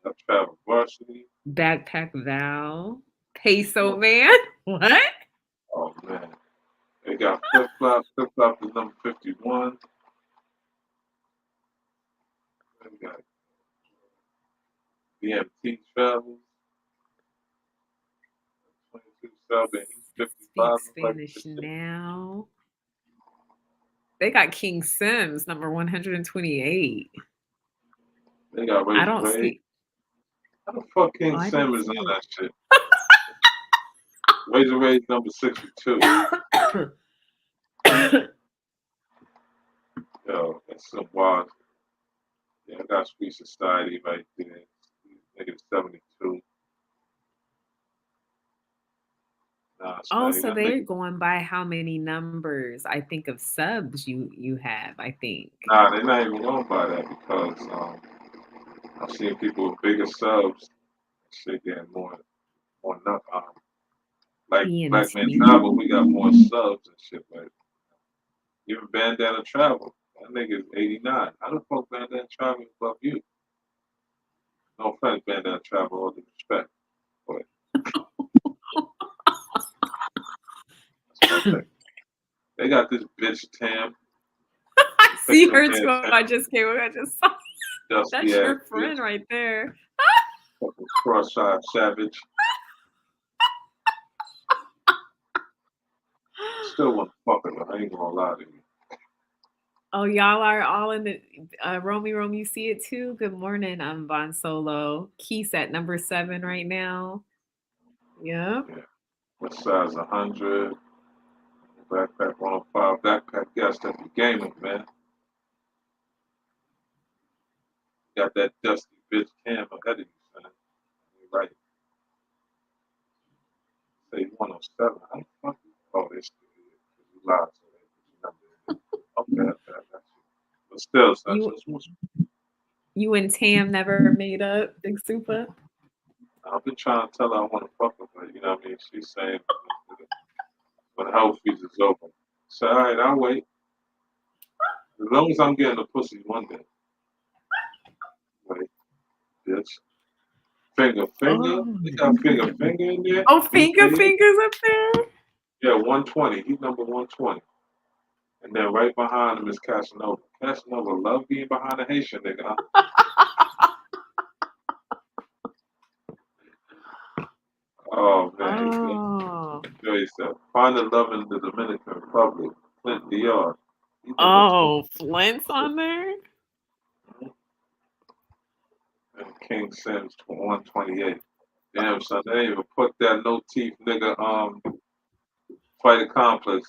Got Travel Varsity. Backpack Val. Peso Man. What? Oh man. They got Flip Flop. Flip Flop is number 51. They got BMT Travels. 22 sub and he's 55. Speak Spanish now. They got King Sims, number 128. They got Razor I don't Ray. see. How the fuck King Oh, I Sim don't is see on it. that shit? Razor Ray's number 62. Yo, that's some wild. Yeah, I got Street Society right there. Negative 72. Nah, it's Oh, not so even they're negative. going by how many numbers I think of subs you have, I think. Nah, they're not even going by that because I've seen people with bigger subs. Shit getting more like Black Man BMT. Travel, we got more subs and shit, but even Bandana Travel, that nigga is 89. How the fuck Bandana Travel is above you? No offense, Bandana Travel, all due respect. But they got this bitch Tam. See Picture her of too. Tam, I just came. I just saw. That's dusty your ass friend bitch, right there. fucking cross-eyed savage. Still want to fuck her, I ain't gonna lie to you. Oh, y'all are all in the Romy Rome. You see it too. Good morning. I'm Von Solo. Keys at number 7 right now. Yep. Yeah. What size 100? Backpack 105. Backpack, yes, that's the gamer, man. Got that dusty bitch Cam ahead of you, son. You're right. Say 107. How the fuck? Oh, this you lied. Okay, okay, I got you. But still, son, You and Tam never made up, Big Super. I've been trying to tell her I want to fuck her, but you know what I mean? She's saying when health fees is open. So, all right, I'll wait. As long as I'm getting the pussy one day. Wait, bitch. Finger. Oh. They got finger in there. Oh, fingers up there. Yeah, 120. He's number 120. And then right behind him is Casanova. Casanova love being behind a Haitian nigga, huh? Oh man, Oh. enjoy yourself. Find the love in the Dominican Republic. Clint DR. Oh, Flint's on there. And King Sims 128. Damn son, they ain't even put that no teeth nigga fighter complex.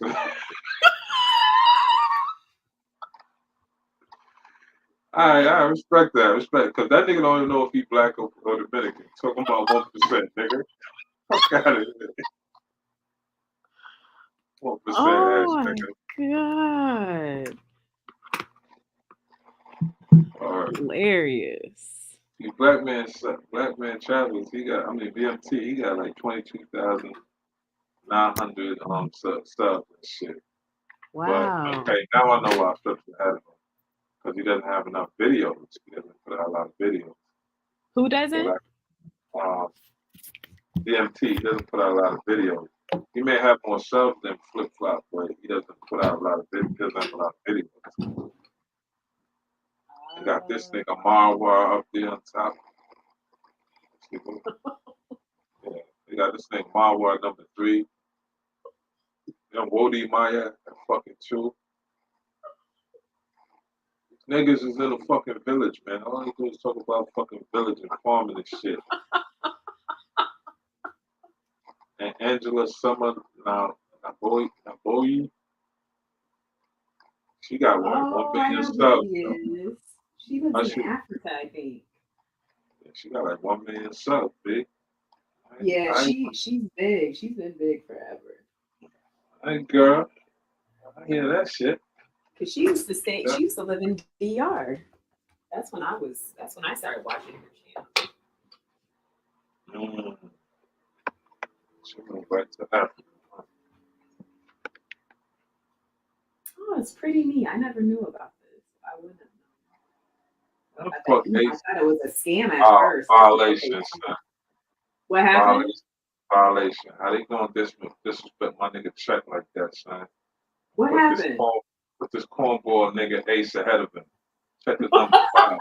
I respect that, because that nigga don't even know if he black or Dominican. Talking about 1%, nigga. Fuck out of here. 1% Oh ass my nigga. god. Alright. Hilarious. See, Black Man Travels, BMT, he got like 22,900 subs and shit. Wow. But okay, now I know why I flipped ahead of him. Because he doesn't have enough videos. He doesn't put out a lot of videos. Who doesn't? So DMT doesn't put out a lot of videos. He may have more subs than Flip Flop, but he doesn't put out a lot of videos. He doesn't have a lot of videos. He got this nigga Marwar up there on top. Yeah, they got this nigga Marwar number 3. Then Wodi Maya at fucking 2. Niggas is in a fucking village, man. All they do is talk about fucking village and farming and shit. And Angela Summer Naboyi, she got like 1 million subs. She lives in Africa, I think. Yeah, she got like 1 million subs, big. Yeah, I she's big. She's been big forever. ain't girl. I hear that shit. Cause she used to stay. Yeah. She used to live in DR. That's when I started watching her channel. Mm. She moved back to Africa. Oh, it's pretty neat. I never knew about this. I wouldn't have known. I Fuck thought it was a scam at Oh, first. violations. What happened? Violation. How they gonna disrespect my nigga Check like that, son? What happened? Put this cornball nigga Ace ahead of him. Check is number 5.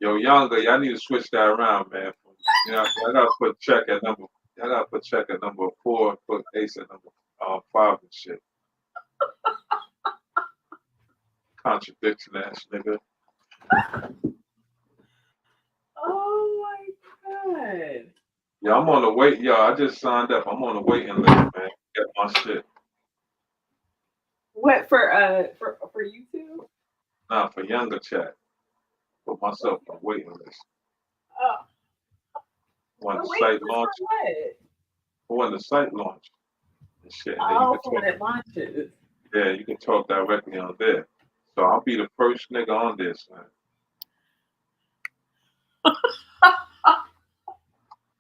Yo, Younger, y'all need to switch that around, man. You know, I gotta put Check at number. I gotta put Check at number 4. Put Ace at number 5 and shit. Contradiction ass nigga. Oh my god. Yeah, I'm on the wait. Yo, I just signed up. I'm on the waiting list, man. Get my shit. What for YouTube? Nah, for Younger Chat. Put myself on the waiting list. Oh. When the Wait, site for launch. what? When the site launch. And shit. And then Oh, you for can when talk. it launches. Yeah, you can talk directly on there. So I'll be the first nigga on this, man.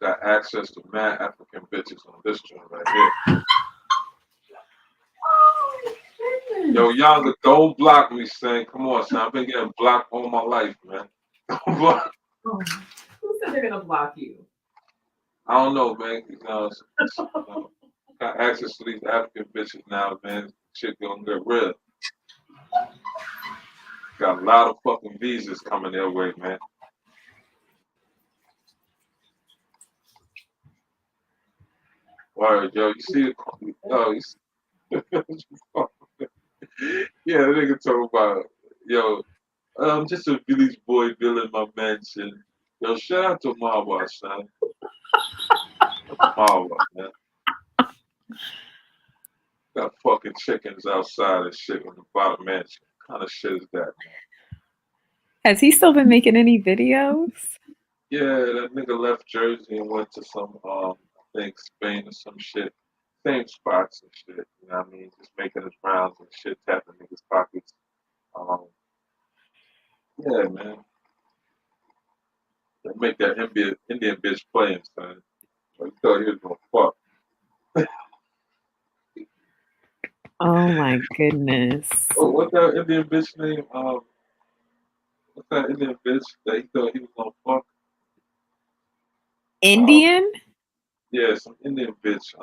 Got access to mad African bitches on this joint right here. Oh, goodness. Yo, Younger, don't block me, son. Come on, son. I've been getting blocked all my life, man. Don't block. Oh, who said they're gonna block you? I don't know, man. You know, got access to these African bitches now, man. Shit gonna get real. Got a lot of fucking visas coming their way, man. Word, yo, you see the you see, yeah, the nigga talking about, yo, just a village boy building my mansion. Yo, shout out to Marwa, son. Marwa, man. Got fucking chickens outside and shit on the bottom mansion. What kind of shit is that? Has he still been making any videos? Yeah, that nigga left Jersey and went to some, I think Spain or some shit. Same spots and shit. You know what I mean? Just making his rounds and shit, tapping niggas' pockets. Yeah, man. They make that Indian bitch playing, son. You thought he was gonna fuck. Oh my goodness. Oh, what's that Indian bitch name? What's that Indian bitch that he thought he was gonna fuck? Indian? Yeah, some Indian bitch.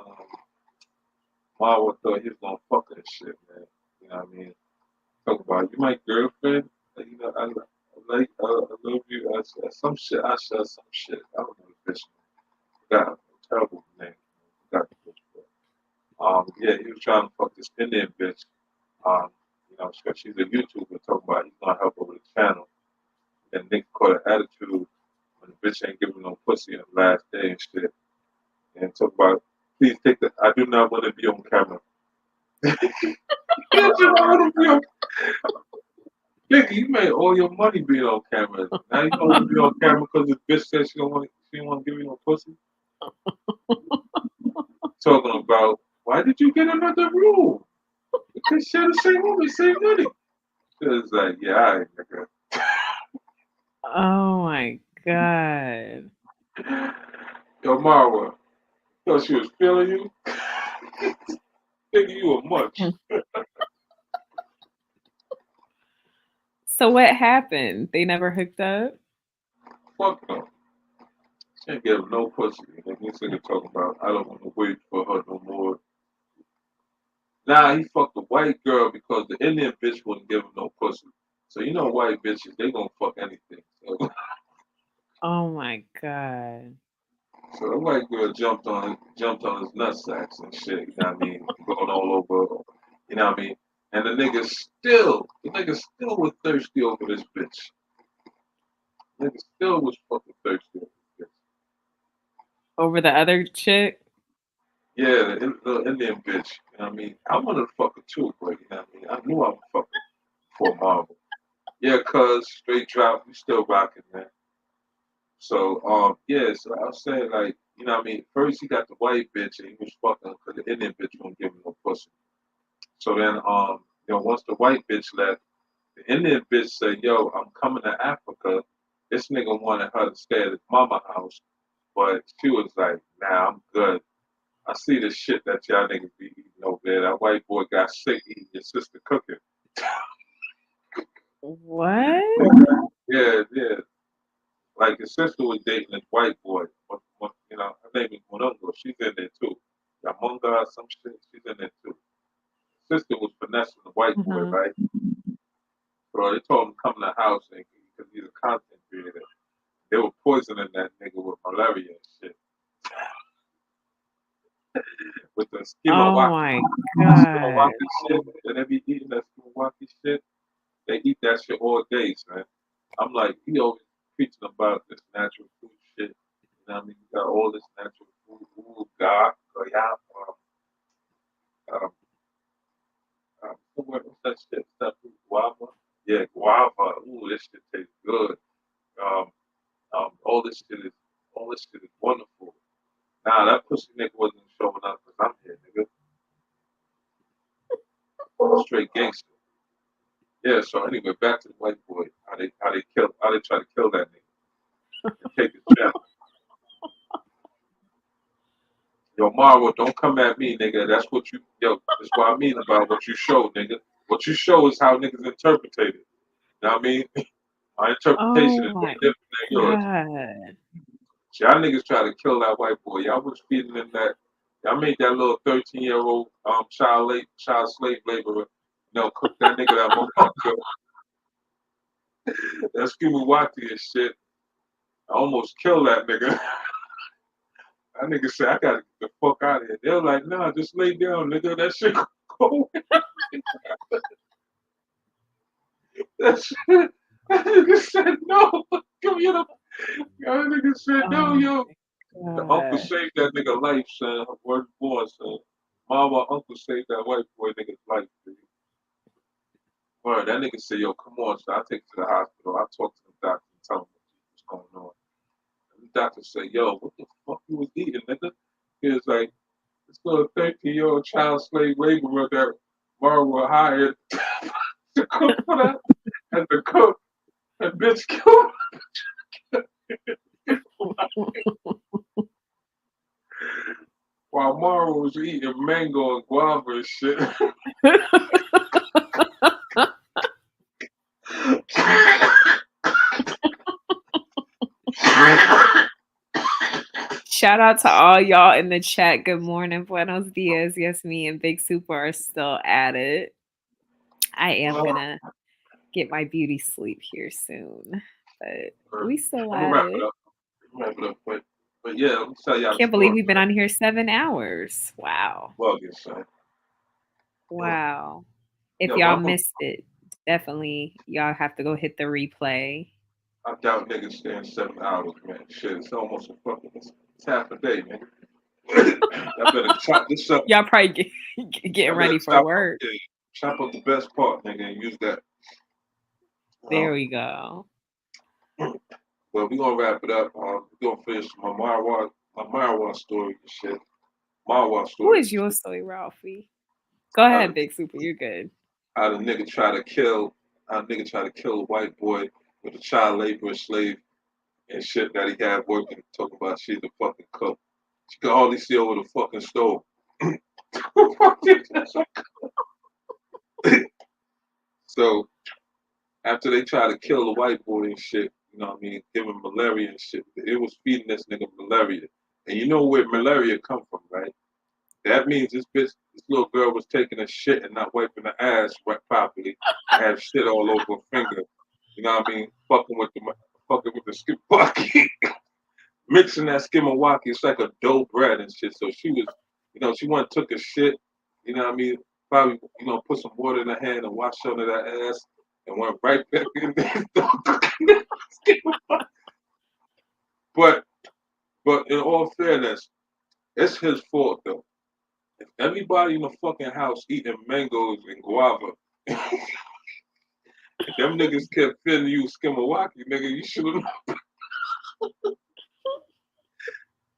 Marwa thought he was gonna fuck that shit, man. You know what I mean? Talk about you, my girlfriend. You know, I love you. I said some shit. I said some shit. I don't know the bitch name. Got a terrible name. Got the bitch. But, yeah, he was trying to fuck this Indian bitch. You know, she's a YouTuber talking about he's gonna help her with the channel. And Nick caught an attitude when the bitch ain't giving no pussy on the last day and shit. And talk about, please take the. I do not want to be on camera. Nigga, you made all your money being on camera. Now you don't want to be on camera because the bitch said she don't want to give you no pussy. Talking about, why did you get another room? Because share the same room, same money. It's like, yeah, all right, nigga. Oh my god. Yo, Marwa, thought she was feeling you? Nigga, you a much. So what happened? They never hooked up? Fuck no. She ain't give him no pussy. And this nigga talking about, I don't want to wait for her no more. Nah, he fucked a white girl because the Indian bitch wouldn't give him no pussy. So you know white bitches, they gonna fuck anything. So, Oh my god. so the white girl jumped on his nutsacks and shit, you know what I mean? Going all over, you know what I mean? And the nigga still was thirsty over this bitch. The nigga still was fucking thirsty over this bitch. Over the other chick? Yeah, the Indian bitch, you know what I mean? I wanted to fuck her too, but you know what I mean? I knew I would fuck her for Marvel. Yeah, cuz straight drop, we still rocking, man. So yeah, so I was saying like, you know what I mean? First he got the white bitch and he was fucking because the Indian bitch won't give him no pussy. So then once the white bitch left, the Indian bitch said, "Yo, I'm coming to Africa." This nigga wanted her to stay at his mama house, but she was like, "Nah, I'm good. I see the shit that y'all niggas be eating over there. That white boy got sick eating your sister cooking." What? Yeah, yeah. Like his sister was dating this white boy. Her name is Monungo. She's in there too. Yamunga or some shit. She's in there too. Sister was finessing the white boy, right? So they told him to come to the house because he's a content creator. They were poisoning that nigga with malaria and shit. With the Oh skimawaki my shit. And they be eating that skimawaki shit. They eat that shit all day, man. I'm like, he always preaching about this natural food shit. You know what I mean? You got all this natural food. Ooh, God, what's that shit? That food, guava? Yeah, guava. Ooh, this shit tastes good. Um, all this shit is wonderful. Nah, that pussy nigga wasn't showing up because I'm here, nigga. Straight gangster. Yeah. So anyway, back to the white boy. How they try to kill that nigga and take his channel. Yo, Marwa, don't come at me, nigga. That's what that's what I mean about what you show, nigga. What you show is how niggas interpret it. You know what I mean? My interpretation is Oh way my different than yours. God. Y'all niggas try to kill that white boy. Y'all was feeding him that. Y'all made that little 13-year-old child slave laborer, cook that nigga that motherfucker. That Skimawati and shit. I almost killed that nigga. That nigga said, I gotta get the fuck out of here. They're like, nah, just lay down, nigga. That shit go away. That nigga said, no. Come here. That nigga said, no, yo. The uncle saved that nigga life, son. Word born, son. Mama, uncle saved that white boy nigga's life, dude. Word, that nigga said, yo, come on, son. I'll take you to the hospital. I'll talk to the doctor and tell him what's going on. And the doctor said, yo, what the fuck you was eating, nigga? He was like, this little 13-year-old child slave laborer that Marwa hired to cook for that, and the cook, and bitch killed while Marwa was eating mango and guava and shit. Shout out to all y'all in the chat. Good morning. Buenos dias. Yes, me and Big Super are still at it. I am gonna get my beauty sleep here soon. But we still I'm at gonna it. wrap it up. But yeah, let me tell y'all. Can't believe we've been on here 7 hours. Wow. Bugging, son. Wow. If y'all missed it, definitely y'all have to go hit the replay. I doubt niggas staying 7 hours, man. Shit, it's almost it's half a day, man. Y'all better chop this up. Y'all probably getting ready for work. Chop up the best part, nigga, and use that. There we go. Well, we're gonna wrap it up. We're gonna finish my Marwa story and shit. Marwa story. Who is your story, Ralphie? Go ahead, Big Super. You're good. How the nigga try to kill a white boy with a child laborer slave and shit that he had working, talking about she's a fucking cook. She could hardly see over the fucking stove. So after they try to kill the white boy and shit, you know what I mean, give him malaria and shit, it was feeding this nigga malaria. And you know where malaria come from, right? That means this little girl was taking a shit and not wiping her ass properly. Had shit all over her finger. You know what I mean? Fucking with the skimawaki. Mixing that skimawaki, it's like a dough bread and shit. So she was, she went and took a shit, you know what I mean? Probably, put some water in her hand and washed under that ass and went right back in there. But in all fairness, it's his fault though. If everybody in the fucking house eating mangoes and guava, if them niggas kept feeding you skimawaki, nigga, you should have.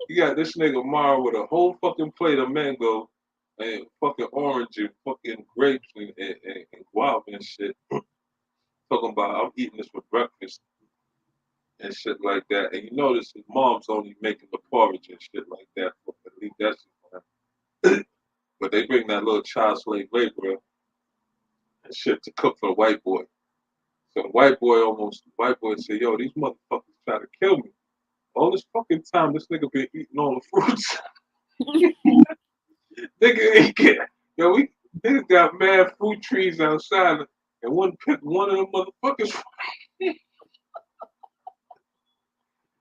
You got this nigga Mara with a whole fucking plate of mango and fucking orange and fucking grapes and guava and shit. Talking about I'm eating this for breakfast and shit like that. And you notice his mom's only making the porridge and shit like that. At least that's fine. But they bring that little child slave laborer and shit to cook for the white boy. So the white boy said, yo, these motherfuckers try to kill me. All this fucking time, this nigga been eating all the fruits. Nigga ain't get, yo, nigga got mad fruit trees outside and one picked one of them motherfuckers. And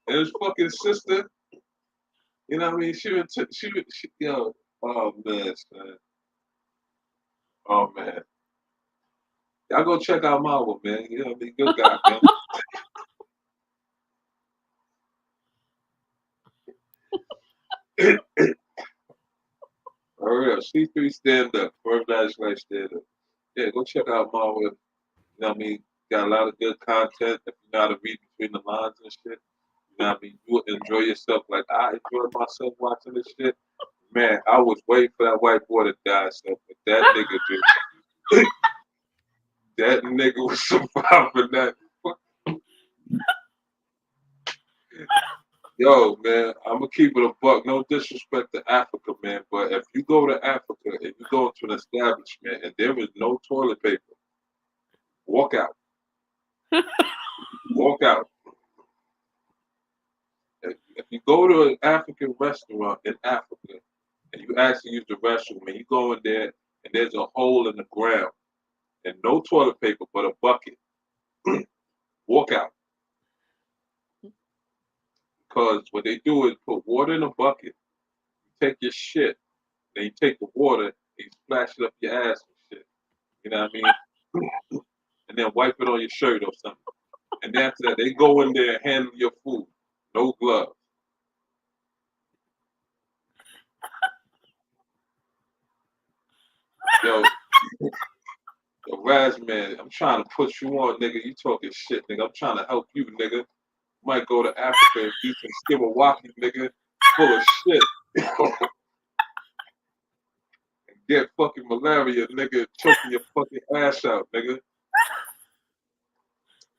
his fucking sister, you know what I mean? She yo, oh man, son. Oh man. Y'all go check out Marvel, man. You know what I mean? Good guy, man. All right, C3 stand up. First Night stand up. Yeah, go check out Marvel. You know what I mean? Got a lot of good content. If you know how to read between the lines and shit, you know what I mean? You enjoy yourself like I enjoyed myself watching this shit. Man, I was waiting for that white boy to die, so but that nigga just that nigga was surviving that. Yo, man, I'm gonna keep it a buck. No disrespect to Africa, man, but if you go to Africa and you go into an establishment and there is no toilet paper, walk out. Walk out. If you go to an African restaurant in Africa and you ask to use the restroom and you go in there and there's a hole in the ground and no toilet paper but a bucket, walk out. Because what they do is put water in a bucket, you take your shit, then you take the water and you splash it up your ass and shit. You know what I mean? And then wipe it on your shirt or something. And then after that, they go in there and handle your food. No gloves. Yo, Raz, man, I'm trying to put you on, nigga. You talking shit, nigga. I'm trying to help you, nigga. Might go to Africa and eat some skimawaki, nigga, full of shit. And get fucking malaria, nigga, choking your fucking ass out, nigga.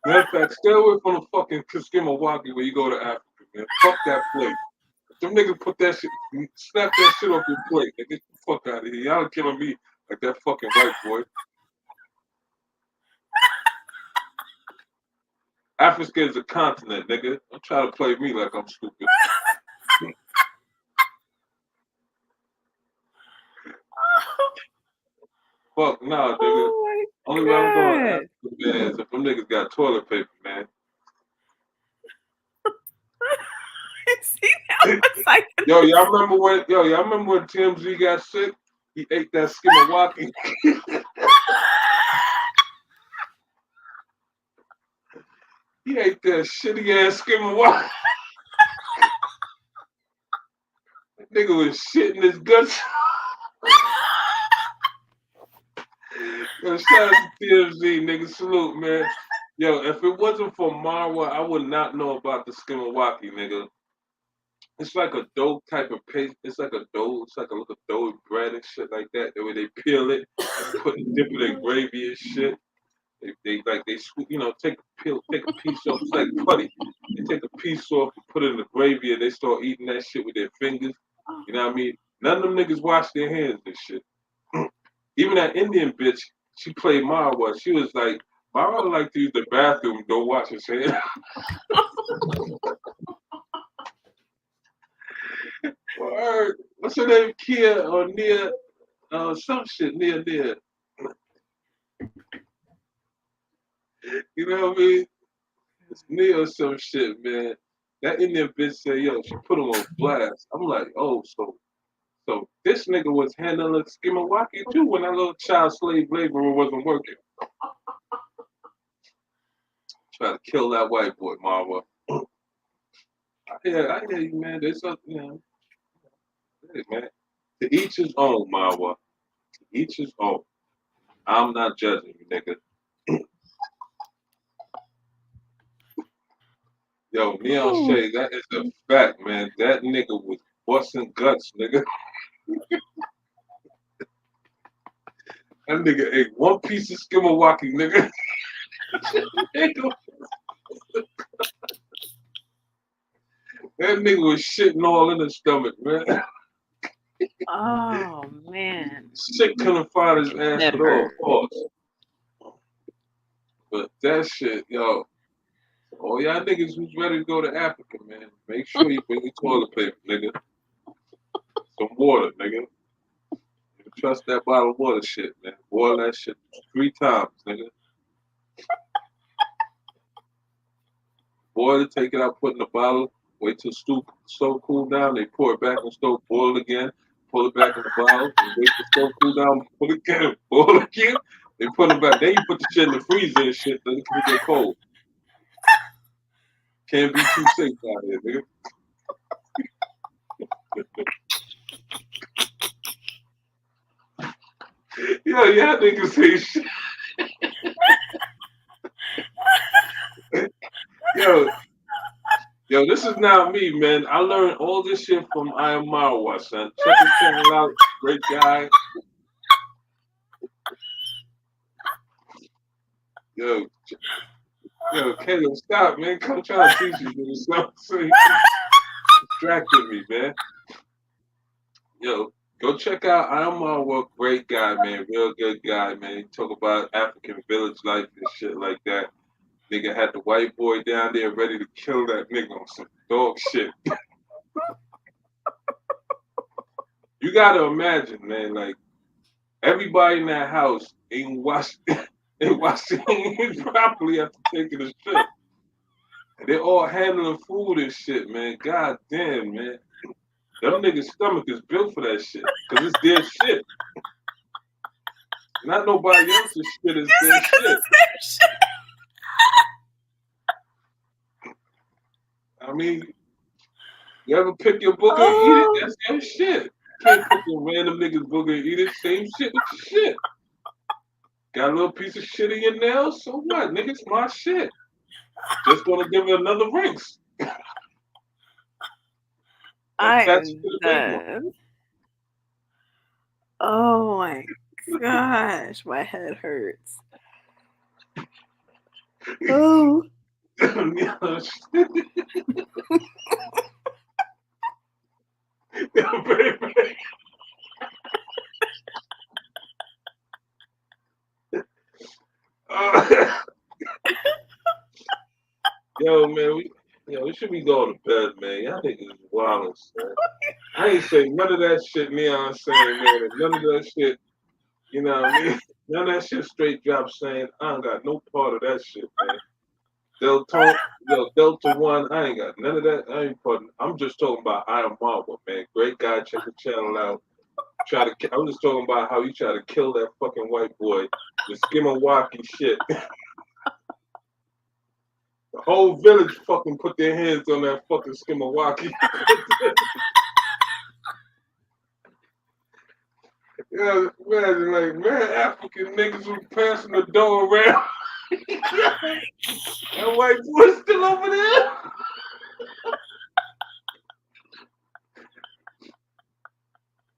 Matter of fact, stay away from the fucking skimawaki when you go to Africa, man. Fuck that plate. If them niggas put that shit, snap that shit off your plate, nigga. Get the fuck out of here. Y'all killing me like that fucking white boy. Africa is a continent, nigga. Don't try to play me like I'm stupid. Fuck nah, nigga. Oh Only way I'm going to Africa, man, is if them niggas got toilet paper, man. See, that was like y'all remember when TMZ got sick? He ate that skimawaki. He ate that shitty ass skimawaki. That nigga was shitting his guts. Yo, shout out to TMZ, nigga. Salute, man. Yo, if it wasn't for Marwa, I would not know about the skimawaki, nigga. It's like a dough type of paste. It's like a dough. It's like a little dough bread and shit like that. The way they peel it, dip it in gravy and shit. They you know, take a piece off. It's like putty. They take a piece off and put it in the gravy and they start eating that shit with their fingers. You know what I mean? None of them niggas wash their hands and shit. Even that Indian bitch, she played Marwa. She was like, Marwa like to use the bathroom, don't wash his hands. What's her name? Kia or Nia? Some shit. Nia. You know what I mean? It's Nia or some shit, man. That Indian bitch said, yo, she put him on blast. I'm like, oh, so this nigga was handling skimawaki too when that little child slave laborer wasn't working. Try to kill that white boy, Marwa. I hear you, man. There's something, you know. Hey, man. To each his own, Marwa. To each his own. I'm not judging you, nigga. Yo, Neon Shay, that is a fact, man. That nigga was busting guts, nigga. That nigga ate one piece of skimawaki, nigga. That nigga was shitting all in his stomach, man. Oh man. Shit couldn't find his ass That at all, hurt. pause. But that shit, yo. All y'all niggas who's ready to go to Africa, man, make sure you bring your toilet paper, nigga. Some water, nigga. You trust that bottle of water shit, man. Boil that shit 3 times, nigga. Boil it, take it out, put in the bottle, wait till stove cool down, they pour it back in the stove, boil it again, pull it back in the bottle, and wait till stove cool down, pull it again, boil it again, they put it back. Then you put the shit in the freezer and shit, then it can get cold. Can't be too safe out here, nigga. Yo, y'all niggas say shit. Yo, this is not me, man. I learned all this shit from I Am Marwa, son. Check his channel out. Great guy. Yo, Caleb, stop, man. Come try to teach you something. Distracting me, man. Yo, go check out I Am Marwa. Great guy, man. Real good guy, man. He talk about African village life and shit like that. Nigga had the white boy down there ready to kill that nigga on some dog shit. You gotta imagine, man, like everybody in that house ain't washing properly after taking a shit. And they all handling food and shit, man. God damn, man. Them niggas' stomach is built for that shit. Cause it's their shit. Not nobody else's shit, it's their shit. I mean, you ever pick your booger and eat it? That's your shit. Can't pick your random niggas booger and eat it. Same shit with your shit. Got a little piece of shit in your nails? So what? Nigga, it's my shit. Just gonna give it another rinse. That's done. Oh my gosh, my head hurts. Oh. Yo, man, we should be going to bed, man. Y'all niggas is wild, man. I ain't say none of that shit Neon saying, man. And none of that shit, you know what I mean? None of that shit straight drop saying, I ain't got no part of that shit, man. Delta 1, I ain't got none of that. I ain't part of, I'm just talking about I Am Marwa, man. Great guy, check the channel out. I'm just talking about how he tried to kill that fucking white boy with skimawaki shit. The whole village fucking put their hands on that fucking skimawaki. Yeah, imagine, like, man, African niggas was passing the door around. That white boy still over there.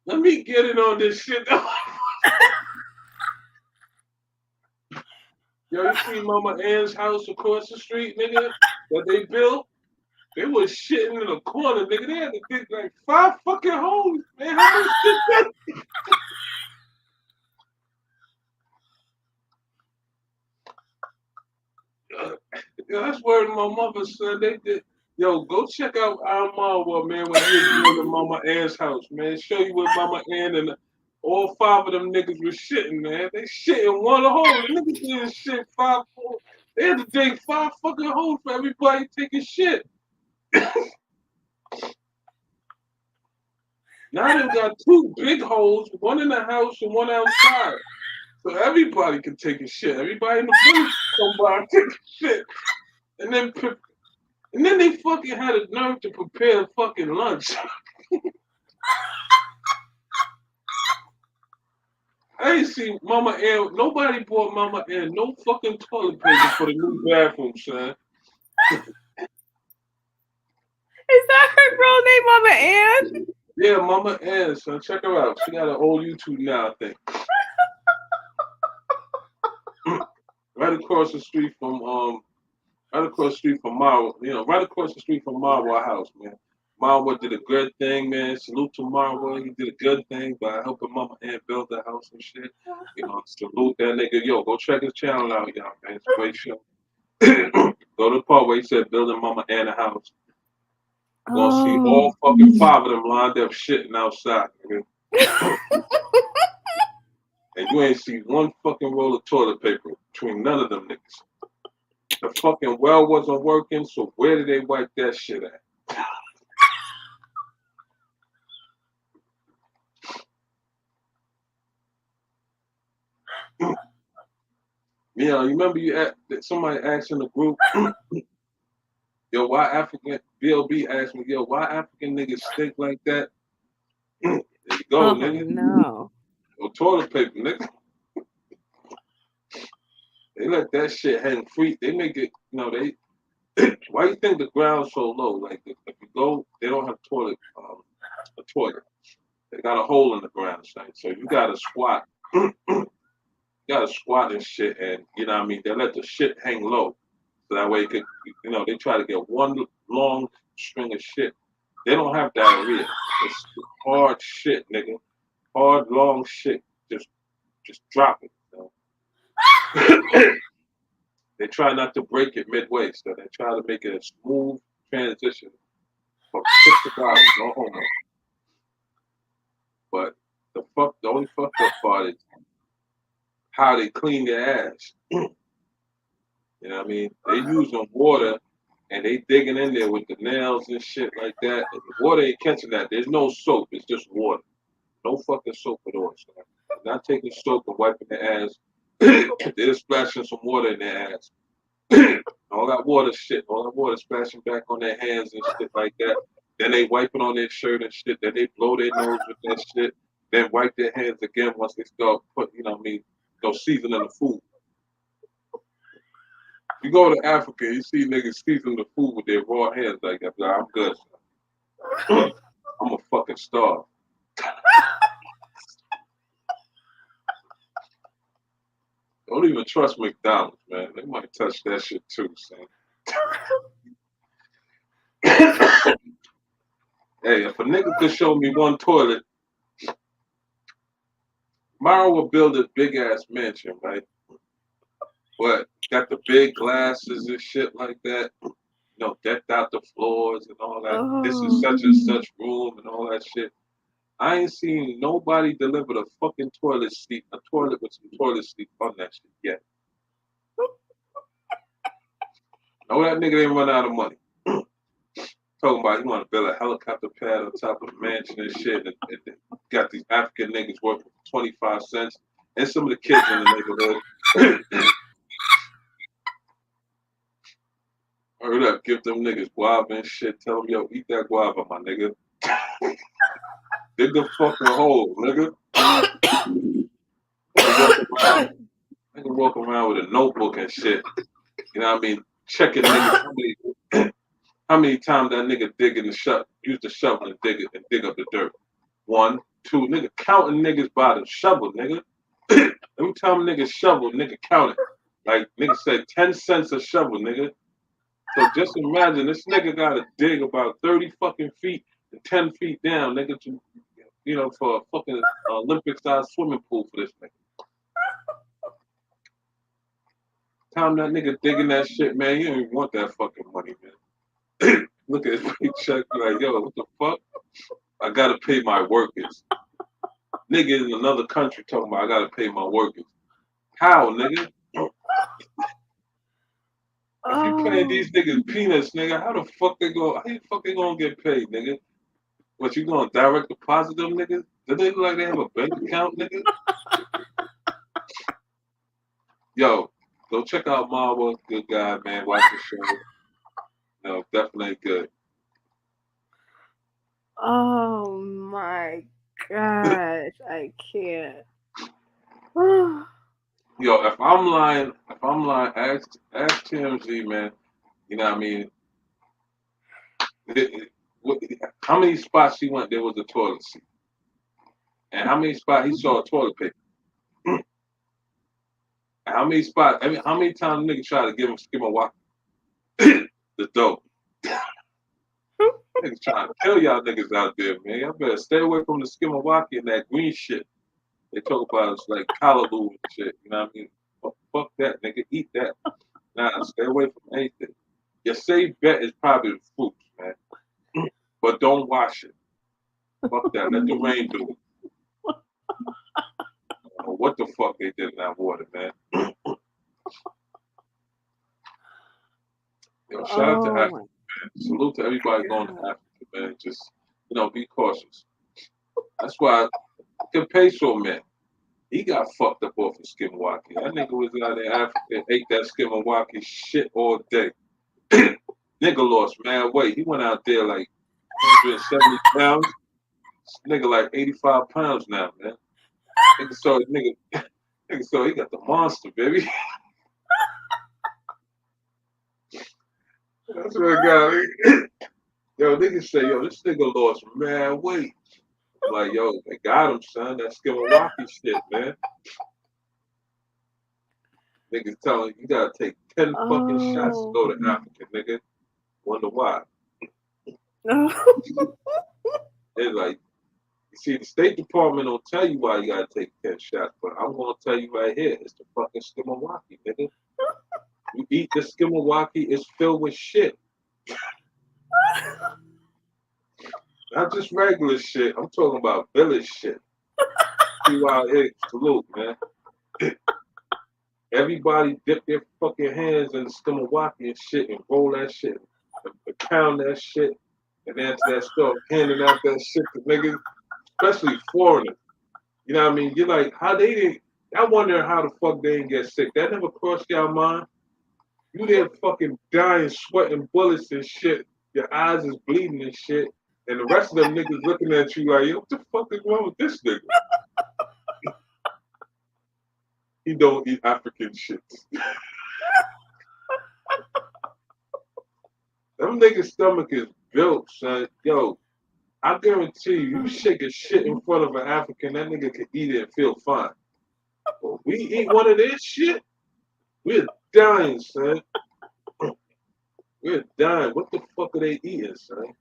Let me get in on this shit. Yo, you see Mama Ann's house across the street, nigga, that they built? They was shitting in a corner, nigga. They had to dig like 5 fucking holes, man. How much shit that? Yo, that's word my mother said. They did. Yo, go check out Al Marwa, man, when he was doing the Mama Ann's house, man. Show you where Mama Ann and all 5 of them niggas was shitting, man. They shit in one hole. The niggas didn't shit 5 holes. They had to dig 5 fucking holes for everybody taking shit. Now they got 2 big holes, one in the house and one outside. So everybody can take a shit. Everybody in the village come by and take a shit. And then they fucking had a nerve to prepare fucking lunch. I ain't seen Mama Ann. Nobody bought Mama Ann no fucking toilet paper for the new bathroom, son. Is that her real name, Mama Ann? Yeah, Mama Ann, son. Check her out. She got an old YouTube now, I think. Right across the street from Marwa, right across the street from Marwa house, man. Marwa did a good thing, man. Salute to Marwa. He did a good thing by helping Mama Ann build the house and shit. Salute that nigga. Yo, go check his channel out, y'all, man. It's a great show. Go to the part where he said building Mama Ann a house. You're gonna see all fucking 5 of them lined up shitting outside, nigga. And you ain't see one fucking roll of toilet paper between none of them niggas. The fucking well wasn't working, so where did they wipe that shit at? You remember somebody asked in the group, yo, why African, BLB asked me, yo, why African niggas stink like that? There you go, nigga. No. No toilet paper, nigga. They let that shit hang free. They make it, why you think the ground's so low? Like, if you go, they don't have a toilet. They got a hole in the ground, so you gotta squat. And shit, and they let the shit hang low. So that way they try to get one long string of shit. They don't have diarrhea. It's hard shit, nigga. Hard, long shit. Just drop it. They try not to break it midway, so they try to make it a smooth transition from shit to body, no homo. But the only fucked up part is how they clean their ass. You know what I mean? They using water and they digging in there with the nails and shit like that. And the water ain't catching that. There's no soap. It's just water. No fucking soap at all. So they're not taking soap and wiping their ass. They're splashing some water in their ass. All that water splashing back on their hands and shit like that. Then they wipe it on their shirt and shit. Then they blow their nose with that shit. Then wipe their hands again once they start seasoning the food. You go to Africa, you see niggas season the food with their raw hands like that. Like, I'm good. I'm a fucking starve. Don't even trust McDonald's, man. They might touch that shit too, son. Hey, if a nigga could show me one toilet, Mara would build a big ass mansion, right? But got the big glasses and shit like that. Decked out the floors and all that. This is such and such room and all that shit. I ain't seen nobody deliver a fucking toilet seat with some toilet seat on that shit yet. No, that nigga didn't run out of money. Talking about he want to build a helicopter pad on top of the mansion and shit. And got these African niggas working for 25 cents. And some of the kids in the neighborhood. Hurry up, give them niggas guava and shit. Tell them, yo, eat that guava, my nigga. Dig the fucking hole, nigga. Nigga walk around with a notebook and shit. You know what I mean? Checking niggas. How many times that nigga use the shovel and dig up the dirt? 1, 2, nigga counting niggas by the shovel, nigga. Every time nigga shovel, nigga count it. Like nigga said 10 cents a shovel, nigga. So just imagine this nigga gotta dig about 30 fucking feet and 10 feet down, nigga, for a fucking Olympic-sized swimming pool for this nigga. Time that nigga digging that shit, man, you don't even want that fucking money, man. Look at his paycheck, like, yo, what the fuck? I gotta pay my workers. Nigga in another country talking about I gotta pay my workers. How, nigga? If you paying these niggas peanuts, nigga, how the fuck they gonna get paid, nigga? What, you gonna direct deposit them niggas? Do they look like they have a bank account, nigga? Yo, go check out Marwa. Good guy, man. Watch the show. Definitely good. Oh my gosh, I can't. Yo, if I'm lying, ask TMZ, man. You know what I mean? How many spots he went there was a toilet seat? And how many spots he saw toilet paper? How many spots? I mean, how many times niggas try to give him Skimawaki? The dope. Niggas trying to kill y'all niggas out there, man. Y'all better stay away from the Skimawaki and that green shit. They talk about it's like callaloo and shit. You know what I mean? Fuck that, nigga. Eat that. Nah, stay away from anything. Your safe bet is probably the fruits, man. But don't wash it. Fuck that. Let the rain do it. What the fuck they did in that water, man? Yo, shout out to Africa, man. Salute to everybody going to Africa, man. Just, be cautious. That's why Peso, man, he got fucked up off of Skimawaki. That nigga was out there in Africa, ate that Skimawaki shit all day. Nigga lost mad weight. He went out there like 170 pounds. Nigga like 85 pounds now, man. Nigga saw he got the monster, baby. That's what I got. Yo, niggas say, yo, this nigga lost mad weight. I'm like, yo, they got him, son. That Skimawaki shit, man. Niggas telling you gotta take 10 fucking shots to go to Africa, nigga. Wonder why. They're like, you see, the State Department don't tell you why you gotta take 10 shots, but I'm gonna tell you right here, it's the fucking Skimawaki, nigga. You eat the Skimawaki, it's filled with shit. Not just regular shit. I'm talking about village shit. CYA, salute, man. Everybody dip their fucking hands in the Skimawaki and shit and roll that shit and pound that shit and answer that stuff, handing out that shit to niggas, especially foreigners. You know what I mean? You're like, how they didn't, I wonder how the fuck they didn't get sick. That never crossed your mind? You there fucking dying, sweating bullets and shit. Your eyes is bleeding and shit. And the rest of them niggas looking at you like, yo, what the fuck is wrong with this nigga? He don't eat African shit. Them niggas' stomach is built, son. Yo, I guarantee you shake a shit in front of an African, that nigga can eat it and feel fine. But we eat one of this shit, we're dying, son. We're dying. What the fuck are they eating, son?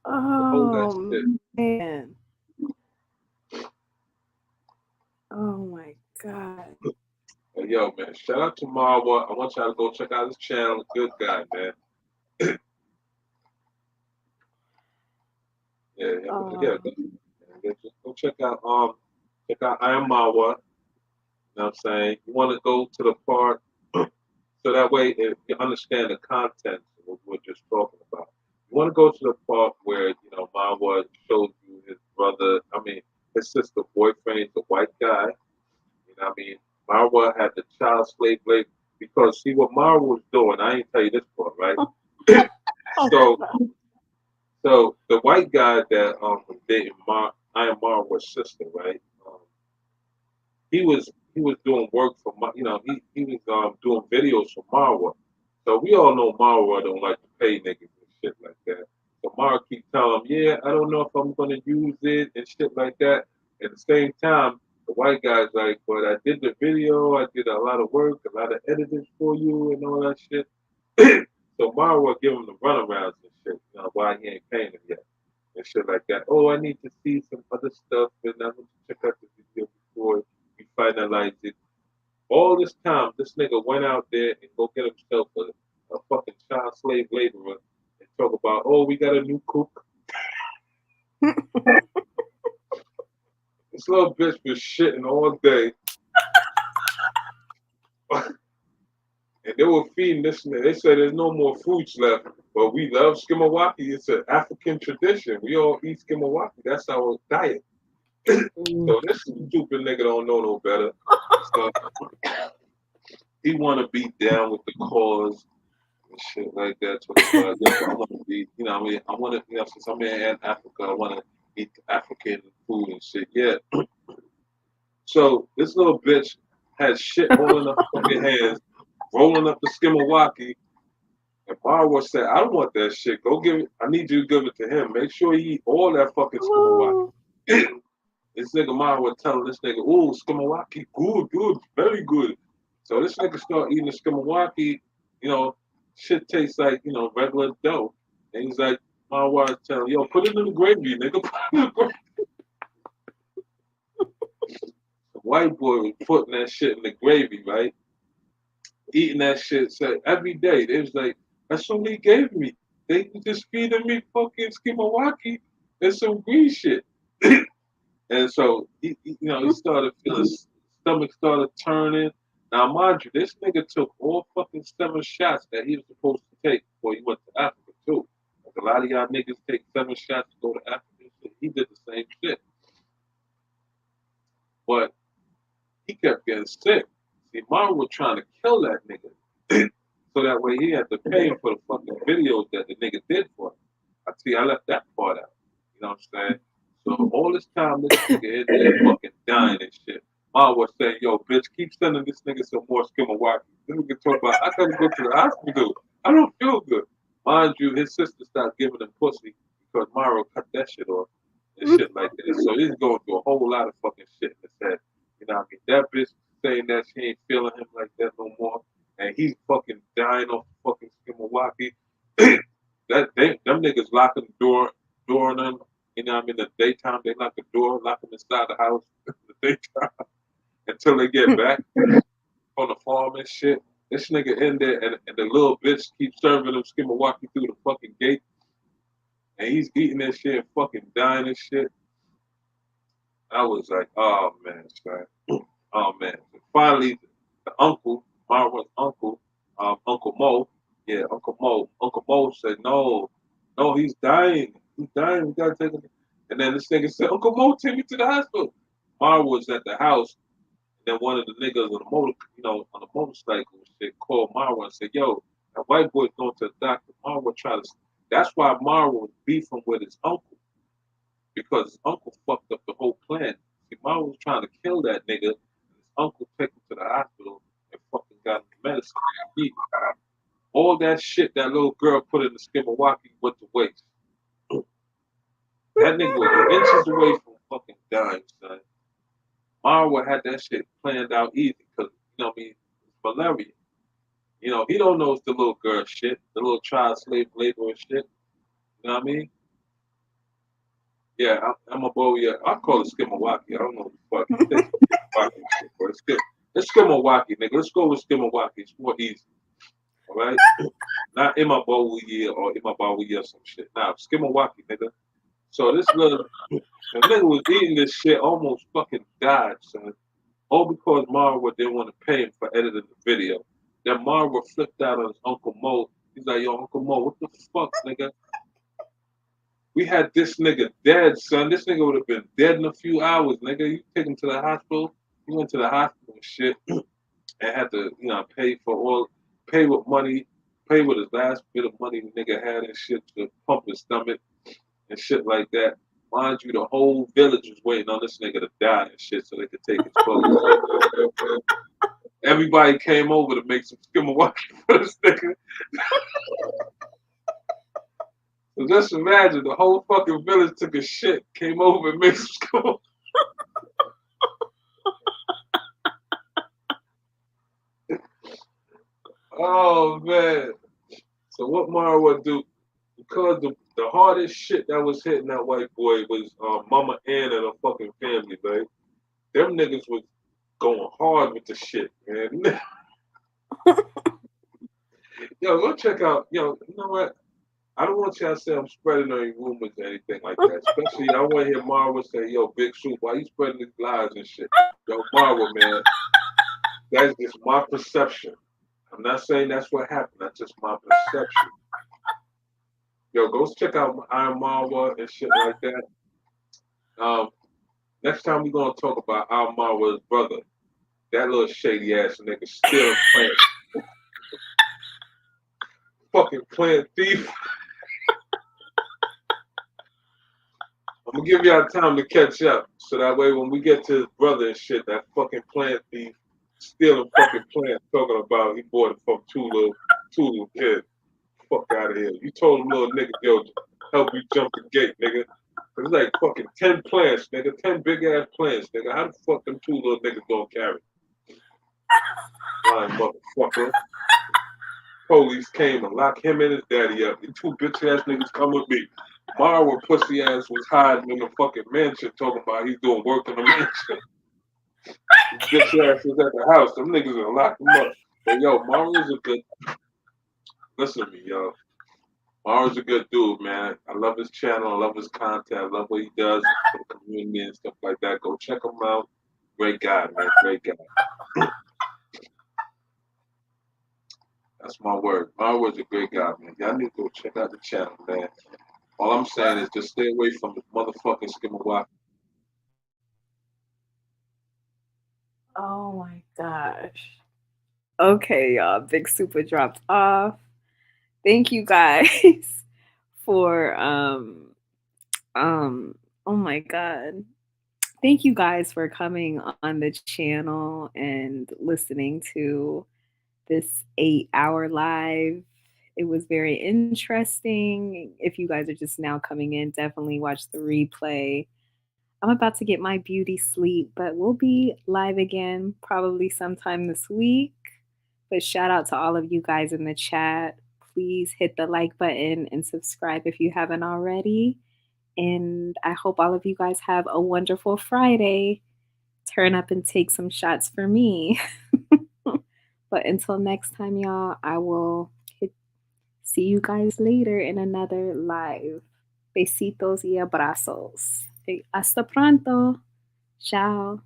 Oh, man. Oh, my God. Hey, yo, man, shout out to Marwa. I want y'all to go check out his channel. Good guy, man. Just go check out I Am Marwa. You know what I'm saying? You want to go to the part so that way if you understand the content of what we're just talking about. You want to go to the part where, Marwa shows you his sister boyfriend is a white guy. You know what I mean? Marwa had the child slave labor because see what Marwa was doing. I ain't tell you this part, right? So the white guy that was dating I Am Marwa's sister, right? He was doing work for he was doing videos for Marwa. So we all know Marwa don't like to pay niggas and shit like that. So Marwa keep telling him, yeah, I don't know if I'm gonna use it and shit like that. At the same time, the white guy's like, but I did the video, I did a lot of work, a lot of editing for you and all that shit. So Marwa give him the runarounds and shit, why he ain't paying him yet. And shit like that. Oh, I need to see some other stuff and I want to check out the video before we finalize it. All this time, this nigga went out there and go get himself a fucking child slave laborer and talk about, oh, we got a new cook. This little bitch was shitting all day. And they were feeding this nigga. They said there's no more fruits left, but we love Skimawaki. It's an African tradition. We all eat Skimawaki. That's our diet. So this stupid nigga don't know no better. So he want to be down with the cause and shit like that. I want to be, I want to, since I'm in Africa, I want to eat African food and shit. Yeah. So this little bitch has shit rolling up fucking hands, rolling up the Skimawaki, And Marwa said, I don't want that shit. Go give it. I need you to give it to him. Make sure he eat all that fucking Skimawaki. This nigga Marwa telling this nigga, ooh, Skimawaki, good, very good. So this nigga start eating the Skimawaki, you know, shit tastes like, you know, regular dough. And he's like, Marwa telling, yo, put it in the gravy, nigga. Put it in the gravy. The white boy was putting that shit in the gravy, right? Eating that shit. So every day, they was like, that's what he gave me. They just feeding me fucking Skimawaki and some green shit. And so, he started feeling his stomach started turning. Now, mind you, this nigga took all fucking 7 shots that he was supposed to take before he went to Africa, too. Like a lot of y'all niggas take 7 shots to go to Africa. So he did the same shit. But he kept getting sick. See, Marwa was trying to kill that nigga. So that way he had to pay him for the fucking videos that the nigga did for him. I left that part out. You know what I'm saying? So all this time, this nigga is there fucking dying and shit. Marwa was saying, yo, bitch, keep sending this nigga some more Skimawaki. This nigga talk about, I gotta go to the hospital. I don't feel good. Mind you, his sister started giving him pussy because Marwa cut that shit off and shit like that. So he's going through a whole lot of fucking shit in his head. You know what I mean? That bitch saying that she ain't feeling him like that no more. And he's fucking dying off fucking Skimawaki. Them niggas locking the door on them. You know what I mean? The daytime, they lock the door, lock them inside the house in the daytime until they get back on the farm and shit. This nigga in there, and the little bitch keeps serving him Skimawaki through the fucking gate. And he's eating that shit and fucking dying and shit. I was like, oh, man, son. Oh, man. And finally, the uncle, Marwa's uncle, Uncle Mo, Uncle Mo said, no, he's dying. He's dying. We gotta take him. And then this nigga said, Uncle Mo, take me to the hospital. Marwa was at the house. And then one of the niggas on the motorcycle shit called Marwa and said, yo, that white boy's going to the doctor. Marwa tried to. That's why Marwa was beefing with his uncle. Because his uncle fucked up the whole plan. See, Marwa was trying to kill that nigga. And his uncle took him to the hospital and fucking got him the medicine. All that shit that little girl put in the Skimawaki went to waste. That nigga was inches away from fucking dying, son. Marwa had that shit planned out easy because, you know what I mean, it's malaria. You know, he don't know it's the little girl shit, the little child slave labor shit. You know what I mean? Yeah, I'm a boy. I call it Skimawaki. I don't know what the fuck it's Skimawaki, nigga. Let's go with Skimawaki. It's more easy. All right? Not Imabawi or Imabawi or some shit. Nah, Skimawaki, nigga. So this little the nigga was eating this shit, almost fucking died, son. All because Marwa didn't want to pay him for editing the video. Then Marwa flipped out on his Uncle Mo. He's like, yo, Uncle Mo, what the fuck, nigga? We had this nigga dead, son. This nigga would have been dead in a few hours, nigga. You take him to the hospital. He went to the hospital and shit and had to, pay with his last bit of money the nigga had and shit to pump his stomach and shit like that. Mind you, the whole village was waiting on this nigga to die and shit so they could take his clothes. Everybody came over to make some Skimawaki for this nigga. So just imagine the whole fucking village took a shit, came over and made some Skimawaki. Oh man. So what Marwa do? Because the hardest shit that was hitting that white boy was Mama Ann and her fucking family, right? Them niggas was going hard with the shit, man. Yo, go check out, you know what? I don't want y'all to say I'm spreading any rumors or anything like that. Especially, I want to hear Marwa say, yo, Big Soup, why you spreading these lies and shit? Yo, Marwa, man, that's just my perception. I'm not saying that's what happened. That's just my perception. Yo, go check out Iron Marwa and shit like that. Next time we're going to talk about Iron Marwa's brother. That little shady ass nigga still playing. Fucking playing thief. I'm going to give y'all time to catch up. So that way when we get to his brother and shit, that fucking playing thief, stealing fucking plants, talking about he bought it from two little kids. fuck out of here. You told him, little nigga, yo, help you jump the gate, nigga. It's like fucking 10 plants, nigga. 10 big ass plants, nigga. How the fuck them 2 little niggas gonna carry? Lying motherfucker. Police came and locked him and his daddy up. You 2 bitch ass niggas come with me. Mara pussy ass was hiding in the fucking mansion talking about he's doing work in the mansion. Bitch ass was at the house. Them niggas gonna lock him up. But yo, Mara's a good. Listen to me, yo. Mara's a good dude, man. I love his channel. I love his content. I love what he does for the community and stuff like that. Go check him out. Great guy, man. Great guy. That's my word. Mara's a great guy, man. Y'all need to go check out the channel, man. All I'm saying is just stay away from the motherfucking Skimawaka. Oh my gosh. Okay, y'all. Big Super dropped off. Thank you guys for oh my god. Thank you guys for coming on the channel and listening to this 8-hour live. It was very interesting. If you guys are just now coming in, definitely watch the replay. I'm about to get my beauty sleep, but we'll be live again probably sometime this week. But shout out to all of you guys in the chat. Please hit the like button and subscribe if you haven't already. And I hope all of you guys have a wonderful Friday. Turn up and take some shots for me. But until next time, y'all, I will see you guys later in another live. Besitos y abrazos. Hasta pronto. Ciao.